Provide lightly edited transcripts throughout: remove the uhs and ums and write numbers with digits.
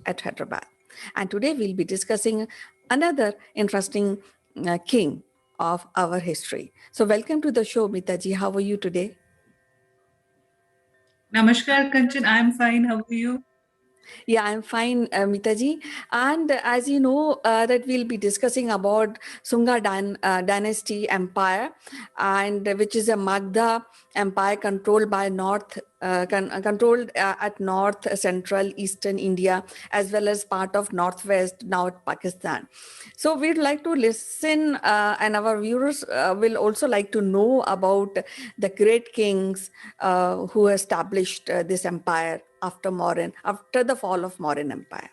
at Hyderabad. And today we'll be discussing another interesting king of our history. So, welcome to the show, Mitaji. How are you today? Namaskar, Kanchan. I'm fine. How are you? Yeah, I'm fine, Mitaji. And as you know, that we'll be discussing about Dynasty Empire, and which is a Magda empire controlled by controlled at north, central, eastern India, as well as part of northwest, now Pakistan. So we'd like to listen, and our viewers will also like to know about the great kings who established this empire after the fall of Mauryan Empire.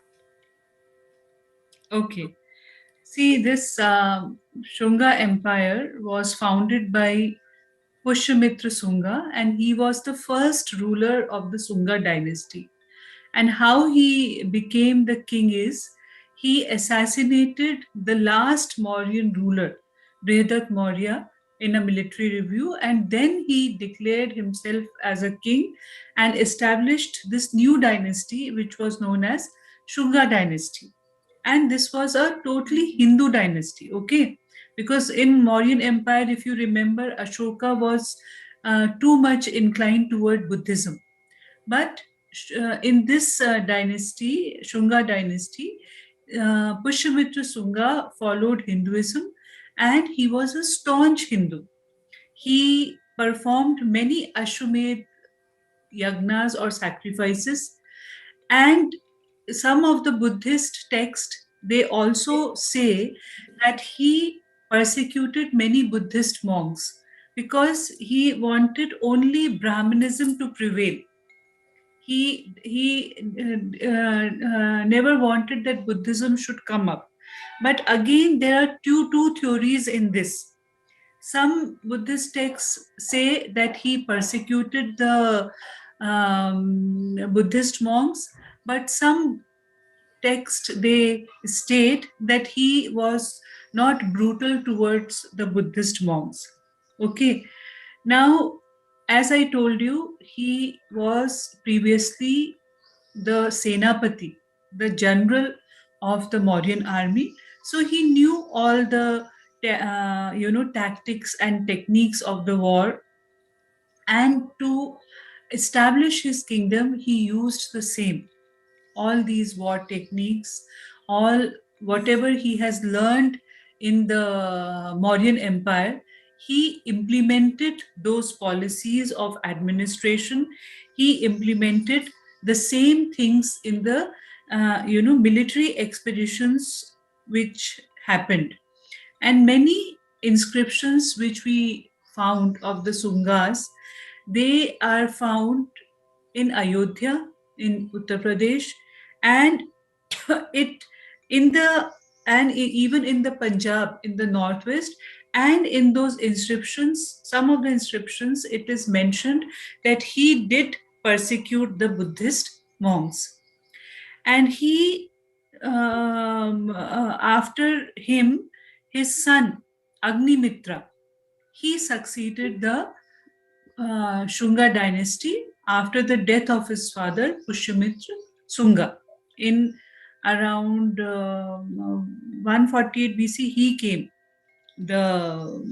Okay. See, this Shunga Empire was founded by Pushyamitra Sunga, and he was the first ruler of the Sunga dynasty. And how he became the king is he assassinated the last Mauryan ruler, Brihadat Maurya, in a military review, and then he declared himself as a king and established this new dynasty, which was known as Shunga dynasty. And this was a totally Hindu dynasty, okay? Because in Mauryan Empire, if you remember, Ashoka was too much inclined toward Buddhism. But in this dynasty, Shunga dynasty, Pushyamitra Sunga followed Hinduism and he was a staunch Hindu. He performed many Ashwamedh yagnas or sacrifices, and some of the Buddhist texts they also say that he persecuted many Buddhist monks because he wanted only Brahmanism to prevail. He never wanted that Buddhism should come up. But again, there are two theories in this. Some Buddhist texts say that he persecuted the Buddhist monks, but some text they state that he was not brutal towards the Buddhist monks. Okay, now as I told you, he was previously the Senapati, the general of the Mauryan army. So he knew all the tactics and techniques of the war, and to establish his kingdom, he used the same all these war techniques, all whatever he has learned in the Mauryan Empire, he implemented those policies of administration. He implemented the same things in the military expeditions which happened, and many inscriptions which we found of the Sungas, they are found in Ayodhya, in Uttar Pradesh, and it in the even in the Punjab, in the northwest, and in those inscriptions, some of the inscriptions, it is mentioned that he did persecute the Buddhist monks, and he after him, his son Agnimitra, he succeeded the Shunga dynasty after the death of his father Pushyamitra Sunga. In around 148 BC, he came. The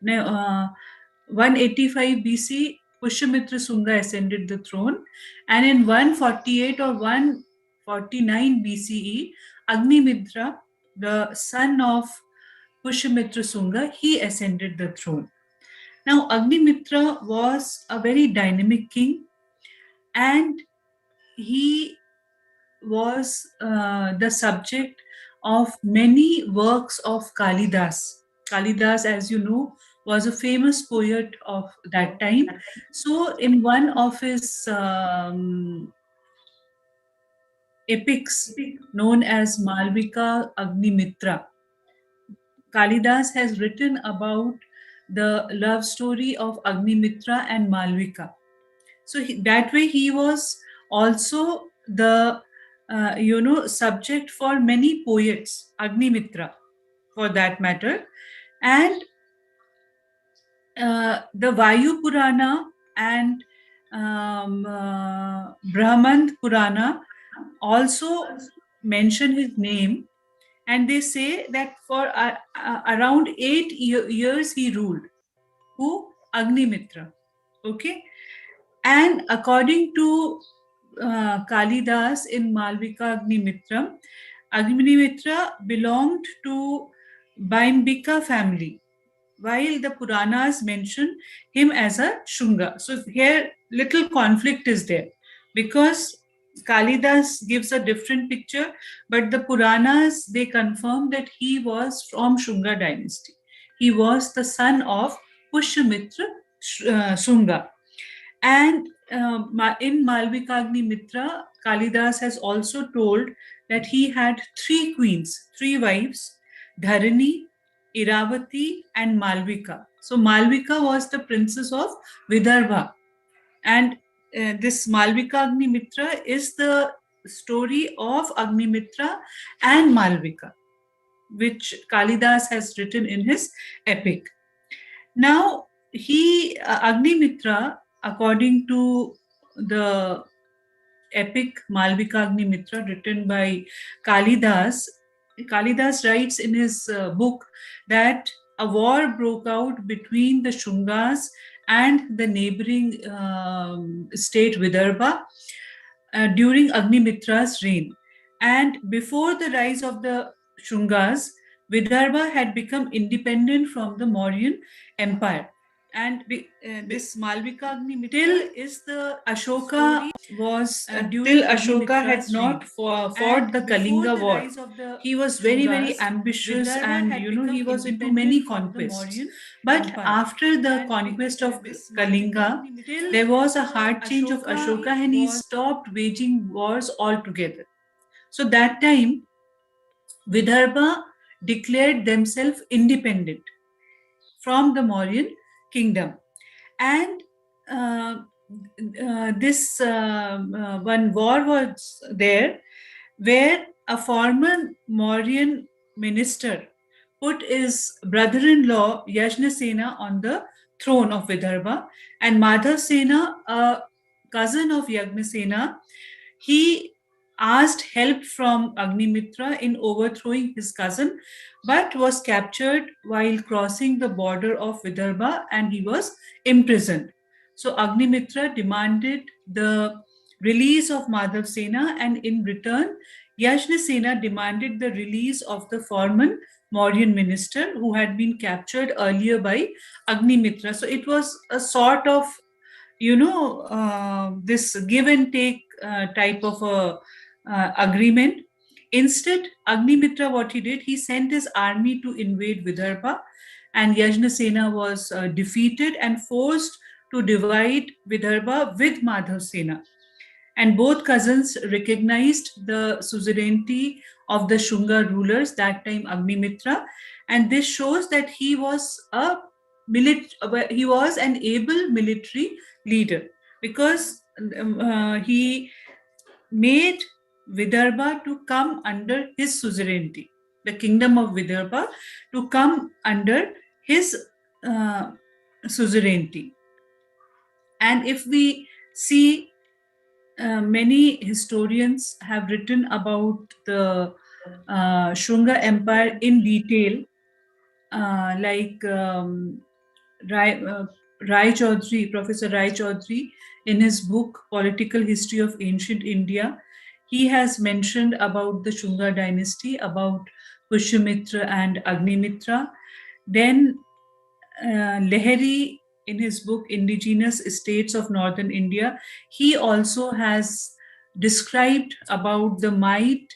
185 BC, Pushyamitra Sunga ascended the throne, and in 148 or 149 BCE, Agnimitra, the son of Pushyamitra Sunga, he ascended the throne. Now, Agnimitra was a very dynamic king, and he was the subject of many works of Kalidas. Kalidas, as you know, was a famous poet of that time. So, in one of his epics known as Malvika Agnimitra, Kalidas has written about the love story of Agnimitra and Malvika. So that way he was also the subject for many poets, Agnimitra, for that matter, and the Vayu Purana and Brahman Purana. also mention his name, and they say that for around 8 years he ruled. Who? Agnimitra. Okay. And according to Kalidas in Malvika Agnimitram, Agnimitra belonged to Baimbika family, while the Puranas mention him as a Shunga. So here little conflict is there, because Kalidas gives a different picture, but the Puranas, they confirm that he was from Shunga dynasty. He was the son of Pushyamitra Shunga. And in Malvikagni Mitra, Kalidas has also told that he had three queens, three wives: Dharani, Iravati, and Malvika. So Malvika was the princess of Vidarbha. And this Malvika Agnimitra is the story of Agnimitra and Malvika, which Kalidas has written in his epic. Now, Agnimitra, according to the epic Malvika Agnimitra written by Kalidas, Kalidas writes in his book that a war broke out between the Shungas and the neighboring state Vidarbha during Agnimitra's reign. And before the rise of the Shungas, Vidarbha had become independent from the Mauryan Empire. And this Malvika Agnimitra till is the Ashoka was till Ashoka had not fought the Kalinga war. He was very, very ambitious, and he was into many conquests. But after the conquest of Kalinga, there was a hard change of Ashoka, and he stopped waging wars altogether. So that time, Vidarbha declared themselves independent from the Mauryan kingdom. And uh, this one war was there where a former Mauryan minister put his brother-in-law Yajnasena on the throne of Vidarbha, and Madhav Sena, a cousin of Yajnasena, he asked help from Agnimitra in overthrowing his cousin, but was captured while crossing the border of Vidarbha, and he was imprisoned. So Agnimitra demanded the release of Madhav Sena, and in return, Yajna Sena demanded the release of the former Mauryan minister who had been captured earlier by Agnimitra. So it was a sort of, this give and take type of a agreement. Instead, Agnimitra, what he did, he sent his army to invade Vidarbha, and Yajna Sena was defeated and forced to divide Vidarbha with Madhav Sena. And both cousins recognized the suzerainty of the Shunga rulers, that time Agnimitra, and this shows that he was an able military leader, because he made Vidarbha to come under his suzerainty, the kingdom of Vidarbha to come under his uh, suzerainty. And if we see, many historians have written about the Shunga Empire in detail, like Rai Chaudhary, Professor Rai Chaudhary, in his book Political History of Ancient India, he has mentioned about the Shunga dynasty, about Pushyamitra and Agnimitra. Then Leheri, in his book Indigenous States of Northern India, he also has described about the might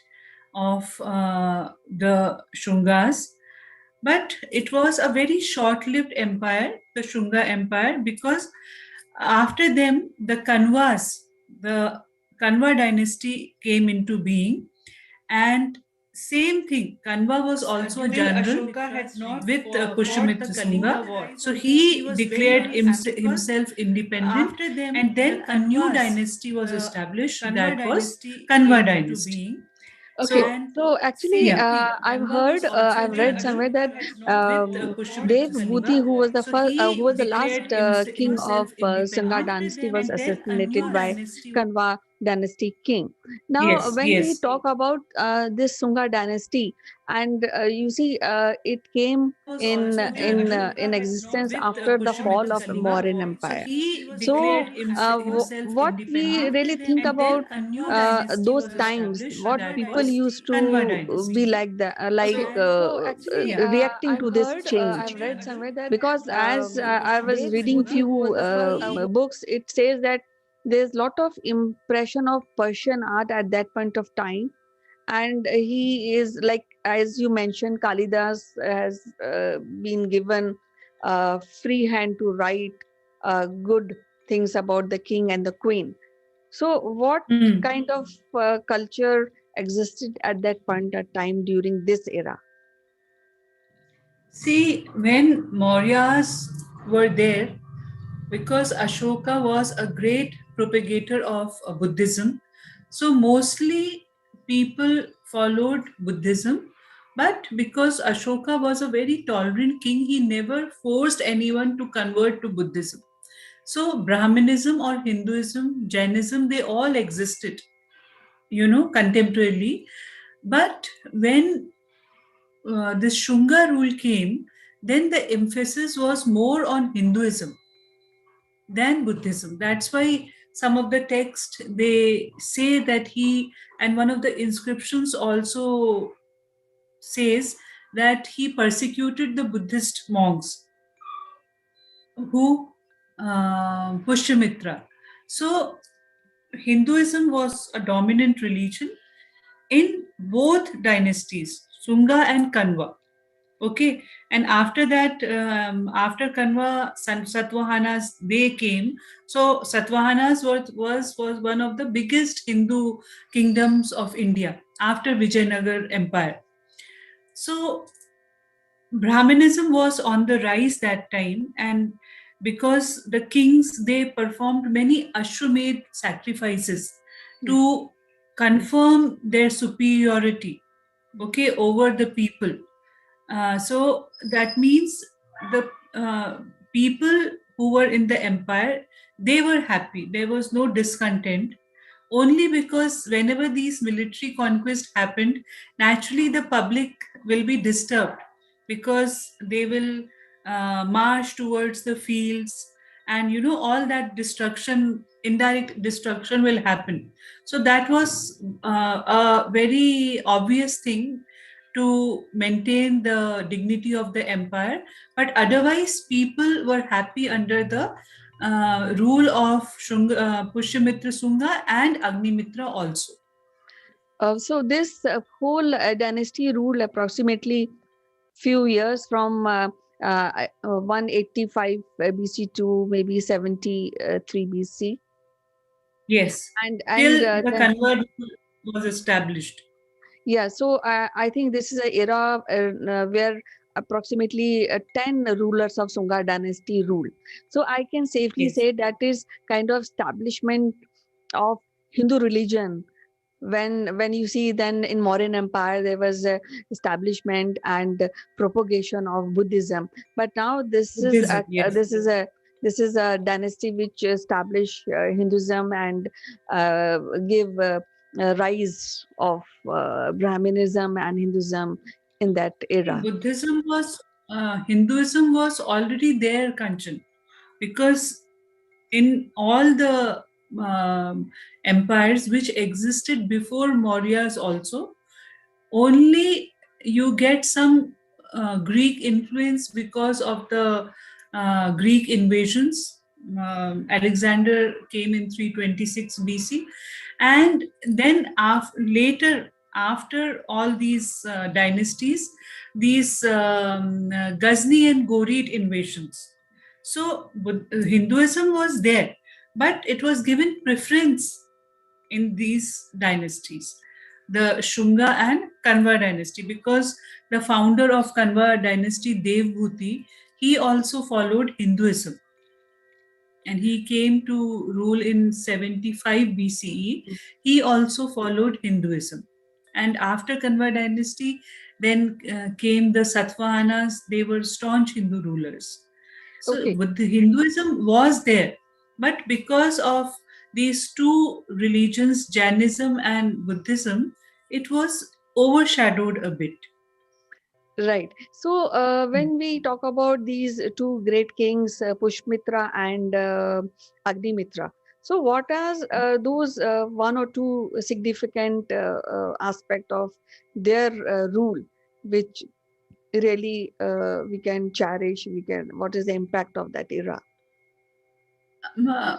of the Shungas. But it was a very short lived empire, the Shunga Empire, because after them, the Kanva dynasty came into being. And same thing, Kanva was also a general with Pushyamitra Sunga. So he declared himself independent, and then a new dynasty was established, that was Kanva dynasty. Okay, So, so actually, yeah. I've heard, I've read somewhere that Dev Bhuti, who was the first, who was the last king of Sangha dynasty, was assassinated by Kanwa dynasty king. Now, Yes, when we yes. talk about this Sunga dynasty, and you see, it came in existence after the fall of the Mauryan Empire. So, what we really think about those times, what people used to be like that, reacting to this change, because as I was reading few books, it says that there's lot of impression of Persian art at that point of time, and he is like, as you mentioned, Kalidas has been given free hand to write good things about the king and the queen. So what Hmm. kind of culture existed at that point of time during this era? See, when Mauryas were there, because Ashoka was a great propagator of Buddhism, so mostly people followed Buddhism. But because Ashoka was a very tolerant king, he never forced anyone to convert to Buddhism. So, Brahmanism or Hinduism, Jainism, they all existed, contemporarily. But when this Shunga rule came, then the emphasis was more on Hinduism than Buddhism. That's why some of the text they say that he, and one of the inscriptions also says that he persecuted the Buddhist monks who Pushyamitra. So Hinduism was a dominant religion in both dynasties, Sunga and Kanva. Okay, and after that, after Kanva, Satvahanas they came. So Satvahanas was one of the biggest Hindu kingdoms of India after Vijayanagar Empire. So Brahmanism was on the rise that time, and because the kings they performed many Ashwamedh sacrifices to confirm their superiority, okay, over the people. So that means the people who were in the empire, they were happy. There was no discontent. Only because whenever these military conquests happened, naturally the public will be disturbed because they will march towards the fields, and all that destruction, indirect destruction will happen. So that was a very obvious thing to maintain the dignity of the empire. But otherwise, people were happy under the rule of Pushyamitra Sunga and Agnimitra also. So this whole dynasty ruled approximately few years from 185 BC to maybe 73 BC, Yes, and till the Kanwa rule was established. yeah. So I think this is an era where approximately 10 rulers of Sunga dynasty rule. So I can safely Yes, say that is kind of establishment of Hindu religion. When you see, then in Mauryan Empire there was establishment and propagation of Buddhism, but now Buddhism. Yes, this is a dynasty which establish Hinduism and give rise of Brahminism and Hinduism in that era. Buddhism was Hinduism was already there, Kanchan, because in all the empires which existed before Mauryas also, only you get some Greek influence because of the Greek invasions. Alexander came in 326 BC, and then later, after all these dynasties, these Ghazni and Gorid invasions. So Hinduism was there, but it was given preference in these dynasties, the Shunga and Kanva dynasty, because the founder of Kanva dynasty, Devbhuti, he also followed Hinduism, and he came to rule in 75 BCE. He also followed Hinduism. And after Kanva dynasty, then came the Satvahanas. They were staunch Hindu rulers. So Okay. the Hinduism was there, but because of these two religions, Jainism and Buddhism, it was overshadowed a bit. Right. So when we talk about these two great kings, Pushmitra and Agnimitra, so what are those one or two significant aspect of their rule, which really we can cherish? We can. What is the impact of that era? Uh,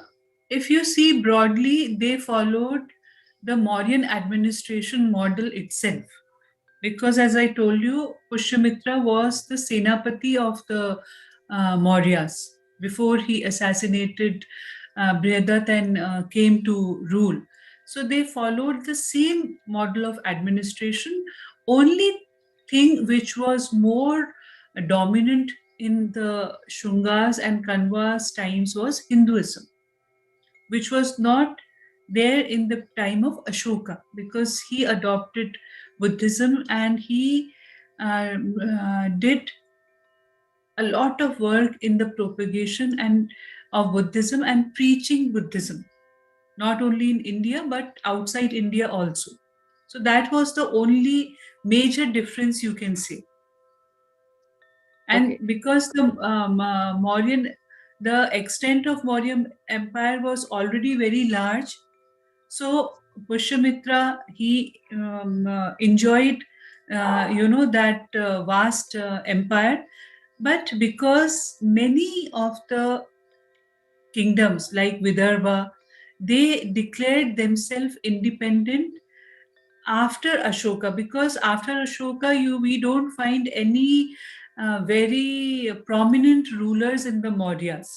if you see broadly, they followed the Mauryan administration model itself. Because as I told you, Pushyamitra was the Senapati of the Mauryas before he assassinated Brihadat and came to rule. So they followed the same model of administration. Only thing which was more dominant in the Shungas and Kanvas times was Hinduism, which was not there in the time of Ashoka, because he adopted Buddhism and he did a lot of work in the propagation and of Buddhism and preaching Buddhism, not only in India but outside India also. So that was the only major difference you can say. And Okay. because the Mauryan, the extent of Mauryan Empire was already very large, so Pushyamitra, he enjoyed, that vast empire. But because many of the kingdoms like Vidarbha, they declared themselves independent after Ashoka, because after Ashoka, we don't find any very prominent rulers in the Mauryas.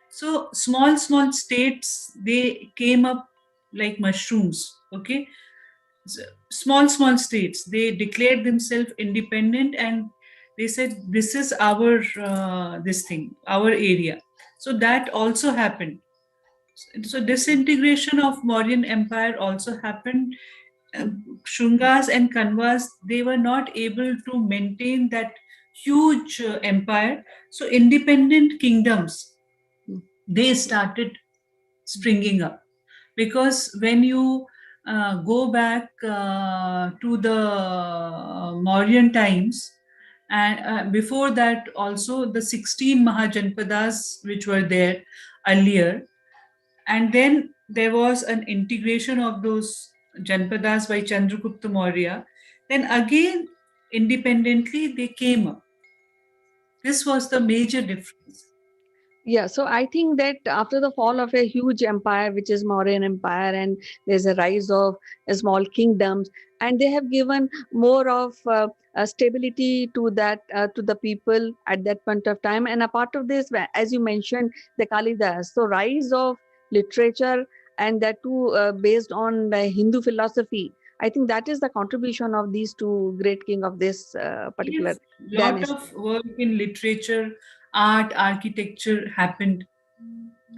So small states, they came up like mushrooms. Okay, so small states, they declared themselves independent and they said this is our this thing, our area. So that also happened. So disintegration of Mauryan Empire also happened. Shungas and Kanvas, they were not able to maintain that huge empire. So independent kingdoms, Mm. they Okay. started springing up. Because when you go back to the Mauryan times, and before that also the 16 Mahajanpadas which were there earlier, and then there was an integration of those Janpadas by Chandragupta Maurya. Then again, independently, they came up. This was the major difference. Yeah, so I think that after the fall of a huge empire, which is Mauryan Empire, and there's a rise of small kingdoms, and they have given more of stability to that to the people at that point of time. And a part of this, as you mentioned, the Kalidas, so rise of literature, and that too based on the Hindu philosophy. I think that is the contribution of these two great king of this particular Yes, lot dynasty. of work in literature, art, architecture happened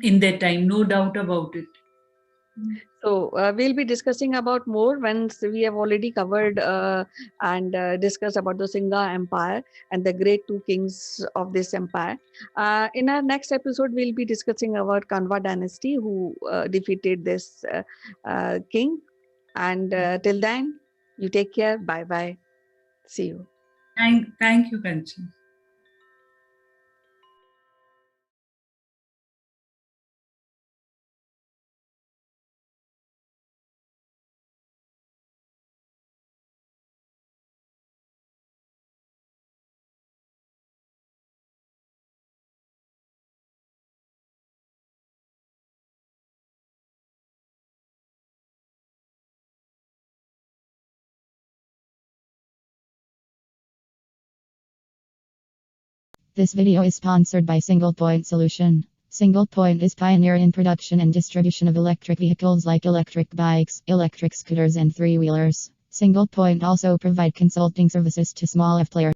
in that time, no doubt about it. So we'll be discussing about more once we have already covered and discussed about the Singha Empire and the great two kings of this empire. In our next episode, we'll be discussing about Kanva dynasty, who defeated this king. And till then, you take care. Bye bye. See you. Thank you, Kanchan. This video is sponsored by Single Point Solution. Single Point is pioneer in production and distribution of electric vehicles like electric bikes, electric scooters and three-wheelers. Single Point also provide consulting services to small F players.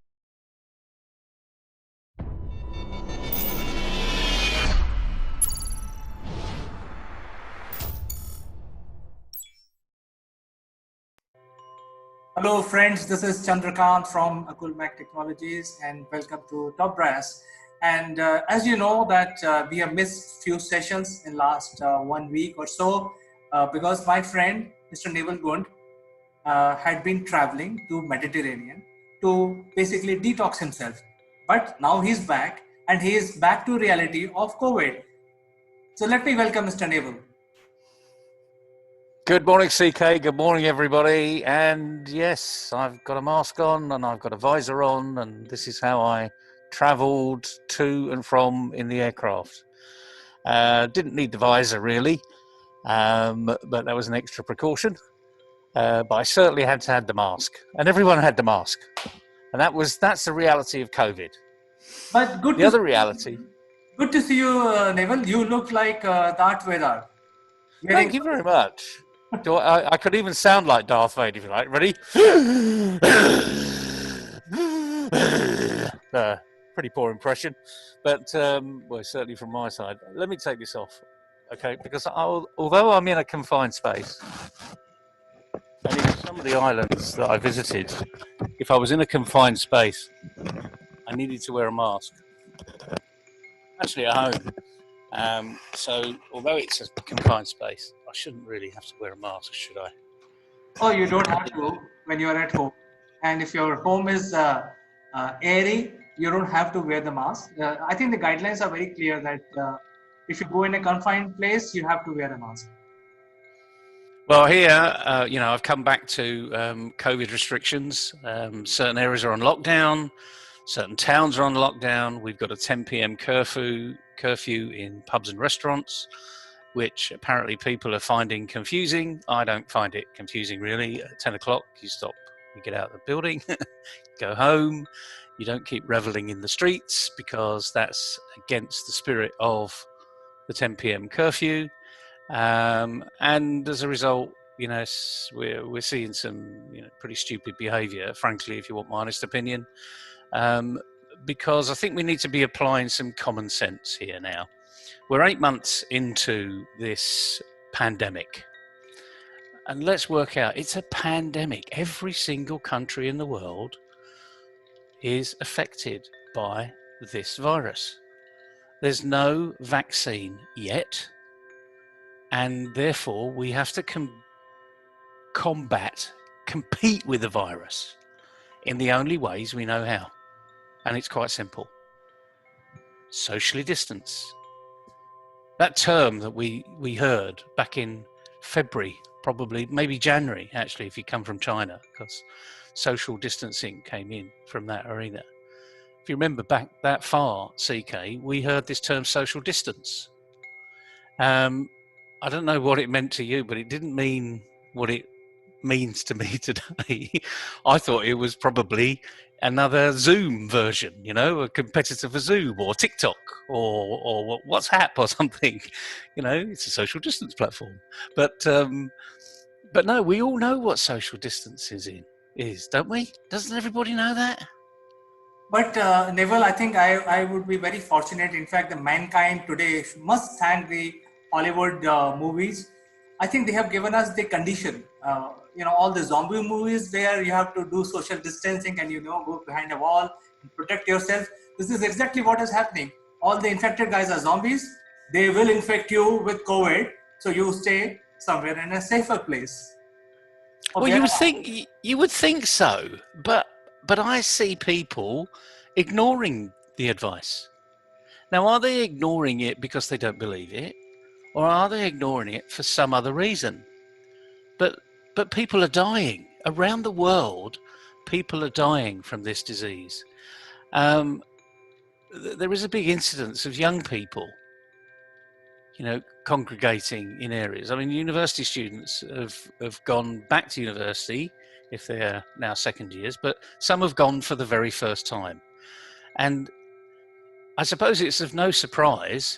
Hello, friends. This is Chandrakant from Akulmach Technologies, and welcome to Top Brass. And as you know that we have missed few sessions in last 1 week or so because my friend Mr. Naval Gund had been traveling to Mediterranean to basically detox himself. But now he's back and he is back to reality of COVID. So let me welcome Mr. Naval. Good morning, CK. Good morning, everybody. And yes, I've got a mask on and I've got a visor on, and this is how I travelled to and from in the aircraft. Didn't need the visor really, but that was an extra precaution. But I certainly had to have the mask, and everyone had the mask, and that's the reality of COVID. But good The to other reality. Good to see you, Naval. You look like Darth Vader. Thank you very much. I could even sound like Darth Vader if you like. Ready? Pretty poor impression, but well, certainly from my side. Let me take this off, okay? Because although I'm in a confined space, and in some of the islands that I visited, if I was in a confined space, I needed to wear a mask. Actually, at home. So although it's a confined space, I shouldn't really have to wear a mask, should I? Oh, you don't have to when you are at home. And if your home is airy, you don't have to wear the mask. I think the guidelines are very clear that if you go in a confined place, you have to wear a mask. Well, here, I've come back to COVID restrictions. Certain areas are on lockdown. Certain towns are on lockdown. We've got a 10 p.m. curfew in pubs and restaurants, which apparently people are finding confusing. I don't find it confusing, really. At 10 o'clock, you stop, you get out of the building, go home. You don't keep reveling in the streets because that's against the spirit of the 10 p.m. curfew. And as a result, we're seeing some pretty stupid behaviour, frankly, if you want my honest opinion. Because I think we need to be applying some common sense here now. We're 8 months into this pandemic. And let's work out, it's a pandemic. Every single country in the world is affected by this virus. There's no vaccine yet. And therefore, we have to compete with the virus in the only ways we know how. And it's quite simple. Socially distance. That term that we heard back in February, probably, maybe January, actually, if you come from China, because social distancing came in from that arena. If you remember back that far, CK, we heard this term social distance. I don't know what it meant to you, but it didn't mean what it means to me today. I thought it was probably another Zoom version, a competitor for Zoom or TikTok or WhatsApp or something. It's a social distance platform. But no, we all know what social distance is, don't we? Doesn't everybody know that? But Naval, I think I would be very fortunate. In fact, the mankind today must thank the Hollywood movies. I think they have given us the condition. All the zombie movies where you have to do social distancing and go behind a wall and protect yourself. This is exactly what is happening. All the infected guys are zombies. They will infect you with COVID, so you stay somewhere in a safer place. Well, you would think so, but I see people ignoring the advice. Now, are they ignoring it because they don't believe it, or are they ignoring it for some other reason? But people are dying around the world. People are dying from this disease. There is a big incidence of young people, congregating in areas. I mean, university students have gone back to university if they're now second years, but some have gone for the very first time. And I suppose it's of no surprise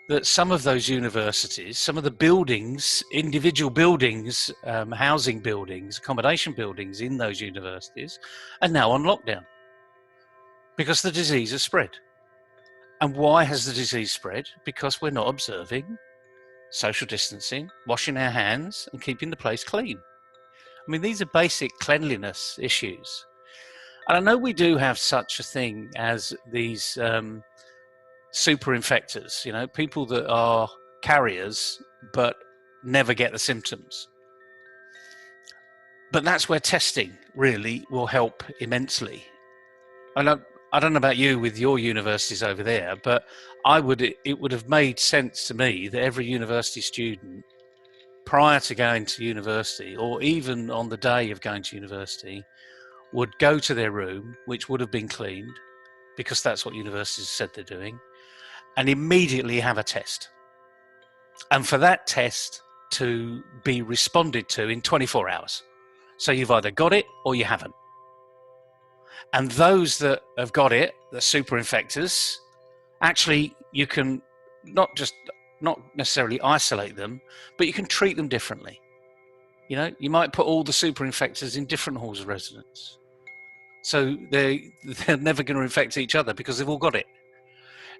that some of those universities, some of the buildings, individual buildings, housing buildings, accommodation buildings in those universities are now on lockdown because the disease has spread. And why has the disease spread? Because we're not observing social distancing, washing our hands and keeping the place clean. I mean, these are basic cleanliness issues. And I know we do have such a thing as these super infectors, people that are carriers but never get the symptoms. But that's where testing really will help immensely. I don't know about you with your universities over there, but it would have made sense to me that every university student, prior to going to university, or even on the day of going to university, would go to their room, which would have been cleaned, because that's what universities said they're doing, and immediately have a test. And for that test to be responded to in 24 hours. So you've either got it or you haven't. And those that have got it, the super infectors, actually you can not necessarily isolate them, but you can treat them differently. You might put all the super infectors in different halls of residence. So they're never going to infect each other because they've all got it.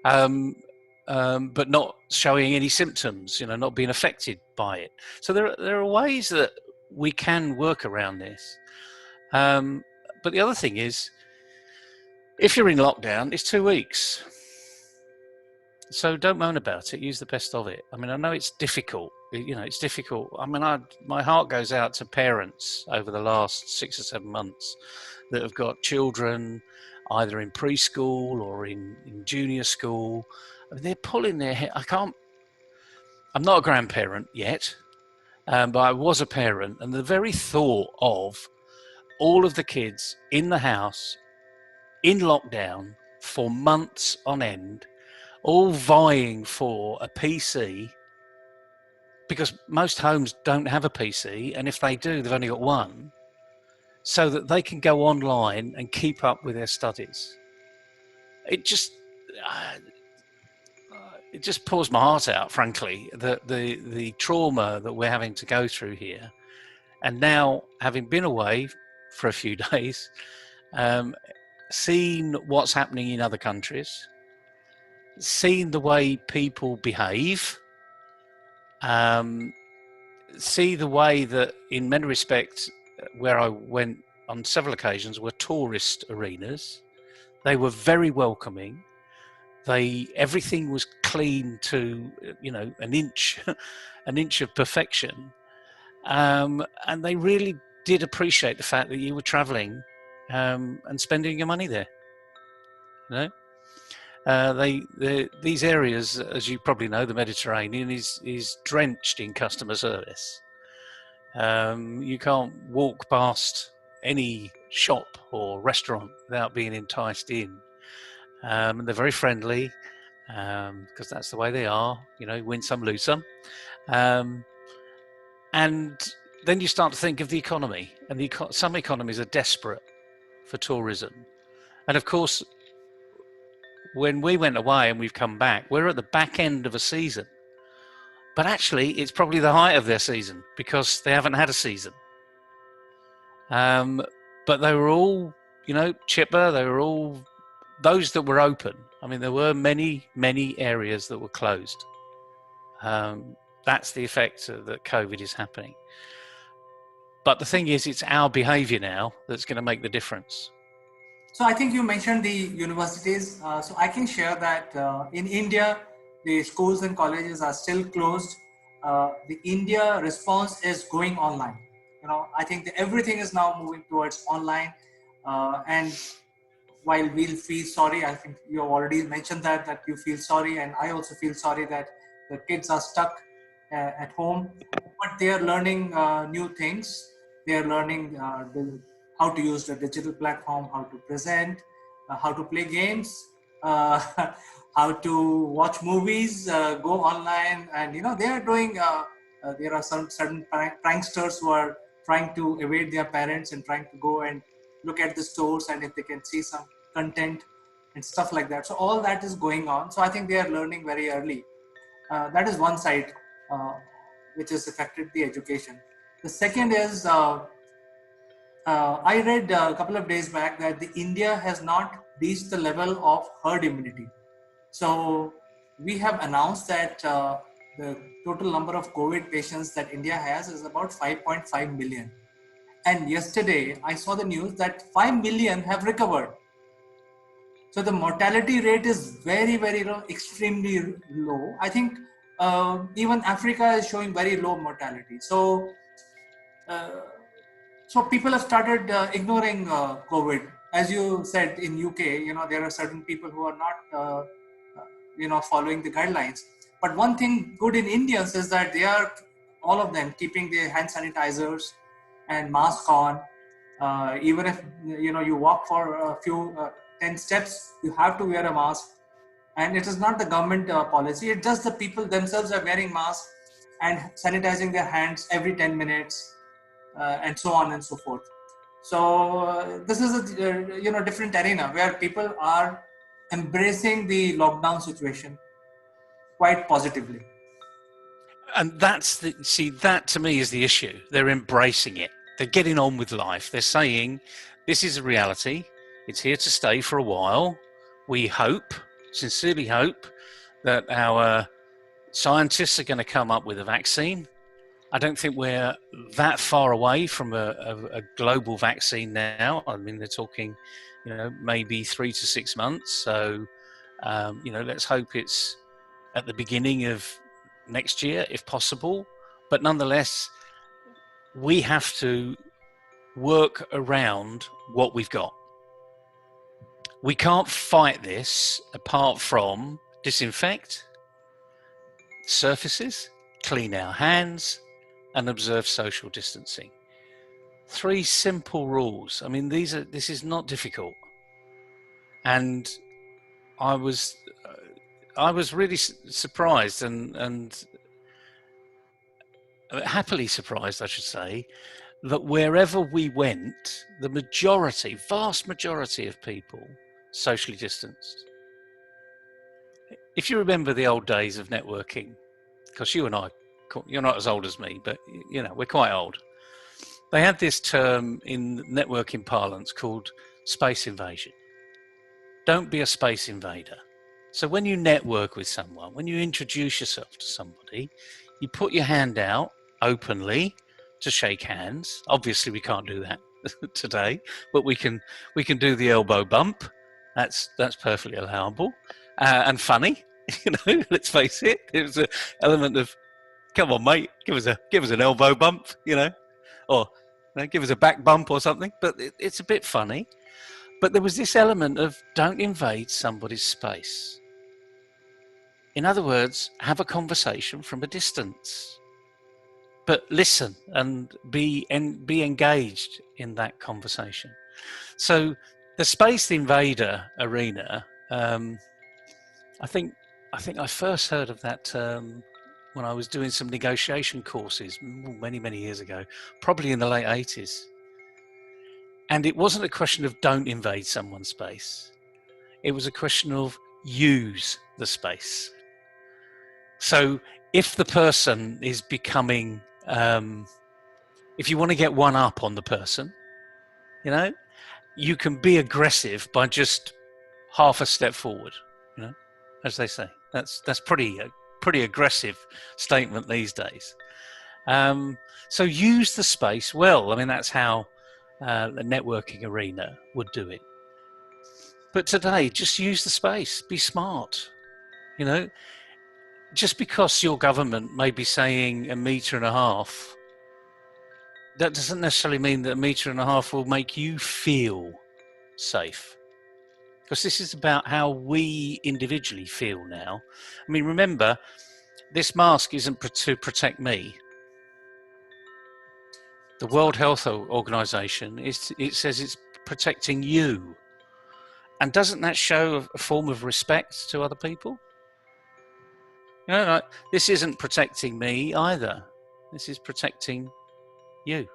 But not showing any symptoms, not being affected by it. So there are ways that we can work around this. But the other thing is, if you're in lockdown, it's 2 weeks. So don't moan about it. Use the best of it. I mean, I know it's difficult. It's difficult. I mean, my heart goes out to parents over the last 6 or 7 months that have got children either in preschool or in junior school. I mean, they're pulling their hair. I'm not a grandparent yet, but I was a parent. And the very thought of all of the kids in the house, in lockdown for months on end, all vying for a PC, because most homes don't have a PC, and if they do, they've only got one, so that they can go online and keep up with their studies. It just pours my heart out, frankly, the trauma that we're having to go through here. And now, having been away for a few days, seen what's happening in other countries, seen the way people behave, see the way that, in many respects, where I went on several occasions, were tourist arenas. They were very welcoming. Everything was clean to an inch, an inch of perfection, and they really did appreciate the fact that you were travelling and spending your money there. These areas, as you probably know, the Mediterranean is drenched in customer service. You can't walk past any shop or restaurant without being enticed in. And they're very friendly, because that's the way they are. Win some, lose some. And then you start to think of the economy, and some economies are desperate for tourism. And of course, when we went away and we've come back, we're at the back end of a season. But actually, it's probably the height of their season because they haven't had a season. But they were all, chipper. They were all those that were open. I mean, there were many, many areas that were closed. That's the effect that COVID is happening. But the thing is, it's our behaviour now that's going to make the difference. So I think you mentioned the universities. So I can share that in India, the schools and colleges are still closed. The India response is going online. I think everything is now moving towards online. And while we'll feel sorry, I think you have already mentioned that you feel sorry, and I also feel sorry that the kids are stuck at home, but they are learning new things. They are learning how to use the digital platform, how to present, how to play games, how to watch movies, go online, and they are doing. There are some certain pranksters who are trying to evade their parents and trying to go and look at the stores, and if they can see some content and stuff like that. So all that is going on. So I think they are learning very early. That is one side which has affected the education. The second is I read a couple of days back that the India has not reached the level of herd immunity. So we have announced that the total number of COVID patients that India has is about 5.5 million. And yesterday I saw the news that 5 million have recovered. So the mortality rate is very, very low, extremely low. I think even Africa is showing very low mortality. Uh, so people have started ignoring COVID. As you said, in UK, there are certain people who are not, following the guidelines. But one thing good in Indians is that they are, all of them, keeping their hand sanitizers and mask on. Even if you walk for a few 10 steps, you have to wear a mask. And it is not the government policy; it's just the people themselves are wearing masks and sanitizing their hands every 10 minutes, and so on and so forth. So this is a different arena where people are embracing the lockdown situation quite positively. And that to me is the issue. They're embracing it. They're getting on with life. They're saying, this is a reality. It's here to stay for a while. We hope, sincerely hope, that our scientists are going to come up with a vaccine. I don't think we're that far away from a global vaccine now. I mean, they're talking, maybe 3 to 6 months. So, let's hope it's at the beginning of next year, if possible. But nonetheless, we have to work around what we've got. We can't fight this apart from disinfect surfaces, clean our hands, and observe social distancing. 3 simple rules. I mean, this is not difficult. And I was really surprised and happily surprised, I should say, that wherever we went, the vast majority of people socially distanced. If you remember the old days of networking, because you and I, you're not as old as me, but we're quite old. They had this term in networking parlance called space invasion. Don't be a space invader. So when you network with someone, when you introduce yourself to somebody, you put your hand out openly to shake hands. Obviously, we can't do that today, but we can do the elbow bump. That's perfectly allowable and funny. Let's face it. It was an element of, come on, mate, give us an elbow bump, or give us a back bump or something. But it's a bit funny. But there was this element of don't invade somebody's space. In other words, have a conversation from a distance, but listen and be engaged in that conversation. So the space invader arena, I think I first heard of that term when I was doing some negotiation courses many, many years ago, probably in the late 80s. And it wasn't a question of don't invade someone's space. It was a question of use the space. So if the person is becoming, if you want to get one up on the person, you can be aggressive by just half a step forward, as they say. That's pretty aggressive statement these days. So use the space well. I mean, that's how the networking arena would do it. But today, just use the space. Be smart. Just because your government may be saying 1.5 meters, that doesn't necessarily mean that 1.5 meters will make you feel safe. Because this is about how we individually feel now. I mean, remember, this mask isn't to protect me. The World Health Organization, it says it's protecting you. And doesn't that show a form of respect to other people? This isn't protecting me either. This is protecting you,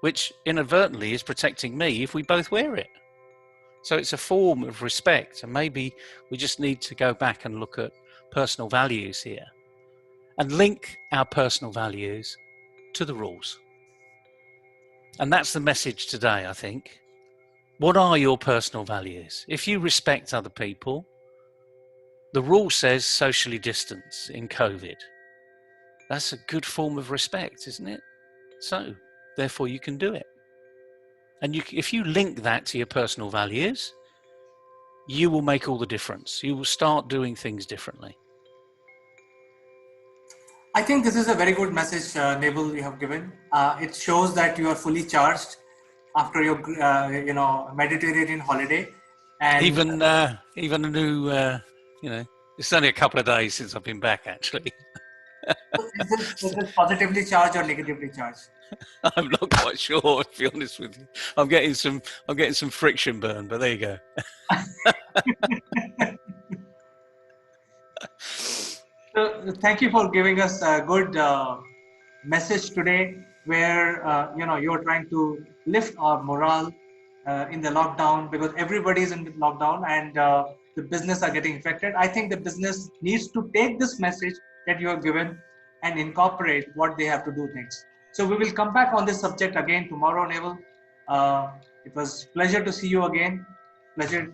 which inadvertently is protecting me if we both wear it. So it's a form of respect, and maybe we just need to go back and look at personal values here and link our personal values to the rules. And that's the message today, I think. What are your personal values? If you respect other people, the rule says socially distance in COVID. That's a good form of respect, isn't it? So, therefore, you can do it. And if you link that to your personal values, you will make all the difference. You will start doing things differently. I think this is a very good message, Nabil, you have given. It shows that you are fully charged after your, Mediterranean holiday, and Even a new, it's only a couple of days since I've been back. Actually, is this positively charged or negatively charged? I'm not quite sure. To be honest with you, I'm getting some friction burn. But there you go. So thank you for giving us a good message today, where you're trying to lift our morale in the lockdown, because everybody is in the lockdown, and the business are getting affected. I think the business needs to take this message that you have given and incorporate what they have to do next. So we will come back on this subject again tomorrow, Neville. It was pleasure to see you again. Pleasure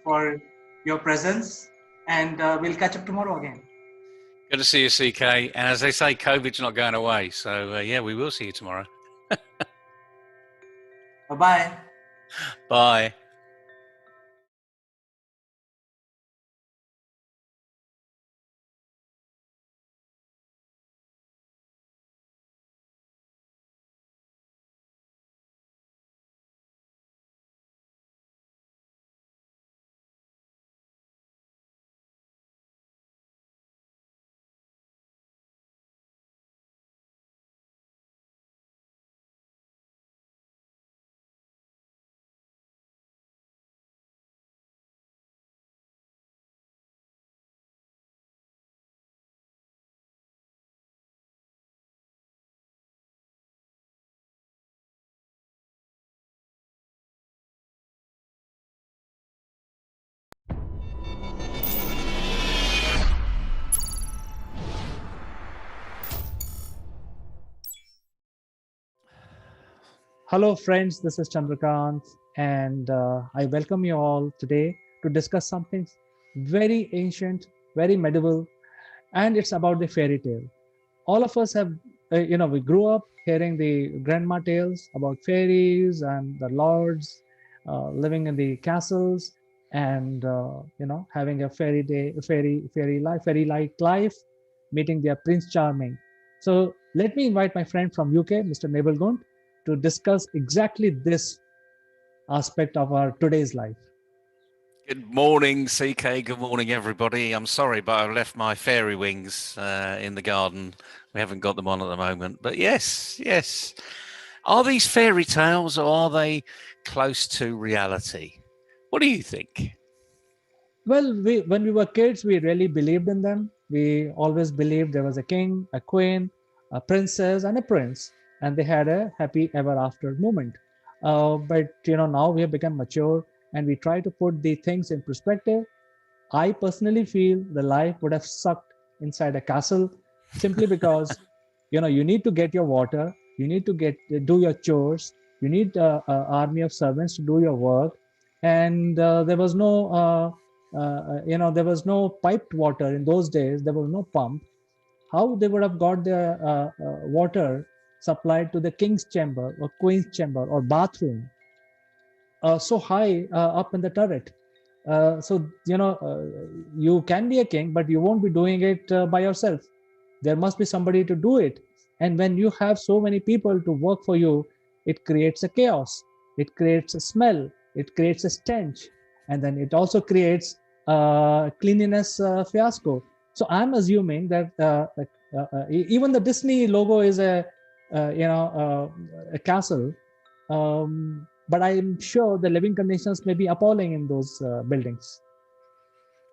for your presence, and we'll catch up tomorrow again. Good to see you, CK. And as they say, COVID's not going away. So, yeah, we will see you tomorrow. Bye-bye. Bye. Hello, friends. This is Chandrakant, and I welcome you all today to discuss something very ancient, very medieval, and it's about the fairy tale. All of us have, we grew up hearing the grandma tales about fairies and the lords living in the castles, and having a fairy day, fairy life, fairy-like life, meeting their Prince Charming. So let me invite my friend from UK, Mr. Nebel Gund, to discuss exactly this aspect of our today's life. Good morning, CK. Good morning, everybody. I'm sorry, but I've left my fairy wings in the garden. We haven't got them on at the moment. But yes. Are these fairy tales, or are they close to reality? What do you think? Well, when we were kids, we really believed in them. We always believed there was a king, a queen, a princess, and a prince, and they had a happy ever after moment. But now we have become mature, and we try to put the things in perspective. I personally feel the life would have sucked inside a castle, simply because you need to get your water, you need to do your chores, you need an army of servants to do your work, and there was no piped water in those days. There was no pump. How they would have got their water supplied to the king's chamber or queen's chamber or bathroom so high up in the turret? You can be a king, but you won't be doing it by yourself. There must be somebody to do it. And when you have so many people to work for you, it creates a chaos. It creates a smell. It creates a stench. And then it also creates cleanliness fiasco. So I'm assuming that even the Disney logo is a castle. But I'm sure the living conditions may be appalling in those buildings.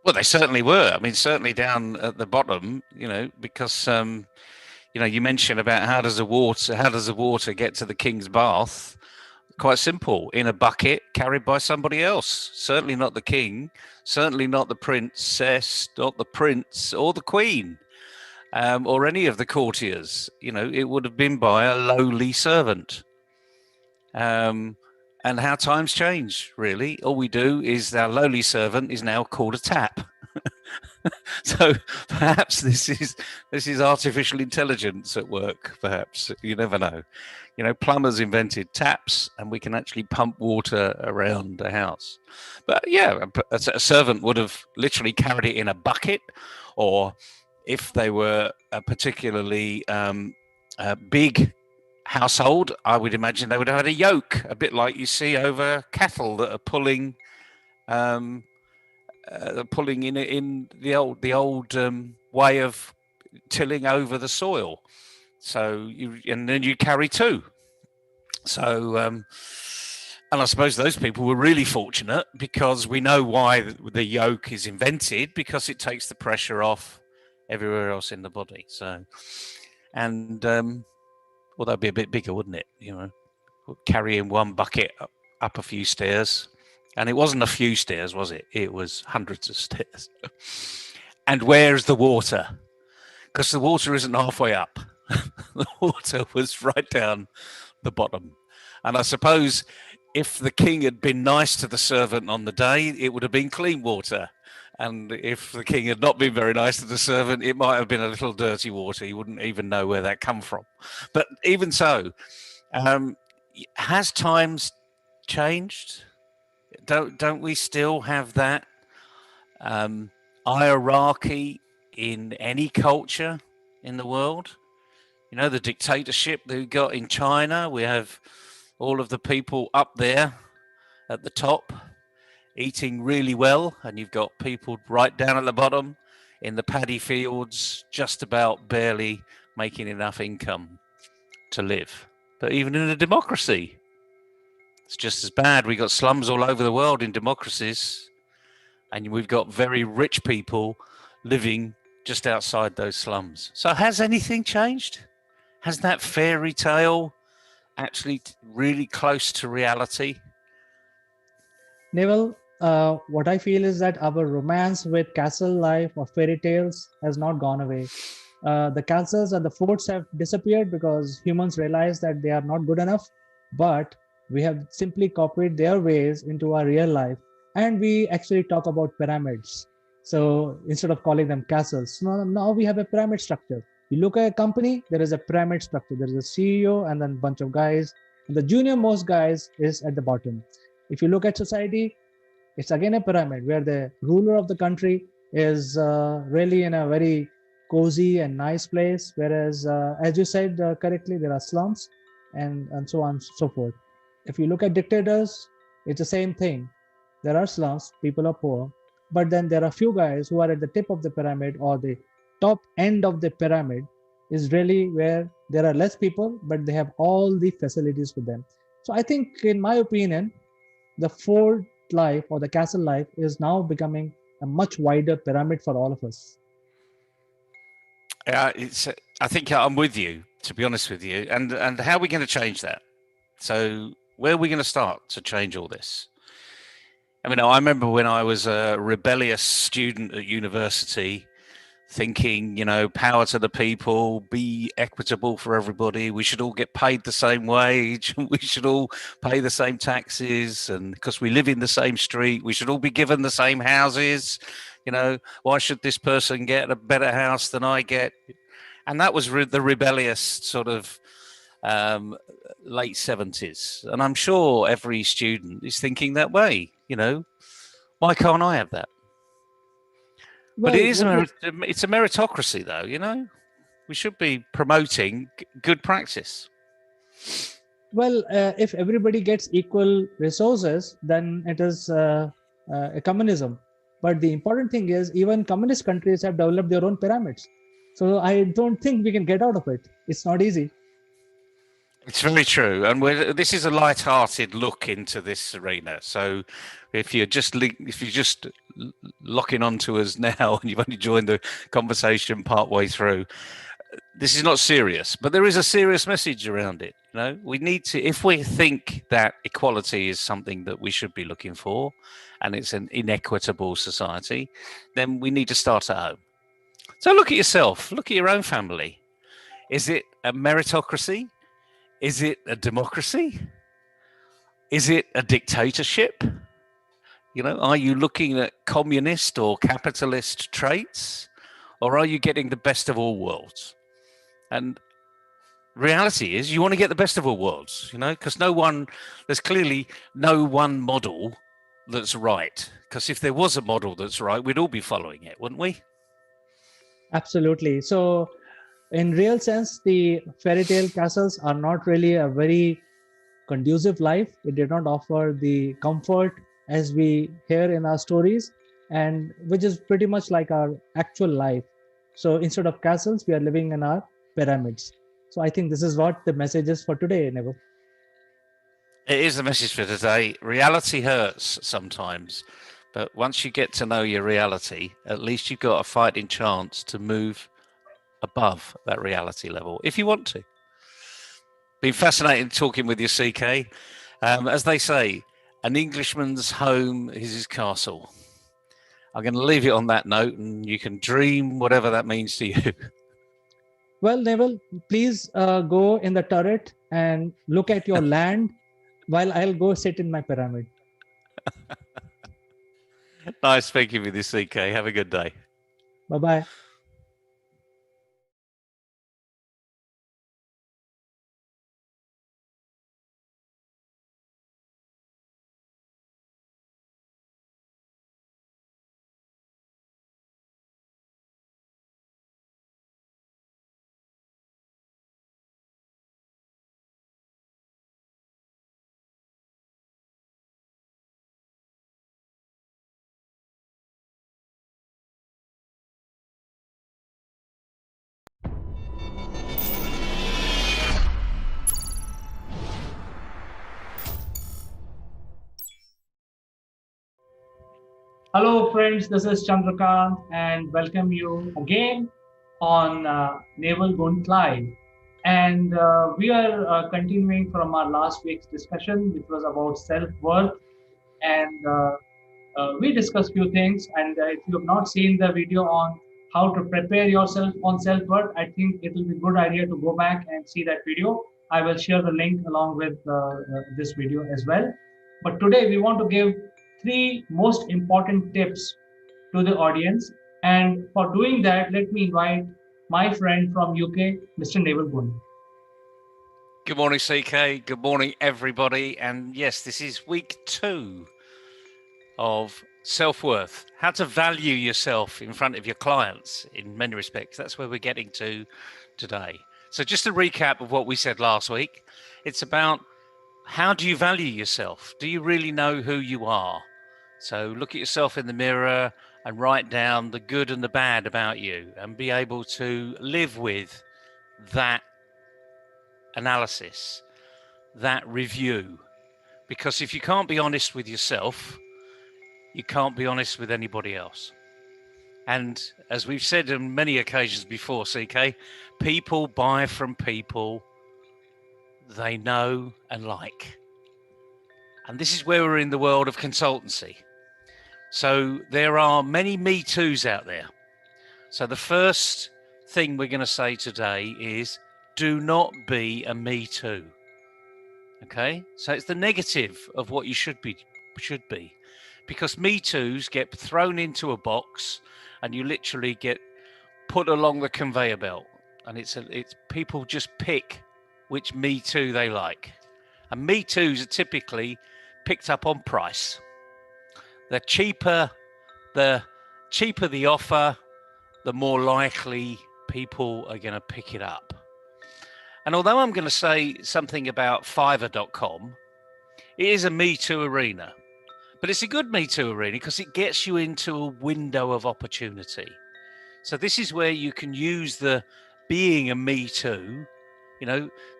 Well, they certainly were. I mean, certainly down at the bottom, because you mentioned about how does the water get to the king's bath? Quite simple, in a bucket carried by somebody else. Certainly not the king, certainly not the princess, not the prince or the queen, or any of the courtiers. It would have been by a lowly servant. And how times change, really. All we do is our lowly servant is now called a tap. So perhaps this is artificial intelligence at work. Perhaps you never know. You know, plumbers invented taps, and we can actually pump water around the house. But yeah, a servant would have literally carried it in a bucket, or if they were a particularly big household, I would imagine they would have had a yoke, a bit like you see over cattle that are pulling. Pulling in the old way of tilling over the soil. So and then you carry two. So and I suppose those people were really fortunate because we know why the yoke is invented, because it takes the pressure off everywhere else in the body. So, and well, that'd be a bit bigger, wouldn't it? You know, carrying one bucket up a few stairs. And it wasn't a few stairs, was it? It was hundreds of stairs. And where's the water? Because the water isn't halfway up. The water was right down the bottom. And I suppose if the king had been nice to the servant on the day, it would have been clean water. And if the king had not been very nice to the servant, it might have been a little dirty water. You wouldn't even know where that come from. But even so, has times changed? Don't we still have that hierarchy in any culture in the world? You know, the dictatorship that we got in China, we have all of the people up there at the top eating really well, and you've got people right down at the bottom in the paddy fields just about barely making enough income to live. But even in a democracy, it's just as bad. We've got slums all over the world in democracies, and we've got very rich people living just outside those slums. So has anything changed? Has that fairy tale actually really close to reality? Neville, what I feel is that our romance with castle life or fairy tales has not gone away. The castles and the forts have disappeared because humans realize that they are not good enough, but we have simply copied their ways into our real life. And we actually talk about pyramids. So instead of calling them castles, now we have a pyramid structure. You look at a company, there is a pyramid structure. There is a CEO and then a bunch of guys. And the junior most guys is at the bottom. If you look at society, it's again a pyramid where the ruler of the country is really in a very cozy and nice place, whereas, as you said correctly, there are slums and so on and so forth. If you look at dictators, it's the same thing. There are slums, people are poor, but then there are few guys who are at the tip of the pyramid, or the top end of the pyramid is really where there are less people, but they have all the facilities with them. So I think, in my opinion, the fort life or the castle life is now becoming a much wider pyramid for all of us. I think I'm with you, to be honest with you. And how are we going to change that? So where are we going to start to change all this? I mean, I remember when I was a rebellious student at university, thinking, you know, power to the people, be equitable for everybody. We should all get paid the same wage. We should all pay the same taxes. And because we live in the same street, we should all be given the same houses. You know, why should this person get a better house than I get? And that was the rebellious sort of late 70s. And I'm sure every student is thinking that way. You know, why can't I have that? But it is it's a meritocracy, though. You know, we should be promoting good practice. Well, if everybody gets equal resources, then it is a communism. But the important thing is, even communist countries have developed their own pyramids. So I don't think we can get out of it. It's not easy. It's very true, and this is a light-hearted look into this arena. So, if you're just locking onto us now and you've only joined the conversation partway through, this is not serious, but there is a serious message around it. You know, we need to, if we think that equality is something that we should be looking for, and it's an inequitable society, then we need to start at home. So, look at yourself. Look at your own family. Is it a meritocracy? Is it a democracy? Is it a dictatorship? You know, are you looking at communist or capitalist traits, or are you getting the best of all worlds? And reality is you want to get the best of all worlds, you know, because there's clearly no one model that's right. Because if there was a model that's right, we'd all be following it, wouldn't we? Absolutely. So, in real sense, the fairy tale castles are not really a very conducive life. It did not offer the comfort as we hear in our stories, and which is pretty much like our actual life. So instead of castles, we are living in our pyramids. So I think this is what the message is for today, Neville. It is the message for today. Reality hurts sometimes, but once you get to know your reality, at least you've got a fighting chance to move above that reality level if you want to. Been fascinating talking with you, CK. As they say, an Englishman's home is his castle. I'm going to leave it on that note, and you can dream whatever that means to you. Well, Neville, please go in the turret and look at your land while I'll go sit in my pyramid. Nice speaking with you, CK. Have a good day. Bye-bye. Hello, friends. This is Chandrakant, and welcome you again on Naval Gunt Live. And we are continuing from our last week's discussion, which was about self-worth. And we discussed few things. And if you have not seen the video on how to prepare yourself on self-worth, I think it will be a good idea to go back and see that video. I will share the link along with this video as well. But today we want to give three most important tips to the audience. And for doing that, let me invite my friend from UK, Mr. Naval Gun. Good morning, CK. Good morning, everybody. And yes, this is week 2 of self-worth. How to value yourself in front of your clients in many respects. That's where we're getting to today. So just a recap of what we said last week. It's about how do you value yourself? Do you really know who you are? So look at yourself in the mirror and write down the good and the bad about you and be able to live with that analysis, that review. Because if you can't be honest with yourself, you can't be honest with anybody else. And as we've said on many occasions before, CK, people buy from people they know and like. And this is where we're in the world of consultancy. So there are many Me Too's out there. So the first thing we're going to say today is do not be a Me Too. Okay? So it's the negative of what you should be. Because Me Too's get thrown into a box and you literally get put along the conveyor belt. And it's people just pick which Me Too they like. And Me Too's are typically picked up on price. The cheaper the offer, the more likely people are going to pick it up. And although I'm going to say something about Fiverr.com, it is a Me Too arena. But it's a good Me Too arena because it gets you into a window of opportunity. So this is where you can use the being a Me Too,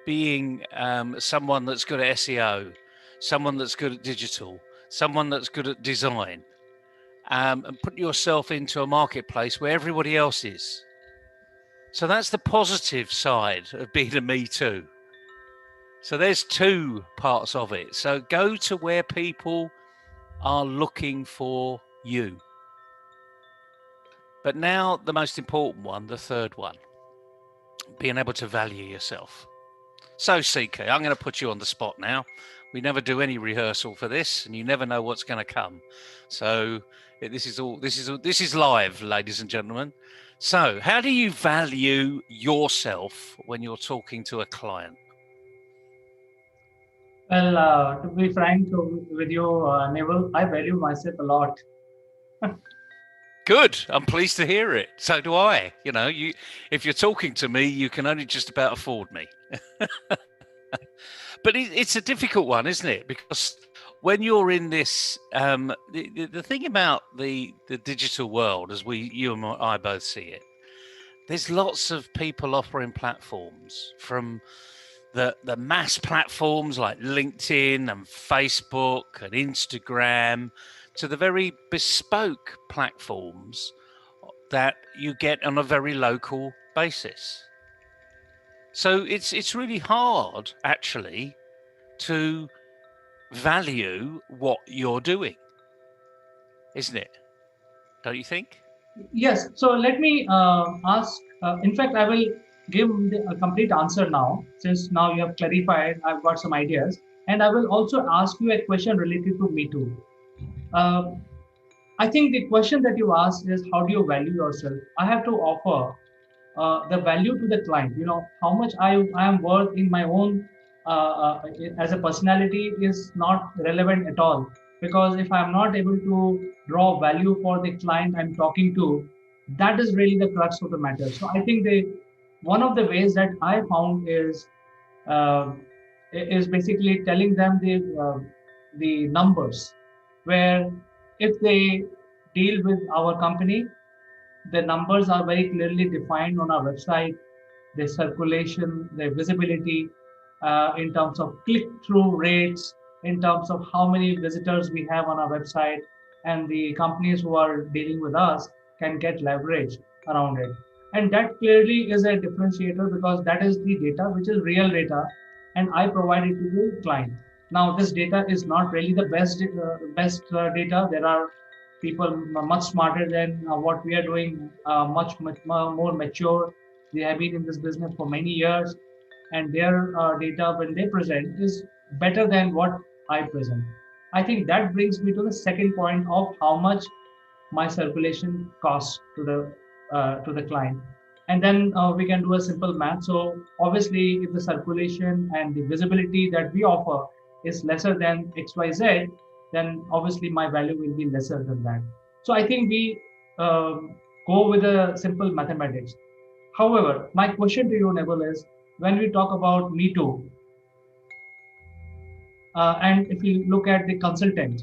being someone that's good at SEO, someone that's good at digital, someone that's good at design, and put yourself into a marketplace where everybody else is. So that's the positive side of being a Me Too. So there's 2 parts of it. So go to where people are looking for you. But now the most important one, the third one, being able to value yourself. So, CK, I'm going to put you on the spot now. We never do any rehearsal for this, and you never know what's going to come. So, this is live, ladies and gentlemen. So, how do you value yourself when you're talking to a client? Well, to be frank with you, Neville, I value myself a lot. Good. I'm pleased to hear it. So do I. You know, if you're talking to me, you can only just about afford me. But it's a difficult one, isn't it? Because when you're in this, the thing about the digital world, as you and I both see it, there's lots of people offering platforms, from the mass platforms like LinkedIn and Facebook and Instagram, to the very bespoke platforms that you get on a very local basis. So it's really hard, actually, to value what you're doing, isn't it? Don't you think? Yes. So let me ask. In fact, I will give a complete answer now, since now you have clarified. I've got some ideas, and I will also ask you a question related to Me Too. Uh, I think the question that you asked is, how do you value yourself? I have to offer the value to the client. You know, how much I am worth in my own as a personality is not relevant at all. Because if I'm not able to draw value for the client I'm talking to, that is really the crux of the matter. So I think one of the ways that I found uh, is basically telling them the numbers, where if they deal with our company, the numbers are very clearly defined on our website, their circulation, their visibility, in terms of click-through rates, in terms of how many visitors we have on our website, and the companies who are dealing with us can get leverage around it. And that clearly is a differentiator, because that is the data which is real data, and I provide it to the client. Now, this data is not really the best data. There are people much smarter than what we are doing, much more mature. They have been in this business for many years, and their data, when they present, is better than what I present. I think that brings me to the second point of how much my circulation costs to the client. And then we can do a simple math. So obviously, if the circulation and the visibility that we offer is lesser than XYZ, then obviously my value will be lesser than that. So I think we go with a simple mathematics. However, my question to you, Neville, is, when we talk about Me Too, and if you look at the consultant,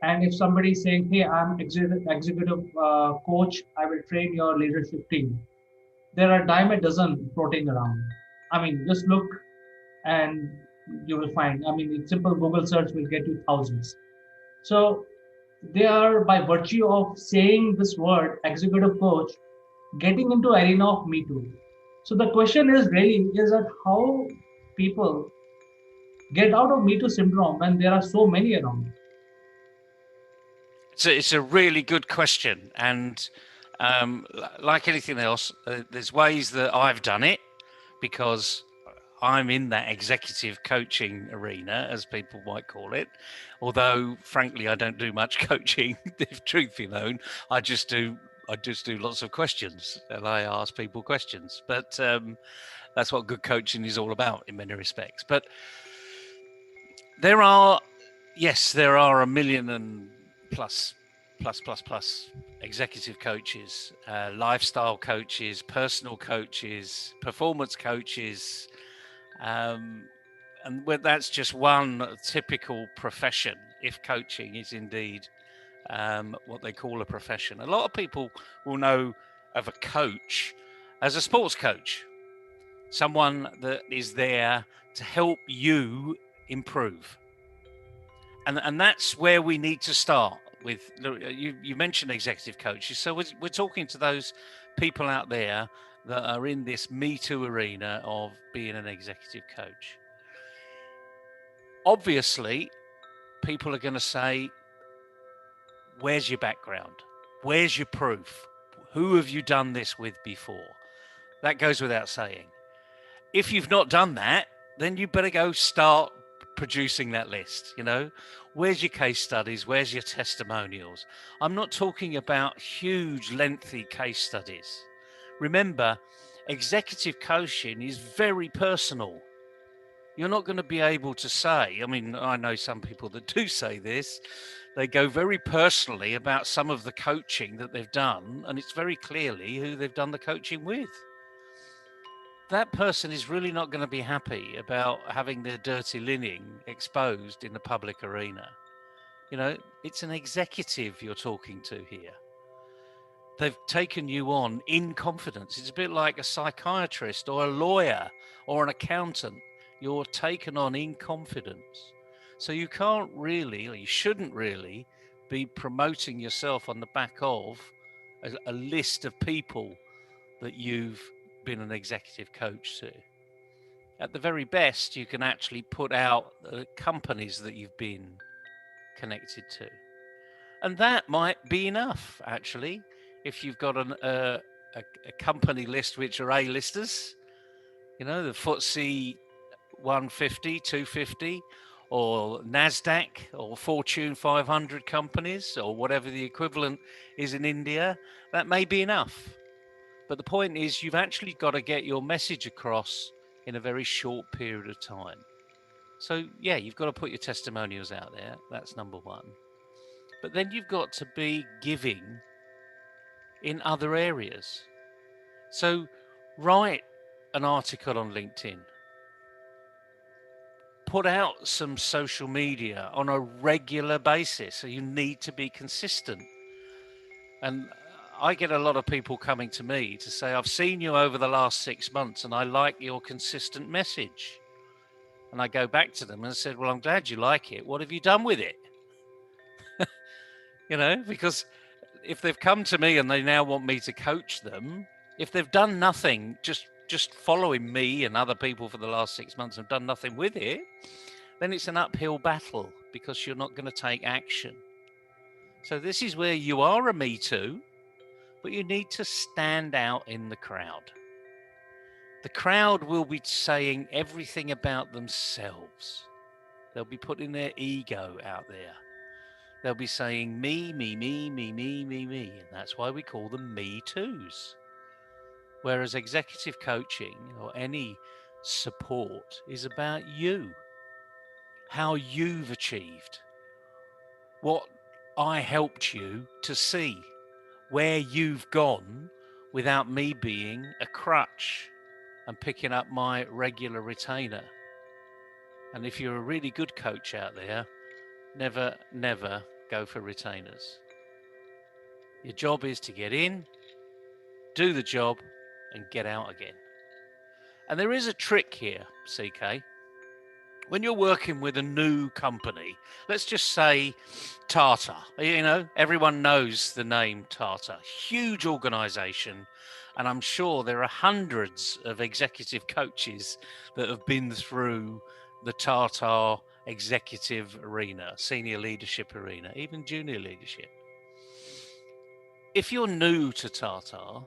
and if somebody is saying, hey, I'm executive coach, I will train your leadership team. There are dime a dozen floating around. I mean, just look and you will find, I mean, a simple Google search will get you thousands. So they are, by virtue of saying this word, executive coach, getting into arena of Me Too. So the question is really is that how people get out of Me Too syndrome when there are so many around. It's a really good question, and like anything else, there's ways that I've done it, because I'm in that executive coaching arena, as people might call it. Although, frankly, I don't do much coaching. If truth be known, I just do lots of questions, and I ask people questions. But that's what good coaching is all about in many respects. But there are a million and plus executive coaches, lifestyle coaches, personal coaches, performance coaches, and that's just one typical profession, if coaching is indeed what they call a profession. A lot of people will know of a coach as a sports coach, someone that is there to help you improve. And that's where we need to start with. You mentioned executive coaches, so we're talking to those people out there that are in this Me Too arena of being an executive coach. Obviously, people are going to say, where's your background? Where's your proof? Who have you done this with before? That goes without saying. If you've not done that, then you better go start producing that list. Where's your case studies? Where's your testimonials? I'm not talking about huge, lengthy case studies. Remember, executive coaching is very personal. You're not going to be able to say, I know some people that do say this, they go very personally about some of the coaching that they've done, and it's very clearly who they've done the coaching with. That person is really not going to be happy about having their dirty linen exposed in the public arena. It's an executive you're talking to here. They've taken you on in confidence. It's a bit like a psychiatrist or a lawyer or an accountant. You're taken on in confidence. So you can't really, or you shouldn't really, be promoting yourself on the back of a list of people that you've been an executive coach to. At the very best, you can actually put out the companies that you've been connected to. And that might be enough, actually, if you've got a company list which are A-listers, the FTSE 150, 250, or NASDAQ, or Fortune 500 companies, or whatever the equivalent is in India. That may be enough. But the point is, you've actually got to get your message across in a very short period of time. So, yeah, you've got to put your testimonials out there. That's number one. But then you've got to be giving in other areas. So write an article on LinkedIn. Put out some social media on a regular basis. So you need to be consistent. And I get a lot of people coming to me to say, I've seen you over the last 6 months and I like your consistent message. And I go back to them and said, well, I'm glad you like it. What have you done with it? Because if they've come to me and they now want me to coach them, if they've done nothing, just following me and other people for the last 6 months and done nothing with it, then it's an uphill battle because you're not going to take action. So this is where you are a Me Too, but you need to stand out in the crowd. The crowd will be saying everything about themselves. They'll be putting their ego out there. They'll be saying me, me, me, me, me, me, me. And that's why we call them Me Toos. Whereas executive coaching or any support is about you, how you've achieved, what I helped you to see, where you've gone without me being a crutch and picking up my regular retainer. And if you're a really good coach out there, never, never go for retainers. Your job is to get in, do the job, and get out again. And there is a trick here, CK. When you're working with a new company, let's just say Tata, everyone knows the name Tata, huge organization. And I'm sure there are hundreds of executive coaches that have been through the Tata executive arena, senior leadership arena, even junior leadership. If you're new to Tata,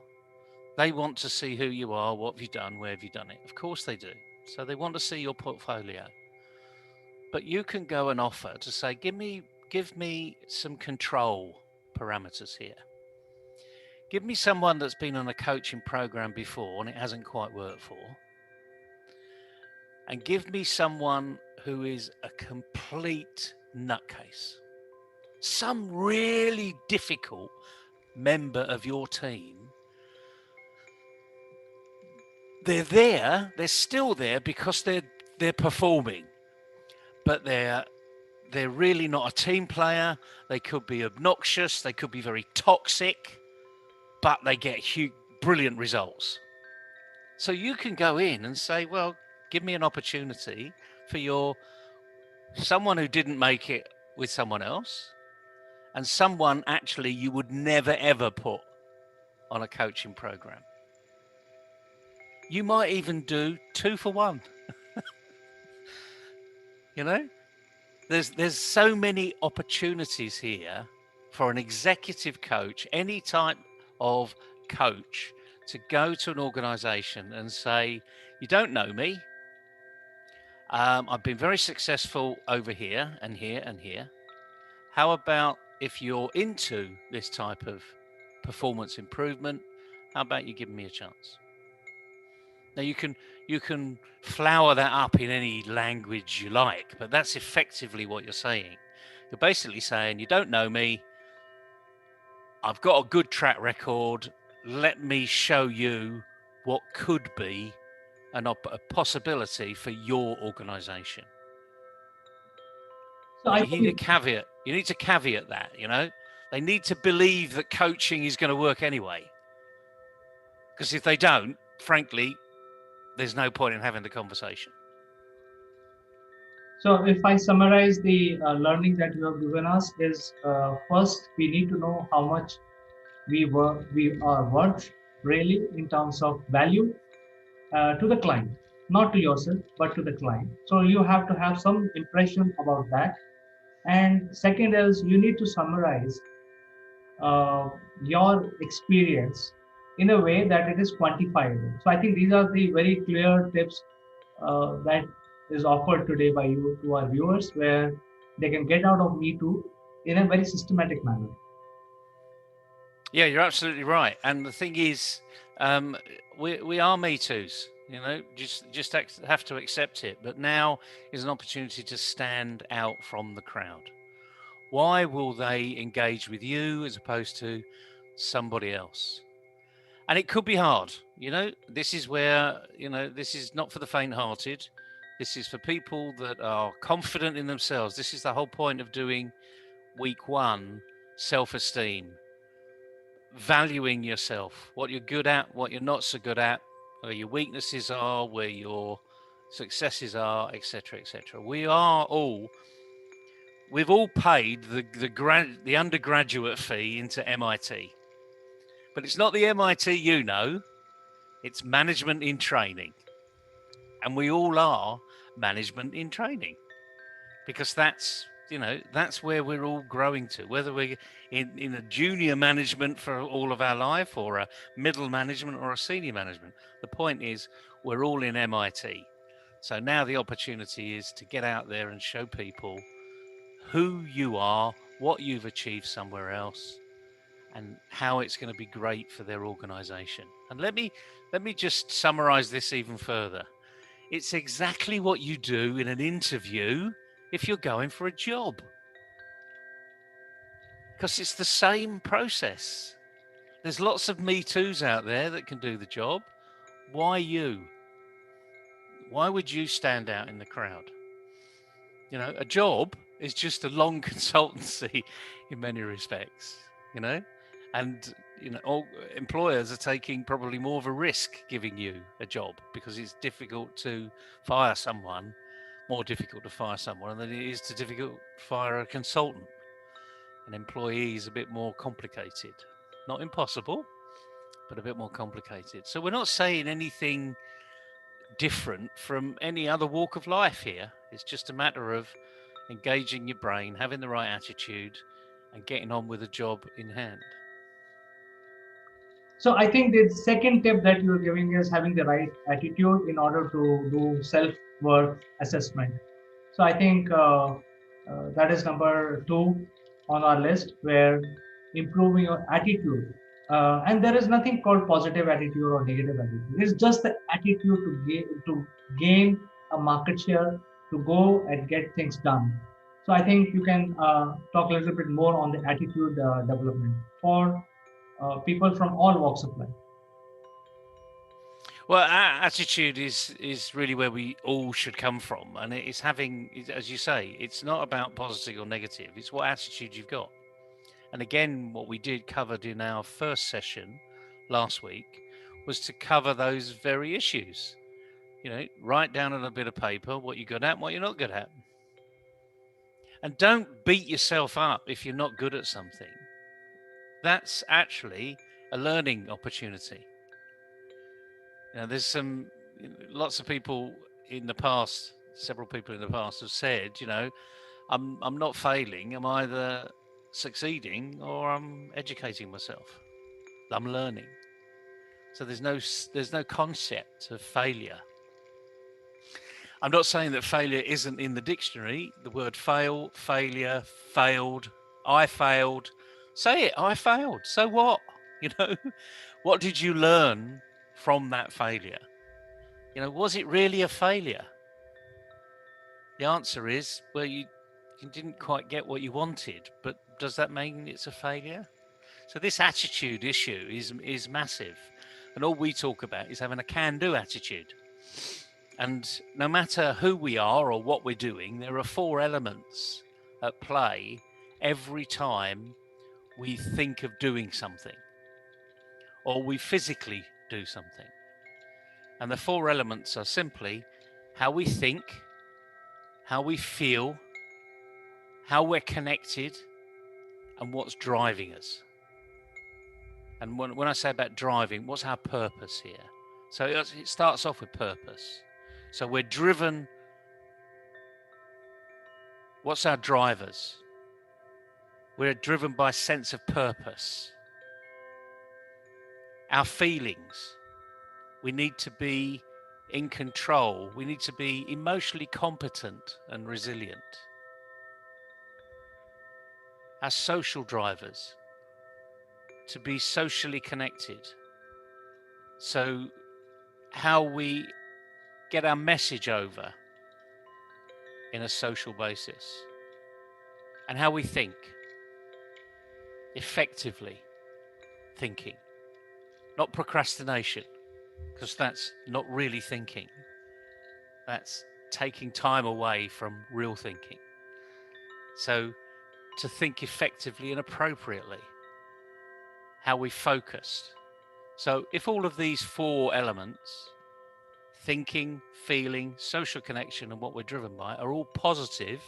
they want to see who you are, what have you done, where have you done it. Of course they do. So they want to see your portfolio. But you can go and offer to say, give me some control parameters here. Give me someone that's been on a coaching program before and it hasn't quite worked for. And give me someone who is a complete nutcase. Some really difficult member of your team. They're still there because they're performing. But they're really not a team player. They could be obnoxious. They could be very toxic, but they get brilliant results. So you can go in and say, well, give me an opportunity for someone who didn't make it with someone else and someone actually you would never, ever put on a coaching program. You might even do 2 for 1. There's so many opportunities here for an executive coach, any type of coach, to go to an organization and say, you don't know me, I've been very successful over here and here and here. How about if you're into this type of performance improvement, how about you give me a chance? Now you can flower that up in any language you like, but that's effectively what you're saying. You're basically saying you don't know me. I've got a good track record. Let me show you what could be a possibility for your organization. So But I you need a think caveat. You need to caveat that, They need to believe that coaching is going to work anyway. Because if they don't, frankly, there's no point in having the conversation. so. If I summarize the learning that you have given us, is first we need to know how much we are worth really in terms of value to the client, not to yourself, but to the client. So you have to have some impression about that. And second is you need to summarize your experience in a way that it is quantifiable. So I think these are the very clear tips that is offered today by you to our viewers, where they can get out of Me Too in a very systematic manner. Yeah, you're absolutely right. And the thing is, we are Me Too's. Just have to accept it. But now is an opportunity to stand out from the crowd. Why will they engage with you as opposed to somebody else? And it could be hard. This is where this is not for the faint-hearted. This is for people that are confident in themselves. This is the whole point of doing week 1, self-esteem, valuing yourself, what you're good at, what you're not so good at, where your weaknesses are, where your successes are, etc., etc. We've all paid the undergraduate fee into MIT, but it's not the MIT it's management in training, and we all are management in training, because that's where we're all growing to, whether we're in a junior management for all of our life, or a middle management, or a senior management. The point is we're all in MIT. So now the opportunity is to get out there and show people who you are, what you've achieved somewhere else, and how it's going to be great for their organization. And let me just summarize this even further. It's exactly what you do in an interview if you're going for a job, because it's the same process. There's lots of Me Too's out there that can do the job. Why you? Why would you stand out in the crowd? A job is just a long consultancy in many respects, and all employers are taking probably more of a risk giving you a job, because it's difficult to fire someone, more difficult to fire someone than it is to fire a consultant. An employee is a bit more complicated, not impossible, but a bit more complicated. So we're not saying anything different from any other walk of life here. It's just a matter of engaging your brain, having the right attitude, and getting on with the job in hand. So I think the second tip that you're giving is having the right attitude in order to do self-worth assessment. So I think that is number 2 on our list, where improving your attitude. And there is nothing called positive attitude or negative attitude. It's just the attitude to gain a market share, to go and get things done. So I think you can talk a little bit more on the attitude development for people from all walks of life. Well, our attitude is really where we all should come from, and it's having, as you say, it's not about positive or negative. It's what attitude you've got. And again, what we covered in our first session last week was to cover those very issues. Write down on a bit of paper what you're good at and what you're not good at. And don't beat yourself up if you're not good at something. That's actually a learning opportunity. There's lots of people in the past, several people in the past have said, I'm not failing. I'm either succeeding or I'm educating myself. I'm learning. So there's no concept of failure. I'm not saying that failure isn't in the dictionary. The word fail, failure, failed, I failed. Say it, I failed. So what? You know, what did you learn from that failure? You know, was it really a failure? The answer is, well, you didn't quite get what you wanted, but does that mean it's a failure? So this attitude issue is massive. And all we talk about is having a can-do attitude. And no matter who we are or what we're doing, there are 4 elements at play every time we think of doing something or we physically do something. And the 4 elements are simply how we think, how we feel, how we're connected, and what's driving us. And when I say about driving, what's our purpose here? So it starts off with purpose. So we're driven. What's our drivers? We're driven by a sense of purpose. Our feelings. We need to be in control. We need to be emotionally competent and resilient. Our social drivers. To be socially connected. So how we get our message over in a social basis. And how we think. Effectively thinking. Not procrastination, because that's not really thinking. That's taking time away from real thinking. So to think effectively and appropriately. How we focused. So if all of these 4 elements, thinking, feeling, social connection, and what we're driven by, are all positive,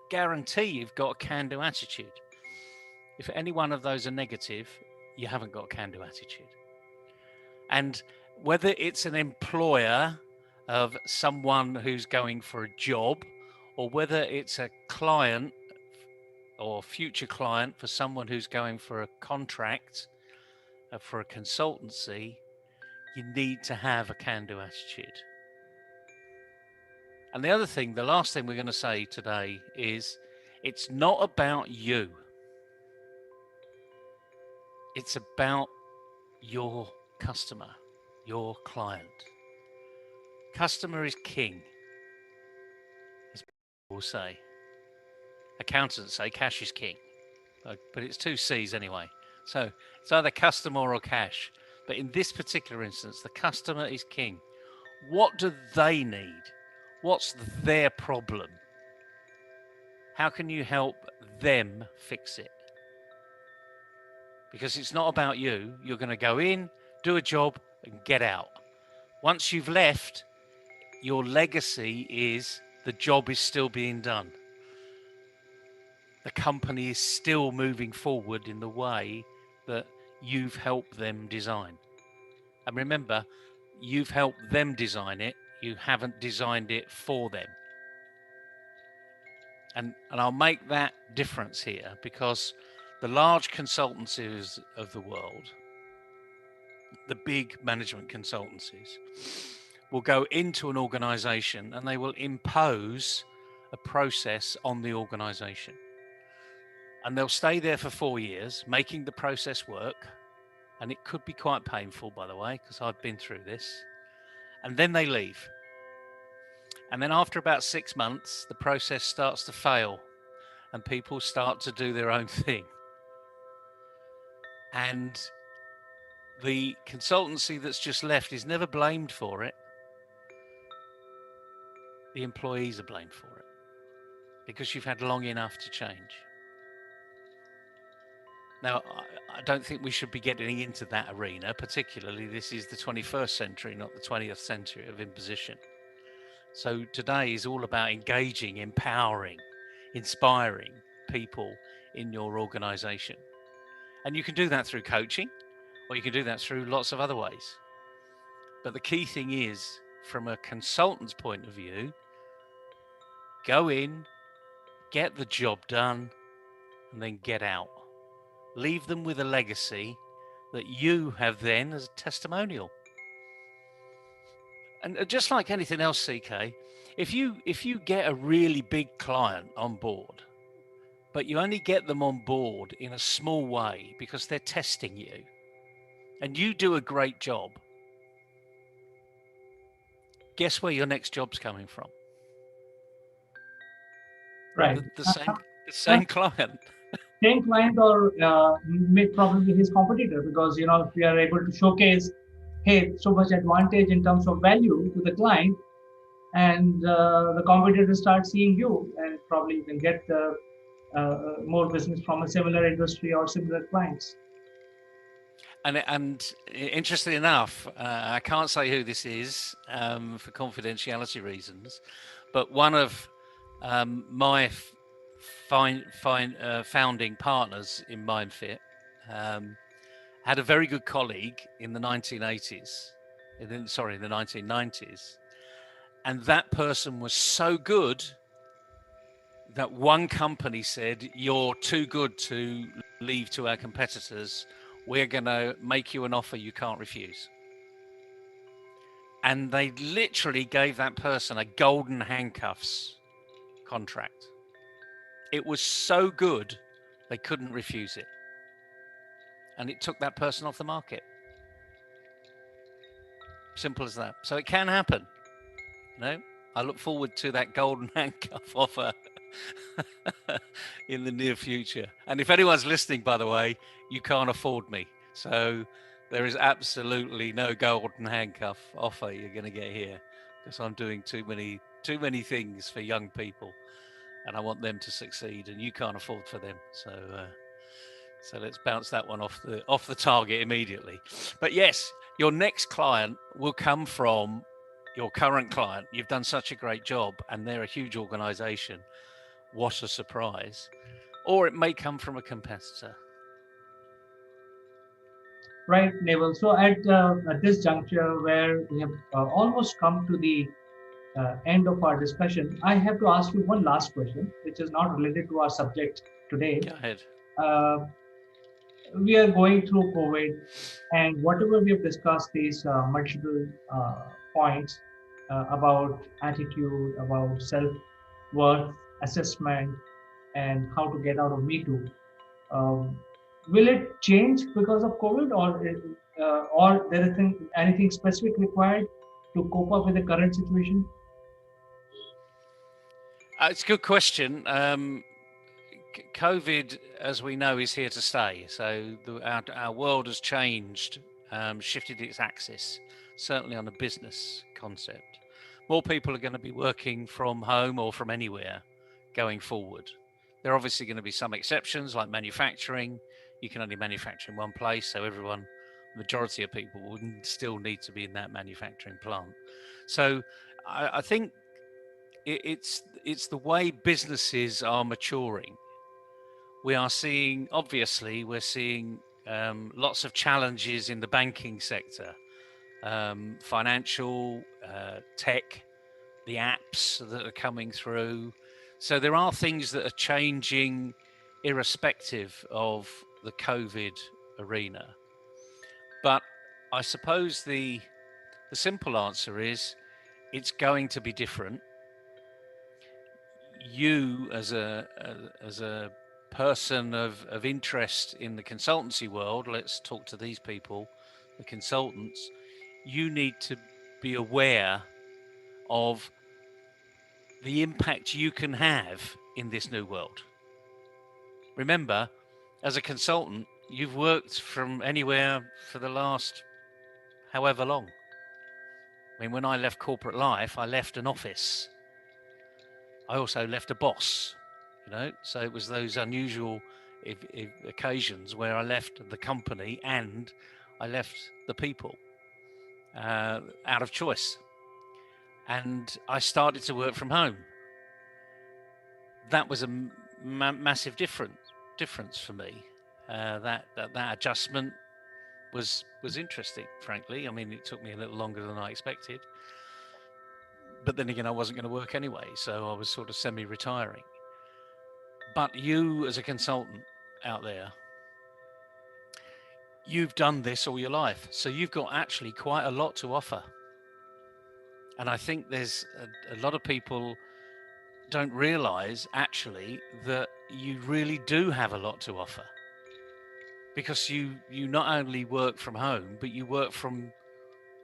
guarantee you've got a can-do attitude. If any one of those are negative, you haven't got a can-do attitude. And whether it's an employer of someone who's going for a job, or whether it's a client or future client for someone who's going for a contract, for a consultancy, you need to have a can-do attitude. And the other thing, the last thing we're going to say today is it's not about you. It's about your customer, your client. Customer is king, as people will say. Accountants say cash is king, but it's 2 C's anyway. So it's either customer or cash. But in this particular instance, the customer is king. What do they need? What's their problem? How can you help them fix it? Because it's not about you. You're going to go in, do a job, and get out. Once you've left, your legacy is the job is still being done. The company is still moving forward in the way that you've helped them design. And remember, you've helped them design it. You haven't designed it for them. And I'll make that difference here because the large consultancies of the world, the big management consultancies, will go into an organization and they will impose a process on the organization. And they'll stay there for 4 years, making the process work. And it could be quite painful, by the way, because I've been through this. And then they leave. And then after about 6 months, the process starts to fail and people start to do their own thing. And the consultancy that's just left is never blamed for it. The employees are blamed for it because you've had long enough to change. Now, I don't think we should be getting into that arena, particularly this is the 21st century, not the 20th century of imposition. So today is all about engaging, empowering, inspiring people in your organization. And you can do that through coaching, or you can do that through lots of other ways. But the key thing is, from a consultant's point of view, go in, get the job done, and then get out. Leave them with a legacy that you have then as a testimonial. And just like anything else, CK, if you get a really big client on board, but you only get them on board in a small way because they're testing you, and you do a great job, guess where your next job's coming from? Right. The same client. Same client, or may probably his competitor, because if we are able to showcase, hey, so much advantage in terms of value to the client, and the competitor starts seeing you, and probably you can get more business from a similar industry or similar clients. And interestingly enough, I can't say who this is for confidentiality reasons, but one of my founding partners in MindFit had a very good colleague in the 1980s, in the 1990s, and that person was so good that one company said, "You're too good to leave to our competitors. We're going to make you an offer you can't refuse." And they literally gave that person a golden handcuffs contract. It was so good, they couldn't refuse it. And it took that person off the market. Simple as that. So it can happen. I look forward to that golden handcuff offer in the near future. And if anyone's listening, by the way, you can't afford me. So there is absolutely no golden handcuff offer you're going to get here, because I'm doing too many things for young people, and I want them to succeed, and you can't afford for them. So let's bounce that one off the target immediately. But yes, your next client will come from your current client. You've done such a great job, and they're a huge organization. What a surprise. Or it may come from a competitor. Right, Naval. So at this juncture, where we have almost come to the end of our discussion, I have to ask you one last question, which is not related to our subject today. Go ahead. We are going through COVID, and whatever we have discussed, these multiple points about attitude, about self-worth assessment, and how to get out of Me Too. Um, will it change because of COVID, or there is anything specific required to cope up with the current situation? It's a good question. COVID, as we know, is here to stay. So our world has changed, shifted its axis, certainly on a business concept. More people are going to be working from home or from anywhere going forward. There are obviously going to be some exceptions, like manufacturing. You can only manufacture in one place, so majority of people would still need to be in that manufacturing plant. So I think it's the way businesses are maturing. We're seeing lots of challenges in the banking sector, financial, tech, the apps that are coming through. So there are things that are changing irrespective of the COVID arena. But I suppose the simple answer is it's going to be different. You as a person of interest in the consultancy world, let's talk to these people, the consultants, you need to be aware of the impact you can have in this new world. Remember, as a consultant, you've worked from anywhere for the last however long. I mean, when I left corporate life, I left an office. I also left a boss, so it was those unusual occasions where I left the company and I left the people out of choice. And I started to work from home. That was a massive difference for me. That adjustment was interesting, frankly. I mean, it took me a little longer than I expected. But then again, I wasn't going to work anyway, so I was sort of semi-retiring. But you, as a consultant out there, you've done this all your life, so you've got actually quite a lot to offer. And I think there's a lot of people don't realize actually that you really do have a lot to offer, because you not only work from home, but you work from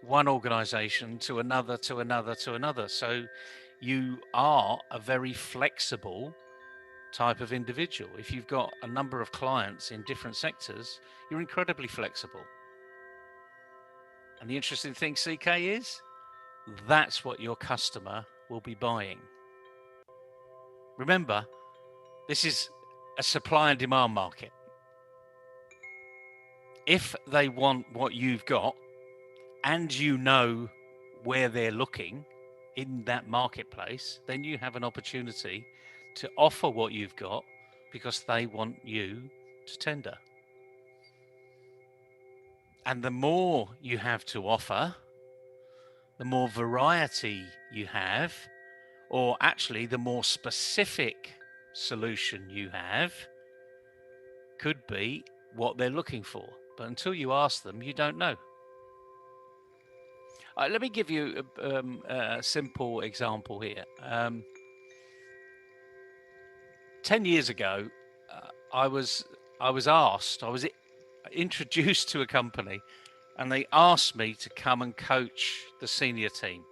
one organization to another, to another, to another. So you are a very flexible type of individual. If you've got a number of clients in different sectors, you're incredibly flexible. And the interesting thing, CK, is that's what your customer will be buying. Remember, this is a supply and demand market. If they want what you've got and you know where they're looking in that marketplace, then you have an opportunity to offer what you've got because they want you to tender. And the more you have to offer, the more variety you have, or actually the more specific solution you have, could be what they're looking for. But until you ask them, you don't know. Let me give you a simple example here. 10 years ago, I was introduced to a company, and they asked me to come and coach the senior team.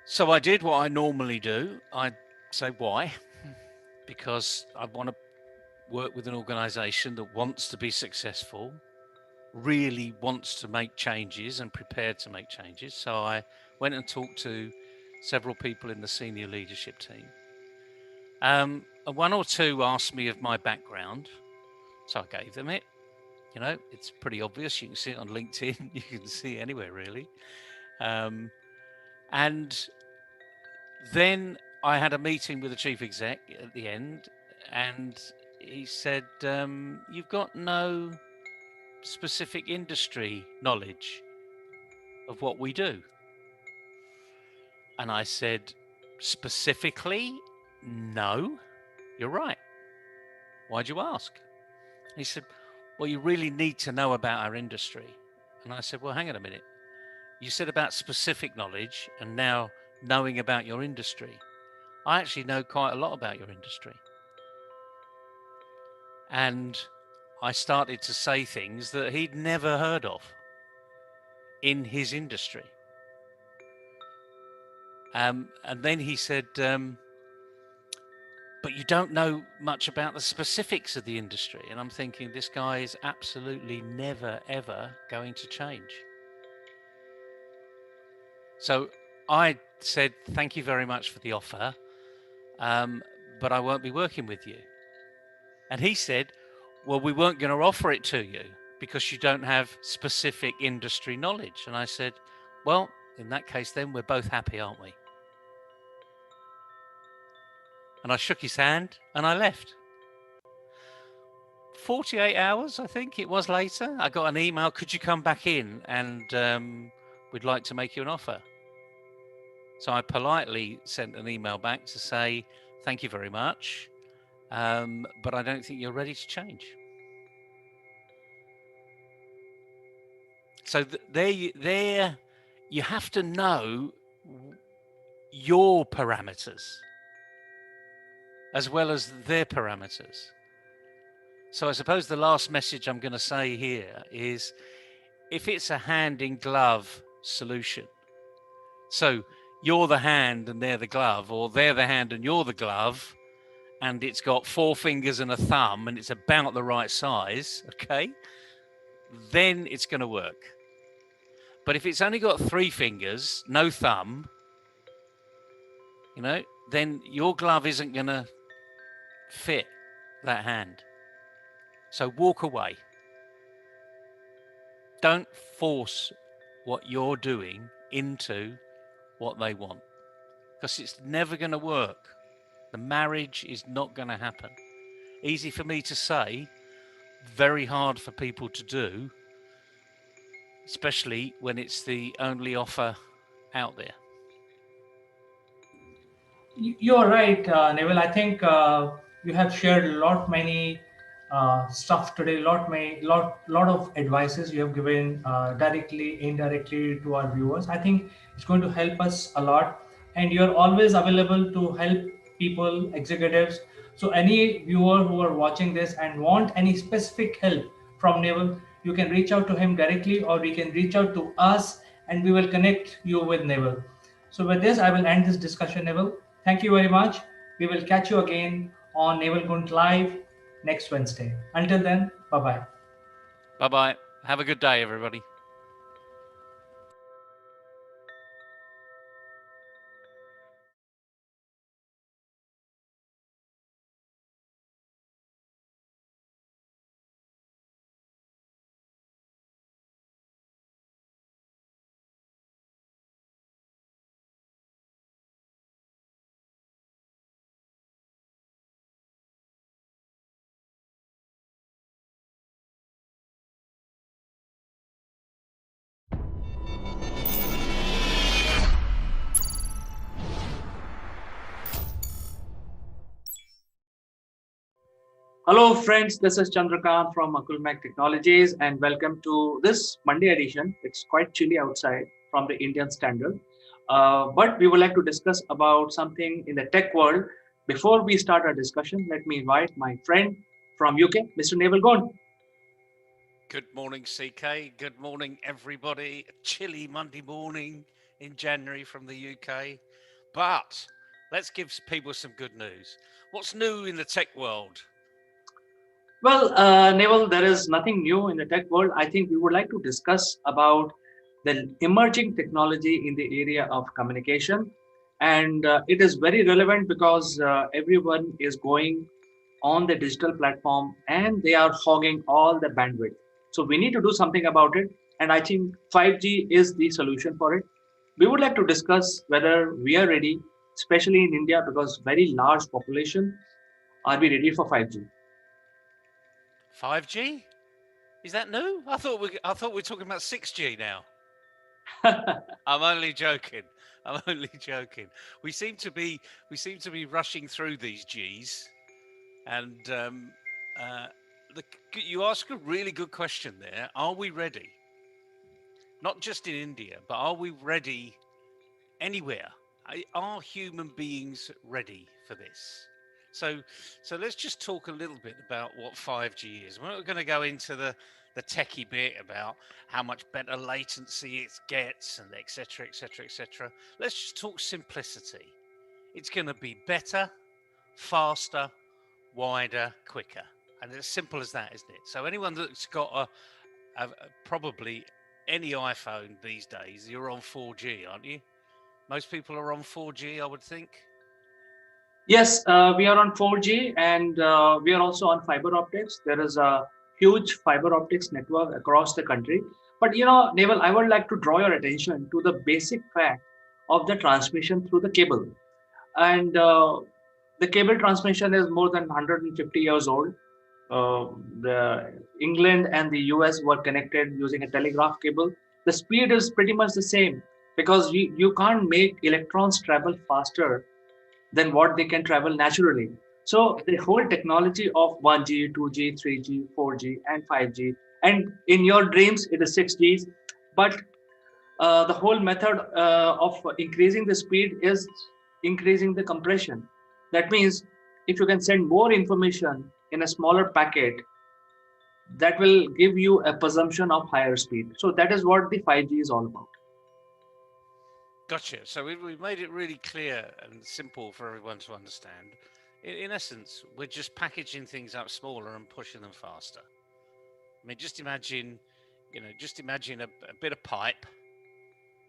So I did what I normally do. I say, why? Because I want to work with an organization that wants to be successful, really wants to make changes and prepared to make changes. So I went and talked to several people in the senior leadership team. And one or two asked me of my background, so I gave them it. You know, it's pretty obvious. You can see it on LinkedIn. You can see it anywhere, really. And then I had a meeting with the chief exec at the end, and he said, you've got no specific industry knowledge of what we do. And I said, specifically, no, you're right. Why'd you ask? He said, well, you really need to know about our industry. And I said, well, hang on a minute. You said about specific knowledge and now knowing about your industry. I actually know quite a lot about your industry. And I started to say things that he'd never heard of in his industry. And then he said, but you don't know much about the specifics of the industry. And I'm thinking, this guy is absolutely never, ever going to change. So I said, thank you very much for the offer, but I won't be working with you. And he said, well, we weren't going to offer it to you because you don't have specific industry knowledge. And I said, well, in that case, then we're both happy, aren't we? And I shook his hand and I left. 48 hours, I think it was later, I got an email, could you come back in and we'd like to make you an offer. So I politely sent an email back to say, thank you very much, but I don't think you're ready to change. So there you have to know your parameters as well as their parameters. So I suppose the last message I'm going to say here is, if it's a hand in glove solution, so you're the hand and they're the glove, or they're the hand and you're the glove, and it's got 4 fingers and a thumb and it's about the right size, okay, then it's going to work. But if it's only got 3 fingers, no thumb, then your glove isn't going to fit that hand. So walk away. Don't force what you're doing into what they want, because it's never going to work. The marriage is not going to happen. Easy for me to say, very hard for people to do, especially when it's the only offer out there. You're right, Neville. I think you have shared a lot many stuff today. Lot of advices you have given directly, indirectly to our viewers. I think it's going to help us a lot, and you're always available to help people, executives. So any viewer who are watching this and want any specific help from Naval, you can reach out to him directly, or we can reach out to us, and we will connect you with Naval. So with this, I will end this discussion, Naval. Thank you very much. We will catch you again on Naval Gunt Live next Wednesday. Until then, bye bye. Bye bye. Have a good day, everybody. Hello, friends. This is Chandrakant from Akulmach Technologies, and welcome to this Monday edition. It's quite chilly outside from the Indian standard, but we would like to discuss about something in the tech world. Before we start our discussion, let me invite my friend from UK, Mr. Naval Gond. Good morning, CK. Good morning, everybody. A chilly Monday morning in January from the UK. But let's give people some good news. What's new in the tech world? Well, Naval, there is nothing new in the tech world. I think we would like to discuss about the emerging technology in the area of communication. And it is very relevant because everyone is going on the digital platform and they are hogging all the bandwidth. So we need to do something about it. And I think 5G is the solution for it. We would like to discuss whether we are ready, especially in India, because very large population. Are we ready for 5G? 5G? Is that new? I thought we were talking about 6G now. I'm only joking. I'm only joking. We seem to be rushing through these G's, and uh, you ask a really good question there. Are we ready? Not just in India, but are we ready anywhere? Are human beings ready for this? So, so let's just talk a little bit about what 5G is. We're not going to go into the techie bit about how much better latency it gets and etc etc etc. Let's just talk simplicity. It's going to be better, faster, wider, quicker, and it's as simple as that, isn't it? So anyone that's got probably any iPhone these days, you're on 4G, aren't you? Most people are on 4G, I would think. Yes, we are on 4G and we are also on fiber optics. There is a huge fiber optics network across the country. But Naval, I would like to draw your attention to the basic fact of the transmission through the cable. And the cable transmission is more than 150 years old. The England and the US were connected using a telegraph cable. The speed is pretty much the same because you can't make electrons travel faster than what they can travel naturally. So the whole technology of 1G, 2G, 3G, 4G, and 5G, and in your dreams it is 6Gs, but the whole method of increasing the speed is increasing the compression. That means if you can send more information in a smaller packet, that will give you a presumption of higher speed. So that is what the 5G is all about. Gotcha. So we've made it really clear and simple for everyone to understand. In essence, we're just packaging things up smaller and pushing them faster. I mean, just imagine a bit of pipe,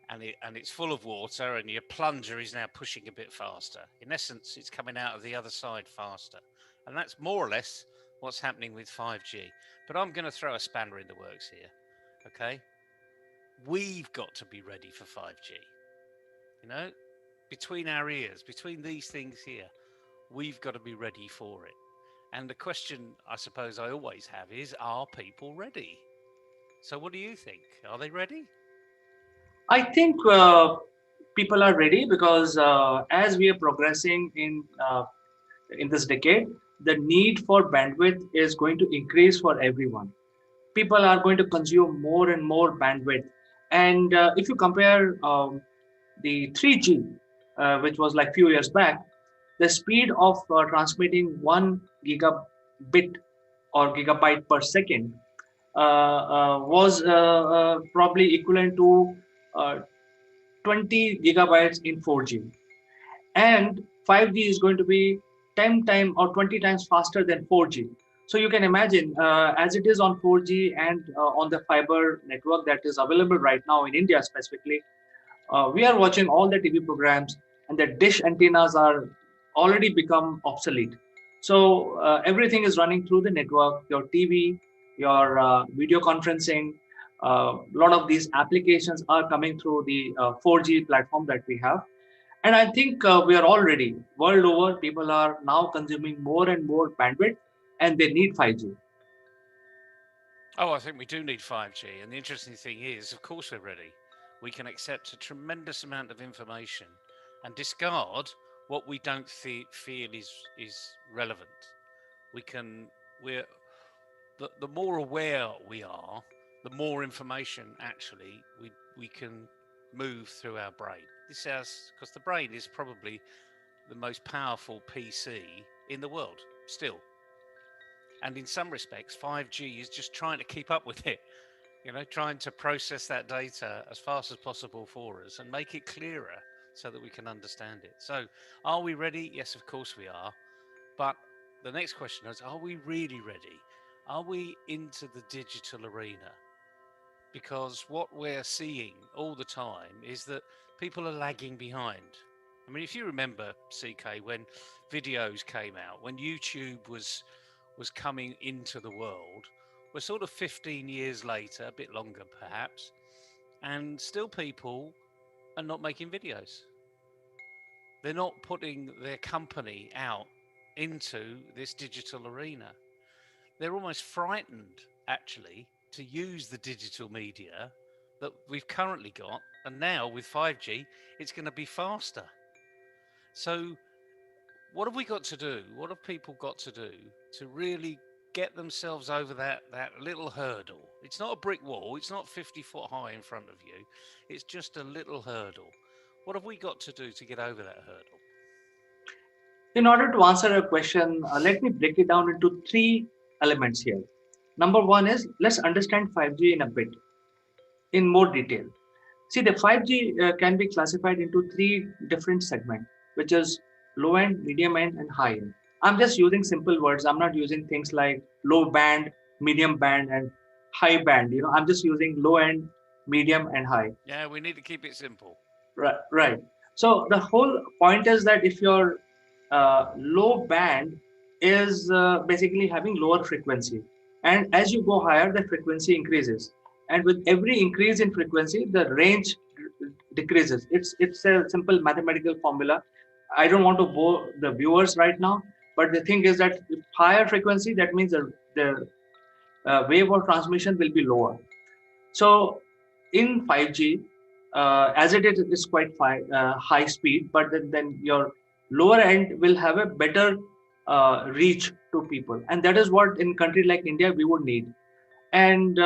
and it's full of water, and your plunger is now pushing a bit faster. In essence, it's coming out of the other side faster, and that's more or less what's happening with 5G. But I'm going to throw a spanner in the works here. Okay, we've got to be ready for 5G. You know, between our ears, between these things here, we've got to be ready for it. And the question I suppose I always have is, are people ready? So what do you think? Are they ready? I think people are ready because as we are progressing in in this decade, the need for bandwidth is going to increase for everyone. People are going to consume more and more bandwidth. And if you compare the 3G, which was like few years back, the speed of transmitting 1 gigabit or gigabyte per second was probably equivalent to uh, 20 gigabytes in 4G. And 5G is going to be 10 times or 20 times faster than 4G. So you can imagine, as it is on 4G and on the fiber network that is available right now in India specifically, we are watching all the TV programs, and the dish antennas are already become obsolete. So everything is running through the network. Your TV, your video conferencing, a lot of these applications are coming through the 4G platform that we have. And I think we are all ready. World over, people are now consuming more and more bandwidth, and they need 5G. Oh, I think we do need 5G. And the interesting thing is, of course, we're ready. We can accept a tremendous amount of information and discard what we don't feel is relevant. We can, we're, the more aware we are, the more information actually we can move through our brain. This is because the brain is probably the most powerful PC in the world still. And in some respects, 5G is just trying to keep up with it, trying to process that data as fast as possible for us and make it clearer so that we can understand it. So, are we ready? Yes, of course we are. But the next question is, are we really ready? Are we into the digital arena? Because what we're seeing all the time is that people are lagging behind. I mean, if you remember, CK, when videos came out, when YouTube was coming into the world, we're sort of 15 years later, a bit longer perhaps, and still people are not making videos. They're not putting their company out into this digital arena. They're almost frightened, actually, to use the digital media that we've currently got. And now with 5G, it's going to be faster. So, what have we got to do? What have people got to do to really get themselves over that little hurdle? It's not a brick wall. It's not 50 foot high in front of you. It's just a little hurdle. What have we got to do to get over that hurdle? In order to answer your question, let me break it down into three elements here. Number one is, let's understand 5G in a bit, in more detail. See, the 5G can be classified into three different segments, which is low end, medium end, and high end. I'm just using simple words. I'm not using things like low band, medium band, and high band. I'm just using low end, medium, and high. Yeah, we need to keep it simple. Right, right. So the whole point is that if your low band is basically having lower frequency, and as you go higher, the frequency increases, and with every increase in frequency, the range decreases. It's a simple mathematical formula. I don't want to bore the viewers right now, but the thing is that with higher frequency, that means the wave of transmission will be lower. So in 5G, as it is, it's quite high speed, but then your lower end will have a better reach to people. And that is what in country like India we would need. And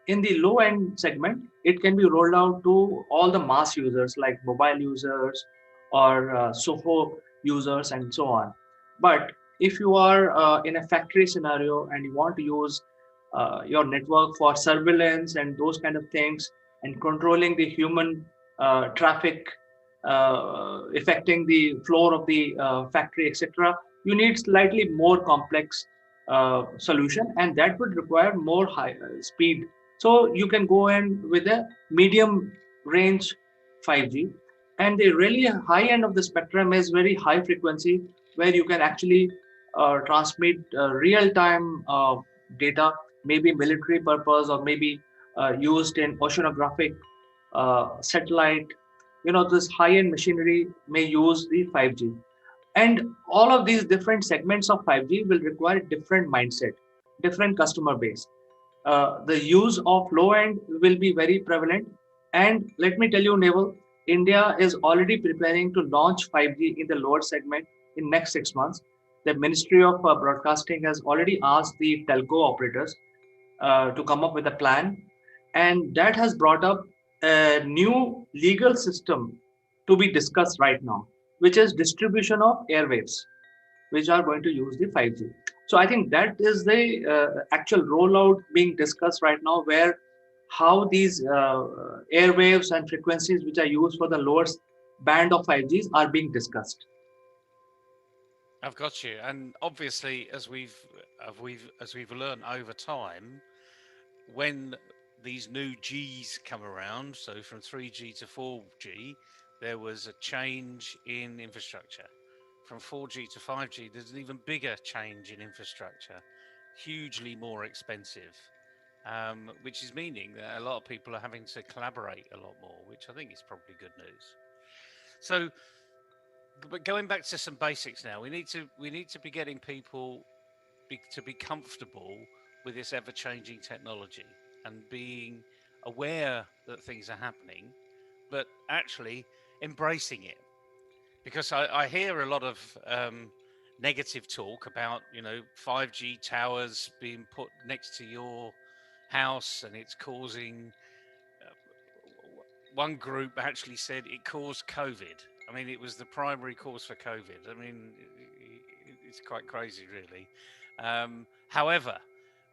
in the low end segment, it can be rolled out to all the mass users like mobile users or SOHO users and so on. But if you are in a factory scenario and you want to use your network for surveillance and those kind of things and controlling the human traffic affecting the floor of the factory, etc., you need slightly more complex solution, and that would require more high speed. So you can go in with a medium range 5G, and the really high end of the spectrum is very high frequency, where you can actually transmit real time data, maybe military purpose or maybe used in oceanographic satellite. This high end machinery may use the 5G. And all of these different segments of 5G will require different mindset, different customer base. The use of low end will be very prevalent. And let me tell you, Naval, India is already preparing to launch 5G in the lower segment in next 6 months. The Ministry of Broadcasting has already asked the telco operators to come up with a plan, and that has brought up a new legal system to be discussed right now, which is distribution of airwaves, which are going to use the 5G. So I think that is the actual rollout being discussed right now, where how these airwaves and frequencies which are used for the lower band of 5Gs are being discussed. I've got you. And obviously, as we've learned over time, when these new Gs come around, so from 3G to 4G, there was a change in infrastructure. From 4G to 5G, there's an even bigger change in infrastructure, hugely more expensive, which is meaning that a lot of people are having to collaborate a lot more, which I think is probably good news. So, but going back to some basics now, we need to be getting people to be comfortable with this ever-changing technology and being aware that things are happening, but actually embracing it. Because I hear a lot of negative talk about 5G towers being put next to your house and it's causing. One group actually said it caused COVID. I mean, it was the primary cause for COVID. I mean, it's quite crazy, really. However,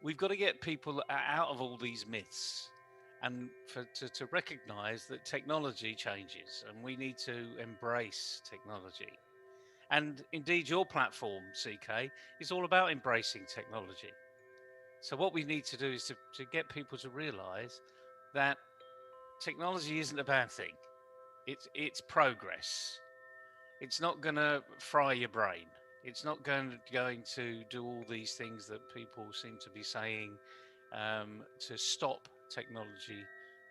we've got to get people out of all these myths and to recognize that technology changes and we need to embrace technology. And indeed, your platform, CK, is all about embracing technology. So, what we need to do is to get people to realize that technology isn't a bad thing. It's progress. It's not going to fry your brain. It's not going to do all these things that people seem to be saying to stop technology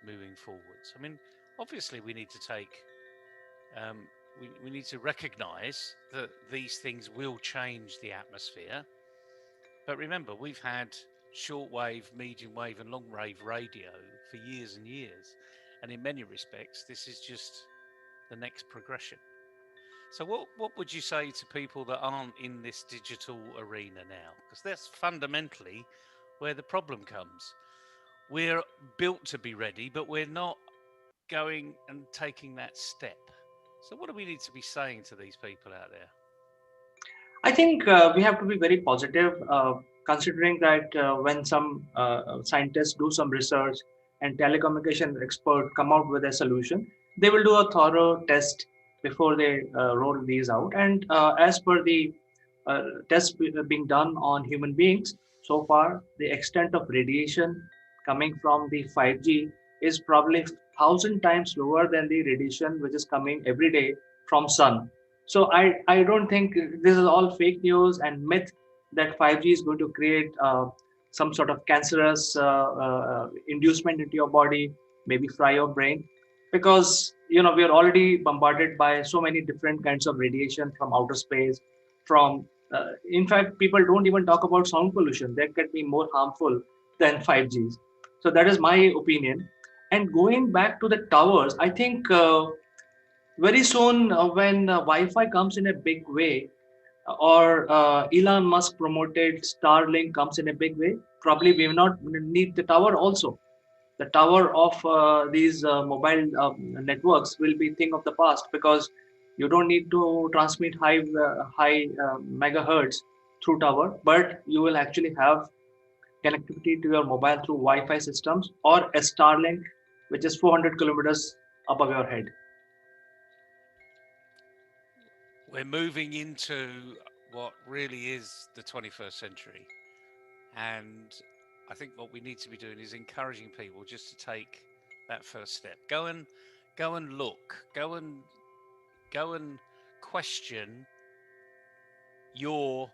moving forwards. I mean, obviously, we need to take we need to recognize that these things will change the atmosphere. But remember, we've had shortwave, medium wave, and long wave radio for years and years. And in many respects, this is just the next progression. So, what would you say to people that aren't in this digital arena now? Because that's fundamentally where the problem comes. We're built to be ready, but we're not going and taking that step. So, what do we need to be saying to these people out there? I think we have to be very positive, considering that when some scientists do some research and telecommunication expert come out with a solution, they will do a thorough test before they roll these out. And as per the tests being done on human beings, so far the extent of radiation coming from the 5G is probably 1,000 times lower than the radiation which is coming every day from sun. So I don't think this is all fake news and myth that 5G is going to create some sort of cancerous inducement into your body, maybe fry your brain, because we are already bombarded by so many different kinds of radiation from outer space. From in fact, people don't even talk about sound pollution. That can be more harmful than 5Gs. So that is my opinion. And going back to the towers, I think. Very soon when Wi-Fi comes in a big way, or Elon Musk promoted Starlink comes in a big way, probably we will not need the tower also. The tower of these mobile networks will be thing of the past, because you don't need to transmit high megahertz through tower, but you will actually have connectivity to your mobile through Wi-Fi systems or a Starlink, which is 400 kilometers above your head. We're moving into what really is the 21st century. And I think what we need to be doing is encouraging people just to take that first step. Go and look. Go and question your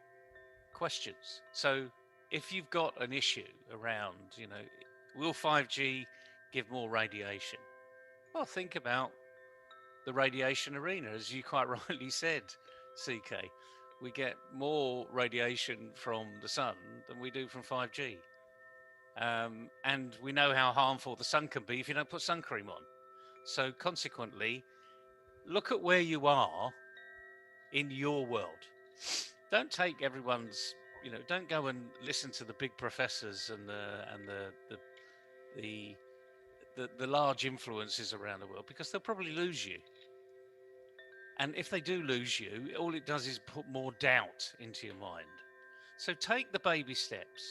questions. So if you've got an issue around, will 5G give more radiation? Well, think about the radiation arena, as you quite rightly said, CK. We get more radiation from the sun than we do from 5G. And we know how harmful the sun can be if you don't put sun cream on. So, consequently, look at where you are in your world. don't take everyone's, don't go and listen to the big professors and the large influences around the world, because they'll probably lose you. And if they do lose you, all it does is put more doubt into your mind. So take the baby steps.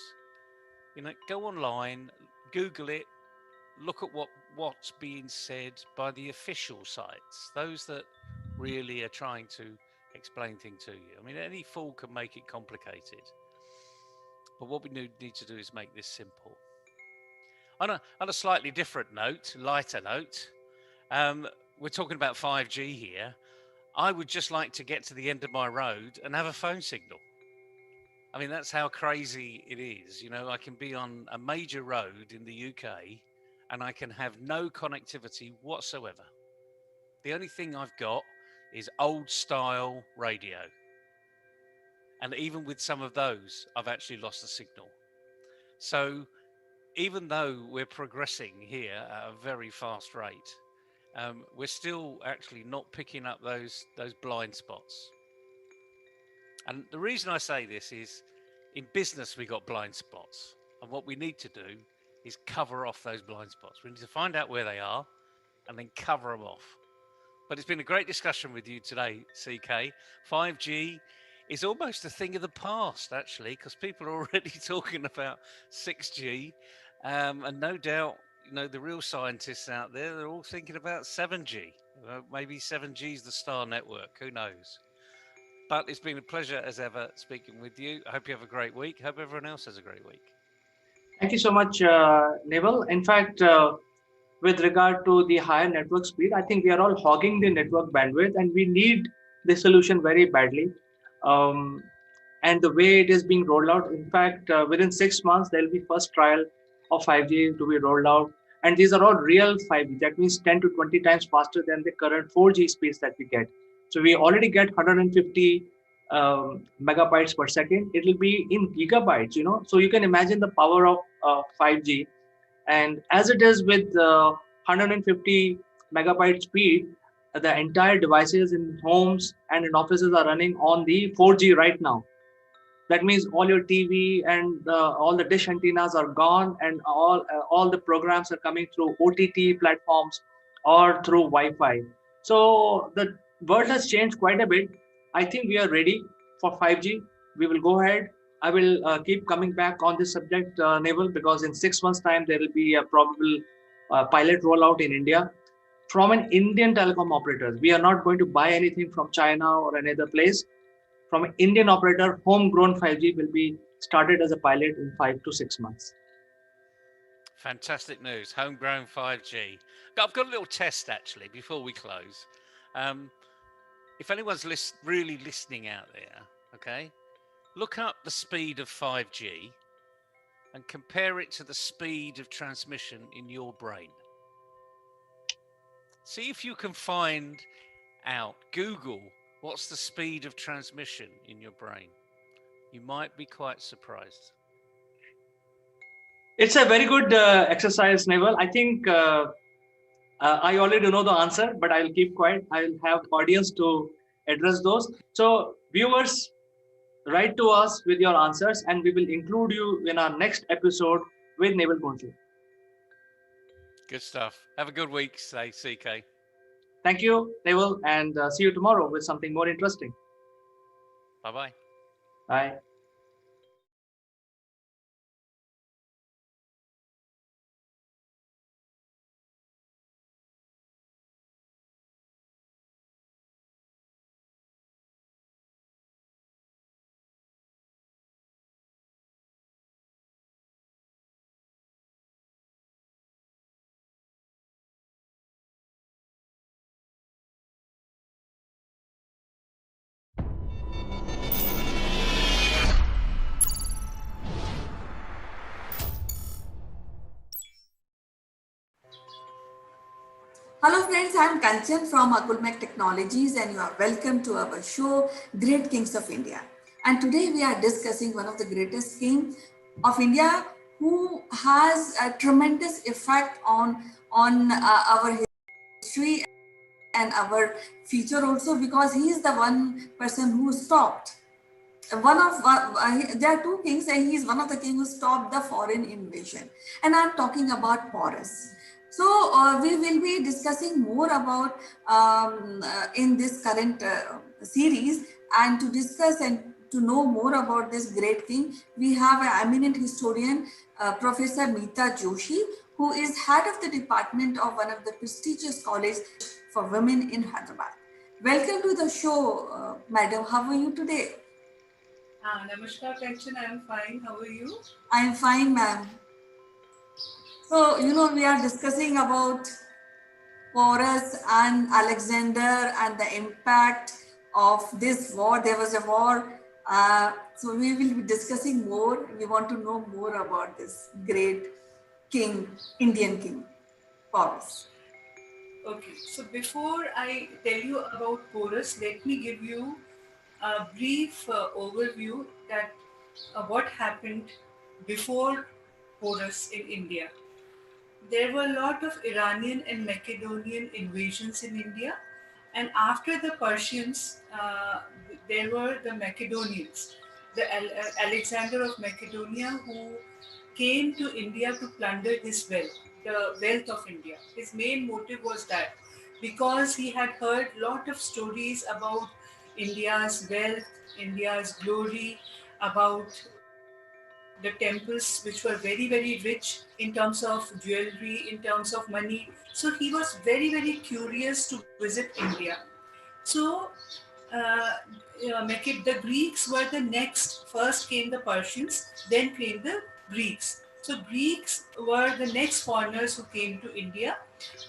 Go online, Google it, look at what's being said by the official sites, those that really are trying to explain things to you. I mean, any fool can make it complicated, but what we need to do is make this simple. On a slightly different note, lighter note, we're talking about 5G here. I would just like to get to the end of my road and have a phone signal. I mean, that's how crazy it is. I can be on a major road in the UK and I can have no connectivity whatsoever. The only thing I've got is old style radio. And even with some of those, I've actually lost the signal. So even though we're progressing here at a very fast rate, we're still actually not picking up those blind spots. And the reason I say this is, in business, we got blind spots. And what we need to do is cover off those blind spots. We need to find out where they are and then cover them off. But it's been a great discussion with you today, CK. 5G is almost a thing of the past, actually, because people are already talking about 6G. And no doubt, the real scientists out there, they're all thinking about 7G. Maybe 7G is the star network. Who knows? But it's been a pleasure as ever speaking with you. I hope you have a great week. Hope everyone else has a great week. Thank you so much, Neville. In fact, with regard to the higher network speed, I think we are all hogging the network bandwidth and we need the solution very badly. And the way it is being rolled out, in fact, within 6 months, there will be first trial of 5G to be rolled out. And these are all real 5G. That means 10 to 20 times faster than the current 4G speeds that we get. So we already get 150 megabytes per second. It will be in gigabytes, So you can imagine the power of 5G. And as it is with 150 megabyte speed, the entire devices in homes and in offices are running on the 4G right now. That means all your TV and all the dish antennas are gone, and all the programs are coming through OTT platforms or through Wi-Fi. So the world has changed quite a bit. I think we are ready for 5G. We will go ahead. I will keep coming back on this subject, Naval, because in 6 months' time there will be a probable pilot rollout in India from an Indian telecom operator. We are not going to buy anything from China or any other place. From an Indian operator, homegrown 5G will be started as a pilot in 5 to 6 months. Fantastic news. Homegrown 5G. I've got a little test, actually, before we close. If anyone's really listening out there, okay, look up the speed of 5G and compare it to the speed of transmission in your brain. See if you can find out, Google, what's the speed of transmission in your brain. You might be quite surprised. It's a very good exercise, Naval. I think I already know the answer, but I'll keep quiet. I'll have audience to address those. So viewers, write to us with your answers and we will include you in our next episode with Naval Kunti. Good stuff. Have a good week, say CK. Thank you, Naval, and see you tomorrow with something more interesting. Bye-bye. Bye. Hello friends, I am Kanchan from Akulmach Technologies and you are welcome to our show Great Kings of India. And today we are discussing one of the greatest kings of India who has a tremendous effect on our history and our future also, because he is the one person who stopped there are two kings, and he's one of the king who stopped the foreign invasion. And I'm talking about Porus. So we will be discussing more about in this current series. And to discuss and to know more about this great king, we have an eminent historian, Professor Meeta Joshi, who is head of the department of one of the prestigious college for women in Hyderabad. Welcome to the show, madam. How are you today? Namaskar, Kanchan. I am fine. How are you? I am fine, ma'am. So, we are discussing about Porus and Alexander and the impact of this war. There was a war. So, we will be discussing more. We want to know more about this great king, Indian king, Porus. Okay, so before I tell you about Porus, let me give you a brief overview that what happened before Porus in India. There were a lot of Iranian and Macedonian invasions in India, and after the Persians, there were the Macedonians, Alexander of Macedonia, who came to India to plunder his wealth, the wealth of India. His main motive was that because he had heard lot of stories about India's wealth, India's glory, about the temples which were very, very rich in terms of jewelry, in terms of money. So he was very, very curious to visit India. So the Greeks were the next. First came the Persians, then came the Greeks. So Greeks were the next foreigners who came to India,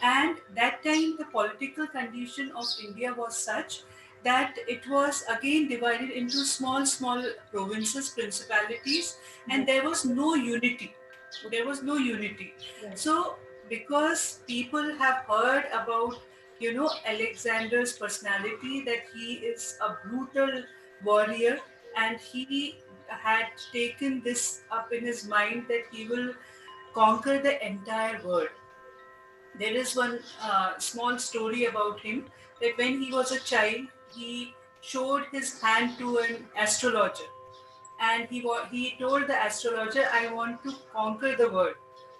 and that time the political condition of India was such that it was again divided into small, small provinces, principalities, and there was no unity. There was no unity. So because people have heard about Alexander's personality, that he is a brutal warrior, and he had taken this up in his mind that he will conquer the entire world. There is one small story about him, that when he was a child, he showed his hand to an astrologer, and he told the astrologer, "I want to conquer the world."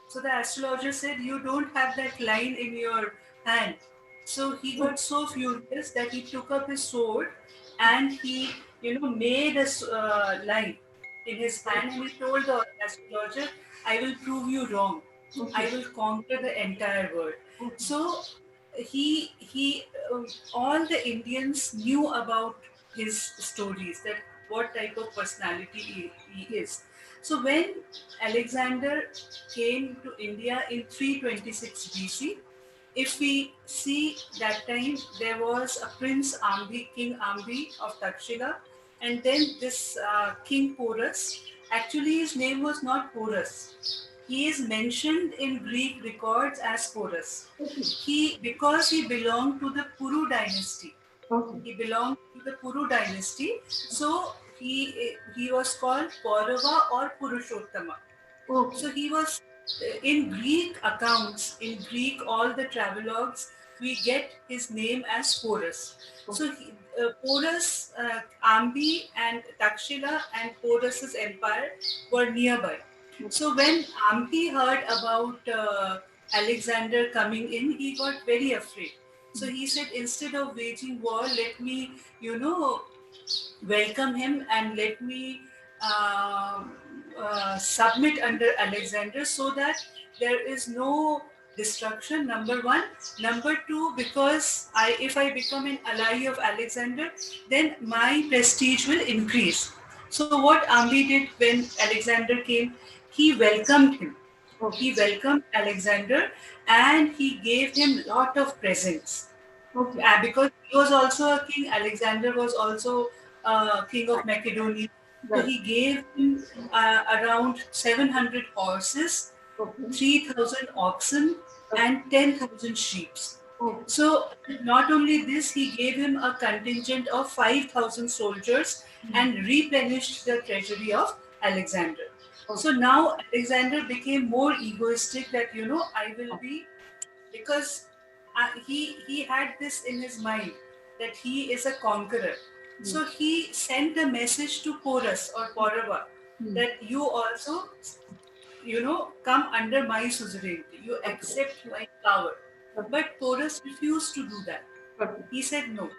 So the astrologer said, "You don't have that line in your hand." So he got so furious that he took up his sword, and he made a line in his hand, and he told the astrologer, "I will prove you wrong. I will conquer the entire world." So he all the Indians knew about his stories, that what type of personality he is. So when Alexander came to India in 326 BC, if we see that time, there was a Prince Ambi, King Ambi of Takshila, and then this King Porus. Actually, his name was not Porus. He is mentioned in Greek records as Porus. Because he belonged to the Puru dynasty. He belonged to the Puru dynasty, so he was called Paurava or Purushottama. So he was in Greek accounts, in Greek all the travelogues, we get his name as Porus. So Porus, Ambi and Takshila and Porus's empire were nearby. So when Ambi heard about Alexander coming in, he got very afraid. So he said, instead of waging war, let me, welcome him, and let me submit under Alexander, so that there is no destruction. Number one. Number two, because if I become an ally of Alexander, then my prestige will increase. So what Ambi did when Alexander came, he welcomed him. He welcomed Alexander, and he gave him lot of presents. Because he was also a king, Alexander was also king of Macedonia. So he gave him around 700 horses, 3,000 oxen, and 10,000 sheep. So not only this, he gave him a contingent of 5,000 soldiers and replenished the treasury of Alexander. So now Alexander became more egoistic, that I will be, because he had this in his mind, that he is a conqueror. So he sent a message to Porus or Paurava that you also, come under my suzerainty. You accept my power. But Porus refused to do that. He said, no.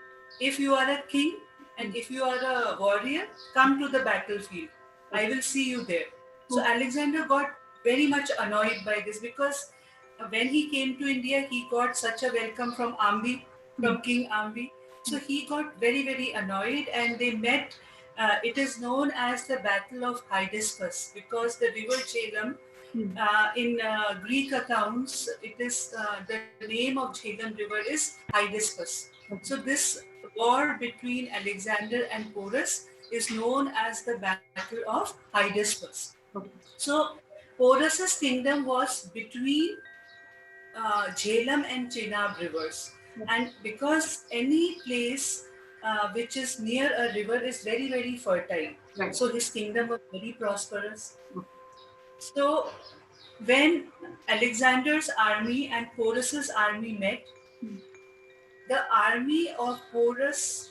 If you are a king and if you are a warrior, come to the battlefield. I will see you there. So Alexander got very much annoyed by this because when he came to India, he got such a welcome from Ambi, from King Ambi. So he got very, very annoyed and they met. It is known as the Battle of Hydaspes because the river Jhelum, in Greek accounts, it is the name of Jhelum river is Hydaspes. So this war between Alexander and Porus is known as the Battle of Hydaspes. So Porus's kingdom was between Jhelum and Chenab rivers. And because any place which is near a river is very, very fertile, so his kingdom was very prosperous. So when Alexander's army and Porus's army met, the army of Porus's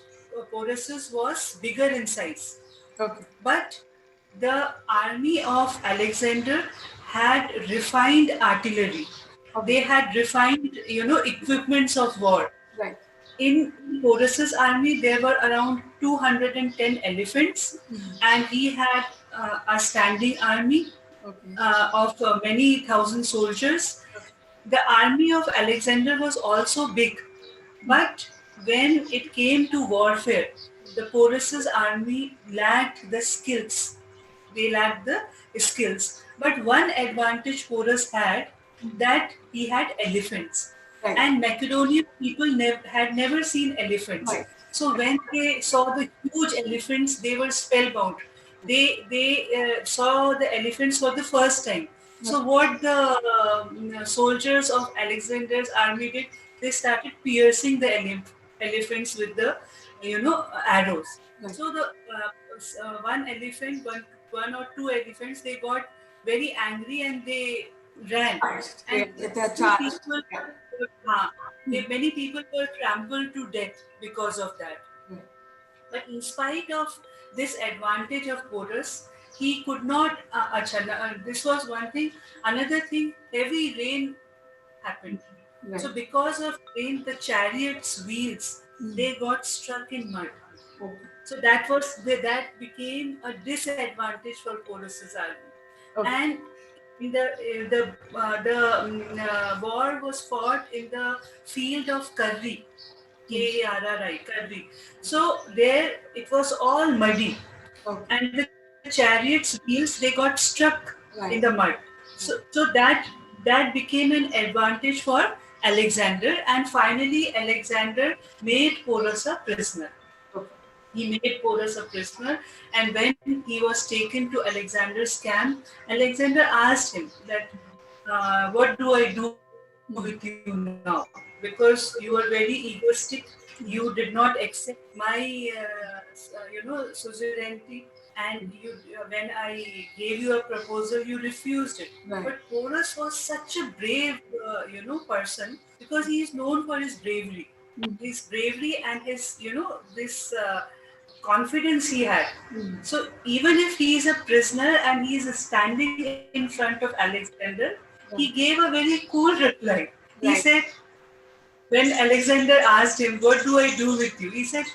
was bigger in size. But the army of Alexander had refined artillery. They had refined, equipments of war. In Porus's army, there were around 210 elephants, and he had a standing army of many thousand soldiers. The army of Alexander was also big, but when it came to warfare, the Porus's army lacked the skills. They lacked the skills. But one advantage Porus had, that he had elephants. And Macedonian people had never seen elephants. So when they saw the huge elephants, they were spellbound. They saw the elephants for the first time. So what the soldiers of Alexander's army did, they started piercing the elephants with the arrows. So the one elephant, one or two elephants, they got very angry and they ran. And many people were trampled to death because of that. But in spite of this advantage of Porus, he could not. This was one thing. Another thing, heavy rain happened. So because of rain, the chariot's wheels they got stuck in mud. So that became a disadvantage for Porus's army. And in the war was fought in the field of Karri. Karri, Karri. So there it was all muddy, and the chariot's wheels they got stuck in the mud. So that became an advantage for Alexander, and finally Alexander made Porus a prisoner. He made Porus a prisoner, and when he was taken to Alexander's camp, Alexander asked him that, "What do I do with you now? Because you were very egoistic. You did not accept my, suzerainty, and when I gave you a proposal, you refused it." But Porus was such a brave, person, because he is known for his bravery. His bravery and his, this confidence he had. So even if he is a prisoner and he is standing in front of Alexander, he gave a very cool reply. He said, when Alexander asked him, "What do I do with you?" He said,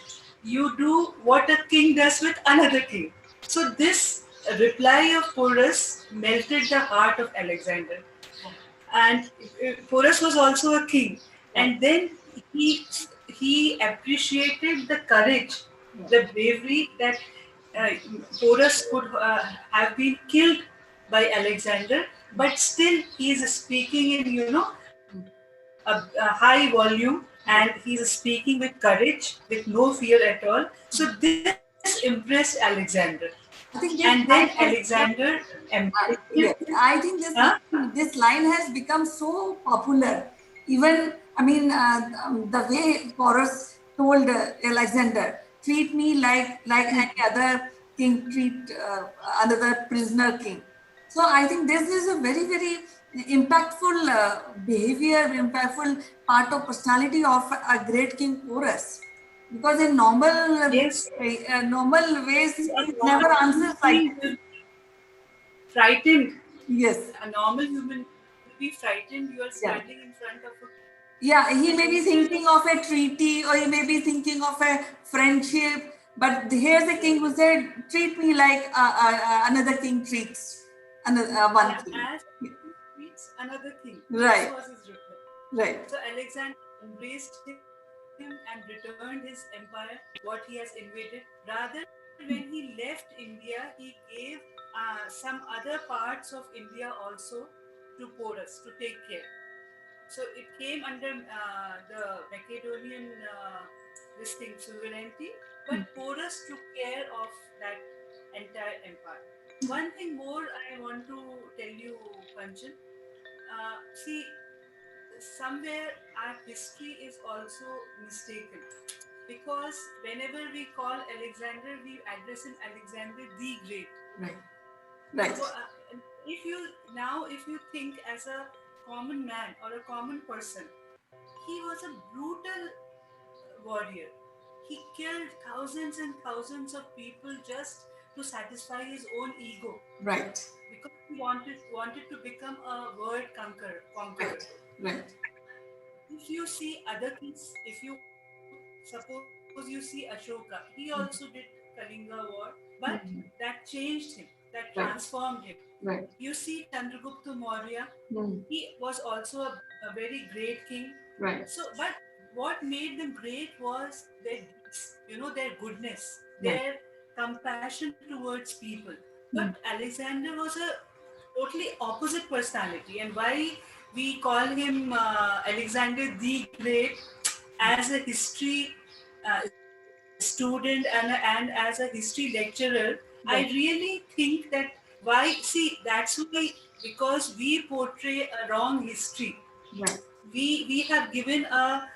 "You do what a king does with another king." So this reply of Porus melted the heart of Alexander. And Porus was also a king. And then he appreciated the courage, the bravery that uh, Porus could have been killed by Alexander, but still he is speaking in a high volume, and he is speaking with courage, with no fear at all. So this impressed Alexander. And then Alexander embraced him. I think this line has become so popular. Even the way Porus told Alexander, "Treat me like any other king treat another prisoner king." So I think this is a very, very impactful behavior, impactful part of personality of a great king Porus. Because in normal Yes, normal ways, see, a he never normal answers human like being this. will frightened. Yes. A normal human will be frightened. You are Yeah. standing in front of a Yeah, he and may be instead of thinking of a treaty or he may be thinking of a friendship. But here's a king who said, treat me like another king treats another one yeah, king. as he treats another king. This Right, was his reply. right, So Alexander embraced him and returned his empire, what he has invaded. Rather, when he left India, he gave some other parts of India also to Porus to take care. So it came under the Macedonian this thing sovereignty, but Porus took care of that entire empire. One thing more I want to tell you, Kanchan. See, somewhere our history is also mistaken because whenever we call Alexander, we address him Alexander the Great. right, right, If you if you think as a common man or a common person, he was a brutal warrior. He killed thousands and thousands of people just to satisfy his own ego right, because he wanted to become a world conqueror. right, right. If you see other kings, if you suppose you see Ashoka, he also did Kalinga war, but that changed him, that Right, transformed him. right. You see Chandragupta Maurya, Mm. he was also a very great king. Right, So, but what made them great was their deeds, their goodness, right. their compassion towards people. But Mm. Alexander was a totally opposite personality, and why we call him Alexander the Great as a history student and as a history lecturer. I Right, really think that why see that's why because we portray a wrong history. right, We have given a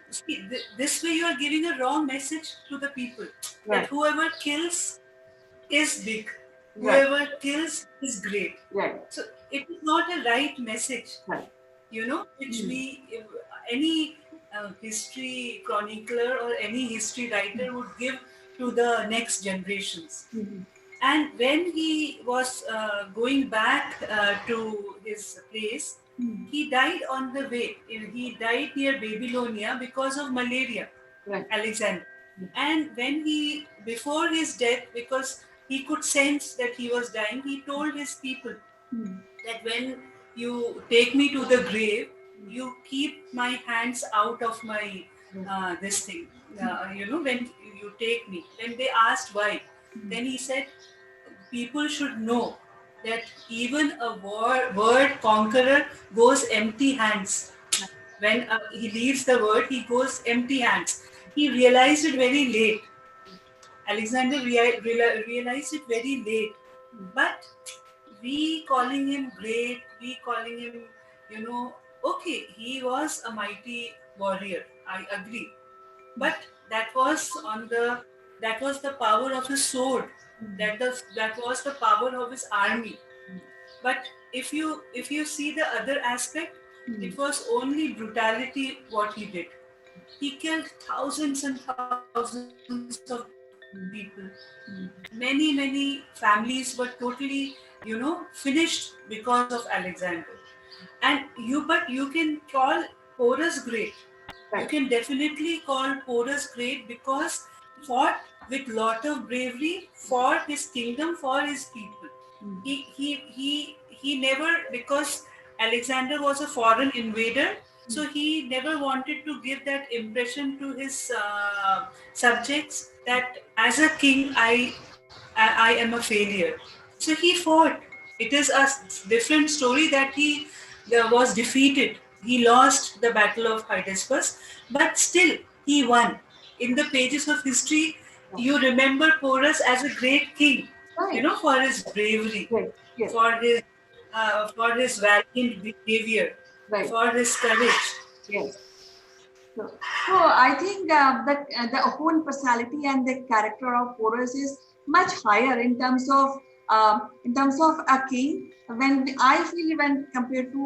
see, this way you are giving a wrong message to the people that right, whoever kills is big, right, whoever kills is great. right, So it is not a right message, right. which Mm. we any history chronicler or any history writer would give to the next generations. Mhm. And when he was going back to his place, Mm. he died on the way. He died near Babylonia because of malaria, Right. Alexander. And when he, before his death, because he could sense that he was dying, he told his people Mm. that when you take me to the grave, you keep my hands out of my Right. this thing. When you take me. When they asked why, then he said, people should know that even a word conqueror goes empty hands. When he leaves the world, he goes empty hands. He realized it very late. Alexander realized it very late. But we calling him great, we calling him, okay, he was a mighty warrior. I agree. But that was that was the power of his sword. That was the power of his army. But if you see the other aspect, Mm. it was only brutality what he did. He killed thousands and thousands of people. Many families were totally, finished because of Alexander. And you can call Porus great. You can Right. definitely call Porus great because he fought with lot of bravery for his kingdom, for his people. He never, because Alexander was a foreign invader, so he never wanted to give that impression to his subjects that as a king I am a failure. So he fought. It is a different story that he was defeated. He lost the Battle of Hydaspes, but still he won. In the pages of history, you remember Porus as a great king, Right. for his bravery, Yes. Yes. for his valiant behavior, Right. for his courage. Yes. So I think that the whole personality and the character of Porus is much higher in terms of a king. When I feel when compared to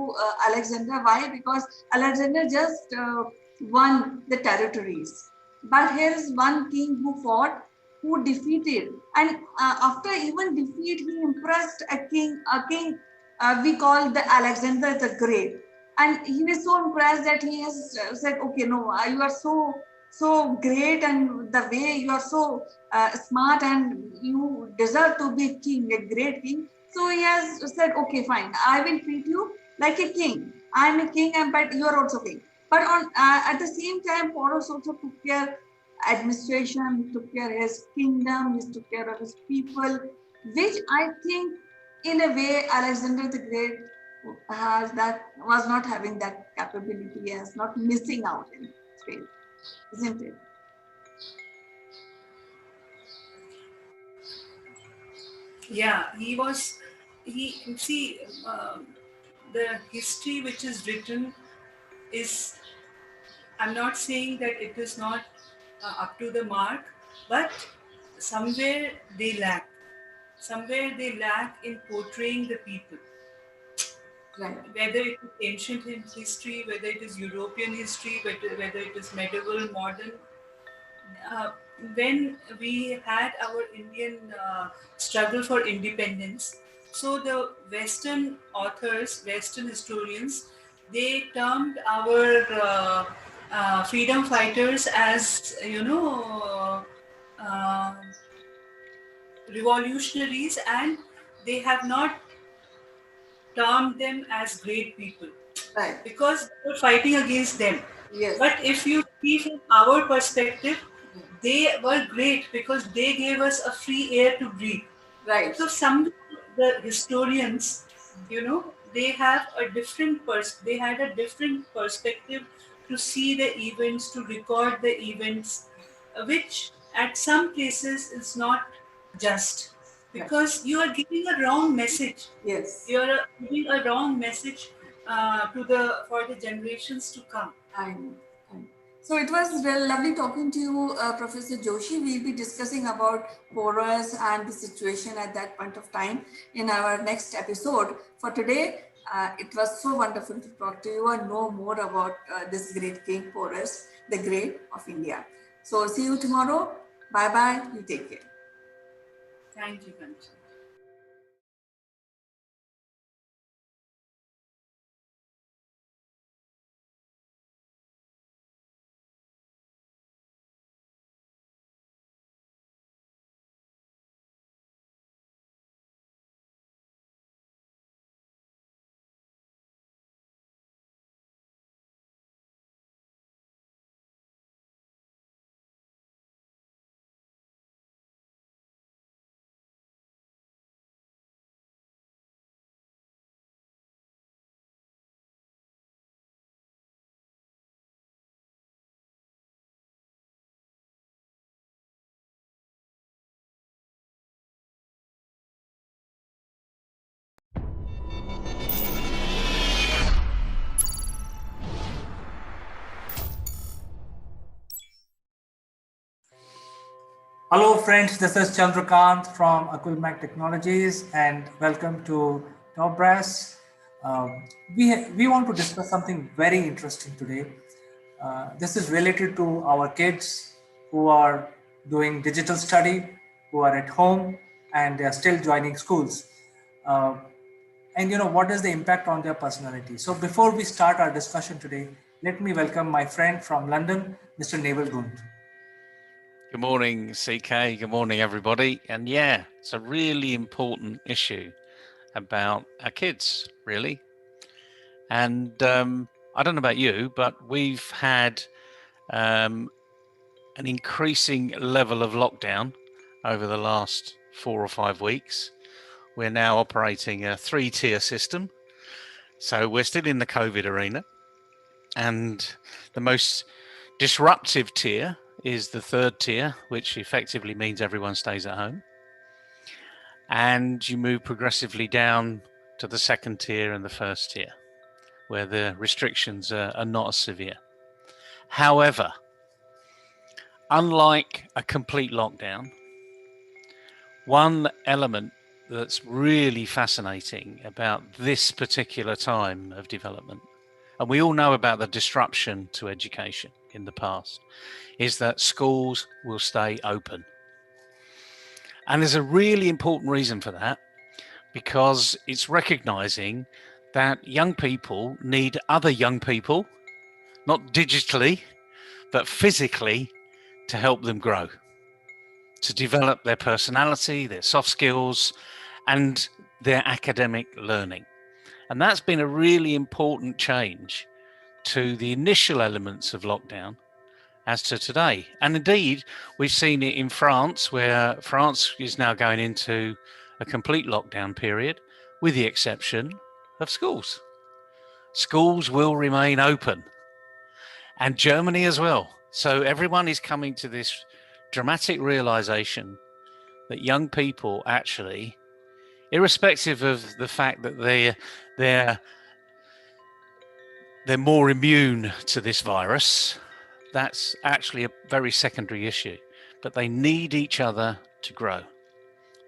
Alexander, why? Because Alexander just won the territories. But here is one king who fought, who defeated, and after even defeat, he impressed a king we call the Alexander the Great, and he was so impressed that he has said, "Okay, no, you are so great, and the way you are so smart, and you deserve to be king, a great king." So he has said, "Okay, fine, I will treat you like a king. I am a king, and but you are also king." But on at the same time, Porus also took care administration, he took care of his kingdom, he took care of his people, which I think, in a way, Alexander the Great has that was not having that capability, as not missing out in trade, isn't it? Yeah, he was. He see the history which is written is. I'm not saying that it is not up to the mark, but somewhere they lack. Somewhere they lack in portraying the people. Right. Whether it is ancient history, whether it is European history, whether it is medieval, modern, uh, when we had our Indian struggle for independence, so the Western authors, Western historians, they termed our freedom fighters as, uh, revolutionaries, and they have not termed them as great people Right. because they were fighting against them. Yes. But if you see from our perspective, they were great because they gave us a free air to breathe. Right. So some the historians, they have a they had a different perspective to see the events, to record the events, which at some places is not just because you are giving a wrong message. Yes. You are giving a wrong message to the for the generations to come. I know. I know. So it was very lovely talking to you, Professor Joshi. We'll be discussing about Porus and the situation at that point of time in our next episode. For today, it was so wonderful to talk to you and know more about this great king Porus, the Great of India. So see you tomorrow. Bye bye. You take care. Thank you, Kanchan. Hello, friends. This is Chandrakant from Akulmach Technologies, and welcome to Top Brass. We want to discuss something very interesting today. This is related to our kids who are doing digital study, who are at home, and they are still joining schools. Uh, and what is the impact on their personality. So before we start our discussion today, let me welcome my friend from London, Mr. Naval Gund. Good morning, CK. Good morning, everybody. And yeah, it's a really important issue about our kids, really. And I don't know about you, but we've had an increasing level of lockdown over the last 4 or 5 weeks. We're now operating a 3-tier system. So we're still in the COVID arena. And the most disruptive tier is the 3rd tier, which effectively means everyone stays at home. And you move progressively down to the 2nd tier and the 1st tier, where the restrictions are not as severe. However, unlike a complete lockdown, one element that's really fascinating about this particular time of development, and we all know about the disruption to education, in the past, is that schools will stay open. And there's a really important reason for that, because it's recognizing that young people need other young people, not digitally, but physically, to help them grow, to develop their personality, their soft skills, and their academic learning. And that's been a really important change to the initial elements of lockdown as to today. And indeed, we've seen it in France, where France is now going into a complete lockdown period, with the exception of schools. Schools will remain open, and Germany as well. So everyone is coming to this dramatic realization that young people actually, irrespective of the fact that they're more immune to this virus, that's actually a very secondary issue. But they need each other to grow,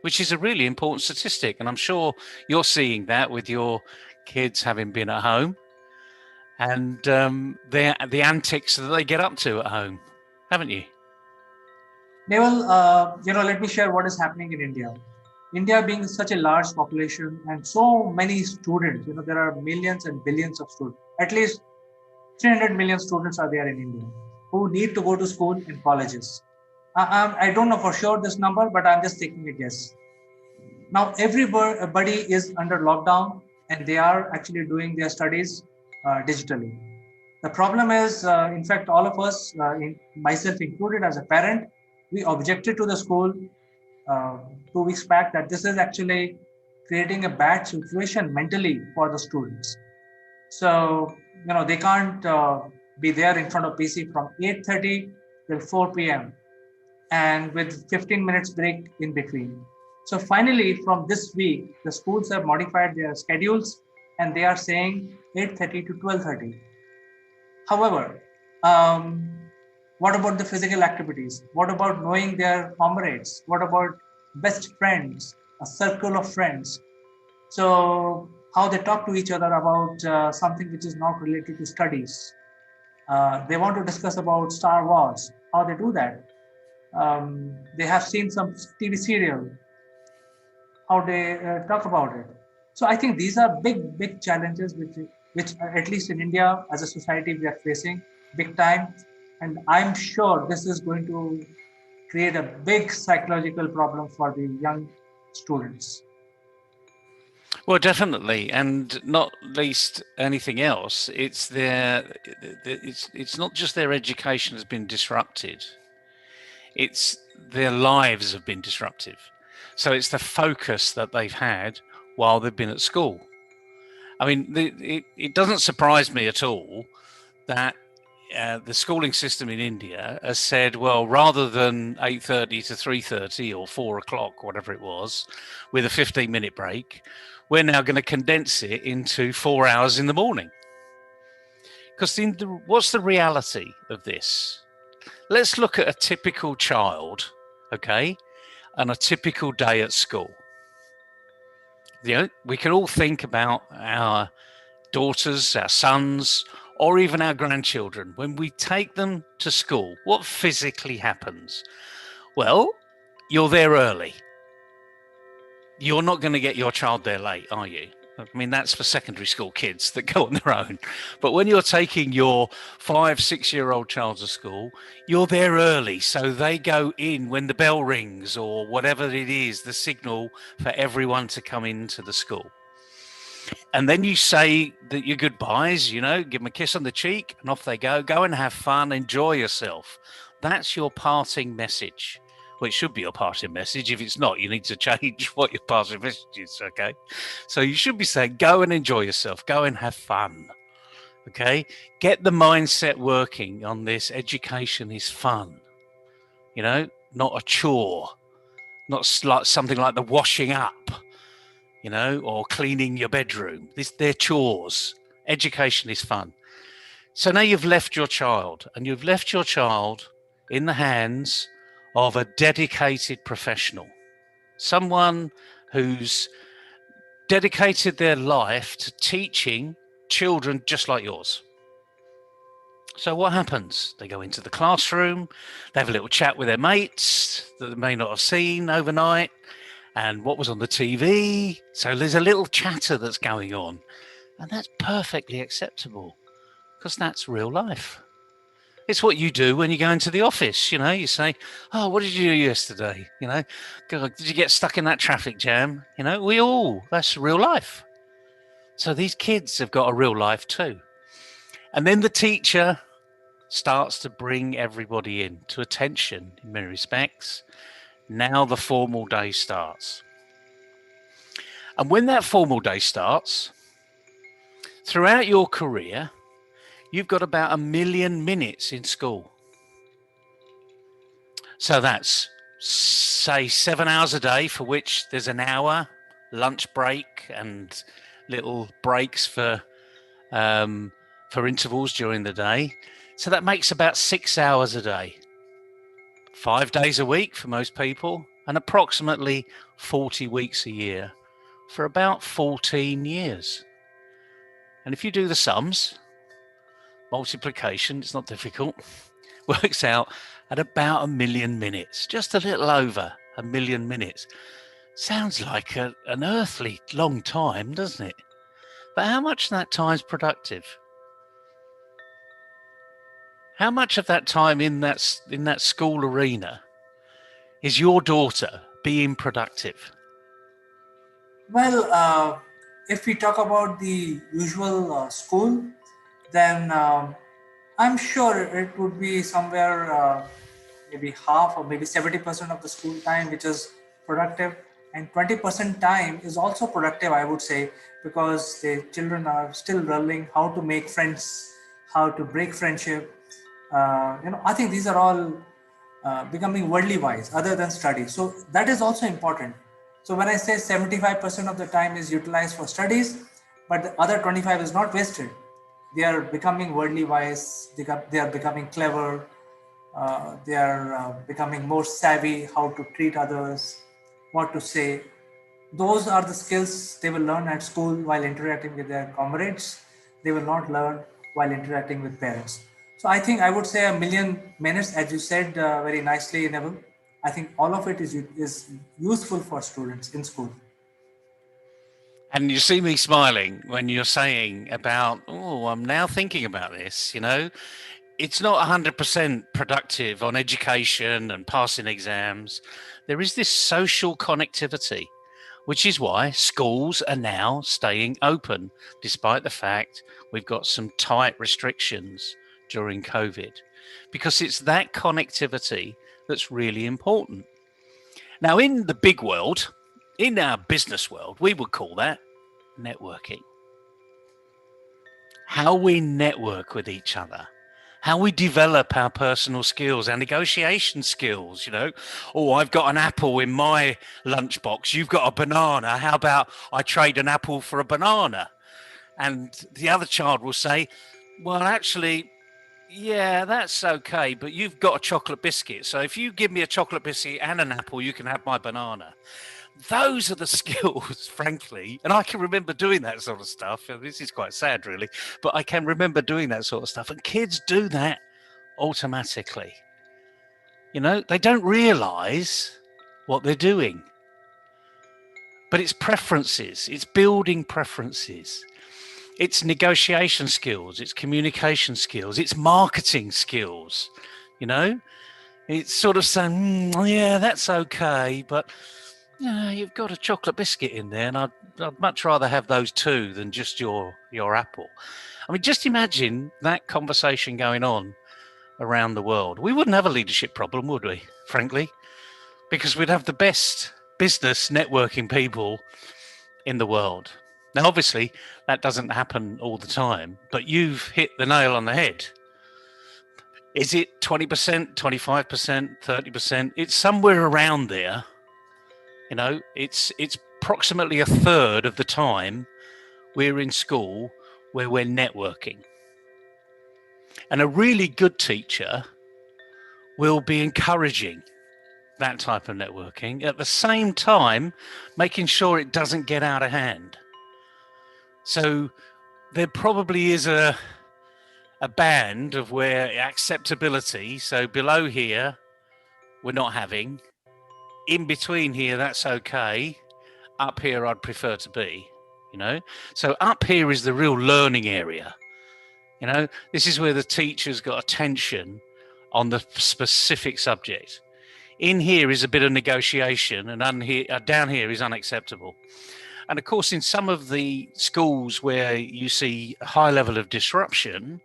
which is a really important statistic. And I'm sure you're seeing that with your kids having been at home and the antics that they get up to at home, haven't you? Naval, let me share what is happening in India. India being such a large population and so many students, there are millions and billions of students. At least 300 million students are there in India who need to go to school and colleges. I don't know for sure this number, but I'm just taking a guess. Now, everybody is under lockdown and they are actually doing their studies digitally. The problem is, in fact, all of us, myself included as a parent, we objected to the school 2 weeks back that this is actually creating a bad situation mentally for the students. So, they can't be there in front of PC from 8:30 till 4 p.m. and with 15 minutes break in between. So finally, from this week, the schools have modified their schedules and they are saying 8:30 to 12:30. However, what about the physical activities? What about knowing their comrades? What about best friends, a circle of friends? So how they talk to each other about something which is not related to studies. They want to discuss about Star Wars, how they do that. They have seen some TV serial, how they talk about it. So I think these are big challenges which at least in India as a society we are facing big time, and I'm sure this is going to create a big psychological problem for the young students. Well, definitely, and not least anything else. It's it's not just their education has been disrupted; it's their lives have been disrupted. So it's the focus that they've had while they've been at school. I mean, it doesn't surprise me at all that the schooling system in India has said, well, rather than 8:30 to 3:30 or 4 o'clock, whatever it was, with a 15-minute break, we're now going to condense it into 4 hours in the morning. Because what's the reality of this? Let's look at a typical child, okay, and a typical day at school. We can all think about our daughters, our sons, or even our grandchildren. When we take them to school, what physically happens? Well, you're there early. You're not going to get your child there late, are you? I mean, that's for secondary school kids that go on their own. But when you're taking your 5-6-year-old child to school, you're there early. So they go in when the bell rings or whatever it is, the signal for everyone to come into the school. And then you say that your goodbyes, give them a kiss on the cheek and off they go. Go and have fun, enjoy yourself. That's your parting message. Well, it should be your parting message. If it's not, you need to change what your parting message is, okay? So you should be saying, go and enjoy yourself. Go and have fun, okay? Get the mindset working on this. Education is fun, not a chore, not like something like the washing up, or cleaning your bedroom. They're chores. Education is fun. So now you've left your child, and you've left your child in the hands of a dedicated professional, someone who's dedicated their life to teaching children just like yours. So what happens? They go into the classroom, they have a little chat with their mates that they may not have seen overnight, and what was on the TV. So there's a little chatter that's going on, and that's perfectly acceptable because that's real life. It's what you do when you go into the office. You say, "Oh, what did you do yesterday?" God, did you get stuck in that traffic jam? That's real life. So these kids have got a real life too. And then the teacher starts to bring everybody in to attention in many respects. Now the formal day starts. And when that formal day starts, throughout your career, you've got about 1 million minutes in school. So that's, say, 7 hours a day, for which there's an hour lunch break and little breaks for intervals during the day. So that makes about 6 hours a day, 5 days a week for most people, and approximately 40 weeks a year for about 14 years. And if you do the sums, multiplication, it's not difficult, works out at about 1 million minutes, just a little over 1 million minutes. Sounds like an earthly long time, doesn't it? But how much of that time is productive? How much of that time in that school arena is your daughter being productive? Well, if we talk about the usual school, then I'm sure it would be somewhere maybe half or maybe 70% of the school time, which is productive, and 20% time is also productive, I would say, because the children are still learning how to make friends, how to break friendship. I think these are all becoming worldly wise other than study. So that is also important. So when I say 75% of the time is utilized for studies, but the other 25 is not wasted, they are becoming worldly wise, they are becoming clever, they are becoming more savvy how to treat others, what to say. Those are the skills they will learn at school while interacting with their comrades. They will not learn while interacting with parents. So I think I would say 1 million minutes, as you said very nicely, Neville. I think all of it is useful for students in school. And you see me smiling when you're saying about, oh, I'm now thinking about this, It's not 100% productive on education and passing exams. There is this social connectivity, which is why schools are now staying open, despite the fact we've got some tight restrictions during COVID, because it's that connectivity that's really important. Now, in the big world, in our business world, we would call that networking. How we network with each other, how we develop our personal skills, our negotiation skills. Oh, I've got an apple in my lunchbox, you've got a banana. How about I trade an apple for a banana? And the other child will say, well, actually, yeah, that's okay, but you've got a chocolate biscuit. So if you give me a chocolate biscuit and an apple, you can have my banana. Those are the skills, frankly. And I can remember doing that sort of stuff. This is quite sad, really, but I can remember doing that sort of stuff. And kids do that automatically. They don't realize what they're doing. But it's preferences, it's building preferences. It's negotiation skills, it's communication skills, it's marketing skills. It's sort of saying, yeah, that's okay, but you've got a chocolate biscuit in there, and I'd much rather have those two than just your apple. I mean, just imagine that conversation going on around the world. We wouldn't have a leadership problem, would we, frankly? Because we'd have the best business networking people in the world. Now, obviously, that doesn't happen all the time, but you've hit the nail on the head. Is it 20%, 25%, 30%? It's somewhere around there. It's approximately a third of the time we're in school where we're networking. And a really good teacher will be encouraging that type of networking, at the same time making sure it doesn't get out of hand. So there probably is a a band of where acceptability, so below here, we're not having. In between here, that's okay. Up here, I'd prefer to be, you know. So up here is the real learning area. You know, this is where the teacher's got attention on the specific subject. In here is a bit of negotiation, and down here is unacceptable. And of course, in some of the schools where you see a high level of disruption,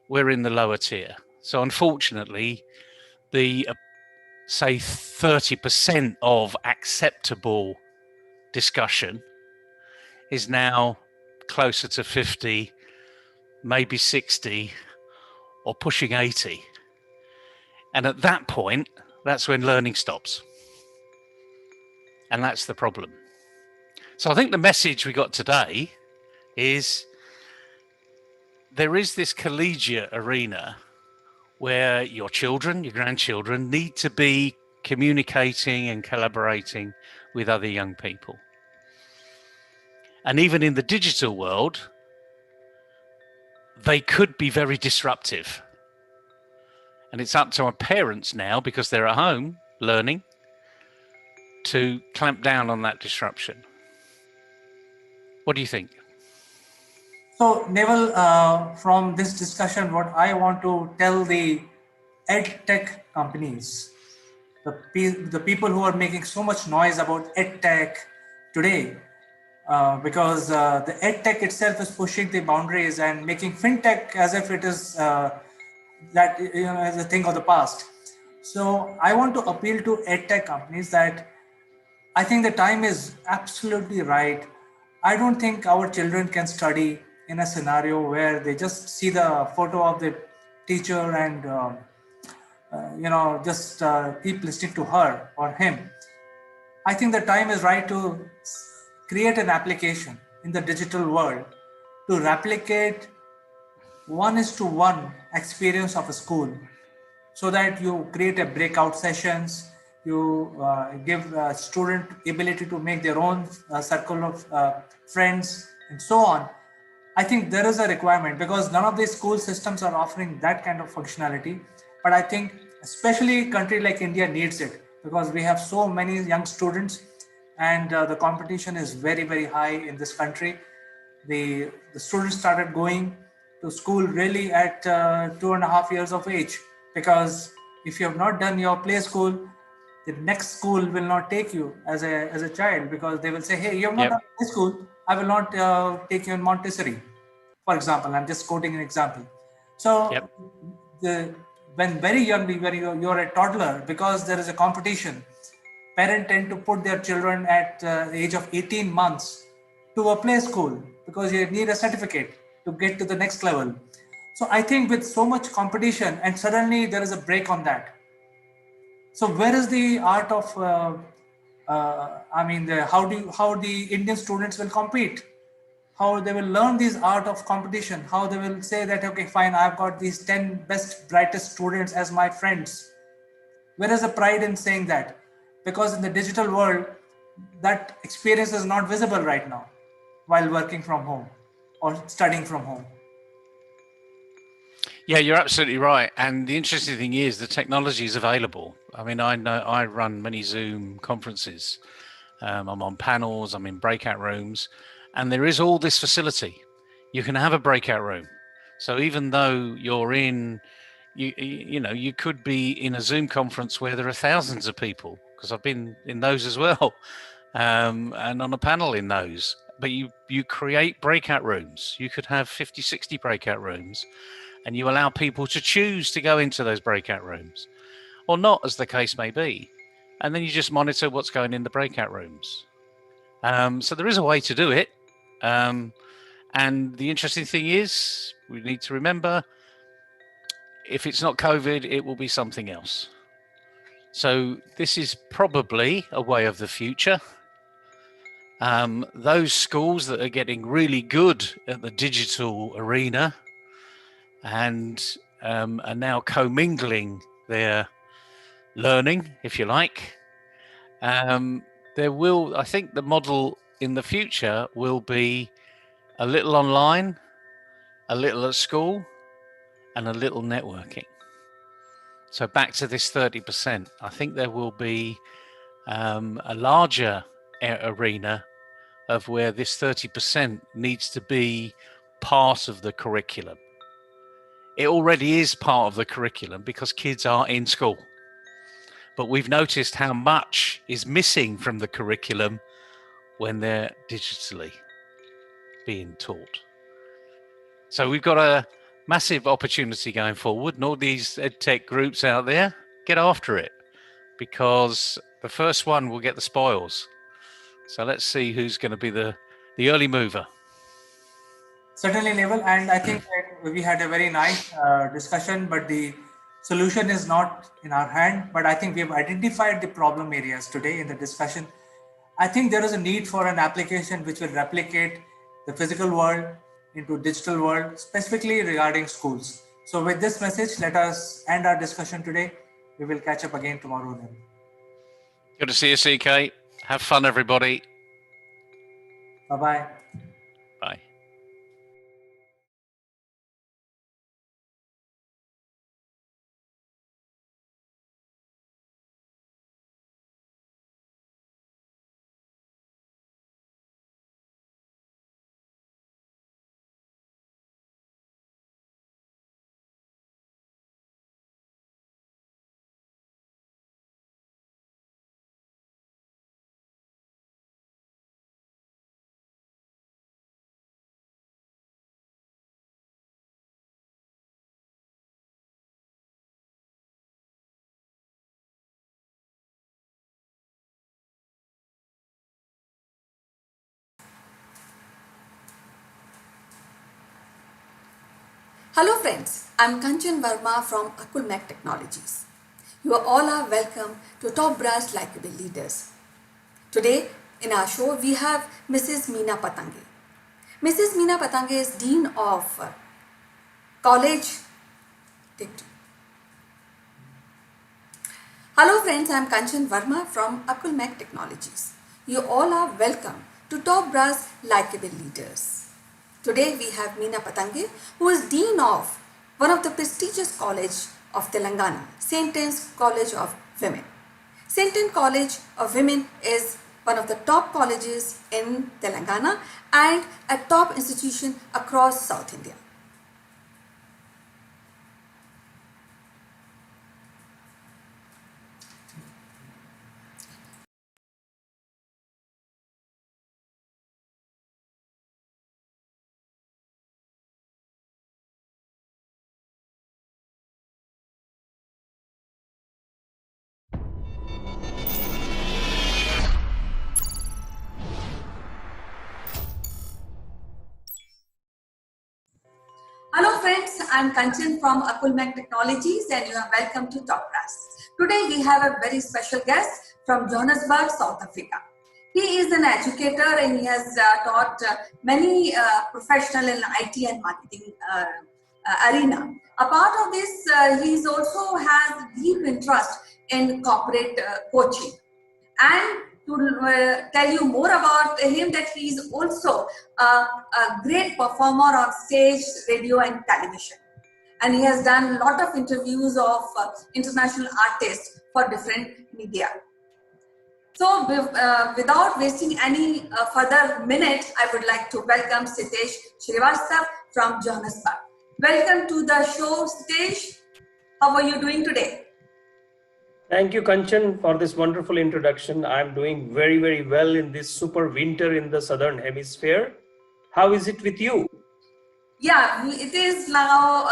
we're in the lower tier. So unfortunately, the say 30% of acceptable discussion is now closer to 50, maybe 60, or pushing 80. And at that point, that's when learning stops. And that's the problem. So I think the message we got today is there is this collegiate arena where your children, your grandchildren need to be communicating and collaborating with other young people. And even in the digital world, they could be very disruptive. And it's up to our parents now, because they're at home learning, to clamp down on that disruption. What do you think? So, Neville, from this discussion, what I want to tell the ed tech companies, the people who are making so much noise about ed tech today, because the ed tech itself is pushing the boundaries and making fintech as if it is that, you know, as a thing of the past. So I want to appeal to ed tech companies that I think the time is absolutely right. I don't think our children can study in a scenario where they just see the photo of the teacher and just keep listening to her or him. I think the time is right to create an application in the digital world to replicate 1:1 experience of a school, so that you create a breakout sessions, you give student ability to make their own circle of friends and so on. I think there is a requirement because none of these school systems are offering that kind of functionality. But I think especially a country like India needs it because we have so many young students and the competition is very, very high in this country. The students started going to school really at 2.5 years of age, because if you have not done your play school, the next school will not take you as a child, because they will say, hey, you have not Yep. done play school, I will not take you in Montessori, for example. I'm just quoting an example. So Yep. when very young, when you're a toddler, because there is a competition, parents tend to put their children at the age of 18 months to a play school because you need a certificate to get to the next level. So I think with so much competition and suddenly there is a break on that. So where is the art of, how the Indian students will compete? How they will learn this art of competition? How they will say that, okay, fine, I've got these 10 best, brightest students as my friends. Where is the pride in saying that? Because in the digital world, that experience is not visible right now while working from home or studying from home. Yeah, you're absolutely right. And the interesting thing is the technology is available. I mean, I know I run many Zoom conferences. I'm on panels, I'm in breakout rooms, and there is all this facility. You can have a breakout room. So even though you're in, you could be in a Zoom conference where there are thousands of people, because I've been in those as well, and on a panel in those. But you create breakout rooms. You could have 50, 60 breakout rooms, and you allow people to choose to go into those breakout rooms, or not, as the case may be. And then you just monitor what's going in the breakout rooms. So there is a way to do it. And the interesting thing is, we need to remember, if it's not COVID, it will be something else. So this is probably a way of the future. Those schools that are getting really good at the digital arena and are now commingling their learning, if you like, I think the model in the future will be a little online, a little at school, and a little networking. So back to this 30%, I think there will be a larger arena of where this 30% needs to be part of the curriculum. It already is part of the curriculum because kids are in school. But we've noticed how much is missing from the curriculum when they're digitally being taught. So we've got a massive opportunity going forward, and all these EdTech groups out there, get after it, because the first one will get the spoils. So let's see who's going to be the early mover. Certainly, Naval, and I think that we had a very nice discussion, but the solution is not in our hand. But I think we have identified the problem areas today in the discussion. I think there is a need for an application which will replicate the physical world into digital world, specifically regarding schools. So with this message, let us end our discussion today. We will catch up again tomorrow then. Good to see you, CK. Have fun, everybody. Bye-bye. Bye. Hello friends, I'm Kanchan Verma from Akulmach Technologies. You all are welcome to Top Brass Likeable Leaders. Today in our show we have Mrs. Meena Patange. Mrs. Meena Patange is Dean of College. Hello friends, I'm Kanchan Verma from Akulmach Technologies. You all are welcome to Top Brass Likeable Leaders. Today we have Meena Patange, who is Dean of one of the prestigious college of Telangana, St. Anne's College of Women. St. Anne College of Women is one of the top colleges in Telangana and a top institution across South India. Hello friends, I'm Kanchan from Akulmach Technologies and you are welcome to Top Brass. Today we have a very special guest from Johannesburg, South Africa. He is an educator and he has taught many professional in IT and marketing arena. A part of this, he also has deep interest in corporate coaching. And to tell you more about him, that he is also a great performer on stage, radio and television. And he has done a lot of interviews of international artists for different media. So without wasting any further minute, I would like to welcome Sitesh Srivastava from Johannesburg. Welcome to the show, Sitesh. How are you doing today? Thank you, Kanchan, for this wonderful introduction. I'm doing very, very well in this super winter in the Southern Hemisphere. How is it with you? Yeah, it is now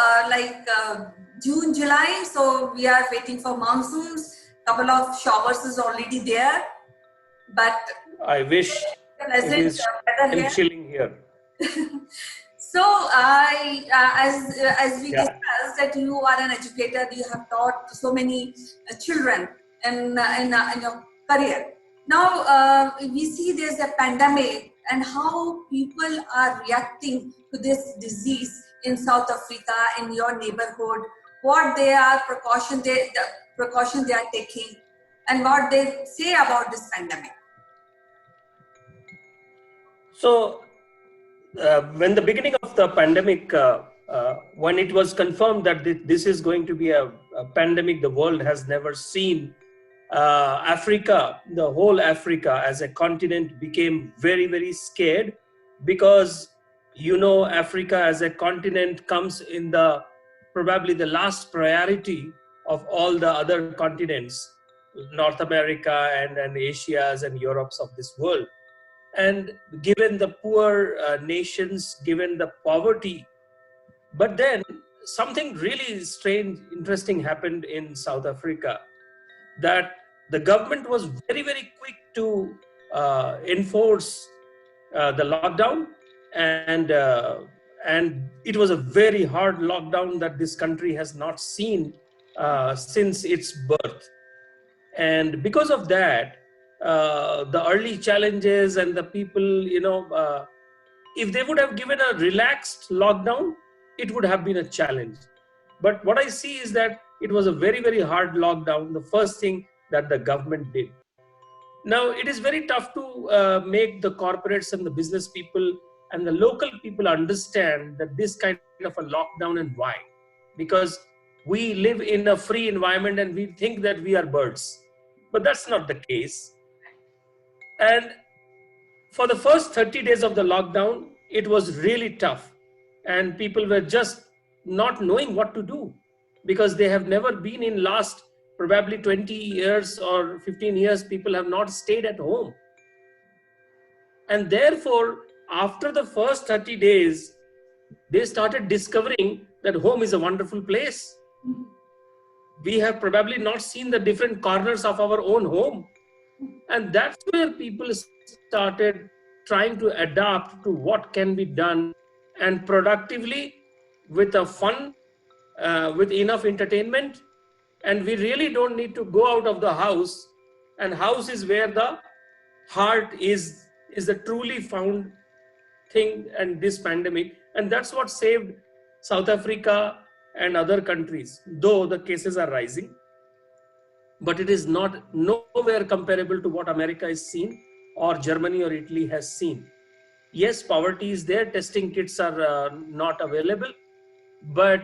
June, July, so we are waiting for monsoons. Couple of showers is already there, but I wish it is chilling here. So as we discussed that you are an educator, you have taught so many children in your career. Now we see there's a pandemic and how people are reacting to this disease in South Africa, in your neighborhood, what they are precaution they are taking, and what they say about this pandemic. So when the beginning of the pandemic when it was confirmed that this is going to be a pandemic the world has never seen, Africa, the whole Africa as a continent became very, very scared, because Africa as a continent comes in the probably the last priority of all the other continents, North America and Asias and Europes of this world. And given the poor nations, given the poverty, but then something really strange, interesting happened in South Africa, that the government was very, very quick to enforce the lockdown, and it was a very hard lockdown that this country has not seen since its birth. And because of that, the early challenges and the people, if they would have given a relaxed lockdown, it would have been a challenge. But what I see is that it was a very, very hard lockdown, the first thing that the government did. Now, it is very tough to make the corporates and the business people and the local people understand that this kind of a lockdown and why. Because we live in a free environment and we think that we are birds. But that's not the case. And for the first 30 days of the lockdown, it was really tough. And people were just not knowing what to do, because they have never been in last probably 20 years or 15 years, people have not stayed at home. And therefore, after the first 30 days, they started discovering that home is a wonderful place. We have probably not seen the different corners of our own home. And that's where people started trying to adapt to what can be done, and productively, with a fun, with enough entertainment. And we really don't need to go out of the house. And house is where the heart is the truly found thing in this pandemic. And that's what saved South Africa and other countries, though the cases are rising. But it is not nowhere comparable to what America has seen, or Germany or Italy has seen. Yes, poverty is there, testing kits are not available, but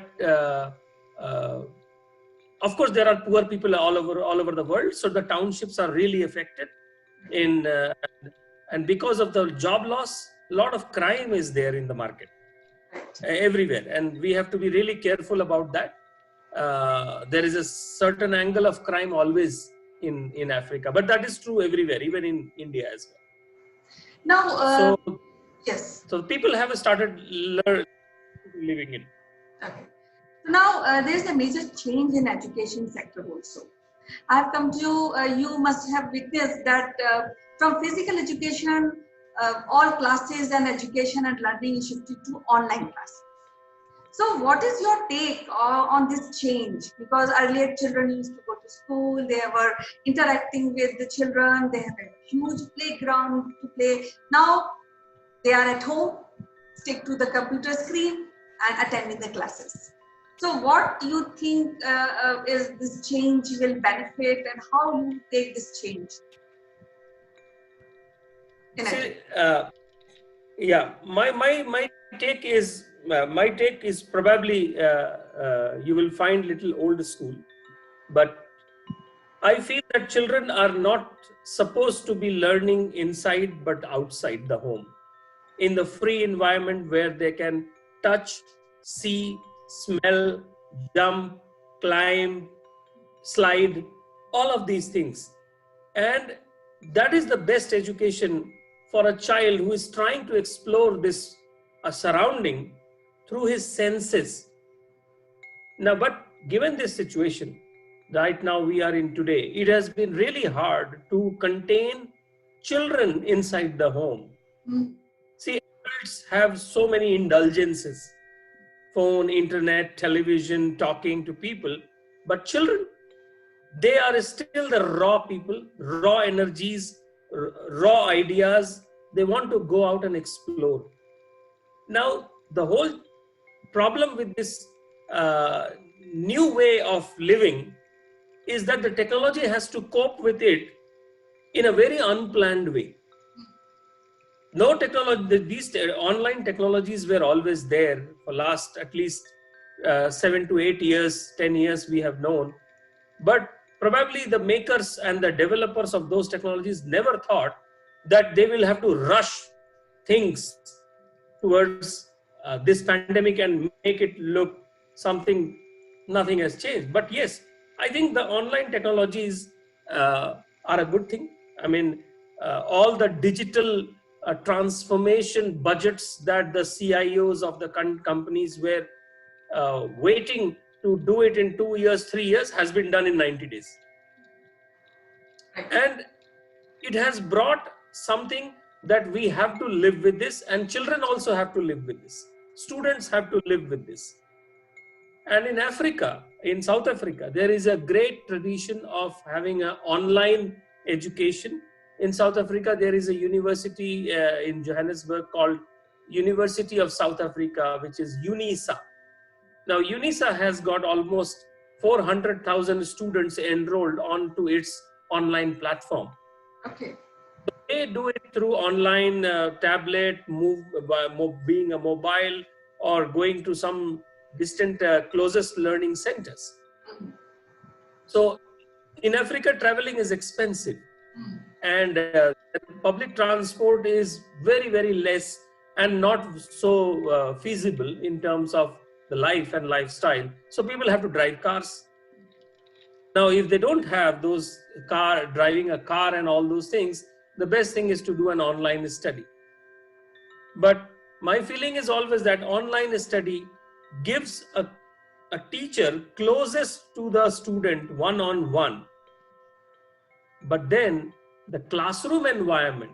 of course there are poor people all over the world, so the townships are really affected. And because of the job loss, a lot of crime is there in the market, everywhere, and we have to be really careful about that. There is a certain angle of crime always in Africa, but that is true everywhere, even in India as well. Now, So, yes. so people have started living it. Okay. So now there is a major change in education sector also. I have come to, you must have witnessed that from physical education, all classes and education and learning is shifted to online classes. So what is your take on this change? Because earlier children used to go to school, they were interacting with the children, they have a huge playground to play. Now they are at home, stick to the computer screen and attending the classes. So what do you think is this change will benefit, and how you take this change? See, yeah, my take is probably you will find little old school, but I feel that children are not supposed to be learning inside but outside the home, in the free environment where they can touch, see, smell, jump, climb, slide, all of these things. And that is the best education for a child who is trying to explore this surrounding through his senses. Now, but given this situation right now we are in today, it has been really hard to contain children inside the home. See, adults have so many indulgences: phone, internet, television, talking to people. But children, they are still the raw people, raw energies, raw ideas. They want to go out and explore. Now, the whole problem with this new way of living is that the technology has to cope with it in a very unplanned way. no technology, these online technologies were always there for last at least 7 to 8 years, 10 years we have known. But probably the makers and the developers of those technologies never thought that they will have to rush things towards this pandemic and make it look something, nothing has changed. But yes, I think the online technologies are a good thing. I mean, all the digital transformation budgets that the CIOs of the companies were waiting to do it in 2 years, 3 years has been done in 90 days. And it has brought something that we have to live with this, and children also have to live with this. Students have to live with this. And in Africa, in South Africa, there is a great tradition of having an online education. In South Africa, there is a university in Johannesburg called University of South Africa, which is UNISA. Now, UNISA has got almost 400,000 students enrolled onto its online platform. Okay. They do it through online tablet, being a mobile, or going to some distant closest learning centers. So in Africa, traveling is expensive, and public transport is very, very less and not so feasible in terms of the life and lifestyle. So people have to drive cars. Now, if they don't have those driving a car and all those things, the best thing is to do an online study. But my feeling is always that online study gives a teacher closest to the student one-on-one. But then the classroom environment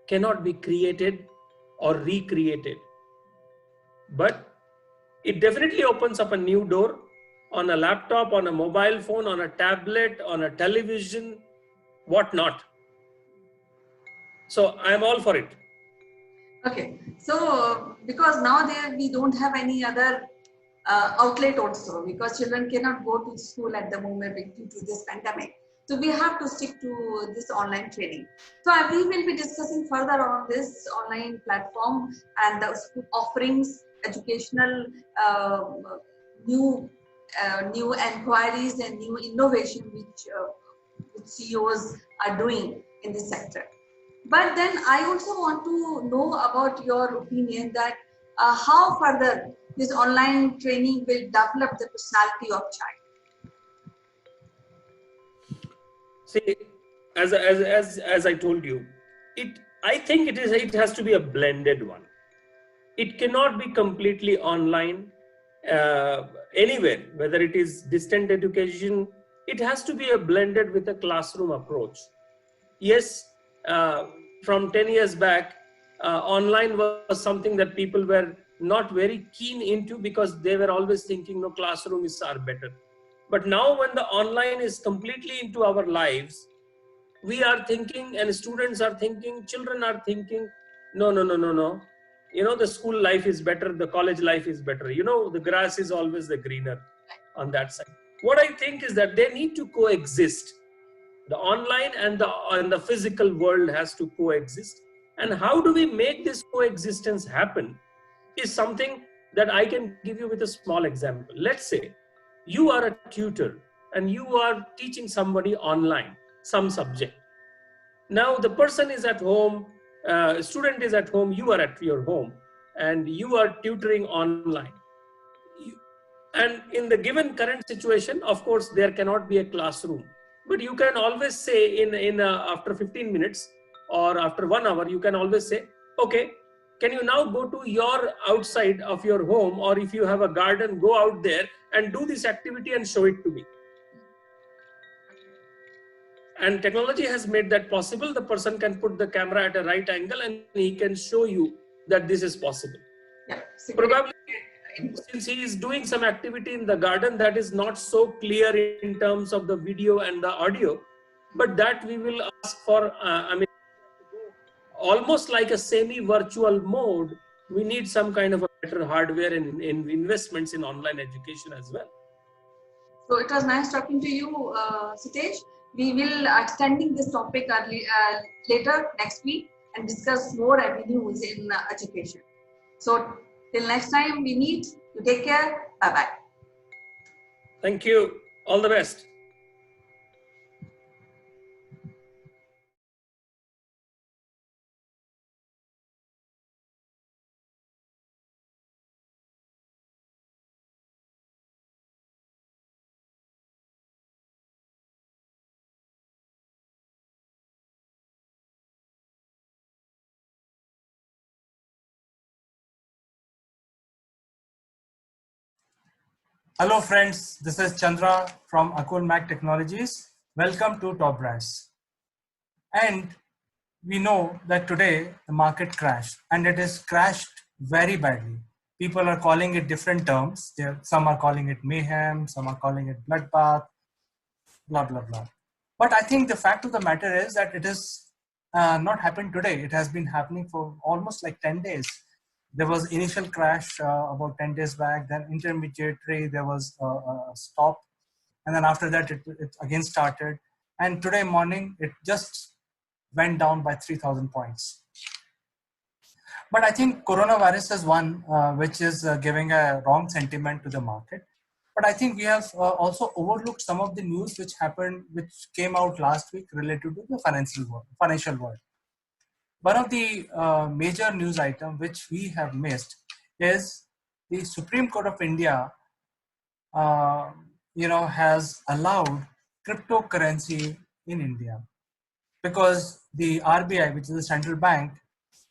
cannot be created or recreated. But it definitely opens up a new door on a laptop, on a mobile phone, on a tablet, on a television, whatnot. So I'm all for it. Okay, so because now we don't have any other outlet also, because children cannot go to school at the moment due to this pandemic. So we have to stick to this online training. So we will be discussing further on this online platform and the school offerings, educational new inquiries and new innovation which CEOs are doing in this sector. But then I also want to know about your opinion that how further this online training will develop the personality of child. See, as I told you, I think it has to be a blended one. It cannot be completely online anywhere, whether it is distant education. It has to be a blended with a classroom approach. Yes, from 10 years back, online was something that people were not very keen into because they were always thinking, no, classrooms are better. But now when the online is completely into our lives, we are thinking, and students are thinking, children are thinking, no. You know, the school life is better, the college life is better. You know, the grass is always the greener on that side. What I think is that they need to coexist. The online and the physical world has to coexist. And how do we make this coexistence happen is something that I can give you with a small example. Let's say you are a tutor and you are teaching somebody online some subject. Now the person is at home, student is at home, you are at your home, and you are tutoring online. And in the given current situation, of course, there cannot be a classroom. But you can always say after 15 minutes or after 1 hour, you can always say, okay, can you now go to your outside of your home, or if you have a garden, go out there and do this activity and show it to me. And technology has made that possible. The person can put the camera at a right angle and he can show you that this is possible. Yeah, probably since he is doing some activity in the garden that is not so clear in terms of the video and the audio, but that we will ask for, almost like a semi-virtual mode. We need some kind of a better hardware and investments in online education as well. So it was nice talking to you, Sitesh. We will extending this topic later next week. and discuss more avenues in education. So till next time we meet, you take care. Bye-bye. Thank you. All the best. Hello friends, this is Chandra from Akulmach Technologies. Welcome to Top Brass. And we know that today the market crashed, and it has crashed very badly. People are calling it different terms. Some are calling it mayhem, some are calling it bloodbath, blah, blah, blah. But I think the fact of the matter is that it has not happened today. It has been happening for almost like 10 days. There was initial crash about 10 days back, then intermediary, there was a stop. And then after that, it again started. And today morning, it just went down by 3,000 points. But I think coronavirus is one which is giving a wrong sentiment to the market. But I think we have also overlooked some of the news which happened, which came out last week related to the financial world. One of the major news item which we have missed is the Supreme Court of India, uh, has allowed cryptocurrency in India, because the RBI, which is the central bank,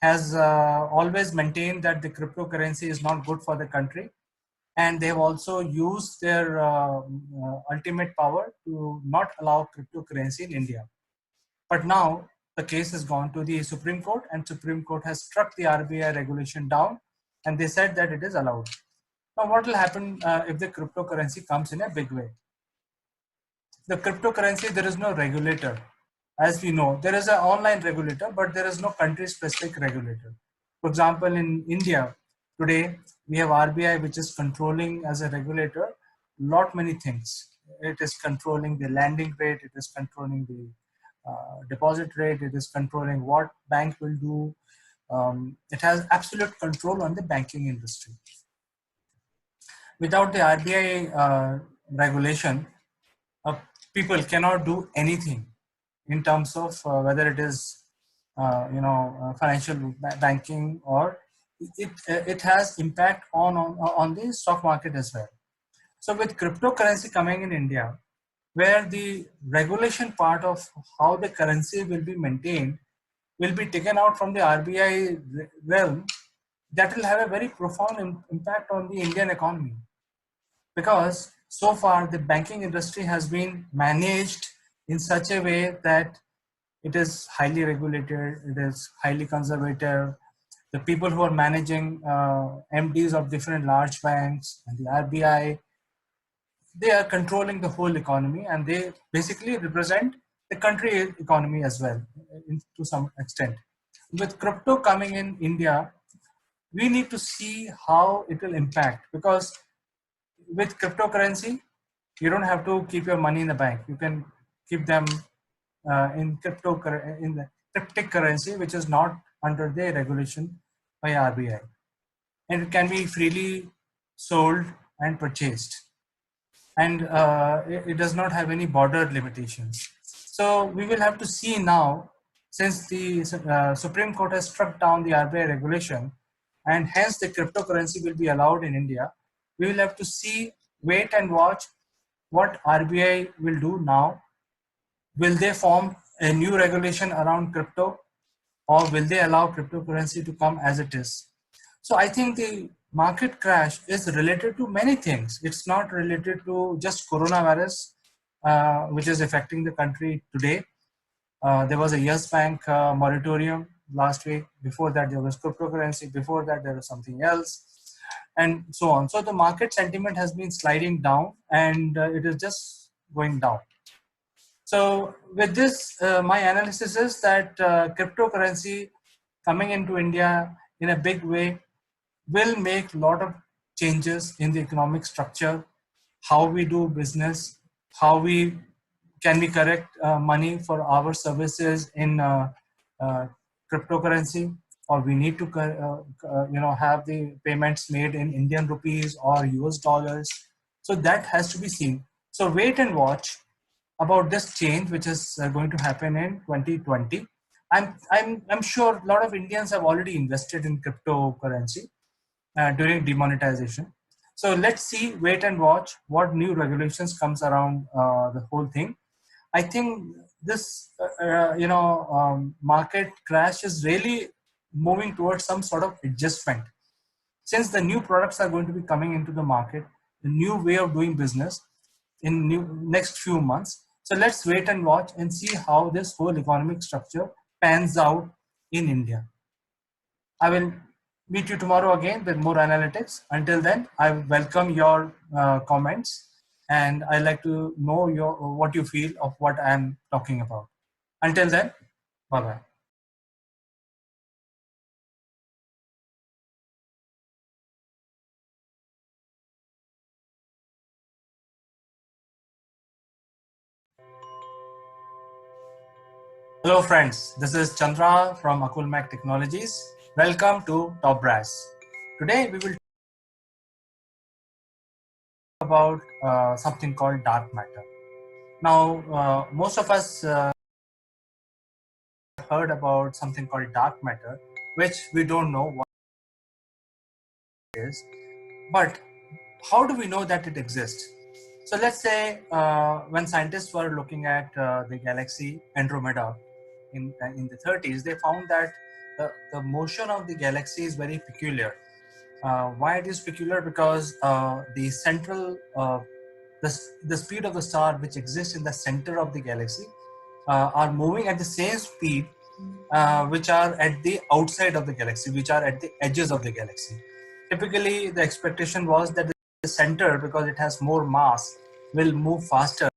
has always maintained that the cryptocurrency is not good for the country, and they have also used their ultimate power to not allow cryptocurrency in India. But now the case has gone to the Supreme Court, and Supreme Court has struck the RBI regulation down, and they said that it is allowed. Now, what will happen if the cryptocurrency comes in a big way? The cryptocurrency, there is no regulator. As we know, there is an online regulator, but there is no country specific regulator. For example, in India today, we have RBI, which is controlling as a regulator lot many things. It is controlling the lending rate, it is controlling the deposit rate, it is controlling what bank will do. It has absolute control on the banking industry. Without the RBI regulation, uh, people cannot do anything in terms of whether it is financial banking, or it has impact on the stock market as well. So with cryptocurrency coming in India, where the regulation part of how the currency will be maintained will be taken out from the RBI realm, that will have a very profound impact on the Indian economy, because so far the banking industry has been managed in such a way that it is highly regulated, it is highly conservative. The people who are managing MDs of different large banks and the RBI, they are controlling the whole economy, and they basically represent the country economy as well, to some extent. With crypto coming in India, we need to see how it will impact, because with cryptocurrency, you don't have to keep your money in the bank. You can keep them in the cryptic currency, which is not under the regulation by RBI, and it can be freely sold and purchased, and it does not have any border limitations. So we will have to see now, since the Supreme Court has struck down the RBI regulation, and hence the cryptocurrency will be allowed in India. We will have to see, wait and watch what RBI will do now. Will they form a new regulation around crypto, or will they allow cryptocurrency to come as it is? So I think the market crash is related to many things. It's not related to just coronavirus, which is affecting the country today. There was a Yes Bank moratorium last week. Before that, there was cryptocurrency. Before that, there was something else, and so on. So the market sentiment has been sliding down, and it is just going down. So with this, my analysis is that cryptocurrency coming into India in a big way will make a lot of changes in the economic structure, how we do business, how we correct money for our services in cryptocurrency, or we need to have the payments made in Indian rupees or US dollars. So that has to be seen. So wait and watch about this change, which is going to happen in 2020. I'm sure a lot of Indians have already invested in cryptocurrency during demonetization. So let's see, wait and watch what new regulations comes around the whole thing. I think this, market crash is really moving towards some sort of adjustment. Since the new products are going to be coming into the market, the new way of doing business in next few months. So let's wait and watch and see how this whole economic structure pans out in India. I will meet you tomorrow again with more analytics. Until then, I welcome your comments, and I like to know what you feel of what I'm talking about. Until then, bye bye. Hello friends, this is Chandra from Akulmach Technologies. Welcome to Top Brass. Today we will talk about something called dark matter. Now, most of us heard about something called dark matter, which we don't know what it is. But how do we know that it exists? So let's say when scientists were looking at the galaxy Andromeda in the 30s, they found that the motion of the galaxy is very peculiar. Why it is peculiar? Because the central the speed of the star which exists in the center of the galaxy are moving at the same speed which are at the outside of the galaxy, which are at the edges of the galaxy. Typically, the expectation was that the center, because it has more mass, will move faster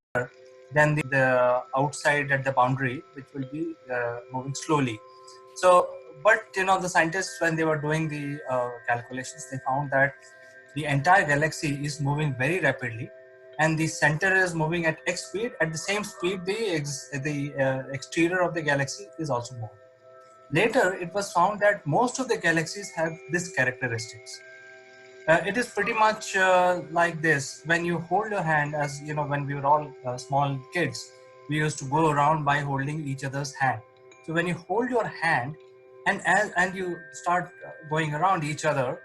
than the outside at the boundary, which will be moving slowly. So, but the scientists, when they were doing the calculations, they found that the entire galaxy is moving very rapidly, and the center is moving at x speed. At the same speed, the exterior of the galaxy is also moving. Later, it was found that most of the galaxies have these characteristics. It is pretty much like this. When you hold your hand, as you know, when we were all small kids, we used to go around by holding each other's hand. So when you hold your hand and you start going around each other,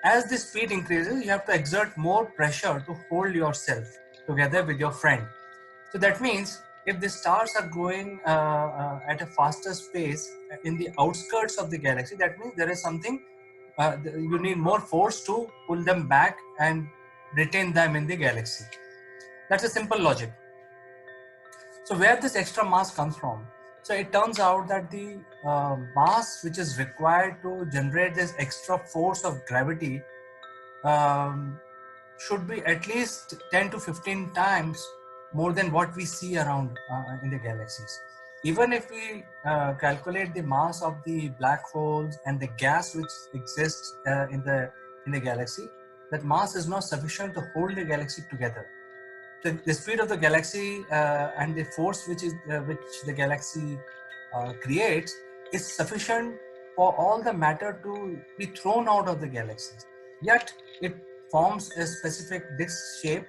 as the speed increases, you have to exert more pressure to hold yourself together with your friend. So that means if the stars are going at a faster pace in the outskirts of the galaxy, that means there is something, you need more force to pull them back and retain them in the galaxy. That's a simple logic. So where this extra mass comes from? So it turns out that the mass which is required to generate this extra force of gravity um, should be at least 10 to 15 times more than what we see around in the galaxies. Even if we calculate the mass of the black holes and the gas which exists in the galaxy, that mass is not sufficient to hold the galaxy together. The speed of the galaxy and the force which the galaxy creates is sufficient for all the matter to be thrown out of the galaxy. Yet it forms a specific disk shape,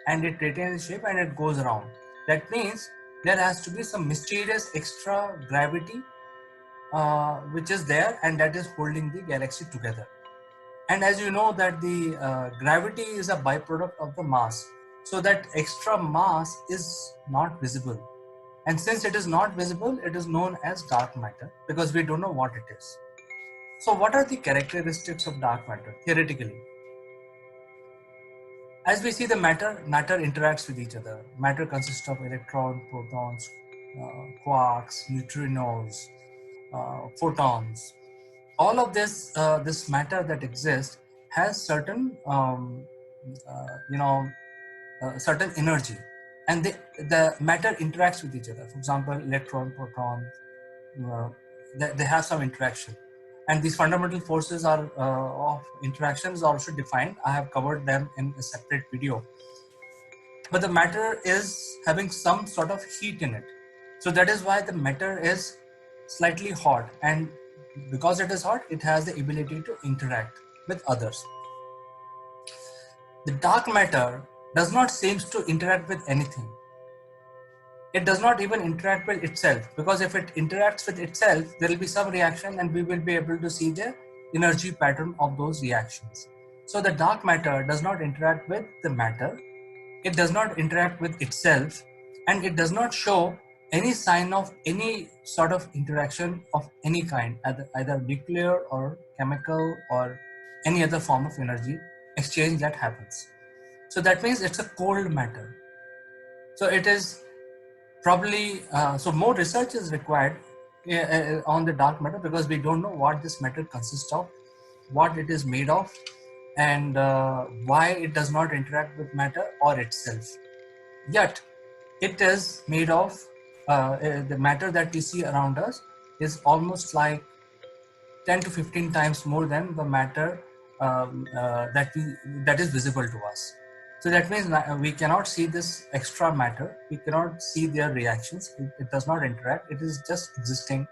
and it retains shape and it goes around. That means there has to be some mysterious extra gravity which is there, and that is holding the galaxy together. And as you know that the gravity is a byproduct of the mass, so that extra mass is not visible, and since it is not visible, it is known as dark matter because we don't know what it is. So what are the characteristics of dark matter theoretically? As we see, the matter interacts with each other. Matter consists of electrons, protons, quarks, neutrinos, photons. All of this matter that exists has certain certain energy, and the matter interacts with each other. For example, electron, proton, uh, they have some interaction, and these fundamental forces are of interactions are also defined. I have covered them in a separate video. But the matter is having some sort of heat in it, so that is why the matter is slightly hot, and because it is hot, it has the ability to interact with others. The dark matter does not seem to interact with anything. It does not even interact with itself, because if it interacts with itself, there will be some reaction and we will be able to see the energy pattern of those reactions. So the dark matter does not interact with the matter, it does not interact with itself, and it does not show any sign of any sort of interaction of any kind, either nuclear or chemical or any other form of energy exchange that happens. So that means it's a cold matter. So it is probably so more research is required on the dark matter, because we don't know what this matter consists of, what it is made of, and why it does not interact with matter or itself. Yet it is made of the matter that we see around us is almost like 10 to 15 times more than the matter that is visible to us. So that means we cannot see this extra matter, we cannot see their reactions, it does not interact, it is just existing,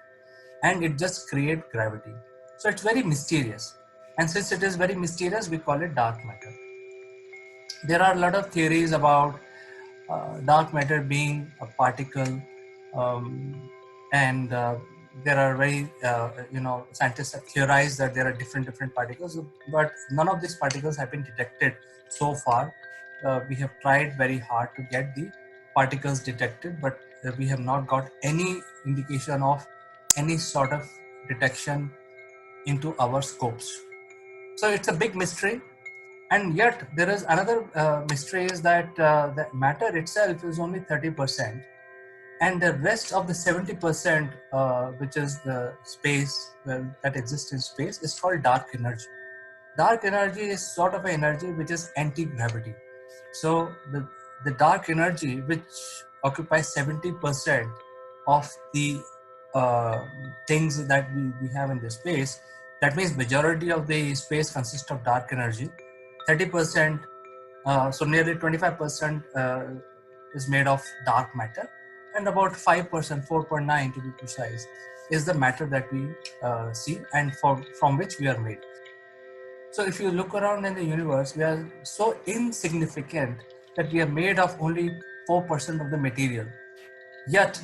and it just creates gravity. So it's very mysterious, and since it is very mysterious, we call it dark matter. There are a lot of theories about dark matter being a particle, and there are very scientists have theorized that there are different particles, but none of these particles have been detected so far. We have tried very hard to get the particles detected, but we have not got any indication of any sort of detection into our scopes. So it's a big mystery. And yet there is another mystery, is that the matter itself is only 30%, and the rest of the 70%, which is the space that exists in space, is called dark energy. Dark energy is sort of an energy which is anti-gravity. So the dark energy, which occupies 70% of the things that we have in the space, that means majority of the space consists of dark energy. 30%, so nearly 25% is made of dark matter, and about 5%, 4.9 to be precise, is the matter that we see and from which we are made. So if you look around in the universe, we are so insignificant that we are made of only 4% of the material. Yet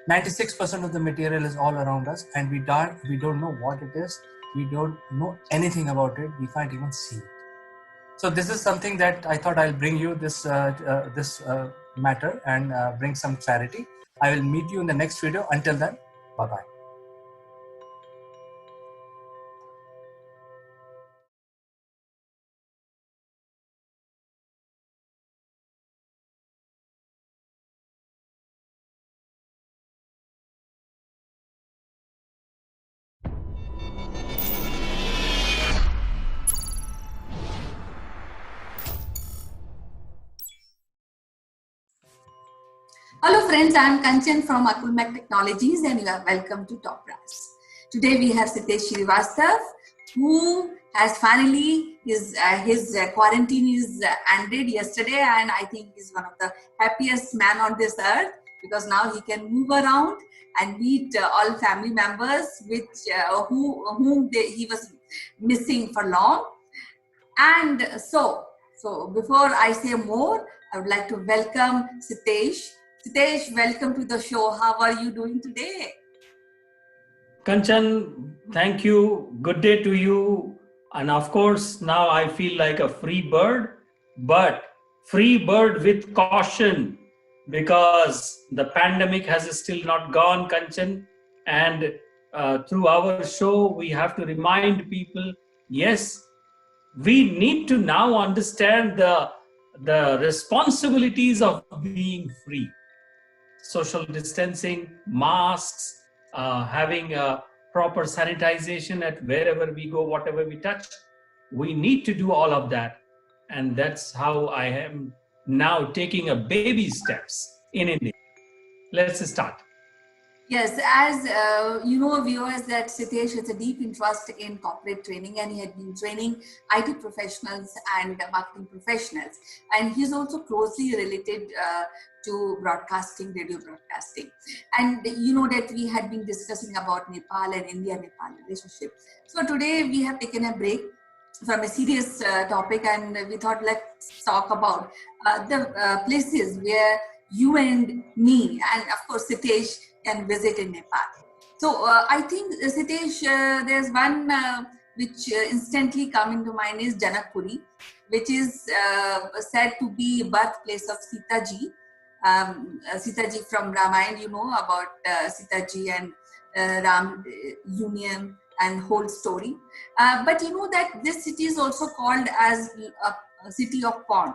96% of the material is all around us, and we don't know what it is. We don't know anything about it. We can't even see it. So this is something that I thought I'll bring you this matter and bring some clarity. I will meet you in the next video. Until then, bye-bye. Hello friends, I am Kanchan from Akulmach Technologies and you are welcome to Top Brass. Today we have Sitesh Srivastav, who has finally, his quarantine is ended yesterday, and I think he's one of the happiest man on this earth, because now he can move around and meet all family members whom he was missing for long. And so before I say more, I would like to welcome Sitesh. Sitesh, welcome to the show. How are you doing today? Kanchan, thank you. Good day to you. And of course, now I feel like a free bird, but free bird with caution, because the pandemic has still not gone, Kanchan. And through our show, we have to remind people, yes, we need to now understand the responsibilities of being free. Social distancing, masks, having a proper sanitization at wherever we go, whatever we touch. We need to do all of that. And that's how I am now taking a baby steps in India. Let's start. Yes, as you know, viewers, that Sitesh has a deep interest in corporate training, and he had been training IT professionals and marketing professionals. And he's also closely related to broadcasting, radio broadcasting. And you know that we had been discussing about Nepal and India-Nepal relationship. So today we have taken a break from a serious topic, and we thought let's talk about the places where you and me, and of course Sitesh, can visit in Nepal. So I think Sitesh, there's one which instantly come into mind is Janakpuri, which is said to be birthplace of Sita Ji. Sita Ji from Ramayana, you know about Sita Ji and Ram union and whole story. But you know that this city is also called as a city of pond.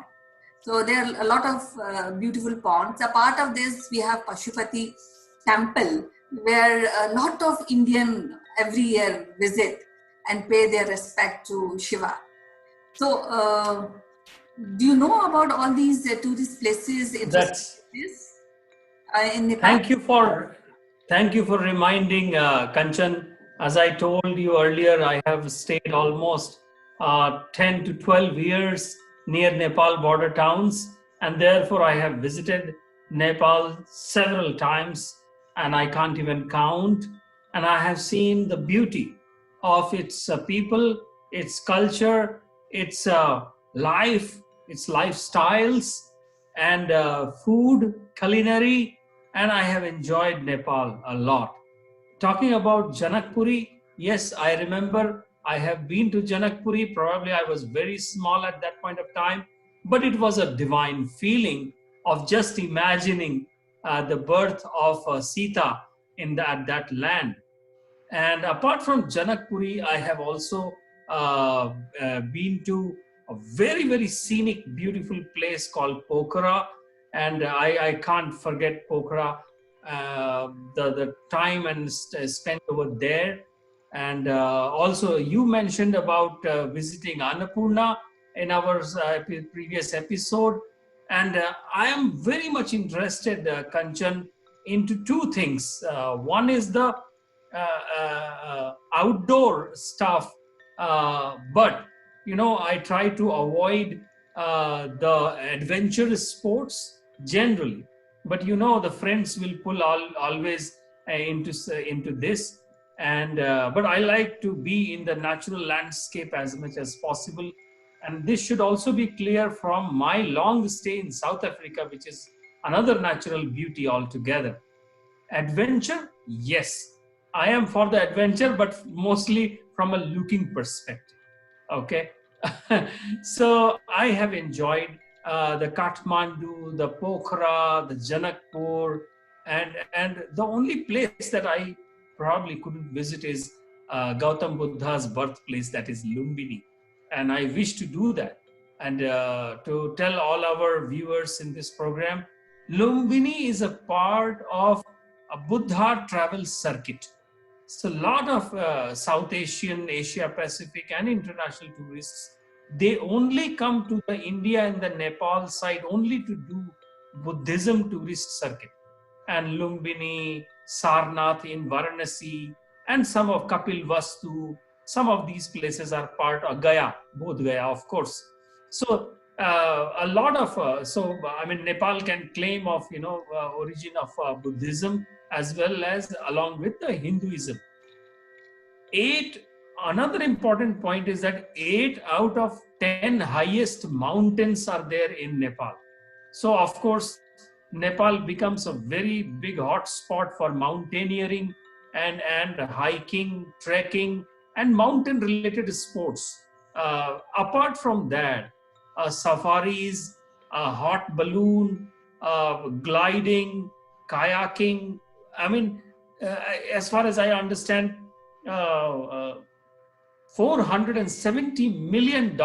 So there are a lot of beautiful ponds. A part of this, we have Pashupati temple, where a lot of Indian every year visit and pay their respect to Shiva. So do you know about all these tourist places, interesting That's places in Nepal? thank you for reminding Kanchan. As I told you earlier, I have stayed almost 10 to 12 years near Nepal border towns, and therefore I have visited Nepal several times, and I can't even count. And I have seen the beauty of its people, its culture, its life, its lifestyles, and food, culinary, and I have enjoyed Nepal a lot. Talking about Janakpuri, yes, I remember I have been to Janakpuri. Probably I was very small at that point of time, but it was a divine feeling of just imagining the birth of Sita in that land. And apart from Janakpuri, I have also been to a very, very scenic, beautiful place called Pokhara. And I can't forget Pokhara, the time and spent over there. And also, you mentioned about visiting Annapurna in our previous episode. And I am very much interested, Kanchan, into two things. One is the outdoor stuff, but I try to avoid the adventurous sports generally. But the friends will pull always into this, and but I like to be in the natural landscape as much as possible. And this should also be clear from my long stay in South Africa, which is another natural beauty altogether. Adventure, yes, I am for the adventure, but mostly from a looking perspective. Okay. So I have enjoyed the Kathmandu, the Pokhara, the Janakpur, and the only place that I probably couldn't visit is Gautam Buddha's birthplace, that is Lumbini, and I wish to do that. And to tell all our viewers in this program, Lumbini is a part of a Buddha travel circuit. So a lot of South Asian, Asia Pacific, and international tourists, they only come to the India and the Nepal side only to do Buddhism tourist circuit. And Lumbini, Sarnath in Varanasi, and some of Kapil Vastu, some of these places are part of Gaya, both Gaya, of course. So a lot of I mean, Nepal can claim of origin of Buddhism as well as along with the Hinduism. Another important point is that 8 out of 10 highest mountains are there in Nepal. So of course, Nepal becomes a very big hotspot for mountaineering and hiking, trekking, and mountain related sports. Apart from that, safaris, hot balloon, gliding, kayaking. I mean, as far as I understand, $470 million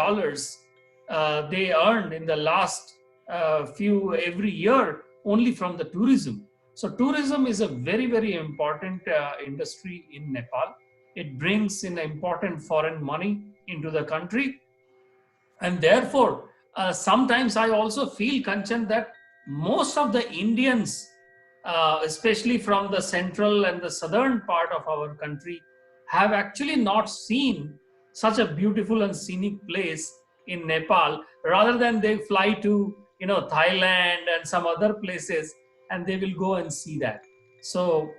they earned in the last few every year only from the tourism. So tourism is a very, very important industry in Nepal. It brings in important foreign money into the country, and therefore sometimes I also feel, Kanchan, that most of the Indians especially from the central and the southern part of our country, have actually not seen such a beautiful and scenic place in Nepal. Rather than they fly to Thailand and some other places, and they will go and see that. So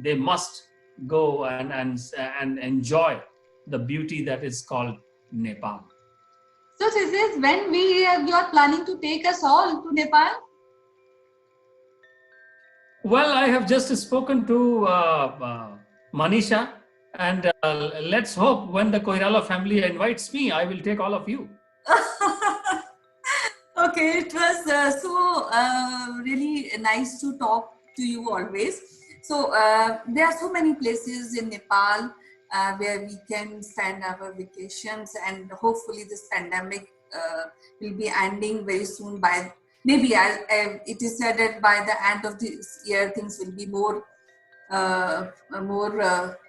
they must go and enjoy the beauty that is called Nepal. So this is when you are planning to take us all to Nepal? Well, I have just spoken to Manisha, and let's hope when the Koirala family invites me, I will take all of you. Okay, it was really nice to talk to you always. So there are so many places in Nepal where we can spend our vacations, and hopefully this pandemic will be ending very soon. By maybe it is said that by the end of this year things will be more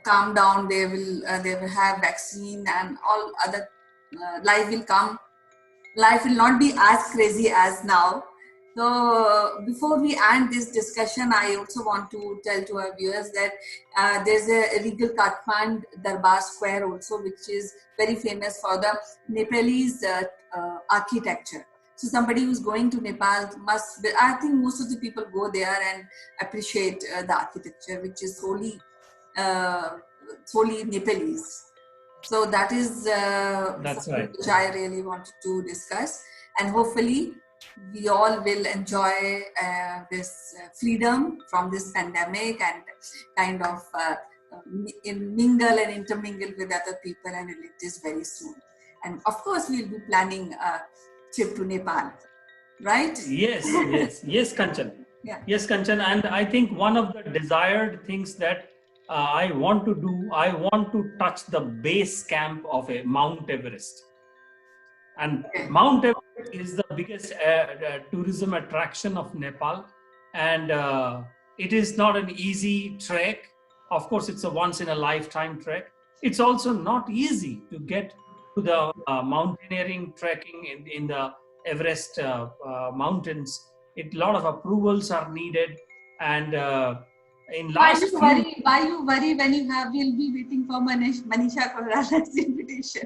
calm down. They will have vaccine and all other life will not be as crazy as now. So before we end this discussion, I also want to tell to our viewers that there's a regal Kathmandu Darbar Square also, which is very famous for the Nepalese architecture. So somebody who's going to Nepal I think most of the people go there and appreciate the architecture, which is solely Nepalese. So that is That's something right. which I really wanted to discuss, and hopefully we all will enjoy this freedom from this pandemic and kind of mingle and intermingle with other people and relatives very soon. And of course, we'll be planning a trip to Nepal, right? Yes, Kanchan. Yeah. Yes, Kanchan. And I think one of the desired things that I want to do, I want to touch the base camp of a Mount Everest. And Okay. Mount Everest is the biggest tourism attraction of Nepal. And it is not an easy trek. Of course, it's a once in a lifetime trek. It's also not easy to get to the mountaineering trekking in the Everest mountains. A lot of approvals are needed. And in last few Why you worry when we'll be waiting for Manisha Koirala's invitation?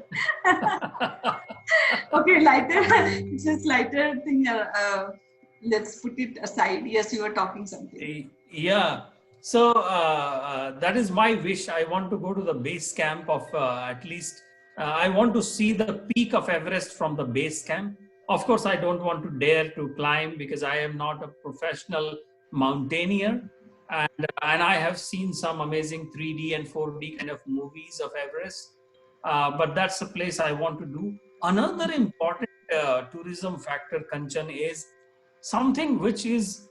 Okay, lighter. It's just lighter thing. Let's put it aside. Yes, you were talking something. Yeah. So that is my wish. I want to go to the base camp of at least, I want to see the peak of Everest from the base camp. Of course, I don't want to dare to climb because I am not a professional mountaineer. And I have seen some amazing 3D and 4D kind of movies of Everest. But that's the place I want to do. Another important tourism factor, Kanchan, is something which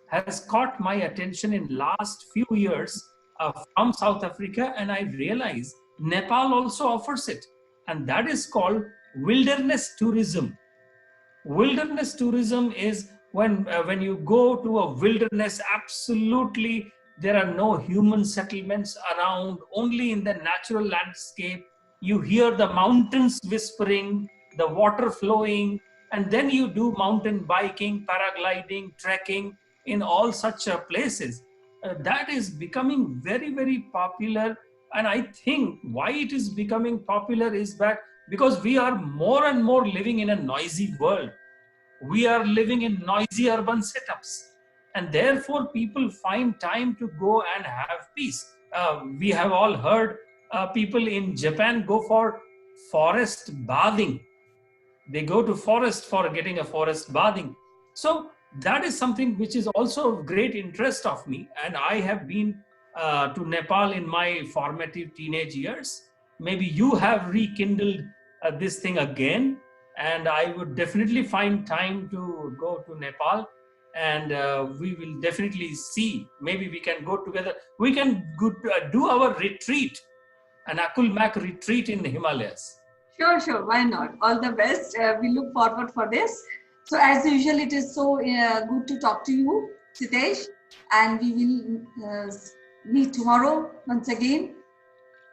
has caught my attention in last few years from South Africa, and I realize Nepal also offers it, and that is called wilderness tourism. Wilderness tourism is when you go to a wilderness, absolutely there are no human settlements around, only in the natural landscape. You hear the mountains whispering, the water flowing, and then you do mountain biking, paragliding, trekking in all such places. That is becoming very, very popular. And I think why it is becoming popular is that because we are more and more living in a noisy world. We are living in noisy urban setups, and therefore people find time to go and have peace. We have all heard people in Japan go for forest bathing. They go to forest for getting a forest bathing. So that is something which is also of great interest of me, and I have been to Nepal in my formative teenage years. Maybe you have rekindled this thing again, and I would definitely find time to go to Nepal, and we will definitely see. Maybe we can go together. We can do our retreat, an Akulmach retreat in the Himalayas. Sure. Why not? All the best. We look forward for this. So as usual, it is so good to talk to you, Sitesh, and we will meet tomorrow once again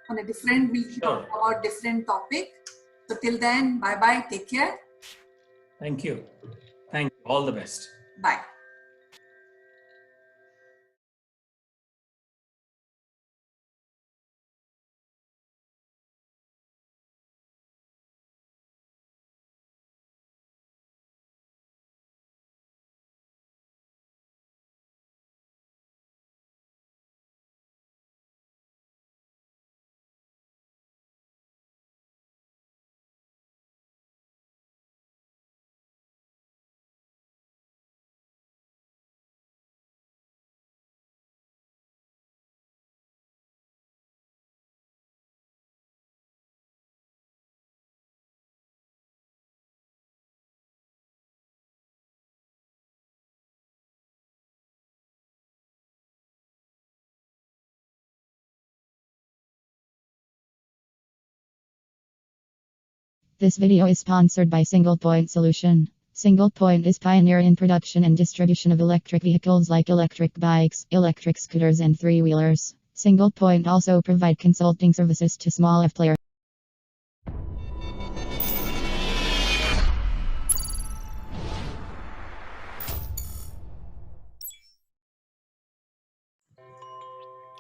on a different. We'll talk about different topic. So till then, bye. Take care. Thank you. All the best. Bye. This video is sponsored by Single Point Solution. Single Point is pioneer in production and distribution of electric vehicles like electric bikes, electric scooters, and three-wheelers. Single Point also provide consulting services to small F players.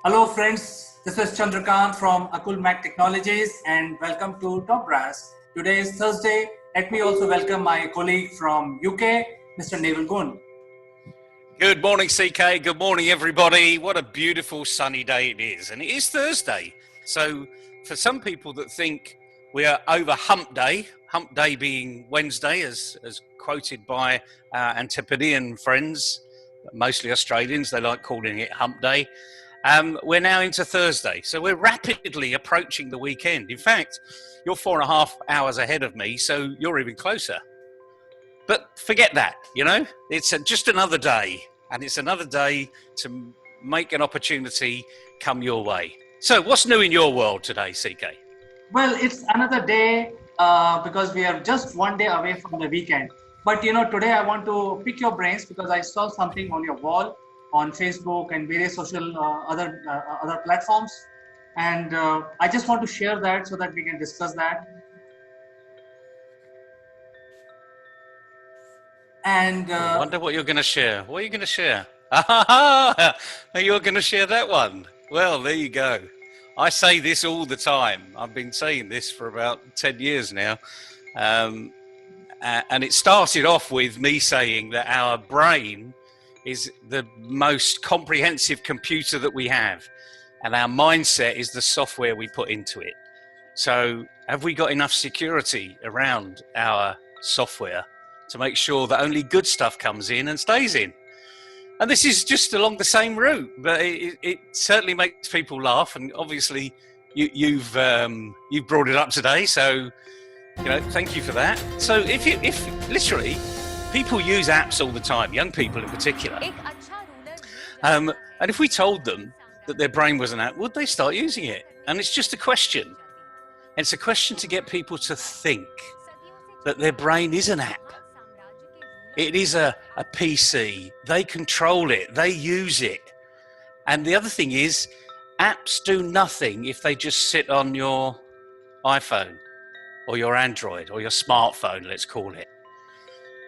Hello friends, this is Chandrakant from Akulmach Technologies and welcome to Top Brass. Today is Thursday. Let me also welcome my colleague from UK, Mr. Neville Gun. Good morning, CK. Good morning, everybody. What a beautiful sunny day it is. And it is Thursday. So for some people that think we are over hump day being Wednesday, as quoted by our Antipodean friends, mostly Australians, they like calling it hump day. We're now into Thursday. So we're rapidly approaching the weekend. In fact, you're 4.5 hours ahead of me, so you're even closer. But forget that, it's just another day, and it's another day to make an opportunity come your way. So what's new in your world today, CK? Well, it's another day because we are just one day away from the weekend. But today I want to pick your brains because I saw something on your wall on Facebook and various social other platforms. And I just want to share that so that we can discuss that. And I wonder what you're going to share. What are you going to share? You're going to share that one. Well, there you go. I say this all the time. I've been saying this for about 10 years now. And it started off with me saying that our brain is the most comprehensive computer that we have. And our mindset is the software we put into it. So have we got enough security around our software to make sure that only good stuff comes in and stays in? And this is just along the same route, but it certainly makes people laugh. And obviously you've brought it up today. So, thank you for that. So if literally people use apps all the time, young people in particular, and if we told them that their brain was an app, would they start using it? And it's just a question. It's a question to get people to think that their brain is an app. It is a PC. They control it. They use it. And the other thing is, apps do nothing if they just sit on your iPhone or your Android or your smartphone, let's call it.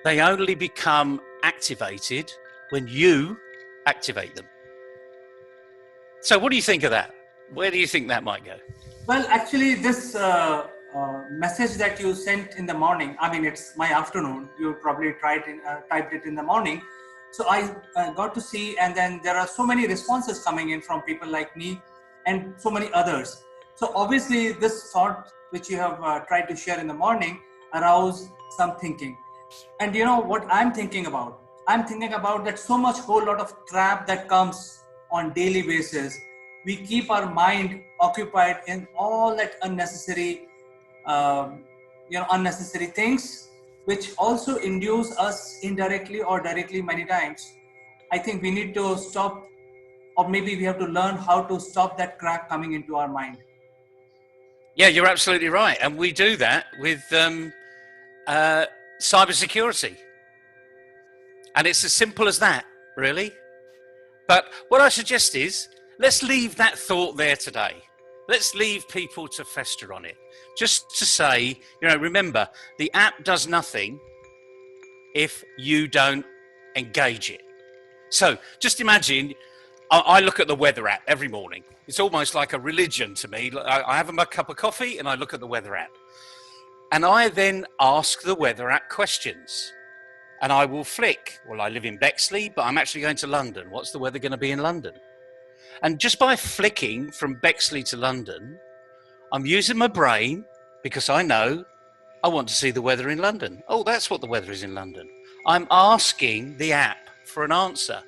They only become activated when you activate them. So what do you think of that? Where do you think that might go? Well, actually, this message that you sent in the morning, I mean, it's my afternoon. You probably typed it in the morning. So I got to see, and then there are so many responses coming in from people like me and so many others. So obviously, this thought which you have tried to share in the morning aroused some thinking. And you know what I'm thinking about? I'm thinking about that so much whole lot of crap that comes on daily basis. We keep our mind occupied in all that unnecessary unnecessary things, which also induce us indirectly or directly many times. I think we need to stop, or maybe we have to learn how to stop that crap coming into our mind. Yeah, you're absolutely right. And we do that with cybersecurity. And it's as simple as that, really. But what I suggest is, let's leave that thought there today. Let's leave people to fester on it. Just to say, remember, the app does nothing if you don't engage it. So just imagine, I look at the weather app every morning. It's almost like a religion to me. I have a cup of coffee and I look at the weather app. And I then ask the weather app questions. And I will flick. Well, I live in Bexley, but I'm actually going to London. What's the weather going to be in London? And just by flicking from Bexley to London, I'm using my brain because I know I want to see the weather in London. Oh, that's what the weather is in London. I'm asking the app for an answer.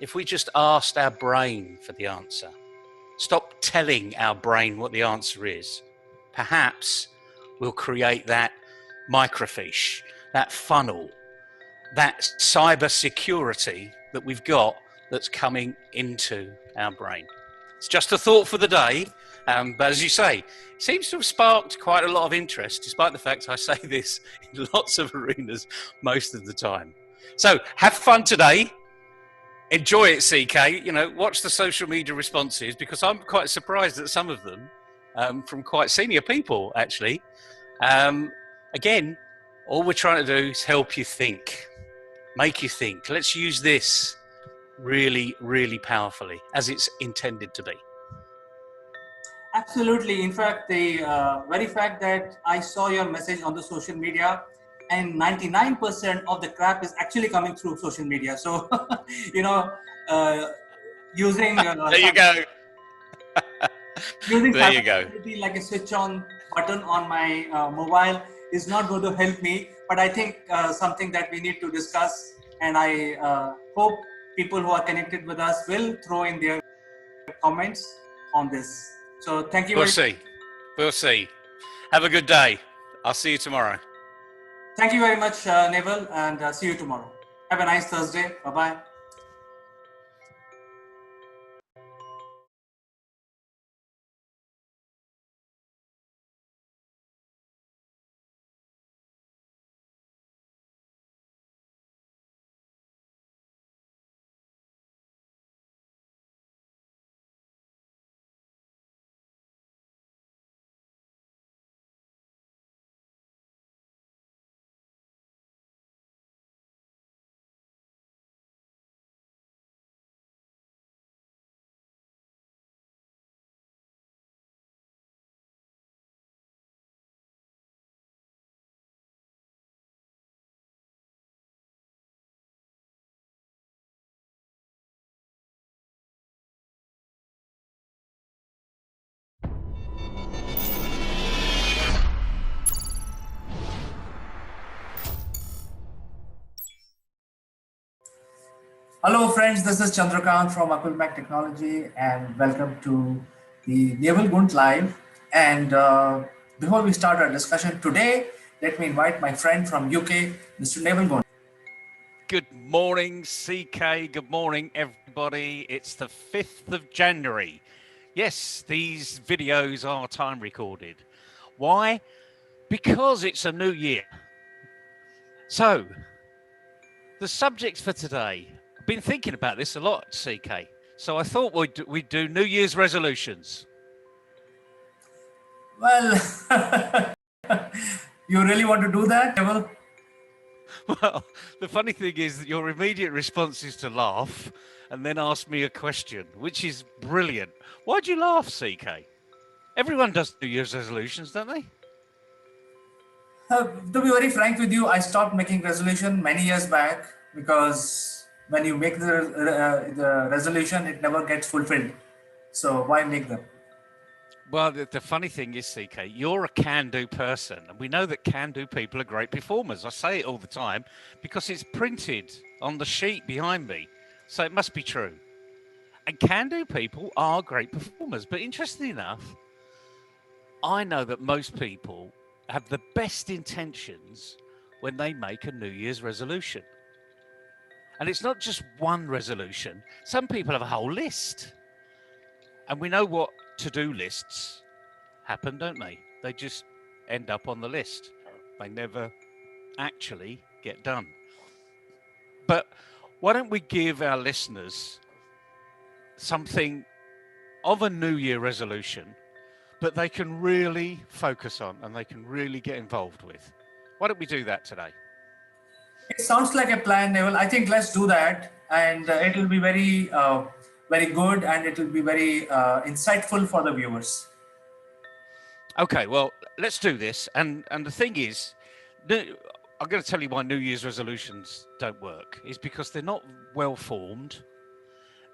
If we just asked our brain for the answer, stop telling our brain what the answer is, perhaps we'll create that microfiche, that funnel, that cyber security that we've got that's coming into our brain. It's just a thought for the day. But as you say, it seems to have sparked quite a lot of interest, despite the fact I say this in lots of arenas most of the time. So have fun today. Enjoy it, CK. You know, watch the social media responses, because I'm quite surprised at some of them from quite senior people, actually. Again, all we're trying to do is help you think, make you think. Let's use this really, really powerfully as it's intended to be. Absolutely. In fact, the very fact that I saw your message on the social media, and 99% of the crap is actually coming through social media. So, you know, uh, using There you go. using There you go. cybersecurity like a switch on button on my mobile is not going to help me. But I think something that we need to discuss, and I hope people who are connected with us will throw in their comments on this. So thank you We'll very see. We'll see. Have a good day. I'll see you tomorrow. Thank you very much, Neville, and see you tomorrow. Have a nice Thursday. Bye-bye. Hello, friends. This is Chandrakant from Akulmach Technology, and welcome to the Naval Gunt Live. And before we start our discussion today, let me invite my friend from UK, Mr. Naval Gunt. Good morning, CK. Good morning, everybody. It's the 5th of January. Yes, these videos are time recorded. Why? Because it's a new year. So, the subject for today, I've been thinking about this a lot, CK. So I thought we'd do New Year's resolutions. Well, you really want to do that, Naval? Well, the funny thing is that your immediate response is to laugh and then ask me a question, which is brilliant. Why'd you laugh, CK? Everyone does New Year's resolutions, don't they? To be very frank with you, I stopped making resolution many years back because when you make the resolution, it never gets fulfilled. So why make them? Well, the funny thing is, CK, you're a can-do person, and we know that can-do people are great performers. I say it all the time because it's printed on the sheet behind me, so it must be true. And can-do people are great performers. But interestingly enough, I know that most people have the best intentions when they make a New Year's resolution. And it's not just one resolution. Some people have a whole list. And we know what to-do lists happen, don't they? They just end up on the list. They never actually get done. But why don't we give our listeners something of a New Year resolution, but they can really focus on and they can really get involved with? Why don't we do that today? It sounds like a plan, Neville. I think let's do that, and it will be very good, and it will be very insightful for the viewers. Okay, well, let's do this. And the thing is, I'm going to tell you why New Year's resolutions don't work. Is because they're not well formed.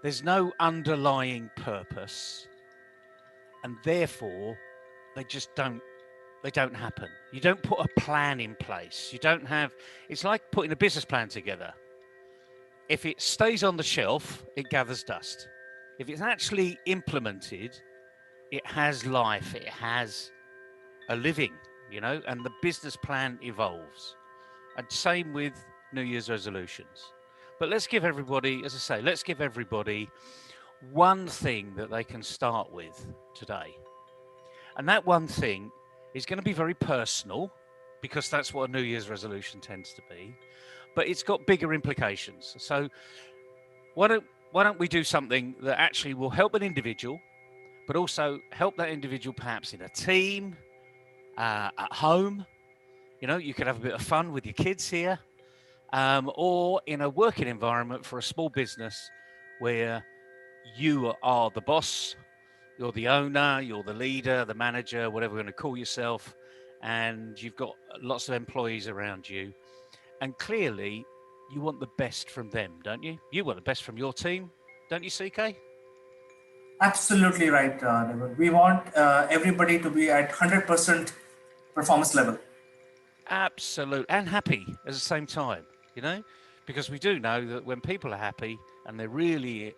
There's no underlying purpose, and therefore they just don't happen. You don't put a plan in place. You don't have. It's like putting a business plan together. If it stays on the shelf, it gathers dust. If it's actually implemented, it has life. It has a living, and the business plan evolves. And same with New Year's resolutions. But let's give everybody, as I say, let's give everybody one thing that they can start with today. And that one thing is going to be very personal, because that's what a New Year's resolution tends to be, but it's got bigger implications. So why don't we do something that actually will help an individual, but also help that individual perhaps in a team, at home. You know, you could have a bit of fun with your kids here, or in a working environment for a small business where you are the boss, you're the owner, you're the leader, the manager, whatever you're going to call yourself, and you've got lots of employees around you. And clearly, you want the best from them, don't you? You want the best from your team, don't you, CK? Absolutely right, Neville. We want everybody to be at 100% performance level. Absolute, and happy at the same time, you know, because we do know that when people are happy and they're really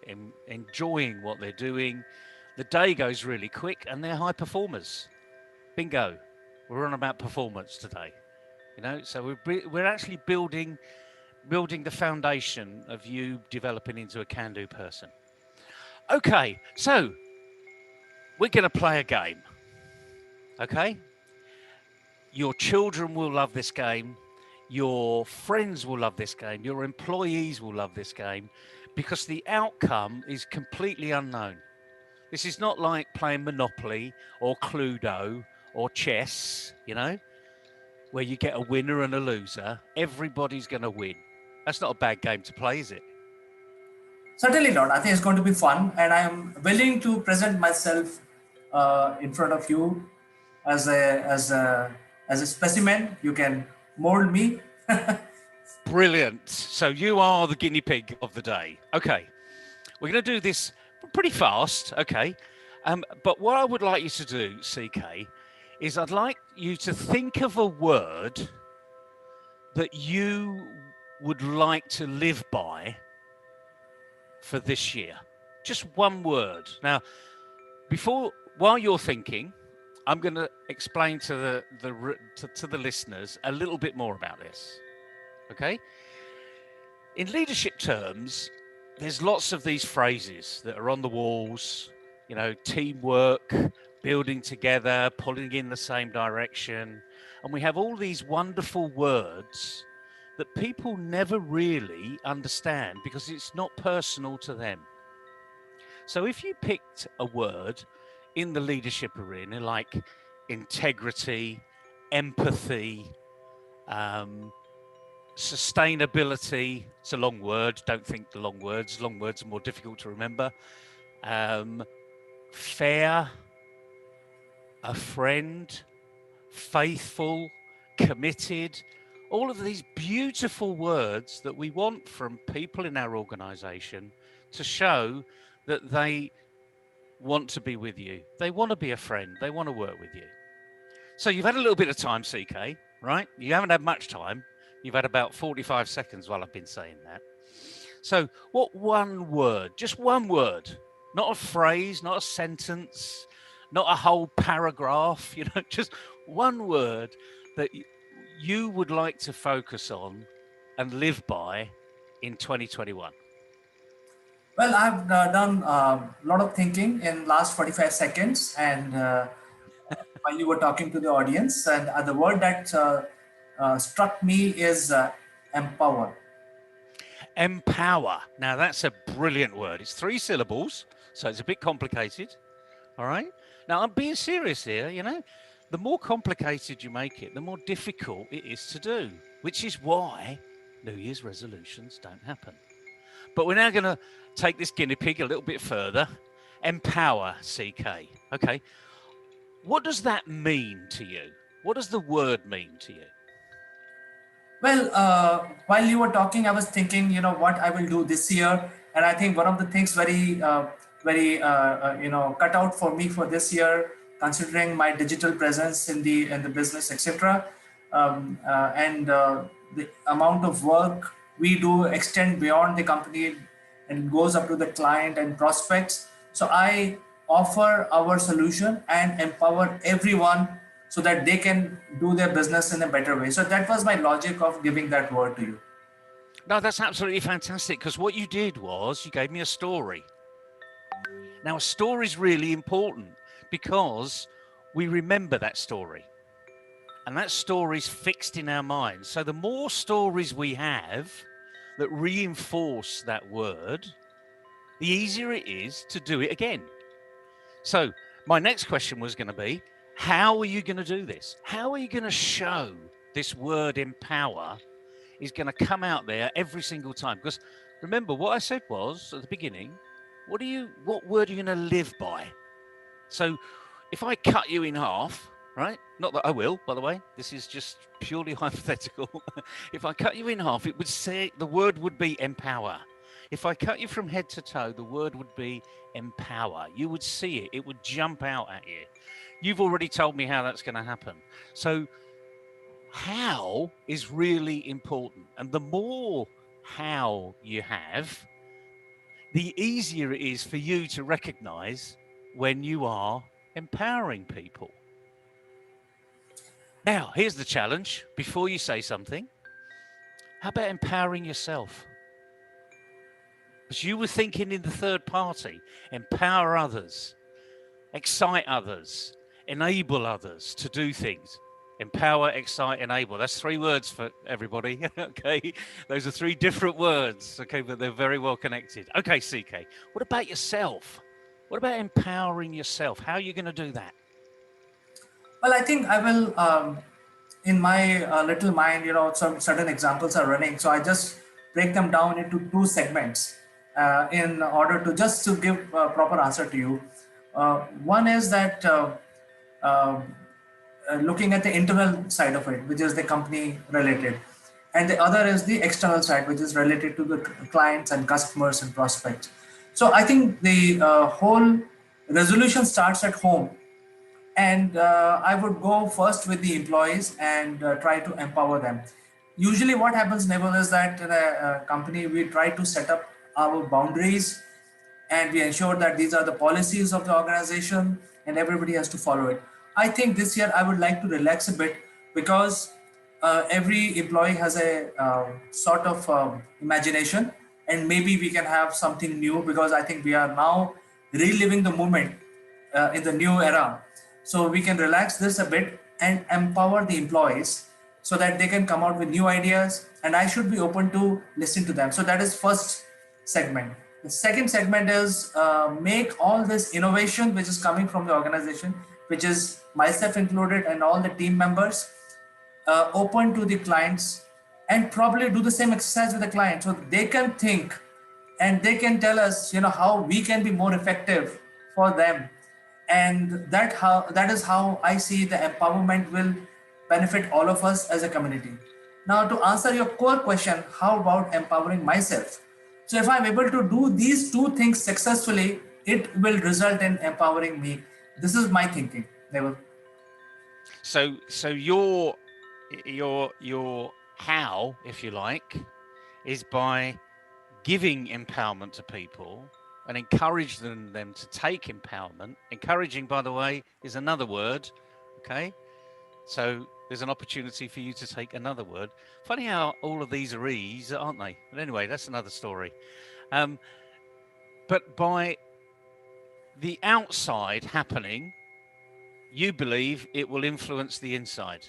enjoying what they're doing, the day goes really quick and they're high performers. Bingo. We're on about performance today, you know, so we're actually building the foundation of you developing into a can-do person. Okay, so we're going to play a game. Okay? Your children will love this game. Your friends will love this game. Your employees will love this game, because the outcome is completely unknown. This is not like playing Monopoly or Cluedo or chess, you know, where you get a winner and a loser. Everybody's going to win. That's not a bad game to play, is it? Certainly not. I think it's going to be fun, and I am willing to present myself in front of you as a specimen. You can mold me. Brilliant. So you are the guinea pig of the day. Okay. We're going to do this pretty fast. Okay. But what I would like you to do, CK, is I'd like you to think of a word that you would like to live by for this year. Just one word. Now, while you're thinking, I'm going to explain to the listeners a little bit more about this. Okay? In leadership terms, there's lots of these phrases that are on the walls, you know, teamwork, building together, pulling in the same direction. And we have all these wonderful words that people never really understand because it's not personal to them. So if you picked a word in the leadership arena like integrity, empathy, sustainability, it's a long word, don't think the long words are more difficult to remember, fair, a friend, faithful, committed, all of these beautiful words that we want from people in our organization to show that they want to be with you. They want to be a friend. They want to work with you. So you've had a little bit of time, CK, right? You haven't had much time. You've had about 45 seconds while I've been saying that. So what one word, just one word, not a phrase, not a sentence, not a whole paragraph, you know, just one word that you would like to focus on and live by in 2021? Well, I've done a lot of thinking in last 45 seconds, and while you were talking to the audience, and the word that struck me is empower. Empower. Now, that's a brilliant word. It's 3 syllables, so it's a bit complicated. All right. Now, I'm being serious here, you know. The more complicated you make it, the more difficult it is to do, which is why New Year's resolutions don't happen. But we're now going to take this guinea pig a little bit further. Empower, CK. Okay. What does that mean to you? What does the word mean to you? Well, while you were talking, I was thinking, you know, what I will do this year, and I think one of the things very cut out for me for this year, considering my digital presence in the business, etc., and the amount of work we do extend beyond the company and goes up to the client and prospects. So I offer our solution and empower everyone so that they can do their business in a better way. So that was my logic of giving that word to you. No, that's absolutely fantastic, because what you did was you gave me a story. Now, a story is really important because we remember that story. And that story's fixed in our minds. So the more stories we have that reinforce that word, the easier it is to do it again. So my next question was going to be, how are you going to do this? How are you going to show this word empower is going to come out there every single time? Because remember what I said was at the beginning, what word are you going to live by? So if I cut you in half, right? Not that I will, by the way. This is just purely hypothetical. If I cut you in half, it would say the word would be empower. If I cut you from head to toe, the word would be empower. You would see it. It would jump out at you. You've already told me how that's going to happen. So how is really important. And the more how you have, the easier it is for you to recognize when you are empowering people. Now, here's the challenge. Before you say something, how about empowering yourself? Because you were thinking in the third party, empower others, excite others, enable others to do things. Empower, excite, enable. That's 3 words for everybody. Okay, those are 3 different words. Okay, but they're very well connected. Okay, CK, what about yourself? What about empowering yourself? How are you going to do that? Well, I think I will, in my little mind, some certain examples are running. So I just break them down into 2 segments in order to just to give a proper answer to you. One is that uh, looking at the internal side of it, which is the company related. And the other is the external side, which is related to the clients and customers and prospects. So I think the whole resolution starts at home, and I would go first with the employees and try to empower them. Usually what happens, Neville, is that in a company we try to set up our boundaries, and we ensure that these are the policies of the organization and everybody has to follow it. I think this year I would like to relax a bit, because every employee has a sort of imagination, and maybe we can have something new, because I think we are now reliving the moment in the new era. So we can relax this a bit and empower the employees so that they can come out with new ideas, and I should be open to listen to them. So that is first segment. The second segment is make all this innovation which is coming from the organization, which is myself included and all the team members, open to the clients, and probably do the same exercise with the client so they can think and they can tell us, how we can be more effective for them. And that is how I see the empowerment will benefit all of us as a community. Now, to answer your core question, how about empowering myself? So if I'm able to do these 2 things successfully, it will result in empowering me. This is my thinking, Neville. So your how, if you like, is by giving empowerment to people and encouraging them to take empowerment. Encouraging, by the way, is another word. Okay, so there's an opportunity for you to take another word. Funny how all of these are E's, aren't they? But anyway, that's another story. But by the outside happening, you believe it will influence the inside.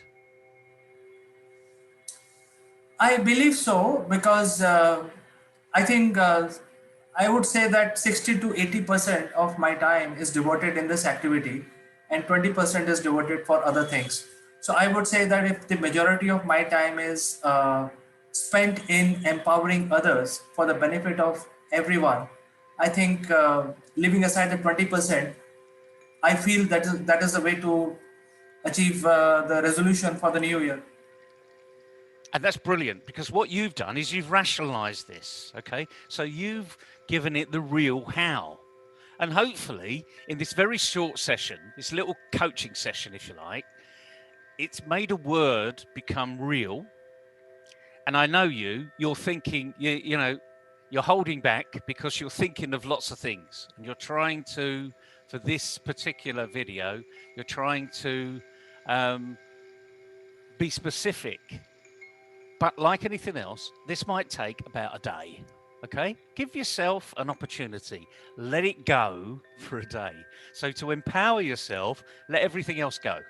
I believe so, because I think I would say that 60 to 80% of my time is devoted in this activity, and 20% is devoted for other things. So I would say that if the majority of my time is spent in empowering others for the benefit of everyone, I think leaving aside the 20%, I feel that is the way to achieve the resolution for the new year. And that's brilliant, because what you've done is you've rationalized this. Okay, so you've given it the real how. And hopefully in this very short session, this little coaching session, if you like, it's made a word become real. And I know you're thinking, you're holding back because you're thinking of lots of things, and you're trying to, for this particular video, you're trying to be specific. But like anything else, this might take about a day. Okay, give yourself an opportunity. Let it go for a day. So, to empower yourself, let everything else go.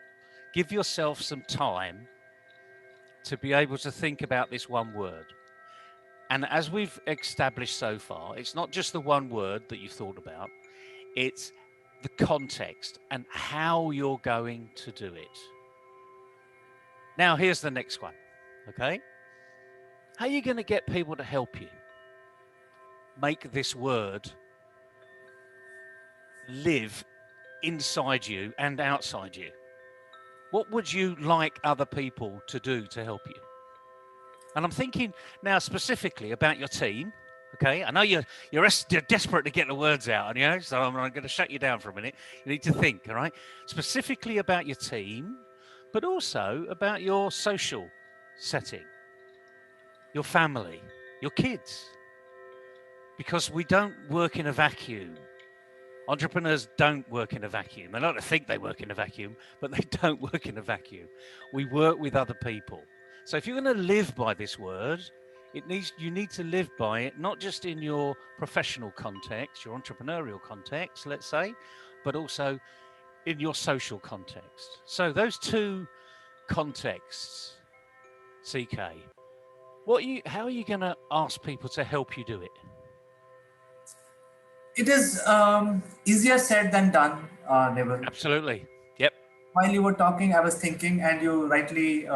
Give yourself some time to be able to think about this one word. And as we've established so far, it's not just the one word that you thought about, it's the context and how you're going to do it. Now, here's the next one. Okay, how are you going to get people to help you make this word live inside you and outside you? What would you like other people to do to help you? And I'm thinking now specifically about your team. Okay, I know you're desperate to get the words out, and you know, so I'm going to shut you down for a minute. You need to think, all right, specifically about your team, but also about your social setting, your family, your kids, because we don't work in a vacuum. Entrepreneurs don't work in a vacuum. They like to think they work in a vacuum, but they don't work in a vacuum. We work with other people. So if you're going to live by this word, you need to live by it, not just in your professional context, your entrepreneurial context, let's say, but also in your social context. So those two contexts, CK, how are you going to ask people to help you do it? It is easier said than done, Neville. Absolutely. Yep. While you were talking, I was thinking, and you rightly,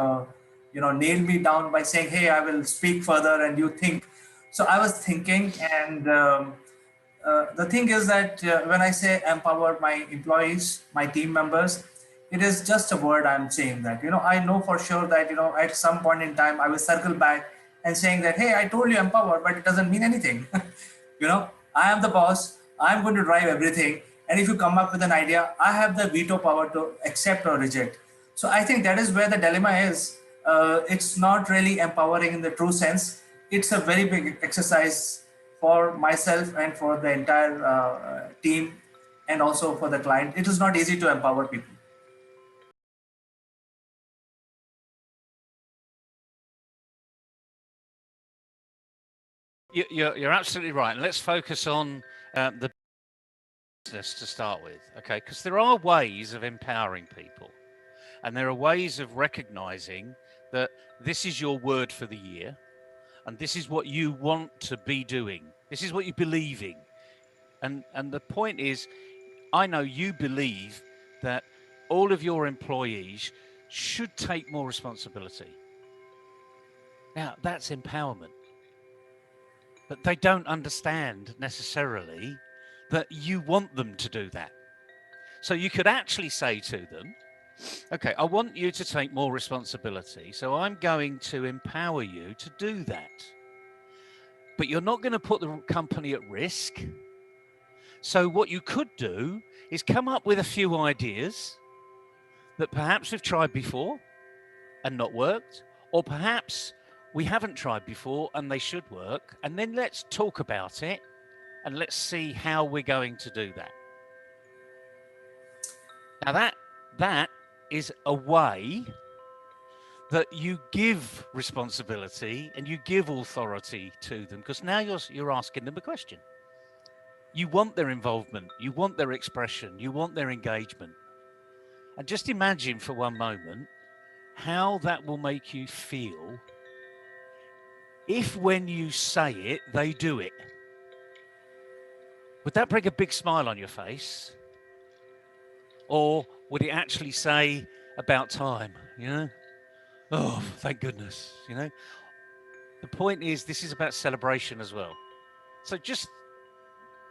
nailed me down by saying, "Hey, I will speak further," and you think. So I was thinking, and the thing is that when I say empower my employees, my team members, it is just a word. I'm saying that. I know for sure that at some point in time, I will circle back and saying that, "Hey, I told you empower," but it doesn't mean anything. I am the boss. I'm going to drive everything. And if you come up with an idea, I have the veto power to accept or reject. So I think that is where the dilemma is. It's not really empowering in the true sense. It's a very big exercise for myself and for the entire team, and also for the client. It is not easy to empower people. You're absolutely right. And let's focus on the business to start with, okay? Because there are ways of empowering people, and there are ways of recognizing that this is your word for the year, and this is what you want to be doing. This is what you believe in. And the point is, I know you believe that all of your employees should take more responsibility. Now, that's empowerment. But they don't understand necessarily that you want them to do that. So you could actually say to them, okay, I want you to take more responsibility, so I'm going to empower you to do that. But you're not going to put the company at risk. So what you could do is come up with a few ideas that perhaps we've tried before and not worked, or perhaps we haven't tried before and they should work, and then let's talk about it and let's see how we're going to do that. Now that is a way that you give responsibility and you give authority to them, because now you're asking them a question. You want their involvement, you want their expression, you want their engagement. And just imagine for one moment how that will make you feel if when you say it, they do it. Would that bring a big smile on your face? Or would it actually say, about time, Oh, thank goodness, The point is, this is about celebration as well. So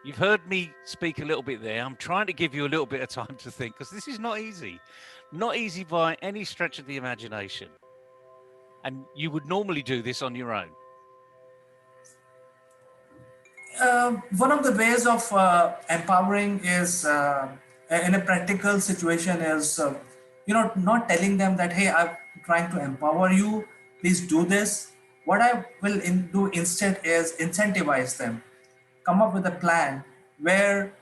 you've heard me speak a little bit there. I'm trying to give you a little bit of time to think, because this is not easy. Not easy by any stretch of the imagination. And you would normally do this on your own. One of the ways of empowering is in a practical situation is not telling them that, hey, I'm trying to empower you, please do this. What I will do instead is incentivize them, come up with a plan where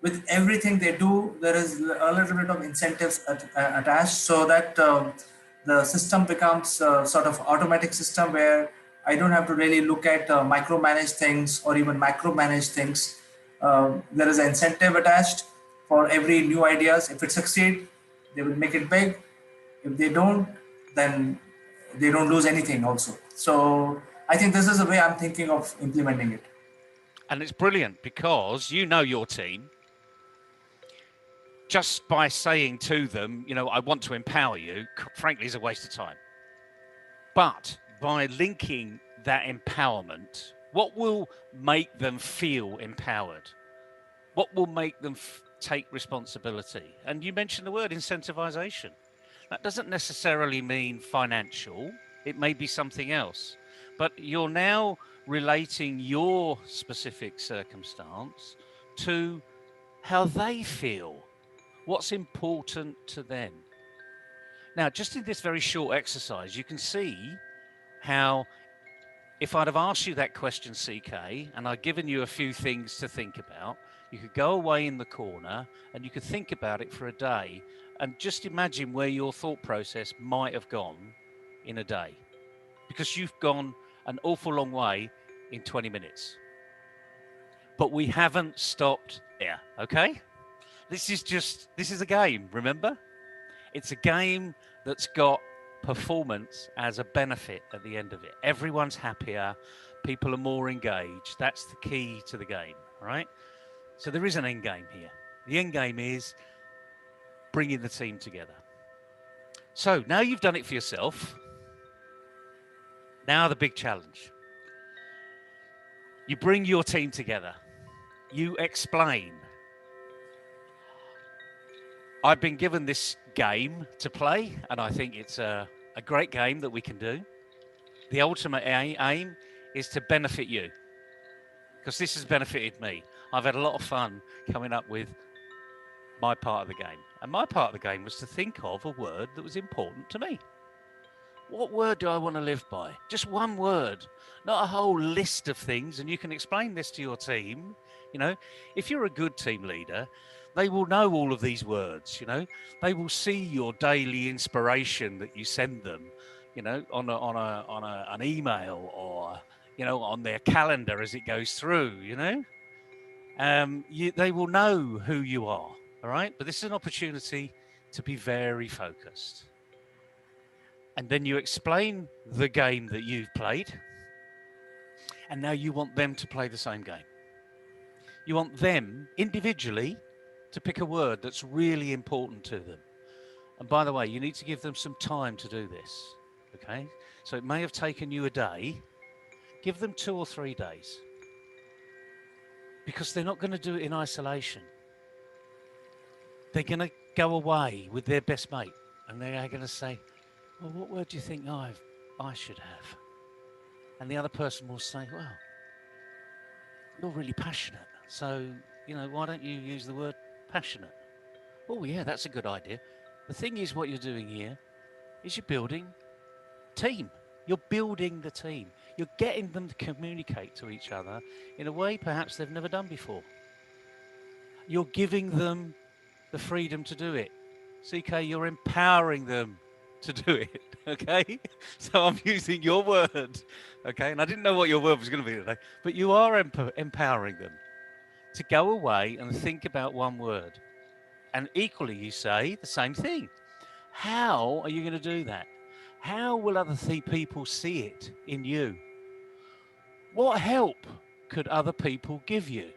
with everything they do there is a little bit of incentives attached, so that the system becomes sort of automatic system where I don't have to really look at micromanage things or even macromanage things. There is an incentive attached for every new ideas. If it succeed, they will make it big. If they don't, then they don't lose anything also. So I think this is the way I'm thinking of implementing it. And it's brilliant because you know your team. Just by saying to them, I want to empower you, frankly, is a waste of time. But by linking that empowerment, what will make them feel empowered? What will make them take responsibility? And you mentioned the word incentivization. That doesn't necessarily mean financial. It may be something else. But you're now relating your specific circumstance to how they feel, what's important to them. Now, just in this very short exercise, you can see how if I'd have asked you that question, CK, and I'd given you a few things to think about, you could go away in the corner and you could think about it for a day and just imagine where your thought process might have gone in a day, because you've gone an awful long way in 20 minutes. But we haven't stopped there, okay? This is a game, remember? It's a game that's got performance as a benefit at the end of it. Everyone's happier, people are more engaged. That's the key to the game, right? So there is an end game here. The end game is bringing the team together. So now you've done it for yourself. Now the big challenge. You bring your team together. You explain. I've been given this game to play, and I think it's a great game that we can do. The ultimate aim is to benefit you, because this has benefited me. I've had a lot of fun coming up with my part of the game. And my part of the game was to think of a word that was important to me. What word do I want to live by? Just one word, not a whole list of things. And you can explain this to your team. If you're a good team leader, they will know all of these words. They will see your daily inspiration that you send them, on an email or on their calendar as it goes through. They will know who you are. All right, but this is an opportunity to be very focused. And then you explain the game that you've played, and now you want them to play the same game. You want them individually to pick a word that's really important to them. And by the way, you need to give them some time to do this, okay? So it may have taken you a day. Give them 2 or 3 days, because they're not going to do it in isolation. They're going to go away with their best mate, and they're going to say, well, what word do you think I should have? And the other person will say, well, you're really passionate. So, why don't you use the word passionate? Oh, yeah, that's a good idea. The thing is, what you're doing here is you're building team. You're building the team. You're getting them to communicate to each other in a way perhaps they've never done before. You're giving them the freedom to do it. CK, you're empowering them to do it, okay? So I'm using your word, okay? And I didn't know what your word was going to be today, but you are empowering them to go away and think about one word. And equally, you say the same thing. How are you going to do that? How will other people see it in you? What help could other people give you?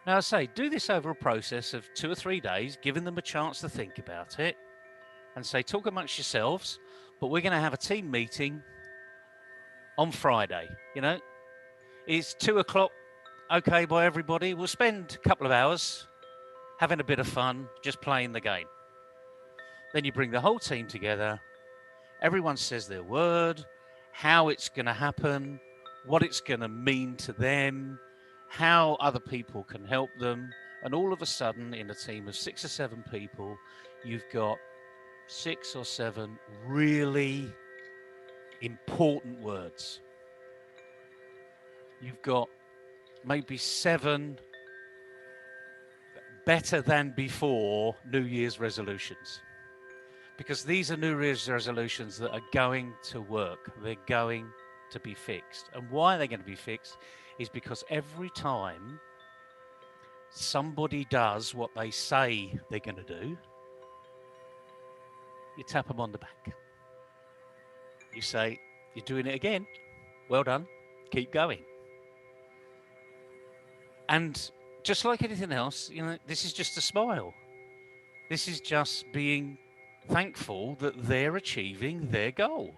Now, I say, do this over a process of 2 or 3 days, giving them a chance to think about it, and say, talk amongst yourselves, but we're going to have a team meeting on Friday. It's 2 o'clock, okay by everybody? We'll spend a couple of hours having a bit of fun, just playing the game. Then you bring the whole team together, everyone says their word, how it's going to happen, what it's going to mean to them, how other people can help them, and all of a sudden, in a team of 6 or 7 people, you've got 6 or 7 really important words. You've got maybe 7 better than before New Year's resolutions. because these are New Year's resolutions that are going to work. They're going to be fixed. And why they're going to be fixed is because every time somebody does what they say they're going to do, you tap them on the back. You say, "You're doing it again. Well done. Keep going." And just like anything else, this is just a smile. This is just being thankful that they're achieving their goal.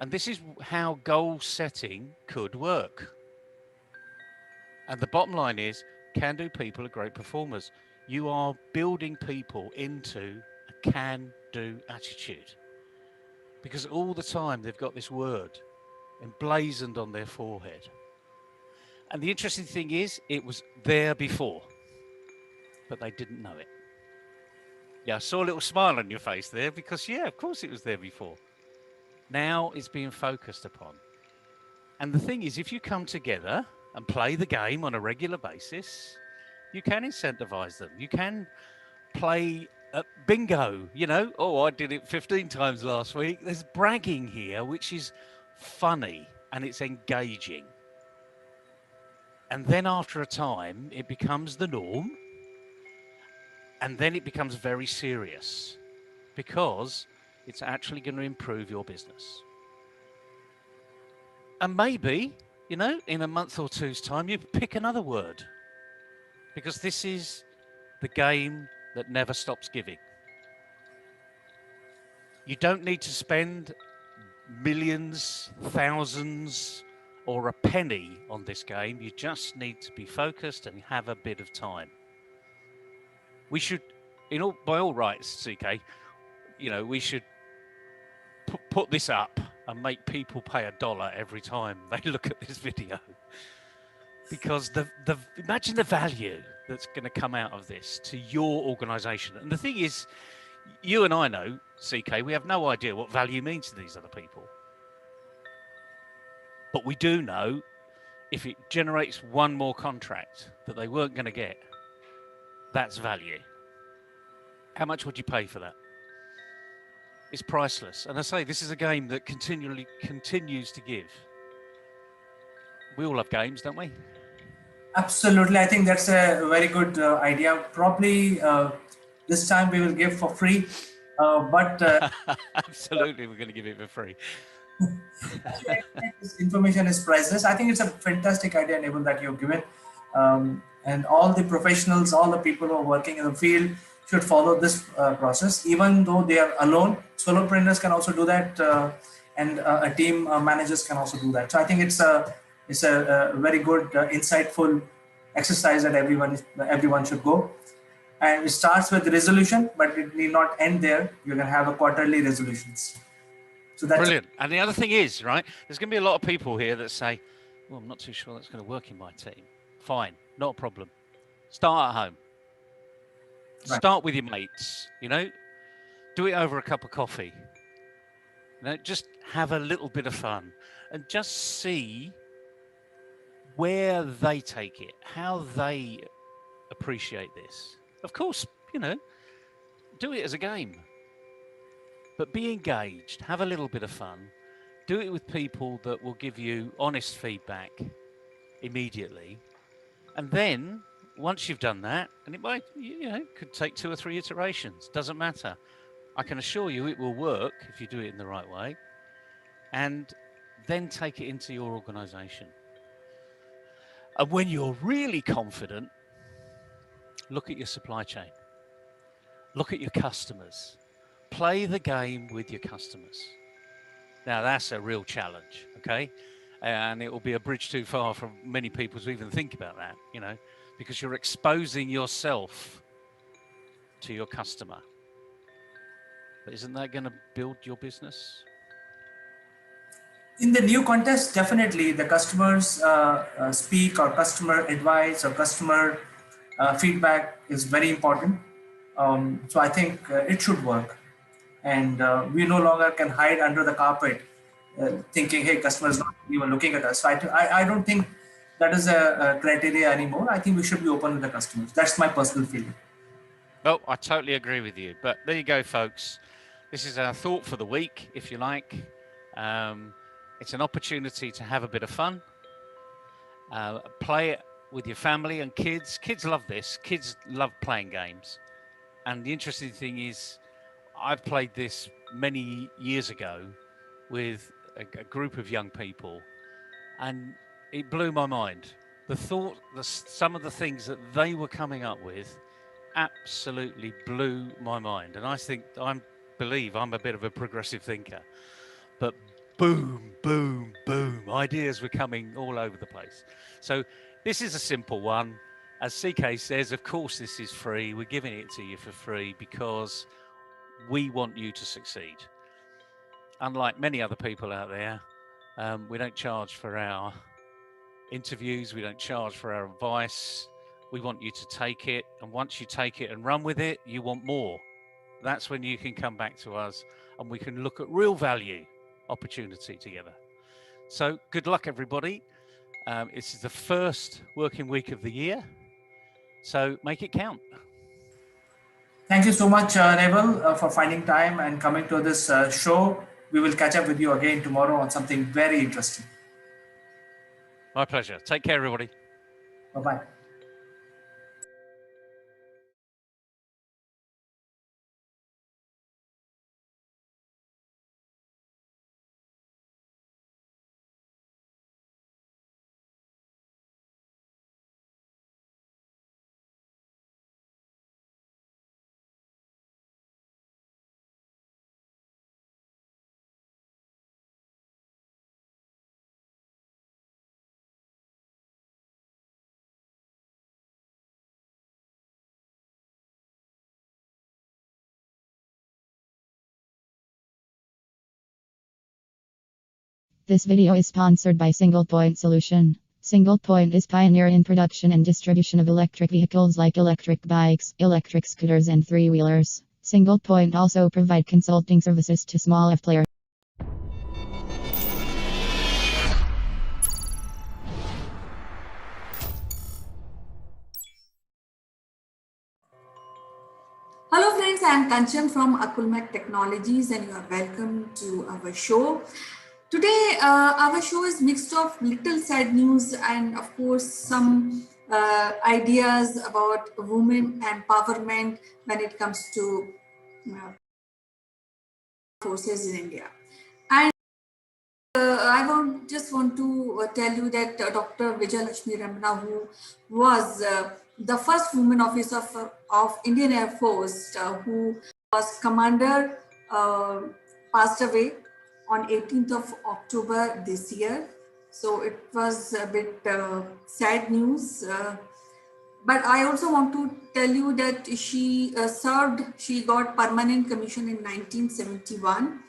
And this is how goal setting could work. And the bottom line is, can-do people are great performers. You are building people into a can-do attitude. Because all the time they've got this word emblazoned on their forehead. And the interesting thing is, it was there before, but they didn't know it. Yeah, I saw a little smile on your face there because, yeah, of course it was there before. Now it's being focused upon. And the thing is, if you come together and play the game on a regular basis, you can incentivize them. You can play bingo, "Oh, I did it 15 times last week." There's bragging here, which is funny and it's engaging. And then after a time, it becomes the norm. And then it becomes very serious because it's actually going to improve your business. And maybe, in a month or two's time, you pick another word, because this is the game that never stops giving. You don't need to spend millions, thousands, or a penny on this game. You just need to be focused and have a bit of time. We should, by all rights, CK, we should put this up and make people pay $1 every time they look at this video. Because imagine the value that's going to come out of this to your organization. And the thing is, you and I know, CK, we have no idea what value means to these other people. But we do know if it generates one more contract that they weren't going to get, that's value. How much would you pay for that? It's priceless. And I say, this is a game that continues to give. We all have games, don't we? Absolutely. I think that's a very good idea. Probably this time we will give for free. Absolutely, we're going to give it for free. This information is priceless. I think it's a fantastic idea, Neville, that you've given. And all the professionals, all the people who are working in the field should follow this process, even though they are alone. Solopreneurs can also do that, and a team managers can also do that. So I think it's a very good, insightful exercise that everyone should go. And it starts with resolution, but it need not end there. You're going to have a quarterly resolutions. So that's brilliant. And the other thing is, right, there's going to be a lot of people here that say, "Well, I'm not too sure that's going to work in my team." Fine, not a problem. Start at home. Right. Start with your mates, do it over a cup of coffee. Just have a little bit of fun and just see where they take it, how they appreciate this. Of course, do it as a game, but be engaged, have a little bit of fun, do it with people that will give you honest feedback immediately. And then once you've done that, and it might, could take 2 or 3 iterations, doesn't matter. I can assure you it will work if you do it in the right way. And then take it into your organization. And when you're really confident, look at your supply chain. Look at your customers. Play the game with your customers. Now, that's a real challenge, okay? And it will be a bridge too far for many people to even think about that, because you're exposing yourself to your customer. But isn't that going to build your business? In the new context, definitely the customers speak, or customer advice, or customer feedback is very important. So I think it should work. And we no longer can hide under the carpet thinking, hey, customers not even looking at us. So I don't think that is a criteria anymore. I think we should be open with the customers. That's my personal feeling. Oh, I totally agree with you. But there you go, folks. This is our thought for the week, if you like. It's an opportunity to have a bit of fun, play it with your family and kids. Kids love this. Kids love playing games. And the interesting thing is, I've played this many years ago with a group of young people, and it blew my mind. The thought, some of the things that they were coming up with absolutely blew my mind. And I believe I'm a bit of a progressive thinker, but boom, boom, boom, ideas were coming all over the place. So this is a simple one. As CK says, of course this is free. We're giving it to you for free because we want you to succeed. Unlike many other people out there, we don't charge for our interviews, we don't charge for our advice. We want you to take it, and once you take it and run with it, you want more. That's when you can come back to us and we can look at real value opportunity together. So good luck, everybody. This is the first working week of the year, so make it count. Thank you so much, Neville, for finding time and coming to this show. We will catch up with you again tomorrow on something very interesting. My pleasure. Take care, everybody. Bye-bye. This video is sponsored by Single Point Solution. Single Point is pioneer in production and distribution of electric vehicles like electric bikes, electric scooters, and three-wheelers. Single Point also provide consulting services to small F players. Hello friends, I am Kanchan from Akulmach Technologies and you are welcome to our show. Today, our show is mixed of little sad news and of course some ideas about women empowerment when it comes to forces in India. And just want to tell you that Dr. Vijayalakshmi Ramana, who was the first woman officer of Indian Air Force, who was commander, passed away on 18th of October this year. So it was a bit sad news. But I also want to tell you that she got permanent commission in 1971.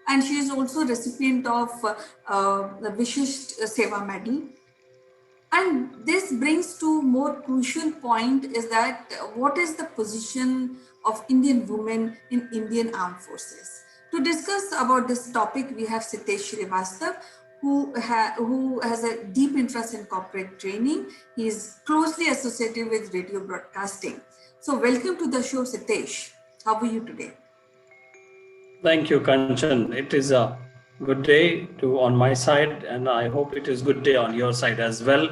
And she is also recipient of the Vishisht Seva Medal. And this brings to more crucial point is that what is the position of Indian women in Indian Armed Forces? To discuss about this topic, we have Sitesh Srivastav, who has a deep interest in corporate training. He is closely associated with radio broadcasting. So welcome to the show, Sitesh. How are you today? Thank you, Kanchan. It is a good day on my side, and I hope it is good day on your side as well.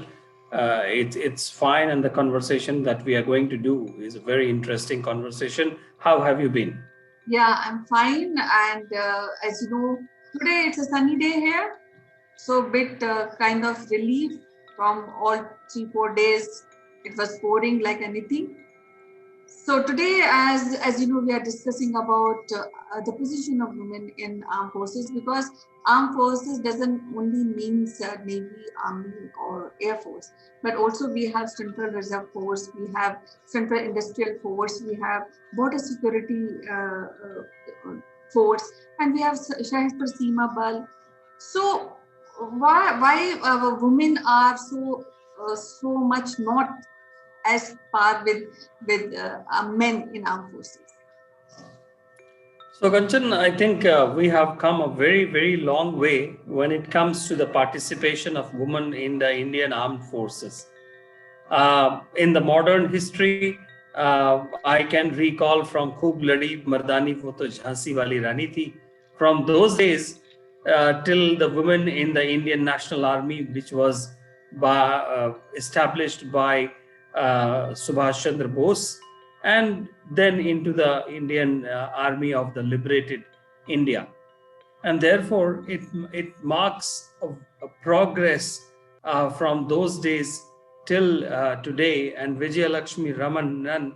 It's fine, and the conversation that we are going to do is a very interesting conversation. How have you been? Yeah, I'm fine. And as you know, today it's a sunny day here. So a bit kind of relief from all 3-4 days. It was pouring like anything. So today, as you know, we are discussing about the position of women in armed forces, because armed forces doesn't only means Navy, Army, or Air Force, but also we have Central Reserve Force, we have Central Industrial Force, we have Border Security Force, and we have Sashastra Seema Bal. So why women are so much not as par with men in armed forces? So, Kanchan, I think we have come a very, very long way when it comes to the participation of women in the Indian Armed Forces. In the modern history, I can recall from Khoob Ladi Mardani wo to Jhansi wali Rani thi. From those days till the women in the Indian National Army, which was established by Subhash Chandra Bose, and then into the Indian Army of the liberated India. And therefore it marks a progress from those days till today. And Vijayalakshmi Ramanan,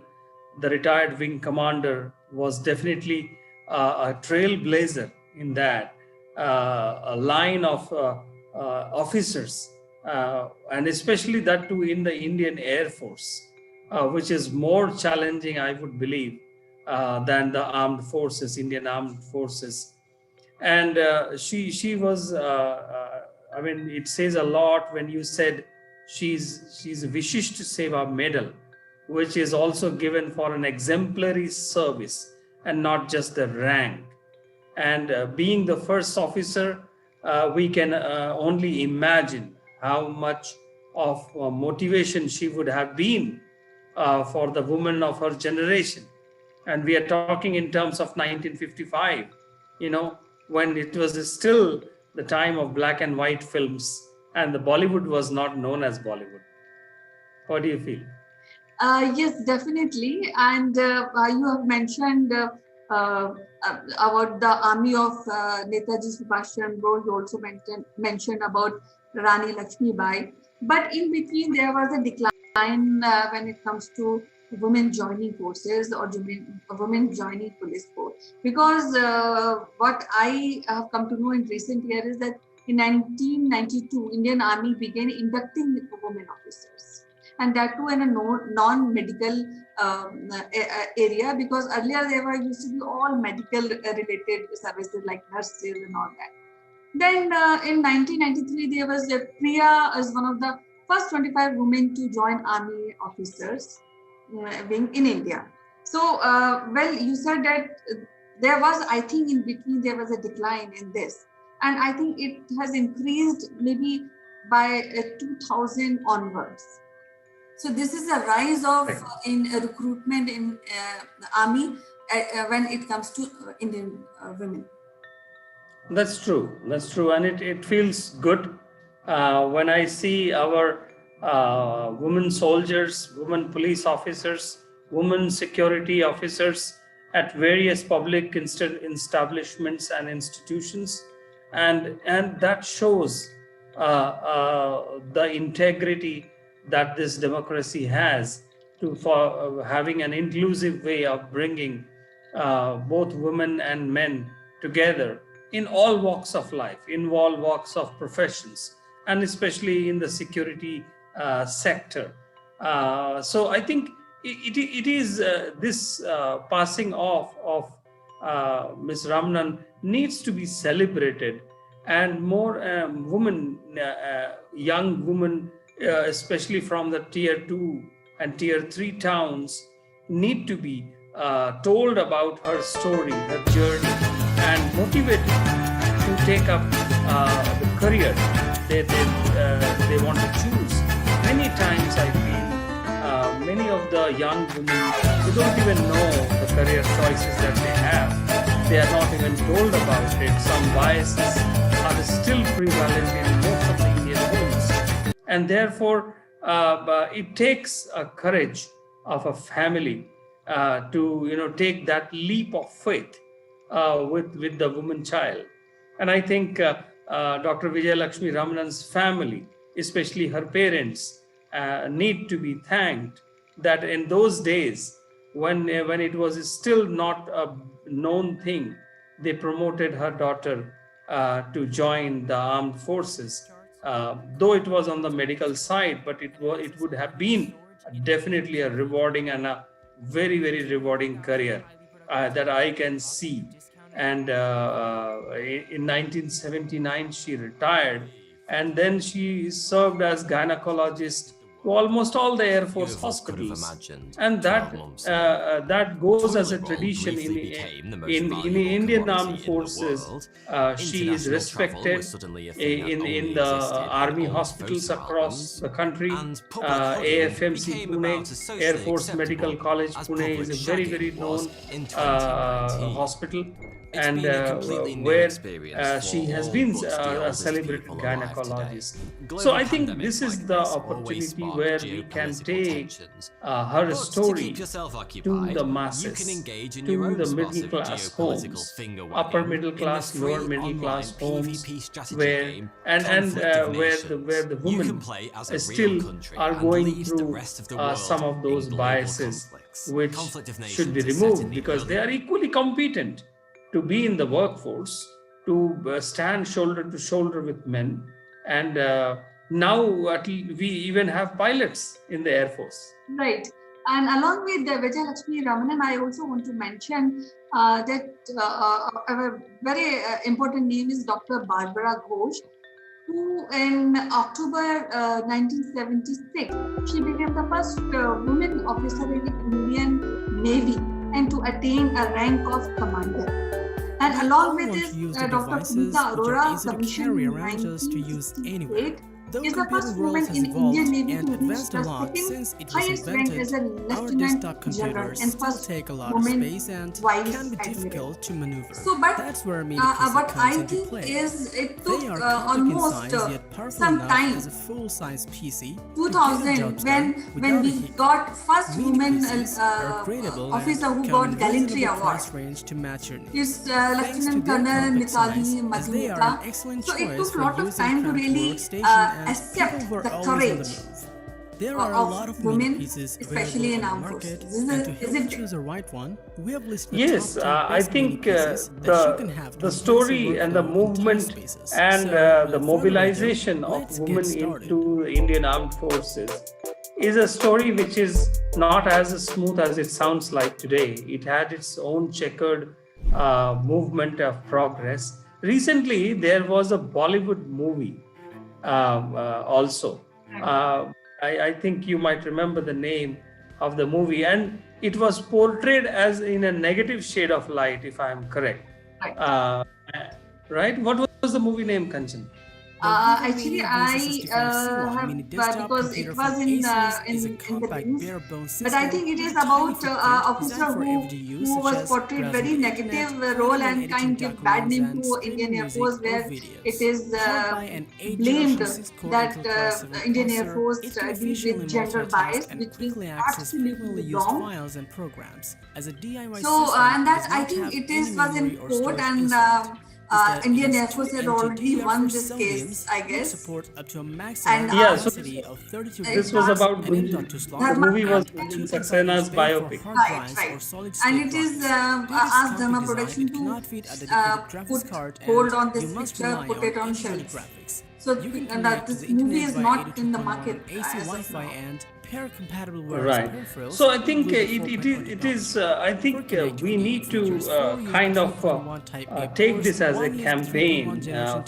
the retired wing commander, was definitely a trailblazer in that. A line of officers, and especially that too in the Indian Air Force, which is more challenging, I would believe, than the armed forces, Indian armed forces. And she was I mean, it says a lot when you said she's Vishisht Seva medal, which is also given for an exemplary service and not just the rank. And being the first officer, we can only imagine how much of motivation she would have been for the women of her generation. And we are talking in terms of 1955, you know, when it was still the time of black and white films, and the Bollywood was not known as Bollywood. What do you feel? Yes, definitely. And you have mentioned uh, about the army of Netaji Subhash Chandra Bose. You also mentioned about Rani Lakshmi Bai. But in between, there was a decline when it comes to women joining forces or women joining police force. Because what I have come to know in recent years is that in 1992, Indian Army began inducting women officers, and that too in a non-medical area, because earlier there were used to be all medical related services like nurses and all that. Then in 1993 there was Priya as one of the first 25 women to join army officers wing in India. So well, you said that there was, I think in between there was a decline in this, and I think it has increased maybe by 2000 onwards. So this is a rise of in recruitment in the army when it comes to Indian women. That's true. That's true. And it feels good when I see our women soldiers, women police officers, women security officers at various public establishments and institutions. And that shows the integrity that this democracy has to for having an inclusive way of bringing both women and men together in all walks of life, in all walks of professions, and especially in the security sector. So I think it is this passing off of Ms. Ramnan needs to be celebrated, and more young women, especially from the tier 2 and tier 3 towns, need to be told about her story, her journey, and motivated to take up the career they want to choose. Many times I feel many of the young women who don't even know the career choices that they have, they are not even told about it. Some biases are still prevalent in most of the Indian homes. And therefore, it takes a courage of a family to take that leap of faith with the woman child. And I think Dr. Vijayalakshmi Ramanan's family, especially her parents, need to be thanked that in those days when it was still not a known thing, they promoted her daughter to join the armed forces. Though it was on the medical side, but it would have been definitely a rewarding and a very, very rewarding career that I can see. And in 1979, she retired, and then she served as gynecologist to almost all the Air Force hospitals, and that goes as a tradition in the Indian Armed Forces. She is respected in the army hospitals across the country. AFMC Pune, Air Force Medical College Pune, is a very known hospital, and where she has been a celebrated gynecologist. So I think this is the opportunity where we can take her story to the masses, to the middle class homes, upper middle class, lower middle class homes, where where the women still are going through some of those biases, which should be removed, because they are equally competent to be in the workforce, to stand shoulder to shoulder with men. And now we even have pilots in the Air Force. Right. And along with Vijay Lakshmi Ramanan, I also want to mention that a very important name is Dr. Barbara Ghosh, who in October 1976, she became the first woman officer in the Indian Navy and to attain a rank of commander. And along with this, Dr. Punita Arora, commissioned in 1968, is the first woman in Indian Navy to reach the second highest rank as a lieutenant general and first woman vice admiral. So, but what I think is it took almost some time, 2000, when we got first woman officer who got gallantry award. It's Lieutenant Colonel Mitali Madhumita. So it took a lot of time to really accept the courage There are a lot of women, pieces especially in armed forces. and to help Is it choose the right one, we have listed Yes, top 10 I best think mini-pieces that you can have to the enhance story your and the workflow in movement spaces. and So, the without mobilization further ado, of let's women get started. into the Indian Armed Forces is a story which is not as smooth as it sounds like today. It had its own checkered movement of progress. Recently, there was a Bollywood movie also. I think you might remember the name of the movie, and it was portrayed as in a negative shade of light, if I am correct. Right. Right? What was the movie name, Kanchan? Actually, I have because it was in the news, but I think it is about officer who was portrayed very negative role and kind of give bad name to Indian Air Force, where it is blamed that Indian Air Force deals with gender bias, which is absolutely wrong. So, and that I think it is was in court, and Indian Air Force had already won this case, I guess. And Yeah, so this was about Gunjan. The movie was Gunjan सक्सेना's biopic. Right. And it is asked Dharma Production to put hold on this picture, put it on shelf. So that this movie is not in the market as of now. Right. So I think it is. I think we need to kind of take this as a campaign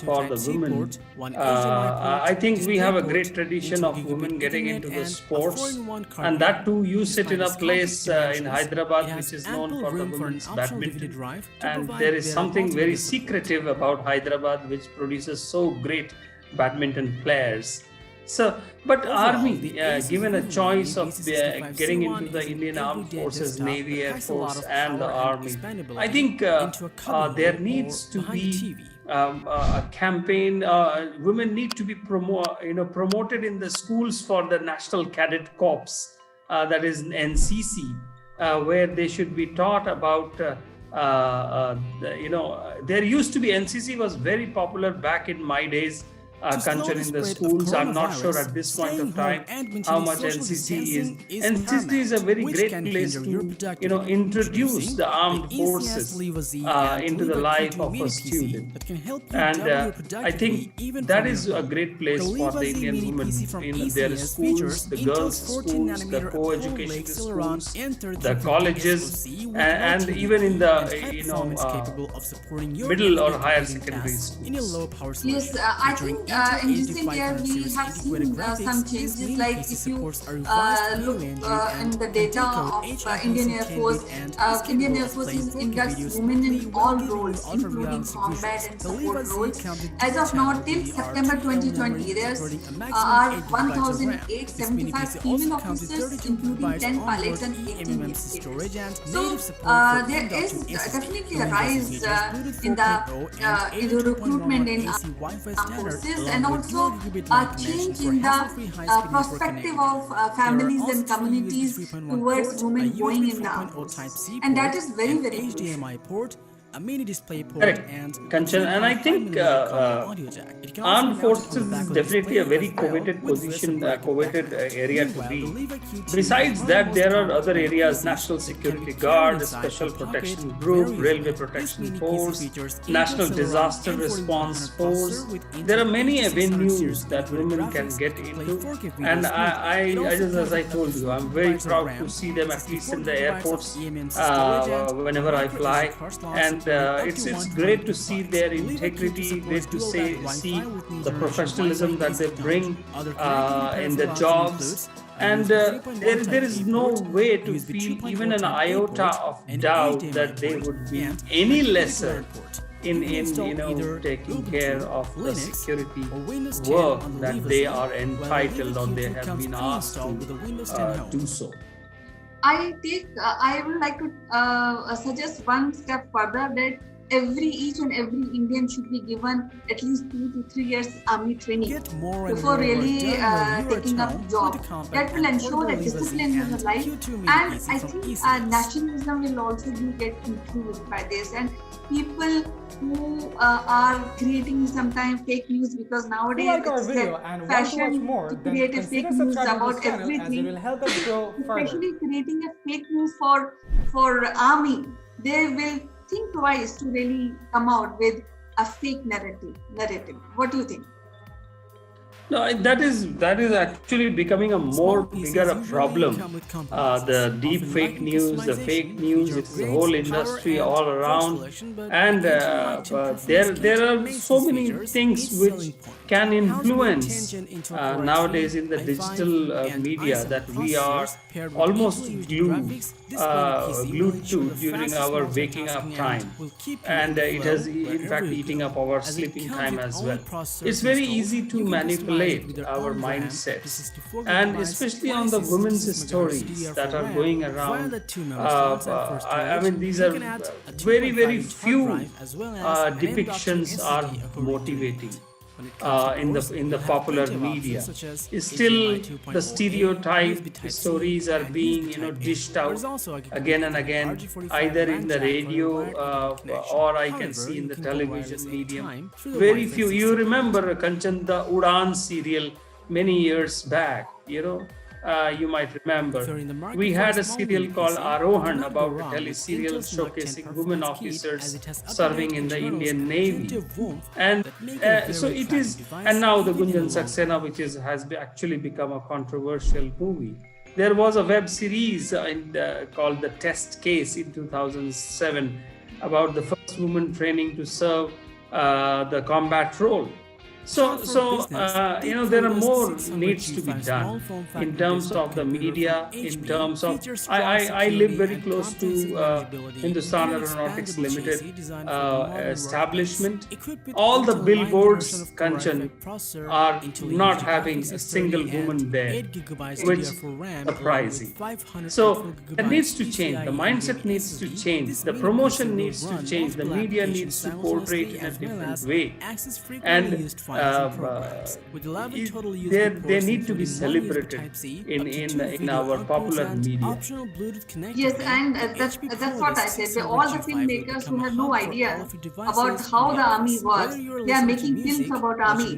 for the women. I think we have a great tradition of women getting into the sports, and that too, you sit in a place in Hyderabad which is known for the women's badminton, and there is something very secretive about Hyderabad which produces so great badminton players. So, but Army, given a choice of getting into the Indian Armed Forces, Navy, Air Force, and the Army, I think there needs to be a campaign. Women need to be promoted in the schools for the National Cadet Corps, that is NCC, where they should be taught about. There used to be NCC was very popular back in my days. Kanchan, in the schools. I'm not sure at this point of time how much NCC is. NCC is a very great place to introduce the armed forces into the life of a student. And I think that is a great place for the Indian women in their schools, the girls' schools, the co-education schools, the colleges, and even in the middle or higher secondary schools. Yes, I think in recent years we have seen some changes. Like if you look in the data of Indian Air Force, Indian Air Force is inducts women in all roles, including combat and support roles. As of now, till September 2020, there are 1,875 female officers, including 10 pilots and 18 navigators. So there is definitely a rise in the recruitment in armed forces, and also a change in the perspective of families and communities towards women going in the armed forces. And that is very, very crucial. A mini display port Correct, and Kanchan, and I think armed forces is definitely a very coveted position, coveted area to be. Besides that, there are other areas: National Security Guard, Special Protection Group, Railway Protection Force, National Disaster Response Force. There are many avenues that women can get into, and I just as I told you, I'm very proud to see them at least in the airports whenever I fly, and it's great to see their integrity, great to see the professionalism that they bring in the jobs, and there is no way to feel even an iota of doubt that they would be any lesser in taking care of the security work that they are entitled or they have been asked to do so. I would like to suggest one step further, that each and every Indian should be given at least 2 to 3 years army training before really taking up job. That will ensure that discipline in the life, and I think nationalism will also get improved by this. And people who are creating sometimes fake news, because nowadays it's a fashion to create a fake news about everything, especially creating a fake news for army. They will think twice to really come out with a fake narrative. What do you think? No, that is actually becoming a more bigger problem. The deep fake news, the fake news, it's the whole industry all around, and there are so many things which can influence nowadays in the digital media that we are almost glued to during our waking up time, and it has in fact eating up our sleeping time as well. It's very easy to manipulate our mindsets, and especially on the women's stories that are going around. I mean, these are very, very few depictions are motivating. In the popular media, still the stereotype stories are being dished out again and again, either in the radio or I can see in the television medium. Very few. You remember, Kanchan, the Udan serial many years back, you might remember. We had a serial called Arohan about a tele-serial showcasing women officers serving in the Indian Navy. And so it is, and now the Gunjan Saxena, which has actually become a controversial movie. There was a web series called The Test Case in 2007 about the first woman training to serve the combat role. So there are more needs to be done in terms of the media, in terms of, I live very close to Hindustan Aeronautics Limited establishment. All the billboards, Kanchan, are not having a single woman there, which is surprising. So that needs to change. The mindset needs to change. The promotion needs to change. The media needs to portray it in a different way. And they need to be celebrated in our popular media. Yes, and that's what I said. All the filmmakers who have no idea about how the army works, they are making films about army.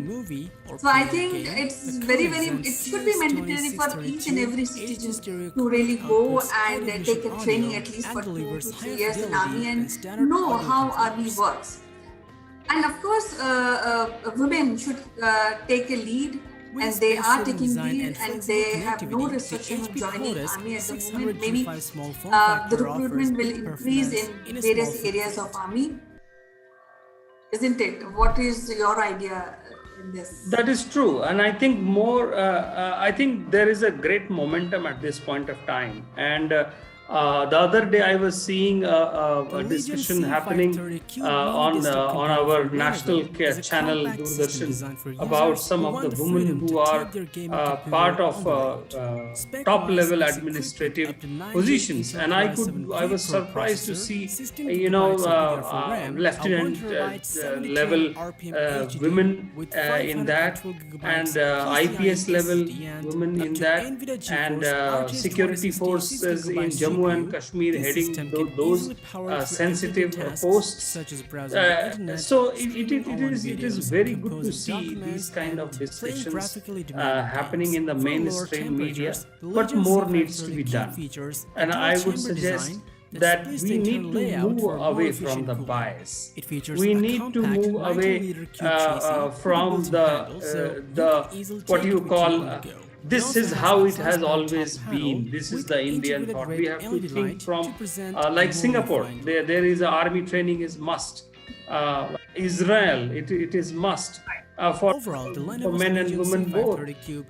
So I think it's very, very, it should be mandatory for each and every citizen to really go and take a training at least for 2 to 3 years in army and know how army works. And of course, women should take a lead, and they are taking lead, and they have no restriction on joining army at the moment. Maybe the recruitment will increase in various areas of army, isn't it? What is your idea? in this? That is true, and I think more. I think there is a great momentum at this point of time. And the other day, I was seeing a discussion happening on our national channel Doordarshan about some of the women who are part of top level administrative positions, and I was surprised to see lieutenant level women in that, and IPS level women in that, and security forces in Jammu and Kashmir heading those sensitive posts. So it is very good to see these kind of discussions happening in the mainstream media, but more needs to be done. And I would suggest that we need to move away from the bias. We need to move away from the what you call this is how it has always been. This is the Indian thought. We have to think from like Singapore. There is army training is must. Israel, it is must. For men and women both.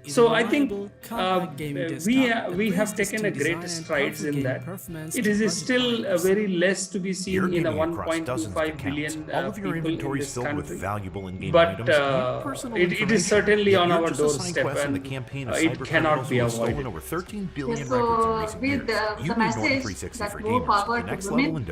So I think we have taken a great strides in that. It is still very less to be seen in a 1.25 billion people in this country. But it is certainly on our doorstep, and it cannot be avoided. Yes, so with the message that more power to women,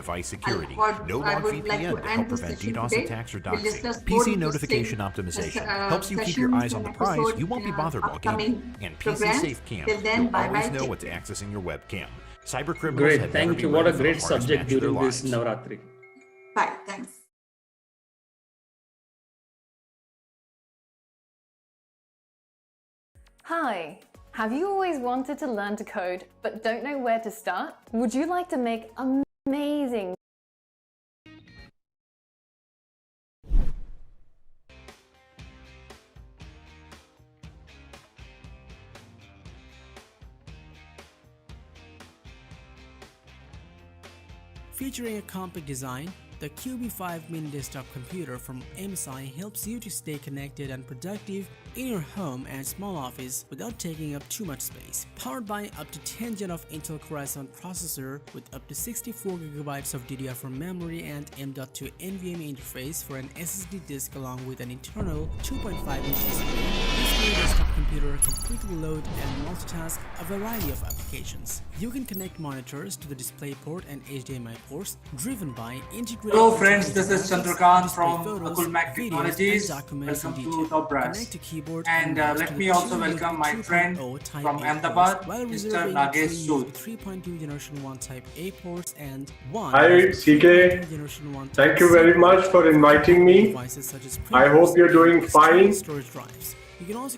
what I would like to end this session today, we'll discuss PC notification optimization helps you keep your eyes on the prize. You won't be bothered while gaming. And PC Safe Cam, you'll always know what's accessing your webcam. Cyber criminals Great, have thank you. What a great subject during this Navratri. Bye, thanks. Hi, have you always wanted to learn to code but don't know where to start? Would you like to make amazing Featuring a compact design, the QB5 mini desktop computer from MSI helps you to stay connected and productive in your home and small office without taking up too much space. Powered by up to 10 Gen of Intel Core i7 processor with up to 64GB of DDR4 memory and M.2 NVMe interface for an SSD disk along with an internal 2.5-inch display, this mini desktop computer can quickly load and multitask a variety of applications. You can connect monitors to the DisplayPort port and HDMI ports driven by integrated. Hello friends, this is Chandrakant from Akulmach Technologies. Welcome to Top Brass. And let me also welcome my friend from Ahmedabad, Mr. Nagesh Sood. 3.2 generation 1 type A ports and one. Hi CK, thank you very much for inviting me. I hope you're doing fine.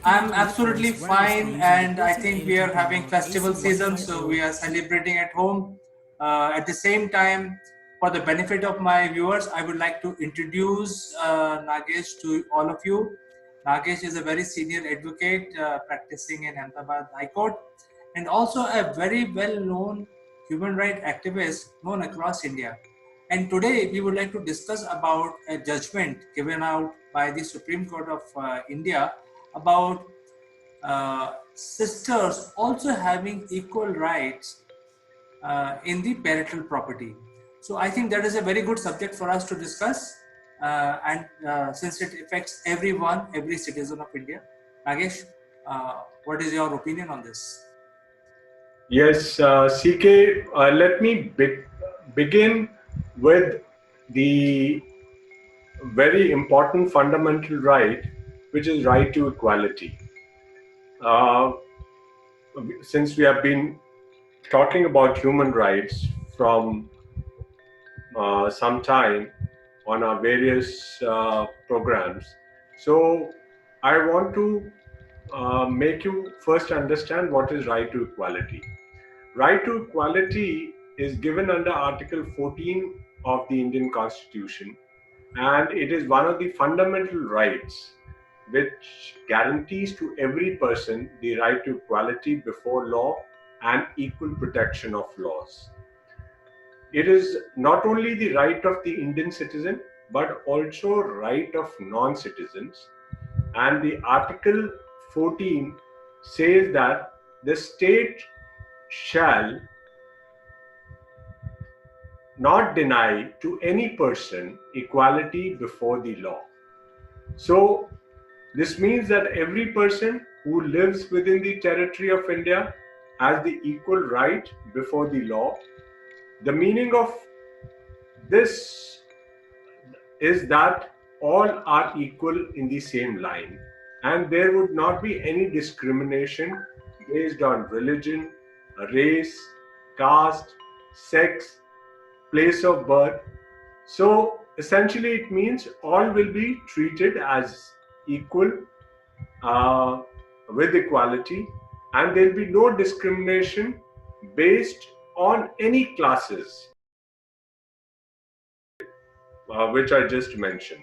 I'm absolutely fine, and I think we are having festival season, so we are celebrating at home. At the same time, for the benefit of my viewers, I would like to introduce Nagesh to all of you. Nagesh is a very senior advocate practicing in Ahmedabad High Court, and also a very well-known human rights activist known across India. And today we would like to discuss about a judgment given out by the Supreme Court of India about sisters also having equal rights in the parental property. So I think that is a very good subject for us to discuss, and since it affects everyone, every citizen of India. Nagesh, what is your opinion on this? Yes, CK, let me begin with the very important fundamental right, which is right to equality. Since we have been talking about human rights from some time on our various programs, so I want to make you first understand what is right to equality. Right to equality is given under Article 14 of the Indian Constitution, and it is one of the fundamental rights which guarantees to every person the right to equality before law and equal protection of laws. It is not only the right of the Indian citizen, but also right of non-citizens. And the Article 14 says that the state shall not deny to any person equality before the law. So this means that every person who lives within the territory of India has the equal right before the law. The meaning of this is that all are equal in the same line, and there would not be any discrimination based on religion, race, caste, sex, place of birth. So essentially, it means all will be treated as equal with equality, and there will be no discrimination based on any classes which I just mentioned.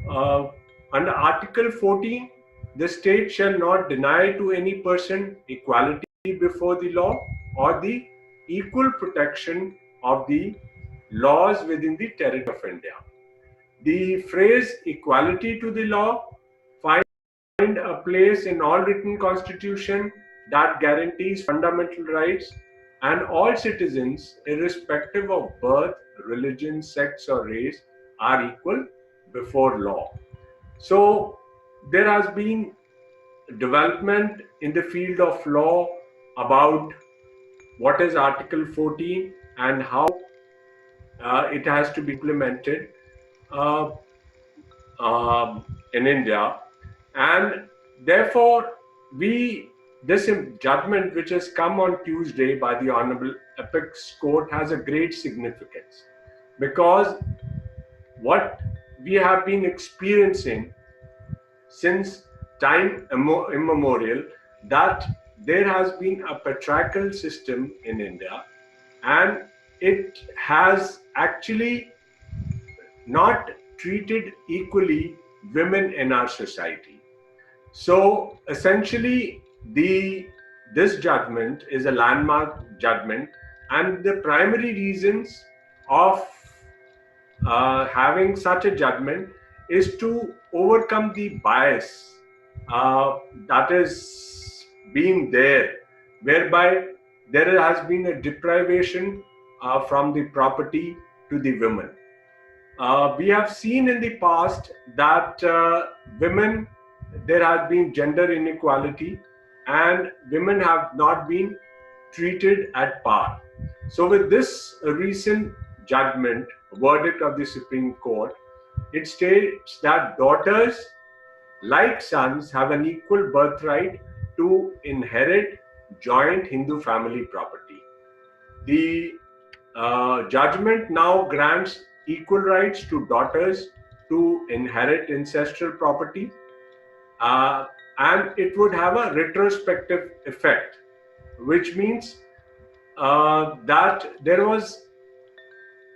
Uh, Under Article 14, the state shall not deny to any person equality before the law or the equal protection of the laws within the territory of India. The phrase equality to the law find a place in all written constitution that guarantees fundamental rights, and all citizens, irrespective of birth, religion, sex, or race, are equal before law. So there has been development in the field of law about what is Article 14 and how it has to be implemented uh, in India, and therefore this judgment which has come on Tuesday by the Honorable Apex Court has a great significance, because what we have been experiencing since time immemorial, that there has been a patriarchal system in India, and it has actually not treated equally women in our society. So essentially, this judgment is a landmark judgment, and the primary reasons of having such a judgment is to overcome the bias that is being there, whereby there has been a deprivation from the property to the women. We have seen in the past that women, there has been gender inequality, and women have not been treated at par. So with this recent judgment, verdict of the Supreme Court, it states that daughters, like sons, have an equal birthright to inherit joint Hindu family property. The judgment now grants equal rights to daughters to inherit ancestral property, and it would have a retrospective effect, which means that there was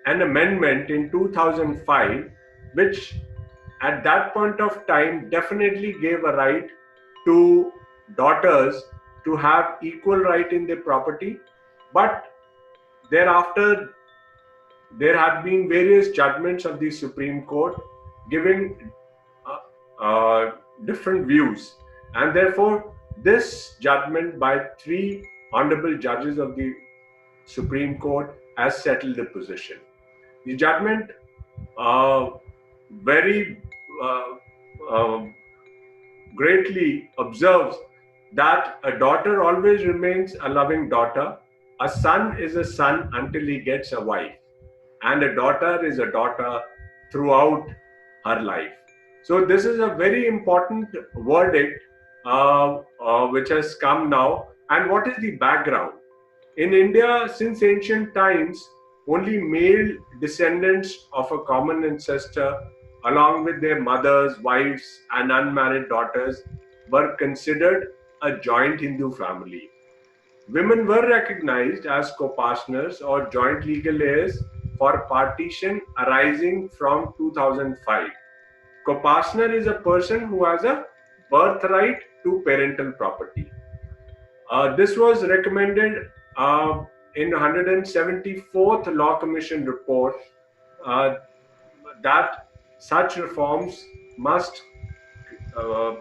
an amendment in 2005 which at that point of time definitely gave a right to daughters to have equal right in their property, but thereafter there had been various judgments of the Supreme Court giving different views, and therefore this judgment by three honorable judges of the Supreme Court has settled the position. The judgment very greatly observes that a daughter always remains a loving daughter, a son is a son until he gets a wife, and a daughter is a daughter throughout her life. So this is a very important verdict which has come now. And what is the background? In India, since ancient times, only male descendants of a common ancestor, along with their mothers, wives, and unmarried daughters, were considered a joint Hindu family. Women were recognized as co-partners or joint legal heirs for partition arising from 2005. Co-partner is a person who has a birthright to parental property. This was recommended in 174th Law Commission report that such reforms must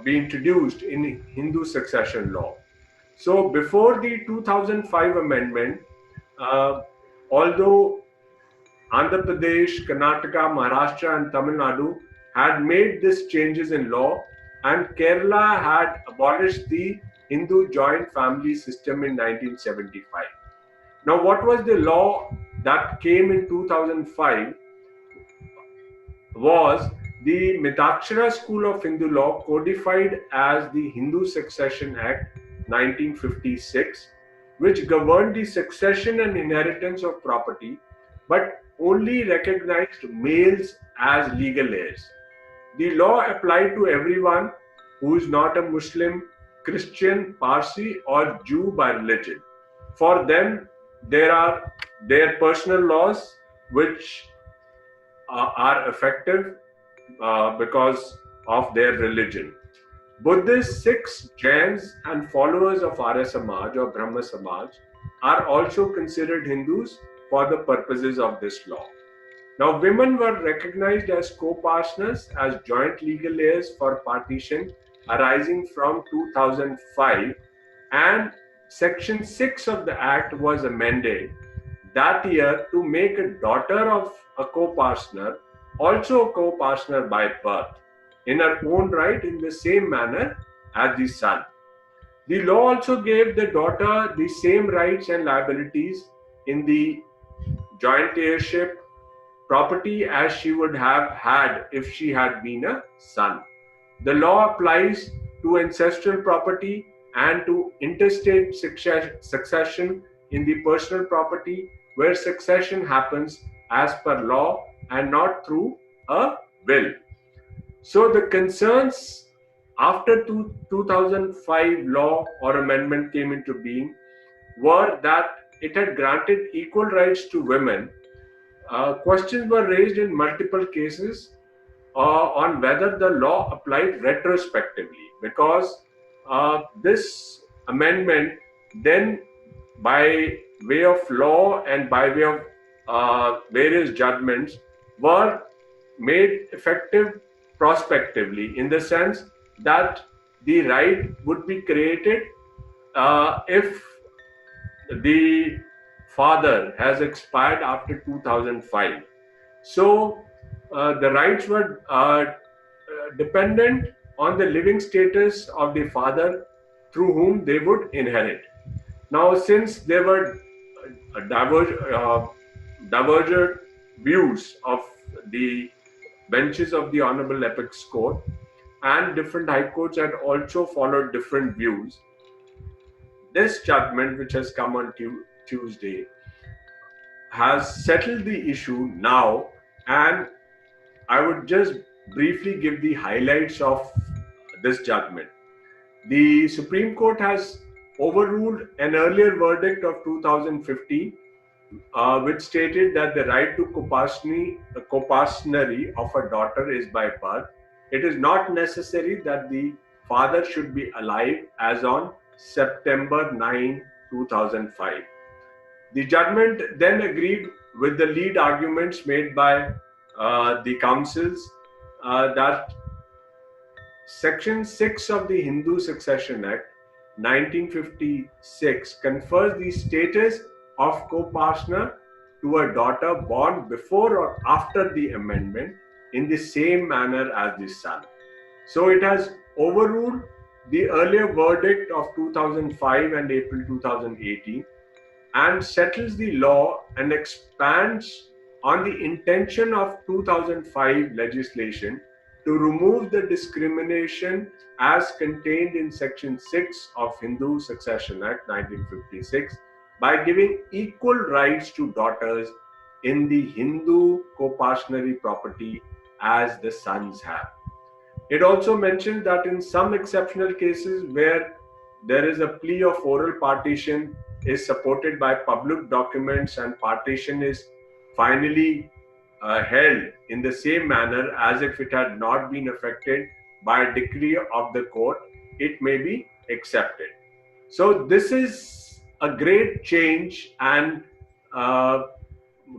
be introduced in Hindu succession law. So before the 2005 amendment, although Andhra Pradesh, Karnataka, Maharashtra, and Tamil Nadu had made these changes in law, and Kerala had abolished the Hindu joint family system in 1975. Now, what was the law that came in 2005 was the Mitakshara School of Hindu Law, codified as the Hindu Succession Act 1956, which governed the succession and inheritance of property, but only recognized males as legal heirs. The law applied to everyone who is not a Muslim, Christian, Parsi, or Jew by religion. For them, there are their personal laws which are effective because of their religion. Buddhists, Sikhs, Jains, and followers of Arya Samaj or Brahma Samaj are also considered Hindus for the purposes of this law. Now, women were recognized as co-partners as joint legal heirs for partition arising from 2005, and Section 6 of the Act was amended that year to make a daughter of a co-partner also a co-partner by birth in her own right in the same manner as the son. The law also gave the daughter the same rights and liabilities in the joint heirship property as she would have had if she had been a son. The law applies to ancestral property and to intestate succession in the personal property, where succession happens as per law and not through a will. So the concerns after 2005 law or amendment came into being were that it had granted equal rights to women. Questions were raised in multiple cases on whether the law applied retrospectively, because this amendment then, by way of law and by way of various judgments, were made effective prospectively, in the sense that the right would be created if the father has expired after 2005. So the rights were dependent on the living status of the father through whom they would inherit. Now, since there were divergent views of the benches of the Honorable Apex Court, and different high courts had also followed different views, this judgment, which has come on Tuesday, has settled the issue now, and I would just briefly give the highlights of this judgment. The Supreme Court has overruled an earlier verdict of 2015, which stated that the right to co-partnery of a daughter is by birth. It is not necessary that the father should be alive as on September 9, 2005. The judgment then agreed with the lead arguments made by the councils that Section 6 of the Hindu Succession Act 1956 confers the status of co-partner to a daughter born before or after the amendment in the same manner as the son. So it has overruled the earlier verdict of 2005 and April 2018 and settles the law and expands on the intention of 2005 legislation to remove the discrimination as contained in Section 6 of Hindu Succession Act 1956 by giving equal rights to daughters in the Hindu co-partnery property as the sons have. It also mentioned that in some exceptional cases where there is a plea of oral partition is supported by public documents and partition is finally held in the same manner as if it had not been affected by a decree of the court, it may be accepted. So this is a great change and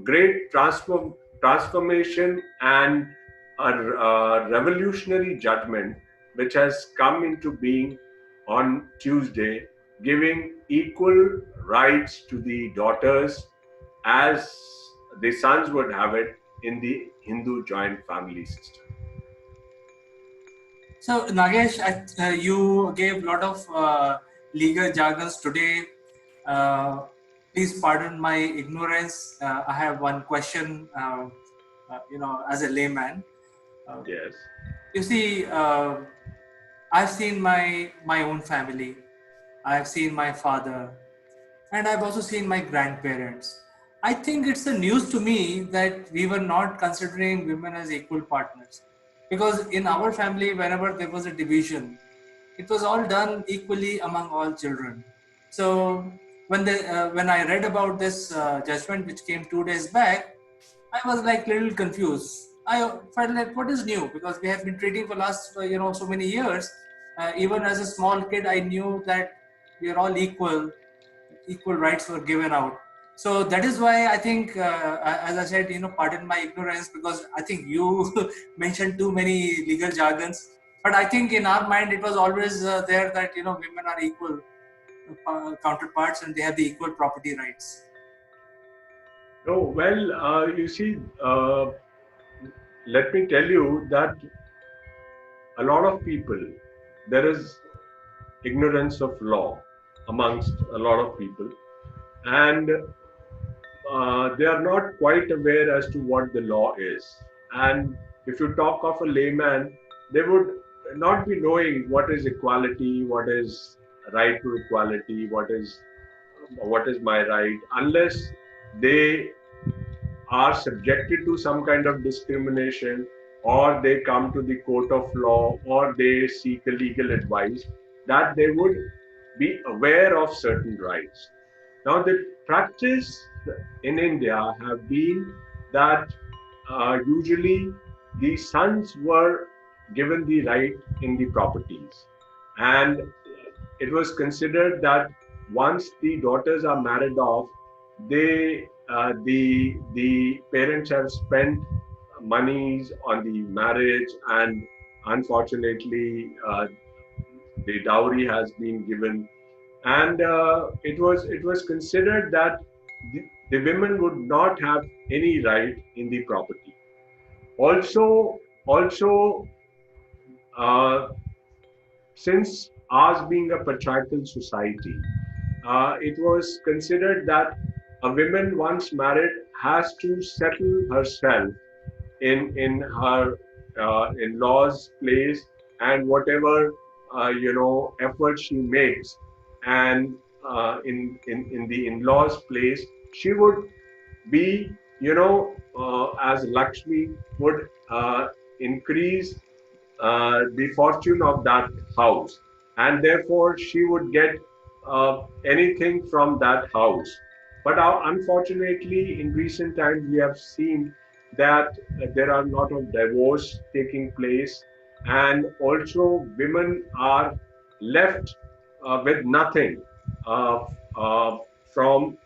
great transformation and a revolutionary judgment which has come into being on Tuesday, giving equal rights to the daughters as the sons would have it in the Hindu joint family system. So, Nagesh, you gave a lot of legal jargons today. Please pardon my ignorance. I have one question, as a layman. Yes. You see, I've seen my own family. I've seen my father, and I've also seen my grandparents. I think it's a news to me that we were not considering women as equal partners, because in our family, whenever there was a division, it was all done equally among all children. So when I read about this judgment which came 2 days back, I was like little confused. I felt like, what is new? Because we have been treating for last so many years. Even as a small kid, I knew that we are all equal. Equal rights were given out. So that is why I think, as I said, pardon my ignorance, because I think you mentioned too many legal jargons. But I think in our mind it was always there that women are equal counterparts and they have the equal property rights. No, well, you see, let me tell you that a lot of people, there is ignorance of law amongst a lot of people, and they are not quite aware as to what the law is. And if you talk of a layman, they would not be knowing what is equality, what is right to equality, what is my right, unless they are subjected to some kind of discrimination, or they come to the court of law, or they seek a legal advice, that they would be aware of certain rights. Now, the practice in India have been that usually the sons were given the right in the properties, and it was considered that once the daughters are married off, the parents have spent monies on the marriage, and unfortunately the dowry has been given, and it was considered that the women would not have any right in the property. Also, uh, since ours being a patriarchal society, it was considered that a woman once married has to settle herself in her in-laws' place, and whatever effort she makes, and in the in-laws' place, she would be, as Lakshmi, would increase the fortune of that house, and therefore she would get anything from that house. But unfortunately, in recent times, we have seen that there are a lot of divorce taking place, and also women are left with nothing uh, uh, from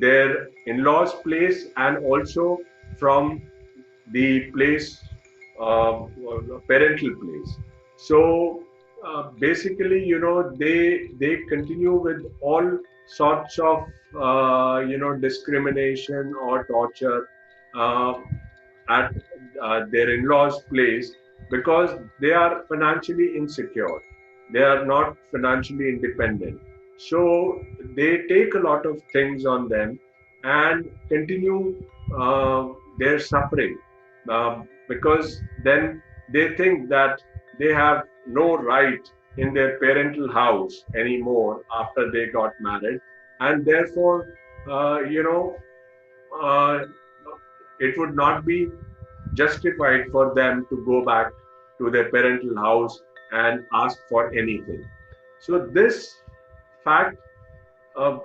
their in-laws' place, and also from the place, parental place. So basically, they continue with all sorts of discrimination or torture uh, at their in-laws' place, because they are financially insecure. They are not financially independent. So they take a lot of things on them and continue their suffering, because then they think that they have no right in their parental house anymore after they got married, and therefore, uh, you know, uh, it would not be justified for them to go back to their parental house and ask for anything. So this fact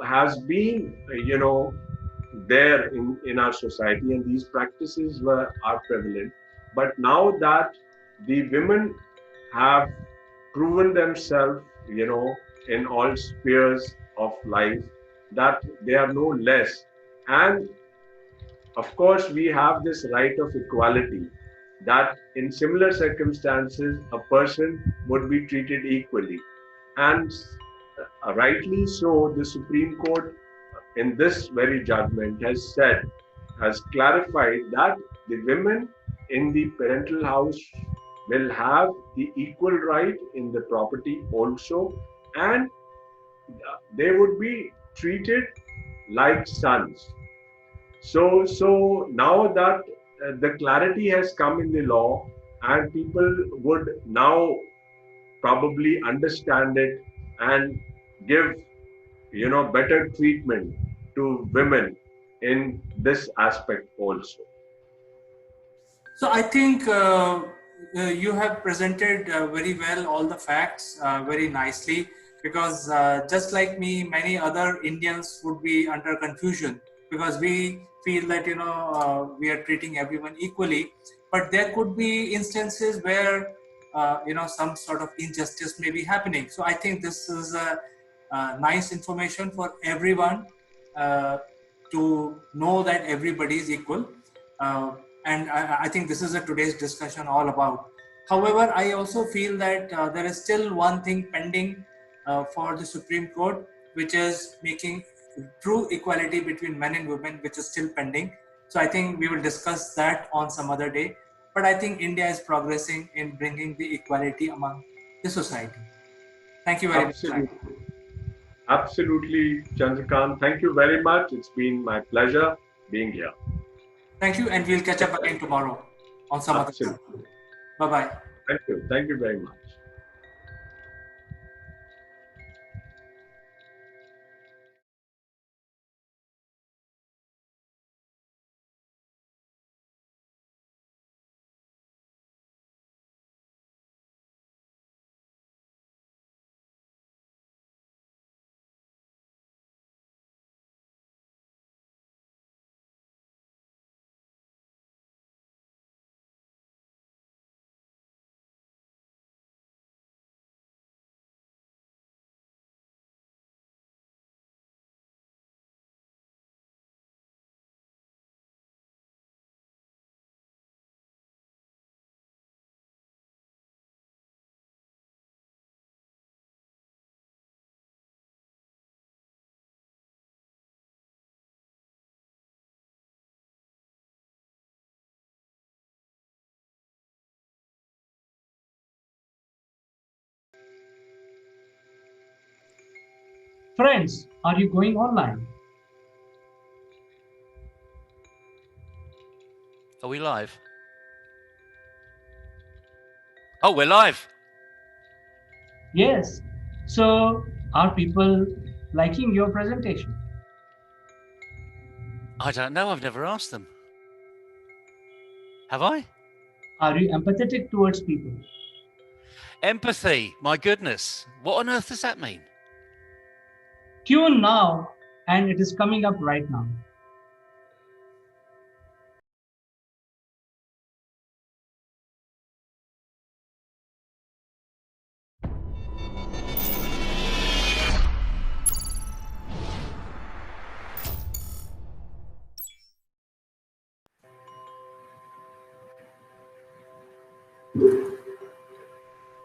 has been, there in our society, and these practices are prevalent. But now that the women have proven themselves, in all spheres of life, that they are no less. And of course, we have this right of equality, that in similar circumstances, a person would be treated equally. And rightly so, the Supreme Court in this very judgment has said, has clarified that the women in the parental house will have the equal right in the property also, and they would be treated like sons. So now that the clarity has come in the law, and people would now probably understand it and give better treatment to women in this aspect also. So I think you have presented very well all the facts very nicely, because just like me, many other Indians would be under confusion, because we feel that we are treating everyone equally, but there could be instances where some sort of injustice may be happening. So I think this is a nice information for everyone uh, to know that everybody is equal. Uh, and I think this is a today's discussion all about. However, I also feel that there is still one thing pending for the Supreme Court, which is making true equality between men and women, which is still pending. So I think we will discuss that on some other day. But I think India is progressing in bringing the equality among the society. Thank you very much. Absolutely. Absolutely, Chandrakant. Thank you very much. It's been my pleasure being here. Thank you, and we'll catch up again tomorrow on some other time. Absolutely. Bye-bye. Thank you. Thank you very much. Friends, are you going online? Are we live? Oh, we're live. Yes. So, are people liking your presentation? I don't know. I've never asked them. Have I? Are you empathetic towards people? Empathy. My goodness. What on earth does that mean? Tune now, and it is coming up right now.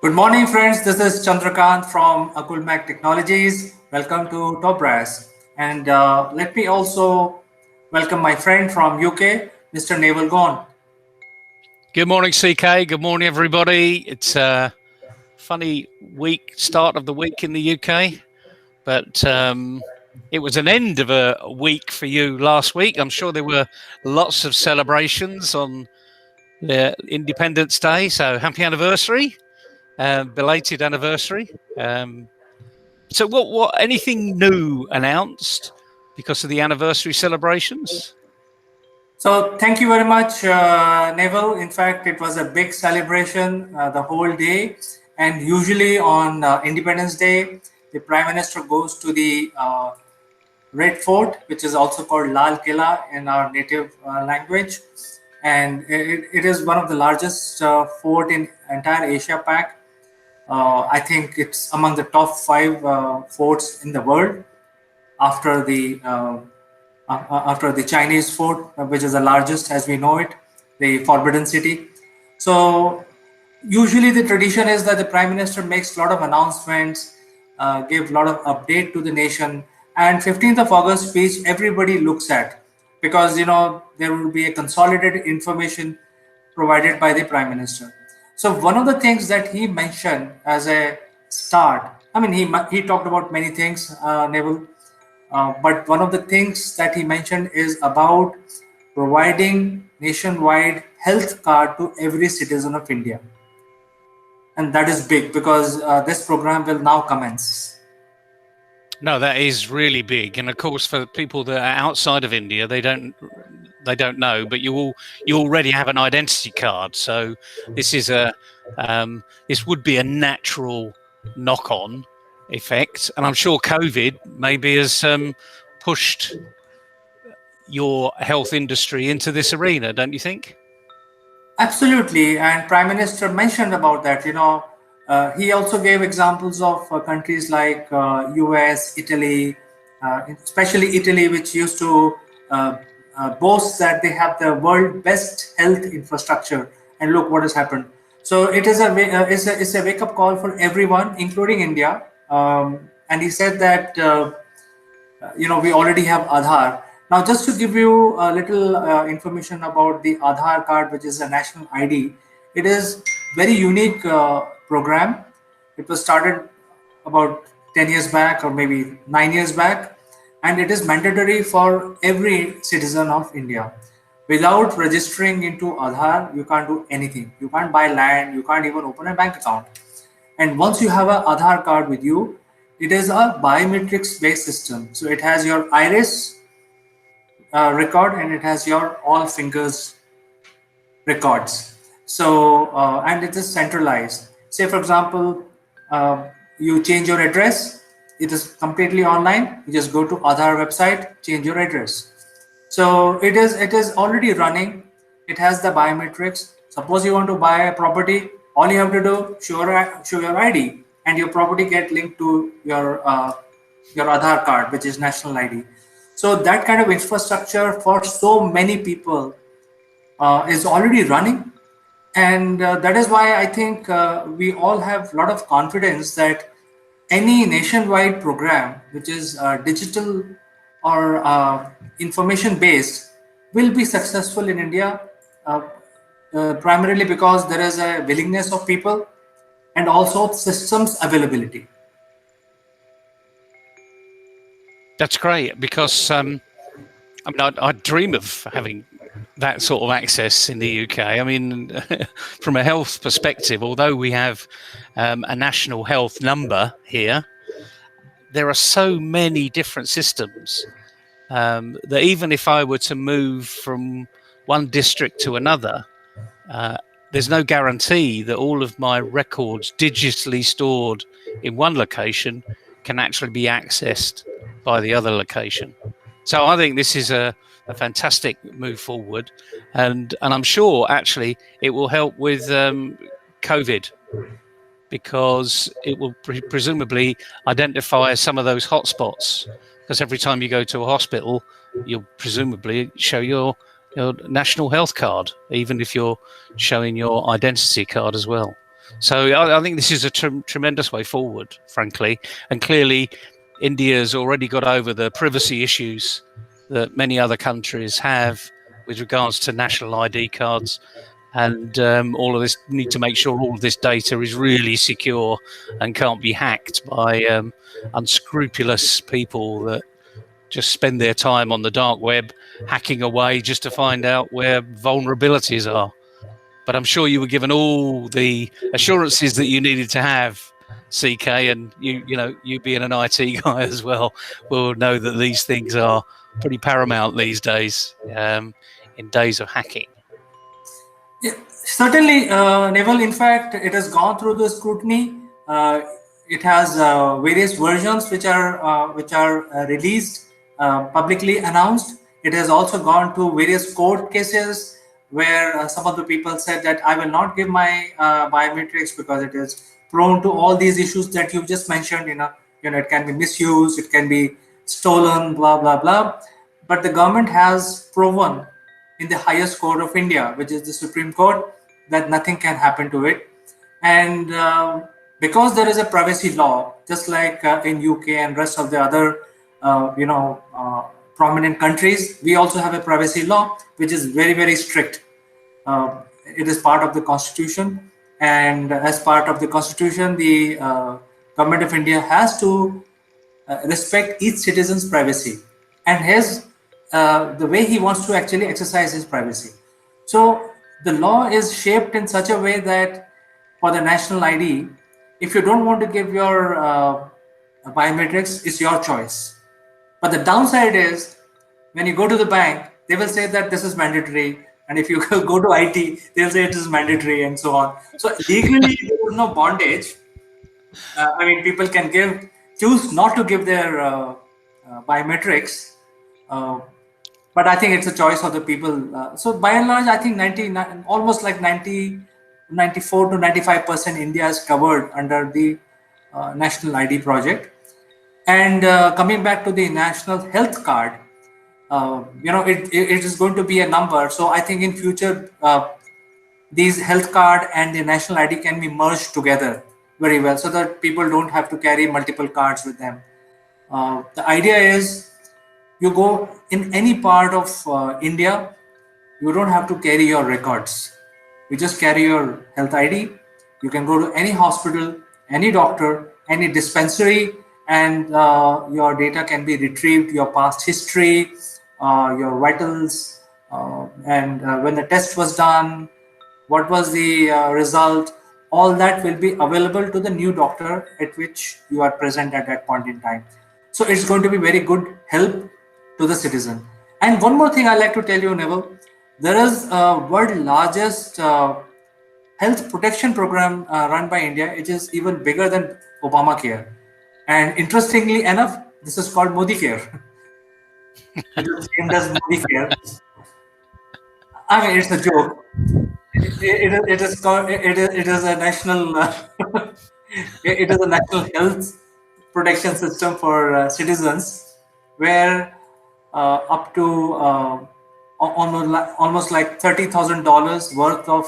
Good morning, friends. This is Chandrakant from Akulmach Technologies. Welcome to Top Brass. And let me also welcome my friend from UK, Mr. Naval Gone. Good morning, CK. Good morning, everybody. It's a funny start of the week in the UK, but it was an end of a week for you last week. I'm sure there were lots of celebrations on the Independence Day. So happy anniversary, belated anniversary. So what anything new announced because of the anniversary celebrations? So thank you very much, Neville. In fact, it was a big celebration the whole day. And usually on Independence Day, the Prime Minister goes to the Red Fort, which is also called Lal Killa in our native language. And it is one of the largest fort in entire Asia Pac. I think it's among the top 5 forts in the world after the Chinese fort, which is the largest as we know it, the Forbidden City. So usually the tradition is that the prime minister makes a lot of announcements, give a lot of update to the nation, and 15th of August speech everybody looks at, because there will be a consolidated information provided by the prime minister. So one of the things that he mentioned as a start, I mean, he talked about many things, Neville, but one of the things that he mentioned is about providing nationwide health card to every citizen of India. And that is big, because this program will now commence. No, that is really big, and of course, for people that are outside of India, they don't know. But you already have an identity card, so this is this would be a natural knock-on effect, and I'm sure COVID maybe has pushed your health industry into this arena, don't you think? Absolutely, and Prime Minister mentioned about that. He also gave examples of countries like US, Italy, especially Italy, which used to boast that they have the world best health infrastructure. And look what has happened. So it is it's a wake up call for everyone, including India. And he said that we already have Aadhaar. Now, just to give you a little information about the Aadhaar card, which is a national ID, it is very unique program. It was started about 10 years back, or maybe 9 years back, and it is mandatory for every citizen of India. Without registering into Aadhaar, you can't do anything. You can't buy land, you can't even open a bank account. And once you have an Aadhaar card with you, it is a biometrics based system. So it has your iris record, and it has your all fingers records. So, and it is centralized. Say, for example, you change your address, it is completely online. You just go to Aadhaar website, change your address. So it is already running. It has the biometrics. Suppose you want to buy a property, all you have to do show your ID, and your property get linked to your Aadhaar card, which is national ID. So that kind of infrastructure for so many people is already running, and that is why I think we all have a lot of confidence that any nationwide program which is digital or information based will be successful in India, primarily because there is a willingness of people and also systems availability. That's great, because I mean, I dream of having that sort of access in the UK. I mean, from a health perspective, although we have a national health number here, there are so many different systems that even if I were to move from one district to another, there's no guarantee that all of my records digitally stored in one location can actually be accessed by the other location. So I think this is a fantastic move forward, and I'm sure actually it will help with COVID, because it will presumably identify some of those hotspots, because every time you go to a hospital, you'll presumably show your national health card, even if you're showing your identity card as well. So I think this is a tremendous way forward, frankly. And clearly, India's already got over the privacy issues that many other countries have with regards to national ID cards. And all of this, need to make sure all of this data is really secure and can't be hacked by unscrupulous people that just spend their time on the dark web hacking away just to find out where vulnerabilities are. But I'm sure you were given all the assurances that you needed to have, CK, and you being an IT guy as well will know that these things are pretty paramount these days, in days of hacking. Yeah, certainly, Neville. In fact, it has gone through the scrutiny. It has various versions which are released, publicly announced. It has also gone to various court cases where some of the people said that I will not give my biometrics because it is prone to all these issues that you just mentioned. It can be misused, it can be stolen, blah blah blah. But the government has proven in the highest court of India, which is the Supreme Court, that nothing can happen to it. And because there is a privacy law, just like in UK and rest of the other prominent countries, we also have a privacy law which is very, very strict. It is part of the constitution, and as part of the constitution, the government of India has to respect each citizen's privacy and his the way he wants to actually exercise his privacy. So the law is shaped in such a way that for the national ID, if you don't want to give your biometrics, it's your choice. But the downside is when you go to the bank, they will say that this is mandatory. And if you go to IT, they'll say it is mandatory and so on. So legally, there is no bondage. I mean, people can choose not to give their biometrics, uh, but I think it's a choice of the people. So by and large, I think almost like 94 to 95% India is covered under the national ID project. And coming back to the national health card, it is going to be a number. So I think in future, these health card and the national ID can be merged together very well, so that people don't have to carry multiple cards with them. The idea is you go in any part of India, you don't have to carry your records. You just carry your health ID. You can go to any hospital, any doctor, any dispensary, and your data can be retrieved, your past history, your vitals, and when the test was done, what was the result. All that will be available to the new doctor at which you are present at that point in time. So it's going to be very good help to the citizen. And one more thing I like to tell you, Neville, there is a world largest health protection program run by India. It is even bigger than Obamacare. And interestingly enough, this is called Modi Care. It is named as Modi Care. I mean, it's a joke. It is called, it is a national it is a national health protection system for citizens, where up to almost like $30,000 worth of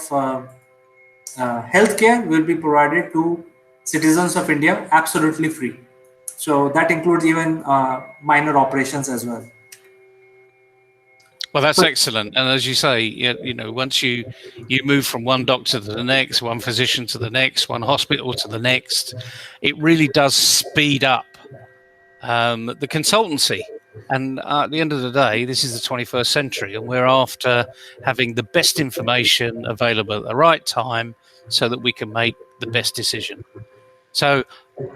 healthcare will be provided to citizens of India absolutely free. So that includes even minor operations as well. Well, that's excellent. And as you say, once you move from one doctor to the next, one physician to the next, one hospital to the next, it really does speed up the consultancy. And at the end of the day, this is the 21st century, and we're after having the best information available at the right time so that we can make the best decision. So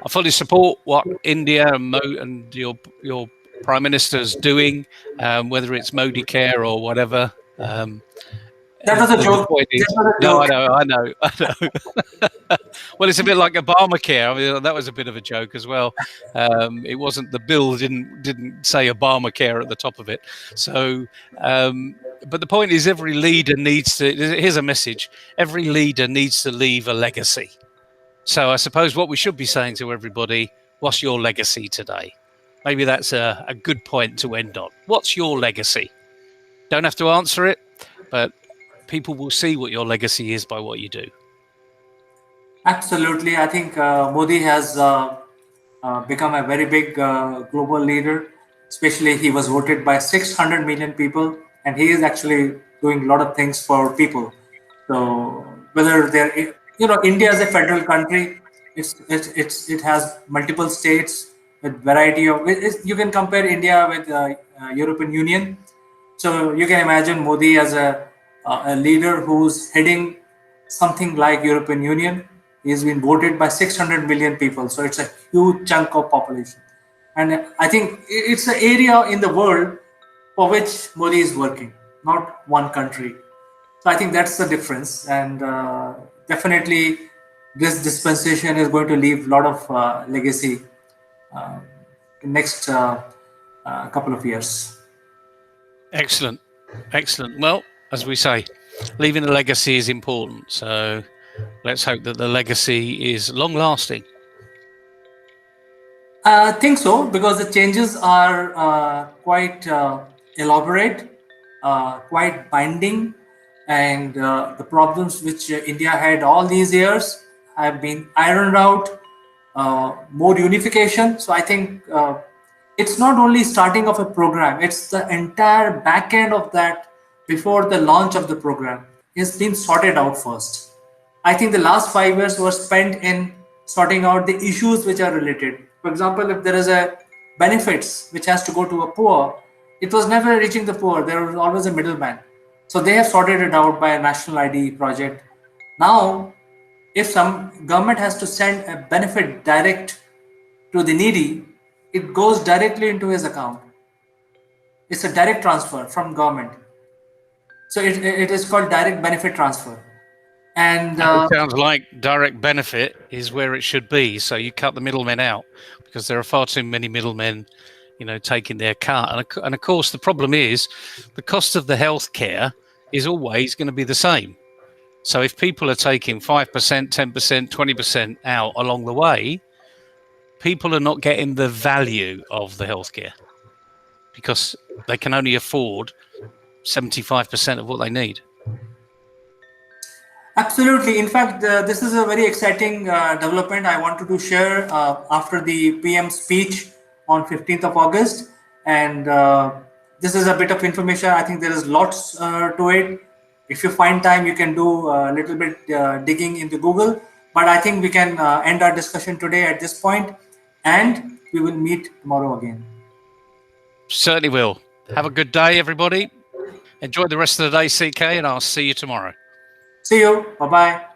I fully support what India and your Prime Minister's doing, whether it's Modi Care or whatever. That was a joke. I know. Well, it's a bit like Obamacare. I mean, that was a bit of a joke as well. It wasn't, the bill didn't say Obamacare at the top of it. So, but the point is, every leader needs to. Here's a message: every leader needs to leave a legacy. So, I suppose what we should be saying to everybody: what's your legacy today? Maybe that's a good point to end on. What's your legacy? Don't have to answer it, but people will see what your legacy is by what you do. Absolutely. I think Modi has become a very big global leader. Especially, he was voted by 600 million people, and he is actually doing a lot of things for people. So whether they're, India is a federal country. It has multiple states with variety of. You can compare India with European Union. So you can imagine Modi as a leader who's heading something like European Union. He's been voted by 600 million people. So it's a huge chunk of population. And I think it's an area in the world for which Modi is working, not one country. So I think that's the difference. And definitely this dispensation is going to leave a lot of legacy in next couple of years. Excellent. Well, as we say, leaving a legacy is important. So let's hope that the legacy is long lasting. I think so, because the changes are quite elaborate, quite binding, and the problems which India had all these years have been ironed out. More unification. So I think it's not only starting of a program; it's the entire back end of that before the launch of the program is being sorted out first. I think the last 5 years were spent in sorting out the issues which are related. For example, if there is a benefits which has to go to a poor, it was never reaching the poor. There was always a middleman. So they have sorted it out by a national ID project. Now, if some government has to send a benefit direct to the needy, it goes directly into his account. It's a direct transfer from government. So it is called direct benefit transfer. And it sounds like direct benefit is where it should be. So you cut the middlemen out because there are far too many middlemen, taking their cut. And of course, the problem is the cost of the healthcare is always going to be the same. So if people are taking 5%, 10%, 20% out along the way, people are not getting the value of the healthcare because they can only afford 75% of what they need. Absolutely. In fact, this is a very exciting development I wanted to share after the PM speech on 15th of August. And this is a bit of information. I think there is lots to it. If you find time, you can do a little bit digging into Google. But I think we can end our discussion today at this point, and we will meet tomorrow again. Certainly will. Have a good day, everybody. Enjoy the rest of the day, CK, and I'll see you tomorrow. See you. Bye-bye.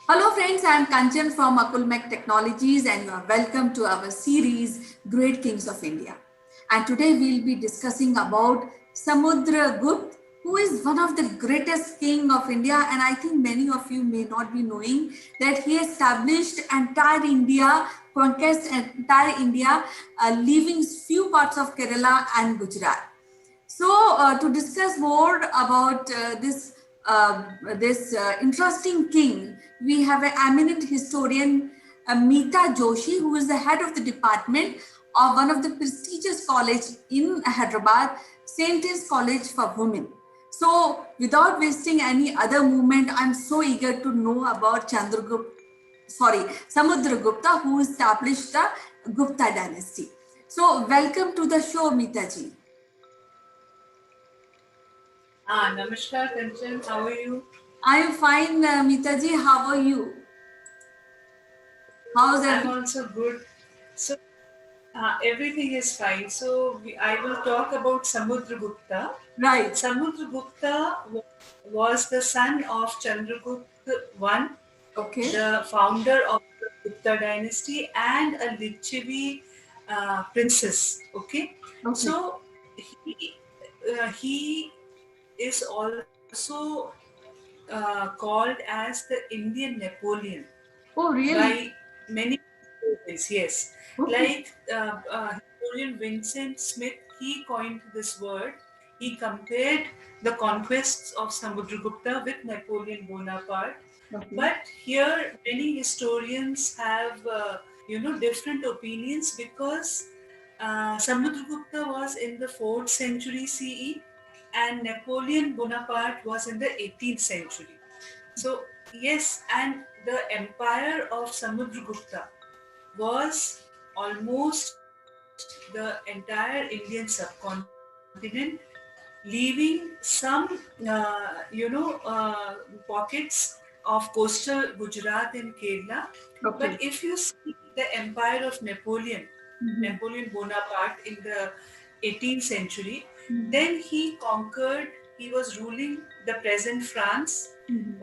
Hello friends, I am Kanchan from Akulmach Technologies and you are welcome to our series Great Kings of India. And today we'll be discussing about Samudragupta, who is one of the greatest king of India, and I think many of you may not be knowing that he established entire India, conquest entire India, leaving few parts of Kerala and Gujarat. So, to discuss more about this interesting king, we have an eminent historian, Meeta Joshi, who is the head of the department of one of the prestigious college in Hyderabad, Saint Anne's College for Women. So, without wasting any other moment, I'm so eager to know about Samudragupta, who established the Gupta dynasty. So, welcome to the show, Meeta ji. Namaskar, Kanchan. How are you? I am fine, Meeta ji. How are you? How's I'm also good. So, everything is fine. So, I will talk about Samudragupta. Right. Samudragupta was the son of Chandragupta I, Okay. the founder of the Gupta dynasty, and a Lichavi princess. Okay. So, he is also called as the Indian Napoleon. Oh, really? By many historians, yes. Like historian Vincent Smith, he coined this word. He compared the conquests of Samudragupta with Napoleon Bonaparte. But here, many historians have, different opinions because Samudragupta was in the 4th century CE and Napoleon Bonaparte was in the 18th century. So, yes, and the empire of Samudragupta was almost the entire Indian subcontinent, leaving some, pockets of coastal Gujarat and Kerala. Okay. But if you see the empire of Napoleon, Napoleon Bonaparte in the 18th century, then he conquered, he was ruling the present France.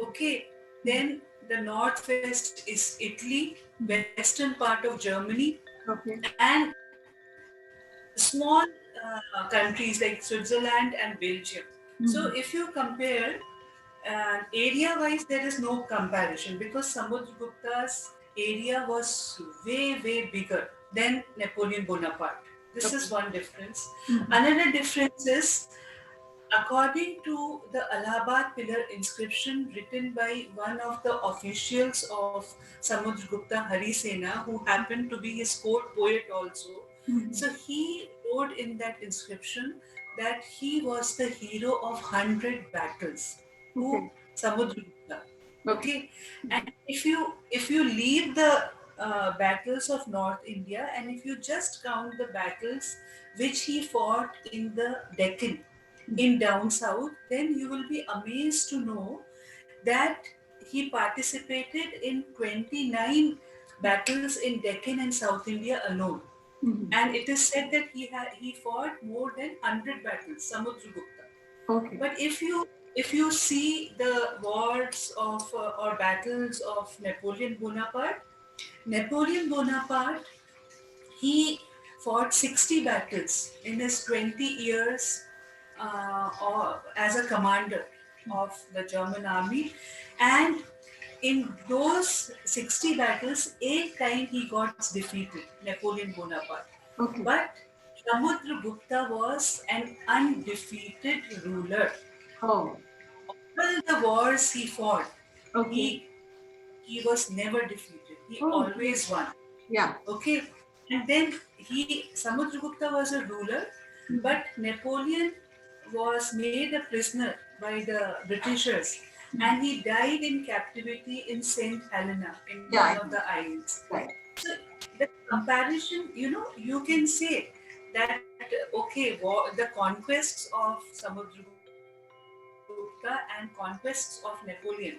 Okay, then the northwest is Italy, western part of Germany, Okay. and small countries like Switzerland and Belgium. So if you compare, area-wise, there is no comparison because Samudragupta's area was way bigger than Napoleon Bonaparte. This is one difference. Another difference is, according to the Allahabad pillar inscription written by one of the officials of Samudragupta, Harisena, who happened to be his court poet also, so he wrote in that inscription that he was the hero of 100 battles. Who? Samudragupta. Okay, and if you leave the battles of North India and if you just count the battles which he fought in the Deccan, in down south, then you will be amazed to know that he participated in 29 battles in Deccan and South India alone. And it is said that he fought more than 100 battles, Samudragupta. Okay. But if you see the wars of or battles of Napoleon Bonaparte, he fought 60 battles in his 20 years as a commander of the German army. And in those 60 battles, 8 times he got defeated, Napoleon Bonaparte. Okay. But Samudragupta was an undefeated ruler. Oh. All the wars he fought, Okay. he was never defeated. He Oh, always won. Yeah. Okay, and then Samudragupta was a ruler, but Napoleon was made a prisoner by the Britishers, and he died in captivity in Saint Helena in one of the islands. Right. So the comparison, you can say that okay, the conquests of Samudragupta and conquests of Napoleon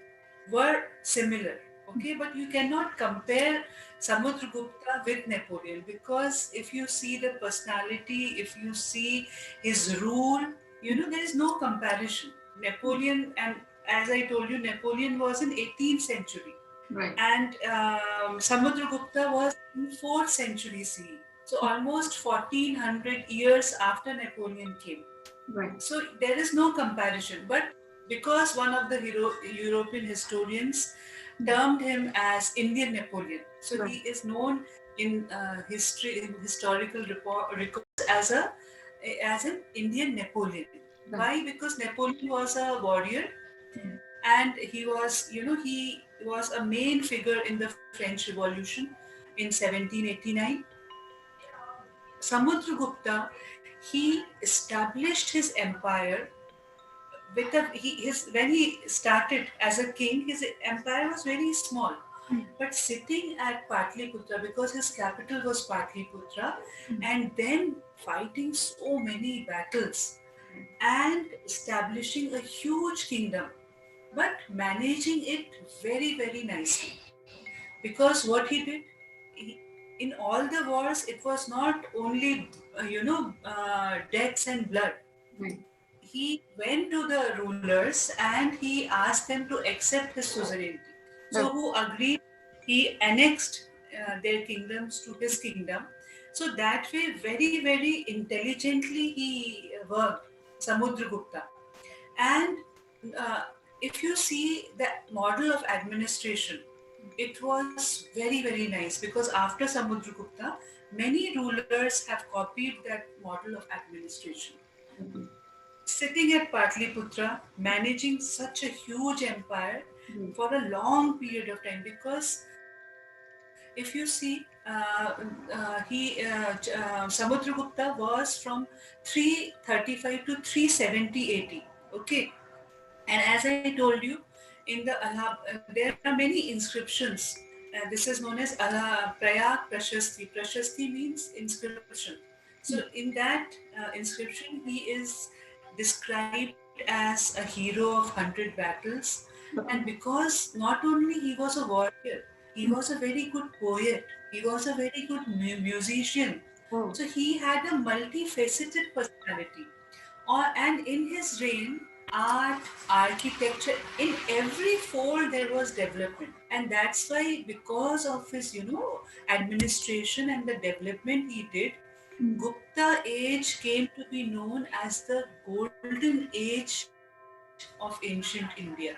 were similar. Okay, but you cannot compare Samudragupta with Napoleon because if you see the personality, if you see his rule, there is no comparison. Napoleon, and as I told you, Napoleon was in 18th century. Right. And Samudragupta was in 4th century CE. So almost 1400 years after Napoleon came. Right. So there is no comparison. But because one of the European historians termed him as Indian Napoleon, so he is known in historical records as an Indian Napoleon. Why? Because Napoleon was a warrior, and he was a main figure in the French Revolution in 1789. Samudragupta, he established his empire with when he started as a king, his empire was very small. But sitting at Patliputra, because his capital was Patliputra, and then fighting so many battles and establishing a huge kingdom, but managing it very nicely. Because what he did, in all the wars, it was not only deaths and blood. He went to the rulers and he asked them to accept his suzerainty. So who agreed, he annexed their kingdoms to his kingdom. So that way, very intelligently he worked, Samudragupta. And uh, if you see the model of administration, it was very nice because after Samudragupta, many rulers have copied that model of administration. Sitting at Patliputra, managing such a huge empire for a long period of time. Because if you see, Samudragupta was from 335 to 370 AD. Okay, and as I told you, in the there are many inscriptions This is known as Prayag Prashasti. Prashasti means inscription. So in that inscription, he is described as a hero of 100 battles, and because not only he was a warrior, he was a very good poet. He was a very good musician. So he had a multifaceted personality. And in his reign, art, architecture, in every fold there was development. And that's why, because of his, administration and the development he did, Gupta age came to be known as the golden age of ancient India.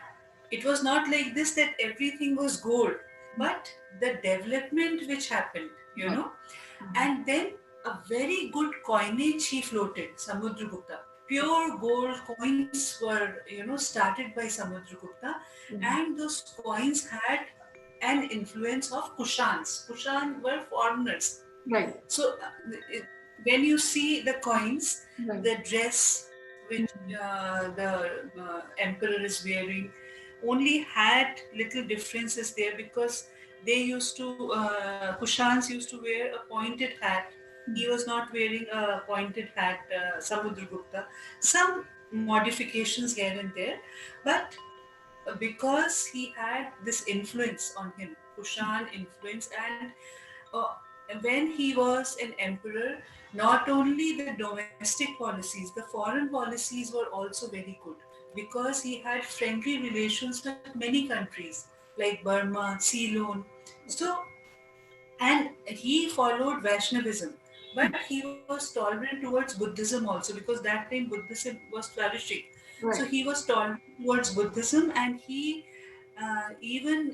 It was not like this that everything was gold, but the development which happened, and then a very good coinage he floated, Samudragupta. Pure gold coins were, started by Samudragupta, and those coins had an influence of Kushans. Kushan were foreigners. Right. So when you see the coins, the dress which the emperor is wearing only had little differences there, because they used to Kushans used to wear a pointed hat. He was not wearing a pointed hat, Samudragupta. Some modifications here and there, but because he had this influence on him, Kushan influence, and uh, when he was an emperor, not only the domestic policies, the foreign policies were also very good, because he had friendly relations with many countries like Burma, Ceylon. So, and he followed Vaishnavism, but he was tolerant towards Buddhism also, because that time Buddhism was flourishing. So he was tolerant towards Buddhism, and he even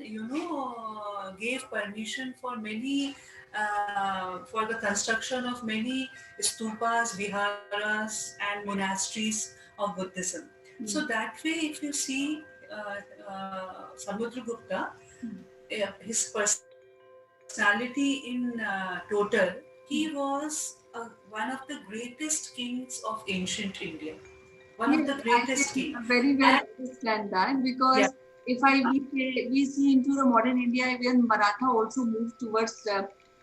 gave permission for many for the construction of many stupas, viharas, and monasteries of Buddhism. So that way, if you see Samudragupta, his personality in total, he was one of the greatest kings of ancient India. One of the Yes, greatest I king. can And very well understand that, yeah, because if we see into the modern India, even Maratha also moved towards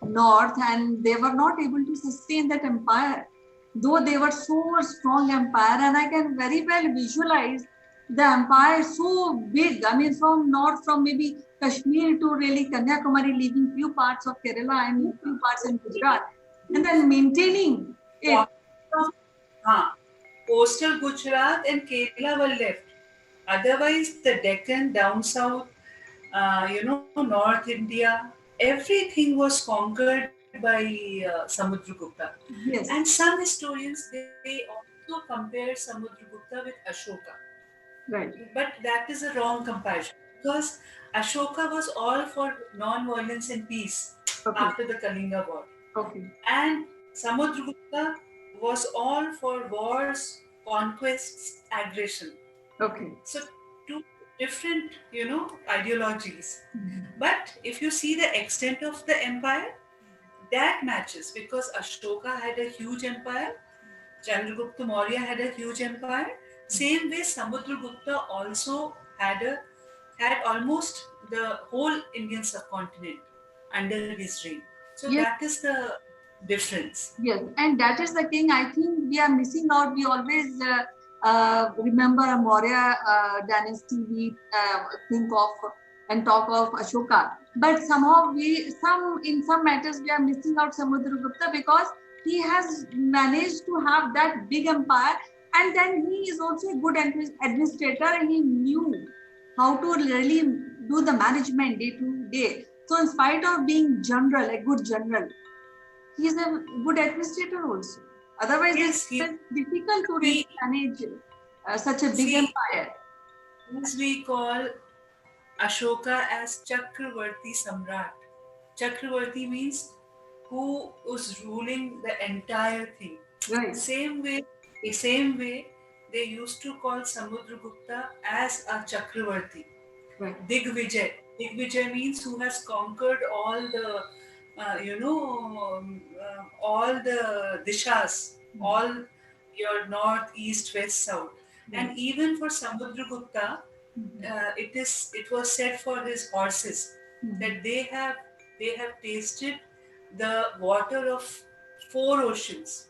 north, and they were not able to sustain that empire, though they were so strong empire. And I can very well visualize the empire so big. I mean, from north, from maybe Kashmir to really Kanyakumari, leaving few parts of Kerala and few parts in Gujarat, and then maintaining it. huh. Coastal Gujarat and Kerala were left. Otherwise, the Deccan, down south, North India, everything was conquered by Samudragupta. And Yes. some historians, they also compare Samudragupta with Ashoka. Right. But that is a wrong comparison, because Ashoka was all for non-violence and peace Okay. after the Kalinga War. Okay. And Samudragupta was all for wars, conquests, aggression. Okay. So two different, ideologies. But if you see the extent of the empire, that matches, because Ashoka had a huge empire, Chandragupta Maurya had a huge empire. Same way, Samudragupta also had almost the whole Indian subcontinent under his reign. So Yes. that is the difference. Yes, and that is the thing I think we are missing out. We always remember a Maurya dynasty. We think of and talk of Ashoka, but somehow in some matters we are missing out Samudragupta, because he has managed to have that big empire, and then he is also a good administrator, and he knew how to really do the management day to day. So, in spite of being general, a good general, he is a good administrator also. Otherwise, Yes, it's difficult to really manage such a big empire. As we call Ashoka as Chakravarti Samrat. Chakravarti means who was ruling the entire thing. Right. Same way, they used to call Samudragupta as a Chakravarti. Right. Digvijay. Digvijay means who has conquered all the, all the dishas, all your north, east, west, south. And even for Samudragupta, it was said for his horses. that they have tasted the water of 4 oceans,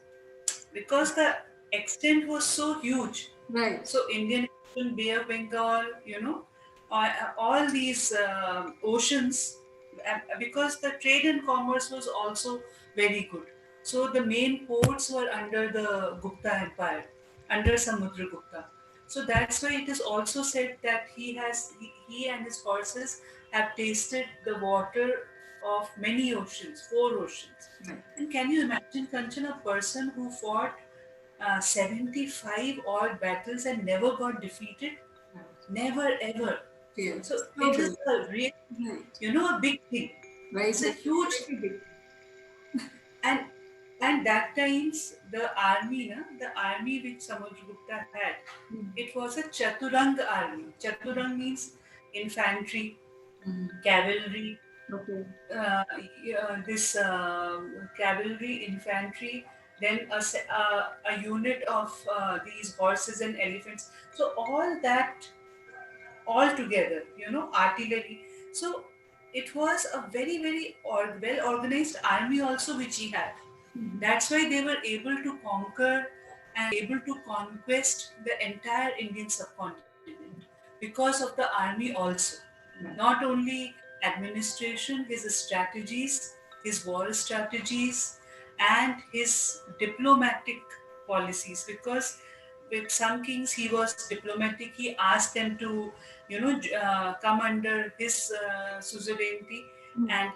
because the extent was so huge. Right. So Indian Ocean, Bay of Bengal, all these oceans, because the trade and commerce was also very good. So the main ports were under the Gupta Empire, under Samudragupta. So that's why it is also said that he and his horses have tasted the water of many oceans, 4 oceans. Right. And can you imagine, Kanchan, a person who fought 75 odd battles and never got defeated? Never ever. Yes. So it is a real, Right. a big thing. Right. It's a huge Definitely big. and and that times the army which Samudragupta had, it was a Chaturang army. Chaturang means infantry, cavalry, Okay. this cavalry, infantry, then a unit of these horses and elephants. So all that all together, artillery. So it was a very, very well organized army also which he had. That's why they were able to conquer and able to conquest the entire Indian subcontinent, because of the army also. Not only administration, his strategies, his war strategies, and his diplomatic policies. Because with some kings, he was diplomatic. He asked them to, come under his suzerainty, and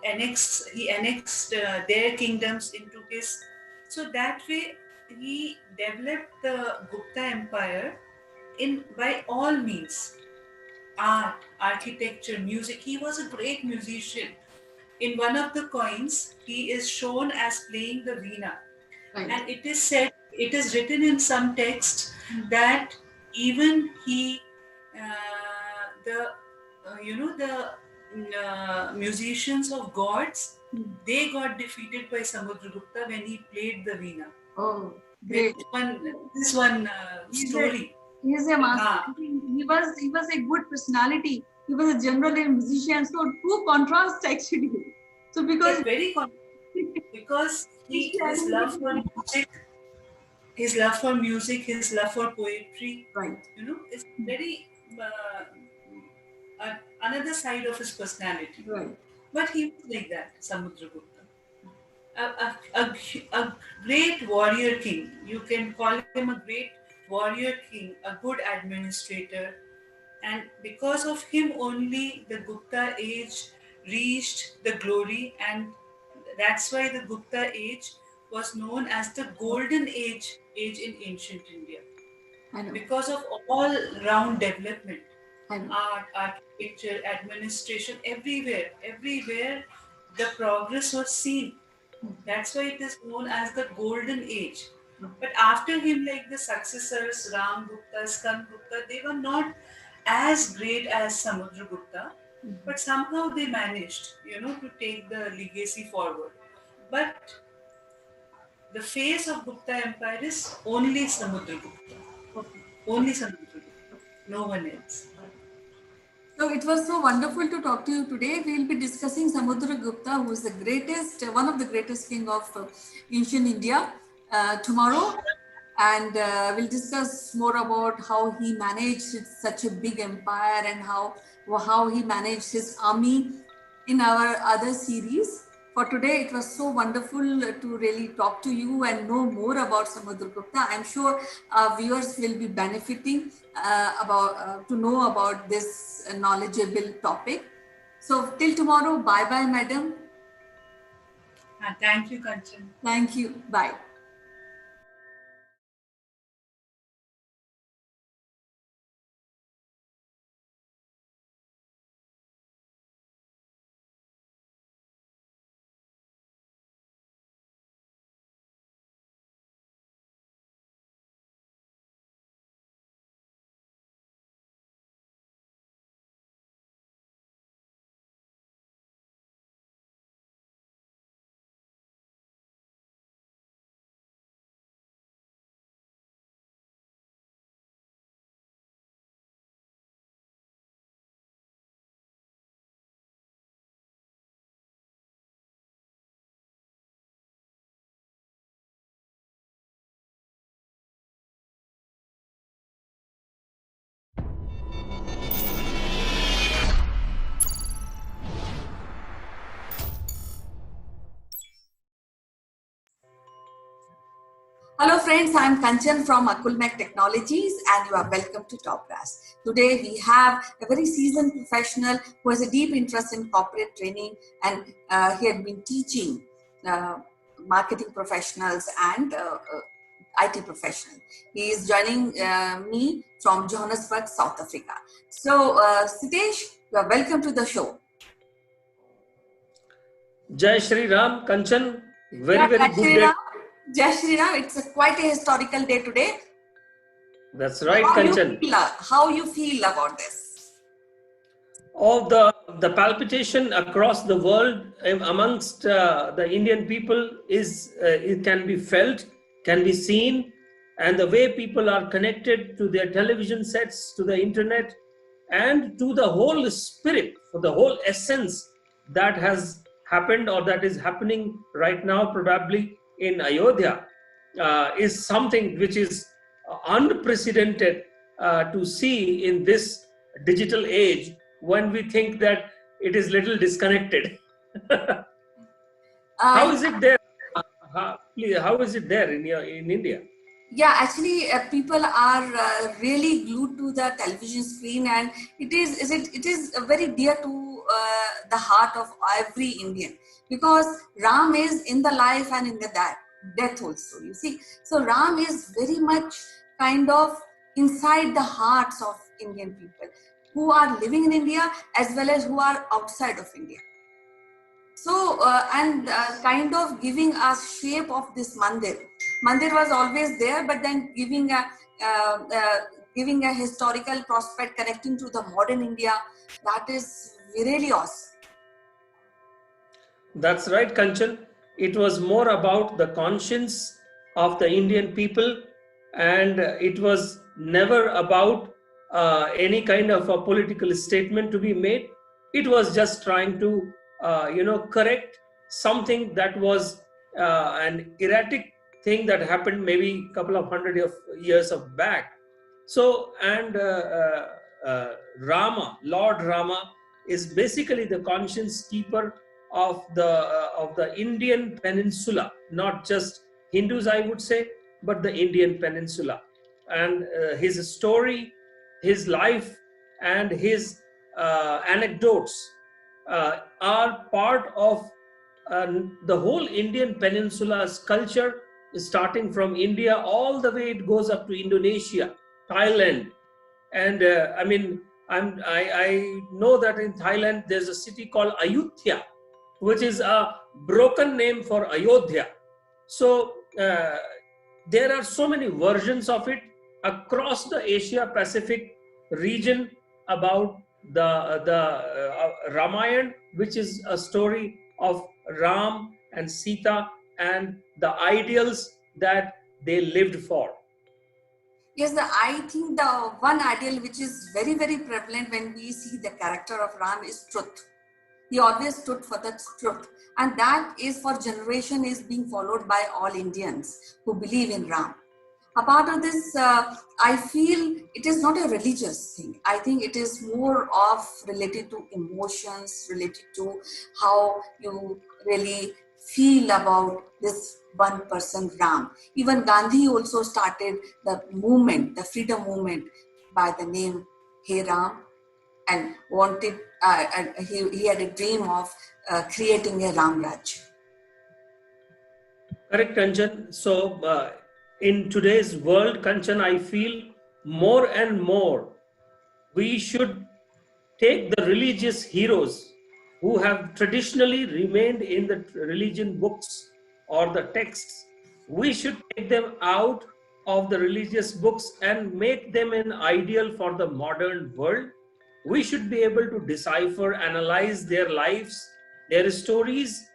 he annexed their kingdoms into his. So that way, he developed the Gupta Empire in by all means, art, architecture, music. He was a great musician. In one of the coins, he is shown as playing the veena. Right. And it is said, it is written in some texts that even the, musicians of gods, they got defeated by Samudragupta when he played the veena. Oh, great. This one story. He's a master. Haan. He was a good personality. He was a general and musician. So two contrasts actually. So because Yes, very because his love for music, his love for poetry, right, is very another side of his personality. Right. But he was like that, Samudragupta. A great warrior king. You can call him a great warrior king, a good administrator. And because of him only, the Gupta age reached the glory, and that's why the Gupta age was known as the golden age in ancient India. I know. Because of all round development, I know. art, architecture, administration, everywhere the progress was seen. That's why it is known as the golden age. But after him, like the successors, Ram Gupta, Skand Gupta, they were not as great as Samudragupta, but somehow they managed, to take the legacy forward. But the face of Gupta Empire is only Samudragupta. Only Samudragupta. No one else. So it was so wonderful to talk to you today. We will be discussing Samudragupta, who is the greatest, one of the greatest king of ancient India, tomorrow. And we'll discuss more about how he managed such a big empire and how he managed his army in our other series. For today, it was so wonderful to really talk to you and know more about Samudragupta. I'm sure our viewers will be benefiting to know about this knowledgeable topic. So till tomorrow, bye bye, madam. Thank you, Kanchan. Thank you. Bye. friends, I'm Kanchan from Akulmach Technologies and you are welcome to Top Brass. Today we have a very seasoned professional who has a deep interest in corporate training and he had been teaching marketing professionals and IT professionals. He is joining me from Johannesburg, South Africa. So Sitesh, you are welcome to the show. Jai Shri Ram, Kanchan, very good day. Jai Shri Ram, it's quite a historical day today. That's right, Kanchan. How you feel about this? All the palpitation across the world amongst the Indian people is it can be felt, can be seen, and the way people are connected to their television sets, to the internet, and to the whole spirit, for the whole essence that has happened or that is happening right now, probably in Ayodhya, is something which is unprecedented to see in this digital age, when we think that it is little disconnected. How is it there? How is it there in India? Yeah, actually, people are really glued to the television screen, and it is very dear to the heart of every Indian, because Ram is in the life and in the death also. You see, so Ram is very much kind of inside the hearts of Indian people who are living in India as well as who are outside of India. So, kind of giving us shape of this mandir. Mandir was always there, but then giving a historical prospect connecting to the modern India, that is really awesome. That's right, Kanchan. It was more about the conscience of the Indian people, and it was never about any kind of a political statement to be made. It was just trying to, correct something that was an erratic thing that happened maybe a couple of hundred years of back. So, and Rama, Lord Rama, is basically the conscience keeper of the Indian peninsula, not just Hindus, I would say, but the Indian peninsula. And his story, his life, and his anecdotes are part of the whole Indian peninsula's culture, starting from India all the way it goes up to Indonesia, Thailand, and I know that in Thailand there's a city called Ayutthaya, which is a broken name for Ayodhya. So there are so many versions of it across the Asia Pacific region about the Ramayana, which is a story of Ram and Sita and the ideals that they lived for. Yes, I think the one ideal which is very, very prevalent when we see the character of Ram is truth. He always stood for the truth, and that is for generation is being followed by all Indians who believe in Ram. Apart of this, I feel it is not a religious thing. I think it is more of related to emotions, related to how you really feel about this one person Ram. Even Gandhi also started the movement, the freedom movement, by the name Hey Ram, and wanted, he had a dream of creating a Ram Raj. Correct, Kanchan. So in today's world, Kanchan, I feel more and more we should take the religious heroes who have traditionally remained in the religion books or the texts. We should take them out of the religious books and make them an ideal for the modern world. We should be able to decipher, analyze their lives, their stories,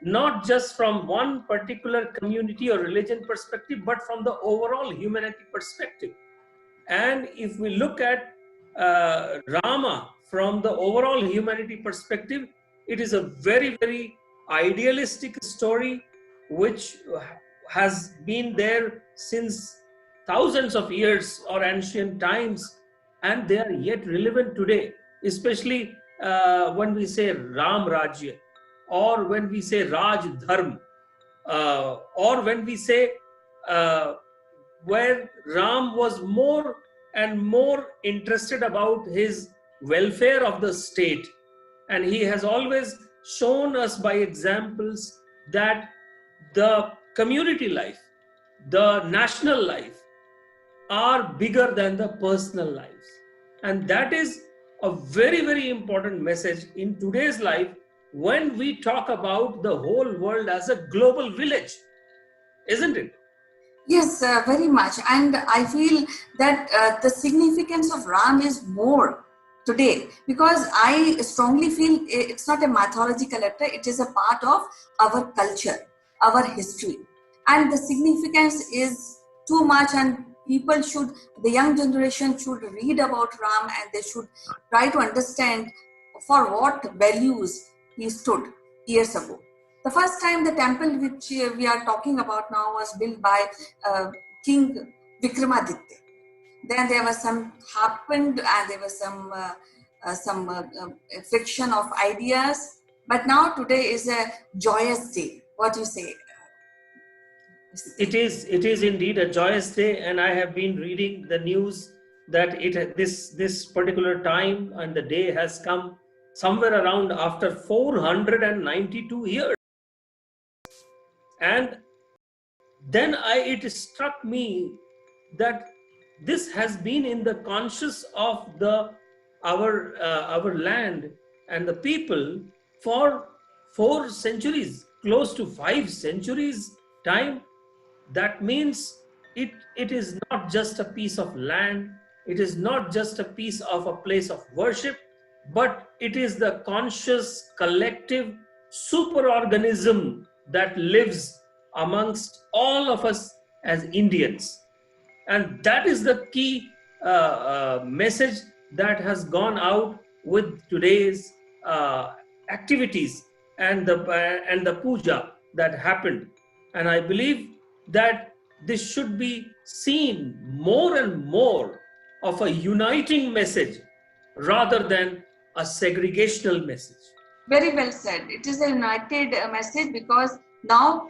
not just from one particular community or religion perspective, but from the overall humanity perspective. And if we look at Rama from the overall humanity perspective, it is a very, very idealistic story which has been there since thousands of years or ancient times, and they are yet relevant today, especially when we say Ram Rajya, or when we say Raj Dharma, or when we say where Ram was more and more interested about his welfare of the state. And he has always shown us by examples that the community life, the national life, are bigger than the personal lives. And that is a very, very important message in today's life when we talk about the whole world as a global village, isn't it? Yes, very much. And I feel that the significance of Ram is more today, because I strongly feel it's not a mythological character, it is a part of our culture, our history. And the significance is too much, and people should, the young generation should read about Ram, and they should try to understand for what values he stood years ago. The first time the temple which we are talking about now was built by King Vikramaditya. Then there was some happened, and there was some friction of ideas. But now today is a joyous day. What do you say? It is indeed a joyous day, and I have been reading the news that this particular time and the day has come somewhere around after 492 years. And then it struck me that this has been in the conscious of our land and the people for 4 centuries, close to 5 centuries time. That means it is not just a piece of land, it is not just a piece of a place of worship, but it is the conscious collective superorganism that lives amongst all of us as Indians. And that is the key message that has gone out with today's activities and the puja that happened. And I believe that this should be seen more and more of a uniting message rather than a segregational message. Very well said. It is a united message, because now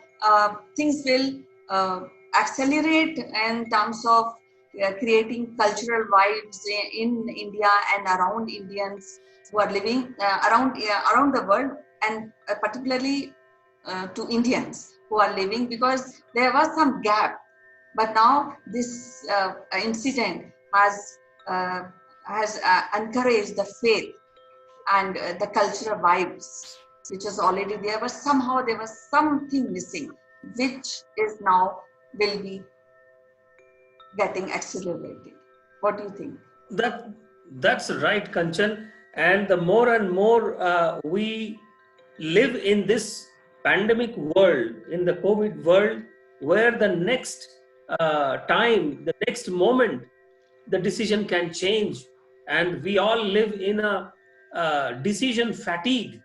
things will accelerate in terms of creating cultural vibes in India and around Indians who are living around the world, and particularly to Indians who are living, because there was some gap. But now this incident has encouraged the faith and the cultural vibes which is already there, but somehow there was something missing, which is now will be getting accelerated. What do you think? That's right, Kanchan. And the more and more we live in this pandemic world, in the COVID world, where the next time, the next moment, the decision can change, and we all live in a decision fatigue.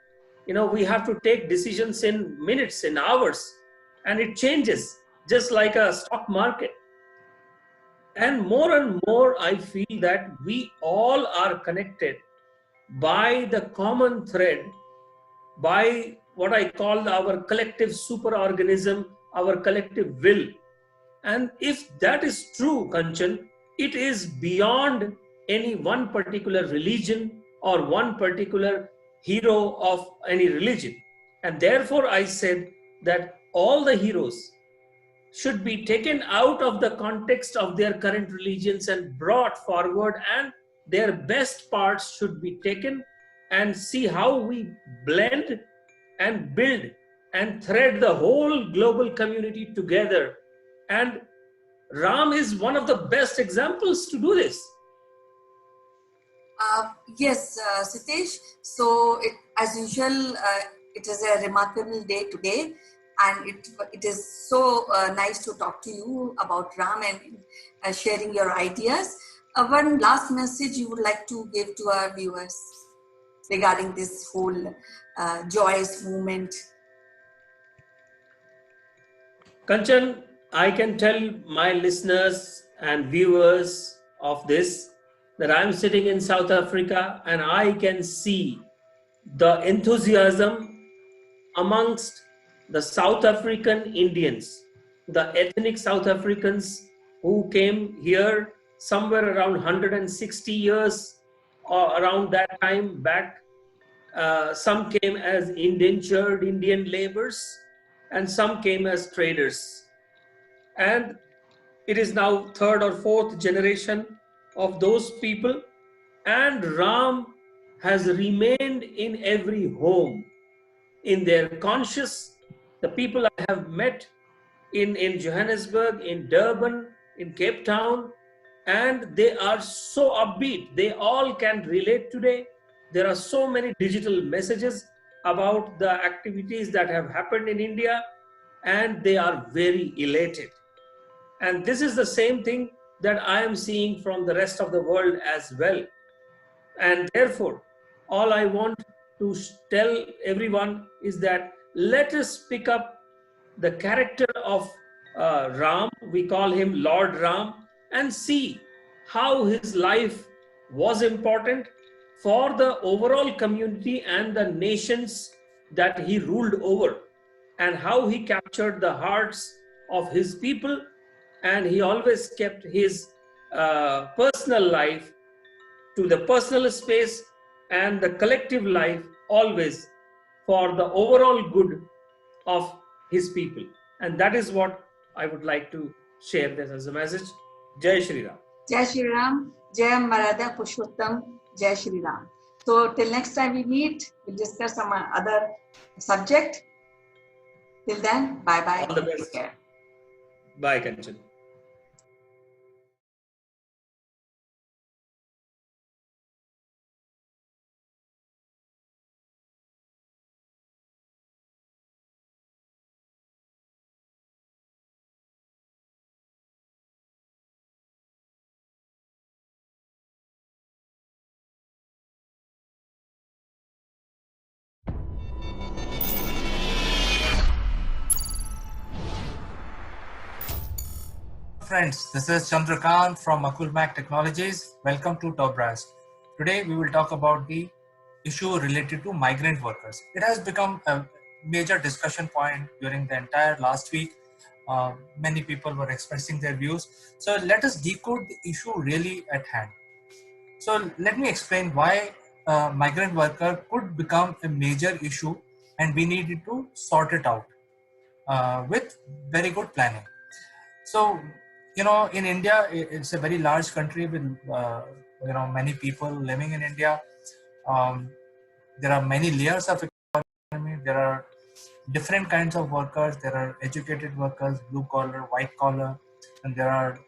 We have to take decisions in minutes, in hours, and it changes just like a stock market. And more, I feel that we all are connected by the common thread, by what I call our collective superorganism, our collective will. And if that is true, Kanchan, it is beyond any one particular religion or one particular hero of any religion. And therefore, I said that all the heroes should be taken out of the context of their current religions and brought forward, and their best parts should be taken, and see how we blend and build and thread the whole global community together. And Ram is one of the best examples to do this. Yes, Sitesh. So, as usual, it is a remarkable day today, and it is so nice to talk to you about Ram and sharing your ideas. One last message you would like to give to our viewers regarding this whole joyous movement? Kanchan, I can tell my listeners and viewers of this that I'm sitting in South Africa, and I can see the enthusiasm amongst the South African Indians, the ethnic South Africans who came here somewhere around 160 years or around that time back. Some came as indentured Indian laborers, and some came as traders. And it is now third or fourth generation of those people, and Ram has remained in every home, in their conscious. The people I have met in Johannesburg, in Durban, in Cape Town, and they are so upbeat. They all can relate today. There are so many digital messages about the activities that have happened in India, and they are very elated. And this is the same thing that I am seeing from the rest of the world as well. And therefore, all I want to tell everyone is that let us pick up the character of Ram, we call him Lord Ram, and see how his life was important for the overall community and the nations that he ruled over, and how he captured the hearts of his people, and he always kept his personal life to the personal space and the collective life always for the overall good of his people. And that is what I would like to share this as a message. Jai Shri Ram. Jai Shri Ram, Jai Marada Pushottam, Jai Shri Ram. So till next time we meet, we'll discuss some other subject. Till then, bye-bye. All the best. Take care. Bye, Kanchan. Friends, this is Chandrakant from Akulmach Technologies. Welcome to Top Brass. Today we will talk about the issue related to migrant workers. It has become a major discussion point during the entire last week. Many people were expressing their views. So let us decode the issue really at hand. So let me explain why migrant worker could become a major issue, and we needed to sort it out with very good planning. So, in India, it's a very large country with, many people living in India. There are many layers of economy. There are different kinds of workers. There are educated workers, blue collar, white collar, and there are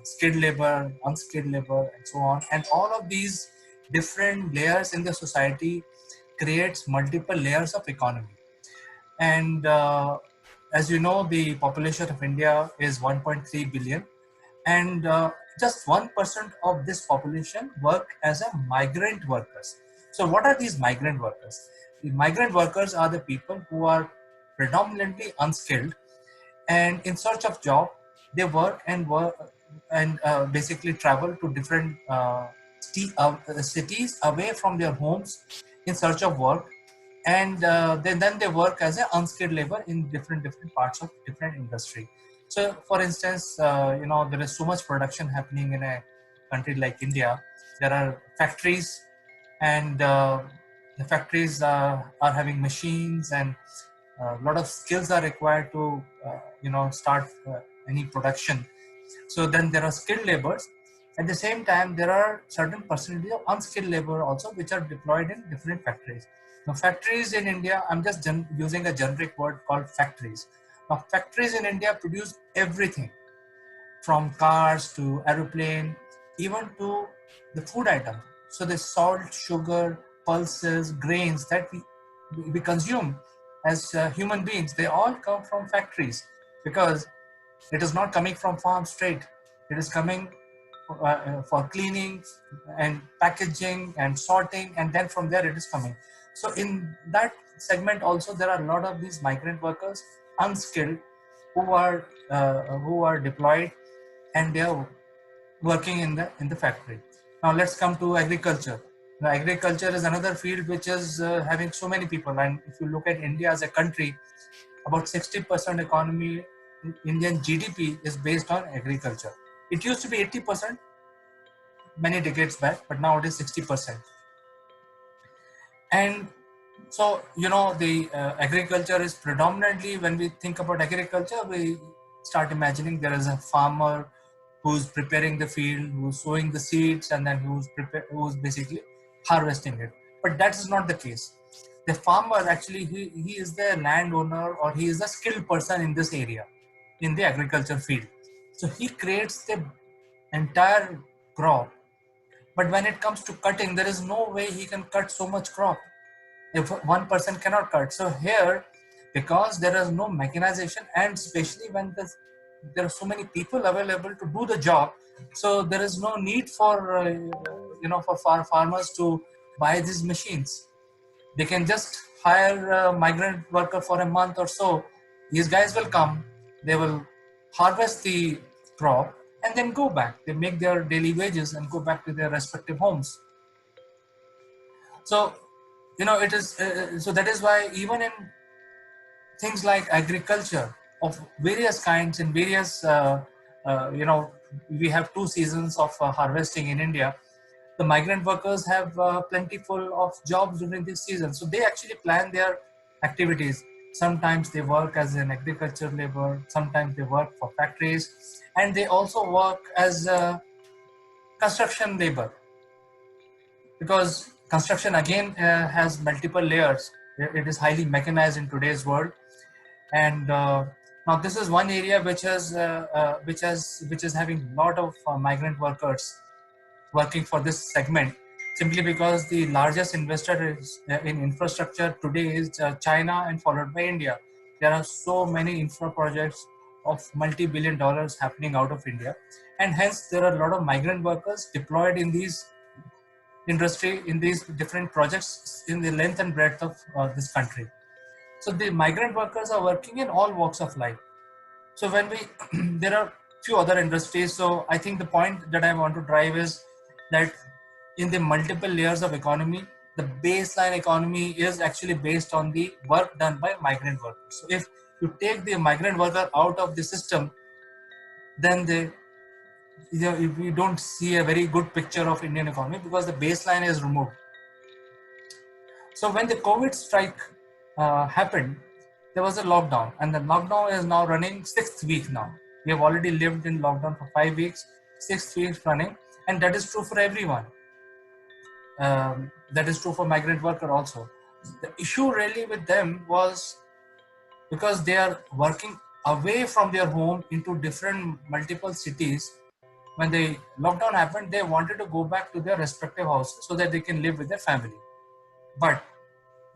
skilled labor, unskilled labor, and so on. And all of these different layers in the society creates multiple layers of economy. And as you know, the population of India is 1.3 billion, and just 1% of this population work as a migrant workers. So what are these migrant workers? The migrant workers are the people who are predominantly unskilled, and in search of job, they work and basically travel to different cities away from their homes in search of work, and then they work as an unskilled labor in different parts of different industry. So for instance, there is so much production happening in a country like India. There are factories, and the factories are having machines, and a lot of skills are required to start any production. So then there are skilled laborers. At the same time, there are certain percentage of unskilled labor also, which are deployed in different factories. Now, factories in India, I'm just using a generic word called factories. Now, factories in India produce everything from cars to aeroplane, even to the food item. So the salt, sugar, pulses, grains that we consume as human beings, they all come from factories, because it is not coming from farm straight. It is coming for cleaning and packaging and sorting, and then from there it is coming. So in that segment also, there are a lot of these migrant workers, unskilled, who are deployed, and they are working in the factory. Now let's come to agriculture. Now, agriculture is another field which is having so many people, and if you look at India as a country, about 60% economy, Indian GDP is based on agriculture. It used to be 80% many decades back, but now it is 60%. And so, the agriculture is predominantly, when we think about agriculture, we start imagining there is a farmer who's preparing the field, who's sowing the seeds, and then who's basically harvesting it. But that is not the case. The farmer actually, he is the landowner, or he is a skilled person in this area, in the agriculture field. So he creates the entire crop. But when it comes to cutting, there is no way he can cut so much crop if one person cannot cut. So here, because there is no mechanization, and especially when there are so many people available to do the job, so there is no need for for farmers to buy these machines. They can just hire a migrant worker for a month or so. These guys will come, they will harvest the crop, and then go back. They make their daily wages and go back to their respective homes. So it is so that is why even in things like agriculture of various kinds in various we have 2 seasons of harvesting in India. The migrant workers have plentiful of jobs during this season, so they actually plan their activities. Sometimes they work as an agriculture labor, sometimes they work for factories, and they also work as construction labor, because construction again has multiple layers. It is highly mechanized in today's world. And now this is one area which is having a lot of migrant workers working for this segment, simply because the largest investor is, in infrastructure today is China, and followed by India. There are so many infra projects of multi-billion dollars happening out of India, and hence there are a lot of migrant workers deployed in these industry, in these different projects in the length and breadth of this country. So the migrant workers are working in all walks of life. So when we there are few other industries. So I think the point that I want to drive is that in the multiple layers of economy, the baseline economy is actually based on the work done by migrant workers. So if you take the migrant worker out of the system, then if we don't see a very good picture of Indian economy, because the baseline is removed. So when the COVID strike happened, there was a lockdown, and the lockdown is now running 6th week now. We have already lived in lockdown for 5 weeks, 6th week running, and that is true for everyone. That is true for migrant worker also. The issue really with them was because they are working away from their home into different multiple cities. When the lockdown happened, they wanted to go back to their respective houses so that they can live with their family. But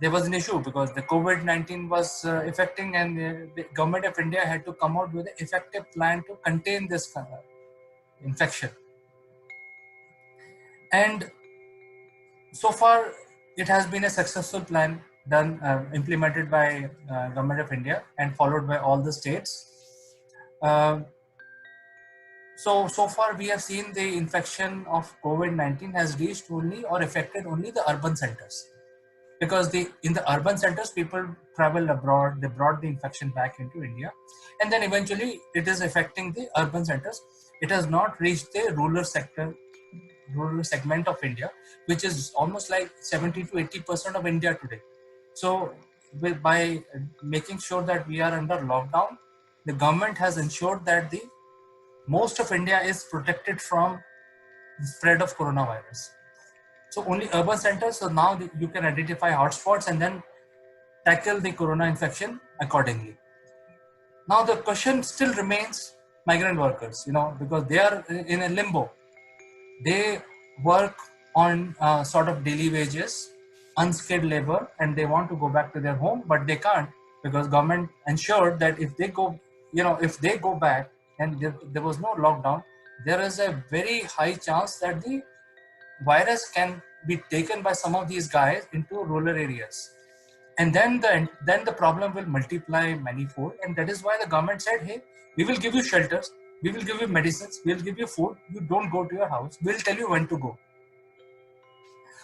there was an issue because the COVID-19 was affecting, and the government of India had to come out with an effective plan to contain this infection. And so far, it has been a successful plan done, implemented by government of India and followed by all the states. So far we have seen the infection of COVID-19 has reached only or affected only the urban centers. Because in the urban centers, people travel abroad, they brought the infection back into India, and then eventually it is affecting the urban centers. It has not reached the rural segment of India, which is almost like 70 to 80% of India today. So by making sure that we are under lockdown, the government has ensured that the most of India is protected from the spread of coronavirus. So only urban centers, so now you can identify hotspots and then tackle the corona infection accordingly. Now the question still remains migrant workers, because they are in a limbo. They work on sort of daily wages, unskilled labor, and they want to go back to their home, but they can't because government ensured that if they go back and there was no lockdown, there is a very high chance that the virus can be taken by some of these guys into rural areas, and then the problem will multiply manifold. And that is why the government said, hey, we will give you shelters, we will give you medicines, we will give you food, you don't go to your house, we'll tell you when to go.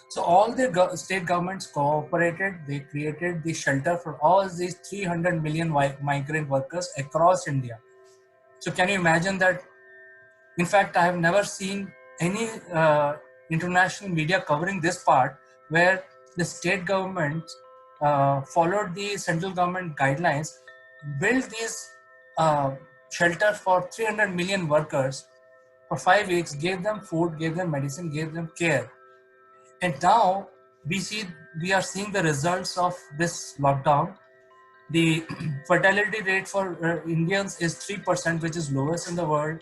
So all the state governments cooperated, they created the shelter for all these 300 million migrant workers across India. So can you imagine that In fact, I have never seen any international media covering this part where the state government followed the central government guidelines, built these shelter for 300 million workers for 5 weeks, gave them food, gave them medicine, gave them care. And now we are seeing the results of this lockdown. The fertility rate for Indians is 3%, which is lowest in the world.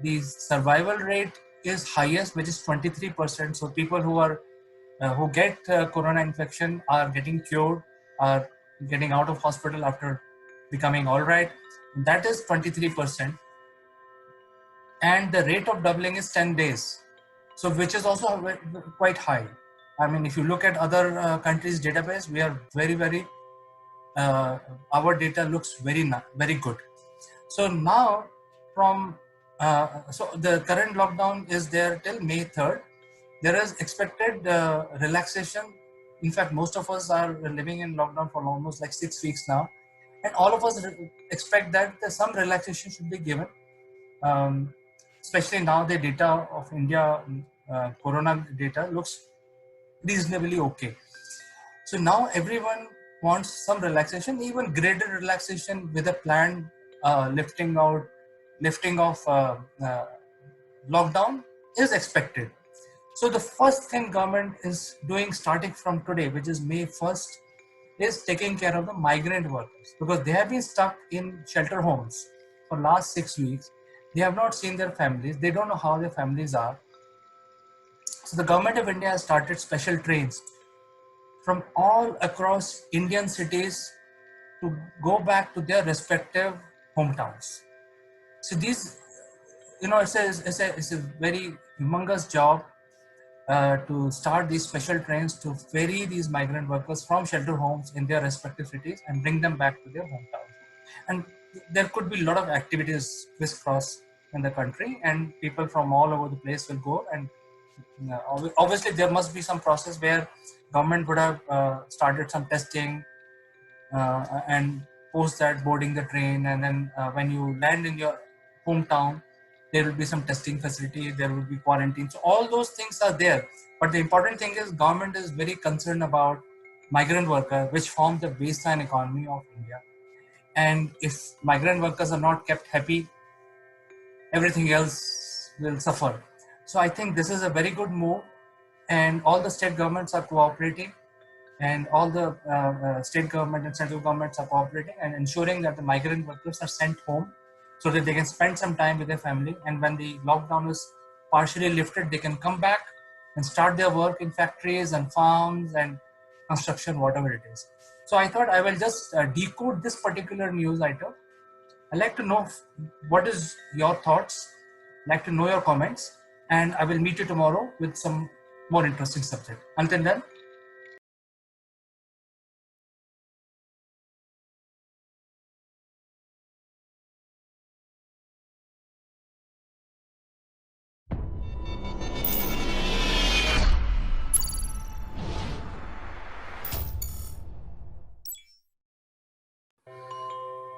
The survival rate is highest, which is 23%. So people who get corona infection are getting cured, are getting out of hospital after becoming all right. That is 23%. And the rate of doubling is 10 days. So which is also quite high. I mean, if you look at other countries' database, we are very, our data looks very good. So now so the current lockdown is there till May 3rd. There is expected relaxation. In fact, most of us are living in lockdown for almost like 6 weeks now. And all of us expect that some relaxation should be given. Especially now the data of India, corona data looks reasonably okay. So now everyone wants some relaxation, even greater relaxation with a planned lifting of lockdown is expected. So the first thing government is doing starting from today, which is May 1st, is taking care of the migrant workers, because they have been stuck in shelter homes for last 6 weeks. They have not seen their families. They don't know how their families are. So the government of India has started special trains from all across Indian cities to go back to their respective hometowns. So these, it's a very humongous job to start these special trains to ferry these migrant workers from shelter homes in their respective cities and bring them back to their hometowns. And there could be a lot of activities crisscross in the country, and people from all over the place will go. And obviously there must be some process where government would have started some testing and post that boarding the train, and then when you land in your hometown, there will be some testing facility, there will be quarantine. So all those things are there. But the important thing is government is very concerned about migrant workers, which form the baseline economy of India. And if migrant workers are not kept happy, everything else will suffer. So I think this is a very good move, and all the state governments are cooperating, and all the state government and central governments are cooperating and ensuring that the migrant workers are sent home so that they can spend some time with their family. And when the lockdown is partially lifted, they can come back and start their work in factories and farms and construction, whatever it is. So I thought I will just decode this particular news item. I'd like to know what is your thoughts. I'd like to know your comments, and I will meet you tomorrow with some more interesting subject. Until then,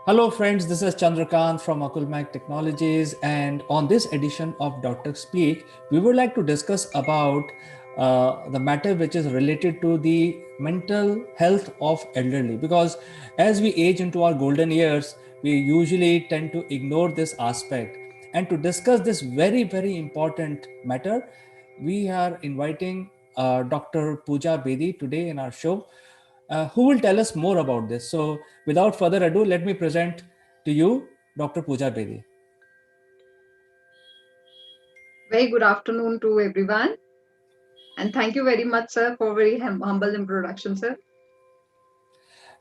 Hello friends, this is Chandrakant from Akulmach Technologies, and on this edition of Dr. Speak, we would like to discuss about the matter which is related to the mental health of elderly, because as we age into our golden years, we usually tend to ignore this aspect. And to discuss this very important matter, we are inviting Dr. Pooja Bedi today in our show. Who will tell us more about this. So without further ado, let me present to you Dr. Pooja Bedi. Very good afternoon to everyone. And thank you very much, sir, for very humble introduction, sir.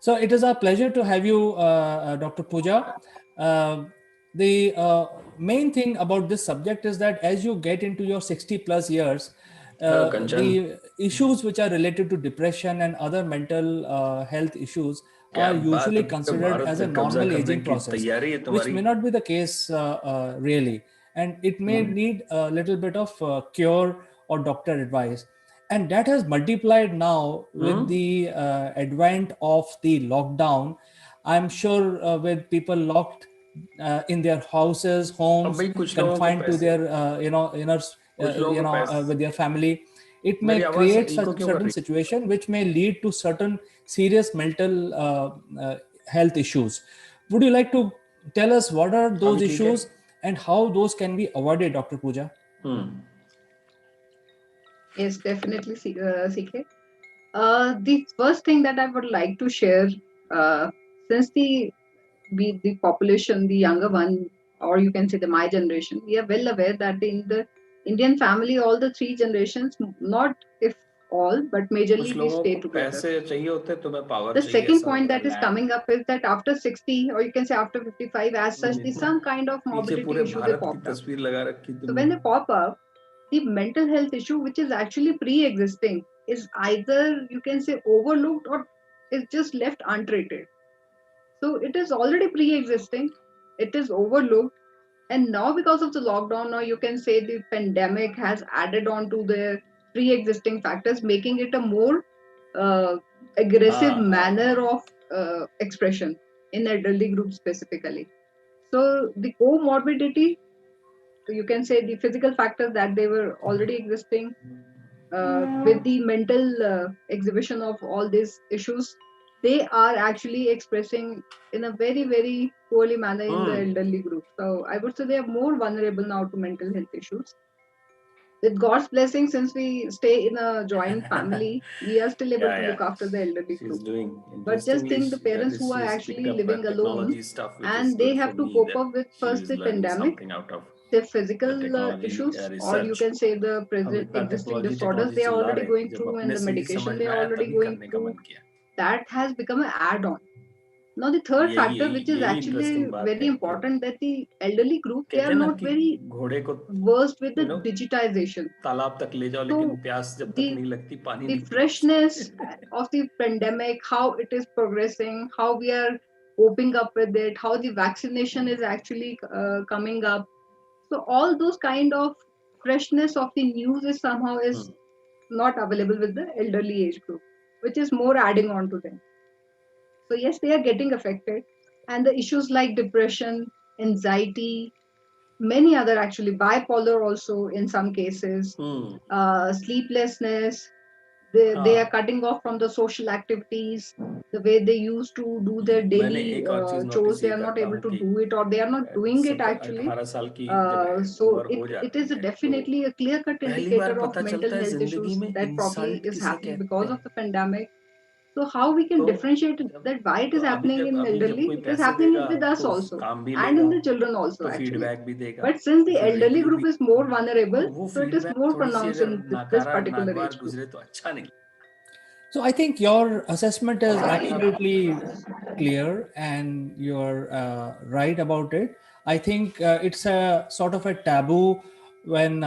So it is our pleasure to have you, Dr. Pooja. The main thing about this subject is that as you get into your 60 plus years, the issues which are related to depression and other mental health issues are usually considered as a normal aging process, which may not be the case really. And it may need a little bit of cure or doctor advice. And that has multiplied now with the advent of the lockdown. I'm sure with people locked in their houses, homes, confined to their with their family. It may create such certain situation which may lead to certain serious mental health issues. Would you like to tell us what are those issues and how those can be avoided, Dr. Pooja? Yes, definitely, CK. The first thing that I would like to share, since the population, the younger one, or you can say the my generation, we are well aware that in the Indian family, all the three generations, not if all, but majorly we stay together. The second point that is coming up is that after 60, or you can say after 55, as such, the some kind of mobility issue they popped up. So when they pop up, the mental health issue, which is actually pre-existing, is either you can say overlooked or is just left untreated. So it is already pre-existing, it is overlooked, and now because of the lockdown, or you can say the pandemic has added on to the pre-existing factors, making it a more aggressive manner of expression in elderly groups specifically. So the comorbidity, you can say the physical factors that they were already existing, with the mental exhibition of all these issues, they are actually expressing in a very, very poorly manner in the elderly group. So I would say they are more vulnerable now to mental health issues. With God's blessing, since we stay in a joint family, we are still able to look after the elderly group. But just think the parents who are actually living alone and they have to cope up with first the pandemic, the physical issues, or you can say the present existing disorders they are already going through and the medication they are already going through, that has become an add-on. Now the third factor, which is actually very important, that the elderly group, they are not very versed with the digitization. So the freshness of the pandemic, how it is progressing, how we are coping up with it, how the vaccination is actually coming up, so all those kind of freshness of the news is somehow is not available with the elderly age group, which is more adding on to them. So yes, they are getting affected, and the issues like depression, anxiety, many other actually bipolar also in some cases, sleeplessness. They are cutting off from the social activities, the way they used to do their daily chores. They are not able to do it, or they are not doing it actually. So it is definitely a clear-cut indicator of mental health issues that probably is happening because of the pandemic. So how we can differentiate that why it is happening in elderly? It is happening with us also, and in the children also actually. But since the elderly group is more vulnerable, so it is more pronounced in this particular age group. So I think your assessment is absolutely clear and you're right about it. I think it's a sort of a taboo when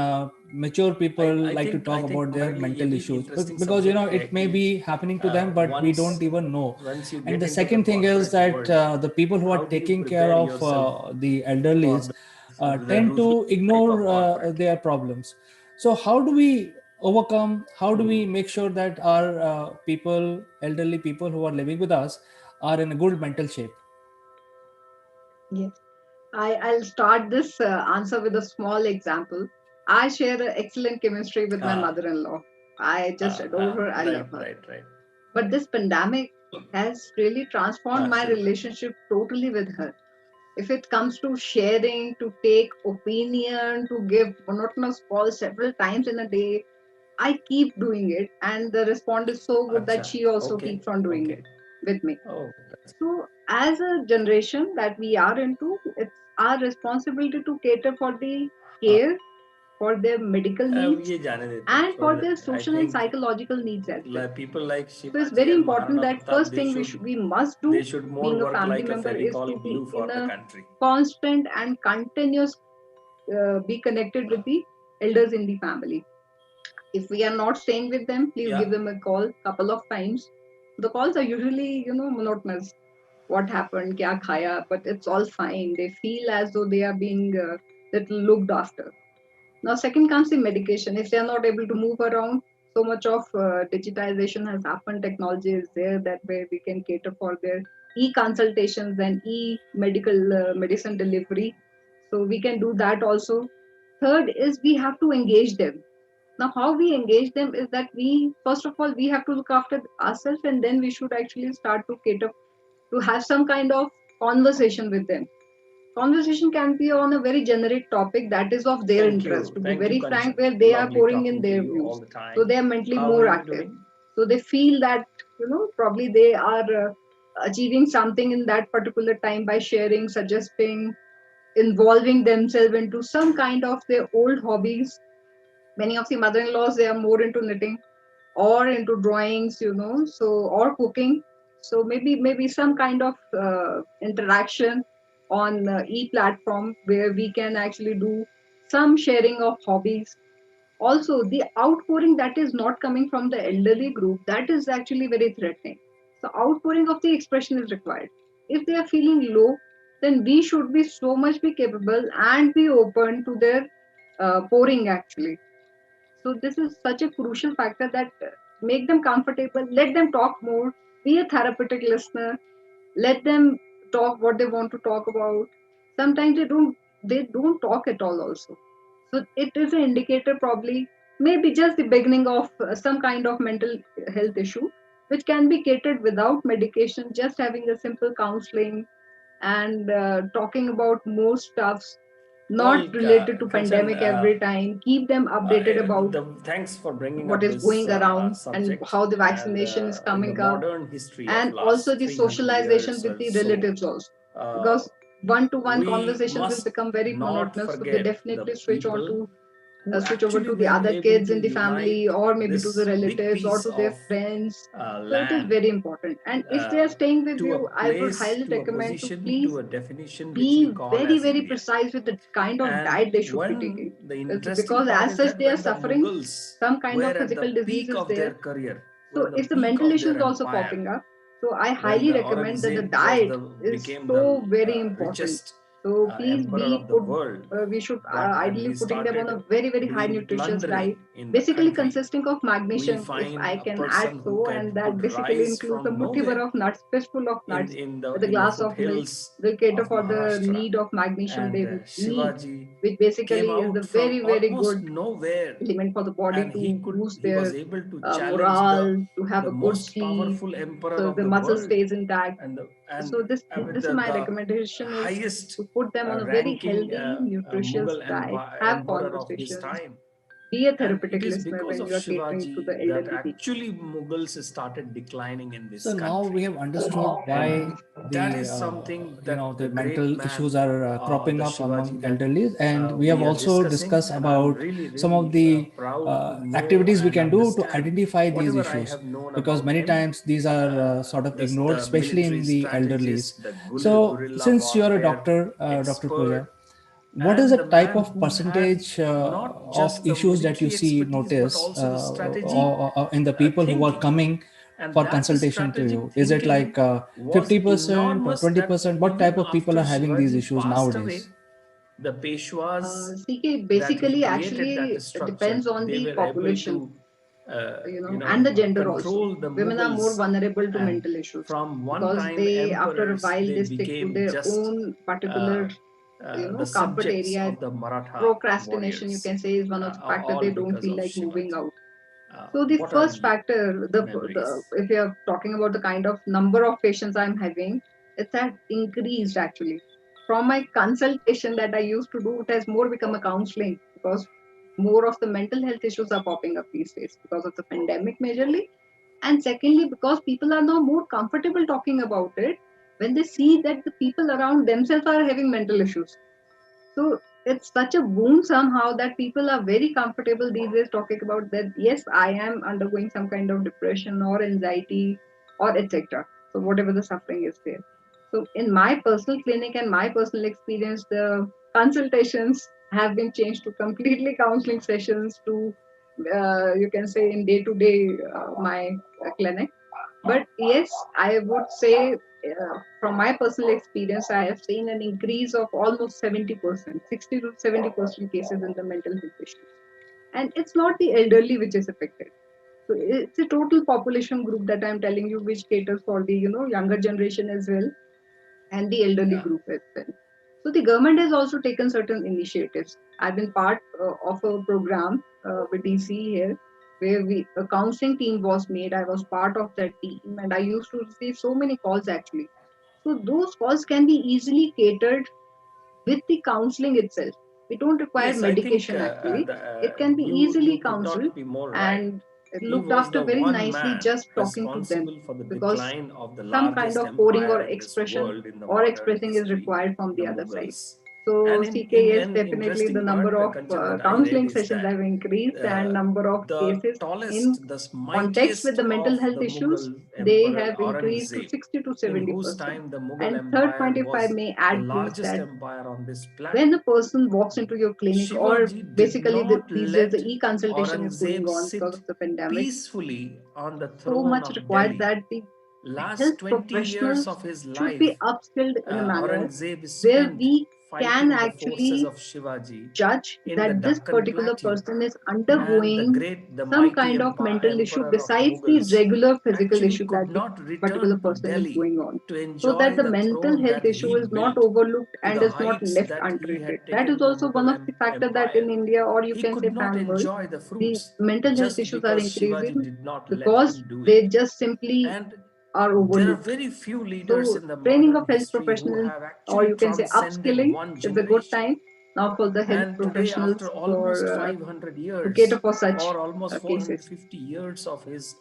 mature people like to talk about their mental issues because it may be happening to them, but we don't even know. And the second thing is that the people who are taking care of the elderlies tend to ignore their problems. So how do we overcome, how do we make sure that our people, elderly people who are living with us, are in a good mental shape? Yes, I'll start this answer with a small example. I share an excellent chemistry with my mother-in-law. I just adore her, I love her. But this pandemic has really transformed my relationship totally with her. If it comes to sharing, to take opinion, to give monotonous calls several times in a day, I keep doing it, and the response is so good that she also keeps on doing it with me. So, as a generation that we are into, it's our responsibility to cater for the care, for their medical needs, and for their social and psychological needs as well. So, it's very important that first thing we must do, being a family member, is to be in a constant and continuous be connected with the elders in the family. If we are not staying with them, please give them a call couple of times. The calls are usually monotonous. What happened, kya khaya, but it's all fine. They feel as though they are being little looked after. Now second comes the medication. If they are not able to move around, so much of digitization has happened, technology is there, that way we can cater for their e-consultations and e-medical medicine delivery. So we can do that also. Third is we have to engage them. Now, how we engage them is that we, first of all, we have to look after ourselves, and then we should actually start to cater to have some kind of conversation with them. Conversation can be on a very generic topic that is of their interest, to be very frank, where they are pouring in their views. So they are mentally more active. So they feel that, probably they are achieving something in that particular time by sharing, suggesting, involving themselves into some kind of their old hobbies. Many of the mother-in-laws, they are more into knitting or into drawings, so, or cooking. So maybe some kind of interaction on e-platform where we can actually do some sharing of hobbies. Also, the outpouring that is not coming from the elderly group, that is actually very threatening. So outpouring of the expression is required. If they are feeling low, then we should be so much be capable and be open to their pouring actually. So this is such a crucial factor that make them comfortable, let them talk more, be a therapeutic listener, let them talk what they want to talk about. Sometimes they don't talk at all also. So it is an indicator, probably maybe just the beginning of some kind of mental health issue, which can be catered without medication, just having a simple counseling and talking about more stuffs not Well, related to Kanchan, pandemic every time. Keep them updated about thanks for bringing what up is this going around and subject. how the And vaccination is in the coming up, modern history of and also last the 300 socialization years with or the so, relatives also, uh, because one-to-one we conversations will must become very not monotonous, so they forget the definitely switch on people to who switch over actually to the were other able kids to in the unite family, or maybe to the this big relatives or piece to their of friends. So it is land very important, and if they uh, are staying with to a you, I would place, highly to a recommend to position, please to a definition which we be call very as very India. precise with the kind of And diet they should be when taking. the It's interesting because part as is such that they are when the suffering Mughals some kind were of at the physical peak diseases of their there. career, were So the if the peak mental of their issues also empire, popping up, so I when highly the recommend that the Aurangzeb was diet the is became the so very important. richest So please emperor be of the put. world, We should but when ideally he putting them on started a very very high doing nutritious diet, plundering in the basically country, consisting of we magnesium, if find I a can add person who so, and that could basically rise includes a from mutti bar nowhere of nuts, fistful of nuts, with a in the glass of milk. foothills Will cater of for the Maharashtra. need of magnesium And they would need, Shivaji which came basically is out a from very very almost good nowhere, element for the body and to boost he was their able to challenge morale, to have the a good most sleep, powerful emperor so of the the muscle world, stays intact. and So with this is my the recommendation is highest to put them on a very ranking healthy, nutritious Mughal diet, have emperor of his conversations, time. be a And it therapeutic is listener because when of you are catering to the Shivaji that elderly people. actually Mughals started declining in So this now we country. have understood And why that the is something that the the great mental issues man, are cropping the up among Shivaji that elderly, and we have we are also discussing. discussed And I'm about really, some of really the proud to know activities we and can do to understand identify these whatever I issues, have known because about many him, times these are sort of ignored, the especially military in the elderlies. strategist, the So guerrilla since you are a warfare doctor, Dr. expert, Pooja, what is and the the type man of who had percentage not of just the issues that you military see expertise but notice also the strategy in the people who are thinking. coming And for that consultation to strategic you? Is it thinking like was 50% or enormous, that 20%? What even type of people after are having these Shivaji issues passed nowadays? away, the Peshwas CK, that he basically created, actually that it structure, depends on they the were able population, to and the gender also. control the Women are more Mughals. vulnerable to And mental issues from one because time they, after a emperors, while, they they stick to became their just own particular, uh, the comfort subjects area. of the Maratha Procrastination, you warriors, can say, is one of the factors. all They don't because feel of like moving Shivaji. out. So the What are first factor, the memories? if you are talking about the kind of number of patients I'm having, it's had increased actually. From my consultation that I used to do, it has more become a counseling, because more of the mental health issues are popping up these days because of the pandemic majorly, and secondly because people are now more comfortable talking about it when they see that the people around themselves are having mental issues. So it's such a boon somehow that people are very comfortable these days talking about that. Yes, I am undergoing some kind of depression or anxiety or etc. So whatever the suffering is there. So in my personal clinic and my personal experience, the consultations have been changed to completely counseling sessions to you can say in day to day my clinic. But yes, I would say from my personal experience, I have seen an increase of almost 70%, 60 to 70% cases in the mental health issues. And it's not the elderly which is affected. So it's a total population group that I'm telling you, which caters for the younger generation as well, and the elderly group as well. So the government has also taken certain initiatives. I've been part of a program with DC here, where a counseling team was made. I was part of that team, and I used to receive so many calls actually. So those calls can be easily catered with the counseling itself. We don't require Yes, I think medication actually. It can be you easily could counseled not be more right. and He looked was after the very one nicely man just talking to them, responsible for the because decline of the some kind largest of pouring or empire in this expression world in the or modern expressing is history, required from the the other side. Mughals. So And CK, in definitely the interesting number part, of Kanchan, what I read counseling is sessions that have increased, and number of the cases in tallest, the context with mightiest the mental of health the issues, Mughal they emperor have increased to Aurangzeb, 60 to in 70 whose percent. time the Mughal And third empire point, if I was may the add, please, largest that empire on this when planet. a person walks into your clinic, or Shivaji did basically not these days the let e-consultation is going Aurangzeb on because sit of the pandemic, peacefully on the so throne much of required Delhi. that the health Last 20 years professionals of his should be life, upskilled in a manner Aurangzeb where spent we can fighting the forces actually of Shivaji judge in the that this Deccan particular Plateau. person is And undergoing the some mighty kind of mental issue emperor of besides the Mughals regular physical actually issue could that the not particular return to person is Delhi going on, to so that enjoy the the mental throne health that issue he is not built overlooked to and the is not heights left that he untreated. had That is taken the also one Mughal of the factors that in empire. India, or you He can could say not pan world, enjoy the the fruits mental health just issues are because Shivaji increasing did not let because him do they it. just simply And are there are overlooked. very few leaders So in the training modern of health history who professionals, have or actually you can say transcended upskilling, one is a good generation. time now for the health And today, after professionals almost for 500 to cater years for such or almost cases. 450 years of his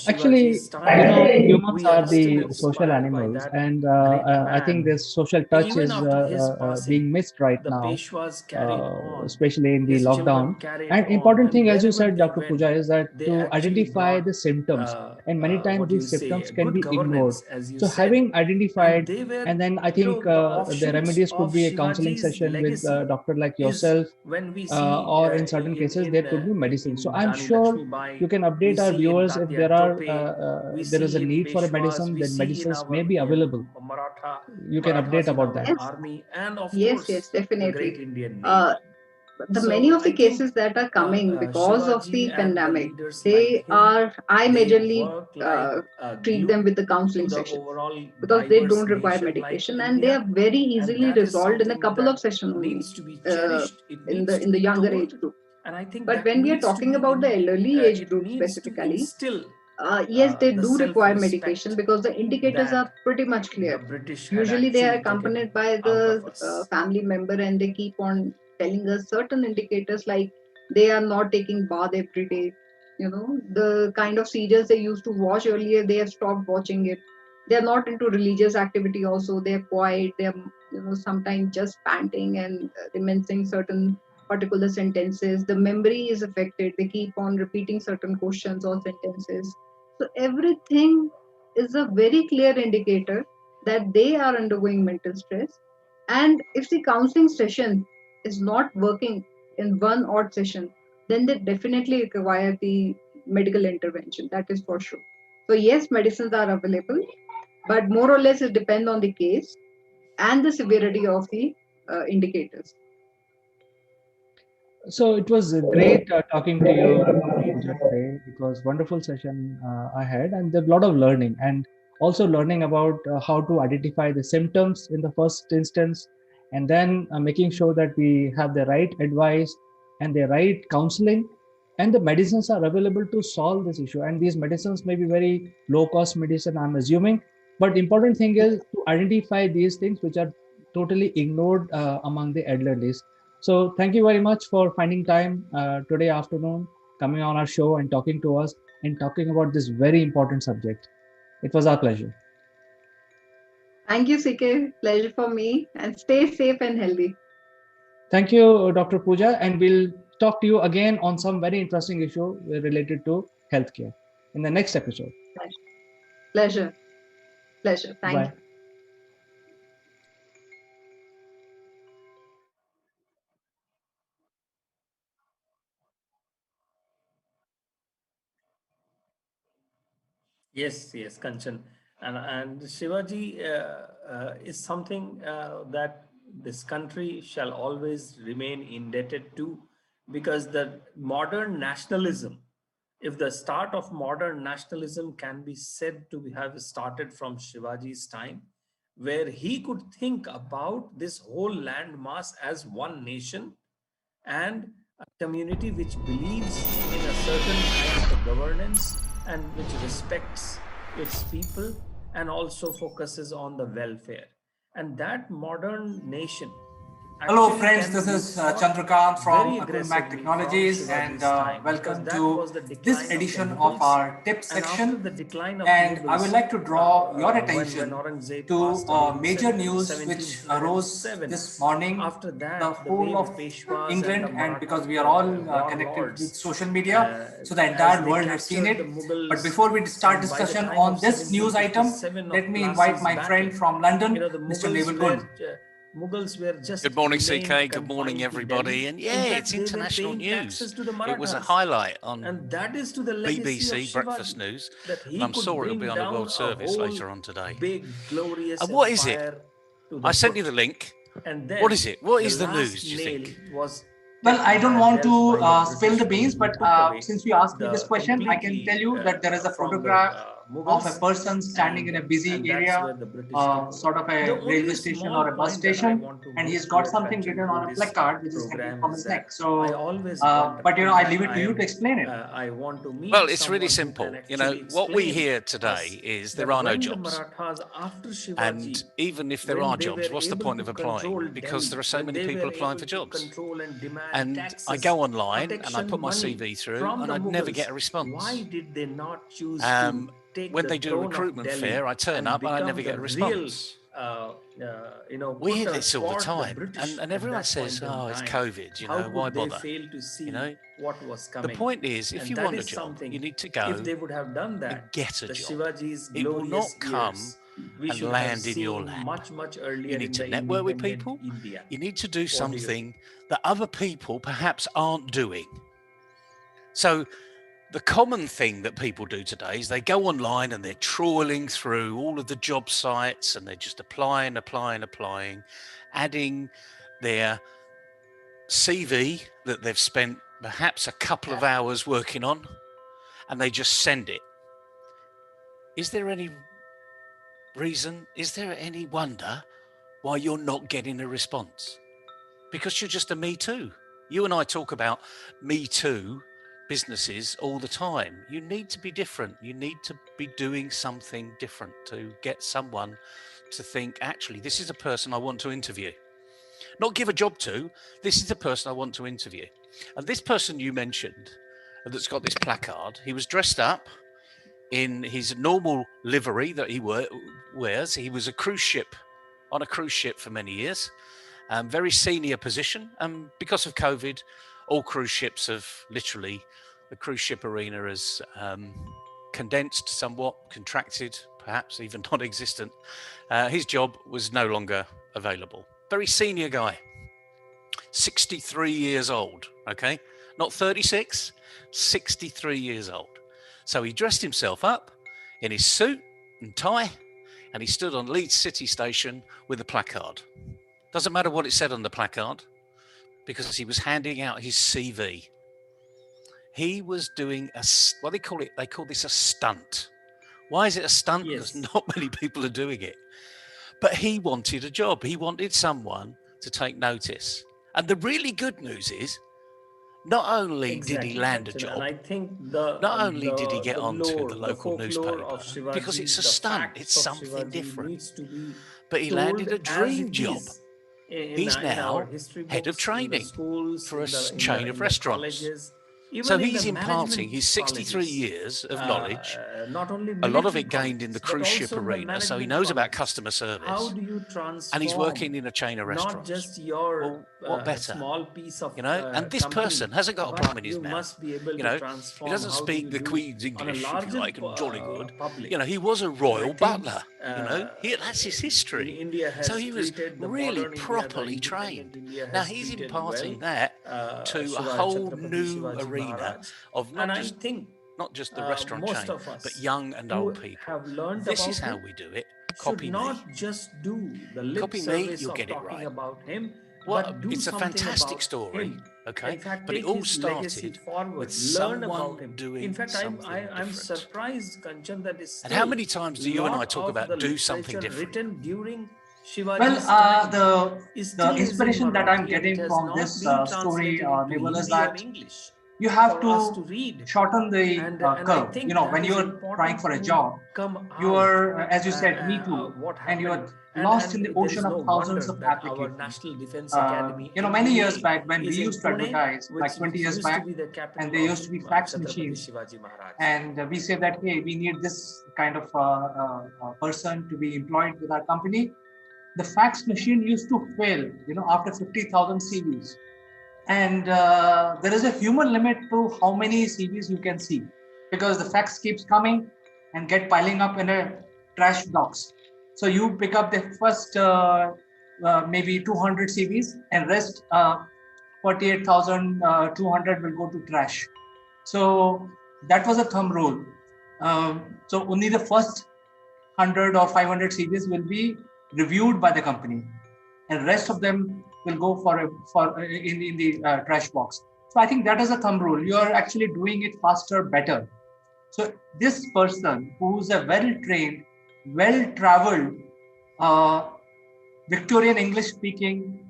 Actually, Shivaji's time, humans we are are still the social inspired by animals, that and great I think man. this social touch Even is after his passing, being missed right the now, Peshwas carried on, especially in the his children lockdown. carried And on, important and thing, as you wherever said, they Dr. went, Puja, is that they to actually identify brought the symptoms, and many times what do you these say, symptoms can good be ignored. governance, as you So said. having And identified, they were, and then I think the the offshoots remedies could of be a counseling Shivaji's session with a legacy doctor like is yourself, when we see or in certain cases there could be medicine. So I'm Rani sure Lakshmi you Bai, can we update our see in viewers if Tatya there are Tope, we there is a see in need for a Peshwas, medicine, we then see in medicines may our be available. You can update Marathas in about our that. Yes, army, and of yes, course the definitely. great Indian Uh, Navy. the many So of the I think cases that are coming because of Shivaji the and the pandemic, leaders like they him, are, I they majorly work like treat them glue with the to counseling the sessions, overall because they diverse don't require nation like medication and they India, are very and easily that is resolved in a something couple of that sessions only, needs to be uh, cherished. It in needs the to in the be younger age told, group. and I think But that when we are needs to talking be about the in. elderly age It group needs to specifically, instill yes, they the do require medication self-respect because the indicators are that pretty much the clear. British had Usually, they are actually taken accompanied by out of the us. family member, and they keep on telling us certain indicators like they are not taking bath every day. The kind of seizures they used to watch earlier, they have stopped watching it. They are not into religious activity. Also, they are quiet. They are sometimes just panting and remembering certain particular sentences. The memory is affected. They keep on repeating certain questions or sentences. So everything is a very clear indicator that they are undergoing mental stress. And if the counseling session is not working in one odd session, then they definitely require the medical intervention. That is for sure. So yes, medicines are available, but more or less it depends on the case and the severity of the indicators. So it was great talking to you, Dr. Pooja, today. It was wonderful session I had, and there's a lot of learning, and also learning about how to identify the symptoms in the first instance, and then making sure that we have the right advice and the right counseling, and the medicines are available to solve this issue. And these medicines may be very low cost medicine, I'm assuming, but important thing is to identify these things which are totally ignored among the elderly. So thank you very much for finding time today afternoon, coming on our show and talking to us and talking about this very important subject. It was our pleasure. Thank you, CK. Pleasure for me. And stay safe and healthy. Thank you, Dr. Pooja, and we'll talk to you again on some very interesting issue related to healthcare in the next episode. Pleasure. Pleasure. Thank Bye. you. Yes, Kanchan. And Shivaji is something that this country shall always remain indebted to, because the modern nationalism if the start of modern nationalism can be said to have started from Shivaji's time, where he could think about this whole landmass as one nation and a community which believes in a certain kind of a governance and which respects its people and also focuses on the welfare. And that modern nation Hello, actually friends. can This be is fought Chandrakant from very Akulmach aggressively from Technologies, and Shivaji's time, because welcome that to was the this decline of the edition of Mughals. our tip And after section. the decline of And I would Mughals, like to draw your when attention Aurangzeb to passed away in major news which arose 1707, this morning. after The that, the whole wave of of Peshwas and the England, and Maratha because we are all connected with warlords, social media, so the as entire they world has seen captured the it. But Mughals, before we start and by the discussion time on of this news item, 1757 let of me invite Plassey's my friend battle, from London, the Mr. Mughals Neville were Gun. Mughals were just Good morning, remained CK. Good morning, confined to everybody. Delhi. And In yeah, fact, it's they were international paying news. taxes to the It was a Marathas, highlight on and that is to the legacy of BBC Breakfast Shivaji, News, that and he I'm could sure it'll be bring on the down World a Service whole later on today. big glorious And what is it? empire to the I sent you foot. the link. And What then is it? What the is the last news, do you nail think? was Well, I don't want dealt by the to spill British the beans, who but took away since you asked me the this question, I can tell completely you that there is a from the photograph of a Mughals, person standing in a busy and that's area, where the British took over. sort of a The railway only station small or a bus point that I station, want to and he's make got here, something Kanchan, written through on a this placard which is hanging program from is his neck. that I So, always wonder, but and I when leave it to you to explain it. I want to meet Well, it's really someone who can simple. You know, actually what we explain hear us today is there that are no when the jobs. Marathas after And Shivaji, even if there when are they jobs, were what's the able point to of control applying? Because Delhi, there are so when many they people were applying able for to jobs. control and demand And I taxes, go online and I protection put my money CV through from and the I never Mughals, get a response. why did they not choose to take When the they do a throne of recruitment Delhi fair, I turn and up and I become never get the a real, response. We put hear a this all the spot the time, British and at everyone that says, point in "Oh, it's time? COVID. You How know, why could they bother?" fail to see You know, what was the coming? point is, if And you that want a is job, something, you need to if go they would have done and that, get a the job. Shivaji's It will glorious not come years, we and should have land in your seen lap. much earlier You need in to the network with independent people. India. You need to do What do you something that other people perhaps aren't doing. So the common thing that people do today is they go online and they're trawling through all of the job sites and they're just applying, adding their CV that they've spent perhaps a couple of hours working on, and they just send it. Is there any reason, is there any wonder why you're not getting a response? Because you're just a Me Too. You and I talk about Me Too businesses all the time. You need to be different. You need to be doing something different to get someone to think, actually, this is a person I want to interview. Not give a job to, this is the person I want to interview. And this person you mentioned that's got this placard, he was dressed up in his normal livery that he wears. He was on a cruise ship for many years. Very senior position. Because of COVID, all cruise ships have literally, the cruise ship arena has condensed somewhat, contracted, perhaps even non-existent. His job was no longer available. Very senior guy, 63 years old, okay? Not 36, 63 years old. So he dressed himself up in his suit and tie, and he stood on Leeds City Station with a placard. Doesn't matter what it said on the placard, because he was handing out his CV. He was doing what they call this a stunt. Why is it a stunt? Yes. Because not many people are doing it. But he wanted a job. He wanted someone to take notice. And the really good news is, not only did he land a Kanchan, job, and I think not only did he get onto lore, the local folklore newspaper, of Shivaji, because it's a the stunt, facts it's of something Shivaji different, needs to be but he told landed a as dream it job. is in He's in our now history head of books, in the training schools, for a in chain of the restaurants. colleges, even So in he's the imparting management his 63 colleges, years of knowledge, not only a lot of military it gained in the colleges, but cruise ship also in the arena, so he management knows about colleges. customer How service, do you and he's working transform in a chain of not restaurants. just your Well, what better? small piece of And this company, person hasn't got a but plum in his you mouth. must be able He to transform doesn't how do speak you the do Queen's on a English, if you larger like, and jolly good. public. He was a And I royal think, butler. That's his history. India has So he was treated the really modern India, the properly independent trained. India Now has he's treated imparting well that to a Shivaji, whole Chhatrapati new Shivaji arena Maharaj. of And I think not just the restaurant most chain, of us but young and who old people. have learned This about is how him we do it. should Copy me. not just do the lip Copy me, service you'll of get it talking right. about him, Well, but do it's a something fantastic about story. him Okay, in fact, but it take all his legacy started forward, with learn about someone him. doing In fact, something I'm different. surprised, Kanchan, that is And how still many times do you and I lot talk of the about do something literature different? written during Well, Shivaji's time the still is in inspiration that I'm Marathi, and it getting has from not this been story, translated into Naval, is Hindi or that English you have for us to to read. shorten the And I curve. think that When is you're trying important for a to job, come you out are, as you said, me too, what and you happened. are lost in And the there ocean is no of thousands wonder of that our applications. National Defense Academy, Many years NDA, back when we is in used to Pune, advertise, like 20 which years used to back, be the and capital there of used to be fax Chhatrapati machines, Shivaji Maharaj. and we say that, hey, we need this kind of person to be employed with our company. The fax machine used to fail, after 50,000 CVs. And there is a human limit to how many CVs you can see, because the fax keeps coming and get piling up in a trash box. So you pick up the first maybe 200 CVs, and rest 48,200 will go to trash. So that was a thumb rule. So only the first 100 or 500 CVs will be reviewed by the company, and rest of them will go in the trash box. So I think that is a thumb rule. You are actually doing it faster, better. So this person, who's a well-trained, well-traveled, uh, Victorian English speaking,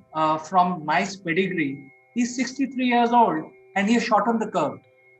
from nice pedigree, he's 63 years old, and he has shortened the curve.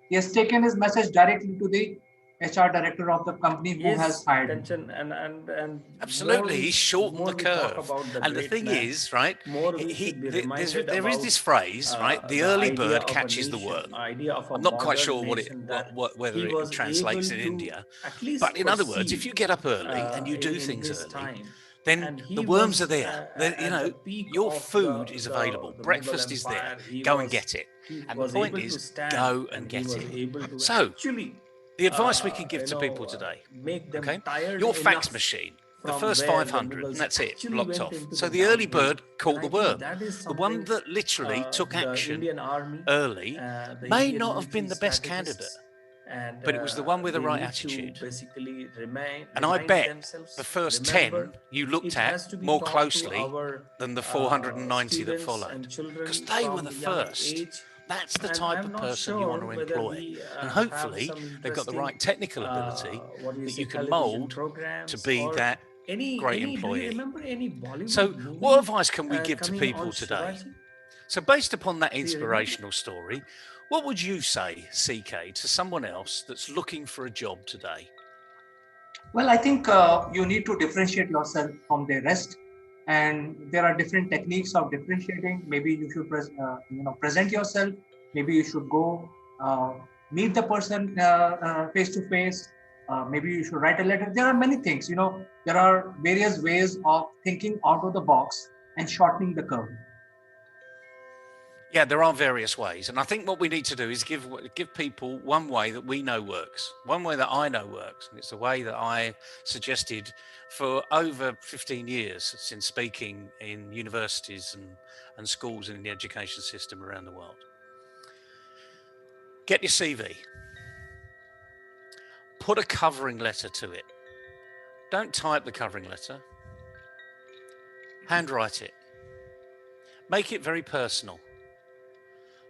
He has taken his message directly to the HR director of the company who has Yes, hired him. Kanchan, and Absolutely, he's shortened more the we talk curve. about the And the great thing man, is, right, more we should be reminded there is about this phrase, right, the the early idea bird of a catches the nation, worm. idea of a I'm not quite modern sure nation, that whether he it was able translates in to India. at least But in other words, if perceive you get up early and you do in things his early, time. then And the he worms are was there. at the peak Your of food is available. the Mughal Breakfast is there. Empire. Go and get it. He And the was point able to is, stand, go and and he get was it. able to So, actually the advice we can give to people today, make them okay? tired Your fax enough machine, the from first where the 500, and Mughals that's it, actually blocked went off. into So the the early downhill. bird And caught I the think worm. that is The one something that literally took the action Indian army, early the may Indian not have been military the best candidate, strategists, and but it was the one with the they right need to attitude. basically And I remind bet themselves, the first remember, 10 you looked it at has to be more taught to closely our than the 490 that students followed, and because children they were from the young first. age. That's the And type I'm of not person you want sure to whether employ. we And have hopefully, some they've got the interesting right technical ability what do you that say, you can television mold to programs, be or that great any do you employee. remember any Bollywood So, movie what advice can we give to coming on people today? Shivaji? So, based upon that Do you remember? inspirational story, what would you say, CK, to someone else that's looking for a job today? Well, I think you need to differentiate yourself from the rest, and there are different techniques of differentiating. Maybe you should present yourself. Maybe you should go meet the person face to face. Maybe you should write a letter. There are many things. There are various ways of thinking out of the box and shortening the curve. Yeah, there are various ways, and I think what we need to do is give people one way that we know works, one way that I know works, and it's the way that I suggested for over 15 years since speaking in universities and schools and in the education system around the world. Get your CV. Put a covering letter to it. Don't type the covering letter. Handwrite it. Make it very personal.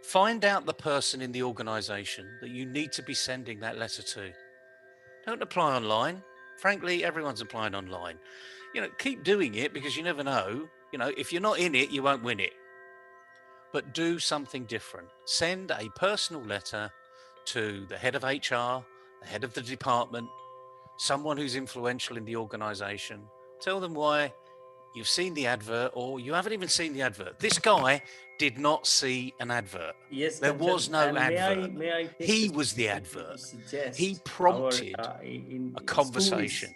Find out the person in the organisation that you need to be sending that letter to. Don't apply online. Frankly, everyone's applying online. Keep doing it, because you never know. If you're not in it, you won't win it. But do something different. Send a personal letter to the head of HR, the head of the department, someone who's influential in the organisation. Tell them why you've seen the advert, or you haven't even seen the advert. This guy did not see an advert. Yes, There was no and advert. May I take He this was the opportunity advert. to suggest He prompted in a conversation.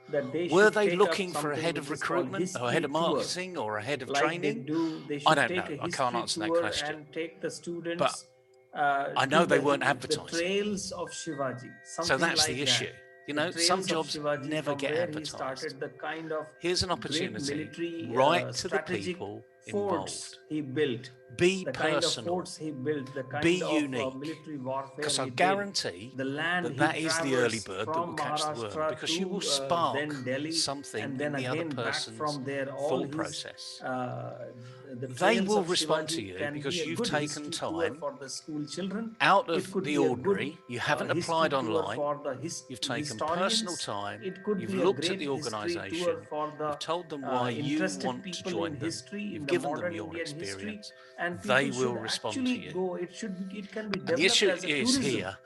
that they Were should they take looking up for a something head which of is called recruitment, or a history head of tour. marketing, or a head of Like training? they I should don't take know. a I can't history answer that tour question. and take the But students I know they weren't advertising. the trails of Shivaji, something So that's like the issue. that. Some Trails of jobs Shivaji, never from get where he advertised. started, the kind of Here's an great opportunity. military Write to the strategic people forts involved. he built. Be the kind of personal. forts he built, the kind Be of unique. military warfare Because I he did, guarantee the land that he that is the early traversed bird that from will catch the worm. Maharashtra Because to you will spark then Delhi, something and in then the other again back person's from there. All thought his process. the They trails will of respond to Shivaji you can because be a you've good taken history tour time for the school children. out It of could the be a ordinary. good You haven't history applied tour online. for the You've taken personal historians. time. It could You've be a looked at great the history organization. tour for the You've told them why you interested want to people join in them. history, You've in the given them modern your Indian history, experience. and They people will should respond to actually you. go. It can be And the developed issue as a is tourism here,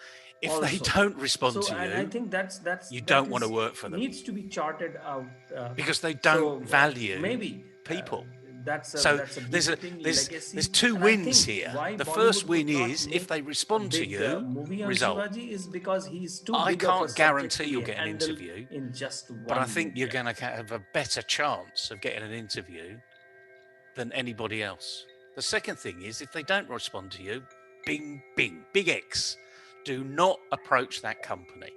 if they also. don't respond to And I you, think you that don't want to is work for them. needs to be charted out Because they so don't value maybe people. that's So a there's befitting legacy. there's two And I wins think here. why The Bollywood first win could not is if make they a respond to big you, movie on result. Shivaji is because he's too I big of a can't subject guarantee to you'll be get an handled interview, in just one but I think movie. you're going to have a better chance of getting an interview than anybody else. The second thing is if they don't respond to you, bing, bing, big X. Do not approach that company.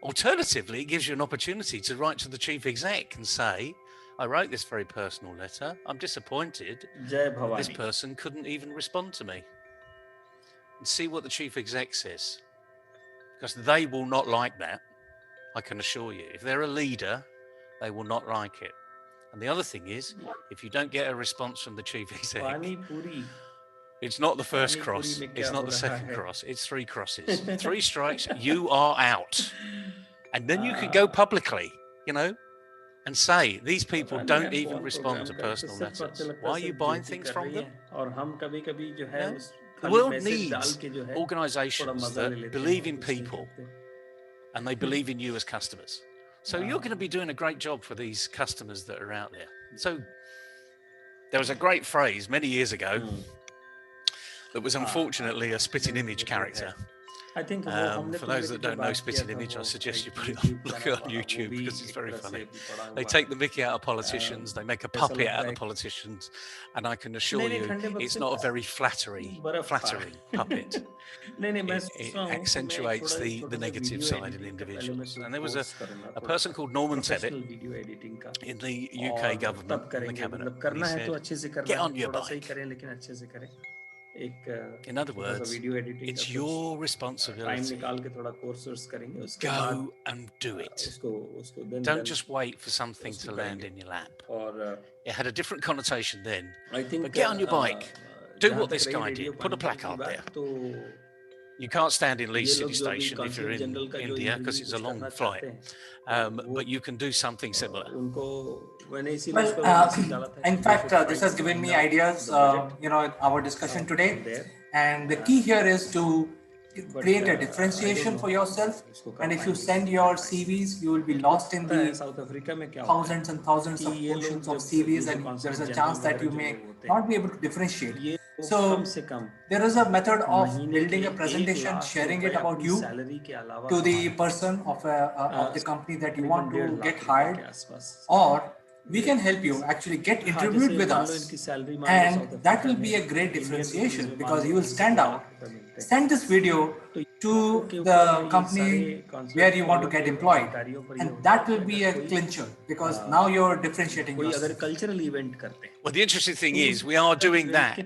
Alternatively, it gives you an opportunity to write to the chief exec and say, I wrote this very personal letter. I'm disappointed Jai that this Bhavani. person couldn't even respond to me. And see what the chief exec says. Because they will not like that, I can assure you. If they're a leader, they will not like it. And the other thing is, if you don't get a response from the chief exec, Pani Puri. it's not the first Pani cross, Puri mein it's kya not ho the raha second hai? cross, it's 3 crosses. 3 strikes, you are out. And then you could go publicly, and say, these people don't even respond to personal letters. Why are you buying things from them? The world needs organizations that believe in people and they believe in you as customers. So you're going to be doing a great job for these customers that are out there. So there was a great phrase many years ago that was unfortunately a spitting image character. I think for those that don't know spitting image, I suggest you look it on YouTube because it's very funny. They take the mickey out of politicians, they make a puppet out of the politicians, and I can assure you it's not a very flattering puppet. It accentuates the negative side in individuals. And there was a person called Norman Tebbit in the UK government, in the cabinet, and he said, get on your bike. In other words, it's your responsibility. Go and do it. Don't just wait for something to land in your lap. It had a different connotation then. But get on your bike. Do what this guy did. Put a placard there. You can't stand in Leeds City Station if you're in India because it's a long flight. But you can do something similar. Well, in fact, this has given me ideas, our discussion today. And the key here is to create a differentiation for yourself. And if you send your CVs, you will be lost in the thousands and thousands of portions of CVs, and there is a chance that you may not be able to differentiate. So there is a method of building a presentation, sharing it about you to the person of the company that you want to get hired, or we can help you actually get interviewed with us, and that will be a great differentiation because you will stand out. Send this video to the company where you want to get employed, and that will be a clincher because now you're differentiating yourself. Well, the interesting thing is we are doing that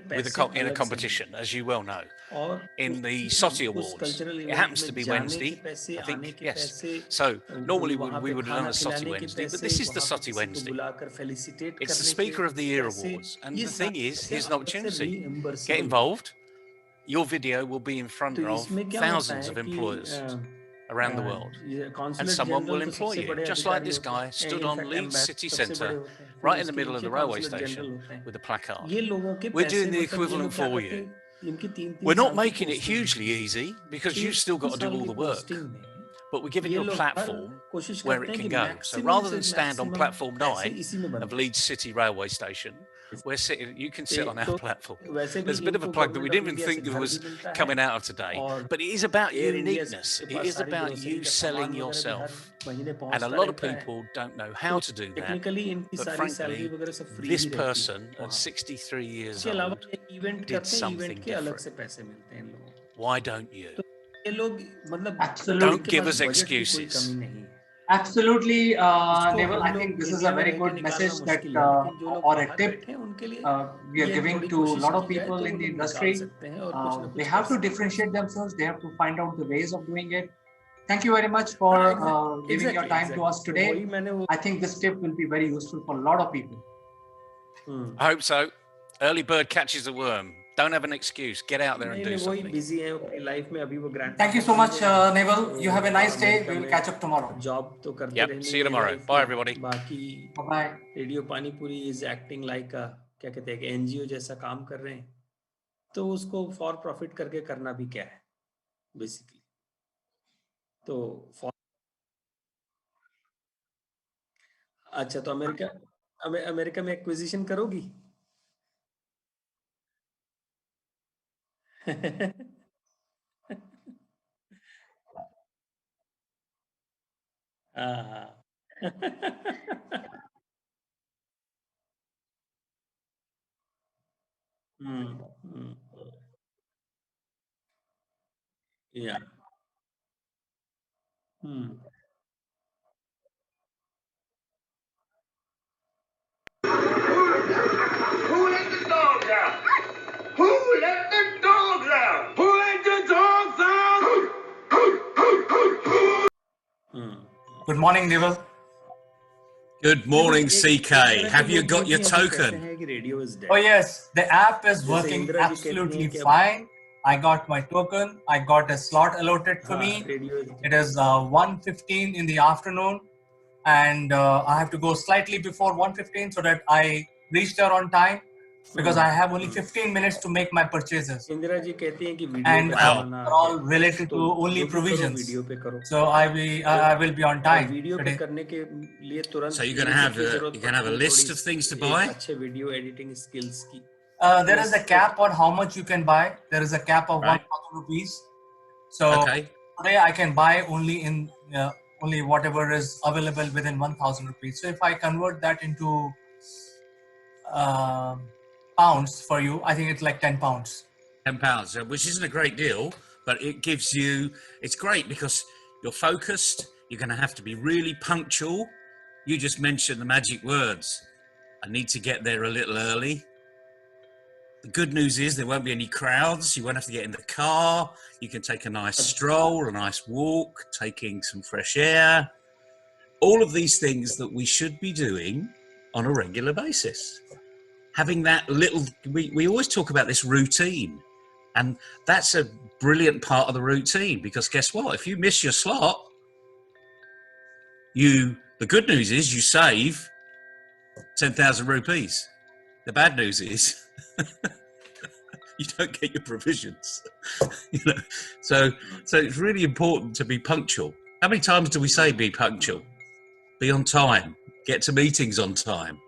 in a competition, as you well know, in the SOTI Awards. It happens to be Wednesday, I think, yes. So normally we would have done a SOTI Wednesday, but this is the SOTI Wednesday. It's the Speaker of the Year Awards. And the thing is, here's an opportunity. Get involved. Your video will be in front of thousands of employers around the world, and someone will employ you, just like this guy stood on Leeds city centre right in the middle of the railway station with a placard. We're doing the equivalent for you. We're not making it hugely easy because you've still got to do all the work, but we're giving you a platform where it can go. So rather than stand on platform 9 of Leeds City Railway Station, you can sit on our platform. There's a bit of a plug that we didn't even think was coming out of today, but it is about uniqueness. It is about you selling yourself. And a lot of people don't know how to do that. But frankly, this person at 63 years old did something different. Why don't you? Don't give us excuses. Absolutely, इसको Naval. हम I think लोग this is a India में very रह के good निकालना message that मुश्किल है, लेकिन जो लोग or a बाहर tip बैठे हैं उनके लिए we are ये giving थोड़ी to a कोशिश lot of की जाए people तो in वो the लोग निकाल industry. सकते हैं और कुछ ना They कुछ कर have to सकते हैं। differentiate themselves. They have to find out the ways of doing it. Thank you very much for giving your time to us तो today. वही मैंने वो I think this tip will be very useful for a lot of people. I hope so. Early bird catches the worm. Don't have an excuse. Get out there and do वही something. Busy है अपनी life में, अभी वो grand Thank you so much, Naval. You have a nice day. We will catch up tomorrow. Job तो करते Yep. रहनी See you है tomorrow. लाइफ Bye, में। everybody. बाकी Bye. Radio panipuri is acting like क्या कहते हैं एनजीओ जैसा काम कर रहे हैं, तो उसको फॉर प्रॉफिट करके करना भी क्या है बेसिकली। तो अच्छा, तो अमेरिका में एक्विजिशन करोगी? हाँ। हम्म, या हम्म Who let the dogs out? Who let the dogs out? Who let the dogs out? Good morning, Naval. Good morning, CK. Have you got your token? Oh yes, the app is working absolutely fine. I got my token. I got a slot allotted for me. It is 1:15 in the afternoon, and I have to go slightly before 1:15 so that I reach there on time because I have only 15 minutes to make my purchases. Indira ji कहती हैं कि video And पे they're करवाना all related to only जो भी करो provisions. Video पे करो। So I will be on time video पे today. करने के लिए तुरंत So you're going to have a list of things to buy? अच्छे वीडियो एडिटिंग स्किल्स की। There is a cap on how much you can buy. There is a cap of 1,000 rupees. So today I can buy only whatever is available within 1,000 rupees. So if I convert that into pounds for you, I think it's like 10 pounds. £10, which isn't a great deal, but it gives you, it's great because you're focused. You're going to have to be really punctual. You just mentioned the magic words. I need to get there a little early. The good news is there won't be any crowds. You won't have to get in the car. You can take a nice stroll, a nice walk, taking some fresh air. All of these things that we should be doing on a regular basis. Having that little, we always talk about this routine, and that's a brilliant part of the routine, because guess what? If you miss your slot, the good news is you save 10,000 rupees. The bad news is you don't get your provisions. So it's really important to be punctual. How many times do we say be punctual? Be on time. Get to meetings on time.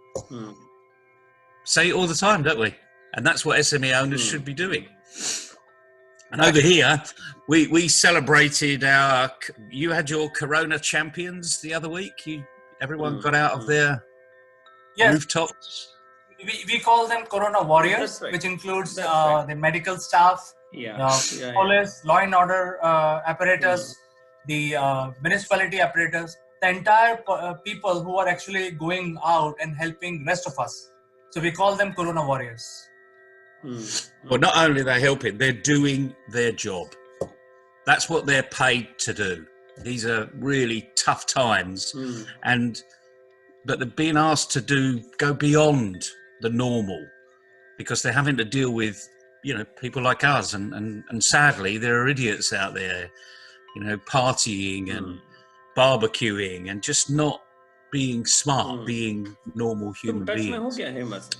Say it all the time, don't we? And that's what SME owners should be doing. And over here, we celebrated you had your Corona champions the other week. Everyone got out of their rooftops. We call them Corona warriors, which includes the medical staff, police, law and order apparatus, the municipality apparatus, the entire people who are actually going out and helping rest of us. So we call them Corona warriors. But not only are they helping, they're doing their job. That's what they're paid to do. These are really tough times, but they're being asked to go beyond the normal, because they're having to deal with people like us, and sadly there are idiots out there partying and barbecuing and just not being smart, being normal human beings.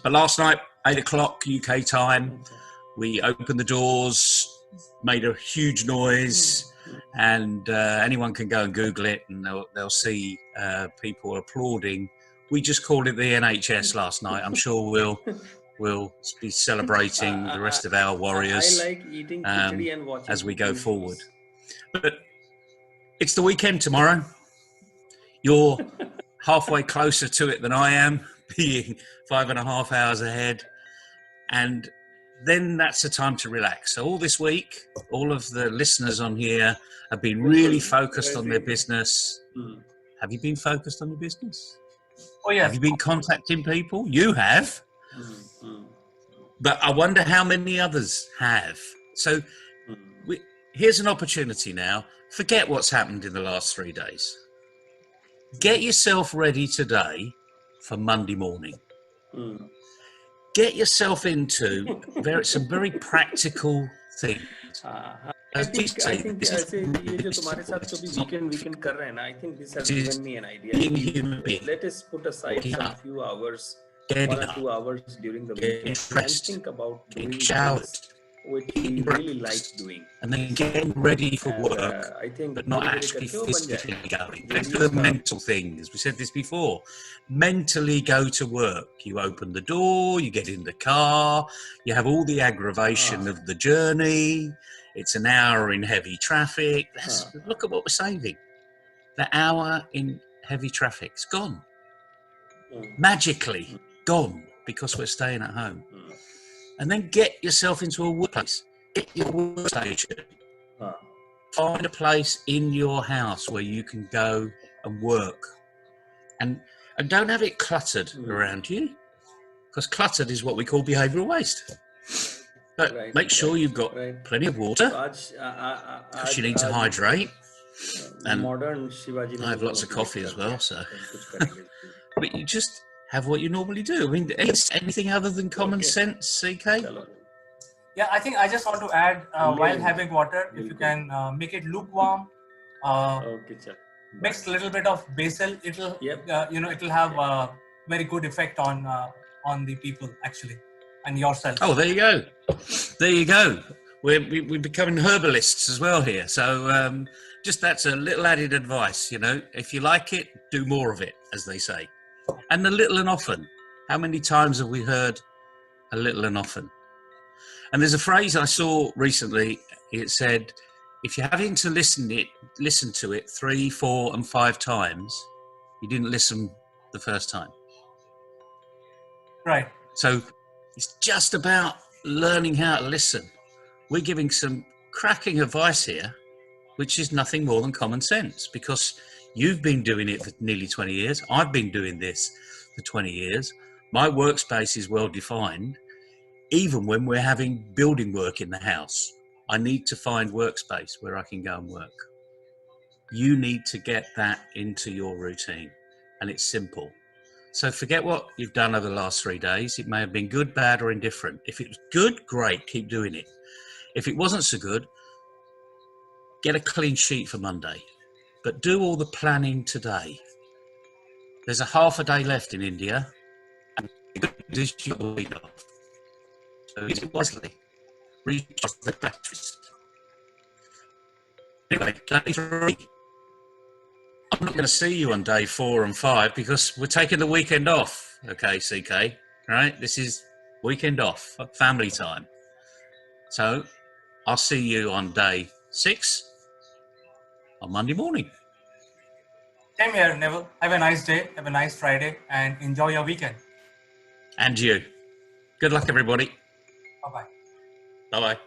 But last night, 8 o'clock UK time, we opened the doors, made a huge noise, and anyone can go and Google it, and they'll see people applauding. We just called it the NHS last night. I'm sure we'll be celebrating the rest of our warriors I like eating khichdi and watching as we go forward. But it's the weekend tomorrow. You're halfway closer to it than I am, being 5.5 hours ahead. And then that's the time to relax. So all this week, all of the listeners on here have been really focused on their business, Have you been focused on your business? Oh, yes. Have you been contacting people? You have. But I wonder how many others have. So here's an opportunity now. Forget what's happened in the last 3 days. Get yourself ready today for Monday morning. Get yourself into some very practical things. I think ऐसे ये जो तुम्हारे साथ जो भी weekend कर रहे हैं ना, I think this has given me an idea. Let us put aside some few hours, 1 or 2 hours during the weekend, and think about doing things which we really like doing. And then getting ready for work, I think but not actually physically going. Let's do a mental thing, as we said this before. Mentally go to work. You open the door, you get in the car, you have all the aggravation of the journey. It's an hour in heavy traffic. Look at what we're saving. The hour in heavy traffic's gone. Magically gone because we're staying at home. And then get yourself into a workplace. Get your workstation. Find a place in your house where you can go and work. And don't have it cluttered around you, because cluttered is what we call behavioural waste. But make sure you've got plenty of water, because you need to hydrate. And modern Shivaji I have lots of coffee as well, so. But you just have what you normally do. I mean, anything other than common sense, CK? Yeah, I think I just want to add, while having water, if you can make it lukewarm, mix a little bit of basil, it'll it'll have a very good effect on the people actually, and yourself. Oh, there you go. There you go. We're becoming herbalists as well here. So just that's a little added advice. If you like it, do more of it, as they say. And the little and often. How many times have we heard a little and often? And there's a phrase I saw recently. It said, if you're having to listen to it 3, 4, and 5 times, you didn't listen the first time. Right. So it's just about learning how to listen. We're giving some cracking advice here, which is nothing more than common sense, because you've been doing it for nearly 20 years. I've been doing this for 20 years. My workspace is well defined. Even when we're having building work in the house, I need to find workspace where I can go and work. You need to get that into your routine, and it's simple. So forget what you've done over the last 3 days. It may have been good, bad, or indifferent. If it was good, great, keep doing it. If it wasn't so good, get a clean sheet for Monday, but do all the planning today. There's a half a day left in India, and this is your week off. So use it wisely. Recharge the batteries. Anyway, day 3. I'm not going to see you on day 4 and 5 because we're taking the weekend off. Okay, CK, right? This is weekend off, family time. So I'll see you on day 6 on Monday morning. Same here, Neville. Have a nice day, have a nice Friday, and enjoy your weekend. And you. Good luck, everybody. Bye-bye. Bye-bye.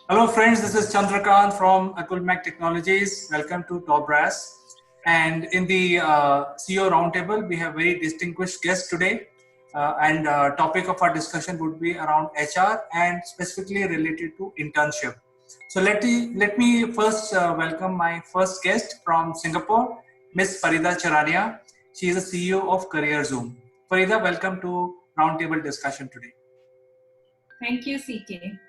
Hello friends, this is Chandrakant from Akulmach Technologies. Welcome to Top Brass. And in the CEO Roundtable, we have very distinguished guests today. And topic of our discussion would be around HR and specifically related to internship. So let me first welcome my first guest from Singapore, Ms. Farida Charania. She is the CEO of Career Zoom. Farida, welcome to Roundtable discussion today. Thank you, CK.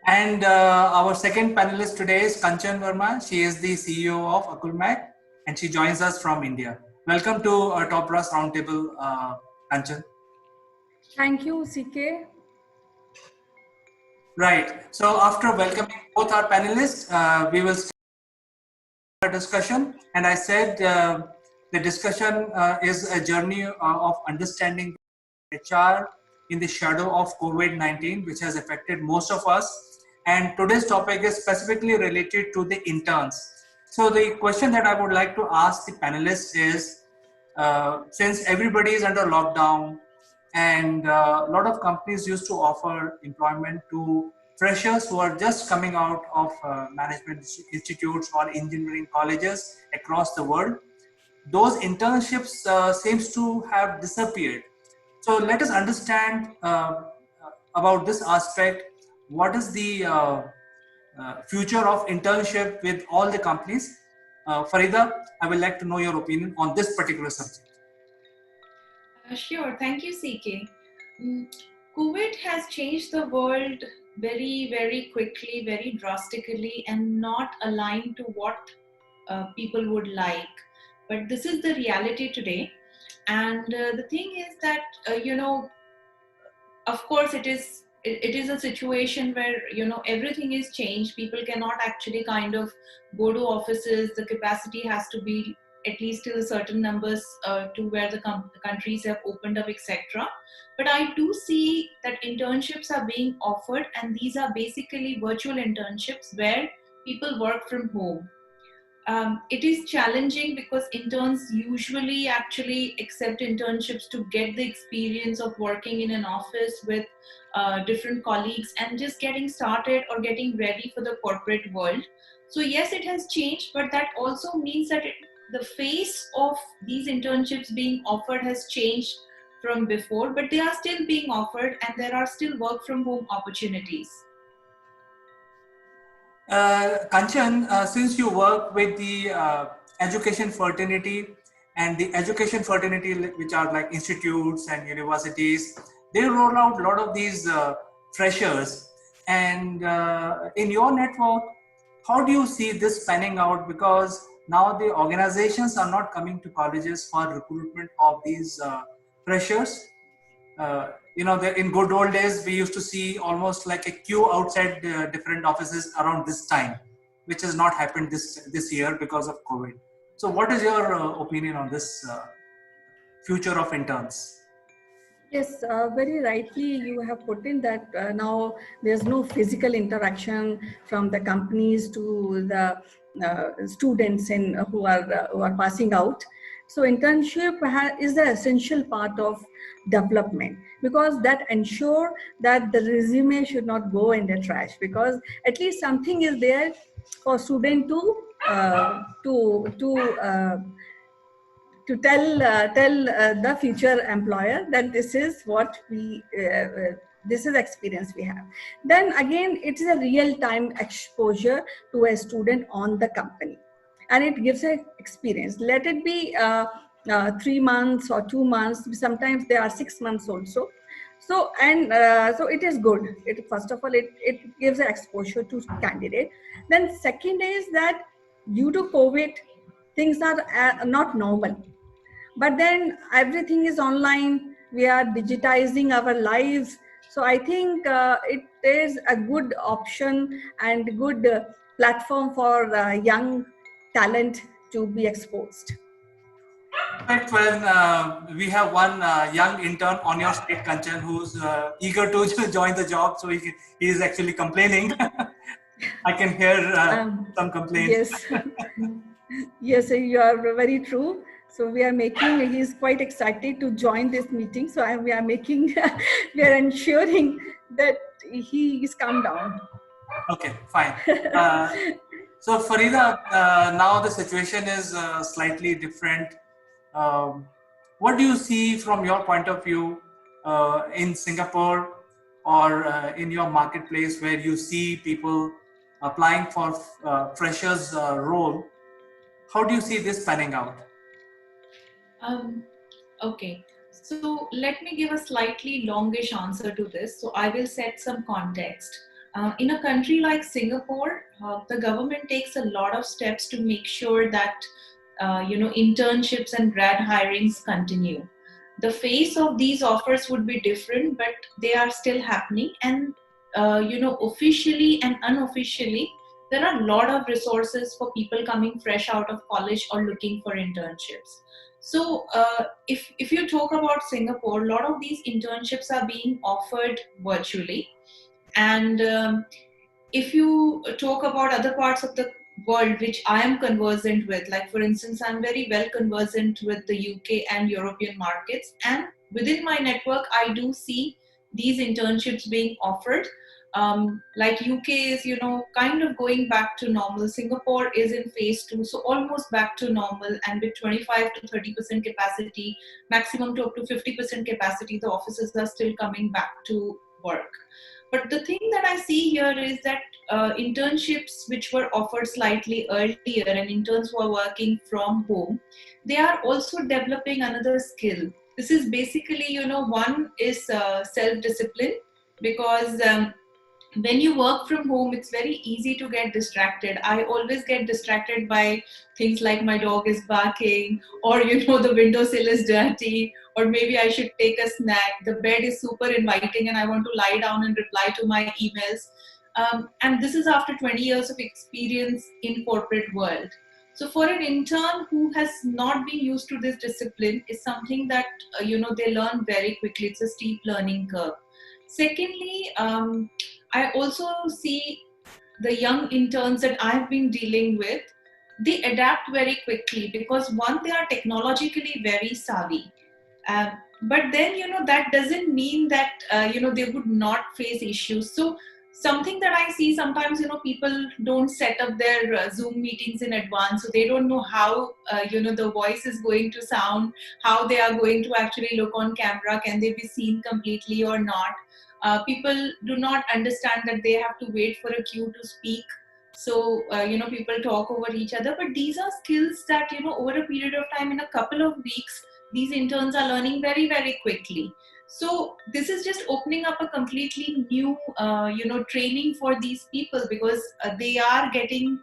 And our second panelist today is Kanchan Verma. She is the CEO of Akulmach and she joins us from India. Welcome to our Top Brass Roundtable, Kanchan. Thank you, CK. Right. So after welcoming both our panelists, we will start our discussion. And I said the discussion is a journey of understanding HR, in the shadow of COVID-19, which has affected most of us. And today's topic is specifically related to the interns. So the question that I would like to ask the panelists is, since everybody is under lockdown and a lot of companies used to offer employment to freshers who are just coming out of management institutes or engineering colleges across the world, those internships seems to have disappeared. So let us understand about this aspect. What is the future of internship with all the companies? Farida, I would like to know your opinion on this particular subject. Sure, thank you, CK. COVID has changed the world very, very quickly, very drastically, and not aligned to what people would like. But this is the reality today. And the thing is that, of course, it is a situation where, everything is changed. People cannot actually kind of go to offices. The capacity has to be at least till certain numbers to where the countries have opened up, etc. But I do see that internships are being offered, and these are basically virtual internships where people work from home. It is challenging because interns usually actually accept internships to get the experience of working in an office with different colleagues and just getting started or getting ready for the corporate world. So yes, it has changed, but that also means that the face of these internships being offered has changed from before, but they are still being offered and there are still work from home opportunities. Kanchan, since you work with the education fraternity and the education fraternity, which are like institutes and universities, they roll out a lot of these freshers. And in your network, how do you see this panning out? Because now the organizations are not coming to colleges for recruitment of these freshers. In good old days, we used to see almost like a queue outside different offices around this time, which has not happened this year because of COVID. So what is your opinion on this future of interns? Yes, very rightly you have put in that now there's no physical interaction from the companies to the students who are passing out. So internship is the essential part of development, because that ensure that the resume should not go in the trash, because at least something is there for student to tell the future employer that this is what this is experience we have. Then again, it is a real-time exposure to a student on the company, and it gives an experience. Let it be 3 months or 2 months. Sometimes they are 6 months also. So so it is good. First of all, it gives an exposure to candidate. Then second is that due to COVID, things are not normal. But then everything is online. We are digitizing our lives. So I think it is a good option and good platform for young talent to be exposed. In fact, when we have one young intern on your state, Kanchan, who's eager to join the job, so he is actually complaining. I can hear some complaints. Yes, yes, you are very true. So we are making, he's quite excited to join this meeting. So we are making, we are ensuring that he is calm down. Okay, fine. So Farida, now the situation is slightly different. What do you see from your point of view in Singapore or in your marketplace, where you see people applying for freshers role? How do you see this panning out? Okay, so let me give a slightly longish answer to this. So I will set some context. In a country like Singapore, the government takes a lot of steps to make sure that internships and grad hirings continue. The face of these offers would be different, but they are still happening. And officially and unofficially, there are a lot of resources for people coming fresh out of college or looking for internships. So if you talk about Singapore, a lot of these internships are being offered virtually. And if you talk about other parts of the world which I am conversant with, like for instance, I'm very well conversant with the UK and European markets, and within my network, I do see these internships being offered. Like UK is, kind of going back to normal. Singapore is in phase 2, so almost back to normal, and with 25 to 30% capacity, maximum to up to 50% capacity, the offices are still coming back to work. But the thing that I see here is that internships which were offered slightly earlier and interns who are working from home, they are also developing another skill. This is basically, one is self-discipline, because when you work from home, it's very easy to get distracted. I always get distracted by things like my dog is barking, or the windowsill is dirty, or maybe I should take a snack. The bed is super inviting and I want to lie down and reply to my emails. And this is after 20 years of experience in corporate world. So for an intern who has not been used to this discipline, is something that they learn very quickly. It's a steep learning curve. Secondly, I also see the young interns that I've been dealing with, they adapt very quickly because one, they are technologically very savvy. But then, that doesn't mean that, they would not face issues. So something that I see sometimes, people don't set up their Zoom meetings in advance. So they don't know how, the voice is going to sound, how they are going to actually look on camera. Can they be seen completely or not? People do not understand that they have to wait for a cue to speak. So, people talk over each other. But these are skills that, over a period of time, in a couple of weeks, these interns are learning very, very quickly. So this is just opening up a completely new, training for these people, because they are getting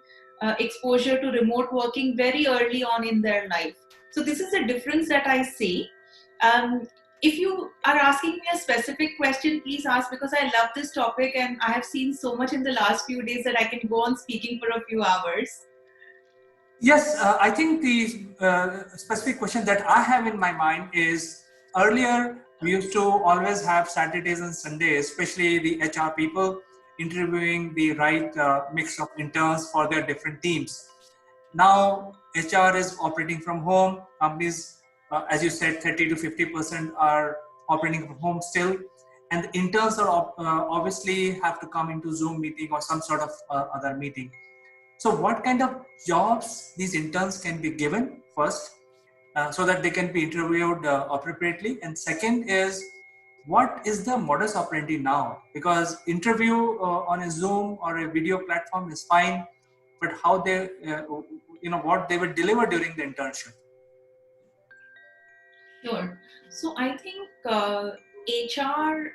exposure to remote working very early on in their life. So this is a difference that I see. If you are asking me a specific question, please ask, because I love this topic and I have seen so much in the last few days that I can go on speaking for a few hours. Yes, I think the specific question that I have in my mind is, earlier we used to always have Saturdays and Sundays, especially the HR people interviewing the right mix of interns for their different teams. Now HR is operating from home. Companies, as you said, 30 to 50% are operating from home still. And the interns are obviously have to come into Zoom meeting or some sort of other meeting. So what kind of jobs these interns can be given first, so that they can be interviewed appropriately? And second is, what is the modus operandi now? Because interview on a Zoom or a video platform is fine, but how they, what they will deliver during the internship? Sure. So I think HR,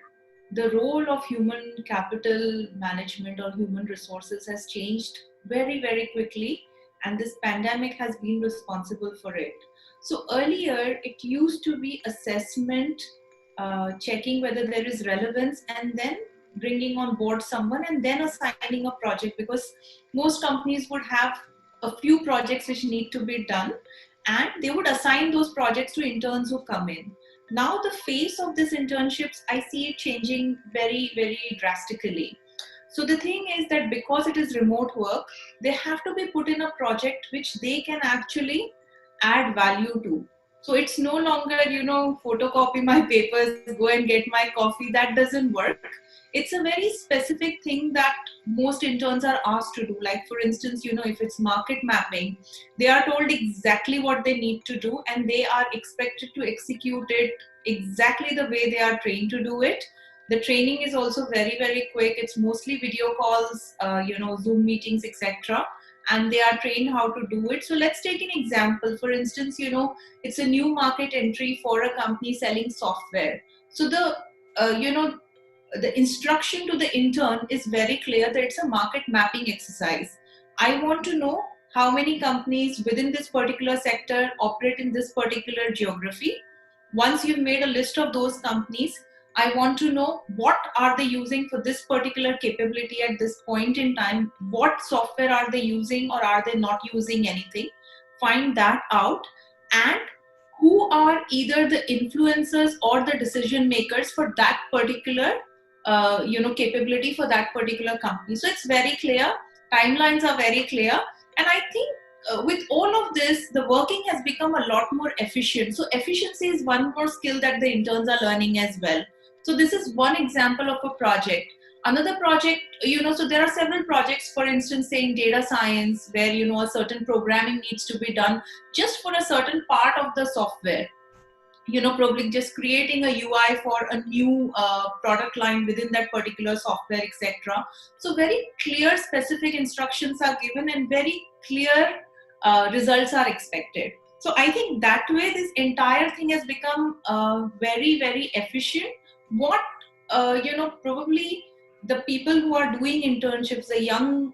the role of human capital management or human resources has changed very, very quickly, and this pandemic has been responsible for it. So earlier, it used to be assessment, checking whether there is relevance, and then bringing on board someone and then assigning a project, because most companies would have a few projects which need to be done, and they would assign those projects to interns who come in. Now the face of these internships, I see it changing very, very drastically. So the thing is that because it is remote work, they have to be put in a project which they can actually add value to. So it's no longer, photocopy my papers, go and get my coffee. That doesn't work. It's a very specific thing that most interns are asked to do. Like, for instance, if it's market mapping, they are told exactly what they need to do, and they are expected to execute it exactly the way they are trained to do it. The training is also very, very quick. It's mostly video calls, Zoom meetings, etc. And they are trained how to do it. So let's take an example. For instance, it's a new market entry for a company selling software. So the instruction to the intern is very clear that it's a market mapping exercise. I want to know how many companies within this particular sector operate in this particular geography. Once you've made a list of those companies, I want to know what are they using for this particular capability at this point in time, what software are they using, or are they not using anything. Find that out, and who are either the influencers or the decision makers for that particular capability for that particular company. So it's very clear, timelines are very clear, and I think with all of this, the working has become a lot more efficient. So efficiency is one more skill that the interns are learning as well. So this is one example of a project. Another project, so there are several projects, for instance, say in data science, where, a certain programming needs to be done just for a certain part of the software. Probably just creating a UI for a new product line within that particular software, etc. So very clear, specific instructions are given and very clear results are expected. So I think that way this entire thing has become very, very efficient. What, probably the people who are doing internships, the young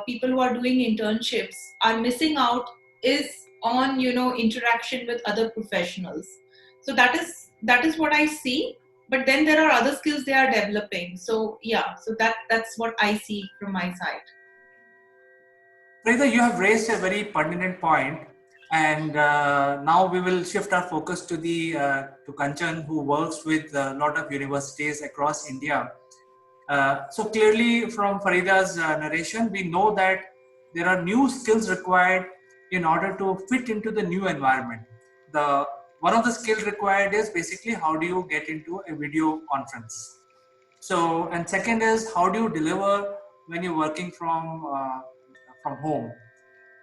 people who are doing internships are missing out is on, interaction with other professionals. So that is what I see, but then there are other skills they are developing. So yeah, so that's what I see from my side. Farida, you have raised a very pertinent point, and now we will shift our focus to to Kanchan, who works with a lot of universities across India. So clearly, from Farida's narration, we know that there are new skills required in order to fit into the new environment. The one of the skills required is basically how do you get into a video conference. So, and second is how do you deliver when you're working from home,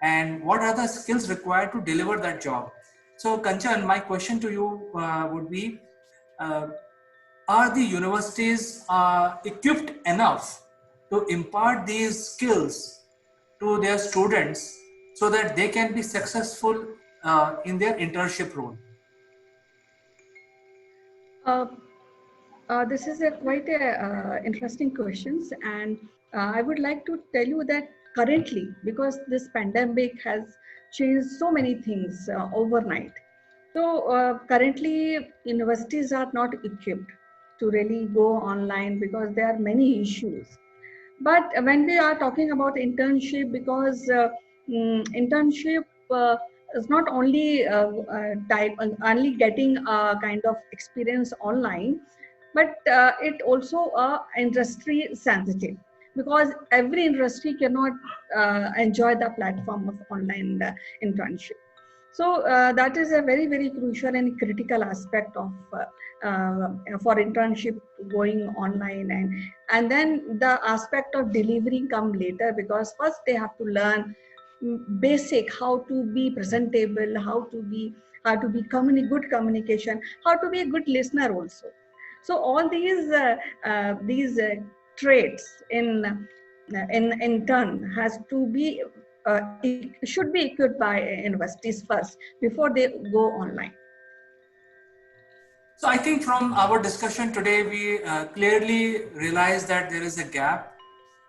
and what are the skills required to deliver that job. So, Kanchan, my question to you would be. Uh, are the universities equipped enough to impart these skills to their students so that they can be successful in their internship role? Uh, this is a quite a interesting questions, and I would like to tell you that currently, because this pandemic has changed so many things overnight. So currently, universities are not equipped to really go online because there are many issues. But when we are talking about internship, because internship is not only only getting a kind of experience online, but it also industry sensitive, because every industry cannot enjoy the platform of online internship. So that is a very, very crucial and critical aspect of for internship going online, and then the aspect of delivery come later, because first they have to learn basic how to be presentable, how to be good communication, how to be a good listener also. So all these traits in turn has to be should be equipped by universities first before they go online. So I think from our discussion today, we clearly realize that there is a gap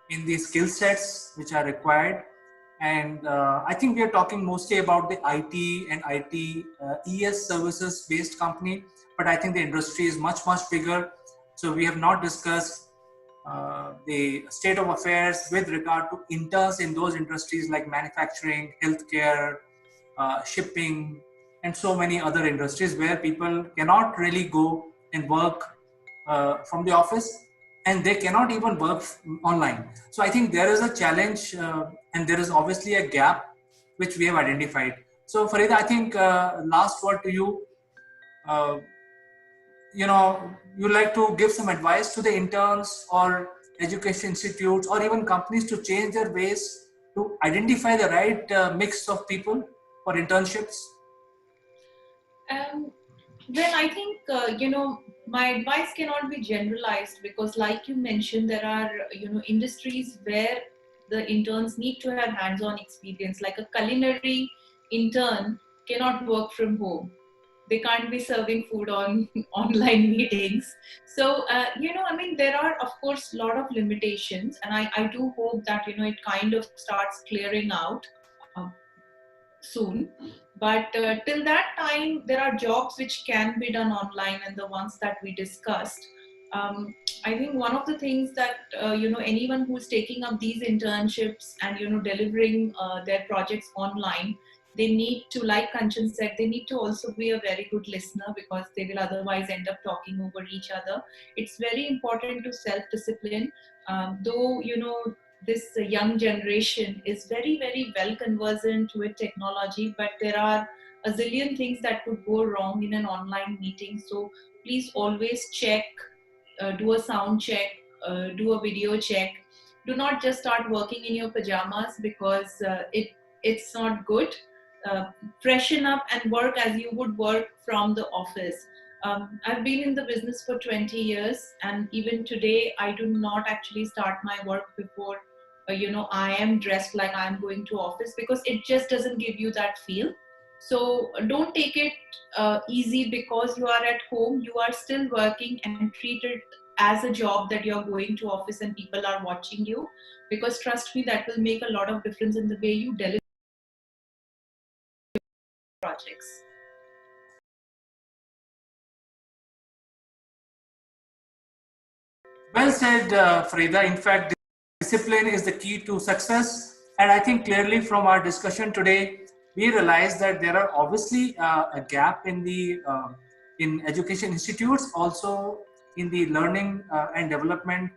in the skill sets which are required. And I think we are talking mostly about the IT and IT ES services based company, but I think the industry is much, much bigger. So we have not discussed the state of affairs with regard to interns in those industries like manufacturing, healthcare, shipping, and so many other industries where people cannot really go and work from the office, and they cannot even work online. So I think there is a challenge, and there is obviously a gap which we have identified. So Farida, I think last word to you. Uh, you like to give some advice to the interns or education institutes or even companies to change their ways to identify the right mix of people for internships? Well, I think, my advice cannot be generalized because, like you mentioned, there are, industries where the interns need to have hands-on experience. Like a culinary intern cannot work from home. They can't be serving food on online meetings. So, I mean, there are, of course, a lot of limitations. And I do hope that, it kind of starts clearing out soon. But till that time, there are jobs which can be done online, and the ones that we discussed. I think one of the things that anyone who's taking up these internships and delivering their projects online, they need to, like Kanchan said, they need to also be a very good listener, because they will otherwise end up talking over each other. It's very important to self-discipline. Though, this young generation is very, very well conversant with technology, but there are a zillion things that could go wrong in an online meeting. So please always check, do a sound check, do a video check. Do not just start working in your pajamas, because it's not good. Freshen up and work as you would work from the office. I've been in the business for 20 years, and even today I do not actually start my work before I am dressed like I'm going to office, because it just doesn't give you that feel. So don't take it easy because you are at home. You are still working, and treat it as a job that you're going to office and people are watching you, because trust me, that will make a lot of difference in the way you deliver projects. Well said, Farida. In fact, discipline is the key to success. And I think clearly from our discussion today, we realize that there are obviously a gap in the in education institutes, also in the learning and development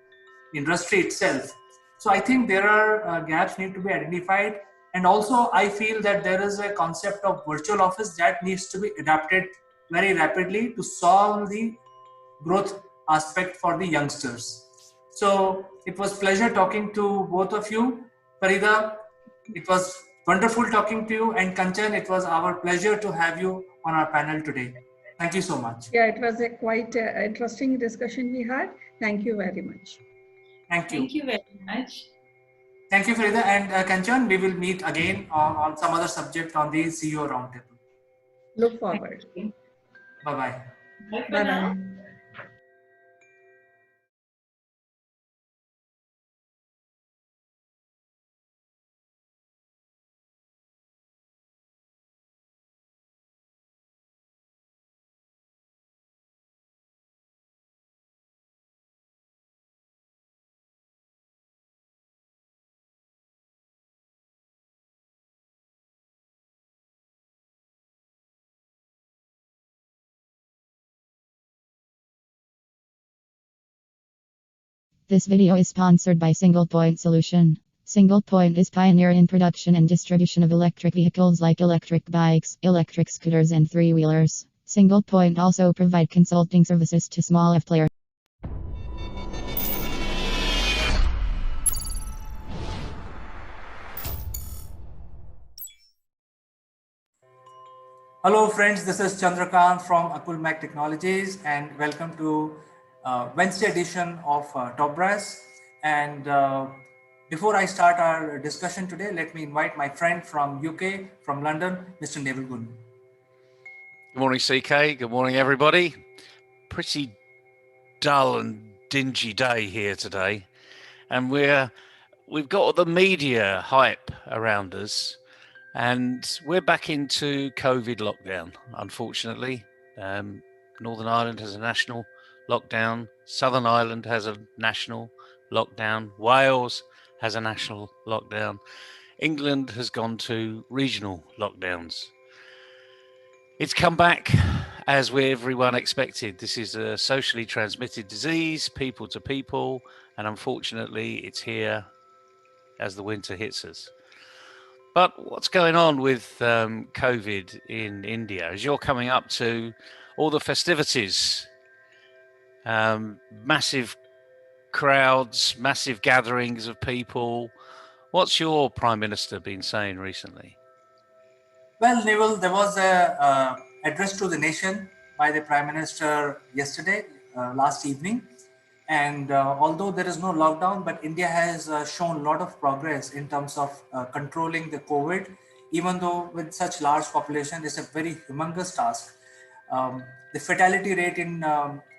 industry itself. So I think there are gaps need to be identified. And also, I feel that there is a concept of virtual office that needs to be adapted very rapidly to solve the growth aspect for the youngsters. So it was pleasure talking to both of you. Farida, it was wonderful talking to you, and Kanchan, it was our pleasure to have you on our panel today. Thank you so much. Yeah, it was a quite interesting discussion we had. Thank you very much. Thank you. Thank you very much. Thank you, Farida. And Kanchan, we will meet again on some other subject on the CEO Roundtable. Look forward. Bye-bye. Bye for now. This video is sponsored by Single Point Solution. Single Point is pioneer in production and distribution of electric vehicles like electric bikes, electric scooters, and three-wheelers. Single Point also provide consulting services to small F players. Hello friends, this is Chandrakant from Akulmach Technologies, and welcome to Wednesday edition of Top Brass. And before I start our discussion today, let me invite my friend from UK, from London, Mr. Neville Gunn. Good morning, CK. Good morning, everybody. Pretty dull and dingy day here today, and we've got the media hype around us. And we're back into COVID lockdown, unfortunately. Northern Ireland has a national lockdown. Southern Ireland has a national lockdown. Wales has a national lockdown. England has gone to regional lockdowns. It's come back as everyone expected. This is a socially transmitted disease, people to people, and unfortunately it's here as the winter hits us. But what's going on with COVID in India? As you're coming up to all the festivities, massive crowds, massive gatherings of people. What's your Prime Minister been saying recently? Well, Neville, there was a address to the nation by the Prime Minister yesterday, last evening. And although there is no lockdown, but India has shown a lot of progress in terms of controlling the COVID, even though with such large population, it's a very humongous task. The fatality rate in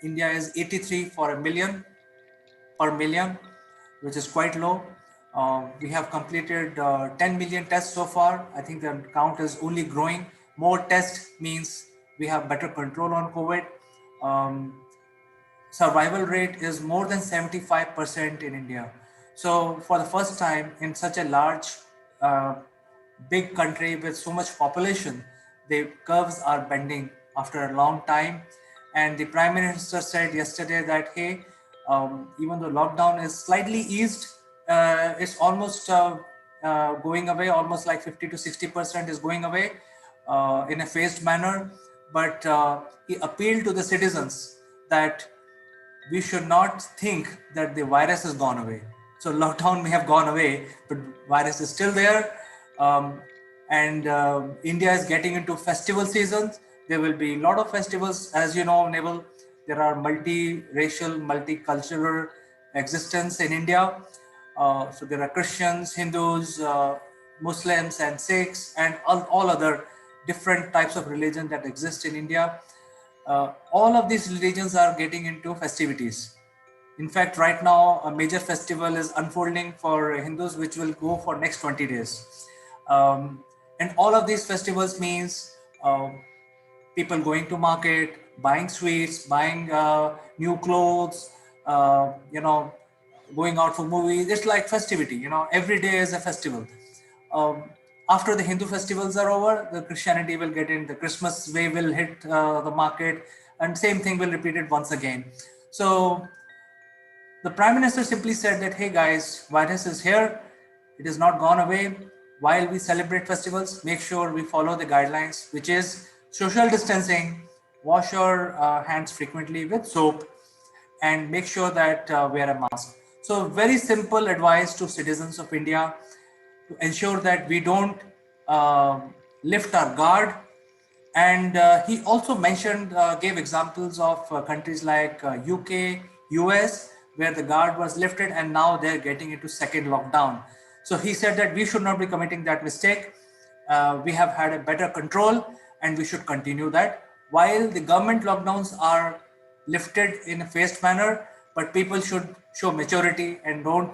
India is 83 for a million per million, which is quite low. We have completed 10 million tests so far. I think the count is only growing. More tests means we have better control on COVID. Survival rate is more than 75% in India. So for the first time in such a large big country with so much population, the curves are bending after a long time. And the Prime Minister said yesterday that, hey, even though lockdown is slightly eased, it's almost going away, almost like 50 to 60% is going away in a phased manner. But he appealed to the citizens that we should not think that the virus has gone away. So lockdown may have gone away, but virus is still there. And India is getting into festival seasons. There will be a lot of festivals, as you know, Neville. There are multi-racial, multicultural existence in India. So there are Christians, Hindus, Muslims, and Sikhs, and all other different types of religion that exist in India. All of these religions are getting into festivities. In fact, right now, a major festival is unfolding for Hindus, which will go for next 20 days. And all of these festivals means people going to market, buying sweets, buying new clothes, going out for movies. It's like festivity, every day is a festival. Um, After the Hindu festivals are over, the Christianity will get in, the Christmas wave will hit the market, and same thing will repeat it once again. So the Prime Minister simply said that, hey guys, virus is here, it is not gone away. While we celebrate festivals, make sure we follow the guidelines, which is social distancing, wash your hands frequently with soap, and make sure that wear a mask. So very simple advice to citizens of India to ensure that we don't uh, lift our guard. And he also mentioned, gave examples of countries like UK, US, where the guard was lifted and now they're getting into second lockdown. So he said that we should not be committing that mistake. We have had a better control and we should continue that. While the government lockdowns are lifted in a phased manner, but people should show maturity and don't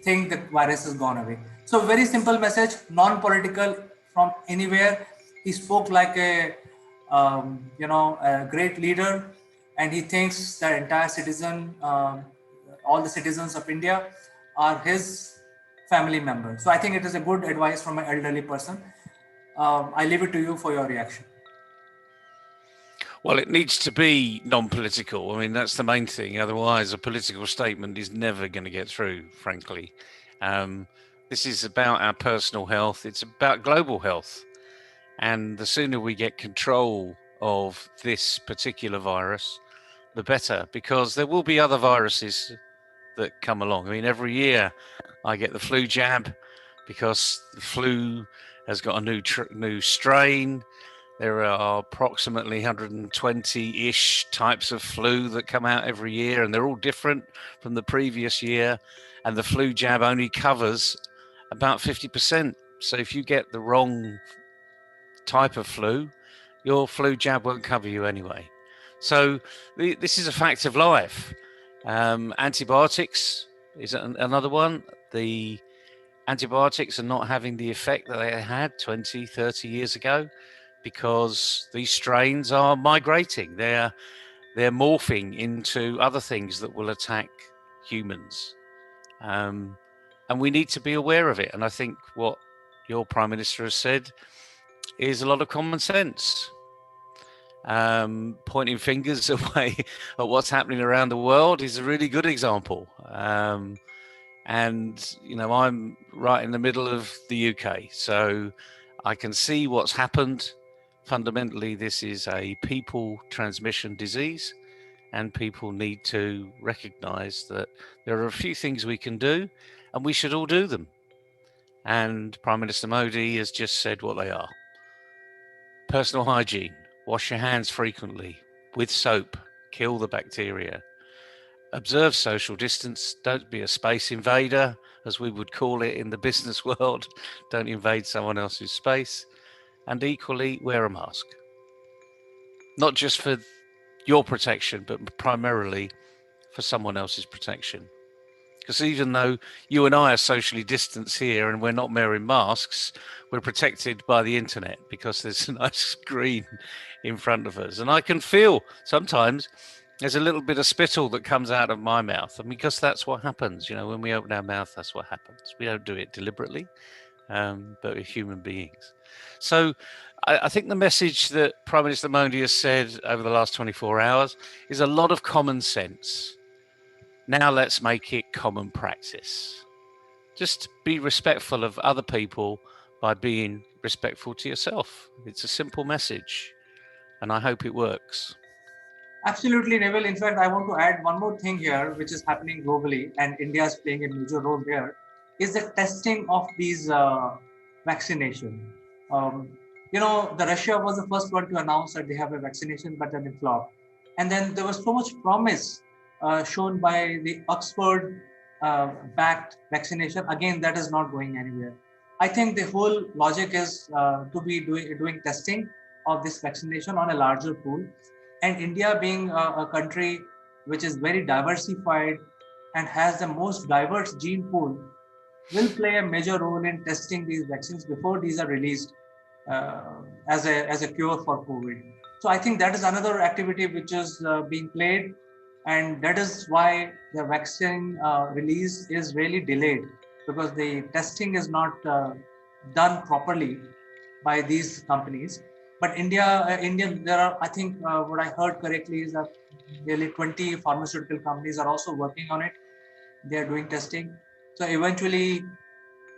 think the virus has gone away. So very simple message, non-political from anywhere. He spoke like a great leader, and he thinks that entire citizen, all the citizens of India, are his family members. So I think it is a good advice from an elderly person. I leave it to you for your reaction. Well, it needs to be non-political. I mean, that's the main thing. Otherwise, a political statement is never going to get through, frankly. This is about our personal health. It's about global health. And the sooner we get control of this particular virus, the better, because there will be other viruses that come along. I mean, every year I get the flu jab because the flu has got a new strain. There are approximately 120-ish types of flu that come out every year, and they're all different from the previous year. And the flu jab only covers about 50%. So if you get the wrong type of flu, your flu jab won't cover you anyway. So this is a fact of life. Antibiotics is another one. The antibiotics are not having the effect that they had 20, 30 years ago, because these strains are migrating. They're morphing into other things that will attack humans. And we need to be aware of it. And I think what your Prime Minister has said is a lot of common sense. Pointing fingers away at what's happening around the world is a really good example. And, I'm right in the middle of the UK, so I can see what's happened. Fundamentally, this is a people transmission disease, and people need to recognize that there are a few things we can do, and we should all do them. And Prime Minister Modi has just said what they are. Personal hygiene, wash your hands frequently with soap, kill the bacteria. Observe social distance, don't be a space invader, as we would call it in the business world. Don't invade someone else's space. And equally, wear a mask. Not just for your protection, but primarily for someone else's protection. Because even though you and I are socially distanced here and we're not wearing masks, we're protected by the internet because there's a nice screen in front of us. And I can feel sometimes there's a little bit of spittle that comes out of my mouth. And because that's what happens, when we open our mouth, that's what happens. We don't do it deliberately. but we're human beings. So I think the message that Prime Minister Modi has said over the last 24 hours is a lot of common sense. Now let's make it common practice. Just be respectful of other people by being respectful to yourself. It's a simple message, and I hope it works. Absolutely, Neville. In fact, I want to add one more thing here, which is happening globally, and India is playing a major role here, is the testing of these vaccination. The Russia was the first one to announce that they have a vaccination, but then it flopped. And then there was so much promise shown by the Oxford backed vaccination. Again, that is not going anywhere. I think the whole logic is to be doing testing of this vaccination on a larger pool. And India being a country which is very diversified and has the most diverse gene pool, will play a major role in testing these vaccines before these are released as a cure for COVID. So I think that is another activity which is being played, and that is why the vaccine release is really delayed, because the testing is not done properly by these companies. But Indian, there are, I think, what I heard correctly is that nearly 20 pharmaceutical companies are also working on it. They are doing testing. So eventually,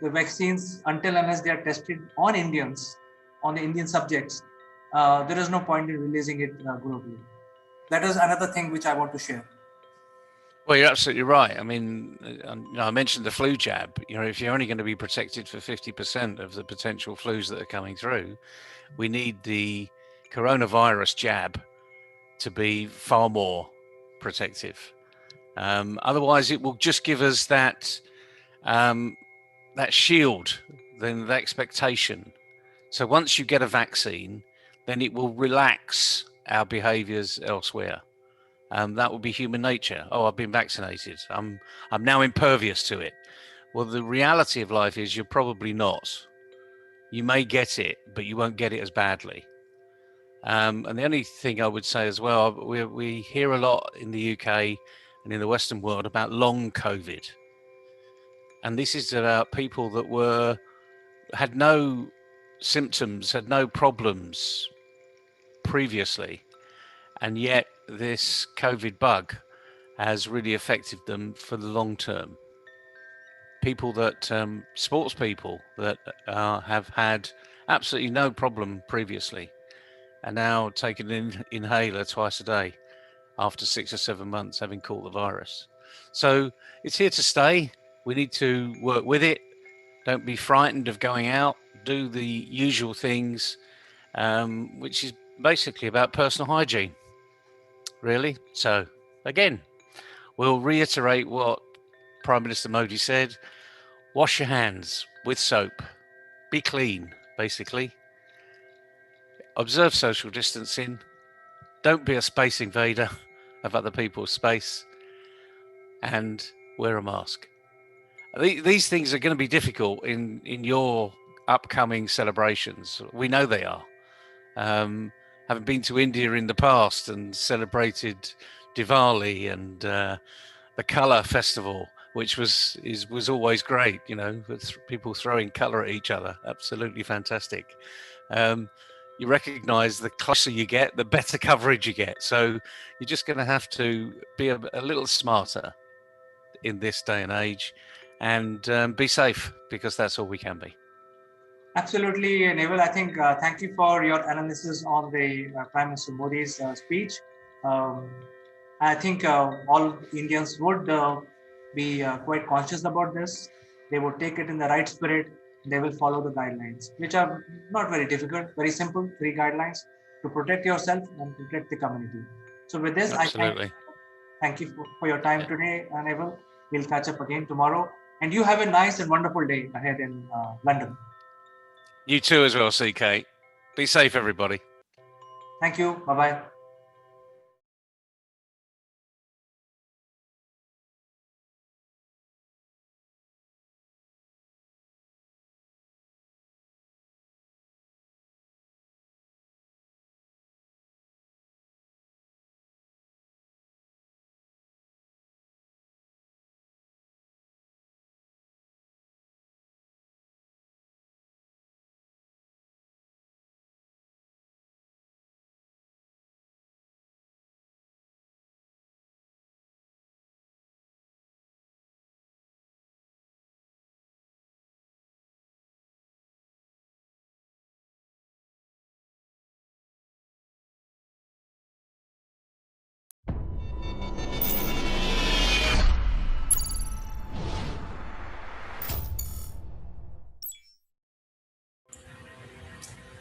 the vaccines, until unless they are tested on Indians, on the Indian subjects, there is no point in releasing it globally. That is another thing which I want to share. Well, you're absolutely right. I mean, I mentioned the flu jab. If you're only going to be protected for 50% of the potential flus that are coming through, we need the coronavirus jab to be far more protective. Otherwise, it will just give us that shield, then the expectation. So once you get a vaccine, then it will relax our behaviours elsewhere. That will be human nature. Oh, I've been vaccinated. I'm now impervious to it. Well, the reality of life is you're probably not. You may get it, but you won't get it as badly. And the only thing I would say as well, we hear a lot in the UK and in the Western world about long COVID. And this is about people that had no symptoms, had no problems previously, and yet this COVID bug has really affected them for the long term. People that, sports people that have had absolutely no problem previously, are now taking an inhaler twice a day after 6 or 7 months having caught the virus. So it's here to stay. We need to work with it. Don't be frightened of going out. Do the usual things, which is basically about personal hygiene, really. So again, we'll reiterate what Prime Minister Modi said. Wash your hands with soap. Be clean, basically. Observe social distancing. Don't be a space invader of other people's space. And wear a mask. These things are going to be difficult in your upcoming celebrations. We know they are. Having been to India in the past and celebrated Diwali and the Colour Festival, which was always great, with people throwing colour at each other. Absolutely fantastic. You recognise the closer you get, the better coverage you get. So you're just going to have to be a little smarter in this day and age, and be safe, because that's all we can be. Absolutely, Neville. I think thank you for your analysis on the Prime Minister Modi's speech. I think all Indians would be quite conscious about this. They would take it in the right spirit. They will follow the guidelines, which are not very difficult, very simple, 3 guidelines to protect yourself and protect the community. So with this, Absolutely. I thank you for your time today, Neville. We'll catch up again tomorrow. And you have a nice and wonderful day ahead in London. You too as well, CK. Be safe, everybody. Thank you. Bye-bye.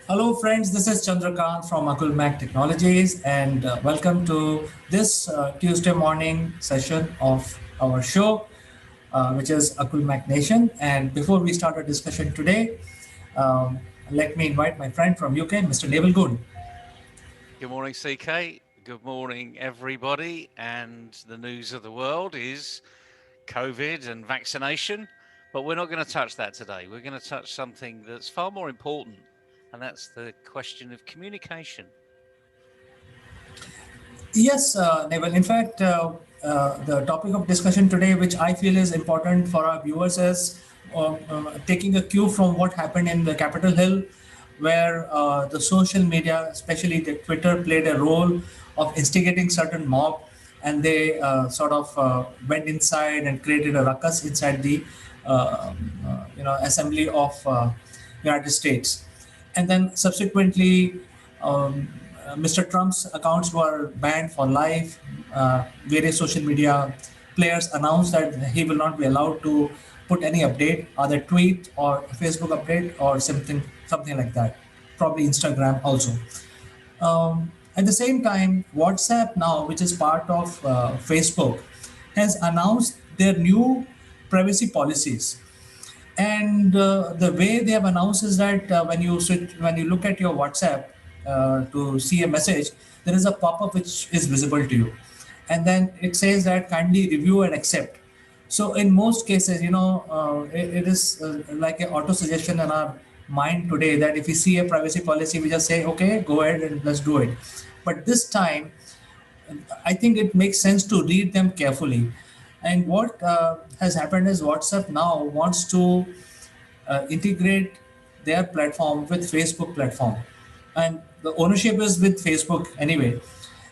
Hello, friends. This is Chandrakant from Akulmach Technologies, and welcome to this Tuesday morning session of our show, which is Akulmach Nation. And before we start our discussion today, um, let me invite my friend from UK, Mr. Naval Good. Good morning, CK. Good morning, everybody. And the news of the world is COVID and vaccination. But we're not going to touch that today. We're going to touch something that's far more important, and that's the question of communication. Yes, Naval. In fact, the topic of discussion today, which I feel is important for our viewers, is taking a cue from what happened in the Capitol Hill, where the social media, especially the Twitter, played a role of instigating certain mob, and they sort of went inside and created a ruckus inside the assembly of United States, and then subsequently. Um, Mr. Trump's accounts were banned for life. Various social media players announced that he will not be allowed to put any update, either tweet or Facebook update or something like that. Probably Instagram also. At the same time, WhatsApp now, which is part of Facebook, has announced their new privacy policies, and the way they have announced is that when you look at your WhatsApp to see a message, there is a pop-up which is visible to you, and then it says that kindly review and accept. So in most cases, it is like an auto suggestion in our mind today that if we see a privacy policy, we just say, okay, go ahead and let's do it. But this time, I think it makes sense to read them carefully. And what has happened is WhatsApp now wants to integrate their platform with Facebook platform, and the ownership is with Facebook anyway.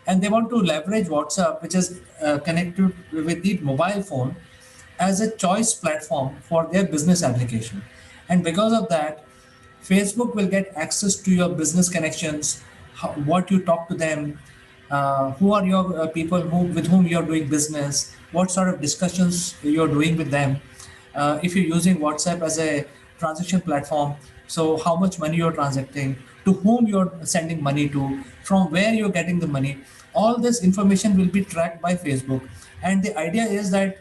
And they want to leverage WhatsApp, which is connected with the mobile phone, as a choice platform for their business application. And because of that, Facebook will get access to your business connections, what you talk to them, who are your people with whom you're doing business, what sort of discussions you're doing with them. If you're using WhatsApp as a transaction platform, so how much money you're transacting, to whom you're sending money to, from where you're getting the money, all this information will be tracked by Facebook. And the idea is that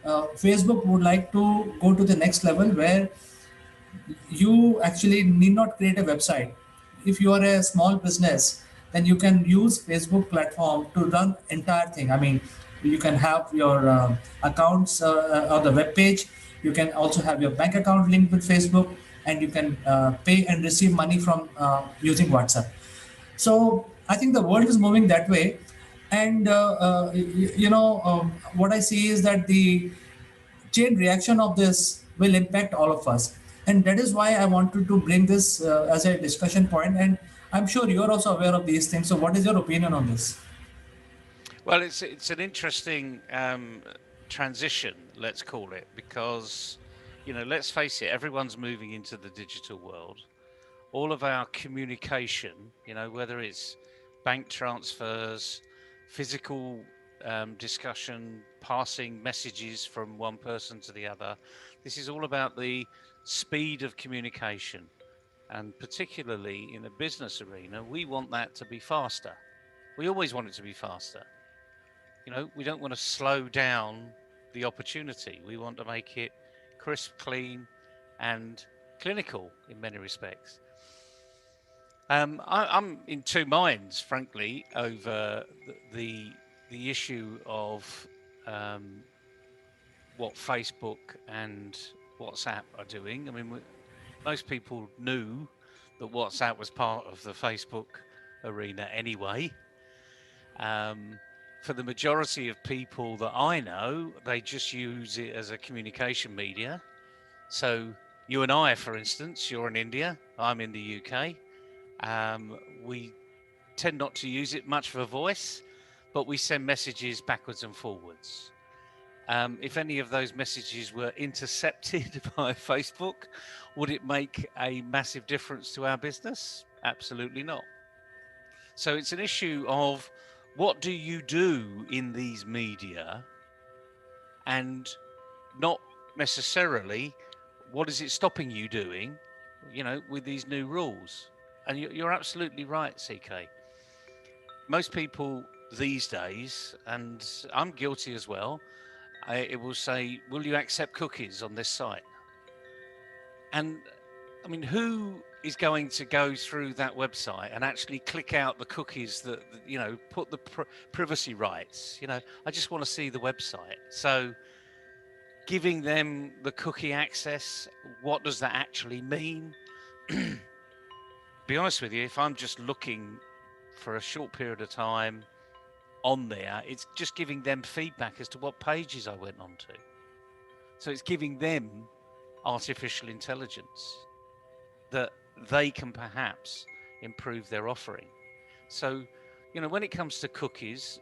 Facebook would like to go to the next level where you actually need not create a website. If you are a small business, then you can use Facebook platform to run entire thing. I mean, you can have your accounts on the web page. You can also have your bank account linked with Facebook, and you can pay and receive money from using WhatsApp. So I think the world is moving that way, and what I see is that the chain reaction of this will impact all of us, and that is why I wanted to bring this as a discussion point. And I'm sure you're also aware of these things. So, what is your opinion on this? Well, it's an interesting transition, let's call it, because let's face it, everyone's moving into the digital world. All of our communication, whether it's bank transfers, physical discussion, passing messages from one person to the other, this is all about the speed of communication. And particularly in a business arena, we want that to be faster. We always want it to be faster. We don't want to slow down the opportunity. We want to make it crisp, clean, and clinical in many respects. I'm in two minds, frankly, over the issue of what Facebook and WhatsApp are doing. I mean, most people knew that WhatsApp was part of the Facebook arena anyway. For the majority of people that I know, they just use it as a communication media. So you and I, for instance, you're in India, I'm in the UK. We tend not to use it much for voice, but we send messages backwards and forwards. If any of those messages were intercepted by Facebook, would it make a massive difference to our business? Absolutely not. So it's an issue of what do you do in these media, and not necessarily what is it stopping you doing, with these new rules. And you're absolutely right, CK. Most people these days, and I'm guilty as well, it will say, will you accept cookies on this site? And I mean, who is going to go through that website and actually click out the cookies that put the privacy rights? I just want to see the website. So giving them the cookie access, what does that actually mean? Be honest with you, if I'm just looking for a short period of time on there, it's just giving them feedback as to what pages I went onto. So it's giving them artificial intelligence that they can perhaps improve their offering. So, when it comes to cookies,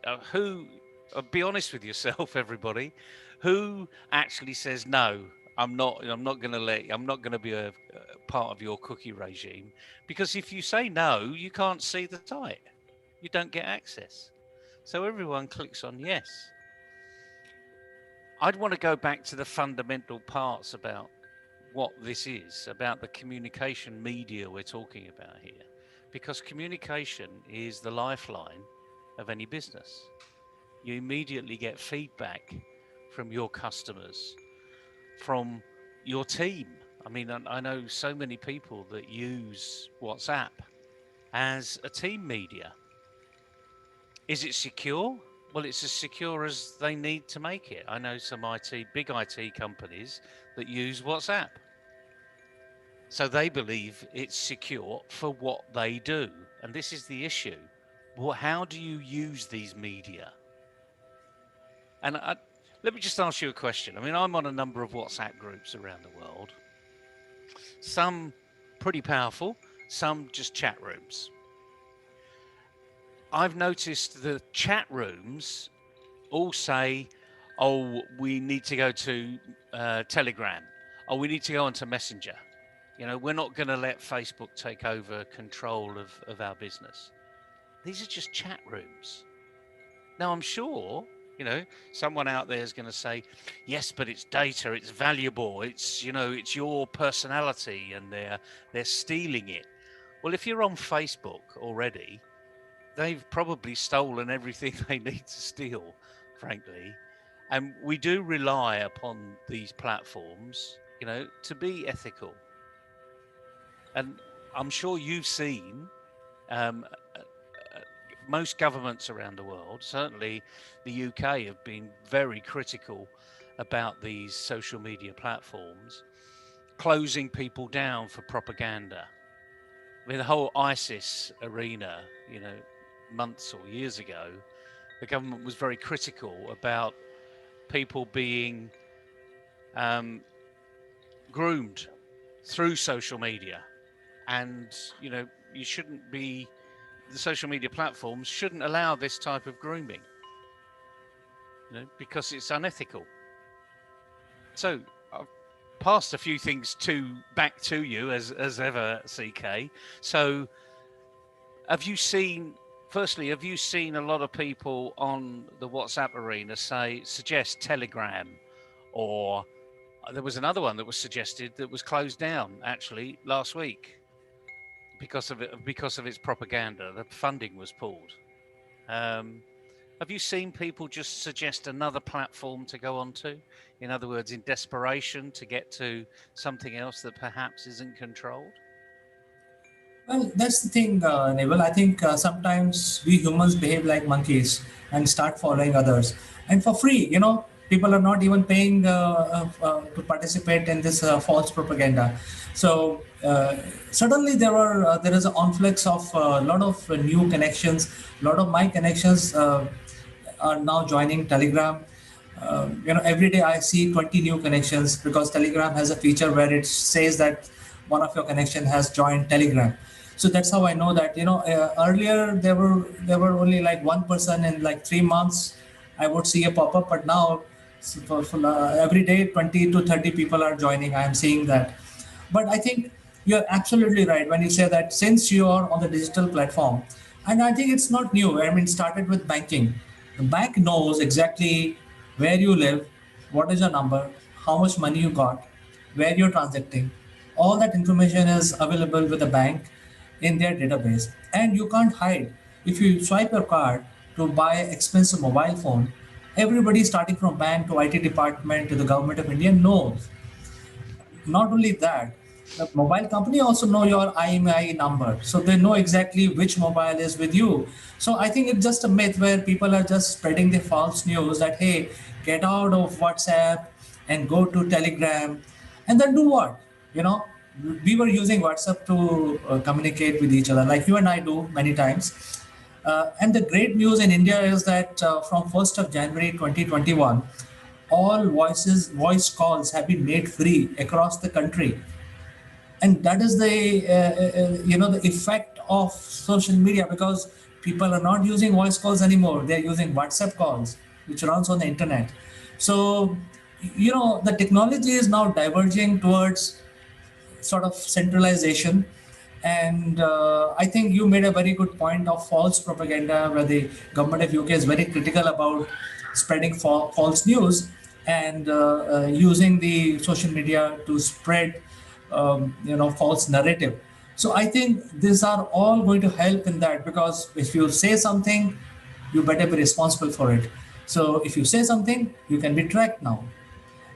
be honest with yourself, everybody, who actually says no? I'm not going to be a part of your cookie regime, because if you say no, you can't see the site. You don't get access. So everyone clicks on yes. I'd want to go back to the fundamental parts about what this is, about the communication media we're talking about here, because communication is the lifeline of any business. You immediately get feedback from your customers, from your team. I mean, I know so many people that use WhatsApp as a team media. Is it secure? Well, it's as secure as they need to make it. I know some big IT companies that use WhatsApp. So they believe it's secure for what they do. And this is the issue. Well, how do you use these media? And let me just ask you a question. I mean, I'm on a number of WhatsApp groups around the world. Some pretty powerful, some just chat rooms. I've noticed the chat rooms all say, oh, we need to go to Telegram. Oh, we need to go onto Messenger. We're not going to let Facebook take over control of our business. These are just chat rooms. Now, I'm sure, someone out there is going to say, yes, but it's data, it's valuable, it's your personality, and they're stealing it. Well, if you're on Facebook already, they've probably stolen everything they need to steal, frankly. And we do rely upon these platforms, to be ethical. And I'm sure you've seen most governments around the world, certainly the UK, have been very critical about these social media platforms, closing people down for propaganda. I mean, the whole ISIS arena, months or years ago, the government was very critical about people being groomed through social media. And, the social media platforms shouldn't allow this type of grooming, because it's unethical. So I've passed a few things back to you as ever, CK. So have you seen a lot of people on the WhatsApp arena suggest Telegram, or there was another one that was suggested that was closed down actually last week because of its propaganda? The funding was pulled. Have you seen people just suggest another platform to go onto? In other words, in desperation to get to something else that perhaps isn't controlled? Well, that's the thing, Neville. I think sometimes we humans behave like monkeys and start following others. And for free, people are not even paying to participate in this false propaganda. So suddenly there is an influx of a lot of new connections. A lot of my connections are now joining Telegram. Every day I see 20 new connections, because Telegram has a feature where it says that one of your connection has joined Telegram. So that's how I know that, earlier there were only like one person in like 3 months I would see a pop-up, but now every day 20 to 30 people are joining. I am seeing that. But I think you're absolutely right when you say that since you are on the digital platform, and I think it's not new. I mean, it started with banking. The bank knows exactly where you live, what is your number, how much money you got, where you're transacting. All that information is available with the bank. in their database, and you can't hide. If you swipe your card to buy expensive mobile phone, everybody starting from bank to IT department to the government of India knows. Not only that, the mobile company also know your IMEI number, so they know exactly which mobile is with you. So I think it's just a myth where people are just spreading the false news that hey, get out of WhatsApp and go to Telegram, and then do what? You know, we were using WhatsApp to communicate with each other, like you and I do many times. And the great news in India is that from 1st of January 2021, all voice calls have been made free across the country, and that is the the effect of social media, because people are not using voice calls anymore, they're using WhatsApp calls, which runs on the internet. So the technology is now diverging towards sort of centralization. And I think you made a very good point of false propaganda, where the government of UK is very critical about spreading false news and using the social media to spread, false narrative. So I think these are all going to help in that, because if you say something, you better be responsible for it. So if you say something, you can be tracked now.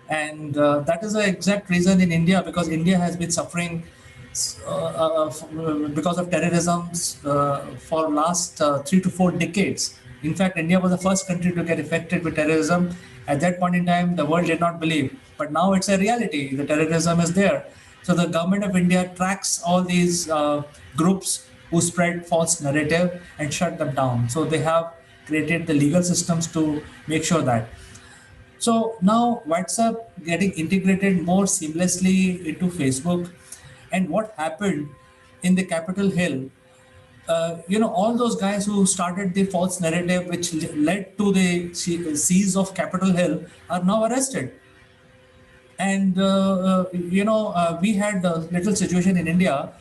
And that is the exact reason in India, because India has been suffering because of terrorism for last 3 to 4 decades. In fact, India was the first country to get affected with terrorism. At that point in time, the world did not believe, but now it's a reality. The terrorism is there. So the government of India tracks all these groups who spread false narrative and shut them down. So they have created the legal systems to make sure that. So now WhatsApp getting integrated more seamlessly into Facebook. And what happened in the Capitol Hill, all those guys who started the false narrative which led to the seize of Capitol Hill are now arrested. And we had a little situation in India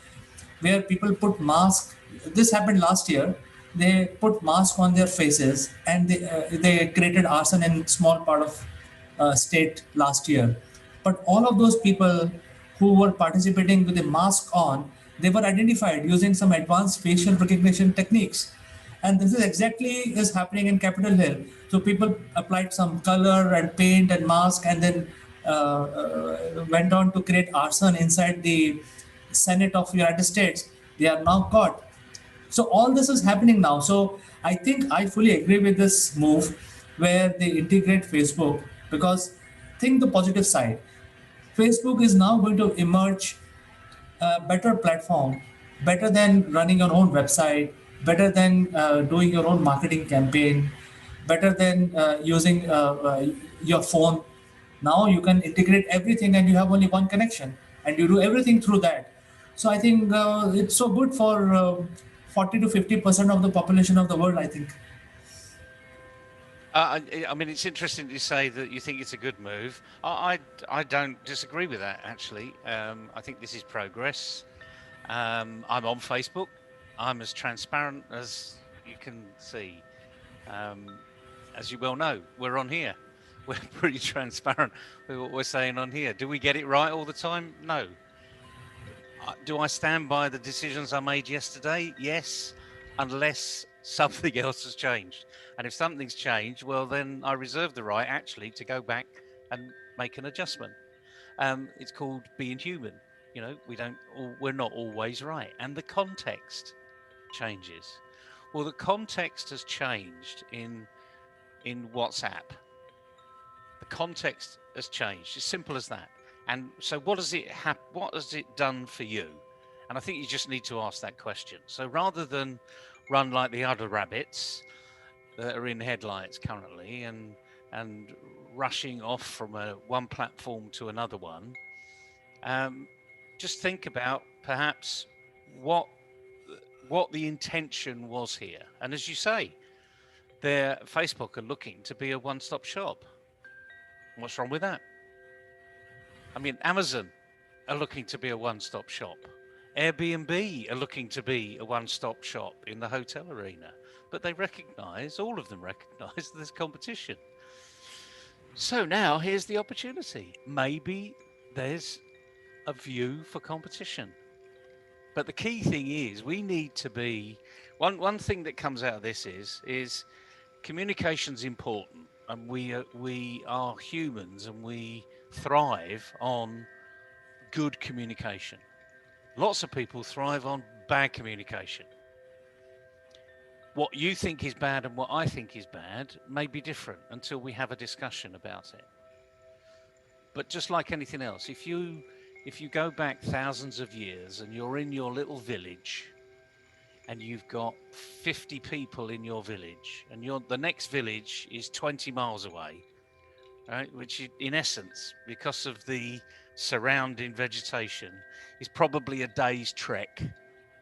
where people put mask. This happened last year. They put mask on their faces, and they created arson in small part of state last year. But all of those people who were participating with a mask on, they were identified using some advanced facial recognition techniques. And this is exactly is happening in Capitol Hill. So people applied some color and paint and mask, and then went on to create arson inside the Senate of United States. They are now caught. So all this is happening now. So I think I fully agree with this move where they integrate Facebook, because think the positive side. Facebook is now going to emerge a better platform, better than running your own website, better than doing your own marketing campaign, better than using your phone. Now you can integrate everything, and you have only one connection, and you do everything through that. So I think it's so good for 40 to 50% of the population of the world, I think. I mean, it's interesting to say that you think it's a good move. I don't disagree with that, actually. I think this is progress. I'm on Facebook. I'm as transparent as you can see. As you well know, we're on here. We're pretty transparent with what we're saying on here. Do we get it right all the time? No. Do I stand by the decisions I made yesterday? Yes, unless something else has changed. And if something's changed, well, then I reserve the right actually to go back and make an adjustment. It's called being human. We're not always right, and the context changes. Well, the context has changed in WhatsApp. The context has changed. As simple as that. And so, what has it done for you? And I think you just need to ask that question. So rather than run like the other rabbits that are in headlights currently and rushing off from one platform to another one, just think about perhaps what the intention was here. And as you say, Facebook are looking to be a one-stop shop. What's wrong with that? I mean, Amazon are looking to be a one-stop shop. Airbnb are looking to be a one-stop shop in the hotel arena. But all of them recognize there's competition. So now here's the opportunity. Maybe there's a view for competition. But the key thing is we need to be, one thing that comes out of this is communication's important, and we are humans and we thrive on good communication. Lots of people thrive on bad communication. What you think is bad and what I think is bad may be different until we have a discussion about it. But just like anything else, if you go back thousands of years and you're in your little village and you've got 50 people in your village and the next village is 20 miles away, right, which in essence, because of the surrounding vegetation, is probably a day's trek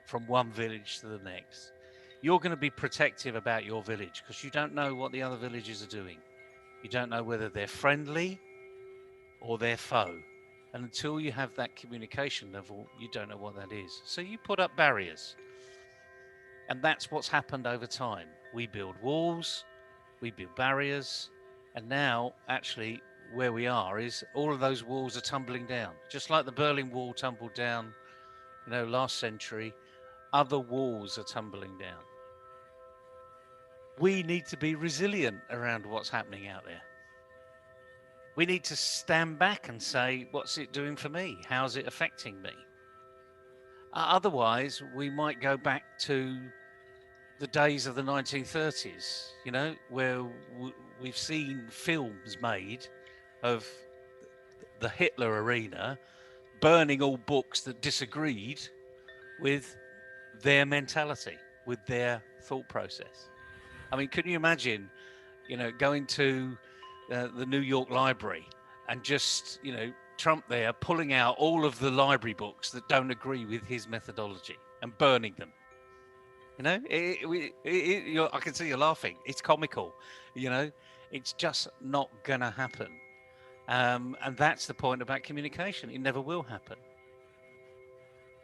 from one village to the next. You're going to be protective about your village because you don't know what the other villages are doing. You don't know whether they're friendly or they're foe. And until you have that communication level, you don't know what that is. So you put up barriers. And that's what's happened over time. We build walls, we build barriers, and now actually where we are is all of those walls are tumbling down. Just like the Berlin Wall tumbled down, last century, other walls are tumbling down. We need to be resilient around what's happening out there. We need to stand back and say, what's it doing for me? How's it affecting me? Otherwise, we might go back to the days of the 1930s, where we've seen films made of the Hitler arena burning all books that disagreed with their mentality, with their thought process. I mean, can you imagine, going to the New York Library and just, Trump there pulling out all of the library books that don't agree with his methodology and burning them? I can see you're laughing. It's comical, It's just not going to happen. And that's the point about communication. It never will happen.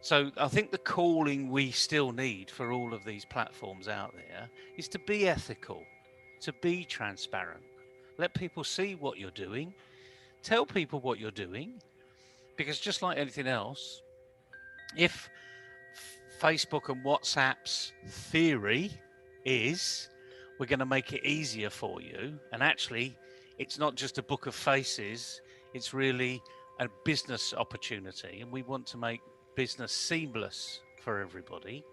So I think the calling we still need for all of these platforms out there is to be ethical, to be transparent. Let people see what you're doing. Tell people what you're doing. Because just like anything else, if Facebook and WhatsApp's theory is we're going to make it easier for you, and actually it's not just a book of faces, it's really a business opportunity, and we want to make business seamless for everybody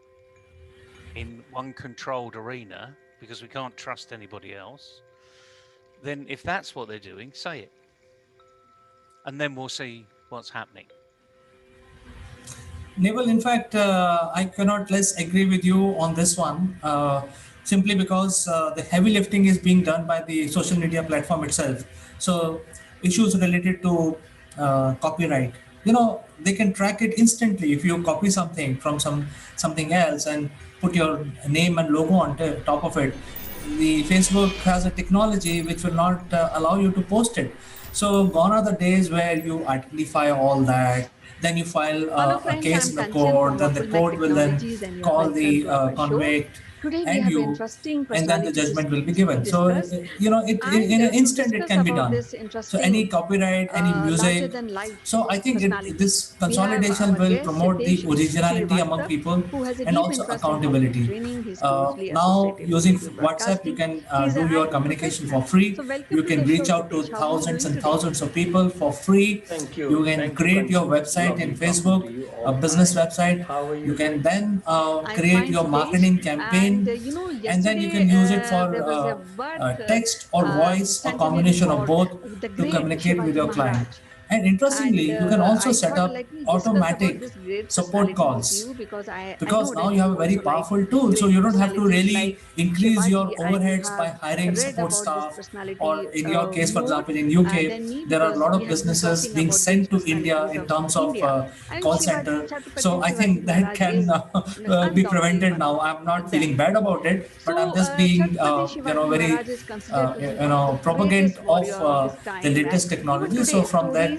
in one controlled arena because we can't trust anybody else, then if that's what they're doing, say it. And then we'll see what's happening. Naval, in fact, I cannot less agree with you on this one, simply because the heavy lifting is being done by the social media platform itself. So issues related to copyright, they can track it instantly. If you copy something from something else and put your name and logo on top of it, the Facebook has a technology which will not allow you to post it. So gone are the days where you identify all that, then you file a case in the court, then the court will then call the convict Today we and have you, interesting and then the judgment will be personalities given. to So, discuss. in an instant it can be done. This So any interesting, copyright, any larger music. than life So I think this personalities. We have consolidation our will guest promote the Sitesh originality among Srivastava, people who has a and deep also interest in public accountability. training. He's closely Now associated with using radio WhatsApp, you broadcasting. can He's do an your IT communication for professional. free. So welcome You to can the show, reach out to Sitesh. How are you thousands doing and today? thousands of people for free. Thank you. You can Thank you, create your Kanchan. website in Lovely talking Facebook, to you a all. business Hi. website. How are You you can doing? then I'm create fine, your Sitesh. marketing And campaign, and then you yesterday can use it for there was a birth text or voice or centenary combination of for both the to great communicate with Shivaji your client. Maharaj. And interestingly, And you can also I set thought, up let me discuss about automatic this great support personality with calls, you because I because know now that you have you a very also like powerful tool. So great you don't have to personalities really like increase your Shivaji, and you overheads by have hiring read support about this staff. Or personality in your case, for more example, in UK, than me, there are a because lot we of have been businesses talking being about great sent to India personalities in of terms of India. And call Shivaji, center. So Chhatrapati I Shivaji think that Maharaj can is be undoubtedly prevented one now. of I'm not feeling them. bad about it, but I'm So, just being, Chhatrapati Shivaji very, Maharaj is considered to be one of the propagand greatest of warrior of his the time, and latest even technology. So today, from that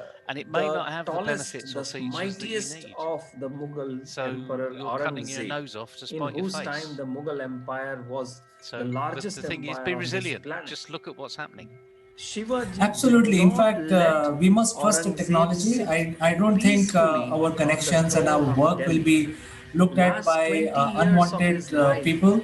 and it may not have the tallest, benefits the or features that you mightiest need. of the Mughal So Emperor you're cutting your Aurangzeb, nose off to in spite your whose face. time the Mughal Empire was So the largest the thing is, empire be on this resilient. planet. Just look at what's happening. Shivaji Absolutely. did In not fact, let we must trust in Aurangzeb technology. sit I don't think peacefully our on the connections and our throne of work will Delhi. be looked at Last by 20 years of unwanted his life, people.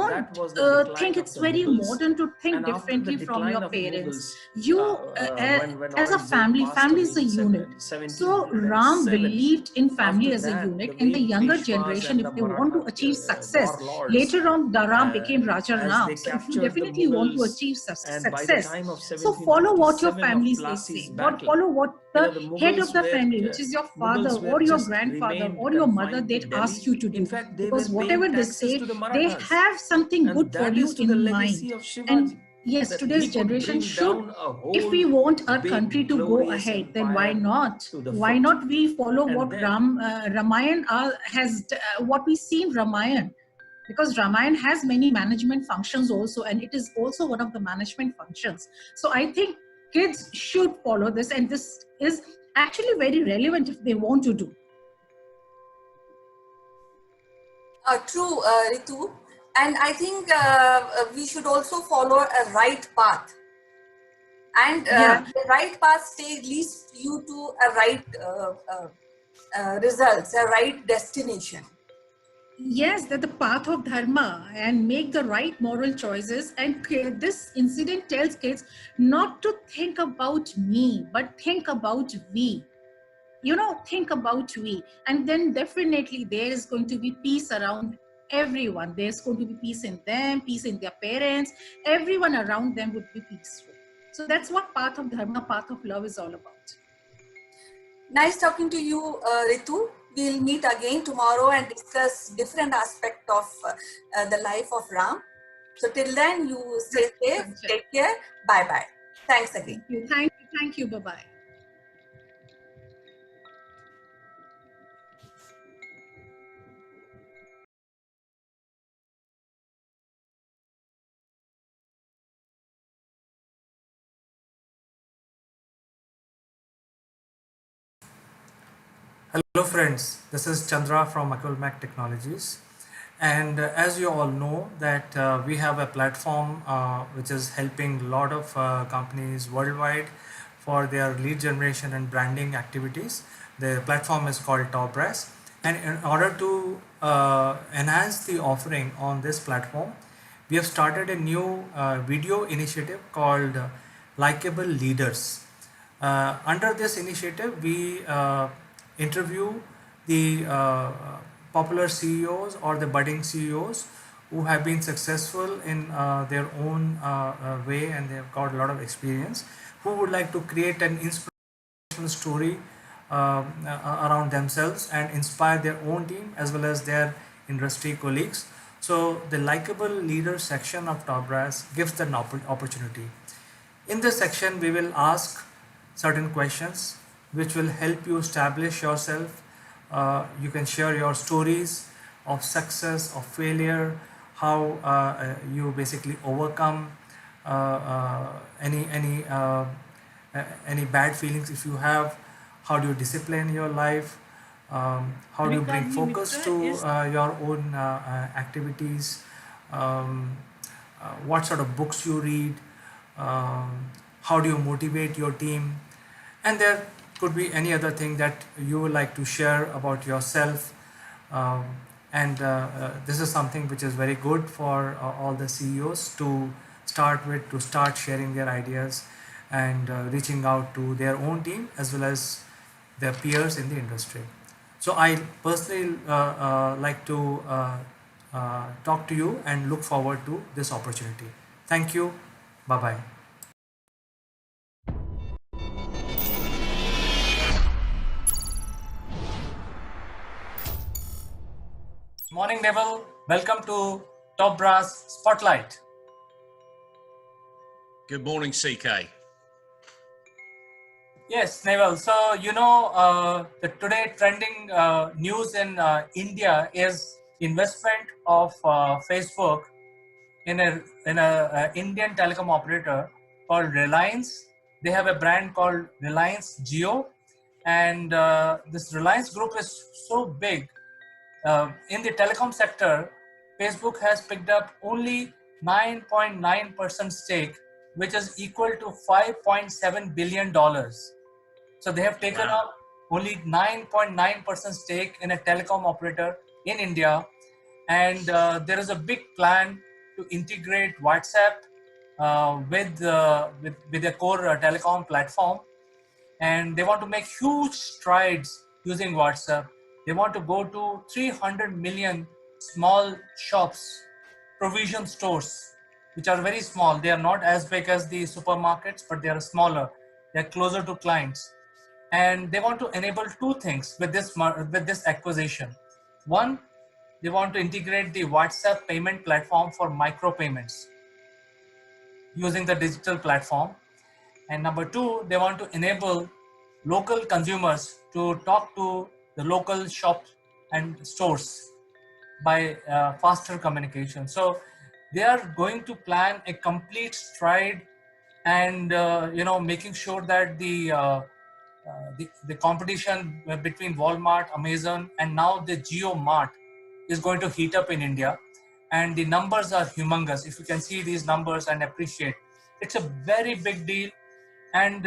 don't think it's very modern to think differently from your parents. You, as a family is a unit. So Ram believed in family as a unit, and the younger generation, if they want to achieve success, later on the Ram became Raja Ram. So if you definitely want to achieve success, so follow what your family say. Follow what the head of the family, which is your father or your grandfather or your mother, they ask you to do. Because whatever they say, they have something good for you in mind. And Yes, that today's he could generation bring should. down a If whole we want our big, country to go glorious ahead, then why empire not? to the Why foot. not we follow And what then Ramayan what we see in Ramayan? Because Ramayan has many management functions also, and it is also one of the management functions. So I think kids should follow this, and this is actually very relevant if they want to do. True, Ritu. And I think we should also follow a right path. And Yeah. the right path leads you to a right results, a right destination. Yes, that the path of dharma and make the right moral choices. And this incident tells kids not to think about me, but think about we. Think about we. And then definitely there is going to be peace around everyone. There's going to be peace in them, peace in their parents. Everyone around them would be peaceful. So that's what path of dharma, path of love is all about. Nice talking to you, Ritu. We'll meet again tomorrow and discuss different aspect of the life of Ram. So till then, you stay safe, take care, bye-bye. Thanks again. Thank you, bye-bye. Hello friends, this is Chandra from Akulmach Technologies, and as you all know that we have a platform which is helping a lot of companies worldwide for their lead generation and branding activities. The platform is called TopBrass, and in order to enhance the offering on this platform, we have started a new video initiative called Likeable Leaders. Under this initiative, we interview the popular CEOs or the budding CEOs who have been successful in their own way, and they've got a lot of experience, who would like to create an inspirational story around themselves and inspire their own team as well as their industry colleagues. So the likable leader section of Top Brass gives an opportunity. In this section, we will ask certain questions which will help you establish yourself. You can share your stories of success, of failure, how you basically overcome any bad feelings if you have. How do you discipline your life? How do you bring focus to your own activities? What sort of books you read? How do you motivate your team? And there could be any other thing that you would like to share about yourself. This is something which is very good for all the CEOs to start with, to start sharing their ideas and reaching out to their own team as well as their peers in the industry. So I personally like to talk to you and look forward to this opportunity. Thank you. Bye-bye. Morning, Neville. Welcome to Top Brass Spotlight. Good morning, CK. Yes, Neville. So, the today trending news in India is investment of Facebook in a Indian telecom operator called Reliance. They have a brand called Reliance Jio, and this Reliance group is so big. In the telecom sector, Facebook has picked up only 9.9% stake, which is equal to $5.7 billion. So they have taken up only 9.9% stake in a telecom operator in India. And there is a big plan to integrate WhatsApp with their core telecom platform. And they want to make huge strides using WhatsApp. They want to go to 300 million small shops, provision stores, which are very small. They are not as big as the supermarkets, but they are smaller. They're closer to clients. And they want to enable two things with this acquisition. One, they want to integrate the WhatsApp payment platform for micro payments. using the digital platform. And number two, they want to enable local consumers to talk to the local shops and stores by faster communication. So they are going to plan a complete stride, and making sure that the competition between Walmart, Amazon, and now the Geo Mart is going to heat up in India, and the numbers are humongous. If you can see these numbers and appreciate, it's a very big deal. And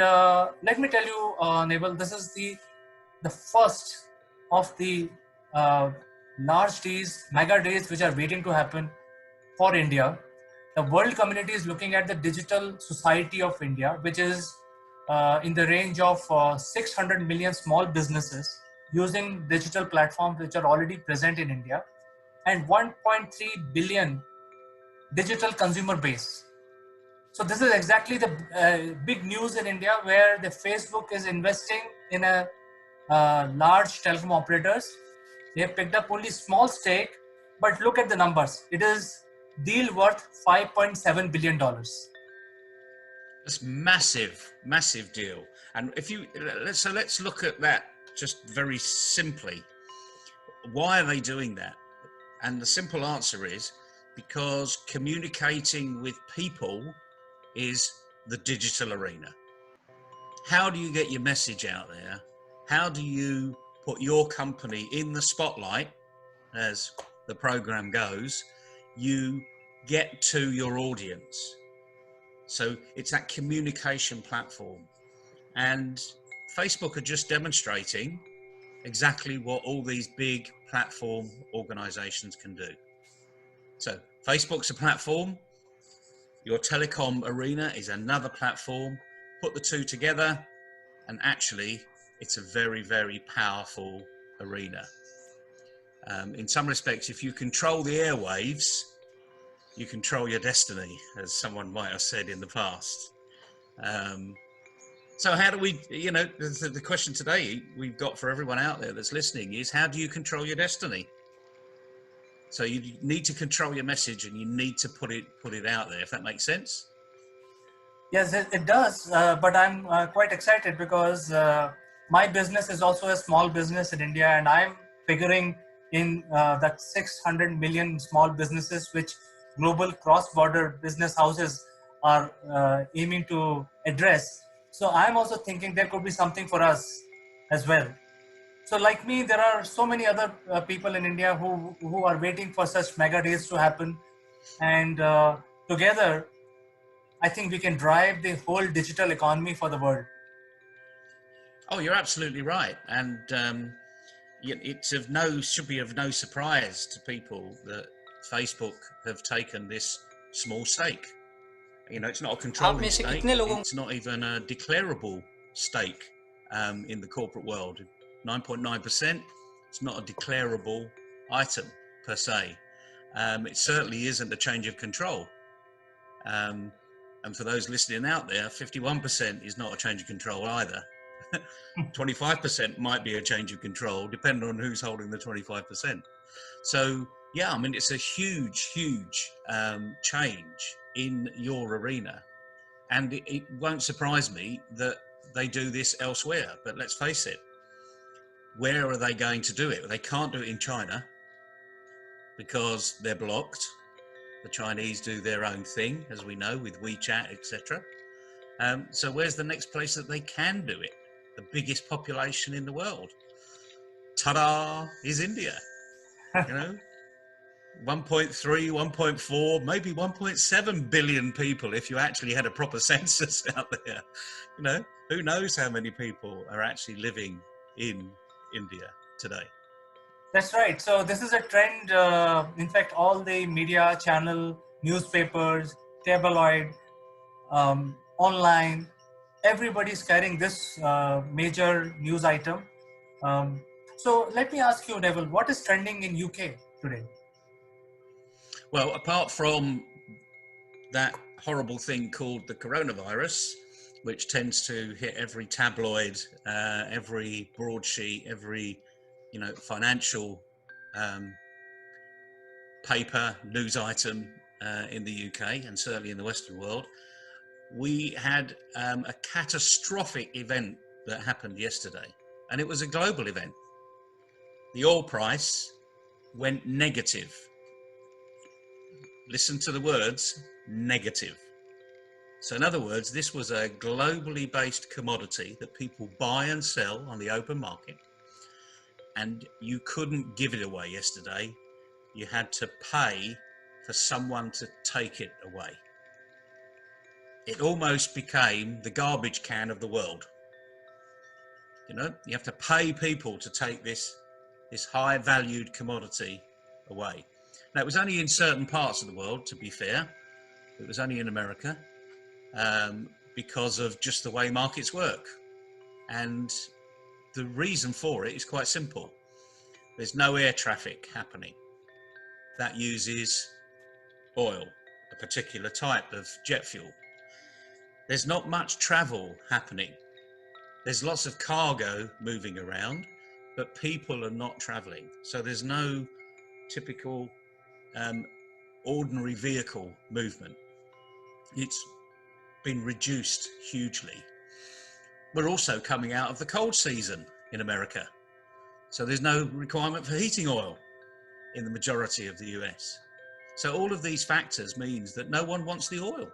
let me tell you, Naval, this is the first of the uh, large days, mega days, which are waiting to happen for India. The world community is looking at the digital society of India, which is in the range of 600 million small businesses using digital platforms which are already present in India, and 1.3 billion digital consumer base. So this is exactly the big news in India, where the Facebook is investing in a large telecom operators. They have picked up only small stake, but look at the numbers. It is deal worth $5.7 billion. That's massive, massive deal. And if you let's look at that just very simply. Why are they doing that? And the simple answer is because communicating with people is the digital arena. How do you get your message out there? How do you put your company in the spotlight, as the program goes? You get to your audience. So it's that communication platform. And Facebook are just demonstrating exactly what all these big platform organizations can do. So Facebook's a platform. Your telecom arena is another platform. Put the two together, and actually it's a very, very powerful arena. In some respects, if you control the airwaves, you control your destiny, as someone might have said in the past. So how do we, the question today we've got for everyone out there that's listening is, how do you control your destiny? So you need to control your message, and you need to put it out there, if that makes sense. Yes, it does. But I'm quite excited because my business is also a small business in India, and I'm figuring in that 600 million small businesses which global cross-border business houses are aiming to address. So I'm also thinking there could be something for us as well. So like me, there are so many other people in India who are waiting for such mega days to happen. And together, I think we can drive the whole digital economy for the world. Oh, you're absolutely right. And should be of no surprise to people that Facebook have taken this small stake. It's not a controlling stake. It's not even a declarable stake in the corporate world. 9.9%. It's not a declarable item per se. It certainly isn't a change of control. And for those listening out there, 51% is not a change of control either. 25% might be a change of control, depending on who's holding the 25%. So, yeah, it's a huge, huge change in your arena. And it won't surprise me that they do this elsewhere. But let's face it, where are they going to do it? They can't do it in China because they're blocked. The Chinese do their own thing, as we know, with WeChat, etc. So where's the next place that they can do it? The biggest population in the world. Ta-da! Is India. 1.3, 1.4, maybe 1.7 billion people if you actually had a proper census out there. Who knows how many people are actually living in India today. That's right. So this is a trend. In fact, all the media channel, newspapers, tabloid, online, everybody's carrying this major news item. So let me ask you, Neville, what is trending in UK today? Well, apart from that horrible thing called the coronavirus, which tends to hit every tabloid, every broadsheet, every financial paper, news item in the UK and certainly in the Western world, we had a catastrophic event that happened yesterday, and it was a global event. The oil price went negative. Listen to the words, negative. So in other words, this was a globally based commodity that people buy and sell on the open market, and you couldn't give it away yesterday. You had to pay for someone to take it away. It almost became the garbage can of the world. You know, you have to pay people to take this high valued commodity away. Now, it was only in certain parts of the world, to be fair. It was only in America, because of just the way markets work. And the reason for it is quite simple. There's no air traffic happening. That uses oil, a particular type of jet fuel. There's not much travel happening. There's lots of cargo moving around, but people are not traveling. So there's no typical ordinary vehicle movement. It's been reduced hugely. We're also coming out of the cold season in America. So there's no requirement for heating oil in the majority of the US. So all of these factors means that no one wants the oil.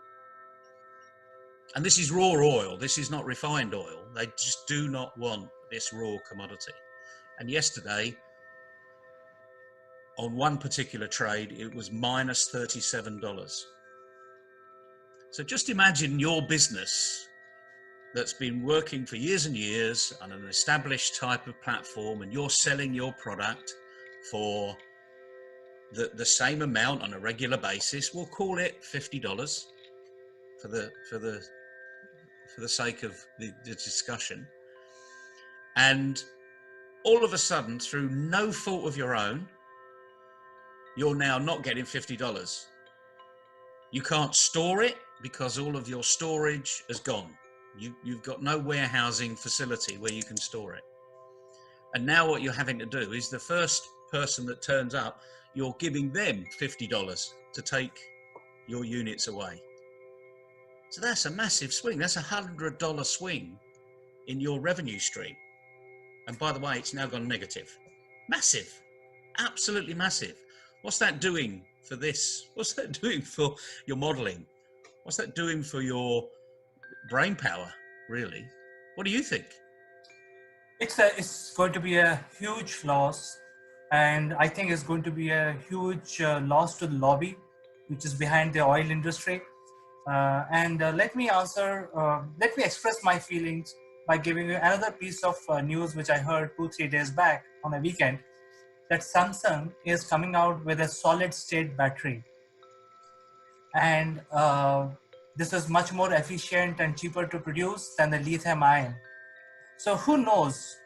And this is raw oil. This is not refined oil. They just do not want this raw commodity. And yesterday, on one particular trade, it was minus $37. So just imagine your business that's been working for years and years on an established type of platform, and you're selling your product for the same amount on a regular basis. We'll call it $50 for the sake of the discussion. And all of a sudden, through no fault of your own, you're now not getting $50. You can't store it because all of your storage has gone. You've got no warehousing facility where you can store it. And now what you're having to do is the first person that turns up, you're giving them $50 to take your units away. So that's a massive swing. That's $100 swing in your revenue stream. And by the way, it's now gone negative. Massive, absolutely massive. What's that doing for this? What's that doing for your modeling? What's that doing for your brain power, really? What do you think? It's going to be a huge loss, and I think it's going to be a huge loss to the lobby, which is behind the oil industry. Let me express my feelings by giving you another piece of news which I heard 2-3 days back on a weekend, that Samsung is coming out with a solid state battery, and this is much more efficient and cheaper to produce than the lithium ion. So who knows,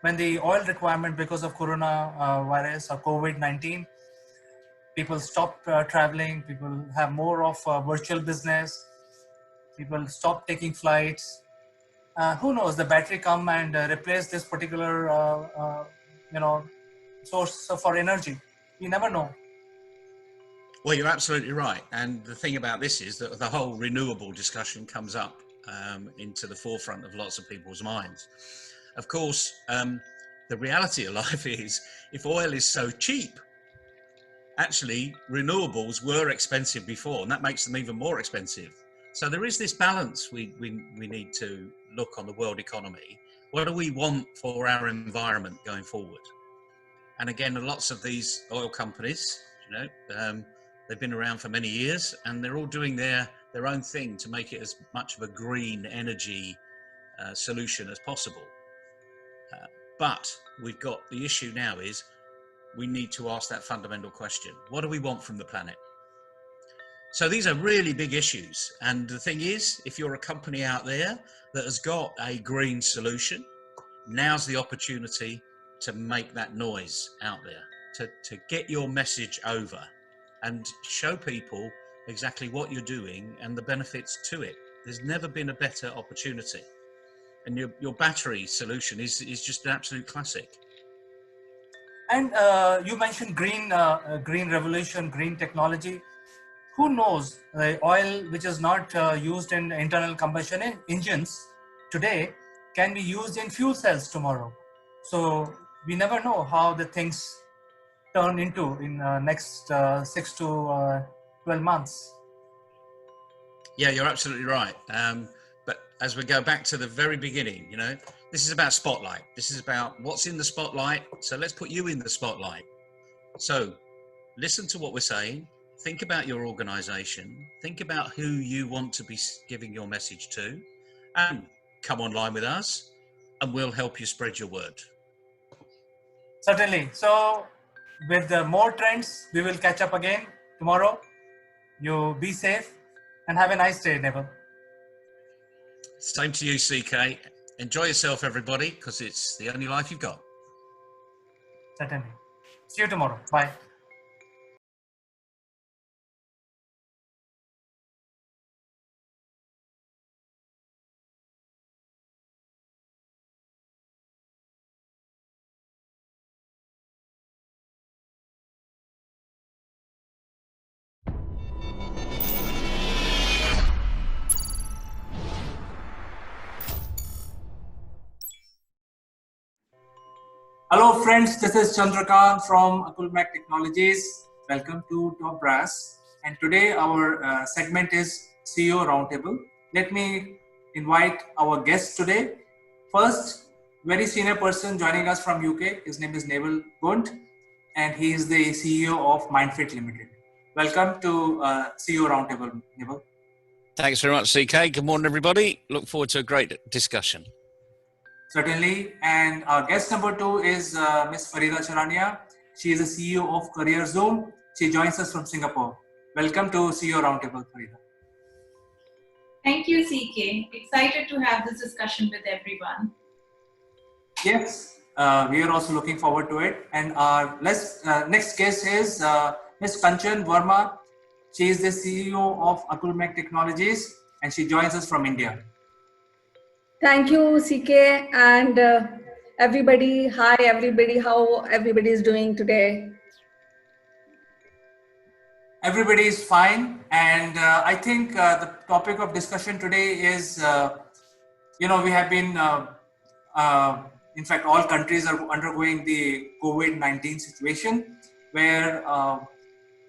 when the oil requirement because of coronavirus or COVID-19, people stop traveling, people have more of virtual business, people stop taking flights. Who knows, the battery come and replace this particular source for energy. You never know. Well, you're absolutely right. And the thing about this is that the whole renewable discussion comes up into the forefront of lots of people's minds. Of course, the reality of life is, if oil is so cheap, actually renewables were expensive before, and that makes them even more expensive. So there is this balance we need to look on the world economy. What do we want for our environment going forward? And again, lots of these oil companies, they've been around for many years, and they're all doing their own thing to make it as much of a green energy solution as possible. But we've got the issue now is we need to ask that fundamental question. What do we want from the planet? So these are really big issues. And the thing is, if you're a company out there that has got a green solution, now's the opportunity to make that noise out there, to get your message over and show people exactly what you're doing and the benefits to it. There's never been a better opportunity. And your battery solution is just an absolute classic. And you mentioned green revolution, green technology. who knows, oil which is not used in internal combustion engines today can be used in fuel cells tomorrow. So we never know how the things turn into in next 6 to 12 months. Yeah, you're absolutely right. But as we go back to the very beginning, this is about spotlight. This is about what's in the spotlight. So let's put you in the spotlight. So listen to what we're saying. Think about your organization. Think about who you want to be giving your message to, and come online with us, and we'll help you spread your word. Certainly. So with more trends, we will catch up again tomorrow. You be safe and have a nice day, Neville. Same to you, CK. Enjoy yourself, everybody, because it's the only life you've got. Certainly. See you tomorrow. Bye. Hello friends, this is Chandrakant from Akulmach Technologies. Welcome to Top Brass. And today our segment is CEO Roundtable. Let me invite our guest today. First, very senior person joining us from UK. His name is Neville Gunt, and he is the CEO of Mindfit Limited. Welcome to CEO Roundtable, Neville. Thanks very much, CK. Good morning, everybody. Look forward to a great discussion. Certainly. And our guest number 2 is Ms. Farida Charania. She is the CEO of Career Zoom. She joins us from Singapore. Welcome to CEO Roundtable, Farida. Thank you, CK. Excited to have this discussion with everyone. Yes, we are also looking forward to it. And our next guest is Ms. Kanchan Verma. She is the CEO of Akulmach Technologies, and she joins us from India. Thank you, CK, and everybody. Hi, everybody. How everybody is doing today? Everybody is fine, and I think the topic of discussion today is, we have been, in fact, all countries are undergoing the COVID-19 situation, where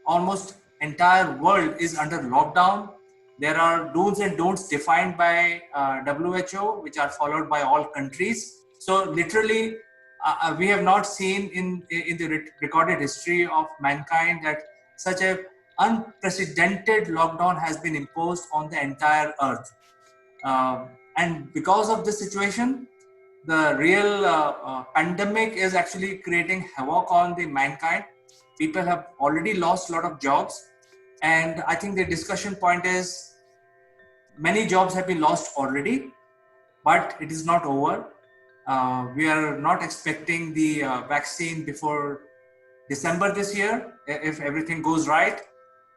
almost entire world is under lockdown. There are do's and don'ts defined by WHO, which are followed by all countries. So literally, we have not seen in the recorded history of mankind that such a unprecedented lockdown has been imposed on the entire earth. And because of this situation, the real pandemic is actually creating havoc on the mankind. People have already lost a lot of jobs. And I think the discussion point is many jobs have been lost already, but it is not over. We are not expecting the vaccine before December this year, if everything goes right.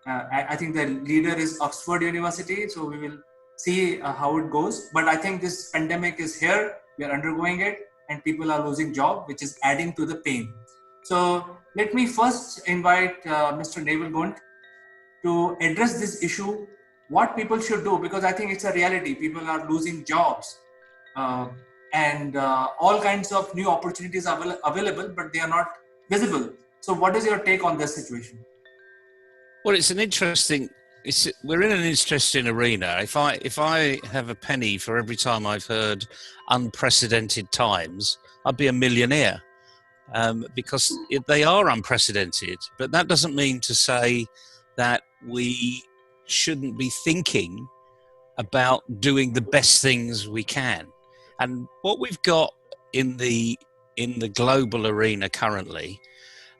I think the leader is Oxford University, so we will see how it goes. But I think this pandemic is here, we are undergoing it, and people are losing job, which is adding to the pain. So let me first invite Mr. Neville Gunt to address this issue, what people should do, because I think it's a reality. People are losing jobs and all kinds of new opportunities are available, but they are not visible. So what is your take on this situation? Well, we're in an interesting arena. If I have a penny for every time I've heard unprecedented times, I'd be a millionaire, because they are unprecedented. But that doesn't mean to say that we shouldn't be thinking about doing the best things we can. And what we've got in the global arena currently,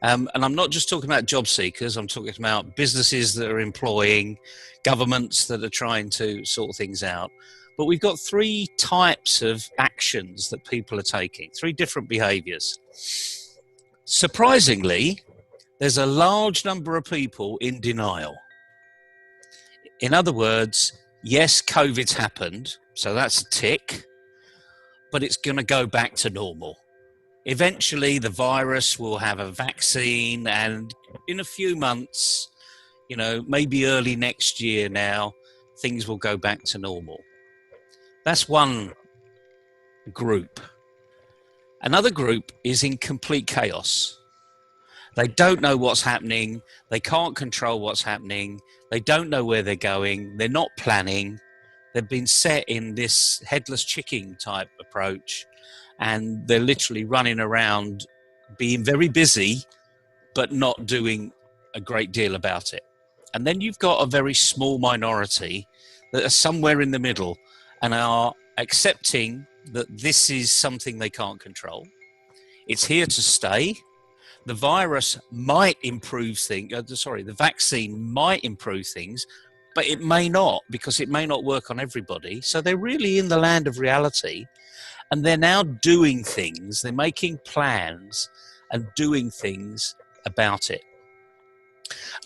and I'm not just talking about job seekers, I'm talking about businesses that are employing, governments that are trying to sort things out. But we've got 3 types of actions that people are taking, 3 different behaviors. Surprisingly, there's a large number of people in denial. In other words, yes, COVID's happened, so that's a tick, but it's going to go back to normal. Eventually, the virus will have a vaccine, and in a few months, maybe early next year now, things will go back to normal. That's one group. Another group is in complete chaos. They don't know what's happening. They can't control what's happening. They don't know where they're going. They're not planning. They've been set in this headless chicken type approach, and they're literally running around being very busy, but not doing a great deal about it. And then you've got a very small minority that are somewhere in the middle and are accepting that this is something they can't control. It's here to stay. The virus might improve things. The vaccine might improve things, but it may not, because it may not work on everybody. So they're really in the land of reality, and they're now doing things. They're making plans and doing things about it.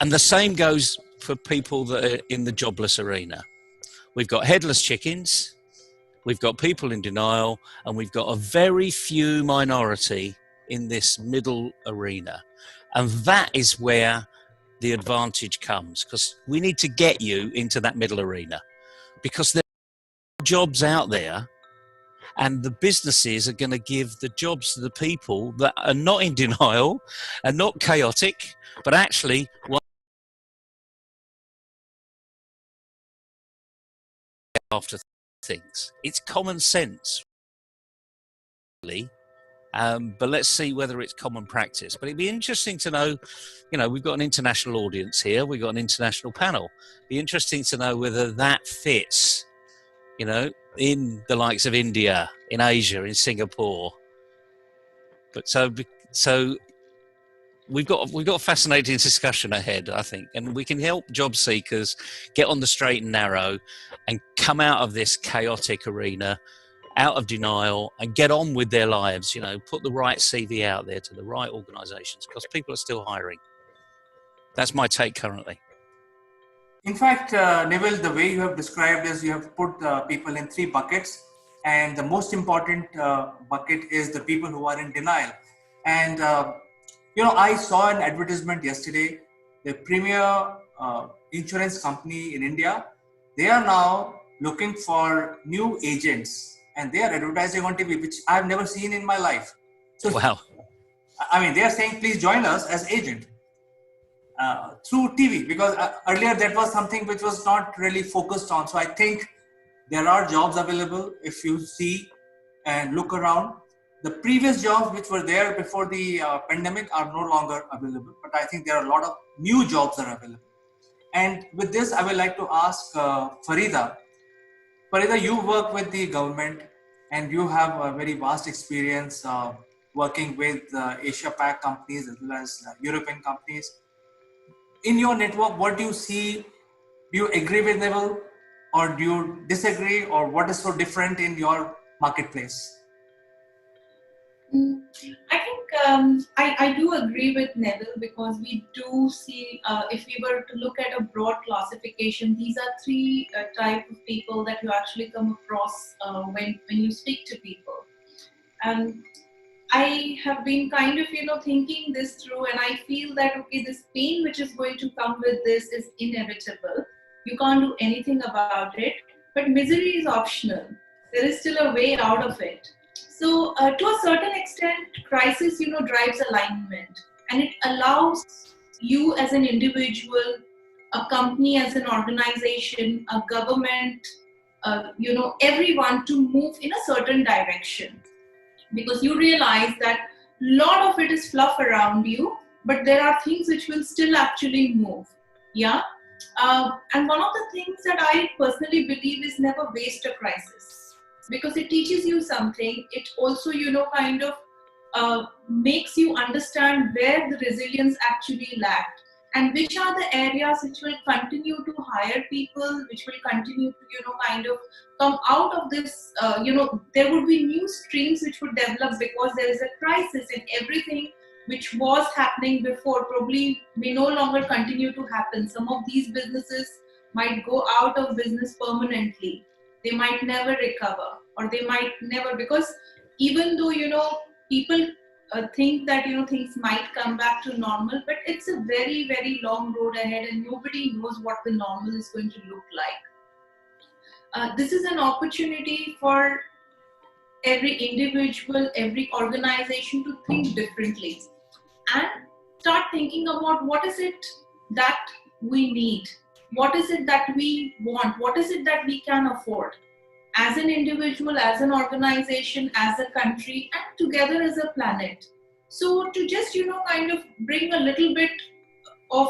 And the same goes for people that are in the jobless arena. We've got headless chickens, we've got people in denial, and we've got a very few minority in this middle arena. And that is where the advantage comes, because we need to get you into that middle arena, because there are jobs out there, and the businesses are going to give the jobs to the people that are not in denial and not chaotic, but actually want after things. It's common sense, really. But let's see whether it's common practice. But it'd be interesting to know, we've got an international audience here, we've got an international panel. It'd be interesting to know whether that fits, in the likes of India, in Asia, in Singapore. But so we've got a fascinating discussion ahead, I think, and we can help job seekers get on the straight and narrow and come out of this chaotic arena, out of denial, and get on with their lives. Put the right CV out there to the right organizations, because people are still hiring. That's my take currently. In fact, Neville, the way you have described is you have put people in three buckets, and the most important bucket is the people who are in denial. And I saw an advertisement yesterday. The premier insurance company in India, they are now looking for new agents, and they are advertising on TV, which I've never seen in my life. So, wow. They are saying, please join us as agent through TV, because earlier that was something which was not really focused on. So I think there are jobs available if you see and look around. The previous jobs which were there before the pandemic are no longer available, but I think there are a lot of new jobs that are available. And with this, I would like to ask Farida. Farida, you work with the government and you have a very vast experience working with Asia Pac companies as well as European companies. In your network, what do you see? Do you agree with Neville, or do you disagree, or what is so different in your marketplace? I think I do agree with Neville, because we do see, if we were to look at a broad classification, these are three type of people that you actually come across when you speak to people. And I have been kind of, thinking this through, and I feel that, okay, this pain which is going to come with this is inevitable. You can't do anything about it, but misery is optional. There is still a way out of it. So to a certain extent, crisis, drives alignment, and it allows you as an individual, a company as an organization, a government, everyone to move in a certain direction. Because you realize that a lot of it is fluff around you, but there are things which will still actually move. Yeah. And one of the things that I personally believe is never waste a crisis, because it teaches you something. It also, kind of makes you understand where the resilience actually lacked, and which are the areas which will continue to hire people, which will continue to, kind of come out of this, there would be new streams which would develop, because there is a crisis, and everything which was happening before probably may no longer continue to happen. Some of these businesses might go out of business permanently. They might never recover, or they might never, because even though, people think that things might come back to normal, but it's a very, very long road ahead, and nobody knows what the normal is going to look like. This is an opportunity for every individual, every organization to think differently and start thinking about what is it that we need, what is it that we want, what is it that we can afford as an individual, as an organization, as a country, and together as a planet. So to just kind of bring a little bit of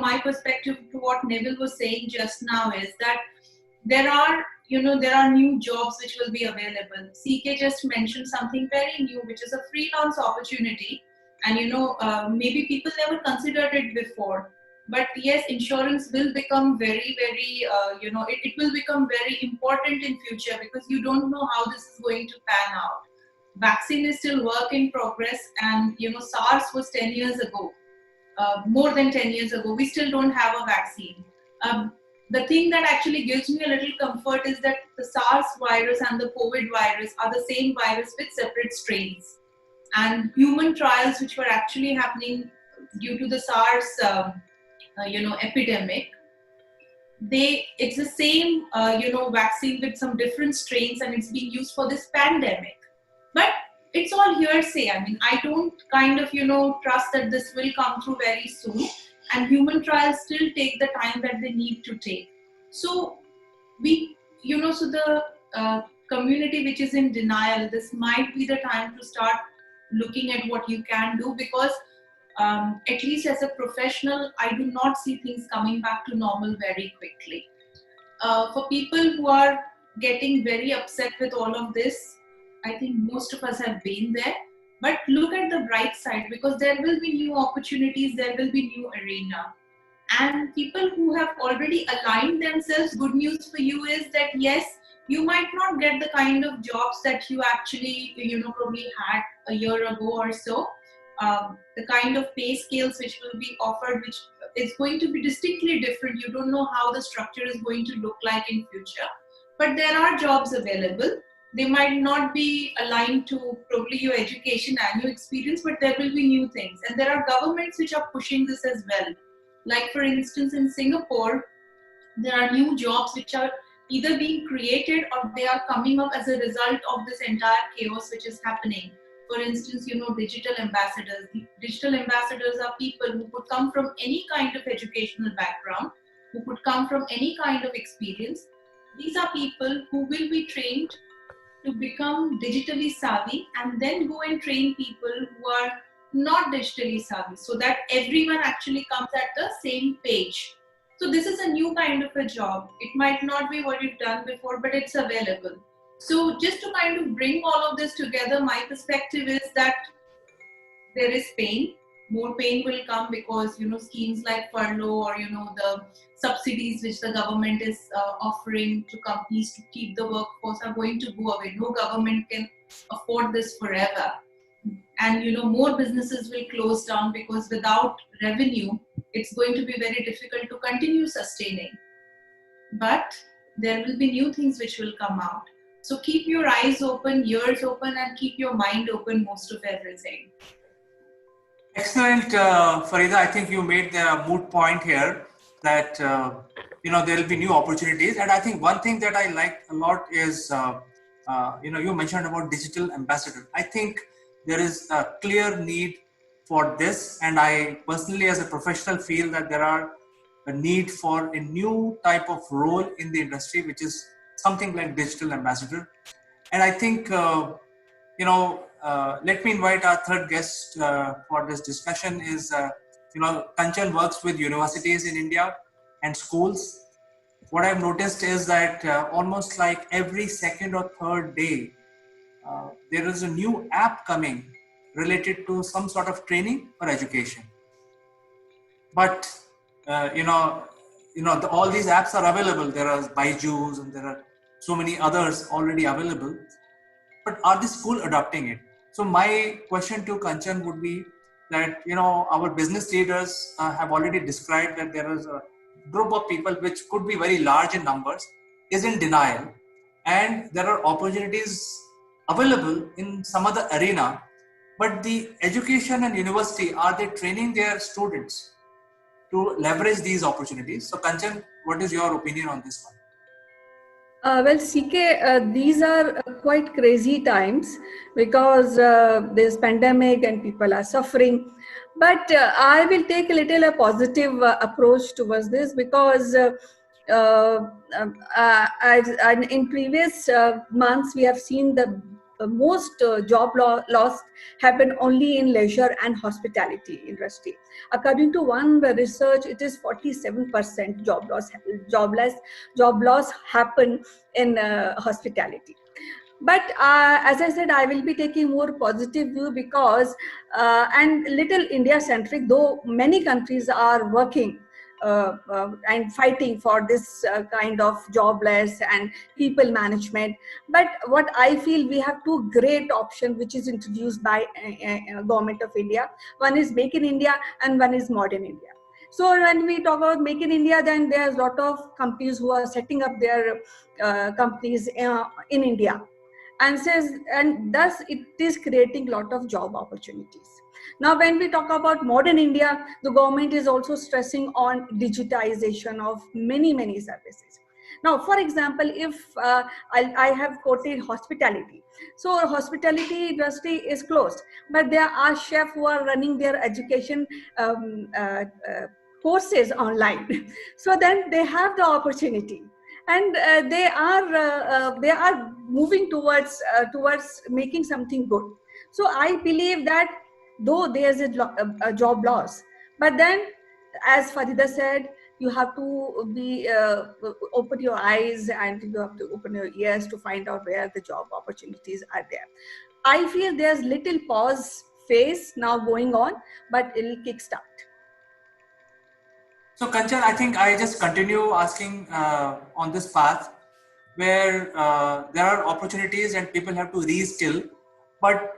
my perspective to what Neville was saying just now is that there are new jobs which will be available. CK just mentioned something very new, which is a freelance opportunity, and maybe people never considered it before. But yes, insurance will become very, very it will become very important in future, because you don't know how this is going to pan out. Vaccine is still work in progress, and SARS was 10 years ago. More than 10 years ago, we still don't have a vaccine. The thing that actually gives me a little comfort is that the SARS virus and the COVID virus are the same virus with separate strains. And human trials which were actually happening due to the SARS epidemic, it's the same vaccine with some different strains, and it's being used for this pandemic. But it's all hearsay. I mean, I don't kind of trust that this will come through very soon, and human trials still take the time that they need to take. So the community which is in denial, this might be the time to start looking at what you can do, because at least as a professional, I do not see things coming back to normal very quickly. For people who are getting very upset with all of this, I think most of us have been there. But look at the bright side, because there will be new opportunities, there will be new arena. And people who have already aligned themselves, good news for you is that yes, you might not get the kind of jobs that you actually probably had a year ago or so. The kind of pay scales which will be offered, which is going to be distinctly different. You don't know how the structure is going to look like in future, but there are jobs available. They might not be aligned to probably your education and your experience, but there will be new things. And there are governments which are pushing this as well. Like for instance, in Singapore, there are new jobs which are either being created or they are coming up as a result of this entire chaos which is happening. For instance, digital ambassadors. Digital ambassadors are people who could come from any kind of educational background, who could come from any kind of experience. These are people who will be trained to become digitally savvy and then go and train people who are not digitally savvy, so that everyone actually comes at the same page. So this is a new kind of a job. It might not be what you've done before, but it's available. So just to kind of bring all of this together, my perspective is that there is pain. More pain will come because schemes like furlough or the subsidies which the government is offering to companies to keep the workforce are going to go away. No government can afford this forever, and more businesses will close down, because without revenue it's going to be very difficult to continue sustaining. But there will be new things which will come out. So keep your eyes open, ears open, and keep your mind open most of everything. Excellent, Farida. I think you made the moot point here that there will be new opportunities, and I think one thing that I like a lot is you mentioned about digital ambassador. I think there is a clear need for this, and I personally, as a professional, feel that there are a need for a new type of role in the industry, which is something like digital ambassador. And I think let me invite our third guest for this discussion. Is Kanchan works with universities in India and schools. What I've noticed is that almost like every second or third day, there is a new app coming related to some sort of training or education. But all these apps are available. There are Byju's and there are so many others already available. But are the school adopting it? So my question to Kanchan would be that our business leaders have already described that there is a group of people which could be very large in numbers is in denial, and there are opportunities available in some other arena, but the education and university, are they training their students to leverage these opportunities? So Kanchan, what is your opinion on this one? Well, CK, these are quite crazy times because there's pandemic and people are suffering. But I will take a little a positive approach towards this because in previous months we have seen the most loss happen only in leisure and hospitality industry. According to one research, it is 47% job loss happen in hospitality. But as I said, I will be taking more positive view because and little India centric, though many countries are working and fighting for this kind of jobless and people management. But what I feel, we have two great options which is introduced by government of India. One is Make in India and one is Modern India. So when we talk about Make in India, then there's a lot of companies who are setting up their companies in India, and thus it is creating a lot of job opportunities. Now, when we talk about Modern India, the government is also stressing on digitization of many services. Now, for example, if I have quoted hospitality. So hospitality industry is closed, but there are chefs who are running their education courses online. So then they have the opportunity, and they are moving towards making something good. So I believe that though there's a job loss, but then, as Farida said, you have to be open your eyes and you have to open your ears to find out where the job opportunities are there. I feel there's little pause phase now going on, but it'll kickstart. So Kanchan, I think I just continue asking on this path where there are opportunities and people have to reskill. But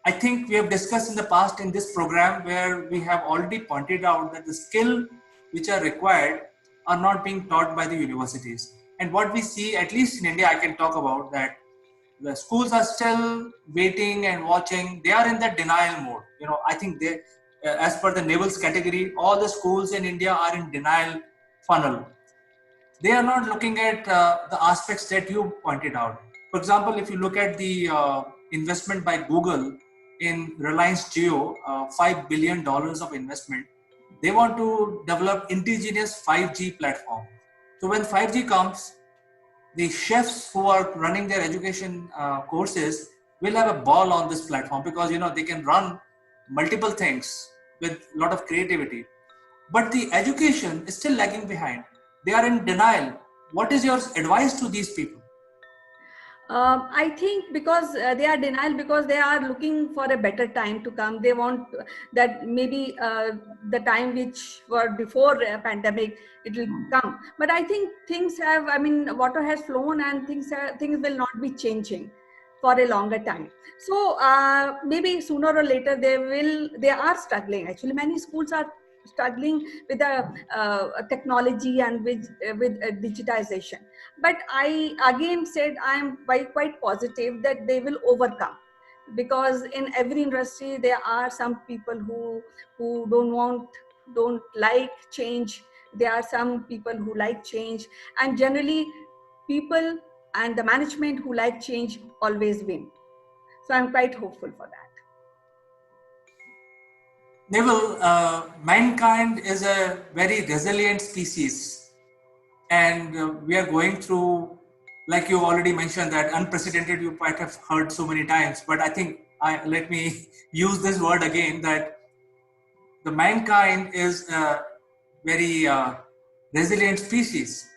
I think we have discussed in the past in this program where we have already pointed out that the skill which are required are not being taught by the universities. And what we see, at least in India, I can talk about that the schools are still waiting and watching. They are in that denial mode. I think they, as per the Naval's category, all the schools in India are in denial funnel. They are not looking at the aspects that you pointed out. For example, if you look at the investment by Google in Reliance Jio, $5 billion of investment, they want to develop indigenous 5G platform. So when 5G comes, the chefs who are running their education courses will have a ball on this platform because they can run multiple things with a lot of creativity. But the education is still lagging behind. They are in denial. What is your advice to these people? I think because they are denial because they are looking for a better time to come. They want that maybe the time which were before pandemic, it will come. But I think water has flown and things will not be changing for a longer time. So maybe sooner or later they are struggling. Actually, many schools are struggling with the technology and with digitization. But I again said I'm quite positive that they will overcome, because in every industry there are some people who don't like change. There are some people who like change, and generally people and the management who like change always win. So I'm quite hopeful for that. Naval, mankind is a very resilient species, and we are going through, like you already mentioned, that unprecedented. You might have heard so many times, but I think let me use this word again, that the mankind is a very resilient species,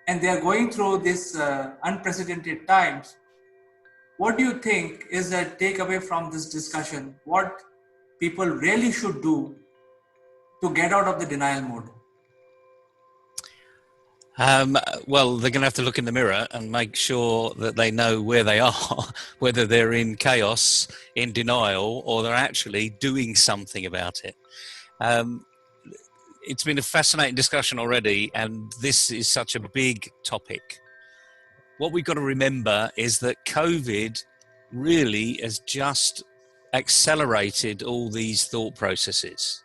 and they are going through this unprecedented times. What do you think is the takeaway from this discussion? What people really should do to get out of the denial mode? Well, they're going to have to look in the mirror and make sure that they know where they are, whether they're in chaos, in denial, or they're actually doing something about it. It's been a fascinating discussion already, and this is such a big topic. What we've got to remember is that COVID really has just accelerated all these thought processes.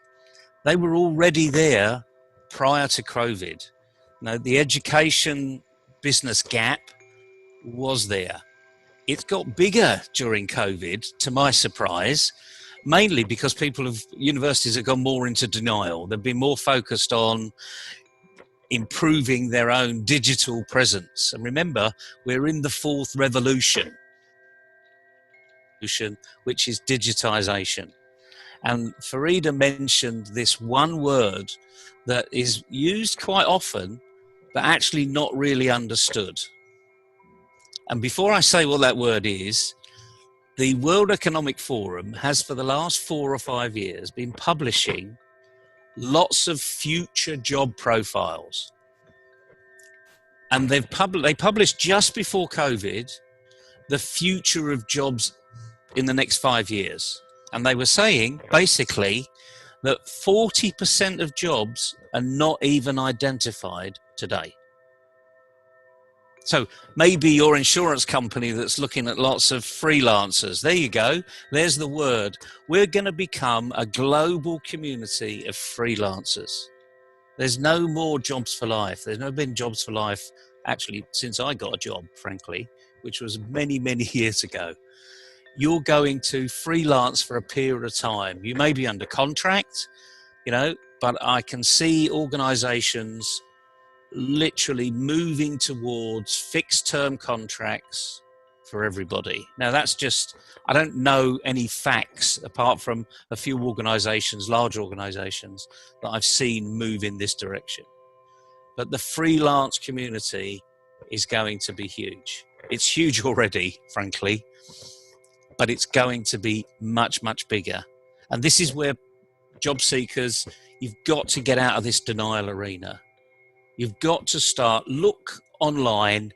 They were already there prior to COVID. Now, the education business gap was there. It got bigger during COVID, to my surprise, mainly because universities have gone more into denial. They've been more focused on improving their own digital presence. And remember, we're in the fourth revolution, which is digitization. And Farida mentioned this one word that is used quite often, but actually not really understood. And before I say what that word is, the World Economic Forum has for the last 4 or 5 years been publishing lots of future job profiles. And they published just before COVID the future of jobs in the next 5 years. And they were saying basically that 40% of jobs are not even identified today. So maybe your insurance company that's looking at lots of freelancers, there you go, there's the word. We're going to become a global community of freelancers. There's no more jobs for life. There's never been jobs for life, actually, since I got a job, frankly, which was many, many years ago. You're going to freelance for a period of time. You may be under contract, but I can see organizations literally moving towards fixed term contracts for everybody. Now that's just, I don't know any facts apart from a few organizations, large organizations that I've seen move in this direction. But the freelance community is going to be huge. It's huge already, frankly, but it's going to be much, much bigger. And this is where job seekers, you've got to get out of this denial arena. You've got to look online,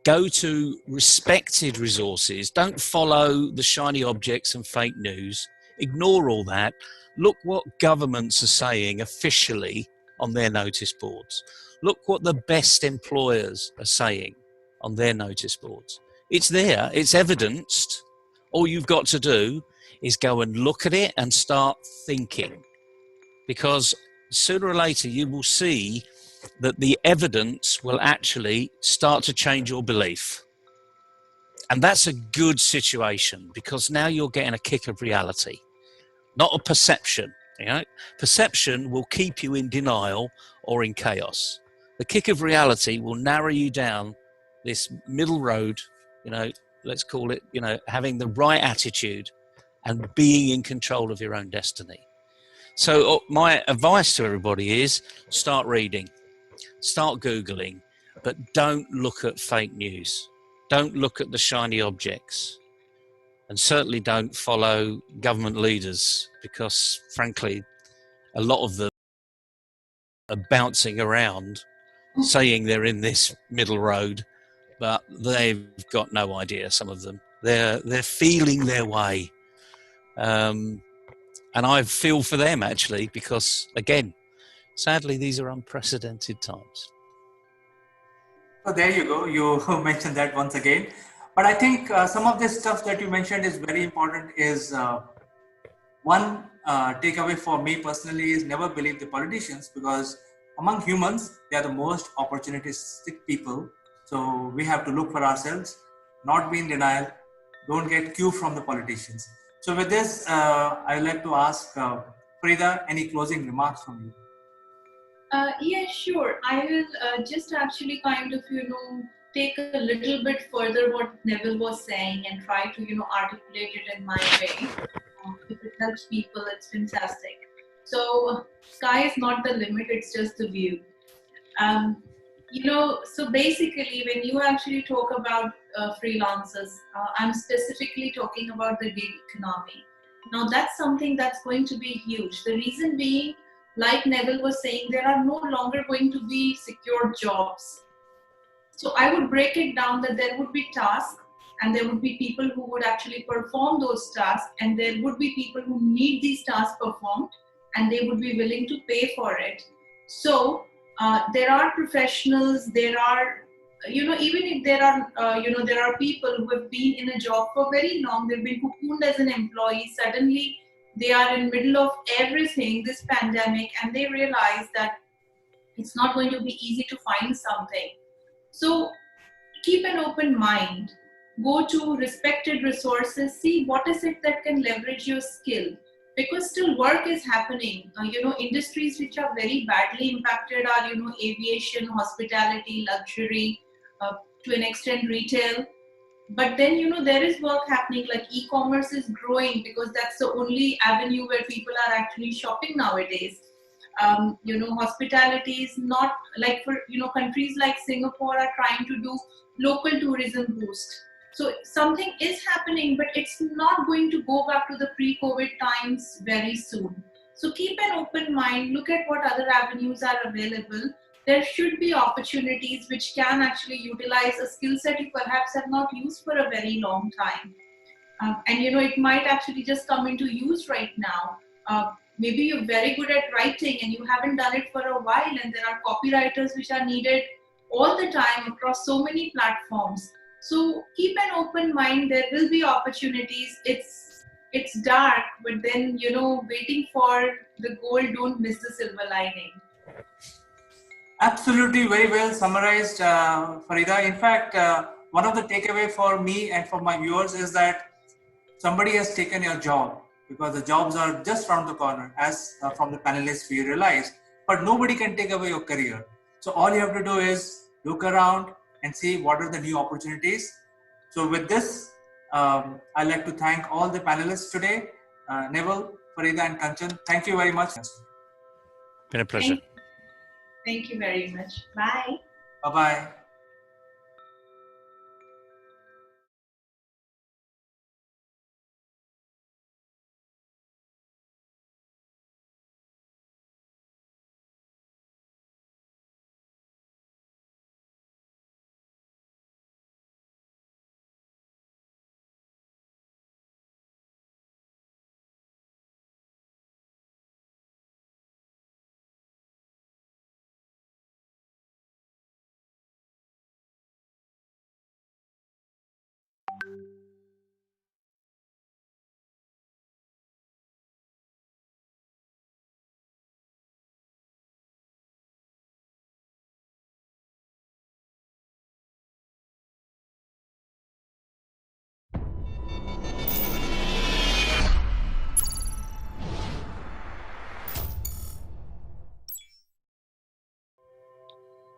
go to respected resources. Don't follow the shiny objects and fake news. Ignore all that. Look what governments are saying officially on their notice boards. Look what the best employers are saying on their notice boards. It's there, it's evidenced. All you've got to do is go and look at it and start thinking. Because sooner or later you will see that the evidence will actually start to change your belief. And that's a good situation because now you're getting a kick of reality, not a perception. Perception will keep you in denial or in chaos. The kick of reality will narrow you down this middle road, let's call it, having the right attitude and being in control of your own destiny. So my advice to everybody is start reading. Start Googling, but don't look at fake news. Don't look at the shiny objects. And certainly don't follow government leaders because, frankly, a lot of them are bouncing around saying they're in this middle road, but they've got no idea, some of them. They're feeling their way. And I feel for them, actually, because, again, sadly, these are unprecedented times. So there you go. You mentioned that once again. But I think some of this stuff that you mentioned is very important. Is one takeaway for me personally is never believe the politicians, because among humans, they are the most opportunistic people. So we have to look for ourselves, not be in denial, don't get cue from the politicians. So with this, I would like to ask Farida, any closing remarks from you? Yeah, sure. I will just actually kind of, take a little bit further what Neville was saying and try to, articulate it in my way. If it helps people, it's fantastic. So sky is not the limit, it's just the view. So basically when you actually talk about freelancers, I'm specifically talking about the gig economy. Now that's something that's going to be huge. The reason being, like Neville was saying, there are no longer going to be secure jobs. So I would break it down that there would be tasks and there would be people who would actually perform those tasks, and there would be people who need these tasks performed and they would be willing to pay for it. So there are professionals, there are even if there are, there are people who have been in a job for very long, they've been cocooned as an employee, suddenly they are in middle of everything, this pandemic, and they realize that it's not going to be easy to find something. So keep an open mind, go to respected resources, see what is it that can leverage your skill, because still work is happening. Industries which are very badly impacted are, aviation, hospitality, luxury, to an extent retail. But then, there is work happening, like e-commerce is growing because that's the only avenue where people are actually shopping nowadays. Hospitality is not like, for countries like Singapore are trying to do local tourism boost. So something is happening, but it's not going to go back to the pre-COVID times very soon. So keep an open mind, look at what other avenues are available. There should be opportunities which can actually utilize a skill set you perhaps have not used for a very long time. And it might actually just come into use right now. Maybe you're very good at writing and you haven't done it for a while, and there are copywriters which are needed all the time across so many platforms. So keep an open mind, there will be opportunities. It's dark, but then waiting for the gold, don't miss the silver lining. Absolutely, very well summarized, Farida. In fact, one of the takeaway for me and for my viewers is that somebody has taken your job, because the jobs are just around the corner, as from the panelists we realized, but nobody can take away your career. So all you have to do is look around and see what are the new opportunities. So with this, I'd like to thank all the panelists today, Neville, Farida and Kanchan. Thank you very much. Been a pleasure. Thank you very much. Bye. Bye-bye.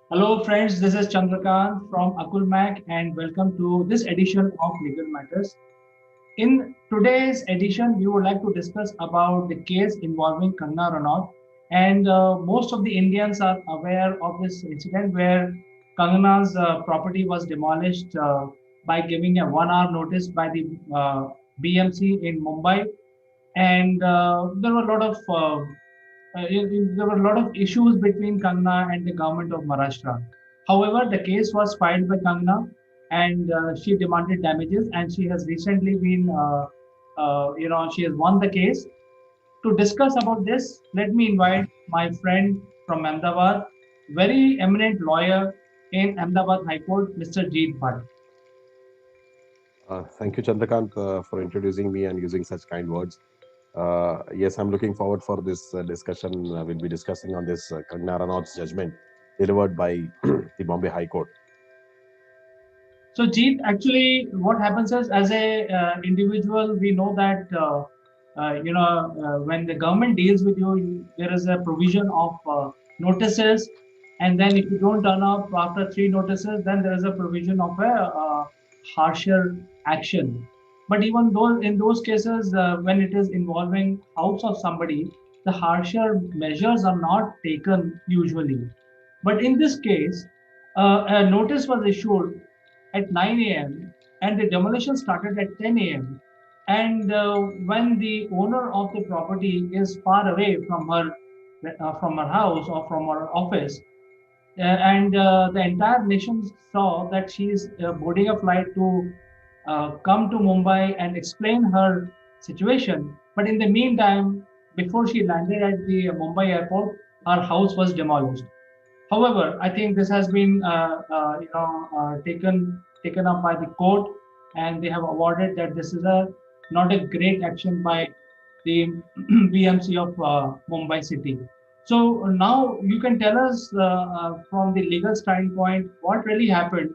Hello, friends. This is Chandrakant from Akulmach, and welcome to this edition of Legal Matters. In today's edition, we would like to discuss about the case involving Kangana Ranaut, and most of the Indians are aware of this incident where Kangana's property was demolished by giving a 1 hour notice by the BMC in Mumbai, and there were a lot of issues between Kangana and the government of Maharashtra. However, the case was filed by Kangana, and she demanded damages, and she has recently been, she has won the case. To discuss about this, let me invite my friend from Ahmedabad, very eminent lawyer in Ahmedabad High Court, Mr. Jeet Bhatt. Thank you, Chandrakant, for introducing me and using such kind words. Yes, I'm looking forward for this discussion. We'll be discussing on this Kangana Ranaut's judgment delivered by the Bombay High Court. So, Jeet, actually, what happens is, as a individual, we know that when the government deals with you, there is a provision of notices, and then if you don't turn up after 3 notices, then there is a provision of a harsher action. But even though in those cases, when it is involving house of somebody, the harsher measures are not taken usually. But in this case, a notice was issued at 9 a.m. and the demolition started at 10 a.m. And when the owner of the property is far away from her house or from her office, and the entire nation saw that she is boarding a flight to come to Mumbai and explain her situation. But in the meantime, before she landed at the Mumbai airport, her house was demolished. However, I think this has been taken up by the court, and they have awarded that this is a not a great action by the BMC of Mumbai City. So now you can tell us from the legal standpoint what really happened,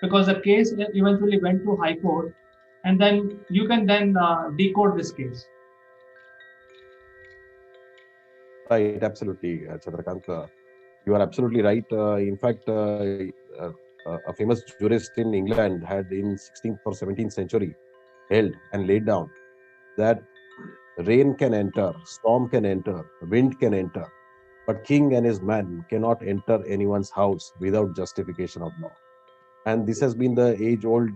because the case eventually went to High Court, and then you can then decode this case. Right, absolutely, Chandrakant. You are absolutely right. In fact, a famous jurist in England had in 16th or 17th century held and laid down that rain can enter, storm can enter, wind can enter, but king and his men cannot enter anyone's house without justification of law. And this has been the age-old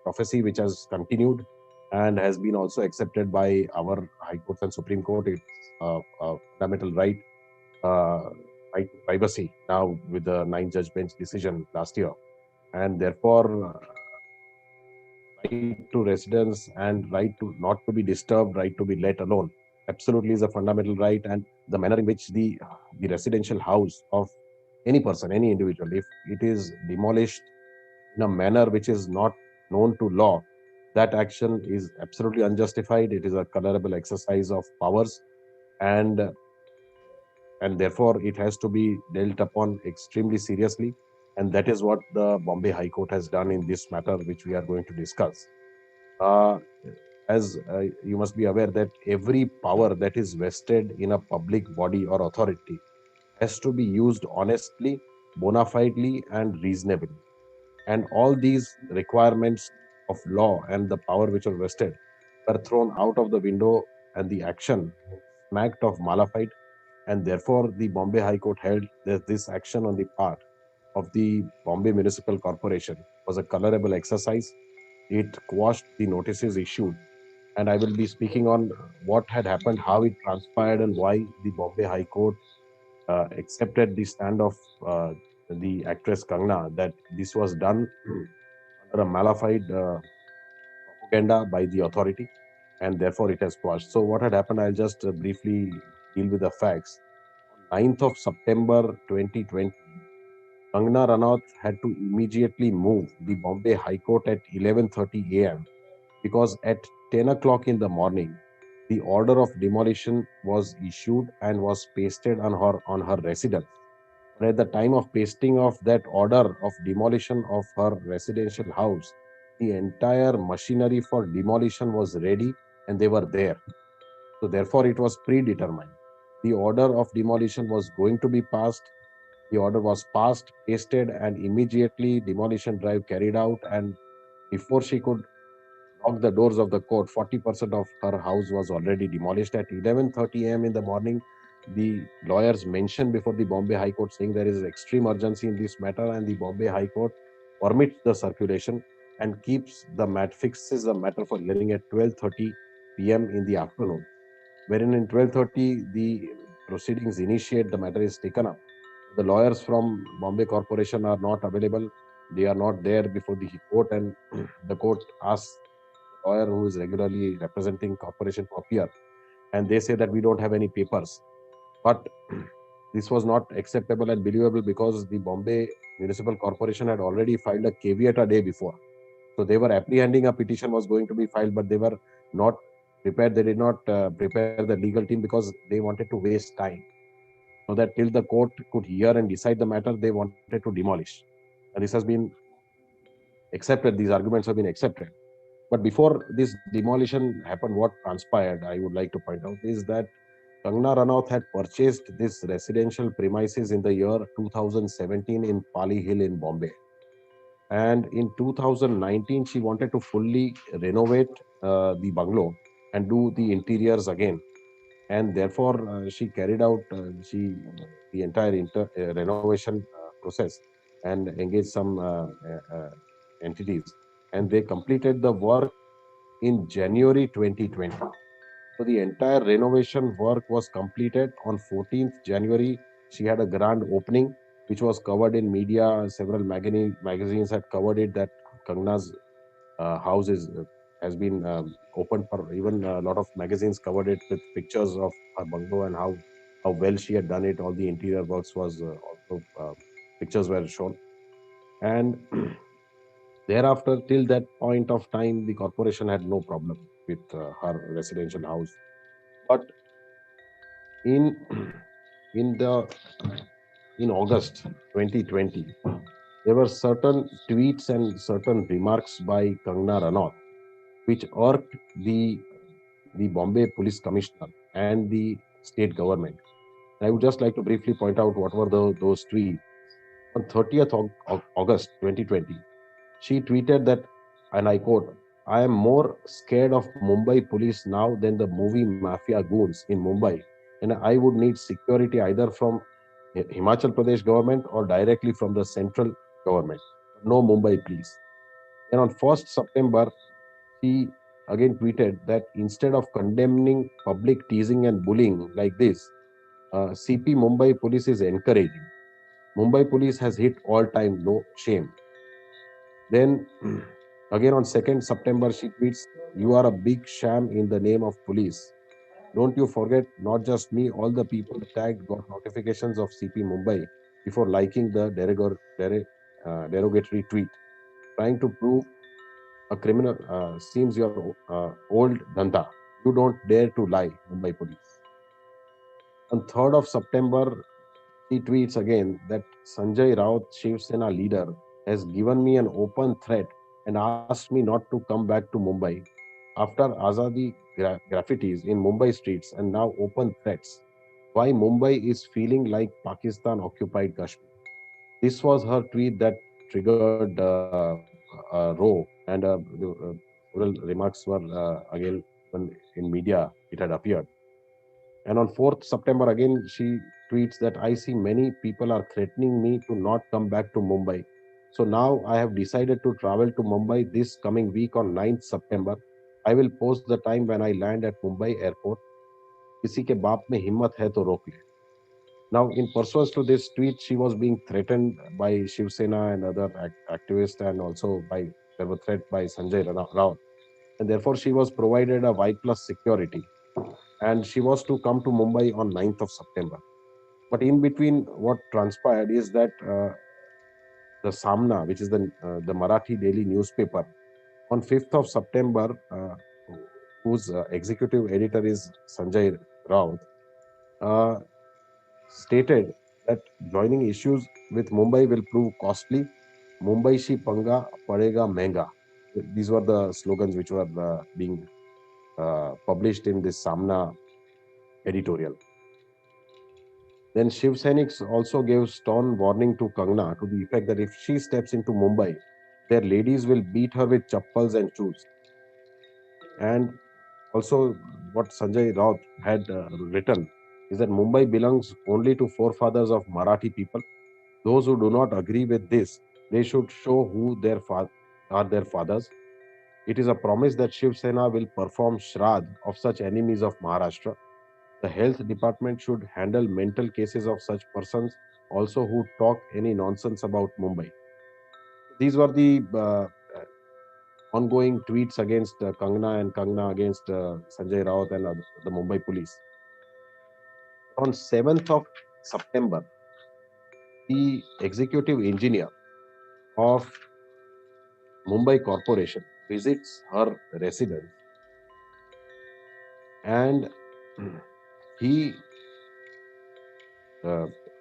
prophecy which has continued and has been also accepted by our High Court and Supreme Court. It's a fundamental right, uh, right to privacy now with the 9 judge bench decision last year. And therefore, right to residence and right to not to be disturbed, right to be let alone, absolutely is a fundamental right. And the manner in which the residential house of any person, any individual, if it is demolished in a manner which is not known to law, that action is absolutely unjustified. It is a colorable exercise of powers, and and therefore it has to be dealt upon extremely seriously. And that is what the Bombay High Court has done in this matter, which we are going to discuss. Uh, as you must be aware that every power that is vested in a public body or authority has to be used honestly, bona fidely, and reasonably. And all these requirements of law and the power which are vested were thrown out of the window, and the action smacked of malafide. And therefore, the Bombay High Court held that this action on the part of the Bombay Municipal Corporation was a colorable exercise. It quashed the notices issued, and I will be speaking on what had happened, how it transpired, and why the Bombay High Court accepted the stand of the actress Kangna that this was done under a malified propaganda by the authority, and therefore it has quashed. So what had happened, I'll just briefly deal with the facts. On 9th of September 2020, Kangna Ranaut had to immediately move the Bombay High Court at 11:30 a.m. because at 10 o'clock in the morning, the order of demolition was issued and was pasted on her residence. But at the time of pasting of that order of demolition of her residential house, the entire machinery for demolition was ready and they were there. So therefore, it was predetermined. The order of demolition was going to be passed. The order was passed, pasted, and immediately demolition drive carried out. And before she could knocked the doors of the court, 40% of her house was already demolished. At 11:30 a.m. in the morning, the lawyers mentioned before the Bombay High Court saying there is extreme urgency in this matter, and the Bombay High Court permits the circulation and fixes the matter for hearing at 12:30 p.m. in the afternoon. Wherein in 12:30 the proceedings initiate, the matter is taken up. The lawyers from Bombay Corporation are not available. They are not there before the court, and the court asks lawyer who is regularly representing corporation to appear, and they say that we don't have any papers. But this was not acceptable and believable because the Bombay Municipal Corporation had already filed a caveat a day before. So they were apprehending a petition was going to be filed, but they were not prepared. They did not prepare the legal team because they wanted to waste time. So that till the court could hear and decide the matter, they wanted to demolish. And this has been accepted. These arguments have been accepted. But before this demolition happened, what transpired, I would like to point out, is that Kangna Ranaut had purchased this residential premises in the year 2017 in Pali Hill in Bombay. And in 2019, she wanted to fully renovate the bungalow and do the interiors again. And therefore, she carried out the entire renovation process and engaged some entities. And they completed the work in January 2020. So the entire renovation work was completed on 14th January. She had a grand opening, which was covered in media. Several magazines had covered it that Kangna's house has been opened for, even a lot of magazines covered it with pictures of her bungalow and how how well she had done it. All the interior works was also pictures were shown, and thereafter, till that point of time, the corporation had no problem with her residential house. But in in the in August 2020, there were certain tweets and certain remarks by Kangna Ranaut which irked the Bombay Police Commissioner and the state government. I would just like to briefly point out what were those tweets. On 30th August 2020, she tweeted that, and I quote, I am more scared of Mumbai police now than the movie mafia goons in Mumbai, and I would need security either from Himachal Pradesh government or directly from the central government. No Mumbai, please. Then on 1st September, she again tweeted that instead of condemning public teasing and bullying like this, CP Mumbai police is encouraging. Mumbai police has hit all-time low. Shame. Then again on 2nd September, she tweets, you are a big sham in the name of police. Don't you forget, not just me, all the people tagged got notifications of CP Mumbai before liking the derogatory tweet, trying to prove a criminal seems your old dhanda. You don't dare to lie, Mumbai police. On 3rd of September, he tweets again that Sanjay Raut, Shiv Sena leader, has given me an open threat and asked me not to come back to Mumbai after Azadi graffitis in Mumbai streets and now open threats. Why Mumbai is feeling like Pakistan occupied Kashmir. This was her tweet that triggered a row, and several remarks were again when in media it had appeared. And on 4th September, again, she tweets that I see many people are threatening me to not come back to Mumbai. So now I have decided to travel to Mumbai this coming week on 9th September. I will post the time when I land at Mumbai airport. किसी के बाप में हिम्मत है तो रोक ले. Now, in pursuance to this tweet, she was being threatened by Shiv Sena and other activists, and also by there were threat by Sanjay Rao, and therefore she was provided a Y plus security, and she was to come to Mumbai on 9th of September. But in between, what transpired is that the Samna, which is the Marathi daily newspaper, on 5th of September, whose executive editor is Sanjay Rao, stated that joining issues with Mumbai will prove costly. Mumbai shi panga padega menga. These were the slogans which were being published in this Samna editorial. Then Shiv Sainiks also gave stern warning to Kangna to the effect that if she steps into Mumbai, their ladies will beat her with chappals and shoes. And also, what Sanjay Raut had written is that Mumbai belongs only to forefathers of Marathi people. Those who do not agree with this, they should show who are their fathers. It is a promise that Shiv Sena will perform Shrad of such enemies of Maharashtra. The health department should handle mental cases of such persons also who talk any nonsense about Mumbai. These were the ongoing tweets against Kangna and Kangna against Sanjay Raut and the Mumbai police. On 7th of September, the executive engineer of Mumbai Corporation visits her residence, and he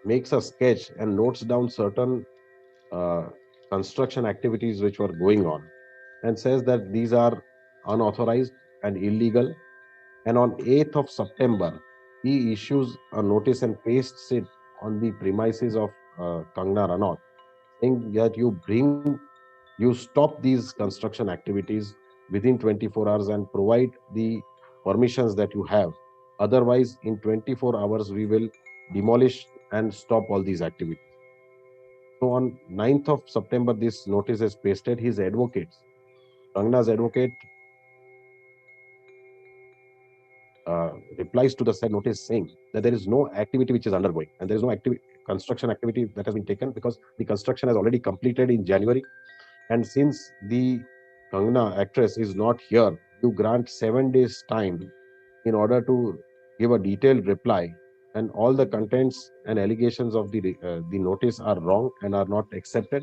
makes a sketch and notes down certain uh, construction activities which were going on, and says that these are unauthorized and illegal. And on 8th of September, he issues a notice and pastes it on the premises of Kangna Ranaut, saying that you stop these construction activities within 24 hours and provide the permissions that you have. Otherwise, in 24 hours, we will demolish and stop all these activities. So on 9th of September, this notice is pasted. His advocates, Kangna's advocate, replies to the said notice saying that there is no activity which is undergoing and there is no construction activity that has been taken because the construction has already completed in January. And since the Kangna actress is not here, you grant 7 days time in order to give a detailed reply and all the contents and allegations of the notice are wrong and are not accepted,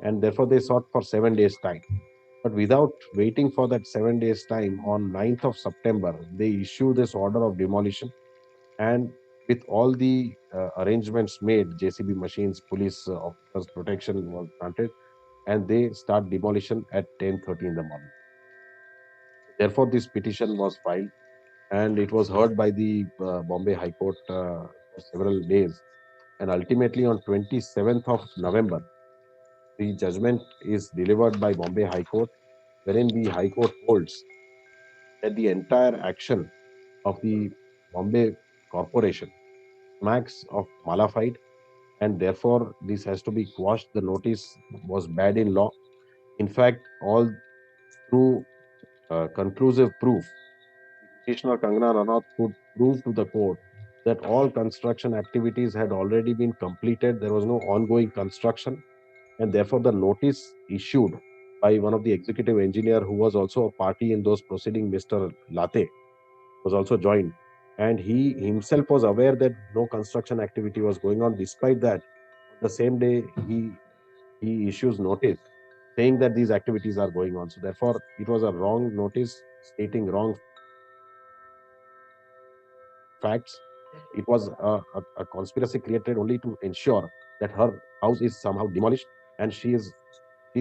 and therefore they sought for 7 days time. But without waiting for that 7 days time, on 9th of September, they issue this order of demolition, and with all the arrangements made, JCB machines, police officers, protection was granted, and they start demolition at 10:30 in the morning. Therefore, this petition was filed, and it was heard by the Bombay High Court for several days. And ultimately, on 27th of November, the judgment is delivered by Bombay High Court, wherein the High Court holds that the entire action of the Bombay Corporation smacks of malafide, and therefore this has to be quashed. The notice was bad in law. In fact, all through conclusive proof, petitioner Kangana Ranaut could prove to the court that all construction activities had already been completed. There was no ongoing construction, and therefore the notice issued by one of the executive engineer who was also a party in those proceedings, Mr. Late, was also joined. And he himself was aware that no construction activity was going on. Despite that, the same day he issues notice saying that these activities are going on. So therefore, it was a wrong notice stating wrong facts. It was a conspiracy created only to ensure that her house is somehow demolished, and she is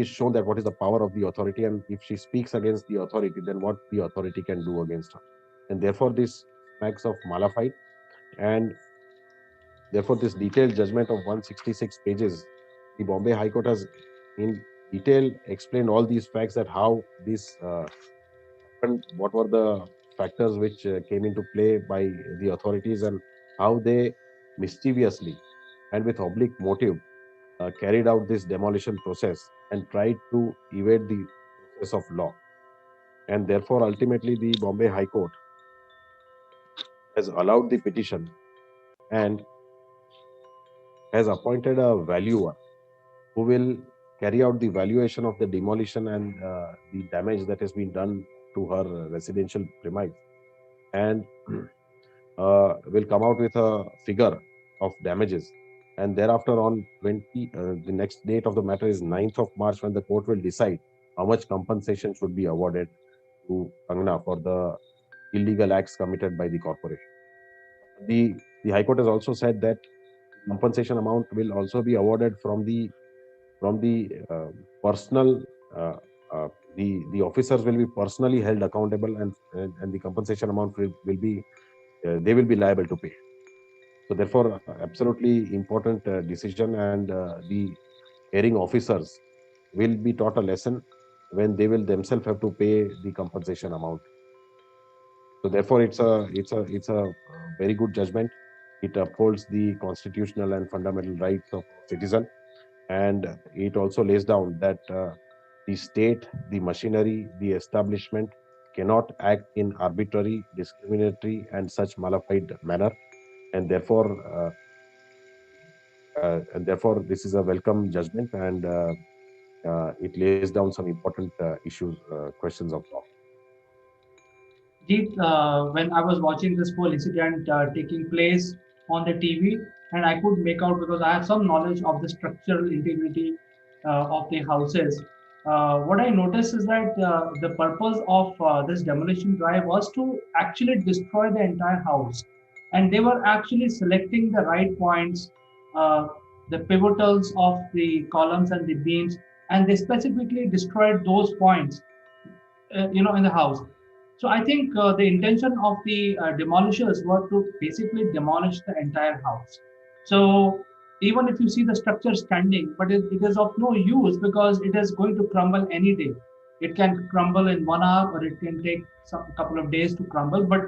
shown that what is the power of the authority, and if she speaks against the authority, then what the authority can do against her. And therefore, this smacks of malafide, and therefore, this detailed judgment of 166 pages, the Bombay High Court has in detail explained all these facts, that how this happened, what were the factors which came into play by the authorities, and how they mischievously and with oblique motive carried out this demolition process and tried to evade the process of law. And therefore, ultimately, the Bombay High Court has allowed the petition and has appointed a valuer who will carry out the valuation of the demolition and the damage that has been done to her residential premise, and will come out with a figure of damages. And thereafter, on the next date of the matter is 9th of March, when the court will decide how much compensation should be awarded to Kangna for the illegal acts committed by the corporation. The High Court has also said that compensation amount will also be awarded from the personal uh, the officers will be personally held accountable, and the compensation amount will be they will be liable to pay. So therefore, absolutely important decision, and the hearing officers will be taught a lesson when they will themselves have to pay the compensation amount. So therefore, it's a very good judgment. It upholds the constitutional and fundamental rights of citizen, and it also lays down that the state, the machinery, the establishment cannot act in arbitrary, discriminatory, and such malified manner, and therefore this is a welcome judgment, and it lays down some important issues, questions of law. Jeet, when I was watching this whole incident taking place on the TV, and I could make out, because I have some knowledge of the structural integrity of the houses. What I noticed is that the purpose of this demolition drive was to actually destroy the entire house, and they were actually selecting the right points, uh, the pivotals of the columns and the beams, and they specifically destroyed those points, in the house. So I think the intention of the demolishers were to basically demolish the entire house. So even if you see the structure standing, but it is of no use, because it is going to crumble any day. It can crumble in 1 hour, or it can take some couple of days to crumble. But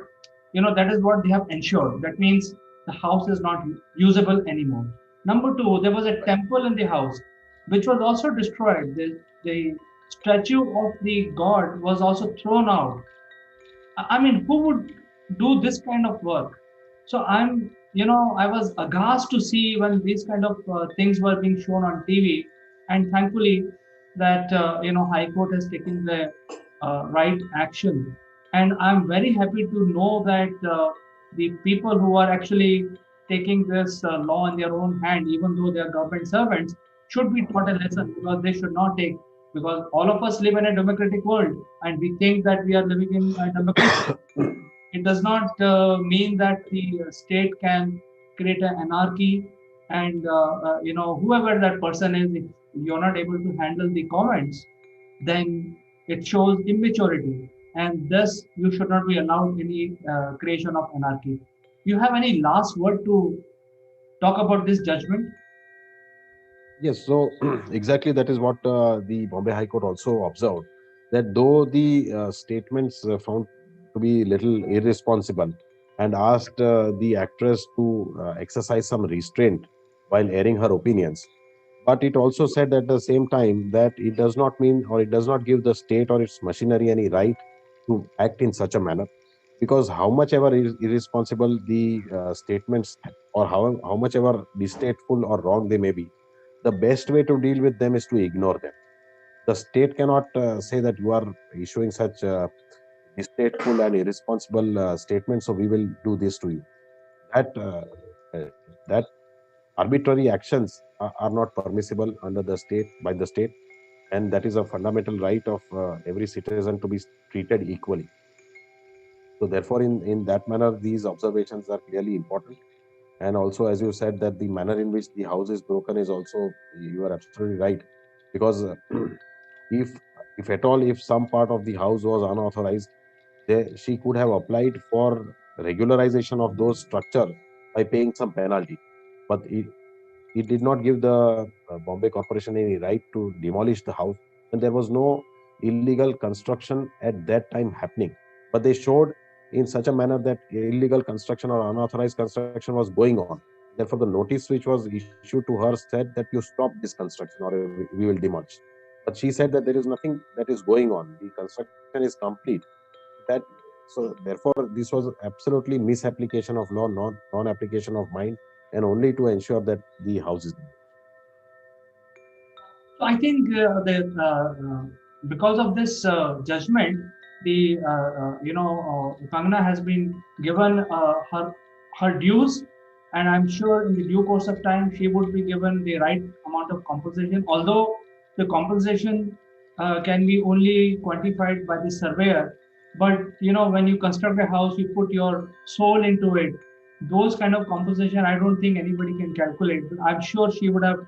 that is what they have ensured. That means the house is not usable anymore. Number two, there was a temple in the house, which was also destroyed. The statue of the god was also thrown out. I mean, who would do this kind of work? So I was aghast to see when these kind of things were being shown on TV, and thankfully that High Court has taken the right action, and I'm very happy to know that the people who are actually taking this law in their own hand, even though they are government servants, should be taught a lesson, because they should not take, because all of us live in a democratic world and we think that we are living in a democracy. It does not mean that the state can create an anarchy, and whoever that person is, if you're not able to handle the comments, then it shows immaturity, and thus you should not be allowed any creation of anarchy. You have any last word to talk about this judgment? Yes, so exactly that is what the Bombay High Court also observed, that though the statements found to be little irresponsible, and asked the actress to exercise some restraint while airing her opinions, but it also said at the same time that it does not mean, or it does not give the state or its machinery any right to act in such a manner, because how much ever irresponsible the statements, or how much ever distasteful or wrong they may be, the best way to deal with them is to ignore them. The state cannot say that you are issuing such distasteful and irresponsible statements, so we will do this to you. That arbitrary actions are not permissible under the state, by the state, and that is a fundamental right of every citizen to be treated equally. So therefore, in that manner, these observations are clearly important. And also, as you said, that the manner in which the house is broken is also, you are absolutely right, because if if at all, if some part of the house was unauthorized, she could have applied for regularization of those structures by paying some penalty. But it did not give the Bombay Corporation any right to demolish the house, and there was no illegal construction at that time happening. But they showed in such a manner that illegal construction or unauthorized construction was going on. Therefore, the notice which was issued to her said that you stop this construction or we will demolish. But she said that there is nothing that is going on. The construction is complete. That so therefore this was absolutely misapplication of law, non-application of mind, and only to ensure that the house is. So I think because of this judgment, the Kangana has been given her dues, and I'm sure in the due course of time she would be given the right amount of compensation. Although the compensation can be only quantified by the surveyor, but when you construct a house, you put your soul into it. Those kind of compensation, I don't think anybody can calculate. But I'm sure she would have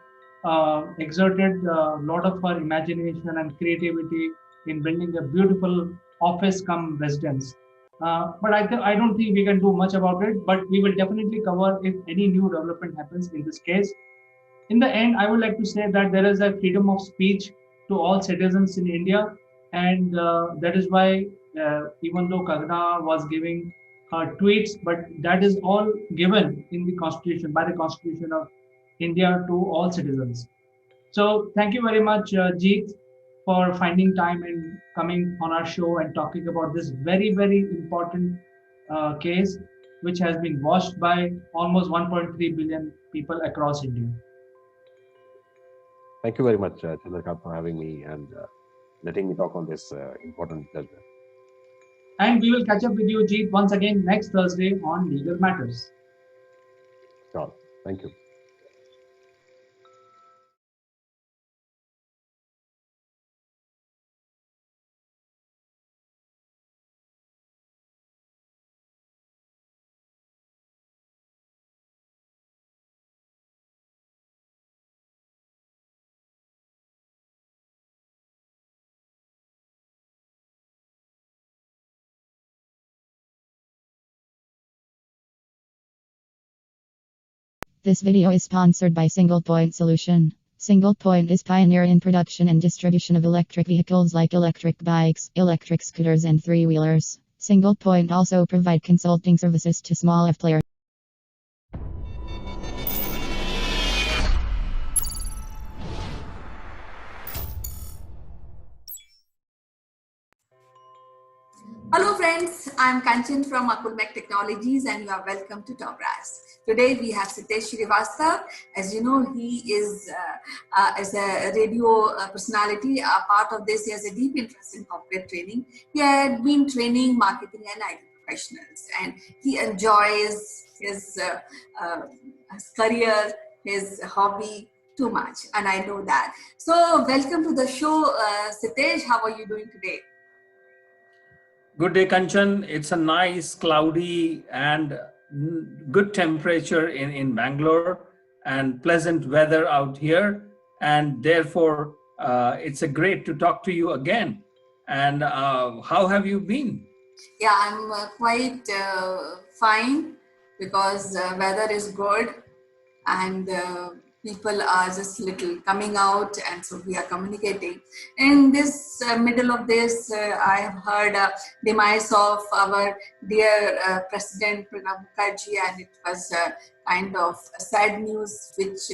exerted a lot of her imagination and creativity in building a beautiful office come residence. But I don't think we can do much about it, but we will definitely cover if any new development happens in this case. In the end, I would like to say that there is a freedom of speech to all citizens in India, and that is why, even though Kagna was giving her tweets, but that is all given in the Constitution, by the Constitution of India, to all citizens. So thank you very much, Jeet, for finding time and coming on our show and talking about this very, very important case, which has been watched by almost 1.3 billion people across India. Thank you very much, Chandrakant, for having me and letting me talk on this important judgment. And we will catch up with you, Jeet, once again next Thursday on Legal Matters. Sure. Thank you. This video is sponsored by Single Point Solution. Single Point is pioneer in production and distribution of electric vehicles like electric bikes, electric scooters and three-wheelers. Single Point also provide consulting services to small F players. Hello friends, I'm Kanchan from Akulmach Technologies and you are welcome to Top Brass. Today we have Sitesh Srivastav. As you know, he is as a radio personality. A part of this, he has a deep interest in corporate training. He had been training marketing and IT professionals, and he enjoys his career, his hobby too much, and I know that. So welcome to the show, Sitesh. How are you doing today? Good day, Kanchan. It's a nice, cloudy, and good temperature in Bangalore, and pleasant weather out here. And therefore, it's a great to talk to you again. And how have you been? Yeah, I'm quite fine because weather is good, and people are just little coming out, and so we are communicating. In this middle of this, I have heard demise of our dear President Pranab Mukherjee, and it was kind of sad news which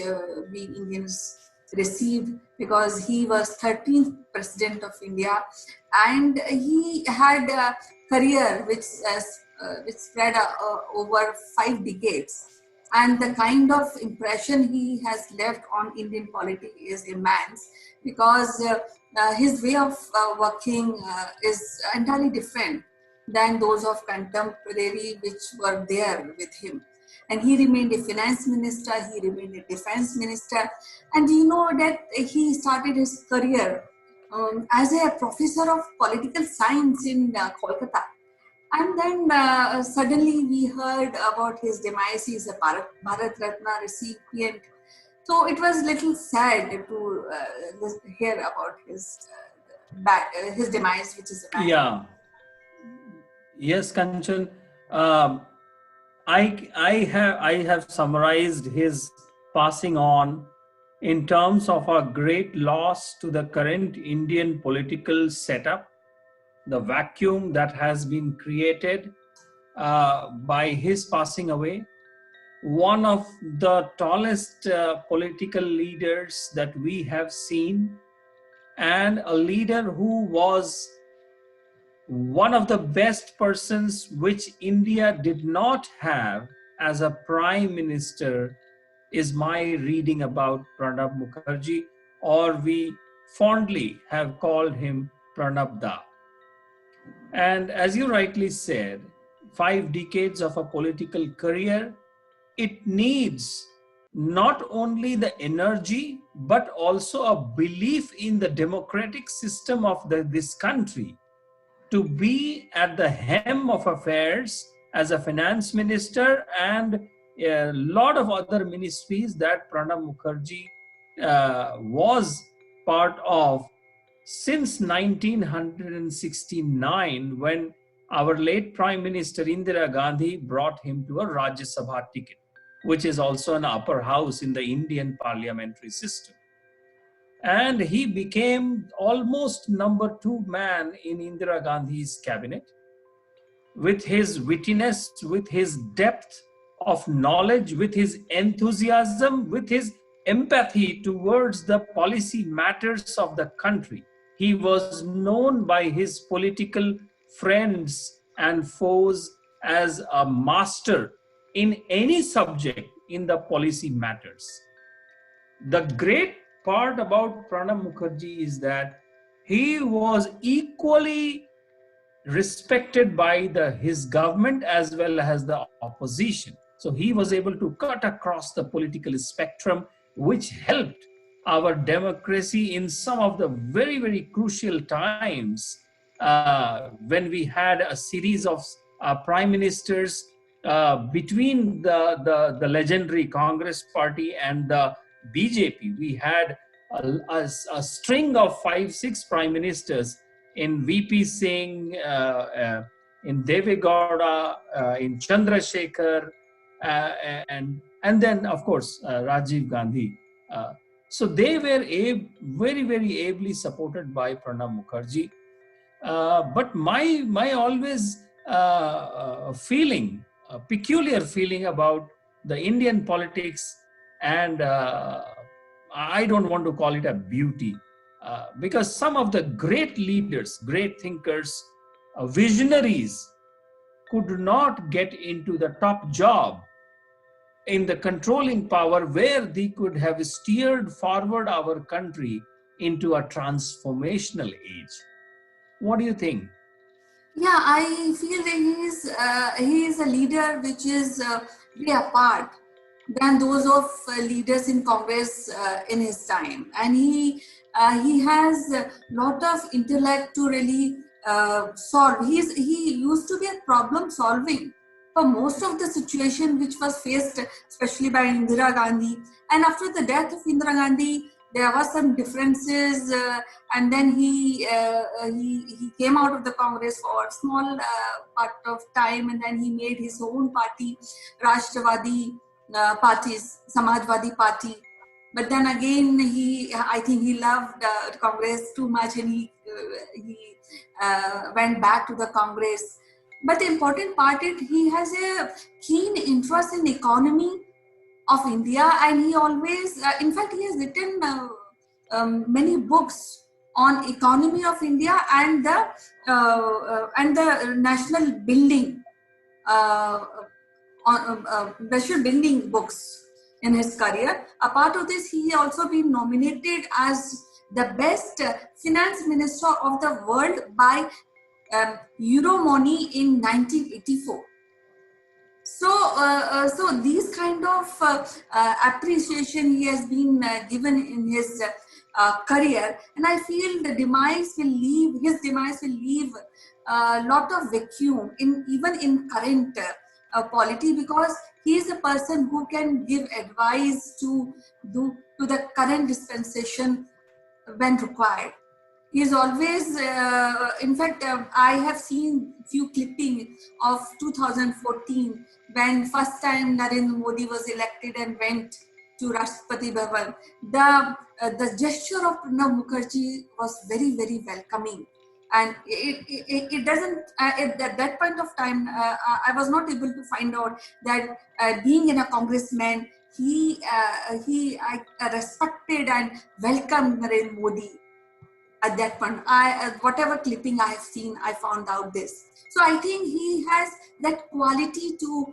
we Indians received, because he was 13th President of India, and he had a career which spread over 5 decades, and the kind of impression he has left on Indian polity is immense, because his way of working is entirely different than those of contemporary which were there with him. And he remained a finance minister, he remained a defense minister, and you know that he started his career as a professor of political science in Kolkata. And then suddenly we heard about his demise. He's a Bharat Ratna recipient. So it was little sad to hear about his demise, which is a bad. Yeah. Yes, Kanchan. I have summarized his passing on in terms of a great loss to the current Indian political setup, the vacuum that has been created by his passing away. One of the tallest political leaders that we have seen, and a leader who was one of the best persons which India did not have as a prime minister, is my reading about Pranab Mukherjee, or we fondly have called him Pranab Da. And as you rightly said, 5 decades of a political career, it needs not only the energy, but also a belief in the democratic system of this country to be at the hem of affairs as a finance minister and a lot of other ministries that Pranab Mukherjee was part of since 1969, when our late Prime Minister Indira Gandhi brought him to a Rajya Sabha ticket, which is also an upper house in the Indian parliamentary system. And he became almost number 2 man in Indira Gandhi's cabinet. With his wittiness, with his depth of knowledge, with his enthusiasm, with his empathy towards the policy matters of the country, he was known by his political friends and foes as a master in any subject in the policy matters. The great part about Pranab Mukherjee is that he was equally respected by his government as well as the opposition. So he was able to cut across the political spectrum, which helped our democracy in some of the very, very crucial times when we had a series of prime ministers between the legendary Congress party and the BJP. We had a string of 5-6 prime ministers in VP Singh, in Deve Gowda, in Chandrasekhar, and then of course Rajiv Gandhi. So they were very, very ably supported by Pranab Mukherjee. But my always feeling, a peculiar feeling about the Indian politics, and I don't want to call it a beauty, because some of the great leaders, great thinkers, visionaries could not get into the top job in the controlling power where they could have steered forward our country into a transformational age. What do you think? Yeah, I feel that he is a leader which is way apart than those of leaders in Congress in his time, and he has a lot of intellect to really solve. He used to be a problem solving for most of the situation which was faced, especially by Indira Gandhi. And after the death of Indira Gandhi, there were some differences, and then he came out of the Congress for a small part of time, and then he made his own party, Rashtravadi parties, Samajwadi Party. But then again, I think he loved Congress too much, and he went back to the Congress. But the important part is he has a keen interest in economy of India, and he always, in fact, he has written many books on economy of India and the national building, national building books in his career. Apart of this, he also been nominated as the best finance minister of the world by Euromoney in 1984. So these kind of appreciation he has been given in his career, and I feel his demise will leave a lot of vacuum in even in current polity, because he is a person who can give advice to the current dispensation when required. He is always, in fact, I have seen few clipping of 2014 when first time Narendra Modi was elected and went to Rashtrapati Bhavan. The gesture of Pranab Mukherjee was very, very welcoming. And it doesn't, at that point of time, I was not able to find out that being in a congressman, I respected and welcomed Narendra Modi at that point. Whatever clipping I have seen, I found out this. So I think he has that quality to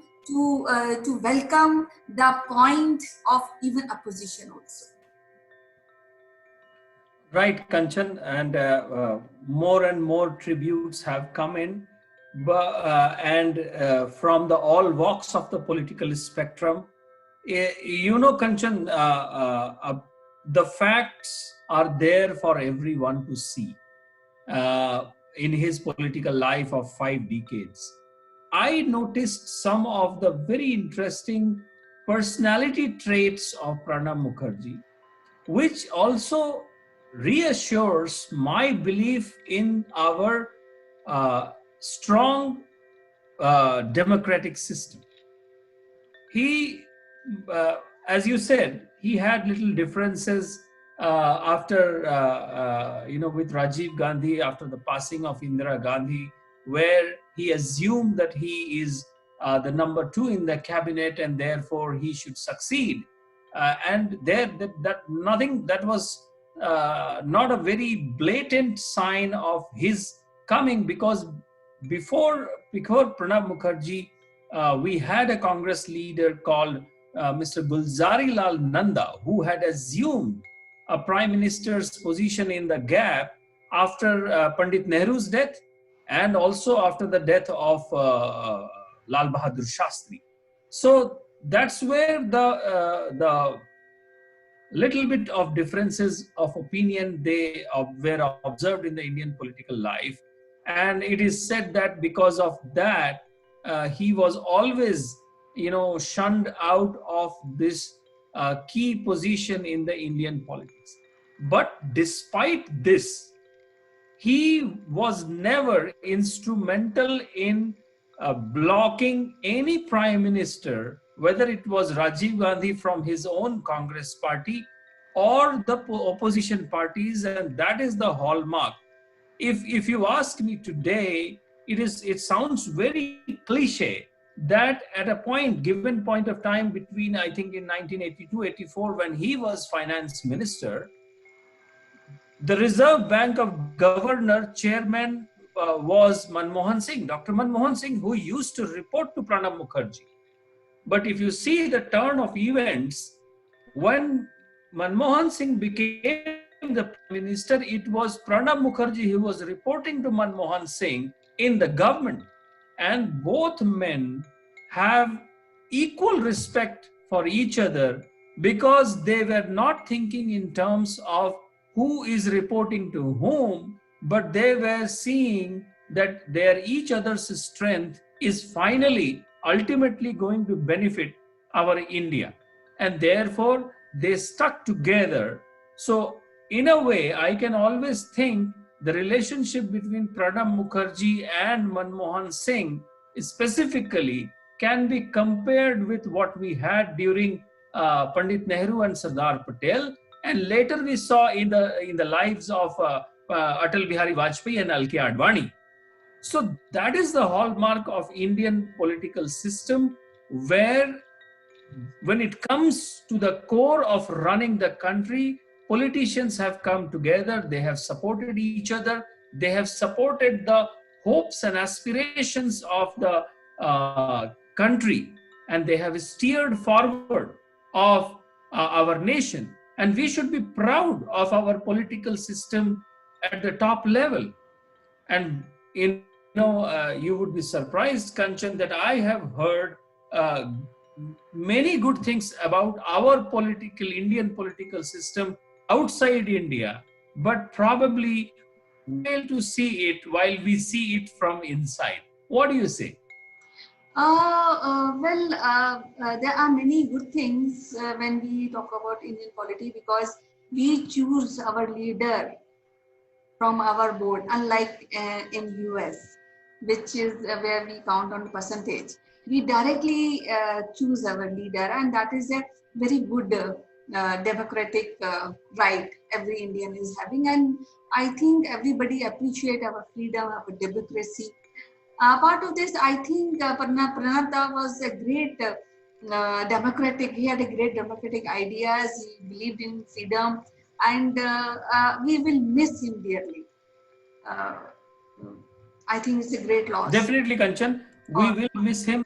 welcome the point of even opposition also. Right, Kanchan, and more and more tributes have come in, and from the all walks of the political spectrum. Kanchan, the facts are there for everyone to see in his political life of 5 decades. I noticed some of the very interesting personality traits of Pranab Mukherjee, which also reassures my belief in our strong democratic system. He, as you said, he had little differences after, with Rajiv Gandhi, after the passing of Indira Gandhi, where he assumed that he is the number 2 in the cabinet and therefore he should succeed. And that was not a very blatant sign of his coming, because before Pranab Mukherjee, we had a Congress leader called Mr. Gulzari Lal Nanda, who had assumed a prime minister's position in the gap after Pandit Nehru's death, and also after the death of Lal Bahadur Shastri. So that's where the little bit of differences of opinion they were observed in the Indian political life. And it is said that because of that, he was always, shunned out of this key position in the Indian politics. But despite this, he was never instrumental in blocking any prime minister, whether it was Rajiv Gandhi from his own Congress party or the opposition parties, and that is the hallmark. If you ask me today, it sounds very cliche that at a given point of time between, I think, in 1982-84, when he was finance minister, the Reserve Bank of Governor chairman was Manmohan Singh, Dr. Manmohan Singh, who used to report to Pranab Mukherjee. But if you see the turn of events, when Manmohan Singh became the prime minister, it was Pranab Mukherjee who was reporting to Manmohan Singh in the government, and both men have equal respect for each other because they were not thinking in terms of who is reporting to whom, but they were seeing that their each other's strength is finally ultimately going to benefit our India, and therefore they stuck together. So in a way, I can always think the relationship between Pranab Mukherjee and Manmohan Singh specifically can be compared with what we had during Pandit Nehru and Sardar Patel, and later we saw in the lives of Atal Bihari Vajpayee and Alke Advani. So that is the hallmark of Indian political system, where when it comes to the core of running the country, politicians have come together, they have supported each other, they have supported the hopes and aspirations of the country, and they have steered forward of our nation. And we should be proud of our political system at the top level. And you would be surprised, Kanchan, that I have heard many good things about our Indian political system outside India, but probably fail to see it while we see it from inside. What do you say? There are many good things when we talk about Indian polity, because we choose our leader from our board, unlike in US, which is where we count on percentage. We directly choose our leader, and that is a very good democratic right every Indian is having. And I think everybody appreciate our freedom, our democracy. Part of this, I think Pranab Da was a great democratic. He had a great democratic ideas. He believed in freedom, and we will miss him dearly. I think it's a great loss. Definitely, Kanchan, we will miss him,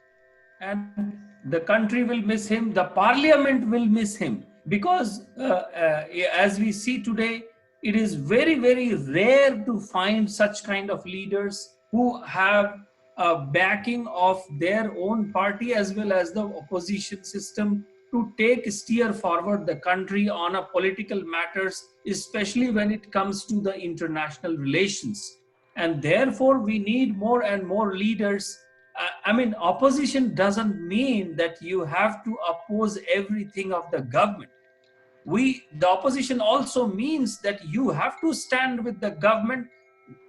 and the country will miss him, the parliament will miss him, because as we see today, it is very, very rare to find such kind of leaders who have a backing of their own party as well as the opposition system to steer forward the country on a political matters, especially when it comes to the international relations. And therefore we need more and more leaders. I mean, opposition doesn't mean that you have to oppose everything of the government. The opposition also means that you have to stand with the government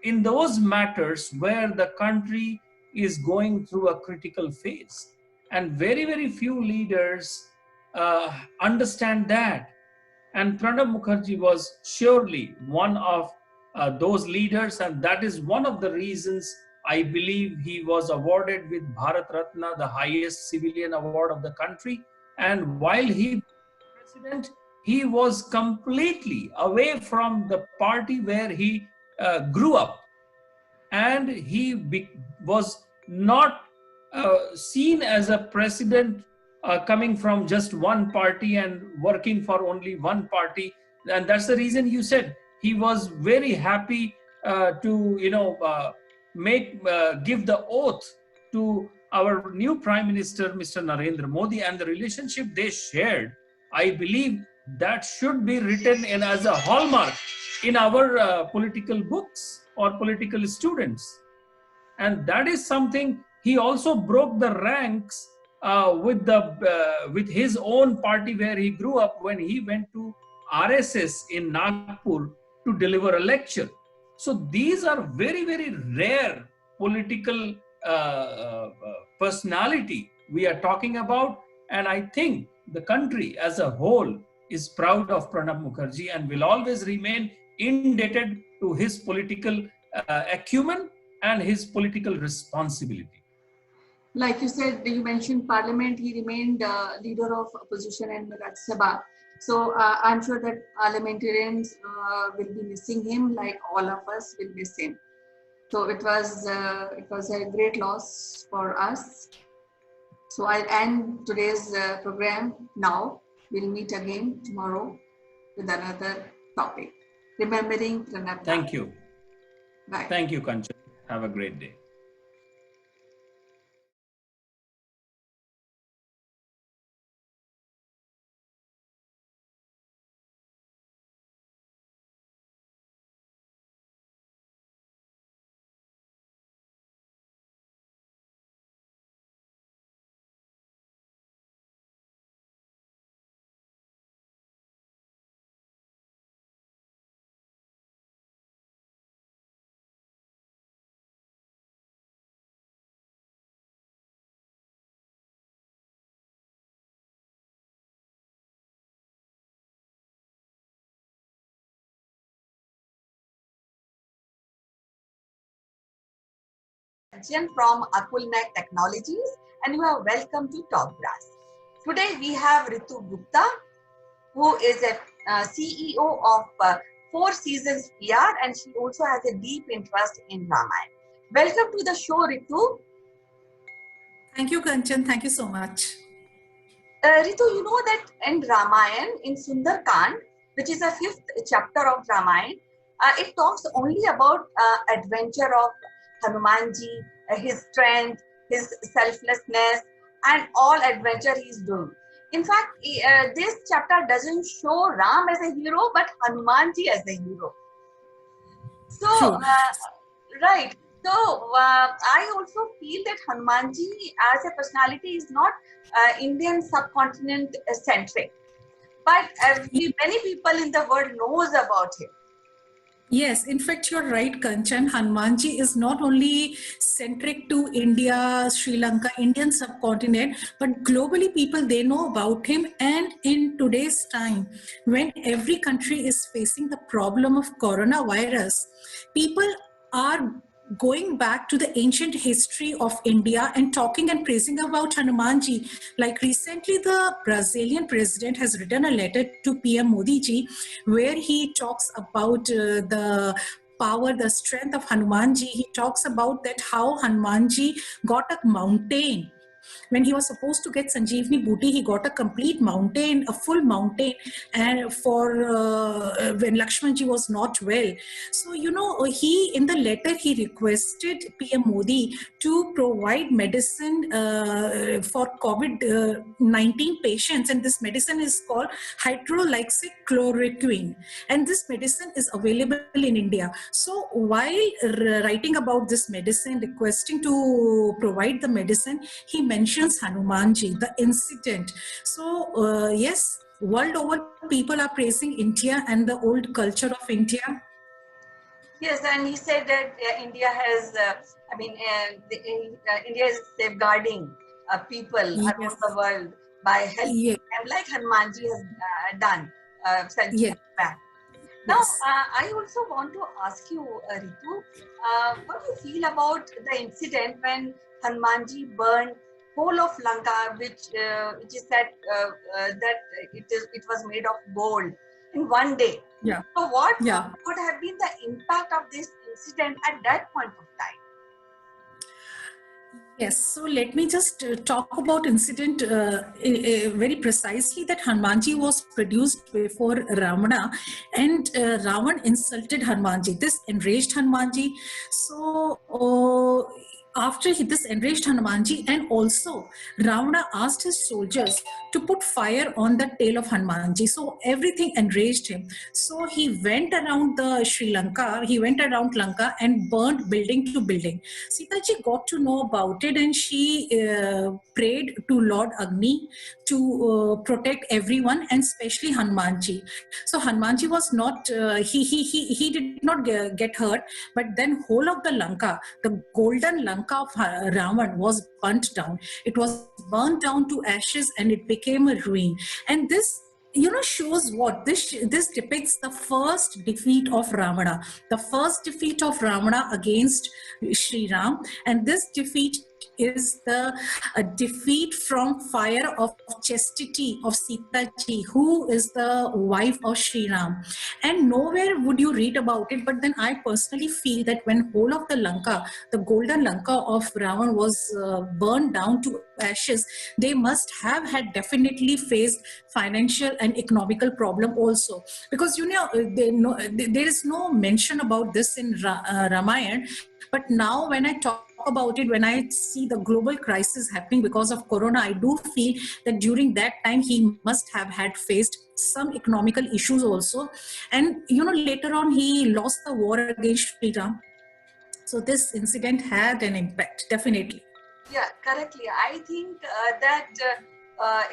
in those matters where the country is going through a critical phase. And very, very few leaders understand that. And Pranab Mukherjee was surely one of those leaders, and that is one of the reasons I believe he was awarded with Bharat Ratna, the highest civilian award of the country. And while he was president, he was completely away from the party where he grew up, and he was not seen as a president coming from just one party and working for only one party. And that's the reason you said he was very happy to give the oath to our new Prime Minister, Mr. Narendra Modi, and the relationship they shared, I believe that should be written in as a hallmark in our political books or political students. And that is something. He also broke the ranks with his own party where he grew up, when he went to RSS in Nagpur to deliver a lecture. So these are very, very rare political personality we are talking about. And I think the country as a whole is proud of Pranab Mukherjee and will always remain indebted to his political acumen and his political responsibility. Like you said, you mentioned parliament, he remained leader of opposition in Rajya Sabha. So I'm sure that parliamentarians will be missing him, like all of us will miss him. So it was a great loss for us. So I'll end today's program now. We'll meet again tomorrow with another topic. Remembering Pranab. Thank you. Bye. Thank you, Kanchan. Have a great day. from Akulmach Technologies, and you are welcome to Top Brass. Today we have Ritu Gupta, who is a CEO of Four Seasons PR, and she also has a deep interest in Ramayana. Welcome to the show, Ritu. Thank you, Kanchan. Thank you so much. Ritu, you know that in Ramayana, in Sundarkand, which is a fifth chapter of Ramayana, it talks only about adventure of Hanumanji, his strength, his selflessness, and all adventure he is doing. In fact, this chapter doesn't show Ram as a hero, but Hanumanji as a hero. So, right. So, I also feel that Hanumanji as a personality is not Indian subcontinent centric, but many people in the world knows about him. Yes, in fact, you're right, Kanchan. Hanumanji is not only centric to India, Sri Lanka, Indian subcontinent, but globally people, they know about him. And in today's time, when every country is facing the problem of coronavirus, people are going back to the ancient history of India and talking and praising about Hanumanji. Like recently, the Brazilian president has written a letter to PM Modi ji, where he talks about the power, the strength of Hanumanji. He talks about that how Hanumanji got a mountain. When he was supposed to get Sanjeevani Booty, he got a complete mountain, a full mountain, and for when Lakshmanji was not well. So, you know, he, in the letter, he requested PM Modi to provide medicine for COVID-19 patients, and this medicine is called hydrolyxic chloroquine, and this medicine is available in India. So while writing about this medicine, requesting to provide the medicine, he mentions Hanumanji, the incident. So yes, world over people are praising India and the old culture of India. Yes, and he said that India has, India is safeguarding people around the world by helping them, like Hanumanji has done centuries back. Now, I also want to ask you, Ritu, what do you feel about the incident when Hanumanji burned whole of Lanka, which is said that it was made of gold in one day? Yeah. So, what would have been the impact of this incident at that point of time? Yes, so let me just talk about incident very precisely, that Hanumanji was produced before Ravana, and Ravan insulted Hanumanji. This enraged Hanumanji. So after this enraged Hanumanji, and also Ravana asked his soldiers to put fire on the tail of Hanumanji. So everything enraged him. So he went around the Sri Lanka, he went around Lanka and burned building to building. Sita ji got to know about it, and she prayed to Lord Agni to protect everyone, and especially Hanumanji. So Hanumanji was not, he did not get hurt, but then whole of the Lanka, the golden Lanka of Ravan was burnt down. It was burnt down to ashes and it became a ruin. And this, you know, shows what this depicts: the first defeat of Ravana, the first defeat of Ravana against Sri Ram. And this defeat is the defeat from fire of chastity of Sita ji, who is the wife of Sri Ram. And nowhere would you read about it, but then I personally feel that when whole of the Lanka, the golden Lanka of Ravan, was burned down to ashes, they must have had definitely faced financial and economical problem also, because you know, there is no mention about this in Ramayana. But now when I talk about it, when I see the global crisis happening because of corona, I do feel that during that time he must have had faced some economical issues also. And you know, later on he lost the war against Sri Ram. So this incident had an impact, definitely. Yeah, correctly. I think that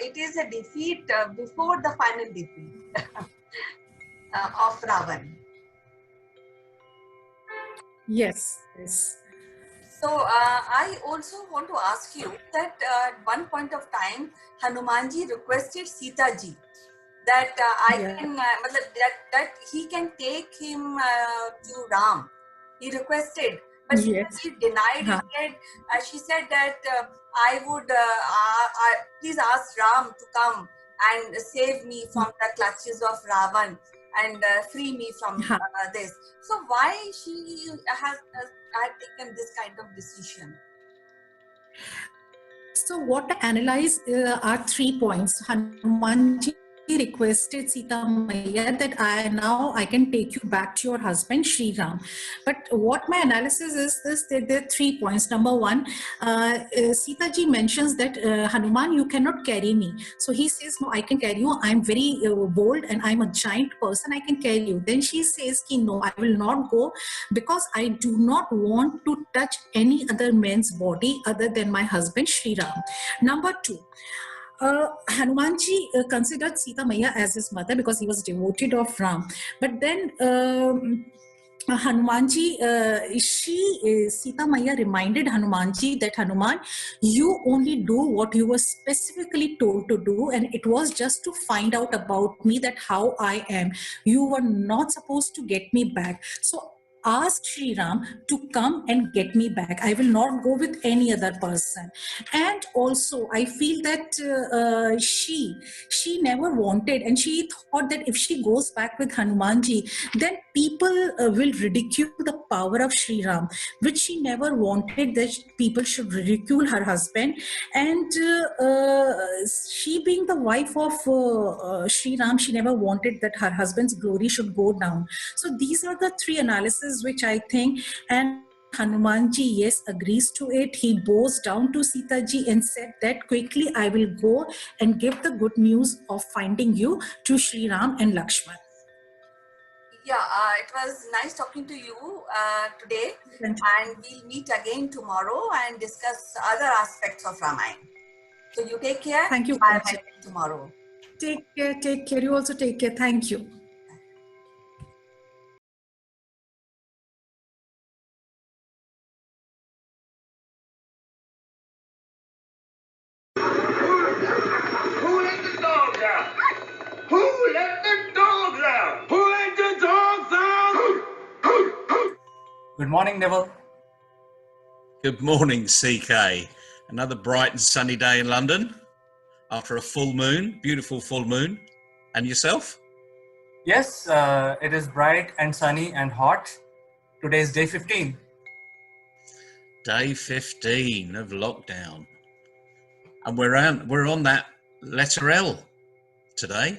it is a defeat before the final defeat of Ravan. Yes. So I also want to ask you that at one point of time, Hanumanji requested Sita ji that that he can take him to Ram. He requested But Yes. she denied it. She said that I would please ask Ram to come and save me from the clutches of Ravan and free me from this. So why she has had taken this kind of decision? So what I analyze are 3 points. Hanumanji requested Sita Maya that I can take you back to your husband Sri Ram. But what my analysis is that there are 3 points. Number one, Sita ji mentions that Hanuman, you cannot carry me. So he says, no, I can carry you. I'm very bold and I'm a giant person. I can carry you. Then she says, no, I will not go because I do not want to touch any other man's body other than my husband Sri Ram. Number two, Hanumanji considered Sita Maya as his mother because he was devoted of Ram. But then Hanumanji, Sita Maya reminded Hanumanji that Hanuman, you only do what you were specifically told to do, and it was just to find out about me, that how I am. You were not supposed to get me back. So ask Sri Ram to come and get me back. I will not go with any other person. And also I feel that she never wanted, and she thought that if she goes back with Hanumanji, then people will ridicule the power of Sri Ram, which she never wanted, that people should ridicule her husband. And she, being the wife of Sri Ram, she never wanted that her husband's glory should go down. So these are the 3 analyses which I think. And Hanumanji, yes, agrees to it. He bows down to Sita ji and said that quickly I will go and give the good news of finding you to Sri Ram and Lakshman. Yeah, it was nice talking to you today, and we'll meet again tomorrow and discuss other aspects of Ramayana. So you take care. Thank you. I'll meet you tomorrow. Take care. You also take care. Thank you. Who let the dogs out? Who let the dogs out? Who let the dogs out? Good morning, Neville. Good morning, CK. Another bright and sunny day in London after a full moon, beautiful full moon. And yourself? Yes, it is bright and sunny and hot. Today is day 15. Day 15 of lockdown. And we're on that letter L today,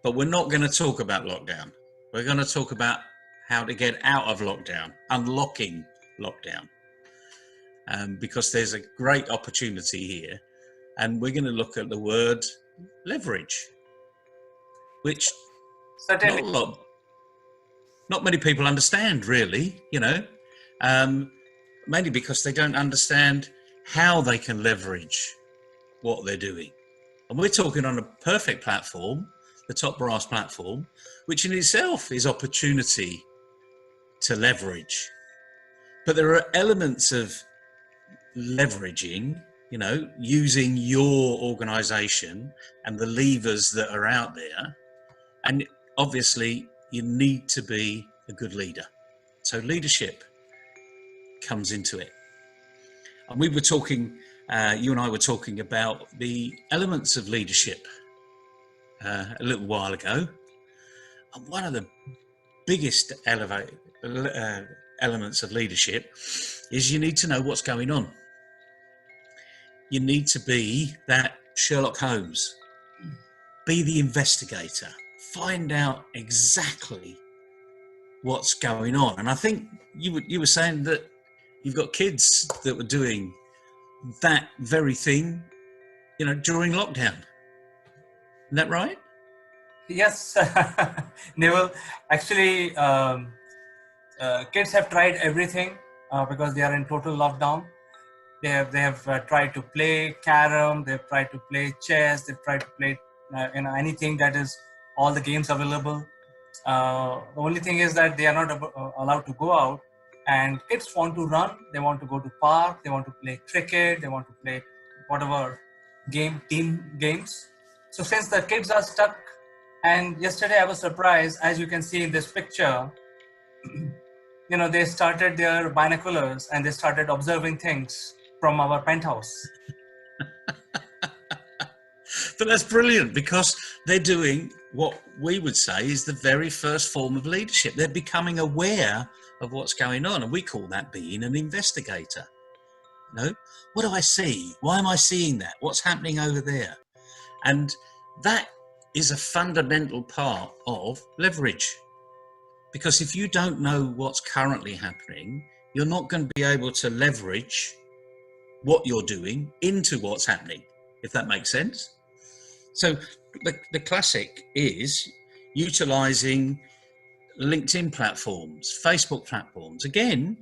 but we're not going to talk about lockdown. We're going to talk about how to get out of lockdown, unlocking lockdown, because there's a great opportunity here. And we're going to look at the word leverage, which not many people understand, really, mainly because they don't understand how they can leverage what they're doing. And we're talking on a perfect platform, the Top Brass platform, which in itself is opportunity to leverage. But there are elements of leveraging, using your organization and the levers that are out there. And obviously, you need to be a good leader. So leadership comes into it. And we were talking, you and I were talking about the elements of leadership a little while ago. And one of the biggest elements of leadership is you need to know what's going on. You need to be that Sherlock Holmes, be the investigator, find out exactly what's going on. And I think you were saying that you've got kids that were doing that very thing, during lockdown. Isn't that right? Yes, Neville. Actually, kids have tried everything because they are in total lockdown. They have tried to play carom. They've tried to play chess. They've tried to play anything that is all the games available. The only thing is that they are not allowed to go out. And kids want to run. They want to go to park. They want to play cricket. They want to play whatever team games. So since the kids are stuck, and yesterday I was surprised, as you can see in this picture, they started their binoculars and they started observing things from our penthouse. But that's brilliant, because they're doing what we would say is the very first form of leadership. They're becoming aware of what's going on, and we call that being an investigator. What do I see? Why am I seeing that? What's happening over there? And that is a fundamental part of leverage. Because if you don't know what's currently happening, you're not going to be able to leverage what you're doing into what's happening, if that makes sense. So the classic is utilizing LinkedIn platforms, Facebook platforms. Again,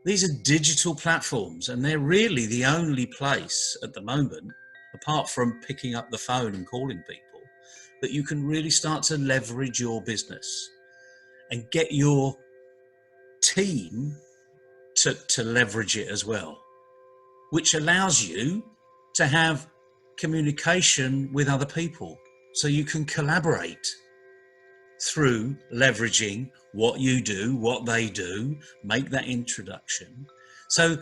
these are digital platforms, and they're really the only place at the moment, apart from picking up the phone and calling people, that you can really start to leverage your business and get your team to leverage it as well, which allows you to have communication with other people, so you can collaborate through leveraging what you do, what they do, make that introduction. So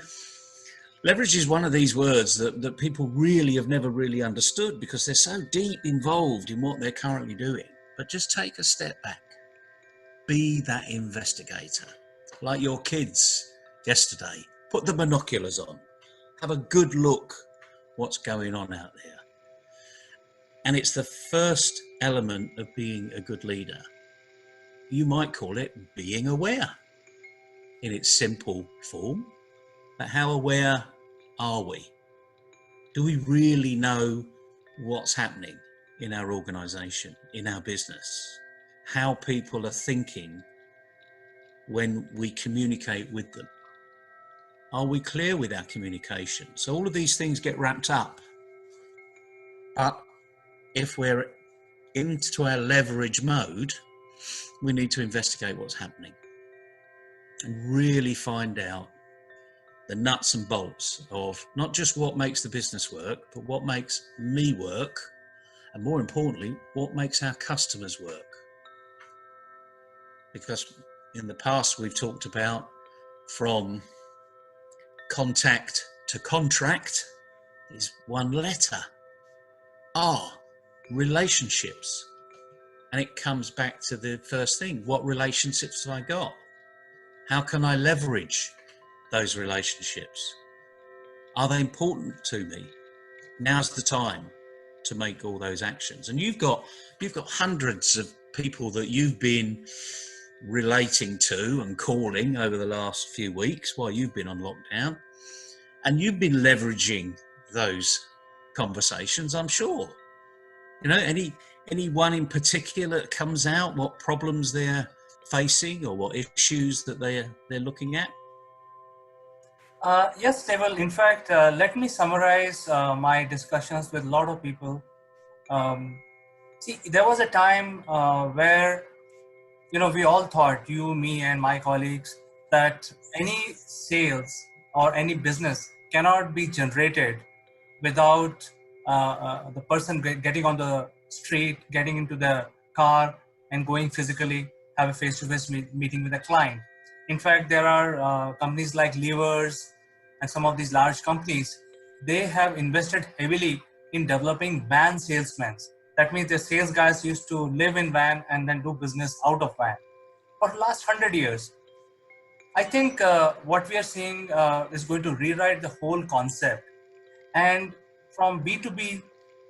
leverage is one of these words that people really have never really understood, because they're so deep involved in what they're currently doing. But just take a step back. Be that investigator. Like your kids yesterday. Put the binoculars on. Have a good look what's going on out there. And it's the first element of being a good leader. You might call it being aware in its simple form. But how aware are we? Do we really know what's happening in our organization, in our business? How people are thinking when we communicate with them? Are we clear with our communication? So all of these things get wrapped up. But if we're into our leverage mode, we need to investigate what's happening and really find out the nuts and bolts of not just what makes the business work, but what makes me work, and more importantly, what makes our customers work. Because in the past we've talked about from contact to contract is one letter, R, relationships. And it comes back to the first thing. What relationships have I got? How can I leverage those relationships? Are they important to me? Now's the time to make all those actions. And you've got hundreds of people that you've been relating to and calling over the last few weeks while you've been on lockdown. And you've been leveraging those conversations, I'm sure. Anyone in particular that comes out, what problems they're facing or what issues that they're looking at? Yes, Neville. In fact, let me summarize my discussions with a lot of people. See, there was a time where, we all thought, you, me, and my colleagues, that any sales or any business cannot be generated without the person getting on the street, getting into the car, and going physically have a face-to-face meeting with a client. In fact, there are companies like Levers and some of these large companies. They have invested heavily in developing van salesmen. That means the sales guys used to live in van and then do business out of van. For the last 100 years, I think what we are seeing is going to rewrite the whole concept. And from B2B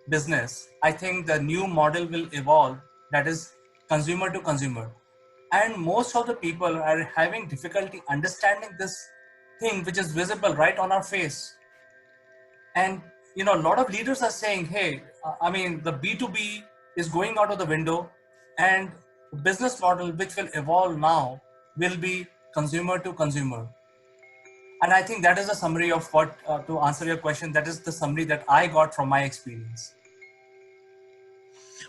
business, I think the new model will evolve, that is consumer to consumer. And most of the people are having difficulty understanding this thing which is visible right on our face. And a lot of leaders are saying, hey, the B2B is going out of the window, and the business model which will evolve now will be consumer to consumer. And I think that is a summary of what, to answer your question, that is the summary that I got from my experience.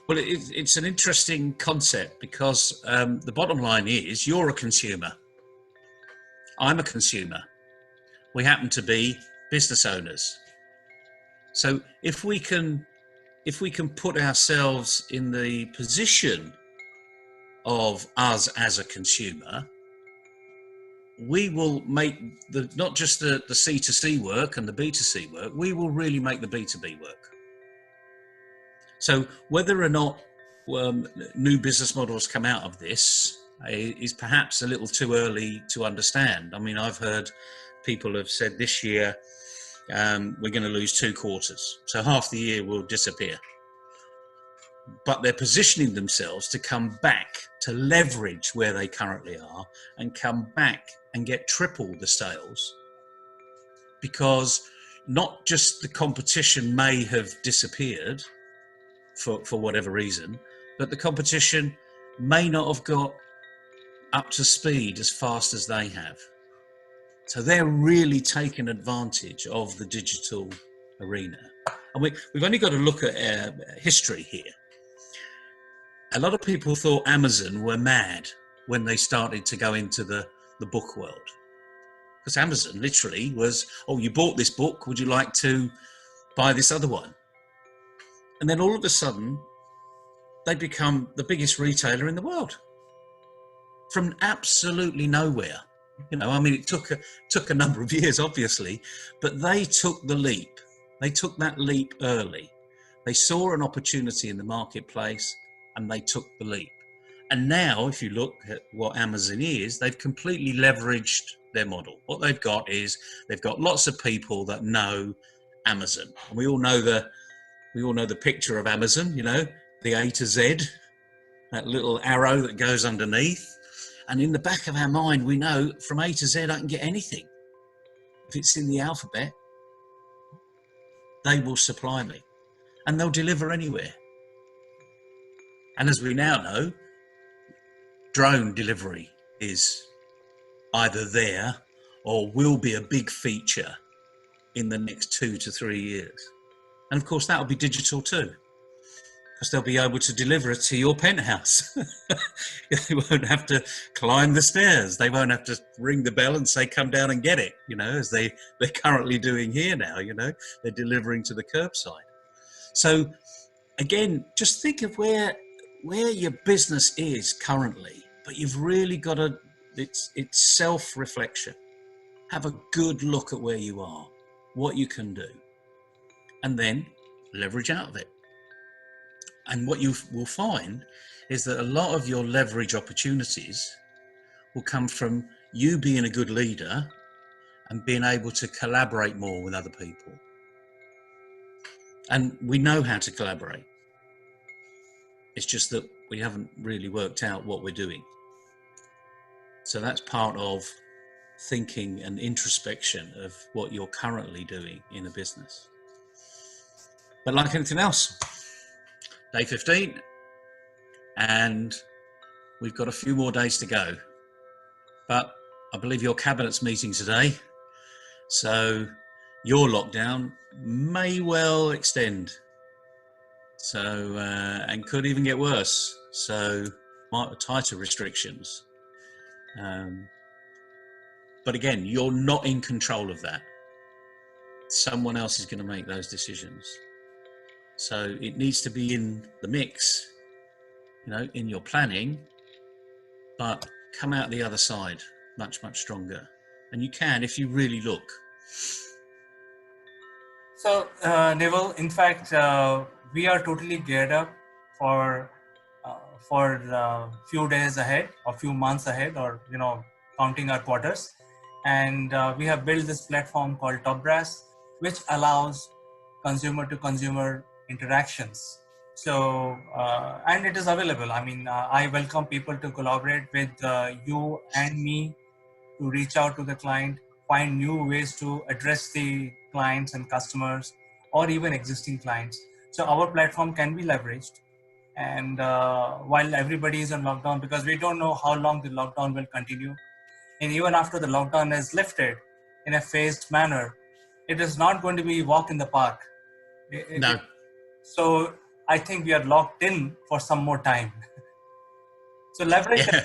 Well, it's an interesting concept because the bottom line is you're a consumer. I'm a consumer. We happen to be business owners. So if we can put ourselves in the position of us as a consumer, we will make not just the C2C work and the B2C work, we will really make the B2B work. So whether or not new business models come out of this is perhaps a little too early to understand. I mean, I've heard people have said this year we're going to lose 2 quarters, so half the year will disappear. But they're positioning themselves to come back, to leverage where they currently are and come back and get triple the sales, because not just the competition may have disappeared for whatever reason, but the competition may not have got up to speed as fast as they have. So they're really taking advantage of the digital arena. And we've only got to look at history here. A lot of people thought Amazon were mad when they started to go into the book world. Because Amazon literally was, oh, you bought this book, would you like to buy this other one? And then all of a sudden, they become the biggest retailer in the world from absolutely nowhere. You know, I mean, it took a number of years, obviously, but they took the leap. They took that leap early. They saw an opportunity in the marketplace and they took the leap. And now, if you look at what Amazon is, they've completely leveraged their model. What they've got is they've got lots of people that know Amazon. And we all know the picture of Amazon, you know, the A to Z, that little arrow that goes underneath. And in the back of our mind, we know from A to Z, I can get anything. If it's in the alphabet, they will supply me and they'll deliver anywhere. And as we now know, drone delivery is either there or will be a big feature in the next 2 to 3 years. And of course, that'll be digital too, because they'll be able to deliver it to your penthouse. They won't have to climb the stairs. They won't have to ring the bell and say, come down and get it, you know, as they're currently doing here now, you know, they're delivering to the curbside. So again, just think of where your business is currently, but you've really got to, it's self-reflection. Have a good look at where you are, what you can do, and then leverage out of it. And what you will find is that a lot of your leverage opportunities will come from you being a good leader and being able to collaborate more with other people. And we know how to collaborate. It's just that we haven't really worked out what we're doing. So that's part of thinking and introspection of what you're currently doing in a business. But like anything else, day 15, and we've got a few more days to go. But I believe your cabinet's meeting today, so your lockdown may well extend. So, and could even get worse. So, tighter restrictions. But again, you're not in control of that. Someone else is going to make those decisions. So it needs to be in the mix, you know, in your planning, but come out the other side much, much stronger. And you can if you really look. So, Neville, in fact, we are totally geared up for a few days ahead or few months ahead, or, you know, counting our quarters. And we have built this platform called Top Brass, which allows consumer to consumer interactions. So, and it is available. I mean, I welcome people to collaborate with you and me to reach out to the client, find new ways to address the clients and customers, or even existing clients. So our platform can be leveraged. And while everybody is on lockdown, because we don't know how long the lockdown will continue, and even after the lockdown is lifted in a phased manner, it is not going to be walk in the park. No. So I think we are locked in for some more time. So leverage. Yeah.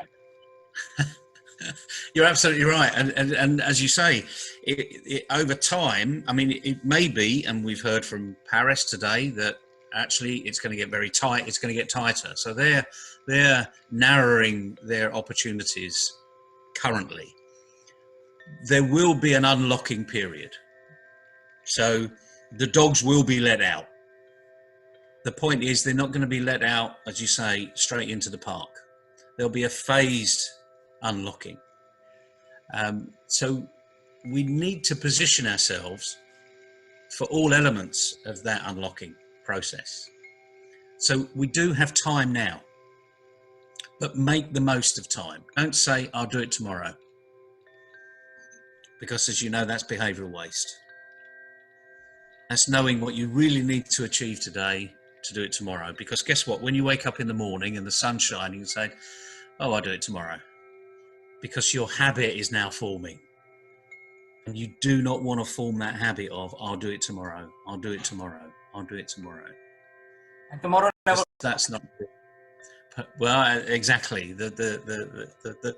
You're absolutely right. And as you say, it over time, I mean, it may be, and we've heard from Paris today, that actually it's going to get very tight. It's going to get tighter. So they're narrowing their opportunities currently. there will be an unlocking period. So the dogs will be let out. The point is they're not going to be let out, as you say, straight into the park. There'll be a phased unlocking. So we need to position ourselves for all elements of that unlocking process. So we do have time now, but make the most of time. Don't say, I'll do it tomorrow. Because as you know, that's behavioral waste. That's knowing what you really need to achieve today to do it tomorrow. Because guess what? When you wake up in the morning and the sun's shining, you say, oh, I'll do it tomorrow. Because your habit is now forming. And you do not want to form that habit of, I'll do it tomorrow, I'll do it tomorrow, I'll do it tomorrow. And tomorrow never. That's not, well, exactly. The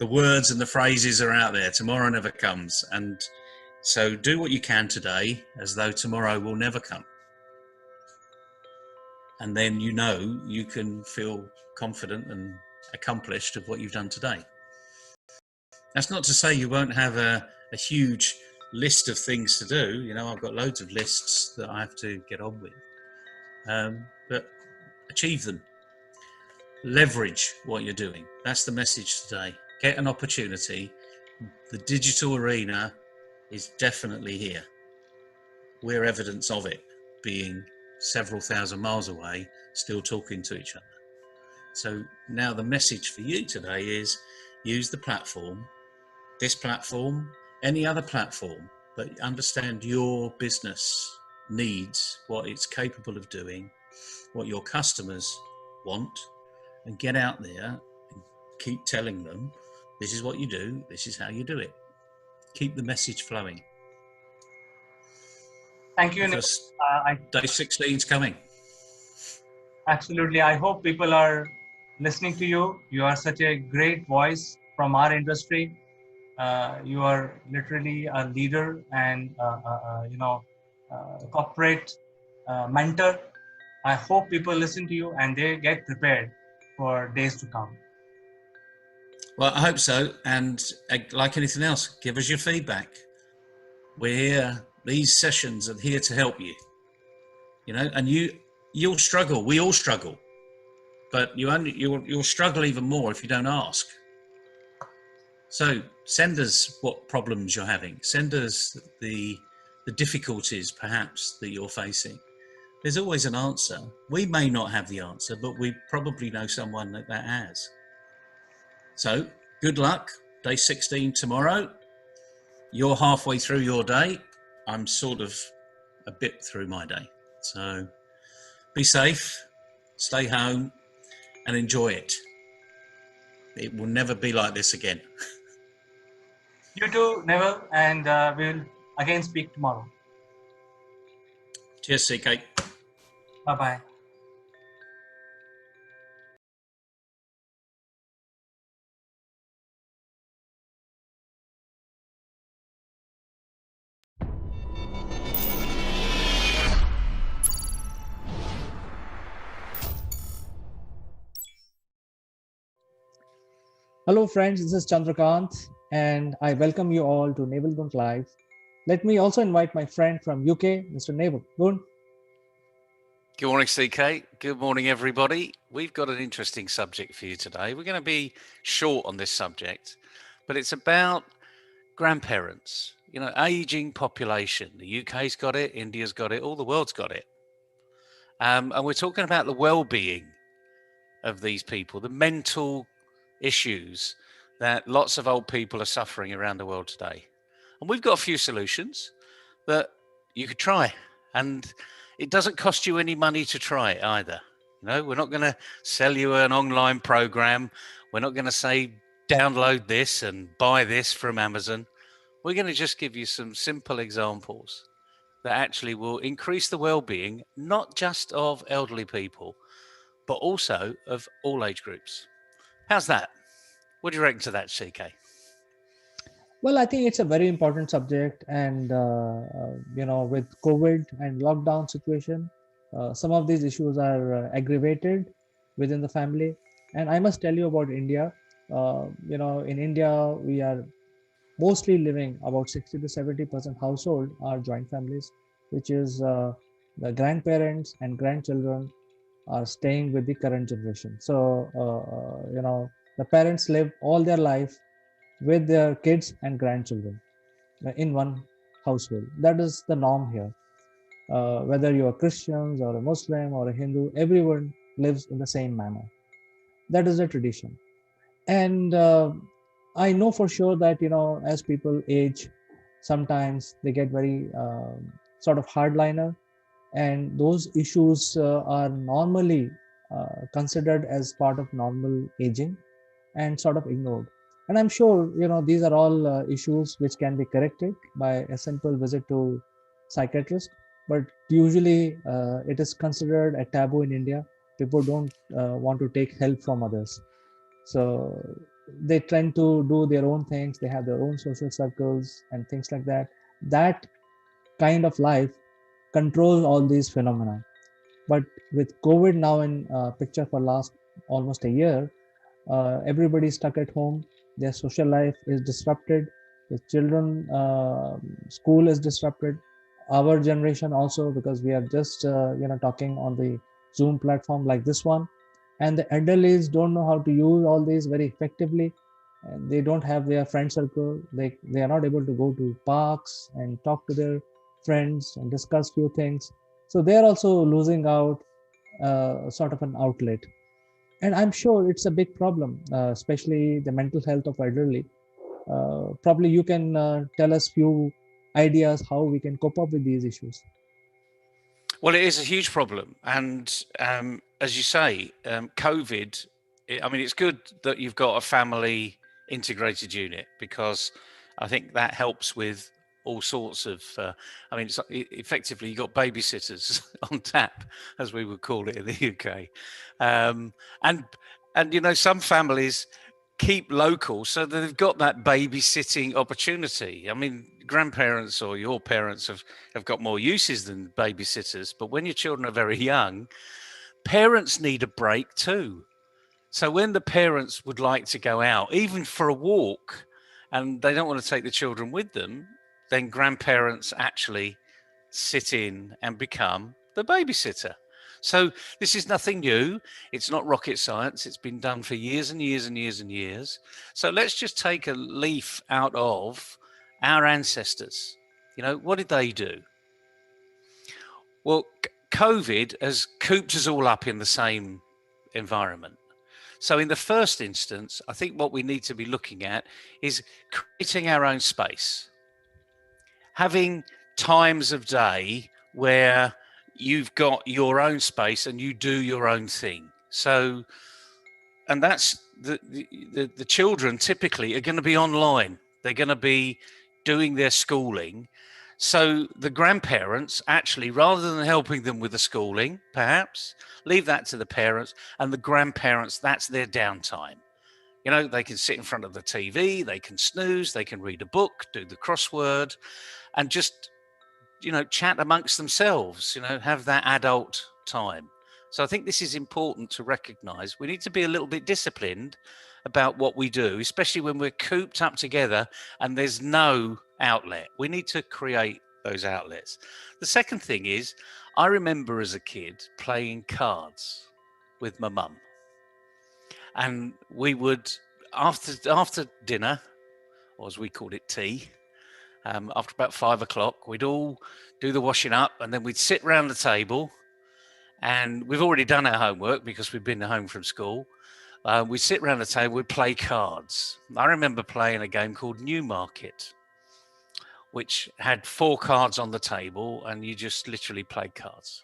words and the phrases are out there. Tomorrow never comes. And so do what you can today as though tomorrow will never come. And then you know you can feel confident and accomplished of what you've done today. That's not to say you won't have a huge list of things to do. You know, I've got loads of lists that I have to get on with. But achieve them. Leverage what you're doing. That's the message today. Get an opportunity. The digital arena is definitely here. We're evidence of it, being several thousand miles away, still talking to each other. So now the message for you today is use the platform, this platform, any other platform, but understand your business needs, what it's capable of doing, what your customers want, and get out there and keep telling them, this is what you do, this is how you do it. Keep the message flowing. Thank you. Because day 16 is coming. Absolutely. I hope people are listening to you. You are such a great voice from our industry. You are literally a leader and corporate mentor. I hope people listen to you and they get prepared for days to come. Well, I hope so. And like anything else, give us your feedback. We're here. These sessions are here to help you. You know, and you'll struggle. We all struggle, but you'll struggle even more if you don't ask. So send us what problems you're having. Send us the difficulties perhaps that you're facing. There's always an answer. We may not have the answer, but we probably know someone that has. So good luck. Day 16 tomorrow. You're halfway through your day. I'm sort of a bit through my day. So be safe, stay home, and enjoy it. It will never be like this again. You too, Neville, and we'll again speak tomorrow. Cheers, CK. Bye-bye. Hello, friends. This is Chandrakant, and I welcome you all to Naval Gund Live. Let me also invite my friend from UK, Mr. Naval Gund. Good morning, CK. Good morning, everybody. We've got an interesting subject for you today. We're going to be short on this subject, but it's about grandparents. You know, aging population. The UK's got it, India's got it, all the world's got it. And we're talking about the well-being of these people, the mental issues that lots of old people are suffering around the world today. And we've got a few solutions that you could try. And it doesn't cost you any money to try it either. You know, we're not going to sell you an online program. We're not going to say, download this and buy this from Amazon. We're going to just give you some simple examples that actually will increase the well-being, not just of elderly people, but also of all age groups. How's that? What do you reckon to that, CK? Well, I think it's a very important subject, and with COVID and lockdown situation, some of these issues are aggravated within the family. And I must tell you about India. In India, we are mostly living, about 60 to 70% household are joint families, which is the grandparents and grandchildren are staying with the current generation. So, the parents live all their life with their kids and grandchildren in one household. That is the norm here. Whether you are Christians or a Muslim or a Hindu, everyone lives in the same manner. That is a tradition. And I know for sure that, as people age, sometimes they get very sort of hardliner, and those issues are normally considered as part of normal aging and sort of ignored. And I'm sure, these are all issues which can be corrected by a simple visit to psychiatrist. But usually it is considered a taboo in India. People don't want to take help from others. So they tend to do their own things. They have their own social circles and things like that. That kind of life controls all these phenomena. But with COVID now in picture for last almost a year, everybody's stuck at home. Their social life is disrupted. The children school is disrupted. Our generation also, because we are just talking on the Zoom platform like this one, and the elderlies don't know how to use all these very effectively, and they don't have their friend circle. They are not able to go to parks and talk to their friends and discuss few things. So they are also losing out sort of an outlet. And I'm sure it's a big problem, especially the mental health of elderly. Probably you can tell us few ideas how we can cope up with these issues. Well, it is a huge problem, and as you say, COVID. I mean, it's good that you've got a family integrated unit, because I think that helps with all sorts of. I mean, effectively, you got babysitters on tap, as we would call it in the UK, and some families keep local, so that they've got that babysitting opportunity. I mean, grandparents or your parents have got more uses than babysitters, but when your children are very young, parents need a break too. So when the parents would like to go out, even for a walk, and they don't want to take the children with them, then grandparents actually sit in and become the babysitter. So this is nothing new. It's not rocket science. It's been done for years and years and years and years. So let's just take a leaf out of our ancestors. What did they do? Well, COVID has cooped us all up in the same environment. So in the first instance, I think what we need to be looking at is creating our own space, having times of day where you've got your own space and you do your own thing. So, and that's the children typically are going to be online. They're going to be doing their schooling. So the grandparents actually, rather than helping them with the schooling, perhaps leave that to the parents, and the grandparents, that's their downtime. They can sit in front of the TV, they can snooze, they can read a book, do the crossword, and just chat amongst themselves, have that adult time. So I think this is important to recognize. We need to be a little bit disciplined about what we do, especially when we're cooped up together and there's no outlet. We need to create those outlets. The second thing is, I remember as a kid playing cards with my mum, and we would, after dinner, or as we called it, tea, after about 5 o'clock, we'd all do the washing up, and then we'd sit round the table, and we've already done our homework because we've been home from school. We'd sit round the table, we'd play cards. I remember playing a game called Newmarket, which had 4 cards on the table, and you just literally played cards.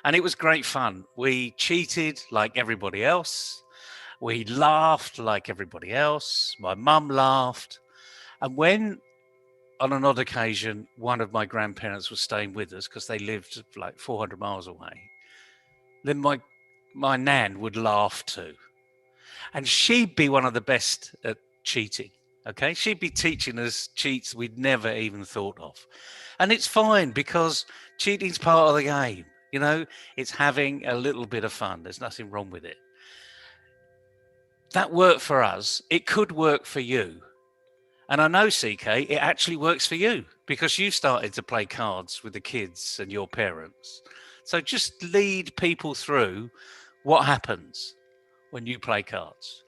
And it was great fun. We cheated like everybody else. We laughed like everybody else. My mum laughed. And when, on an odd occasion, one of my grandparents was staying with us because they lived like 400 miles away, then my nan would laugh too. And she'd be one of the best at cheating. Okay, she'd be teaching us cheats we'd never even thought of. And it's fine, because cheating's part of the game. It's having a little bit of fun. There's nothing wrong with it. That worked for us. It could work for you. And I know, CK, it actually works for you because you started to play cards with the kids and your parents. So just lead people through what happens when you play cards.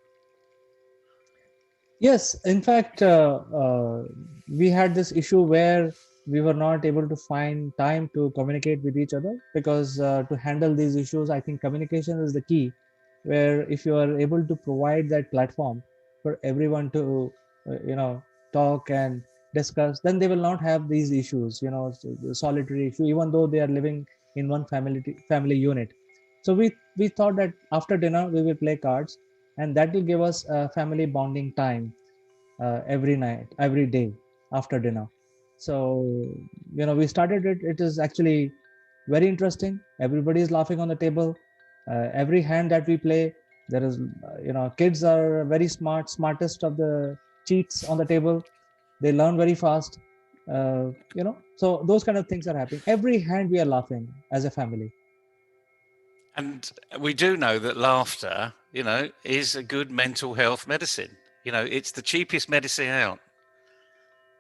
Yes, in fact, we had this issue where we were not able to find time to communicate with each other, because to handle these issues, I think communication is the key. Where if you are able to provide that platform for everyone to, talk and discuss, then they will not have these issues, the solitary issue, even though they are living in one family unit. So we thought that after dinner we will play cards, and that will give us a family bonding time every night, every day after dinner. So we started it. It is actually very interesting. Everybody is laughing on the table. Every hand that we play, there is kids are very smart, smartest of the cheats on the table. They learn very fast. So those kind of things are happening. Every hand we are laughing as a family. And we do know that laughter, is a good mental health medicine. It's the cheapest medicine out.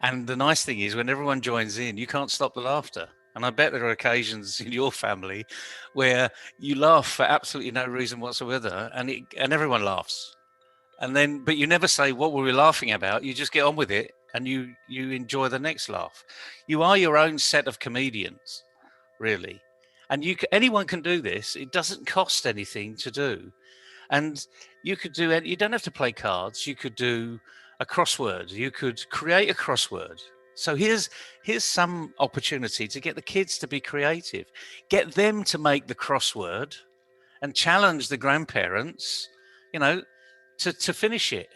And the nice thing is when everyone joins in, you can't stop the laughter. And I bet there are occasions in your family where you laugh for absolutely no reason whatsoever, and everyone laughs. But you never say, what were we laughing about? You just get on with it and you enjoy the next laugh. You are your own set of comedians, really. And anyone can do this. It doesn't cost anything to do. And you could do it. You don't have to play cards. You could do a crossword. You could create a crossword. So here's some opportunity to get the kids to be creative, get them to make the crossword, and challenge the grandparents, to finish it.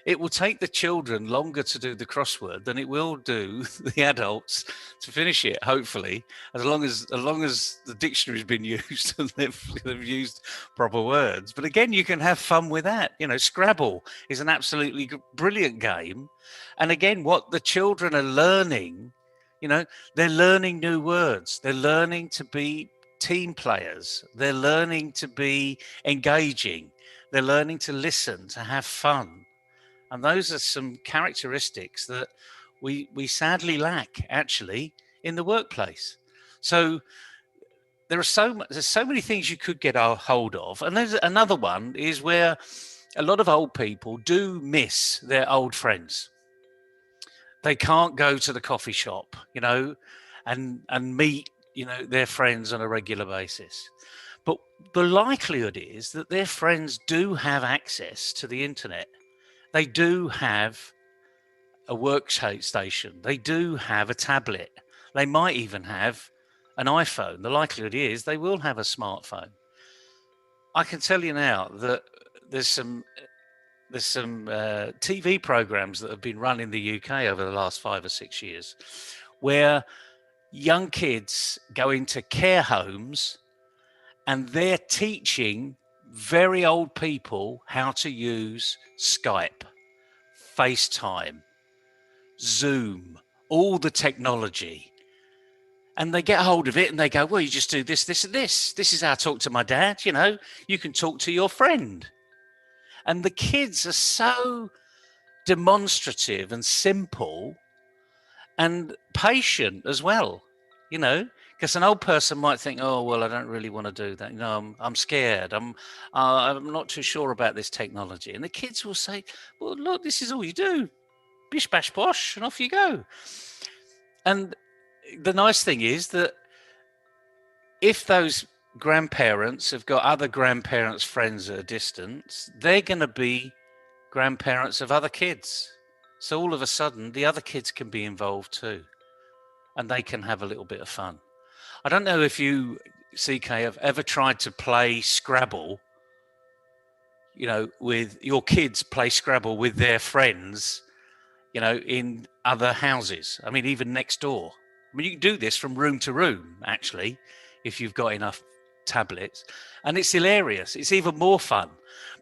It will take the children longer to do the crossword than it will do the adults to finish it, hopefully, as long as the dictionary's been used and they've used proper words. But again, you can have fun with that. Scrabble is an absolutely brilliant game. And again, what the children are learning, they're learning new words. They're learning to be team players. They're learning to be engaging. They're learning to listen, to have fun. And those are some characteristics that we sadly lack, actually, in the workplace. So there's so many things you could get a hold of. And there's another one is where a lot of old people do miss their old friends. They can't go to the coffee shop, and meet, their friends on a regular basis. But the likelihood is that their friends do have access to the internet. They do have a workstation. They do have a tablet. They might even have an iPhone. The likelihood is they will have a smartphone. I can tell you now that there's some TV programs that have been run in the UK over the last 5 or 6 years where young kids go into care homes and they're teaching very old people how to use Skype, FaceTime, Zoom, all the technology. And they get hold of it and they go, well, you just do this, this, and this. This is how I talk to my dad. You can talk to your friend. And the kids are so demonstrative and simple and patient as well, because an old person might think, oh, well, I don't really want to do that. I'm scared. I'm not too sure about this technology. And the kids will say, well, look, this is all you do. Bish, bash, bosh, and off you go. And the nice thing is that if those grandparents have got other grandparents' friends at a distance, they're going to be grandparents of other kids. So all of a sudden, the other kids can be involved too, and they can have a little bit of fun. I don't know if you, CK, have ever tried to play Scrabble, with your kids play Scrabble with their friends, in other houses. I mean, even next door. I mean, you can do this from room to room, actually, if you've got enough tablets. And it's hilarious. It's even more fun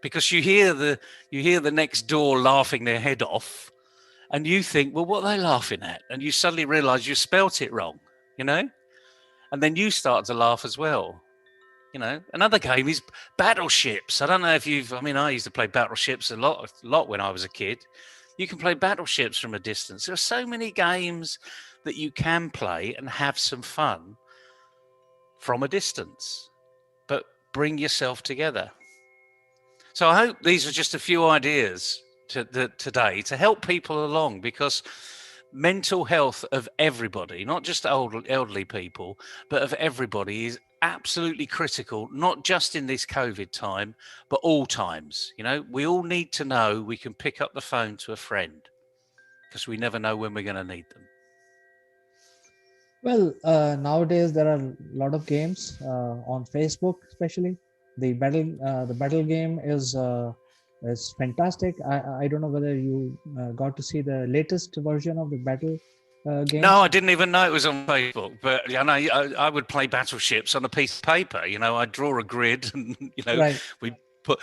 because you hear the next door laughing their head off and you think, well, what are they laughing at? And you suddenly realize you spelt it wrong, and then you start to laugh as well. Another game is battleships. I don't know if I used to play battleships a lot when I was a kid. You can play battleships from a distance. There are so many games that you can play and have some fun from a distance, but bring yourself together. So I hope these are just a few ideas today to help people along, because mental health of everybody, not just elderly people, but of everybody, is absolutely critical, not just in this COVID time, but all times. You know, we all need to know we can pick up the phone to a friend, because we never know when we're going to need them. Well, nowadays there are a lot of games on Facebook, especially the battle game is fantastic. I don't know whether you got to see the latest version of the battle games. No, I didn't even know it was on Facebook. But I know I would play battleships on a piece of paper. You know, I'd draw a grid, and Right. we put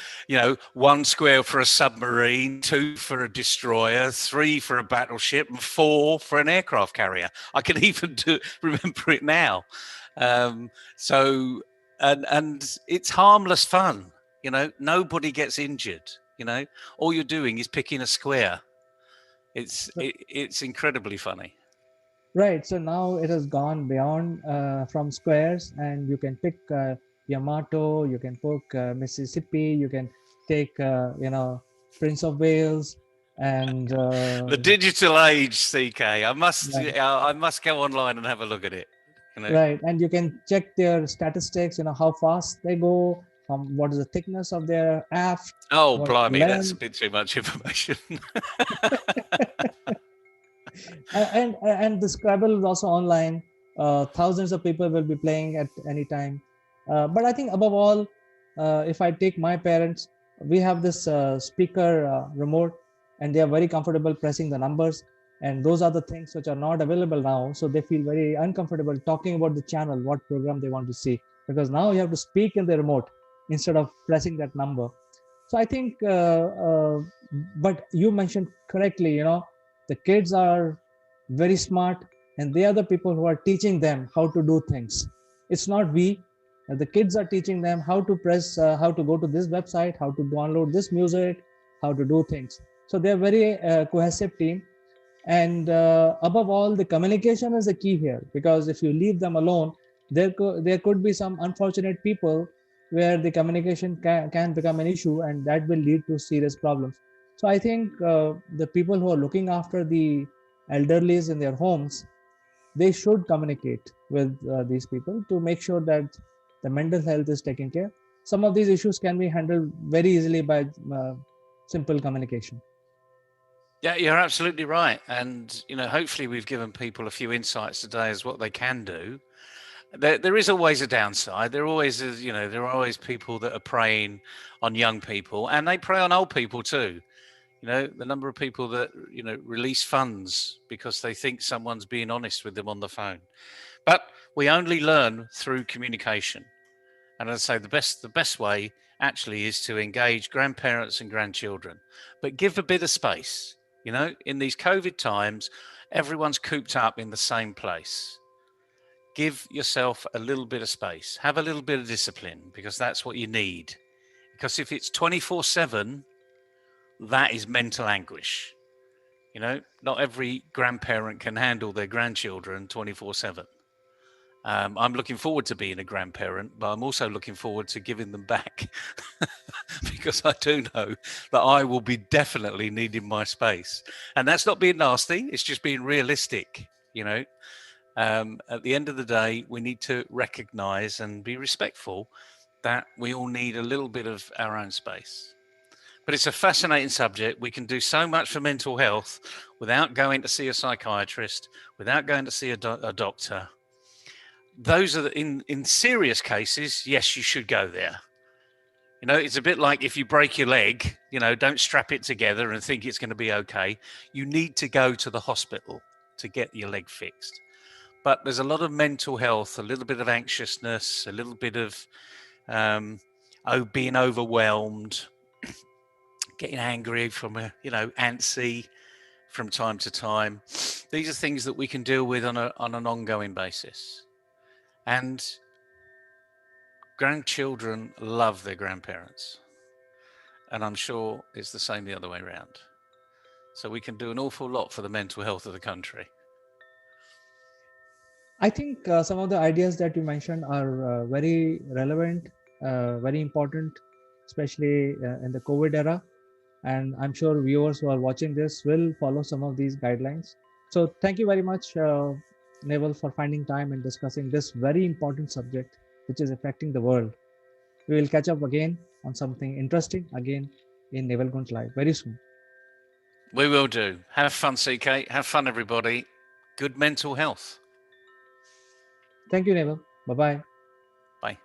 1 square for a submarine, 2 for a destroyer, 3 for a battleship, and 4 for an aircraft carrier. I can even remember it now. So it's harmless fun. Nobody gets injured. All you're doing is picking a square. It's incredibly funny. Right. So now it has gone beyond from squares, and you can pick Yamato, you can pick Mississippi, you can take Prince of Wales, and the digital age, CK. I must go online and have a look at it. Right, and you can check their statistics. How fast they go, what is the thickness of their aft. Oh, blimey, that's a bit too much information. and the Scrabble is also online. Thousands of people will be playing at any time. But I think above all, if I take my parents, we have this speaker remote, and they are very comfortable pressing the numbers. And those are the things which are not available now. So they feel very uncomfortable talking about the channel, what program they want to see, because now you have to speak in the remote instead of pressing that number. So I think, but you mentioned correctly, the kids are very smart, and they are the people who are teaching them how to do things. It's not we. The kids are teaching them how to press, how to go to this website, how to download this music, how to do things. So they're very cohesive team. And above all, the communication is the key here, because if you leave them alone, there could be some unfortunate people where the communication can become an issue, and that will lead to serious problems. So I think the people who are looking after the elderlies in their homes, they should communicate with these people to make sure that the mental health is taken care. Some of these issues can be handled very easily by simple communication. Yeah, you're absolutely right. And, hopefully we've given people a few insights today as what they can do. There is always a downside. There always is, there are always people that are preying on young people, and they prey on old people too. The number of people that, release funds because they think someone's being honest with them on the phone. But we only learn through communication. And as I say, the best way actually is to engage grandparents and grandchildren, but give a bit of space. In these COVID times, everyone's cooped up in the same place. Give yourself a little bit of space. Have a little bit of discipline, because that's what you need. Because if it's 24/7, that is mental anguish. Not every grandparent can handle their grandchildren 24/7. I'm looking forward to being a grandparent, but I'm also looking forward to giving them back because I do know that I will be definitely needing my space. And that's not being nasty. It's just being realistic. At the end of the day, we need to recognize and be respectful that we all need a little bit of our own space. But it's a fascinating subject. We can do so much for mental health without going to see a psychiatrist, without going to see a doctor. Those are in serious cases, yes, you should go there. It's a bit like if you break your leg, don't strap it together and think it's going to be okay. You need to go to the hospital to get your leg fixed. But there's a lot of mental health, a little bit of anxiousness, a little bit of being overwhelmed, getting angry from antsy from time to time. These are things that we can deal with on an ongoing basis. And grandchildren love their grandparents. And I'm sure it's the same the other way around. So we can do an awful lot for the mental health of the country. I think some of the ideas that you mentioned are very relevant, very important, especially in the COVID era. And I'm sure viewers who are watching this will follow some of these guidelines. So thank you very much, Naval, for finding time and discussing this very important subject, which is affecting the world. We will catch up again on something interesting again in Naval Guns Live very soon. We will do. Have fun, CK. Have fun, everybody. Good mental health. Thank you, Naval. Bye-bye. Bye.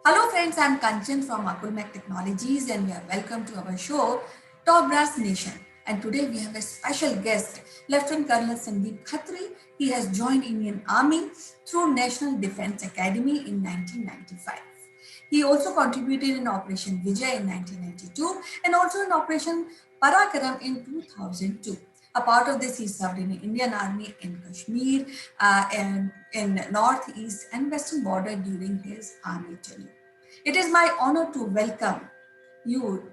Hello friends, I'm Kanchan from Akulmach Technologies and we are welcome to our show Top Brass Nation. And today we have a special guest, Lieutenant Colonel Sandeep Khatri. He has joined Indian Army through National Defence Academy in 1995. He also contributed in Operation Vijay in 1992 and also in Operation Parakaram in 2002. A part of this, he served in the Indian Army in Kashmir and in Northeast and Western border during his army tenure. It is my honor to welcome you,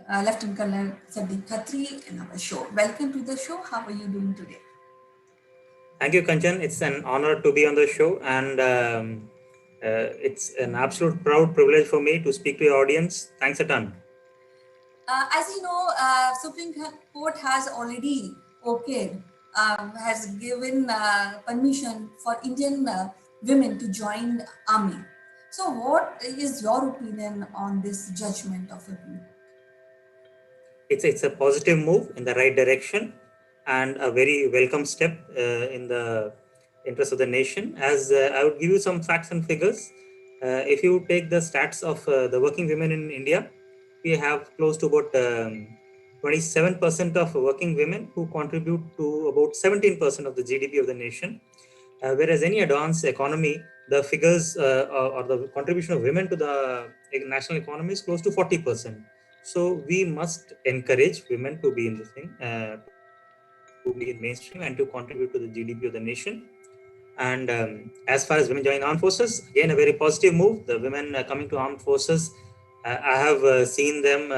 Lieutenant Colonel Sandeep Khatri, in our show. Welcome to the show. How are you doing today? Thank you, Kanchan. It's an honor to be on the show, and it's an absolute proud privilege for me to speak to your audience. Thanks a ton. As you know, Supreme Court has already has given permission for Indian women to join army. So, what is your opinion on this judgment of Supreme Court? It's a positive move in the right direction and a very welcome step in the interest of the nation. As I would give you some facts and figures. If you take the stats of the working women in India, we have close to about 27% of working women who contribute to about 17% of the GDP of the nation. Whereas any advanced economy, the figures or the contribution of women to the national economy is close to 40%. So we must encourage women to be in the thing, to be in mainstream and to contribute to the GDP of the nation. And as far as women joining armed forces, again, a very positive move. The women coming to armed forces, I have seen them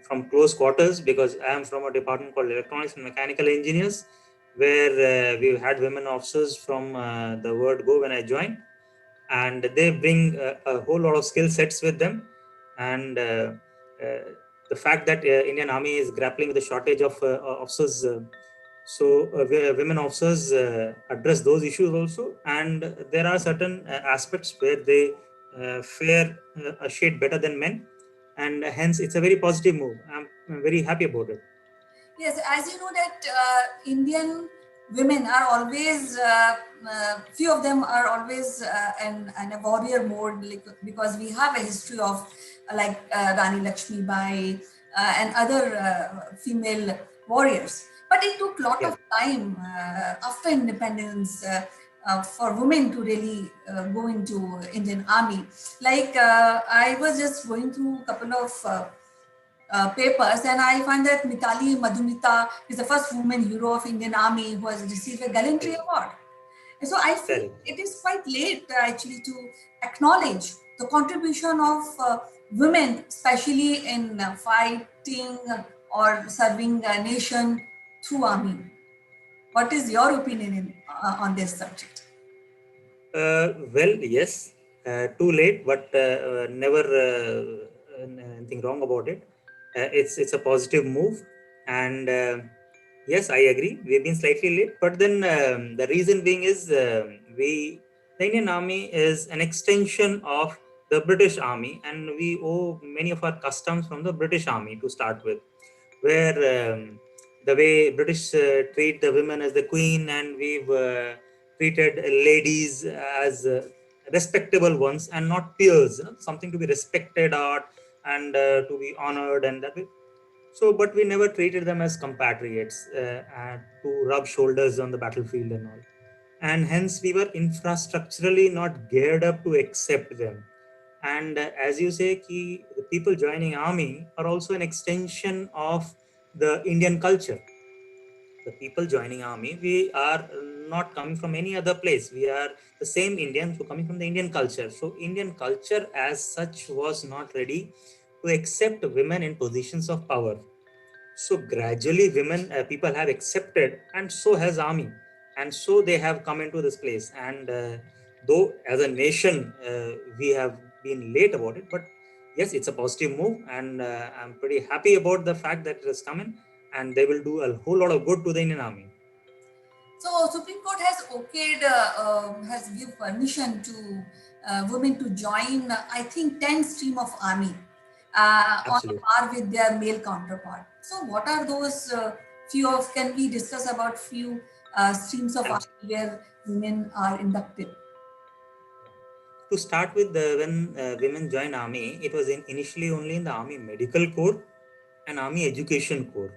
from close quarters because I am from a department called Electronics and Mechanical Engineers, where we had women officers from the word go when I joined. And they bring a whole lot of skill sets with them. And the fact that Indian Army is grappling with the shortage of officers, women officers address those issues also, and there are certain aspects where they fare a shade better than men, and hence it's a very positive move. I'm very happy about it. Yes, as you know that Indian women are always, few of them are always in a warrior mode, like, because we have a history of like Rani Lakshmi Bai and other female warriors. But it took a lot of time after independence for women to really go into Indian Army. Like I was just going through a couple of papers, and I find that Mitali Madhumita is the first woman hero of Indian Army who has received a gallantry award. And so I feel it is quite late actually to acknowledge the contribution of women, especially in fighting or serving a nation through army. What is your opinion on this subject? Well, yes, too late, but never anything wrong about it. It's a positive move, and yes, I agree. We've been slightly late, but then the reason being is the Indian Army is an extension of the British Army, and we owe many of our customs from the British Army to start with, where the way British treat the women as the queen, and we've treated ladies as respectable ones and not peers, something to be respected or and to be honored and that way. So, but we never treated them as compatriots to rub shoulders on the battlefield and all. And hence, we were infrastructurally not geared up to accept them. And as you say, the people joining army are also an extension of the Indian culture. The people joining army, we are not coming from any other place. We are the same Indians who are coming from the Indian culture. So Indian culture as such was not ready to accept women in positions of power. So gradually women people have accepted, and so has army, and so they have come into this place. And though as a nation we have been late about it, but yes, it's a positive move, and I'm pretty happy about the fact that it has come in, and they will do a whole lot of good to the Indian army. So Supreme Court has okayed, has give permission to women to join, I think, 10 stream of army on Absolutely. par with their male counterpart. So what are those few of, can we discuss about few streams of army where women are inducted? To start with, when women joined army, it was initially only in the Army Medical Corps and Army Education Corps.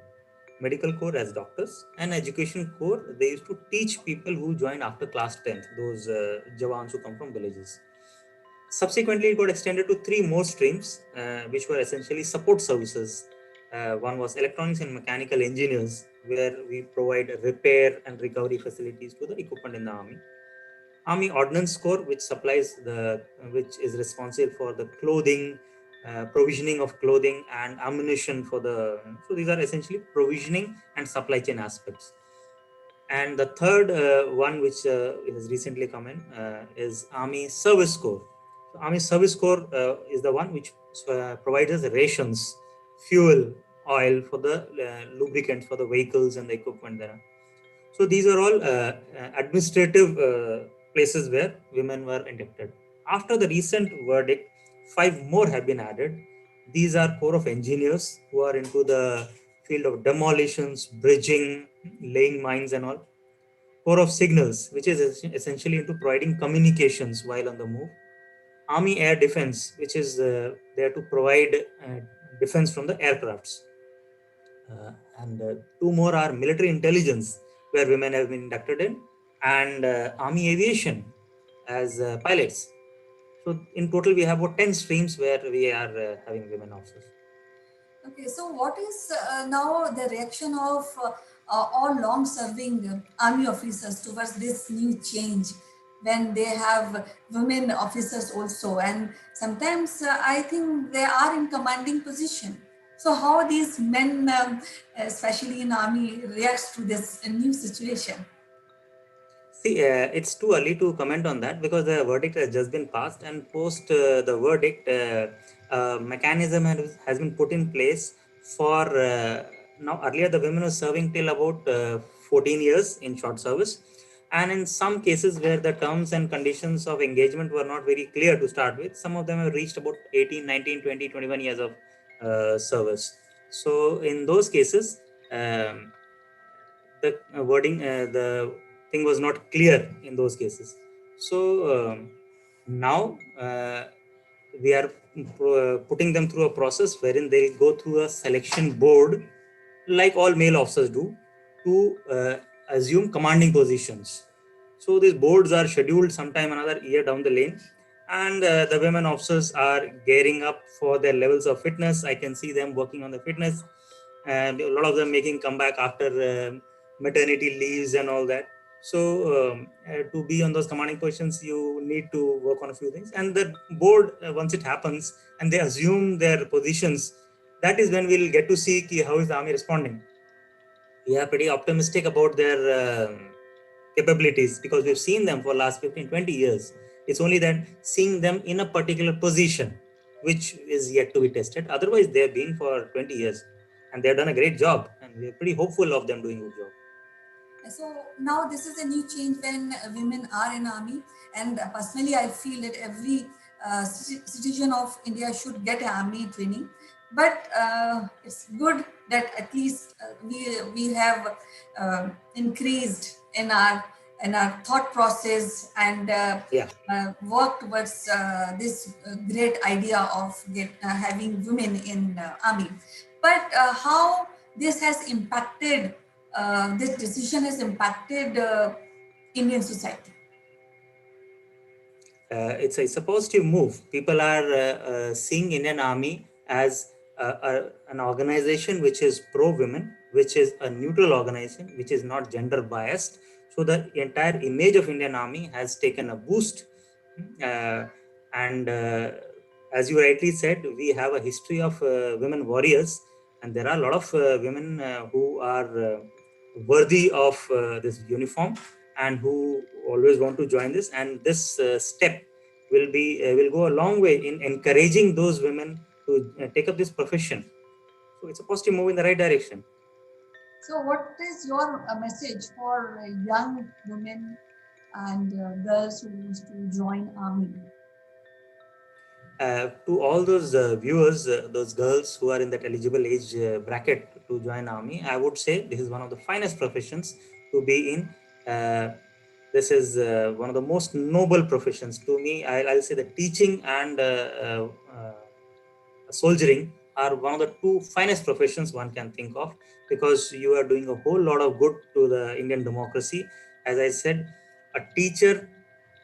Medical Corps as doctors, and Education Corps, they used to teach people who joined after class 10th, those Jawans who come from villages. Subsequently, it got extended to three more streams, which were essentially support services. One was electronics and mechanical engineers, where we provide repair and recovery facilities to the equipment in the army. Army Ordnance Corps, which is responsible for the clothing, provisioning of clothing and ammunition for the. So these are essentially provisioning and supply chain aspects. And the third one, which has recently come in, is Army Service Corps. So Army Service Corps is the one which provides us rations, fuel, oil for the lubricants for the vehicles and the equipment there. So these are all administrative places where women were inducted. After the recent verdict, 5 more have been added. These are Corps of Engineers who are into the field of demolitions, bridging, laying mines and all. Corps of Signals, which is essentially into providing communications while on the move. Army Air Defense, which is there to provide defense from the aircrafts. And 2 more are military intelligence, where women have been inducted in, and Army Aviation as pilots. So in total, we have about 10 streams where we are having women officers. Okay, so what is now the reaction of all long-serving army officers towards this new change when they have women officers also, and sometimes I think they are in commanding position. So how these men, especially in army, reacts to this new situation? See, it's too early to comment on that because the verdict has just been passed, and post the verdict, mechanism has been put in place for now. Earlier, the women were serving till about 14 years in short service, and in some cases where the terms and conditions of engagement were not very clear to start with, some of them have reached about 18, 19, 20, 21 years of service. So, in those cases, the wording, the thing was not clear in those cases. So now we are putting them through a process wherein they go through a selection board, like all male officers do, to assume commanding positions. So these boards are scheduled sometime another year down the lane, and the women officers are gearing up for their levels of fitness. I can see them working on the fitness, and a lot of them making comeback after maternity leaves and all that. So to be on those commanding positions, you need to work on a few things. And the board, once it happens and they assume their positions, that is when we'll get to see how is the army responding. We are pretty optimistic about their capabilities because we've seen them for last 15, 20 years. It's only that seeing them in a particular position, which is yet to be tested. Otherwise, they've been for 20 years and they've done a great job, and we're pretty hopeful of them doing a good job. So now this is a new change when women are in army, and personally I feel that every citizen of India should get army training. But it's good that at least we have increased in our in our thought process and work towards this great idea of having women in army. But how this has impacted, this decision has impacted Indian society? It's a positive move. People are seeing Indian Army as an organization which is pro-women, which is a neutral organization, which is not gender biased. So the entire image of Indian Army has taken a boost. Uh, and as you rightly said, we have a history of women warriors, and there are a lot of women who are worthy of this uniform and who always want to join this. And this step will go a long way in encouraging those women to take up this profession. So it's a positive move in the right direction. So, what is your message for young women and girls who want to join army? To all those viewers, those girls who are in that eligible age bracket to join army, I would say this is one of the finest professions to be in. This is one of the most noble professions to me. I'll say that teaching and soldiering are one of the two finest professions one can think of, because you are doing a whole lot of good to the Indian democracy. As I said, a teacher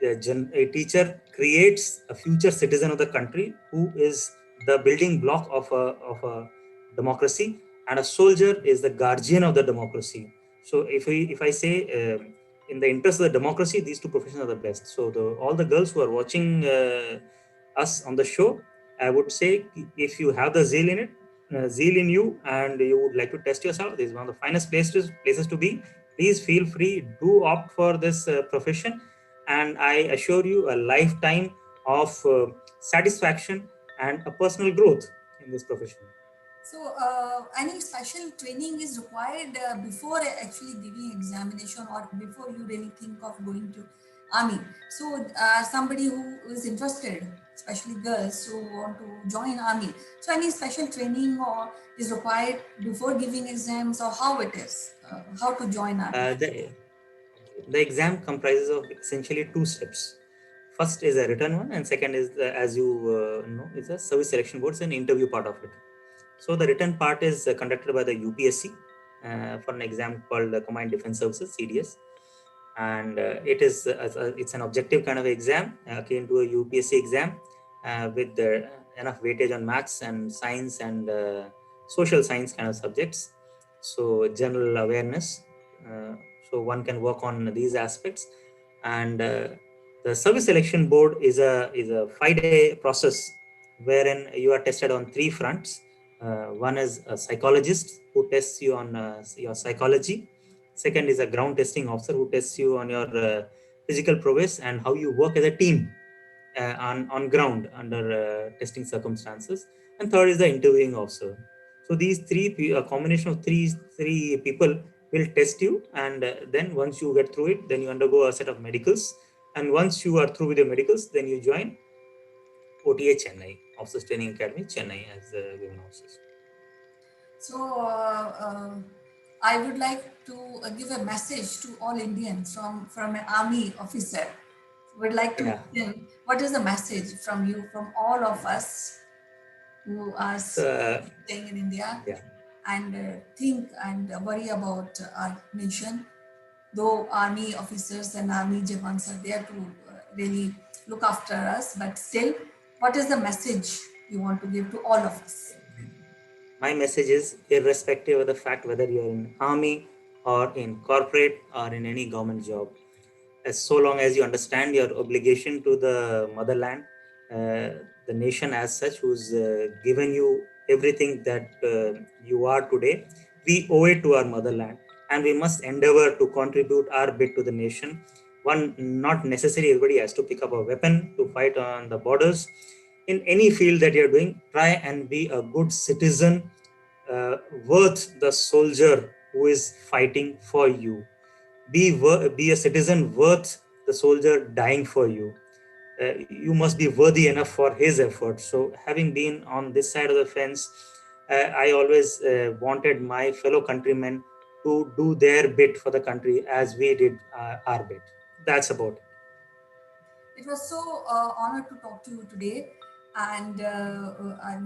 a teacher creates a future citizen of the country who is the building block of a democracy, and a soldier is the guardian of the democracy. So if I say in the interest of the democracy, these two professions are the best. So all the girls who are watching us on the show, I would say, if you have the zeal in you, and you would like to test yourself, this is one of the finest places to be. Please feel free, do opt for this profession, and I assure you a lifetime of satisfaction and a personal growth in this profession. So, any special training is required before actually giving examination, or before you really think of going to army? So, somebody who is interested, especially girls who want to join army, so any special training or is required before giving exams, or how it is, how to join army? The exam comprises of essentially two steps. First is a written one, and second is as you know, is a service selection board, an interview part of it. So the written part is conducted by the UPSC for an exam called the Combined Defense Services (CDS), and it's an objective kind of exam akin to a UPSC exam with enough weightage on maths and science and social science kind of subjects. So general awareness. Uh, so one can work on these aspects, and the service selection board is a 5-day process wherein you are tested on three fronts. One is a psychologist who tests you on your psychology. Second is a ground testing officer who tests you on your physical prowess and how you work as a team on ground under testing circumstances. And third is the interviewing officer. So these a combination of three people will test you, and then once you get through it, then you undergo a set of medicals. And once you are through with your medicals, then you join OTA Chennai, Officers Training Academy, Chennai, as women officers. So, I would like to give a message to all Indians from an army officer. Would like to listen. What is the message from you, from all of us who are staying in India and think and worry about our nation? Though army officers and army jawans are there to really look after us, but still, what is the message you want to give to all of us? My message is, irrespective of the fact whether you're in army or in corporate or in any government job, as so long as you understand your obligation to the motherland, the nation as such, who's given you everything that you are today, we owe it to our motherland, and we must endeavor to contribute our bit to the nation. One, not necessarily everybody has to pick up a weapon to fight on the borders. In any field that you're doing, try and be a good citizen, worth the soldier who is fighting for you. Be a citizen worth the soldier dying for you. You must be worthy enough for his effort. So having been on this side of the fence, I always wanted my fellow countrymen to do their bit for the country as we did our bit. That's about it. It was so honored to talk to you today, and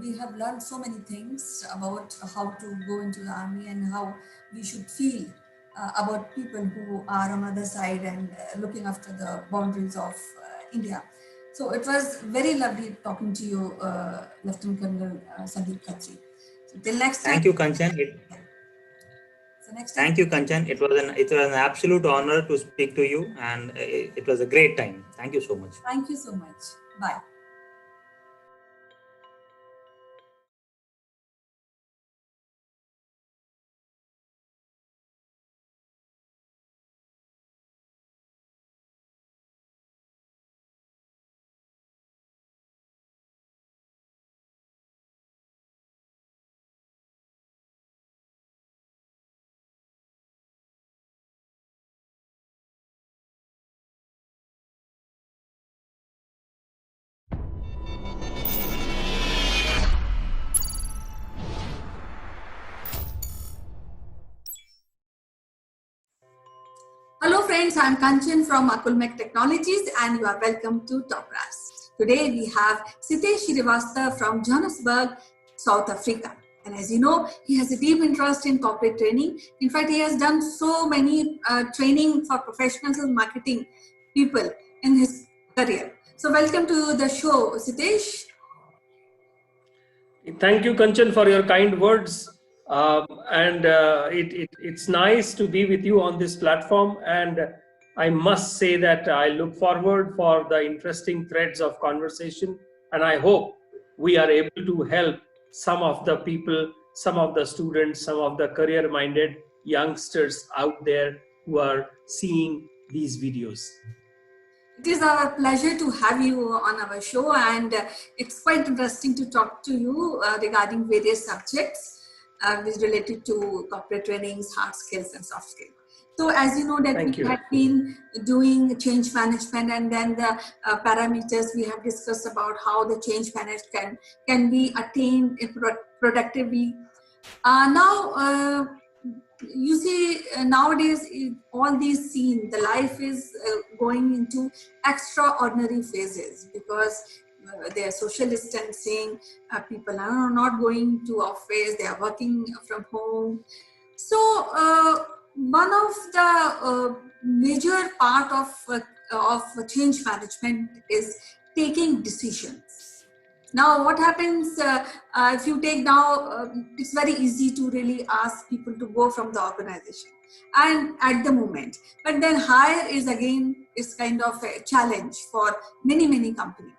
we have learned so many things about how to go into the army and how we should feel about people who are on the other side and looking after the boundaries of India. So it was very lovely talking to you, Lieutenant Colonel Sandeep Khatri. So till next time. Thank you, Kanchan. So next time. Thank you, Kanchan. It was an absolute honor to speak to you, and it was a great time. Thank you so much. Thank you so much. Bye. Hello friends, I'm Kanchan from Akulmach Technologies and you are welcome to Top Brass. Today we have Sitesh Srivastava from Johannesburg, South Africa. And as you know, he has a deep interest in corporate training. In fact, he has done so many training for professionals and marketing people in his career. So welcome to the show, Sitesh. Thank you, Kanchan, for your kind words. It's nice to be with you on this platform. And I must say that I look forward for the interesting threads of conversation. And I hope we are able to help some of the people, some of the students, some of the career-minded youngsters out there who are seeing these videos. It is our pleasure to have you on our show, and it's quite interesting to talk to you regarding various subjects which related to corporate trainings, hard skills and soft skills. So as you know that we have been doing change management, and then the parameters we have discussed about how the change management can be attained productively. Now, you see, nowadays, all these scenes, the life is going into extraordinary phases because they are social distancing, people are not going to office, they are working from home. So, one of the major part of change management is taking decisions. Now, what happens if you take now, it's very easy to really ask people to go from the organization and at the moment, but then hire is again is kind of a challenge for many companies.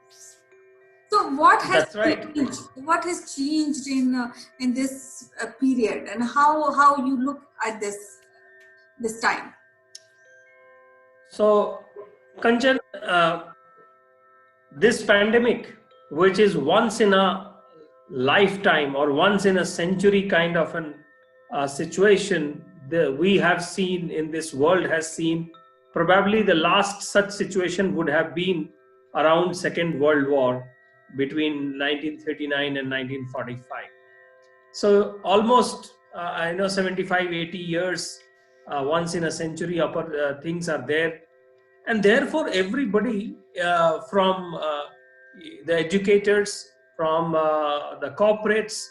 So what has changed? What has changed in this period, and how you look at this time? So, Kanchan, this pandemic, which is once in a lifetime or once in a century kind of a situation we have seen in this world has seen, probably the last such situation would have been around Second World War between 1939 and 1945. So almost, I know 75, 80 years, once in a century things are there. And therefore, everybody from the educators, from the corporates,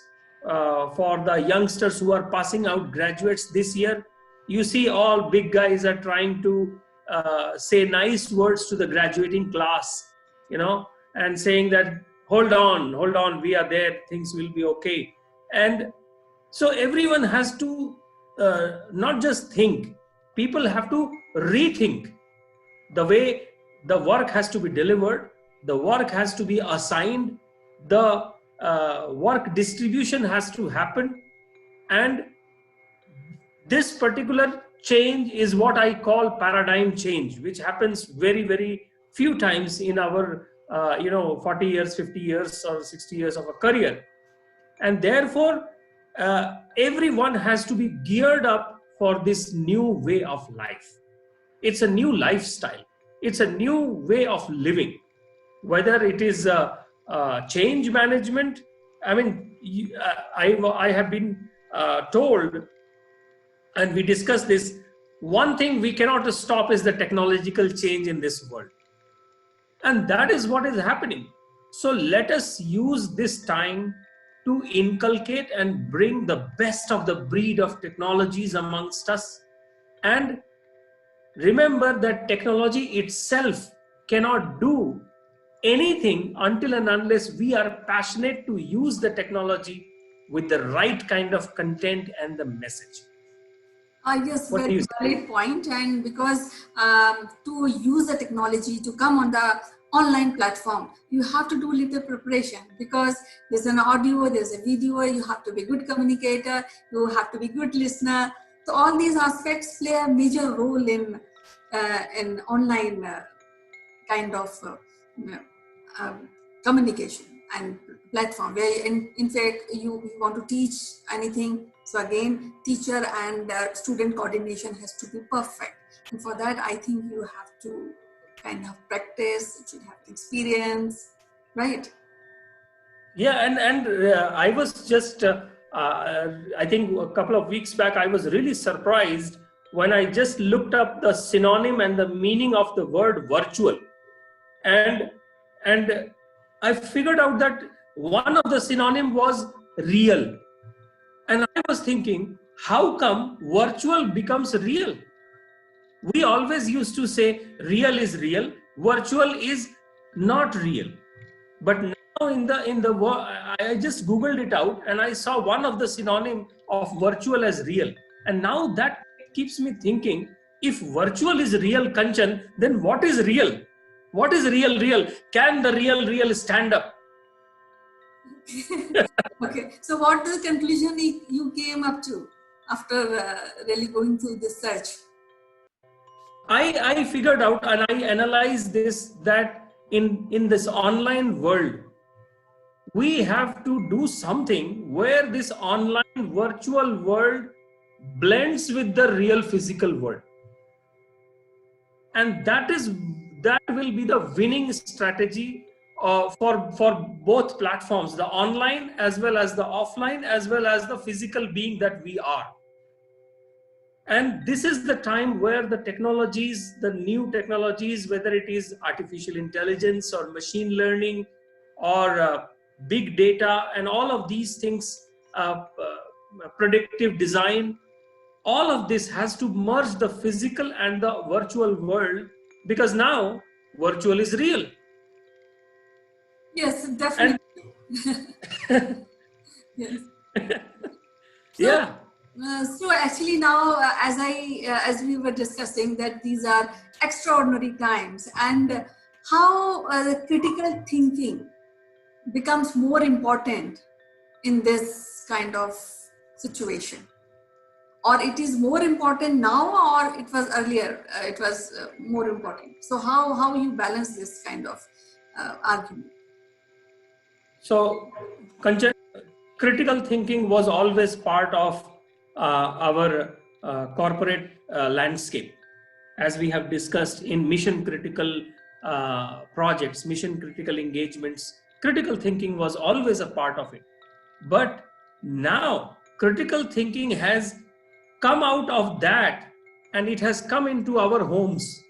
for the youngsters who are passing out graduates this year, you see all big guys are trying to say nice words to the graduating class, and saying that, hold on, we are there, things will be okay. And so everyone has to not just think, people have to rethink the way the work has to be delivered, the work has to be assigned, the work distribution has to happen. And this particular change is what I call paradigm change, which happens very few times in our 40 years, 50 years or 60 years of a career. And therefore, everyone has to be geared up for this new way of life. It's a new lifestyle. It's a new way of living. Whether it is change management, I mean, I have been told, and we discussed this, one thing we cannot stop is the technological change in this world. And that is what is happening. So let us use this time to inculcate and bring the best of the breed of technologies amongst us. And remember that technology itself cannot do anything until and unless we are passionate to use the technology with the right kind of content and the message. Yes, very valid point. And because to use the technology to come on the online platform, you have to do little preparation, because there's an audio, there's a video, you have to be a good communicator, you have to be a good listener. So all these aspects play a major role in online kind of communication and platform, where in fact you want to teach anything. So again, teacher and student coordination has to be perfect. And for that, I think you have to kind of practice, you should have experience, right? Yeah, and I was just, I think a couple of weeks back, I was really surprised when I just looked up the synonym and the meaning of the word virtual. And I figured out that one of the synonym was real. And I was thinking, how come virtual becomes real? We always used to say real is real, virtual is not real. But now in the I just Googled it out and I saw one of the synonym of virtual as real. And now that keeps me thinking, if virtual is real, Kanchan, then what is real? What is real? Can the real stand up? Okay, so what the conclusion you came up to after really going through this search? I figured out and I analyzed this, that in this online world, we have to do something where this online virtual world blends with the real physical world. And that will be the winning strategy for both platforms, the online as well as the offline, as well as the physical being that we are. And this is the time where the technologies, the new technologies, whether it is artificial intelligence or machine learning or big data and all of these things, predictive design, all of this has to merge the physical and the virtual world, because now virtual is real. Yes, definitely. Yes. Yeah. So actually now, as we were discussing, that these are extraordinary times, and how critical thinking becomes more important in this kind of situation, or it is more important now, or it was earlier, it was more important. So how you balance this kind of argument? So, critical thinking was always part of our corporate landscape. As we have discussed in mission critical projects, mission critical engagements, critical thinking was always a part of it. But now critical thinking has come out of that and it has come into our homes,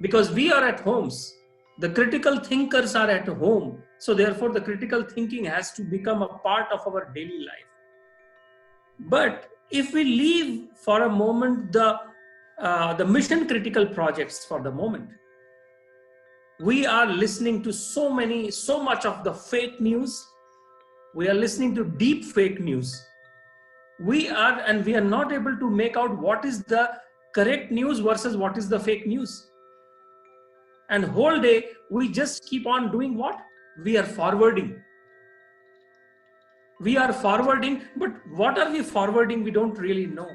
because we are at homes. The critical thinkers are at home. So therefore the critical thinking has to become a part of our daily life. But if we leave for a moment the mission critical projects for the moment, we are listening to so much of the fake news. We are listening to deep fake news. We are not able to make out what is the correct news versus what is the fake news. And whole day we just keep on doing what? We are forwarding. We are forwarding, but what are we forwarding? We don't really know.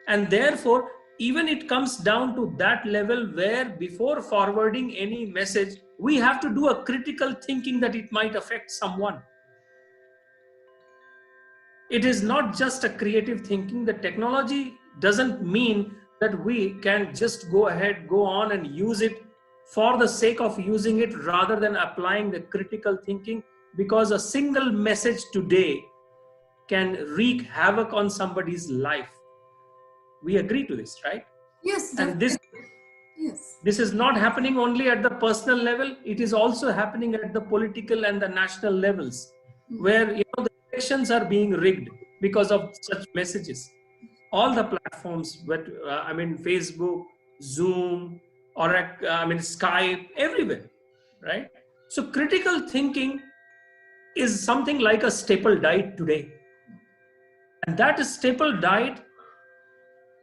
And therefore, even it comes down to that level where before forwarding any message, we have to do a critical thinking that it might affect someone. It is not just a creative thinking. The technology doesn't mean that we can just go on and use it for the sake of using it rather than applying the critical thinking, because a single message today can wreak havoc on somebody's life. We agree to this, right? Yes, and this is not happening only at the personal level, it is also happening at the political and the national levels, where the elections are being rigged because of such messages. All the platforms, but Facebook, Zoom, or Skype, everywhere, right? So critical thinking is something like a staple diet today, and that staple diet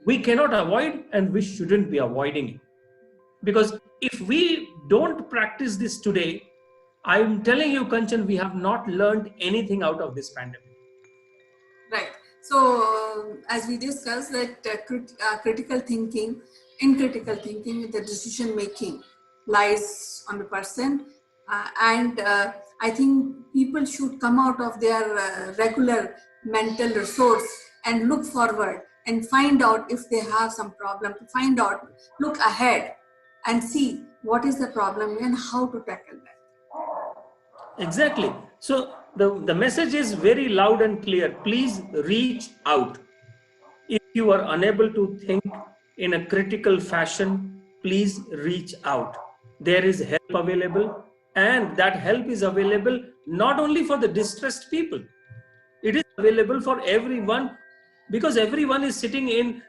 we cannot avoid, and we shouldn't be avoiding it, because if we don't practice this today, I'm telling you, Kanchan, we have not learned anything out of this pandemic. Right. So, as we discussed, that critical thinking, in critical thinking, the decision making lies on the person, and I think people should come out of their regular mental resource and look forward and find out if they have some problem. To find out, look ahead, and see what is the problem and how to tackle that. Exactly. So the message is very loud and clear. Please reach out. If you are unable to think in a critical fashion, please reach out. There is help available, and that help is available not only for the distressed people, it is available for everyone, because everyone is sitting in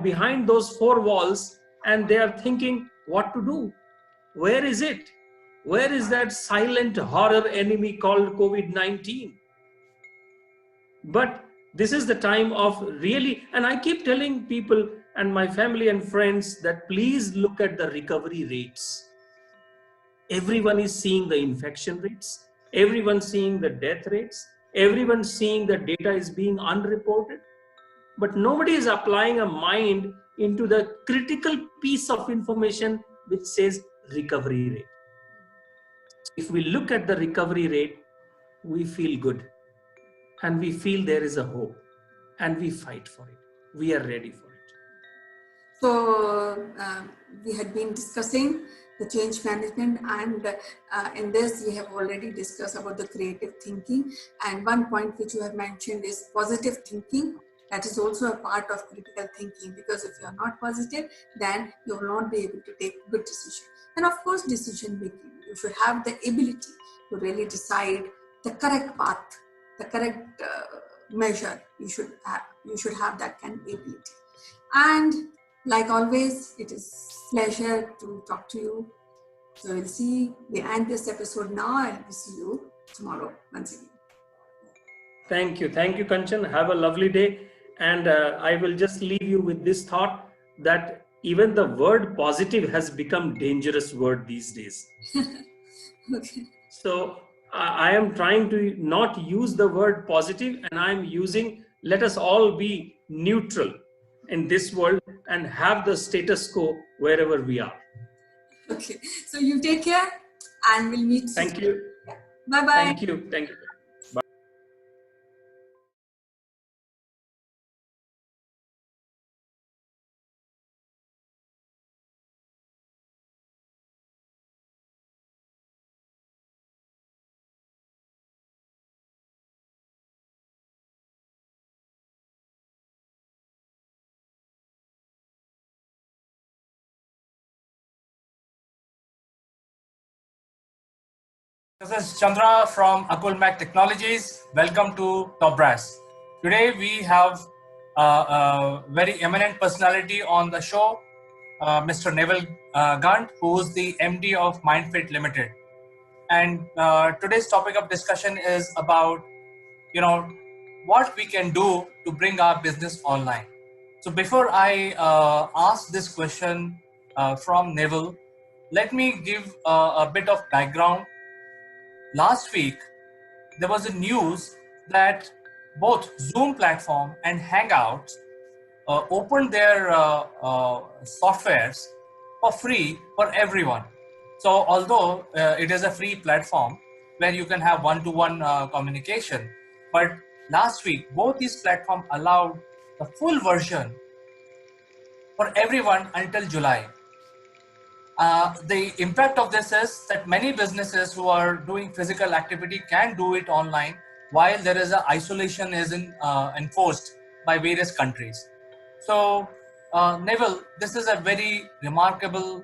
behind those four walls, and they are thinking what to do. Where is it? Where is that silent horror enemy called COVID-19? But this is the time of really, and I keep telling people and my family and friends that please look at the recovery rates. Everyone is seeing the infection rates, everyone seeing the death rates, everyone seeing the data is being unreported, but nobody is applying a mind into the critical piece of information which says recovery rate. If we look at the recovery rate, we feel good, and we feel there is a hope, and we fight for it. We are ready for it. So we had been discussing the change management, and in this we have already discussed about the creative thinking, and one point which you have mentioned is positive thinking. That is also a part of critical thinking, because if you are not positive, then you will not be able to take good decision. And of course, decision making, you should have the ability to really decide the correct path, the correct measure. You should have that kind of ability. And like always, it is pleasure to talk to you. So we'll see, we end this episode now, and we'll see you tomorrow once again. Thank you, Kanchan. Have a lovely day. And I will just leave you with this thought that even the word positive has become dangerous word these days. Okay. So I am trying to not use the word positive, and I'm using let us all be neutral in this world and have the status quo wherever we are. Okay, so you take care, and we'll meet. Thank you. Bye-bye. Thank you. Bye. This is Chandra from Akulmach Technologies. Welcome to Top Brass. Today we have a very eminent personality on the show, Mr. Neville Gant, who is the MD of MindFit Limited. And today's topic of discussion is about, what we can do to bring our business online. So before I ask this question from Neville, let me give a bit of background. Last week, there was a news that both Zoom platform and Hangouts opened their softwares for free for everyone. So although it is a free platform where you can have one-to-one communication, but last week, both these platforms allowed the full version for everyone until July. The impact of this is that many businesses who are doing physical activity can do it online, while there is a isolation is enforced by various countries. So Neville, this is a very remarkable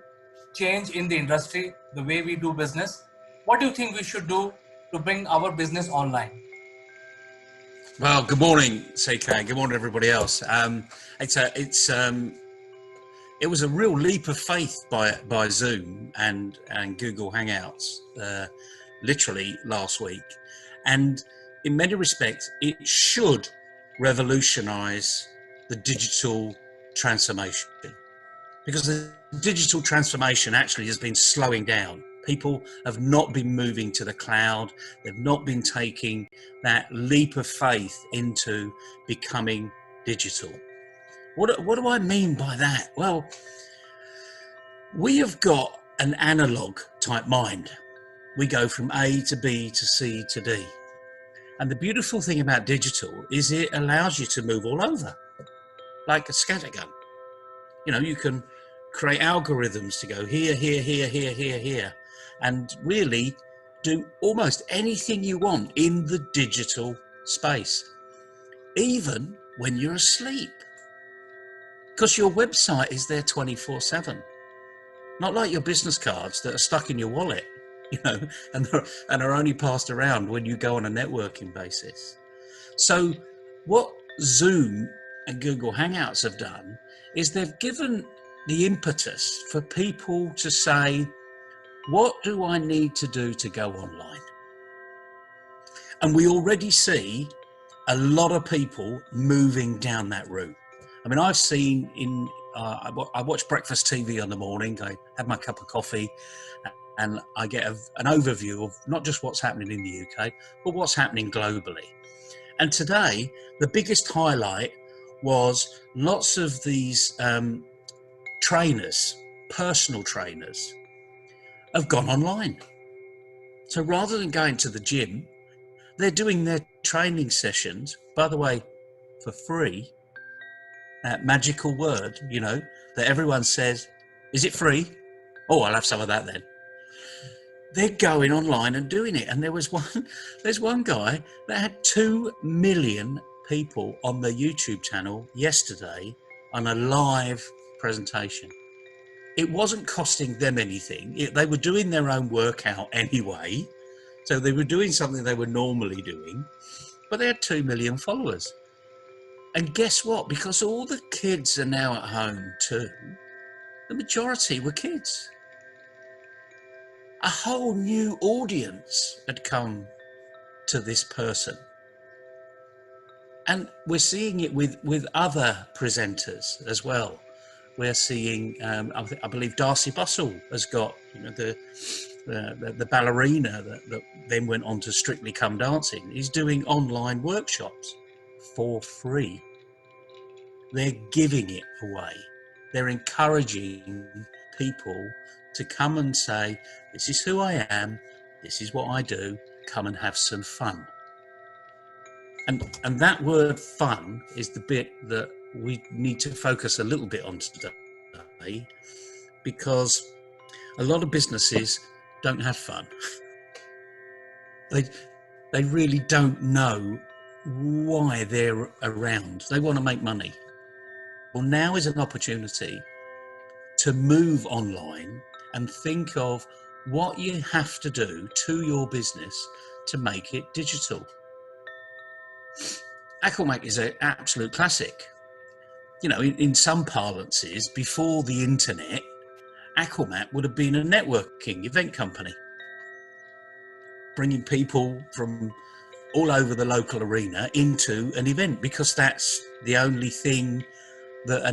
change in the industry, the way we do business. What do you think we should do to bring our business online? Well, good morning, CK. Good morning, everybody else. It was a real leap of faith by Zoom and Google Hangouts, literally last week, and in many respects, it should revolutionise the digital transformation, because the digital transformation actually has been slowing down. People have not been moving to the cloud. They've not been taking that leap of faith into becoming digital. What do I mean by that? Well, we have got an analog type mind. We go from A to B to C to D. And the beautiful thing about digital is it allows you to move all over, like a scattergun. You know, you can create algorithms to go here, here, here, here, here, here, and really do almost anything you want in the digital space, even when you're asleep, because your website is there 24/7. Not like your business cards that are stuck in your wallet, you know, and are only passed around when you go on a networking basis. So what Zoom and Google Hangouts have done is they've given the impetus for people to say, what do I need to do to go online? And we already see a lot of people moving down that route. I mean, I've seen I watch breakfast TV in the morning. I have my cup of coffee and I get an overview of not just what's happening in the UK, but what's happening globally. And today, the biggest highlight was lots of these trainers, personal trainers, have gone online. So rather than going to the gym, they're doing their training sessions, by the way, for free. That magical word, you know, that everyone says, is it free? Oh, I'll have some of that then. They're going online and doing it. And there's one guy that had 2 million people on their YouTube channel yesterday on a live presentation. It wasn't costing them anything. They were doing their own workout anyway. So they were doing something they were normally doing, but they had 2 million followers. And guess what? Because all the kids are now at home too, the majority were kids. A whole new audience had come to this person. And we're seeing it with other presenters as well. We're seeing, I believe Darcy Bussell has got, you know, the ballerina that then went on to Strictly Come Dancing. He's doing online workshops for free. They're giving it away. They're encouraging people to come and say, this is who I am, this is what I do, come and have some fun. And that word fun is the bit that we need to focus a little bit on today, because a lot of businesses don't have fun. They really don't know why they're around. They want to make money. Well, now is an opportunity to move online and think of what you have to do to your business to make it digital. Akulmach is an absolute classic. You know, in some parlances, before the internet, Akulmach would have been a networking event company, bringing people from all over the local arena into an event, because that's the only thing that a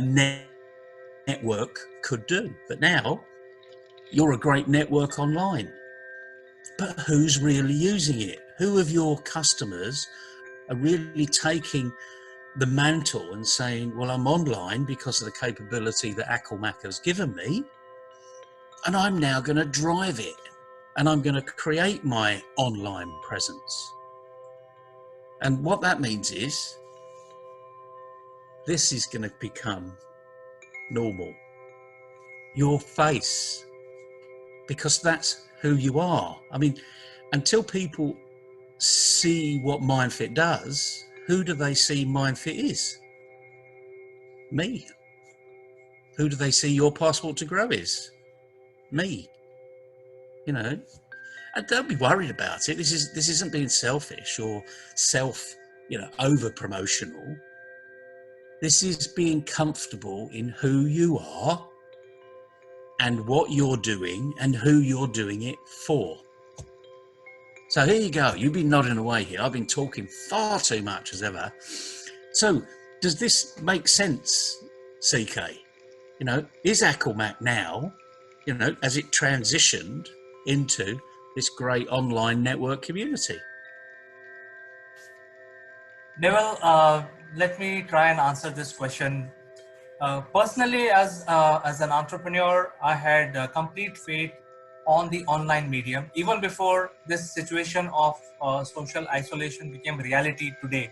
network could do. But now, you're a great network online. But who's really using it? Who of your customers are really taking the mantle and saying, well, I'm online because of the capability that Akulmach has given me, and I'm now going to drive it, and I'm going to create my online presence. And what that means is, this is going to become normal. Your face, because that's who you are. I mean, until people see what MindFit does, who do they see MindFit is? Me. who do they see your passport to grow is? Me. You know, and don't be worried about it. This isn't being selfish or over promotional. This is being comfortable in who you are and what you're doing and who you're doing it for. So here you go. You've been nodding away here. I've been talking far too much as ever. So does this make sense, CK? You know, is Akulmach now, you know, as it transitioned into this great online network community? Neville, let me try and answer this question. Personally, as an entrepreneur, I had complete faith on the online medium, even before this situation of social isolation became reality today.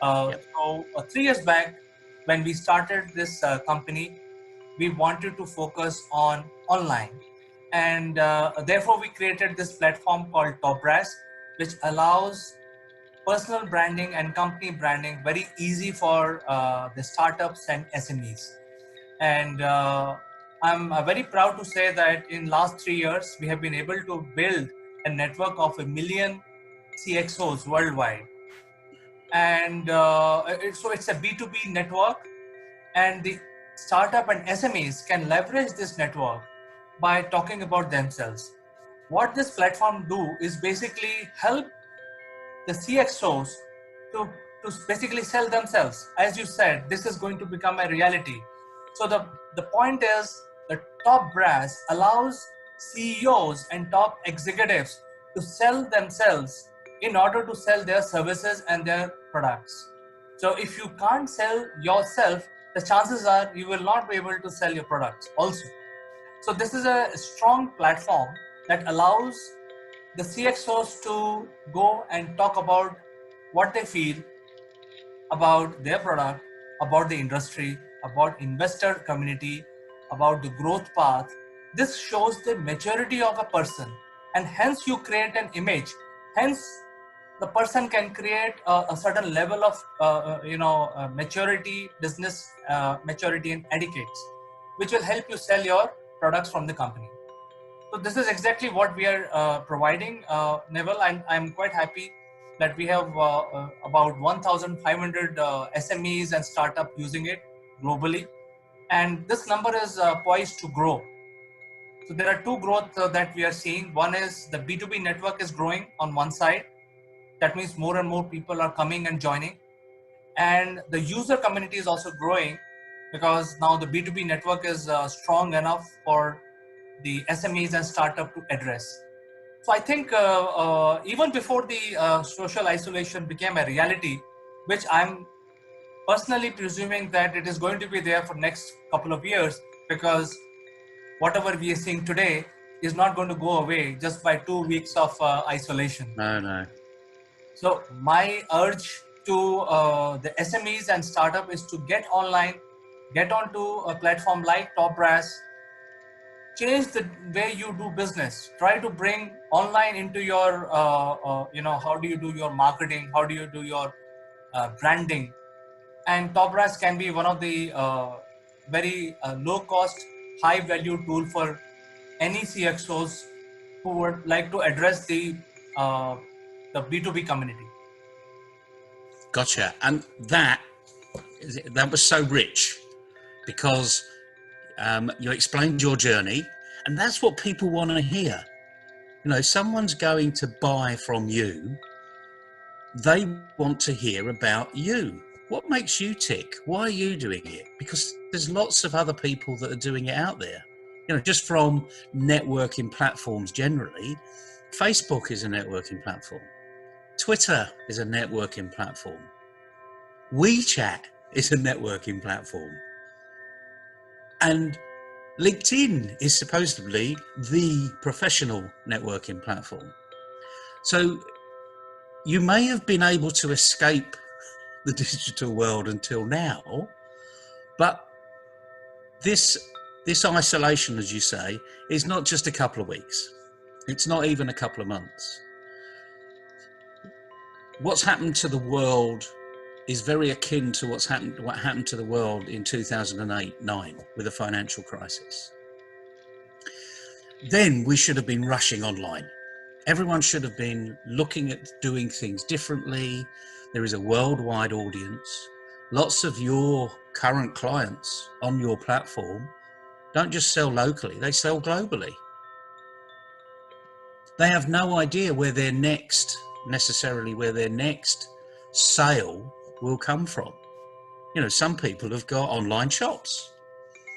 So 3 years back, when we started this company, we wanted to focus on online. And therefore, we created this platform called Top Brass, which allows personal branding and company branding very easy for the startups and SMEs. And I'm very proud to say that in last 3 years, we have been able to build a network of 1 million CXOs worldwide. And so it's a B2B network, and the startup and SMEs can leverage this network by talking about themselves. What this platform do is basically help the CXOs to basically sell themselves. As you said, this is going to become a reality. So the point is the Top Brass allows CEOs and top executives to sell themselves in order to sell their services and their products. So if you can't sell yourself, the chances are you will not be able to sell your products also. So this is a strong platform that allows the CXOs to go and talk about what they feel about their product, about the industry, about investor community, about the growth path. This shows the maturity of a person, and hence you create an image. Hence, the person can create a certain level of maturity, business maturity and etiquettes, which will help you sell your products from the company. So this is exactly what we are providing, Neville. I'm quite happy that we have about 1,500 SMEs and startup using it globally, and this number is poised to grow. So there are two growth that we are seeing. One is the B2B network is growing on one side. That means more and more people are coming and joining, and the user community is also growing because now the B2B network is strong enough for the SMEs and startup to address. So I think even before the social isolation became a reality, which I'm personally presuming that it is going to be there for next couple of years, because whatever we are seeing today is not going to go away just by 2 weeks of isolation. No. So my urge to the SMEs and startup is to get online, get onto a platform like Top Brass, change the way you do business. Try to bring online into your, how do you do your marketing? How do you do your branding? And Top Brass can be one of the very low cost, high value tool for any CXOs who would like to address the B2B community. Gotcha. And that was so rich because you explained your journey, and that's what people want to hear. You know, someone's going to buy from you, they want to hear about you. What makes you tick? Why are you doing it? Because there's lots of other people that are doing it out there. You know, just from networking platforms generally, Facebook is a networking platform. Twitter is a networking platform. WeChat is a networking platform. And LinkedIn is supposedly the professional networking platform. So you may have been able to escape the digital world until now, but this isolation, as you say, is not just a couple of weeks. It's not even a couple of months. What's happened to the world is very akin to what happened to the world in 2008-9 with the financial crisis. Then we should have been rushing online. Everyone should have been looking at doing things differently. There is a worldwide audience. Lots of your current clients on your platform don't just sell locally, they sell globally. They have no idea where their next sale will come from. You know, some people have got online shops.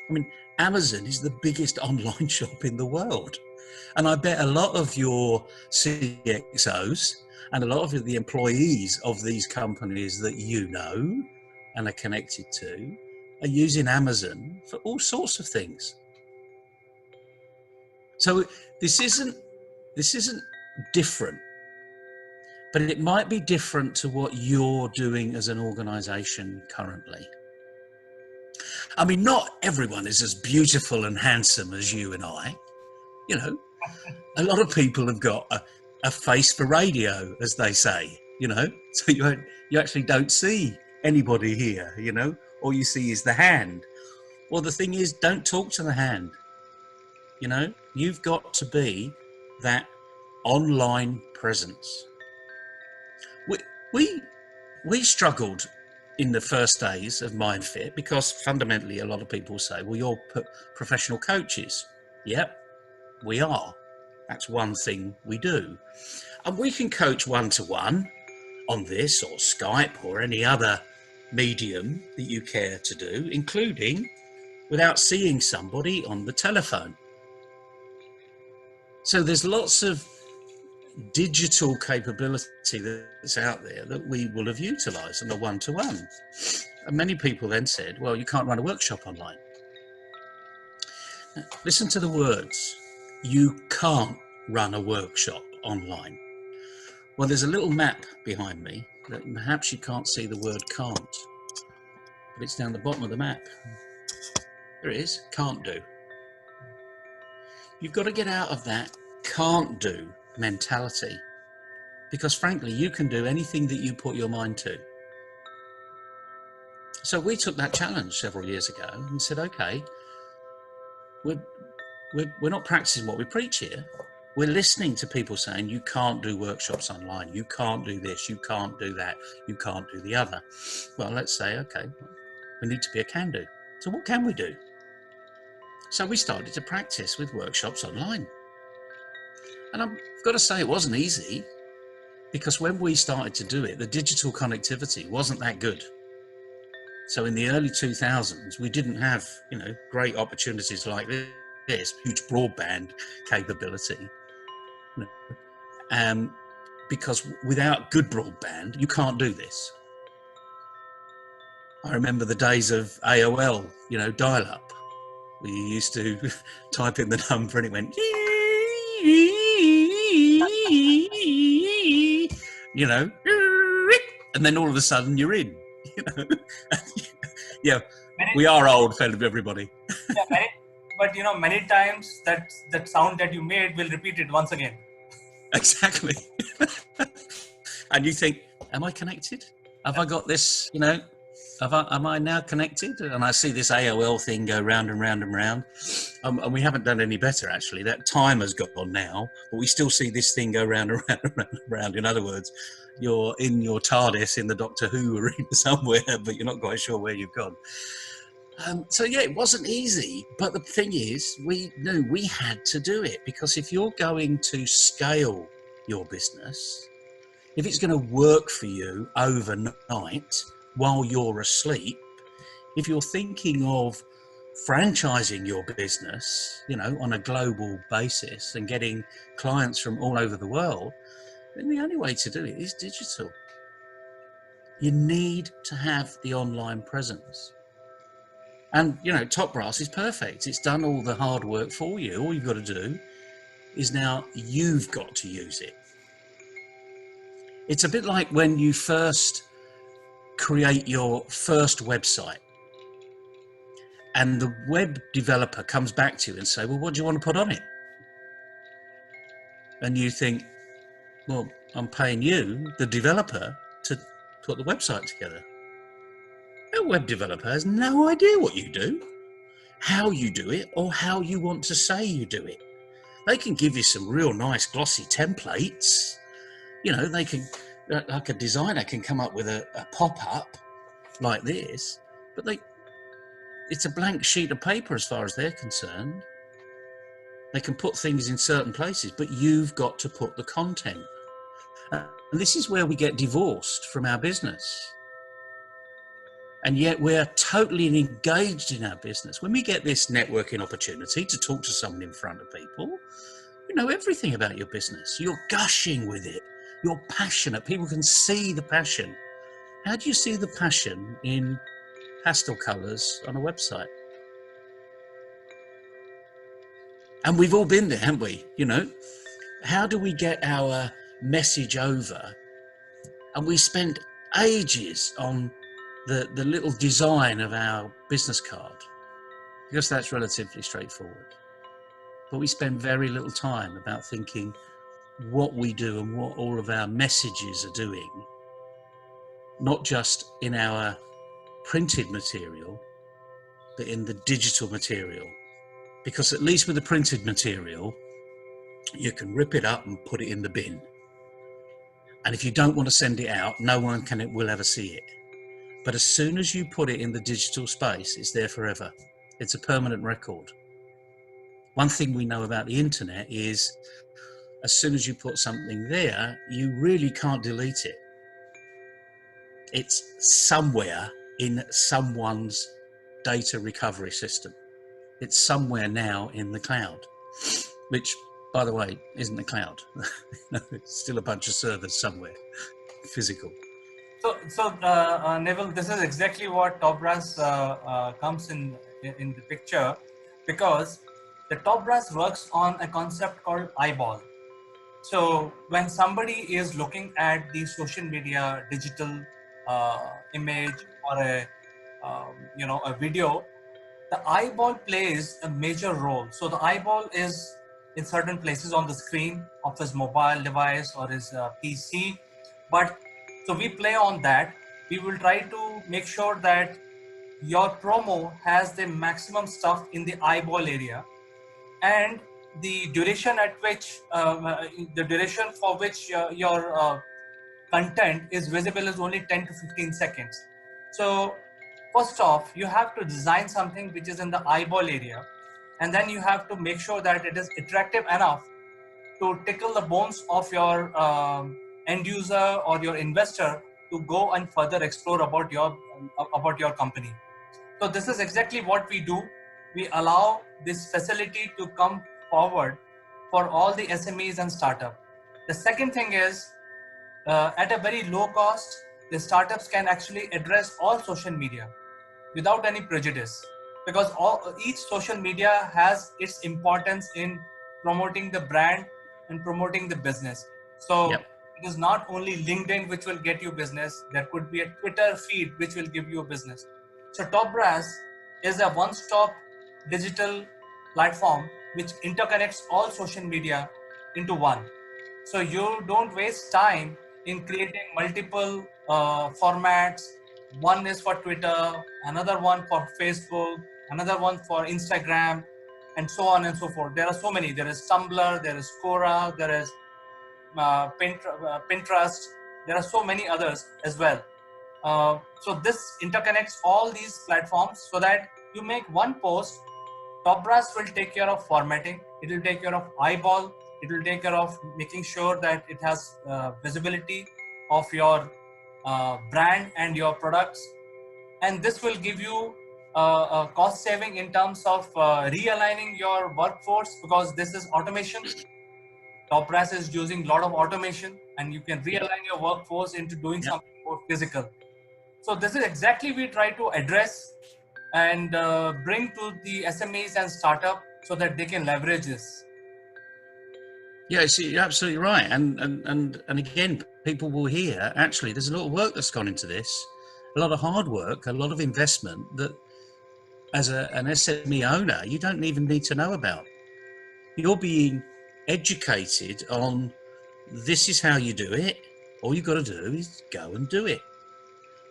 I mean, Amazon is the biggest online shop in the world. And I bet a lot of your CXOs and a lot of the employees of these companies that you know and are connected to are using Amazon for all sorts of things. So this isn't different, but it might be different to what you're doing as an organization currently. I mean, not everyone is as beautiful and handsome as you and I. You know, a lot of people have got a face for radio, as they say, you know, so you actually don't see anybody here, you know, all you see is the hand. Well, the thing is, don't talk to the hand. You know, you've got to be that online presence. We struggled in the first days of MindFit because fundamentally a lot of people say, well, you're professional coaches. Yep, we are. That's one thing we do. And we can coach one-to-one on this or Skype or any other medium that you care to do, including without seeing somebody on the telephone. So there's lots of digital capability that's out there that we will have utilized in a one-to-one. And many people then said, well, you can't run a workshop online. Now, listen to the words. You can't run a workshop online. Well, there's a little map behind me that perhaps you can't see the word can't, but it's down the bottom of the map. There it is, can't do. You've got to get out of that can't do mentality, because frankly, you can do anything that you put your mind to. So we took that challenge several years ago and said, okay, we're not practicing what we preach here. We're listening to people saying, you can't do workshops online, you can't do this, you can't do that, you can't do the other. Well, let's say, okay, we need to be a can-do. So what can we do? So we started to practice with workshops online. And I've got to say, it wasn't easy, because when we started to do it, the digital connectivity wasn't that good. So in the early 2000s, we didn't have, you know, great opportunities like this, huge broadband capability. Because without good broadband, you can't do this. I remember the days of AOL, you know, dial-up. We used to type in the number and it went, you know, and then all of a sudden you're in, you know. Yeah, we are old, everybody. Yeah, but you know, many times that sound that you made will repeat it once again. Exactly. And you think, am I connected? Have I got this, you know, am I now connected? And I see this AOL thing go round and round and round. And we haven't done any better, actually. That timer's gone now, but we still see this thing go round and round and round and round. In other words, you're in your TARDIS in the Doctor Who arena somewhere, but you're not quite sure where you've gone. So yeah, it wasn't easy, but the thing is, we knew we had to do it, because if you're going to scale your business, if it's going to work for you overnight while you're asleep, if you're thinking of franchising your business, you know, on a global basis and getting clients from all over the world, then the only way to do it is digital. You need to have the online presence. And, you know, Top Brass is perfect. It's done all the hard work for you. All you've got to do is now you've got to use it. It's a bit like when you first create your first website and the web developer comes back to you and say, well, what do you want to put on it? And you think, well, I'm paying you, the developer, to put the website together. A web developer has no idea what you do, how you do it, or how you want to say you do it. They can give you some real nice glossy templates. You know, they can, like a designer can come up with a pop-up like this, but it's a blank sheet of paper as far as they're concerned. They can put things in certain places, but you've got to put the content. And this is where we get divorced from our business. And yet we're totally engaged in our business. When we get this networking opportunity to talk to someone in front of people, you know everything about your business. You're gushing with it. You're passionate. People can see the passion. How do you see the passion in pastel colours on a website? And we've all been there, haven't we? You know, how do we get our message over? And we spend ages on the little design of our business card, because that's relatively straightforward. But we spend very little time about thinking what we do and what all of our messages are doing, not just in our printed material, but in the digital material. Because at least with the printed material, you can rip it up and put it in the bin. And if you don't want to send it out, no one will ever see it. But as soon as you put it in the digital space, it's there forever. It's a permanent record. One thing we know about the internet is as soon as you put something there, you really can't delete it. It's somewhere in someone's data recovery system. It's somewhere now in the cloud, which, by the way, isn't the cloud. It's still a bunch of servers somewhere, physical. So Neville, this is exactly what Top Brass comes in the picture, because the Top Brass works on a concept called eyeball. So when somebody is looking at the social media digital image or a video, the eyeball plays a major role. So the eyeball is in certain places on the screen of his mobile device or his PC, but so we play on that. We will try to make sure that your promo has the maximum stuff in the eyeball area, and the duration at which the duration for which your content is visible is only 10 to 15 seconds. So first off, you have to design something which is in the eyeball area, and then you have to make sure that it is attractive enough to tickle the bones of your end user or your investor to go and further explore about your company. So this is exactly what we do. We allow this facility to come forward for all the SMEs and startup. The second thing is, at a very low cost, the startups can actually address all social media without any prejudice, because each social media has its importance in promoting the brand and promoting the business. So it is not only LinkedIn which will get you business, there could be a Twitter feed which will give you a business. So Top Brass is a one-stop digital platform which interconnects all social media into one. So you don't waste time in creating multiple formats. One is for Twitter, another one for Facebook, another one for Instagram, and so on and so forth. There are so many. There is Tumblr, there is Quora, there is Pinterest. There are so many others as well. So this interconnects all these platforms so that you make one post. Top Brass will take care of formatting. It will take care of eyeball. It will take care of making sure that it has visibility of your brand and your products. And this will give you a cost saving in terms of realigning your workforce, because this is automation. Top Brass is using a lot of automation, and you can realign your workforce into doing something more physical. So this is exactly we try to address and bring to the SMEs and startup so that they can leverage this. Yeah, you're absolutely right. And again, people will hear, actually, there's a lot of work that's gone into this, a lot of hard work, a lot of investment that as an SME owner, you don't even need to know about. You're being educated on this is how you do it. All you've got to do is go and do it.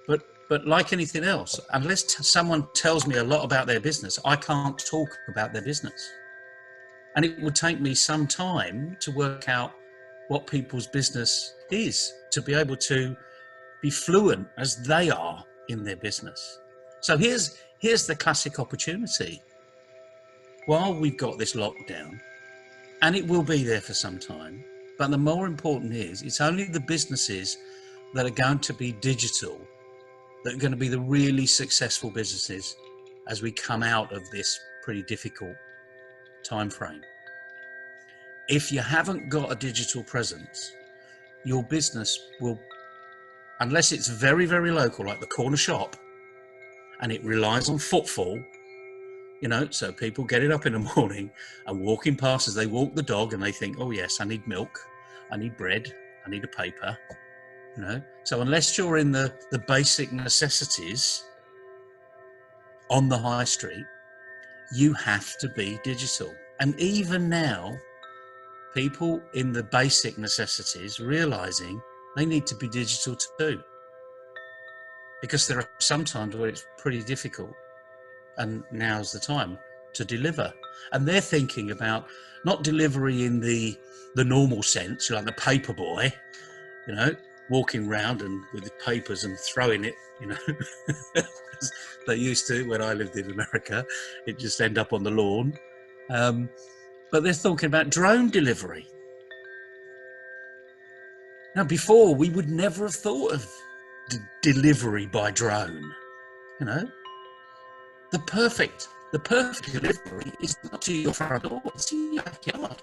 But But like anything else, unless someone tells me a lot about their business, I can't talk about their business. And it would take me some time to work out what people's business is, to be able to be fluent as they are in their business. So here's the classic opportunity. While we've got this lockdown, and it will be there for some time, but the more important is, it's only the businesses that are going to be digital that are going to be the really successful businesses as we come out of this pretty difficult time frame. If you haven't got a digital presence, your business will, unless it's very, very local, like the corner shop, and it relies on footfall, so people getting up in the morning and walking past as they walk the dog, and they think, oh yes, I need milk, I need bread, I need a paper, So unless you're in the basic necessities on the high street, you have to be digital. And even now, people in the basic necessities realizing they need to be digital too, because there are some times where it's pretty difficult, and now's the time to deliver. And they're thinking about not delivery in the normal sense, like the paper boy, walking around and with the papers and throwing it, as they used to when I lived in America. It just end up on the lawn. But they're talking about drone delivery. Now, before, we would never have thought of delivery by drone. The perfect delivery is not to your front door, it's to your backyard.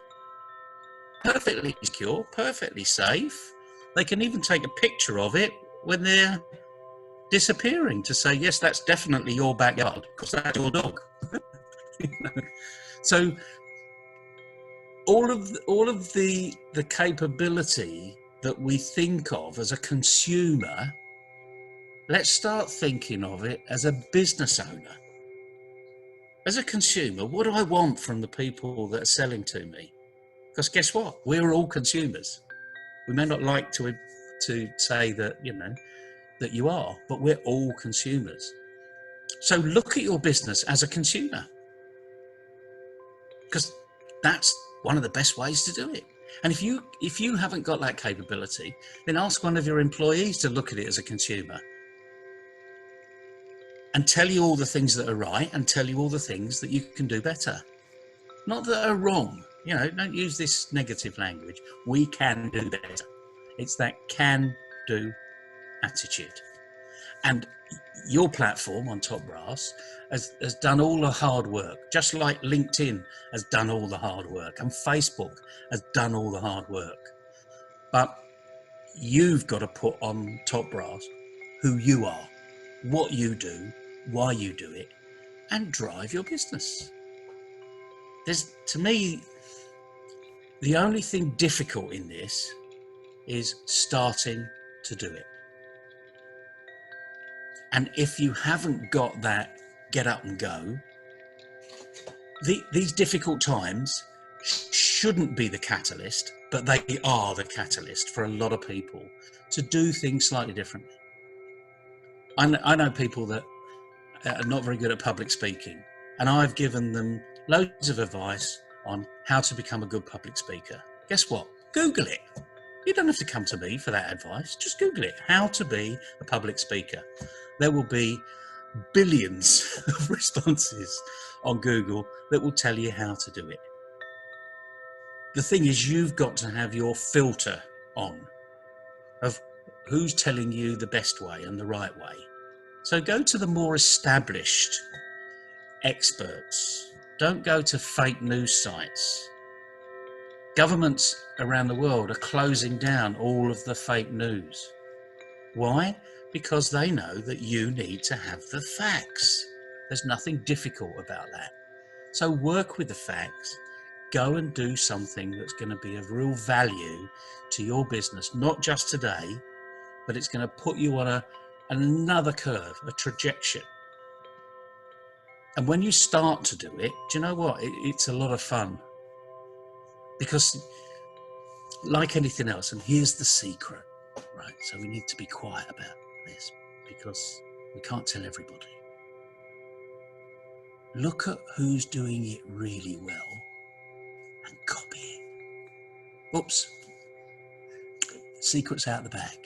Perfectly secure, perfectly safe. They can even take a picture of it when they're disappearing to say, yes, that's definitely your backyard, because that's your dog. So all of the capability that we think of as a consumer, let's start thinking of it as a business owner. As a consumer, what do I want from the people that are selling to me? Because guess what? We're all consumers. We may not like to say that, that you are, but we're all consumers. So look at your business as a consumer, because that's one of the best ways to do it. And if you haven't got that capability, then ask one of your employees to look at it as a consumer and tell you all the things that are right and tell you all the things that you can do better. Not that are wrong. Don't use this negative language. We can do better. It's that can-do attitude. And your platform on Top Brass has done all the hard work, just like LinkedIn has done all the hard work and Facebook has done all the hard work. But you've got to put on Top Brass who you are, what you do, why you do it, and drive your business. To me, the only thing difficult in this is starting to do it. And if you haven't got that get up and go, these difficult times shouldn't be the catalyst, but they are the catalyst for a lot of people to do things slightly differently. I know people that are not very good at public speaking, and I've given them loads of advice on how to become a good public speaker. Guess what? Google it. You don't have to come to me for that advice. Just Google it. How to be a public speaker. There will be billions of responses on Google that will tell you how to do it. The thing is, you've got to have your filter on of who's telling you the best way and the right way. So go to the more established experts. Don't go to fake news sites. Governments around the world are closing down all of the fake news. Why? Because they know that you need to have the facts. There's nothing difficult about that. So work with the facts. Go and do something that's going to be of real value to your business, not just today, but it's going to put you on another curve, a trajectory. And when you start to do it, do you know what? It's a lot of fun. Because like anything else, and here's the secret, right? So we need to be quiet about this, because We can't tell everybody. Look at who's doing it really well and copy it. Oops. Secret's out the bag.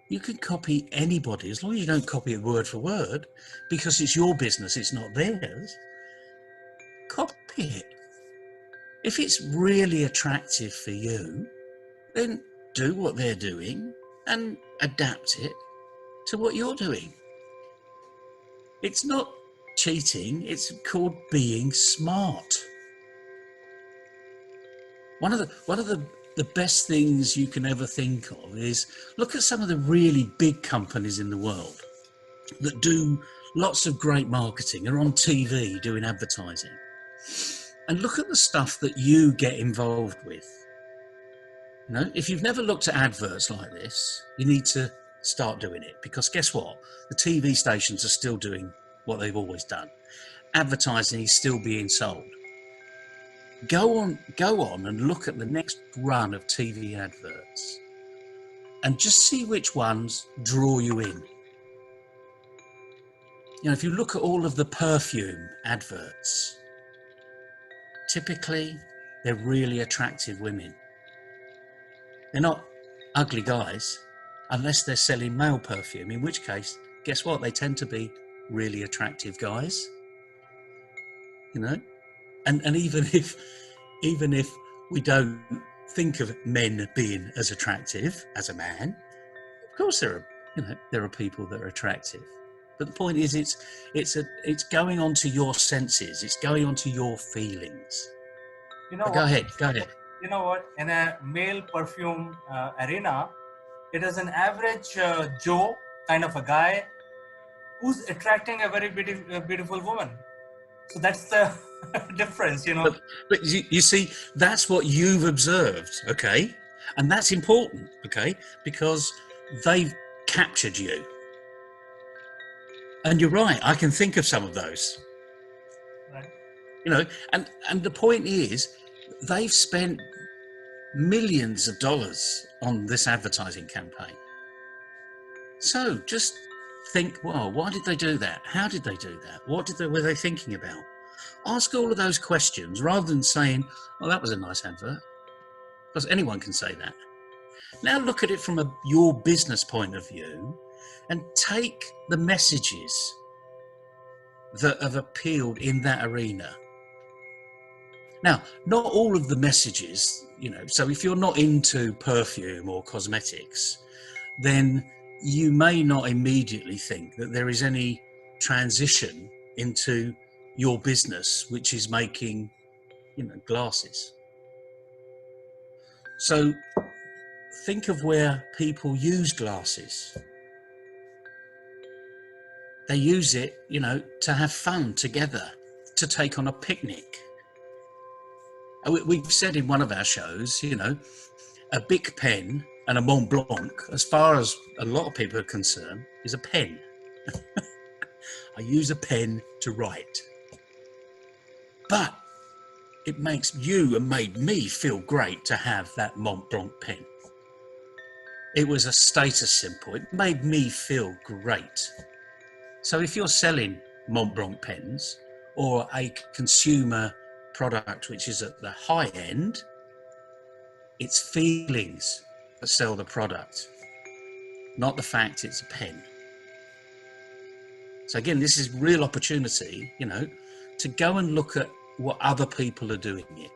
You can copy anybody as long as you don't copy it word for word, because it's your business, it's not theirs. Copy it. If it's really attractive for you, then do what they're doing and adapt it to what you're doing. It's not cheating, it's called being smart. One of the best things you can ever think of is look at some of the really big companies in the world that do lots of great marketing, are on TV doing advertising. And look at the stuff that you get involved with. You know, if you've never looked at adverts like this, you need to start doing it, because guess what? The TV stations are still doing what they've always done. Advertising is still being sold. Go on and look at the next run of TV adverts and just see which ones draw you in. You know, if you look at all of the perfume adverts, typically they're really attractive women. They're not ugly guys unless they're selling male perfume, in which case, guess what? They tend to be really attractive guys. You know? And even if we don't think of men being as attractive as a man, of course there are people that are attractive. But the point is, it's going on to your senses. It's going on to your feelings. Go ahead. You know what? In a male perfume arena, it is an average Joe kind of a guy who's attracting a very beautiful woman. So that's the difference, you know. But you see, that's what you've observed, okay? And that's important, okay? Because they've captured you. And you're right, I can think of some of those. Right. You know, and the point is, they've spent millions of dollars on this advertising campaign. So just think, well, why did they do that? How did they do that? What were they thinking about? Ask all of those questions rather than saying, oh, that was a nice advert. Because anyone can say that. Now look at it from your business point of view and take the messages that have appealed in that arena. Now, not all of the messages, you know, so if you're not into perfume or cosmetics, then you may not immediately think that there is any transition into your business, which is making, you know, glasses. So think of where people use glasses. They use it, you know, to have fun together, to take on a picnic. We've said in one of our shows, you know, a Bic pen and a Mont Blanc, as far as a lot of people are concerned, is a pen. I use a pen to write. But it makes you and made me feel great to have that Mont Blanc pen. It was a status symbol. It made me feel great. So if you're selling Mont Blanc pens or a consumer product which is at the high end, it's feelings that sell the product, not the fact it's a pen. So again, this is real opportunity, you know, to go and look at what other people are doing it.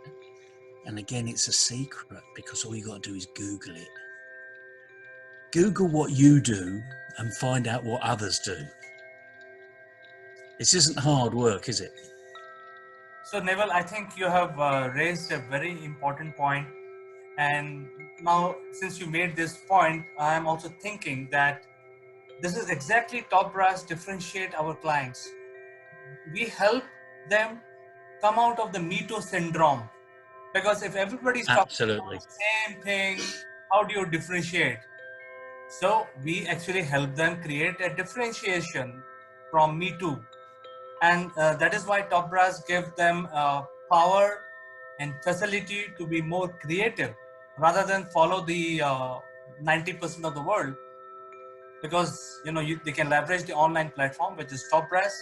And again, it's a secret because all you got to do is Google it. Google what you do and find out what others do. This isn't hard work, is it? So Neville, I think you have raised a very important point. And now, since you made this point, I'm also thinking that this is exactly Top Brass differentiate our clients. We help them come out of the Me Too syndrome. Because if everybody's talking about the same thing, how do you differentiate? So we actually help them create a differentiation from Me Too. And that is why Top Brass give them power and facility to be more creative rather than follow the 90% of the world. because they can leverage the online platform, which is Top Brass.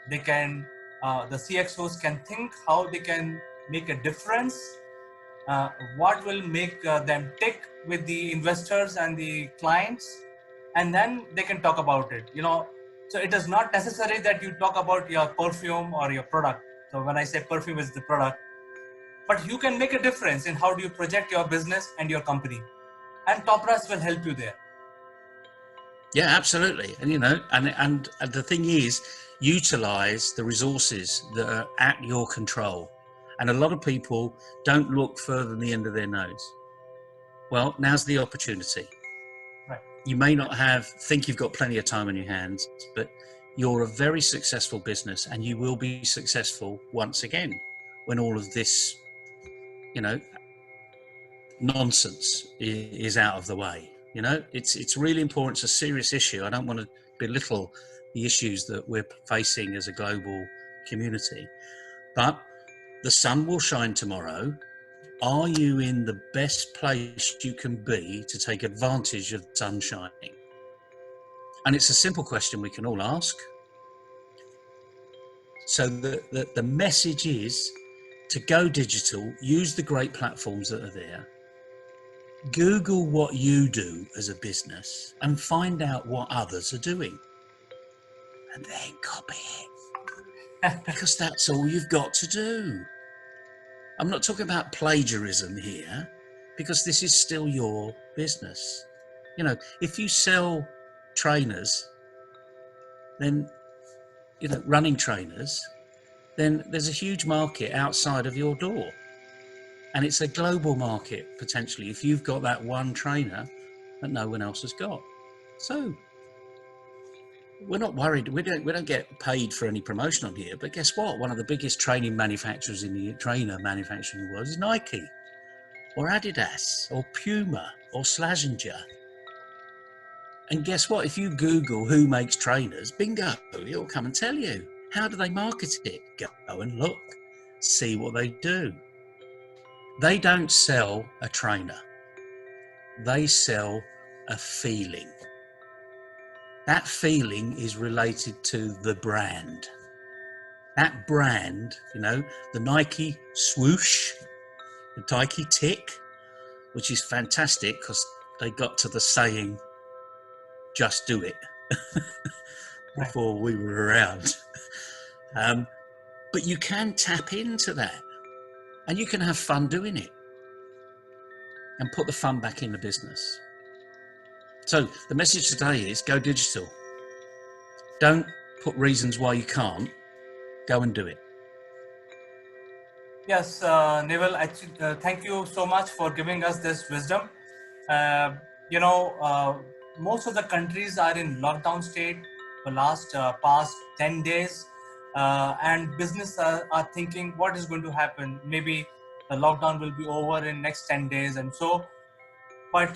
They can the CXOs can think how they can make a difference, what will make them tick with the investors and the clients, and then they can talk about it. So it is not necessary that you talk about your perfume or your product. So when I say perfume is the product, but you can make a difference in how do you project your business and your company, and Top Brass will help you there. Yeah, absolutely. And the thing is, utilize the resources that are at your control. And a lot of people don't look further than the end of their nose. Well, now's the opportunity. Right. You may not think you've got plenty of time on your hands, but you're a very successful business, and you will be successful once again when all of this, nonsense is out of the way. It's really important. It's a serious issue. I don't want to belittle the issues that we're facing as a global community, but the sun will shine tomorrow. Are you in the best place you can be to take advantage of the sun shining? And it's a simple question we can all ask. So the message is to go digital, use the great platforms that are there, Google what you do as a business and find out what others are doing, and then copy it, because that's all you've got to do. I'm not talking about plagiarism here, because this is still your business. If you sell trainers, then running trainers, then there's a huge market outside of your door. And it's a global market, potentially, if you've got that one trainer that no one else has got. So we're not worried. We don't get paid for any promotion on here. But guess what? One of the biggest training manufacturers in the trainer manufacturing world is Nike, or Adidas, or Puma, or Slazenger. And guess what? If you Google who makes trainers, bingo, it'll come and tell you. How do they market it? Go and look, see what they do. They don't sell a trainer. They sell a feeling. That feeling is related to the brand. That brand, the Nike swoosh, the Nike tick, which is fantastic because they got to the saying, just do it, before we were around. But you can tap into that, and you can have fun doing it and put the fun back in the business. So the message today is go digital. Don't put reasons why you can't. Go and do it. Yes, Neville, actually, thank you so much for giving us this wisdom. Most of the countries are in lockdown state for past 10 days. And business are thinking what is going to happen. Maybe the lockdown will be over in next 10 days and so. But,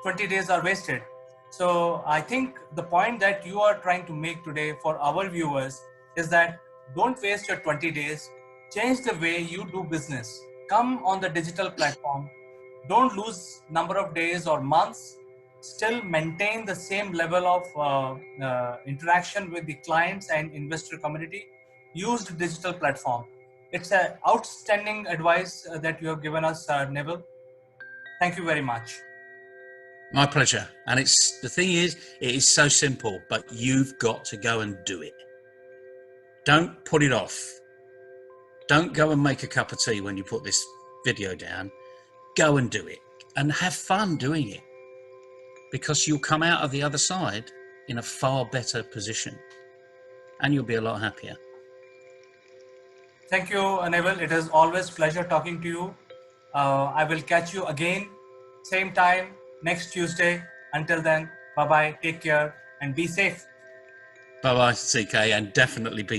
20 days are wasted. So I think the point that you are trying to make today for our viewers is that don't waste your 20 days. Change the way you do business. Come on the digital platform. Don't lose number of days or months. Still maintain the same level of interaction with the clients and investor community. Use the digital platform. It's an outstanding advice that you have given us, Neville. Thank you very much. My pleasure. And the thing is, it is so simple, but you've got to go and do it. Don't put it off. Don't go and make a cup of tea when you put this video down. Go and do it and have fun doing it, because you'll come out of the other side in a far better position and you'll be a lot happier. Thank you, Neville. It is always pleasure talking to you. I will catch you again, same time, next Tuesday. Until then, bye-bye, take care, and be safe. Bye-bye, CK, and definitely be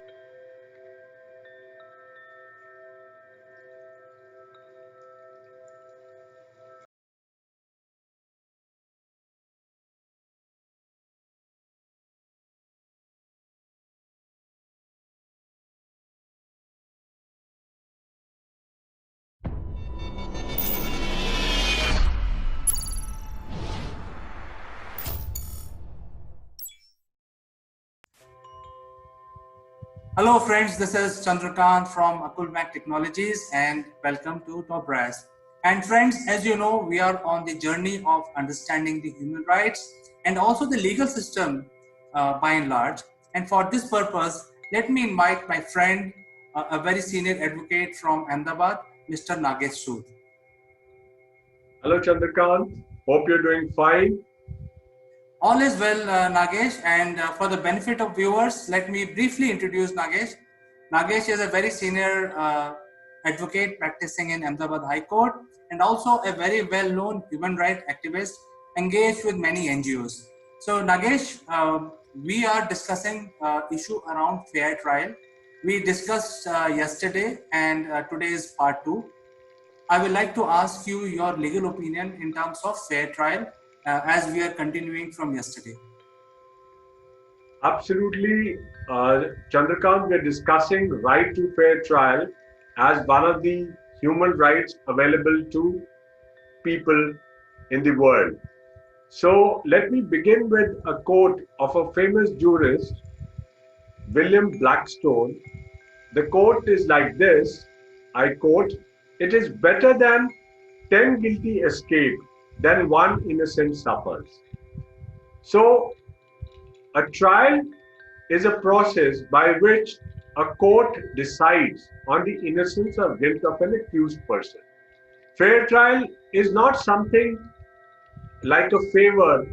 Hello friends, this is Chandrakant from Akulmach Technologies and welcome to Top Brass. And friends, as you know, we are on the journey of understanding the human rights and also the legal system by and large. And for this purpose, let me invite my friend, a very senior advocate from Ahmedabad, Mr. Nagesh Sood. Hello Chandrakant, hope you're doing fine. All is well, Nagesh, and for the benefit of viewers, let me briefly introduce Nagesh. Nagesh is a very senior advocate practicing in Ahmedabad High Court and also a very well-known human rights activist engaged with many NGOs. So, Nagesh, we are discussing issue around fair trial. We discussed yesterday, and today is part two. I would like to ask you your legal opinion in terms of fair trial as we are continuing from yesterday. Absolutely, Chandrakant, we're discussing right to fair trial as one of the human rights available to people in the world. So let me begin with a quote of a famous jurist, William Blackstone. The quote is like this, I quote, "It is better than 10 guilty escape than one innocent suffers." So a trial is a process by which a court decides on the innocence or guilt of an accused person. Fair trial is not something like a favor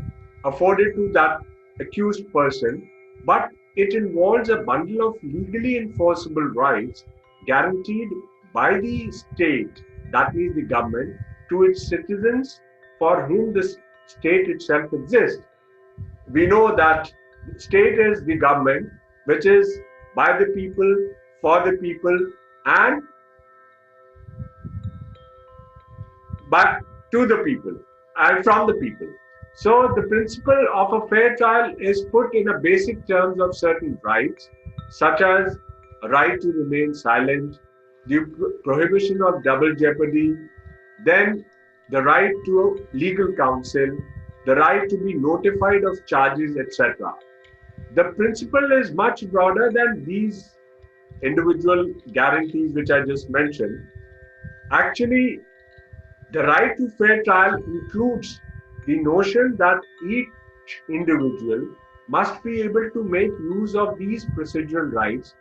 afforded to that accused person, but it involves a bundle of legally enforceable rights guaranteed by the state, that means the government, to its citizens for whom the state itself exists. We know that state is the government, which is by the people, for the people, and but to the people and from the people. So the principle of a fair trial is put in a basic terms of certain rights, such as a right to remain silent, the prohibition of double jeopardy, then the right to legal counsel, the right to be notified of charges, etc. The principle is much broader than these individual guarantees which I just mentioned. Actually, the right to fair trial includes the notion that each individual must be able to make use of these procedural rights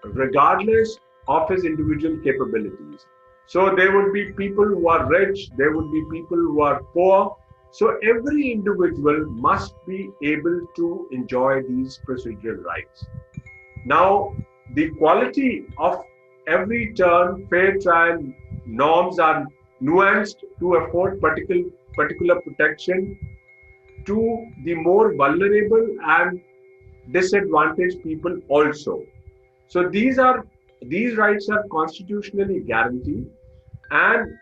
regardless of his individual capabilities. So there would be people who are rich, there would be people who are poor. So every individual must be able to enjoy these procedural rights. Now, the quality of every turn, fair trial norms are nuanced to afford particular protection to the more vulnerable and disadvantaged people also. So these rights are constitutionally guaranteed, and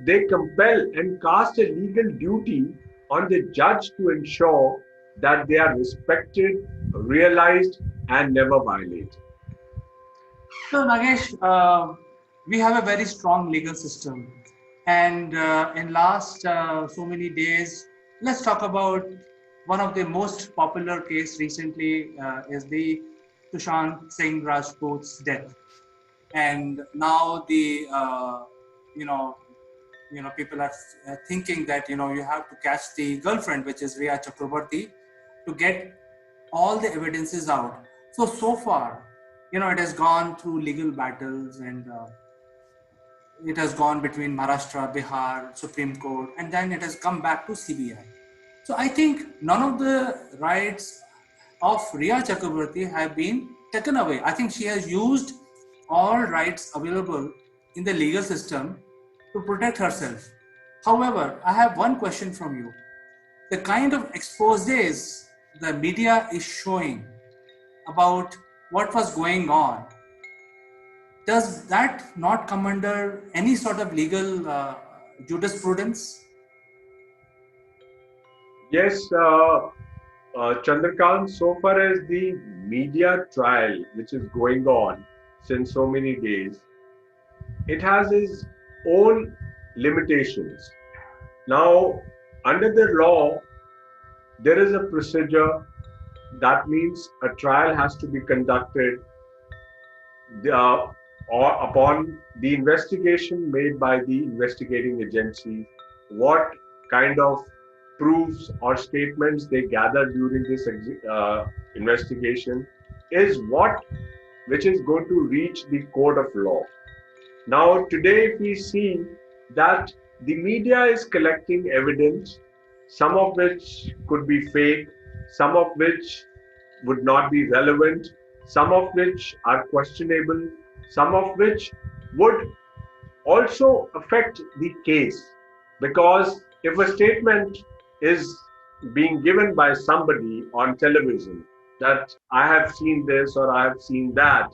they compel and cast a legal duty on the judge to ensure that they are respected, realized, and never violated. So, Nagesh, we have a very strong legal system, and in last so many days, let's talk about one of the most popular case recently is the Sushant Singh Rajput's death, and now the you know people are thinking that you have to catch the girlfriend, which is Riya Chakraborty, to get all the evidences out. So far, it has gone through legal battles and it has gone between Maharashtra, Bihar, Supreme Court, and then it has come back to CBI. So I think none of the rights of Riya Chakraborty have been taken away. I think she has used all rights available in the legal system to protect herself. However, I have one question from you. The kind of exposes the media is showing about what was going on, does that not come under any sort of legal jurisprudence? Yes, Chandrakant, so far as the media trial, which is going on since so many days, it has its own limitations. Now, under the law, there is a procedure that means a trial has to be conducted or upon the investigation made by the investigating agency, what kind of proofs or statements they gather during this investigation is what which is going to reach the court of law. Now, today, if we see that the media is collecting evidence, some of which could be fake, some of which would not be relevant, some of which are questionable, some of which would also affect the case. Because if a statement is being given by somebody on television that I have seen this or I have seen that,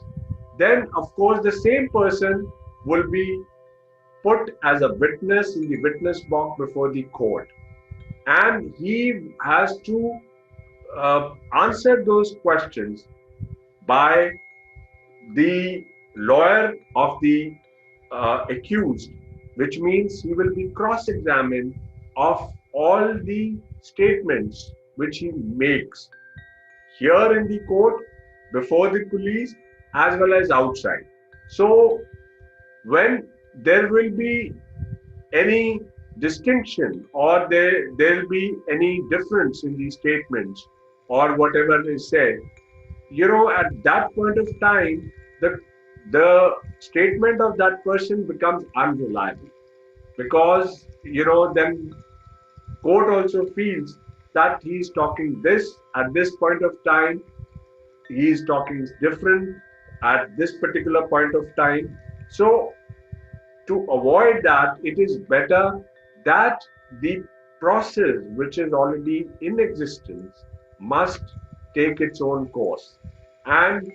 then of course the same person will be put as a witness in the witness box before the court. And he has to answer those questions by the lawyer of the accused, which means he will be cross-examined of all the statements which he makes here in the court, before the police, as well as outside. So when there will be any distinction or there'll be any difference in these statements or whatever is said, at that point of time, the statement of that person becomes unreliable, because then court also feels that he's talking this at this point of time, he's talking different at this particular point of time. So to avoid that, it is better that the process which is already in existence must take its own course. And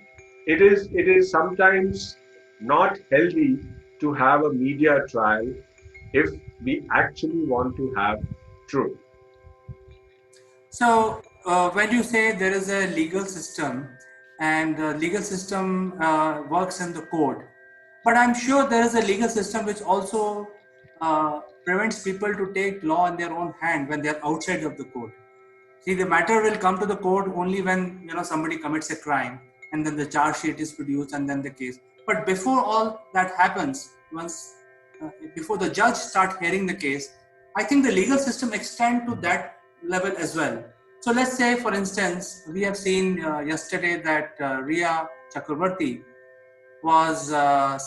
it is sometimes not healthy to have a media trial if we actually want to have truth. So when you say there is a legal system and the legal system works in the court, but I'm sure there is a legal system which also prevents people to take law in their own hand when they are outside of the court. See, the matter will come to the court only when somebody commits a crime, and then the charge sheet is produced, and then the case. But before all that happens, before the judge starts hearing the case, I think the legal system extends to that level as well. So let's say, for instance, we have seen yesterday that Ria Chakrabarti was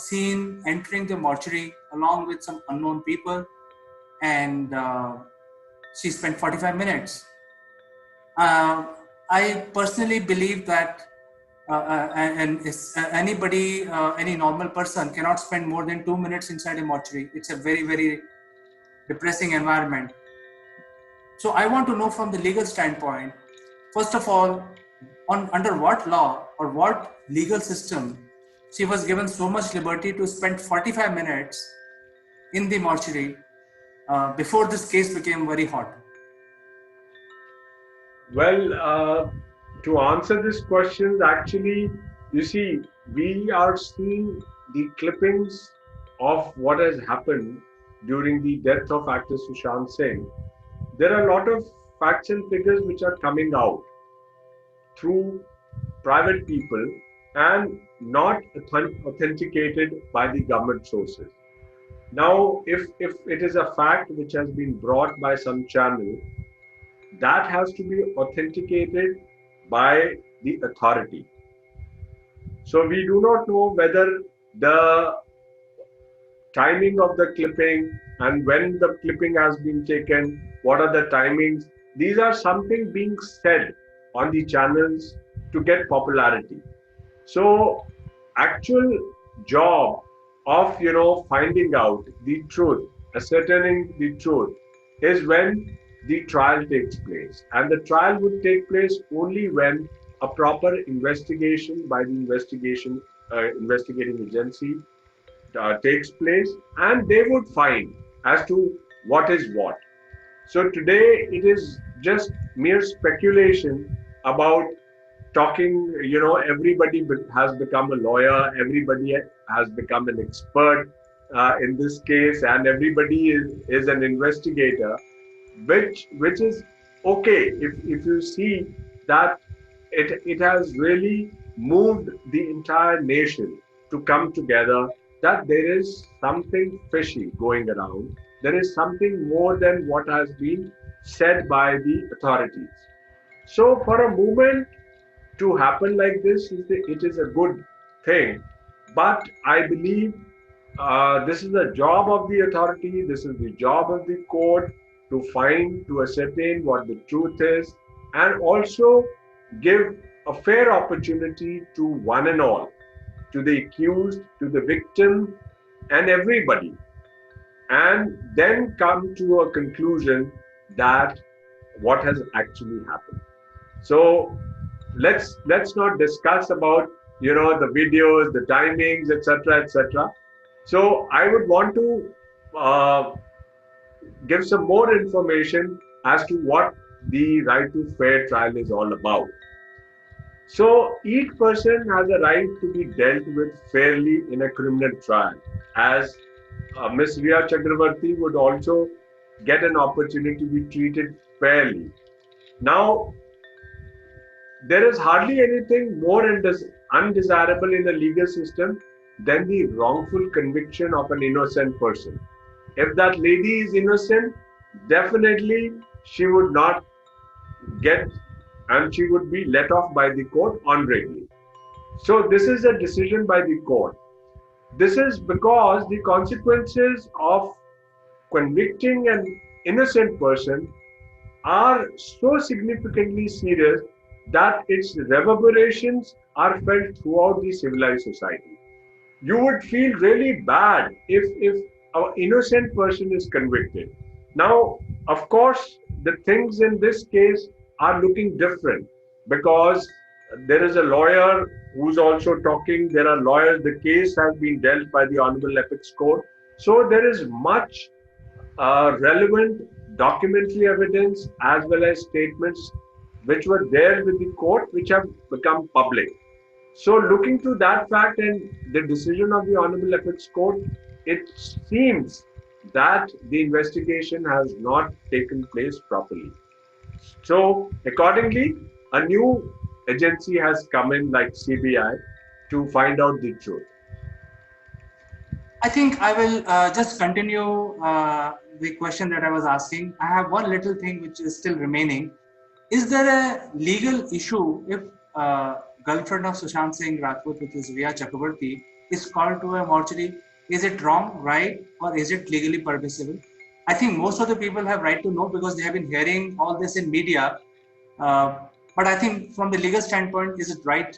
seen entering the mortuary along with some unknown people, and she spent 45 minutes. I personally believe that anybody, any normal person cannot spend more than 2 minutes inside a mortuary. It's a very, very depressing environment. So I want to know from the legal standpoint, first of all, under what law or what legal system she was given so much liberty to spend 45 minutes in the mortuary before this case became very hot? Well, to answer this question, actually, you see, we are seeing the clippings of what has happened during the death of actor Sushant Singh. There are a lot of facts and figures which are coming out through private people and not authenticated by the government sources. Now, if it is a fact which has been brought by some channel, that has to be authenticated by the authority. So we do not know whether the timing of the clipping and when the clipping has been taken, what are the timings. These are something being said on the channels to get popularity. So actual job of finding out the truth, ascertaining the truth, is when the trial takes place. And the trial would take place only when a proper investigation by the investigating agency takes place, and they would find as to what is what. So today it is just mere speculation about talking. Everybody has become a lawyer, everybody has become an expert in this case, and everybody is an investigator, which is okay if you see that it has really moved the entire nation to come together that there is something fishy going around. There is something more than what has been said by the authorities. So, for a movement to happen like this, it is a good thing. But I believe this is the job of the authority, this is the job of the court to find, to ascertain what the truth is, and also give a fair opportunity to one and all, to the accused, to the victim, and everybody, and then come to a conclusion that what has actually happened. So let's not discuss about the videos, the timings, etc., etc. So I would want to uh, give some more information as to what the right to fair trial is all about. So each person has a right to be dealt with fairly in a criminal trial, as Ms. Riya Chakravarti would also get an opportunity to be treated fairly. Now, there is hardly anything more undesirable in the legal system than the wrongful conviction of an innocent person. If that lady is innocent, definitely she would not get, and she would be let off by the court honorably. So this is a decision by the court. This is because the consequences of convicting an innocent person are so significantly serious that its reverberations are felt throughout the civilized society. You would feel really bad if an innocent person is convicted. Now, of course, the things in this case are looking different because there is a lawyer who's also talking. There are lawyers. The case has been dealt by the Honorable Apex Court. So there is much relevant documentary evidence as well as statements which were there with the court, which have become public. So, looking to that fact and the decision of the Honorable Apex Court, it seems that the investigation has not taken place properly. So, accordingly, a new agency has come in, like CBI, to find out the truth. I think I will just continue the question that I was asking. I have one little thing which is still remaining. Is there a legal issue if girlfriend of Sushant Singh Rajput, which is Riya Chakrabarti, is called to a mortuary? Is it wrong, right, or is it legally permissible? I think most of the people have right to know because they have been hearing all this in media. But I think from the legal standpoint, is it right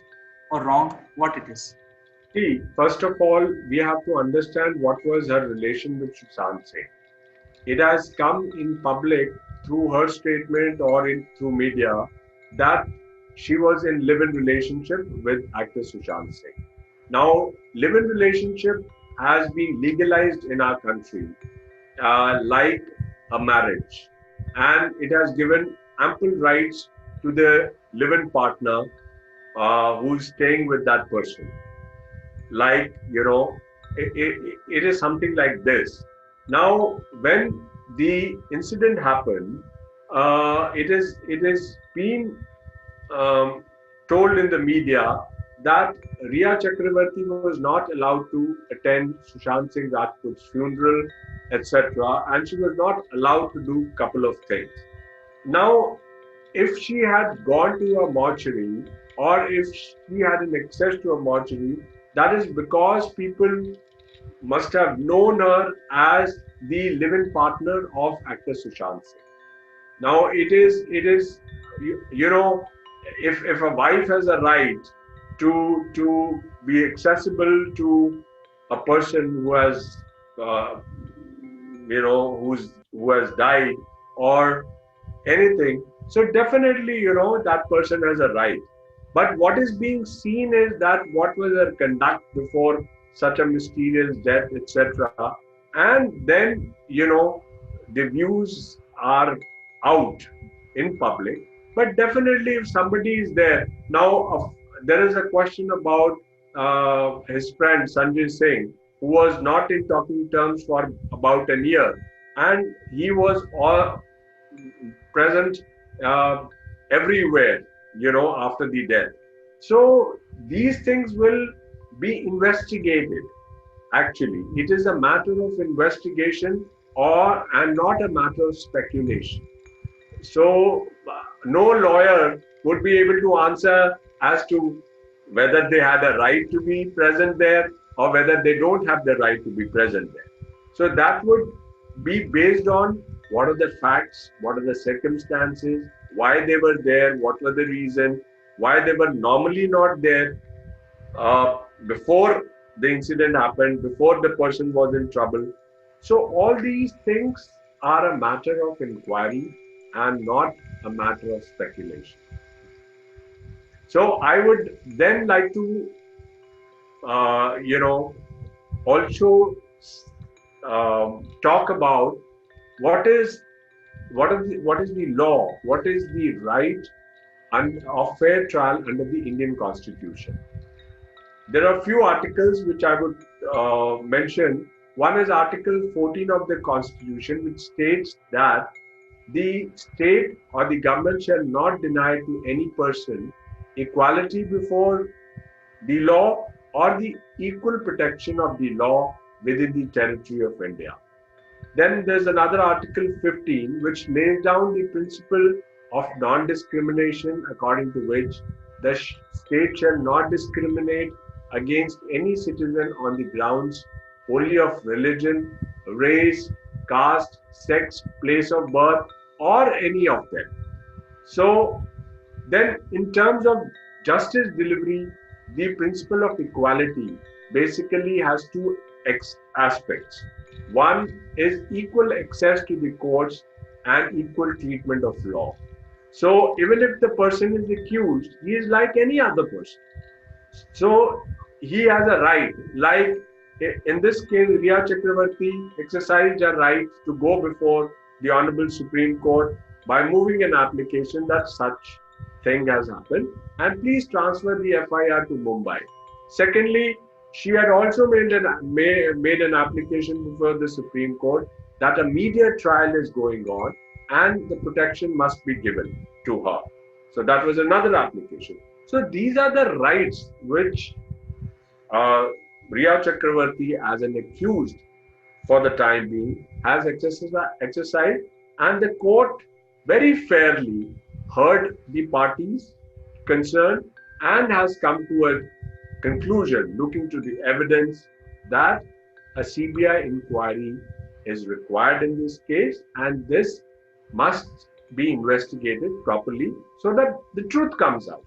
or wrong? What it is? See, first of all, we have to understand what was her relation with Sushant Singh. It has come in public through her statement or through media that she was in live-in relationship with actor Sushant Singh. Now, live-in relationship has been legalized in our country like a marriage, and it has given ample rights to the live-in partner who's staying with that person. Like, it is something like this. Now, when the incident happened, it is been um, told in the media that Riya Chakravarti was not allowed to attend Sushant Singh Rajput's funeral, etc., and she was not allowed to do a couple of things. Now, if she had gone to a mortuary or if she had an access to a mortuary, that is because people must have known her as the living partner of actor Sushant Singh. Now it is if a wife has a right to be accessible to a person who has uh, who has died or anything, so definitely that person has a right. But what is being seen is that what was her conduct before such a mysterious death, etc., and then the views are out in public. But definitely if somebody is there now, there is a question about his friend Sanjay Singh, who was not in talking terms for about a year, and he was all present everywhere. after the death. So these things will be investigated. Actually, it is a matter of investigation and not a matter of speculation. So no lawyer would be able to answer as to whether they had a right to be present there or whether they don't have the right to be present there. So that would be based on what are the facts, what are the circumstances, why they were there, what were the reason, why they were normally not there before the incident happened, before the person was in trouble. So all these things are a matter of inquiry and not a matter of speculation. So I would then like to, also talk about what is the law, what is the right of fair trial under the Indian Constitution. There are a few articles which I would mention. One is Article 14 of the Constitution, which states that the state or the government shall not deny to any person equality before the law or the equal protection of the law within the territory of India. Then there's another Article 15, which lays down the principle of non-discrimination, according to which the state shall not discriminate against any citizen on the grounds only of religion, race, caste, sex, place of birth, or any of them. So then, in terms of justice delivery, the principle of equality basically has two aspects. One is equal access to the courts and equal treatment of law. So even if the person is accused, he is like any other person. So he has a right, like in this case, Riya Chakravarti exercised her right to go before the Honorable Supreme Court by moving an application that such thing has happened, and please transfer the FIR to Mumbai. Secondly, she had also made an application before the Supreme Court that a media trial is going on and the protection must be given to her. So that was another application. So these are the rights which Riya Chakravarti, as an accused for the time being, has exercised, and the court very fairly heard the parties concerned and has come to a conclusion, looking to the evidence, that a CBI inquiry is required in this case, and this must be investigated properly so that the truth comes out.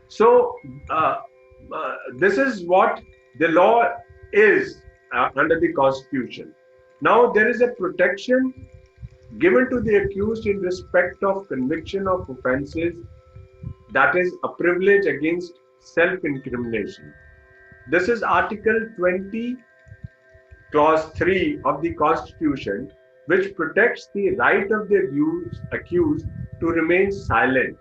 So this is what the law is under the Constitution. Now there is a protection given to the accused in respect of conviction of offences, that is a privilege against self-incrimination. This is Article 20, Clause 3 of the Constitution, which protects the right of the accused to remain silent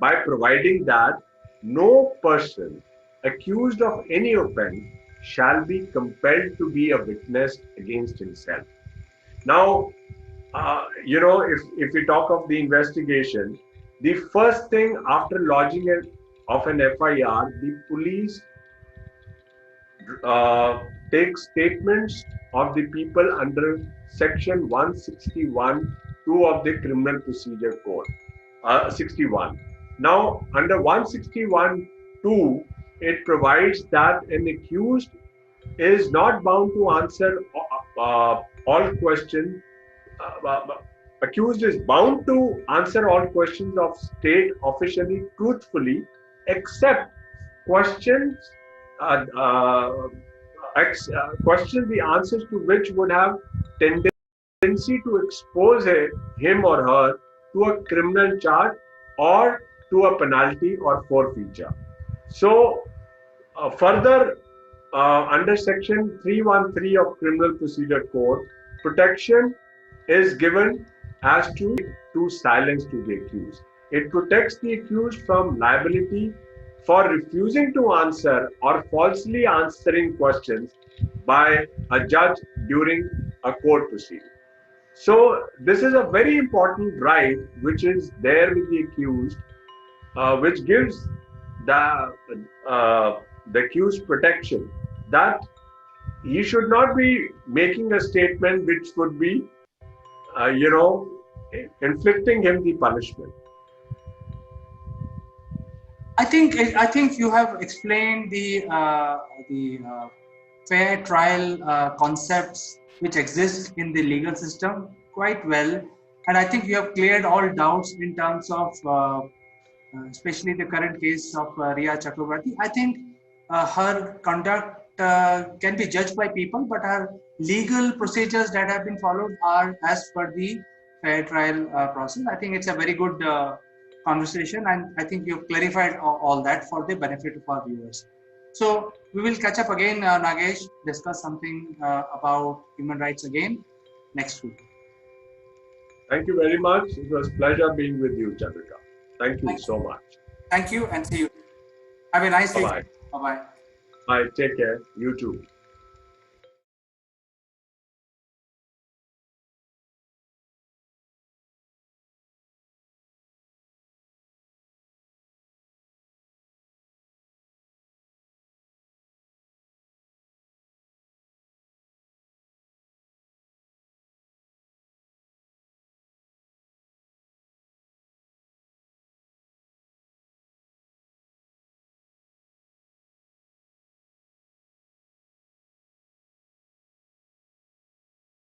by providing that no person accused of any offense shall be compelled to be a witness against himself. Now, if we talk of the investigation, the first thing after lodging of an FIR, the police take statements of the people under Section 161(2) of the Criminal Procedure Code. 61. Now, under 161(2), it provides that an accused is not bound to answer all questions. Accused is bound to answer all questions of state officially truthfully, except questions the answers to which would have tendency to expose him or her to a criminal charge or to a penalty or forfeiture. So further, under Section 313 of Criminal Procedure Code, protection is given as to silence to the accused. It protects the accused from liability for refusing to answer or falsely answering questions by a judge during a court proceeding. So this is a very important right which is there with the accused, which gives the accused protection that he should not be making a statement which would be, inflicting him the punishment. I think you have explained the fair trial concepts which exist in the legal system quite well, and I think you have cleared all doubts in terms of especially the current case of Riya Chakrabarti. I think her conduct can be judged by people, but her legal procedures that have been followed are as per the fair trial process. I think it's a very good conversation, and I think you've clarified all that for the benefit of our viewers. So we will catch up again, Nagesh, discuss something about human rights again next week. Thank you very much. It was a pleasure being with you, Chandrika. Thank you so much. Thank you and see you. Have a nice day. Bye-bye. Bye-bye. Bye. Take care. You too.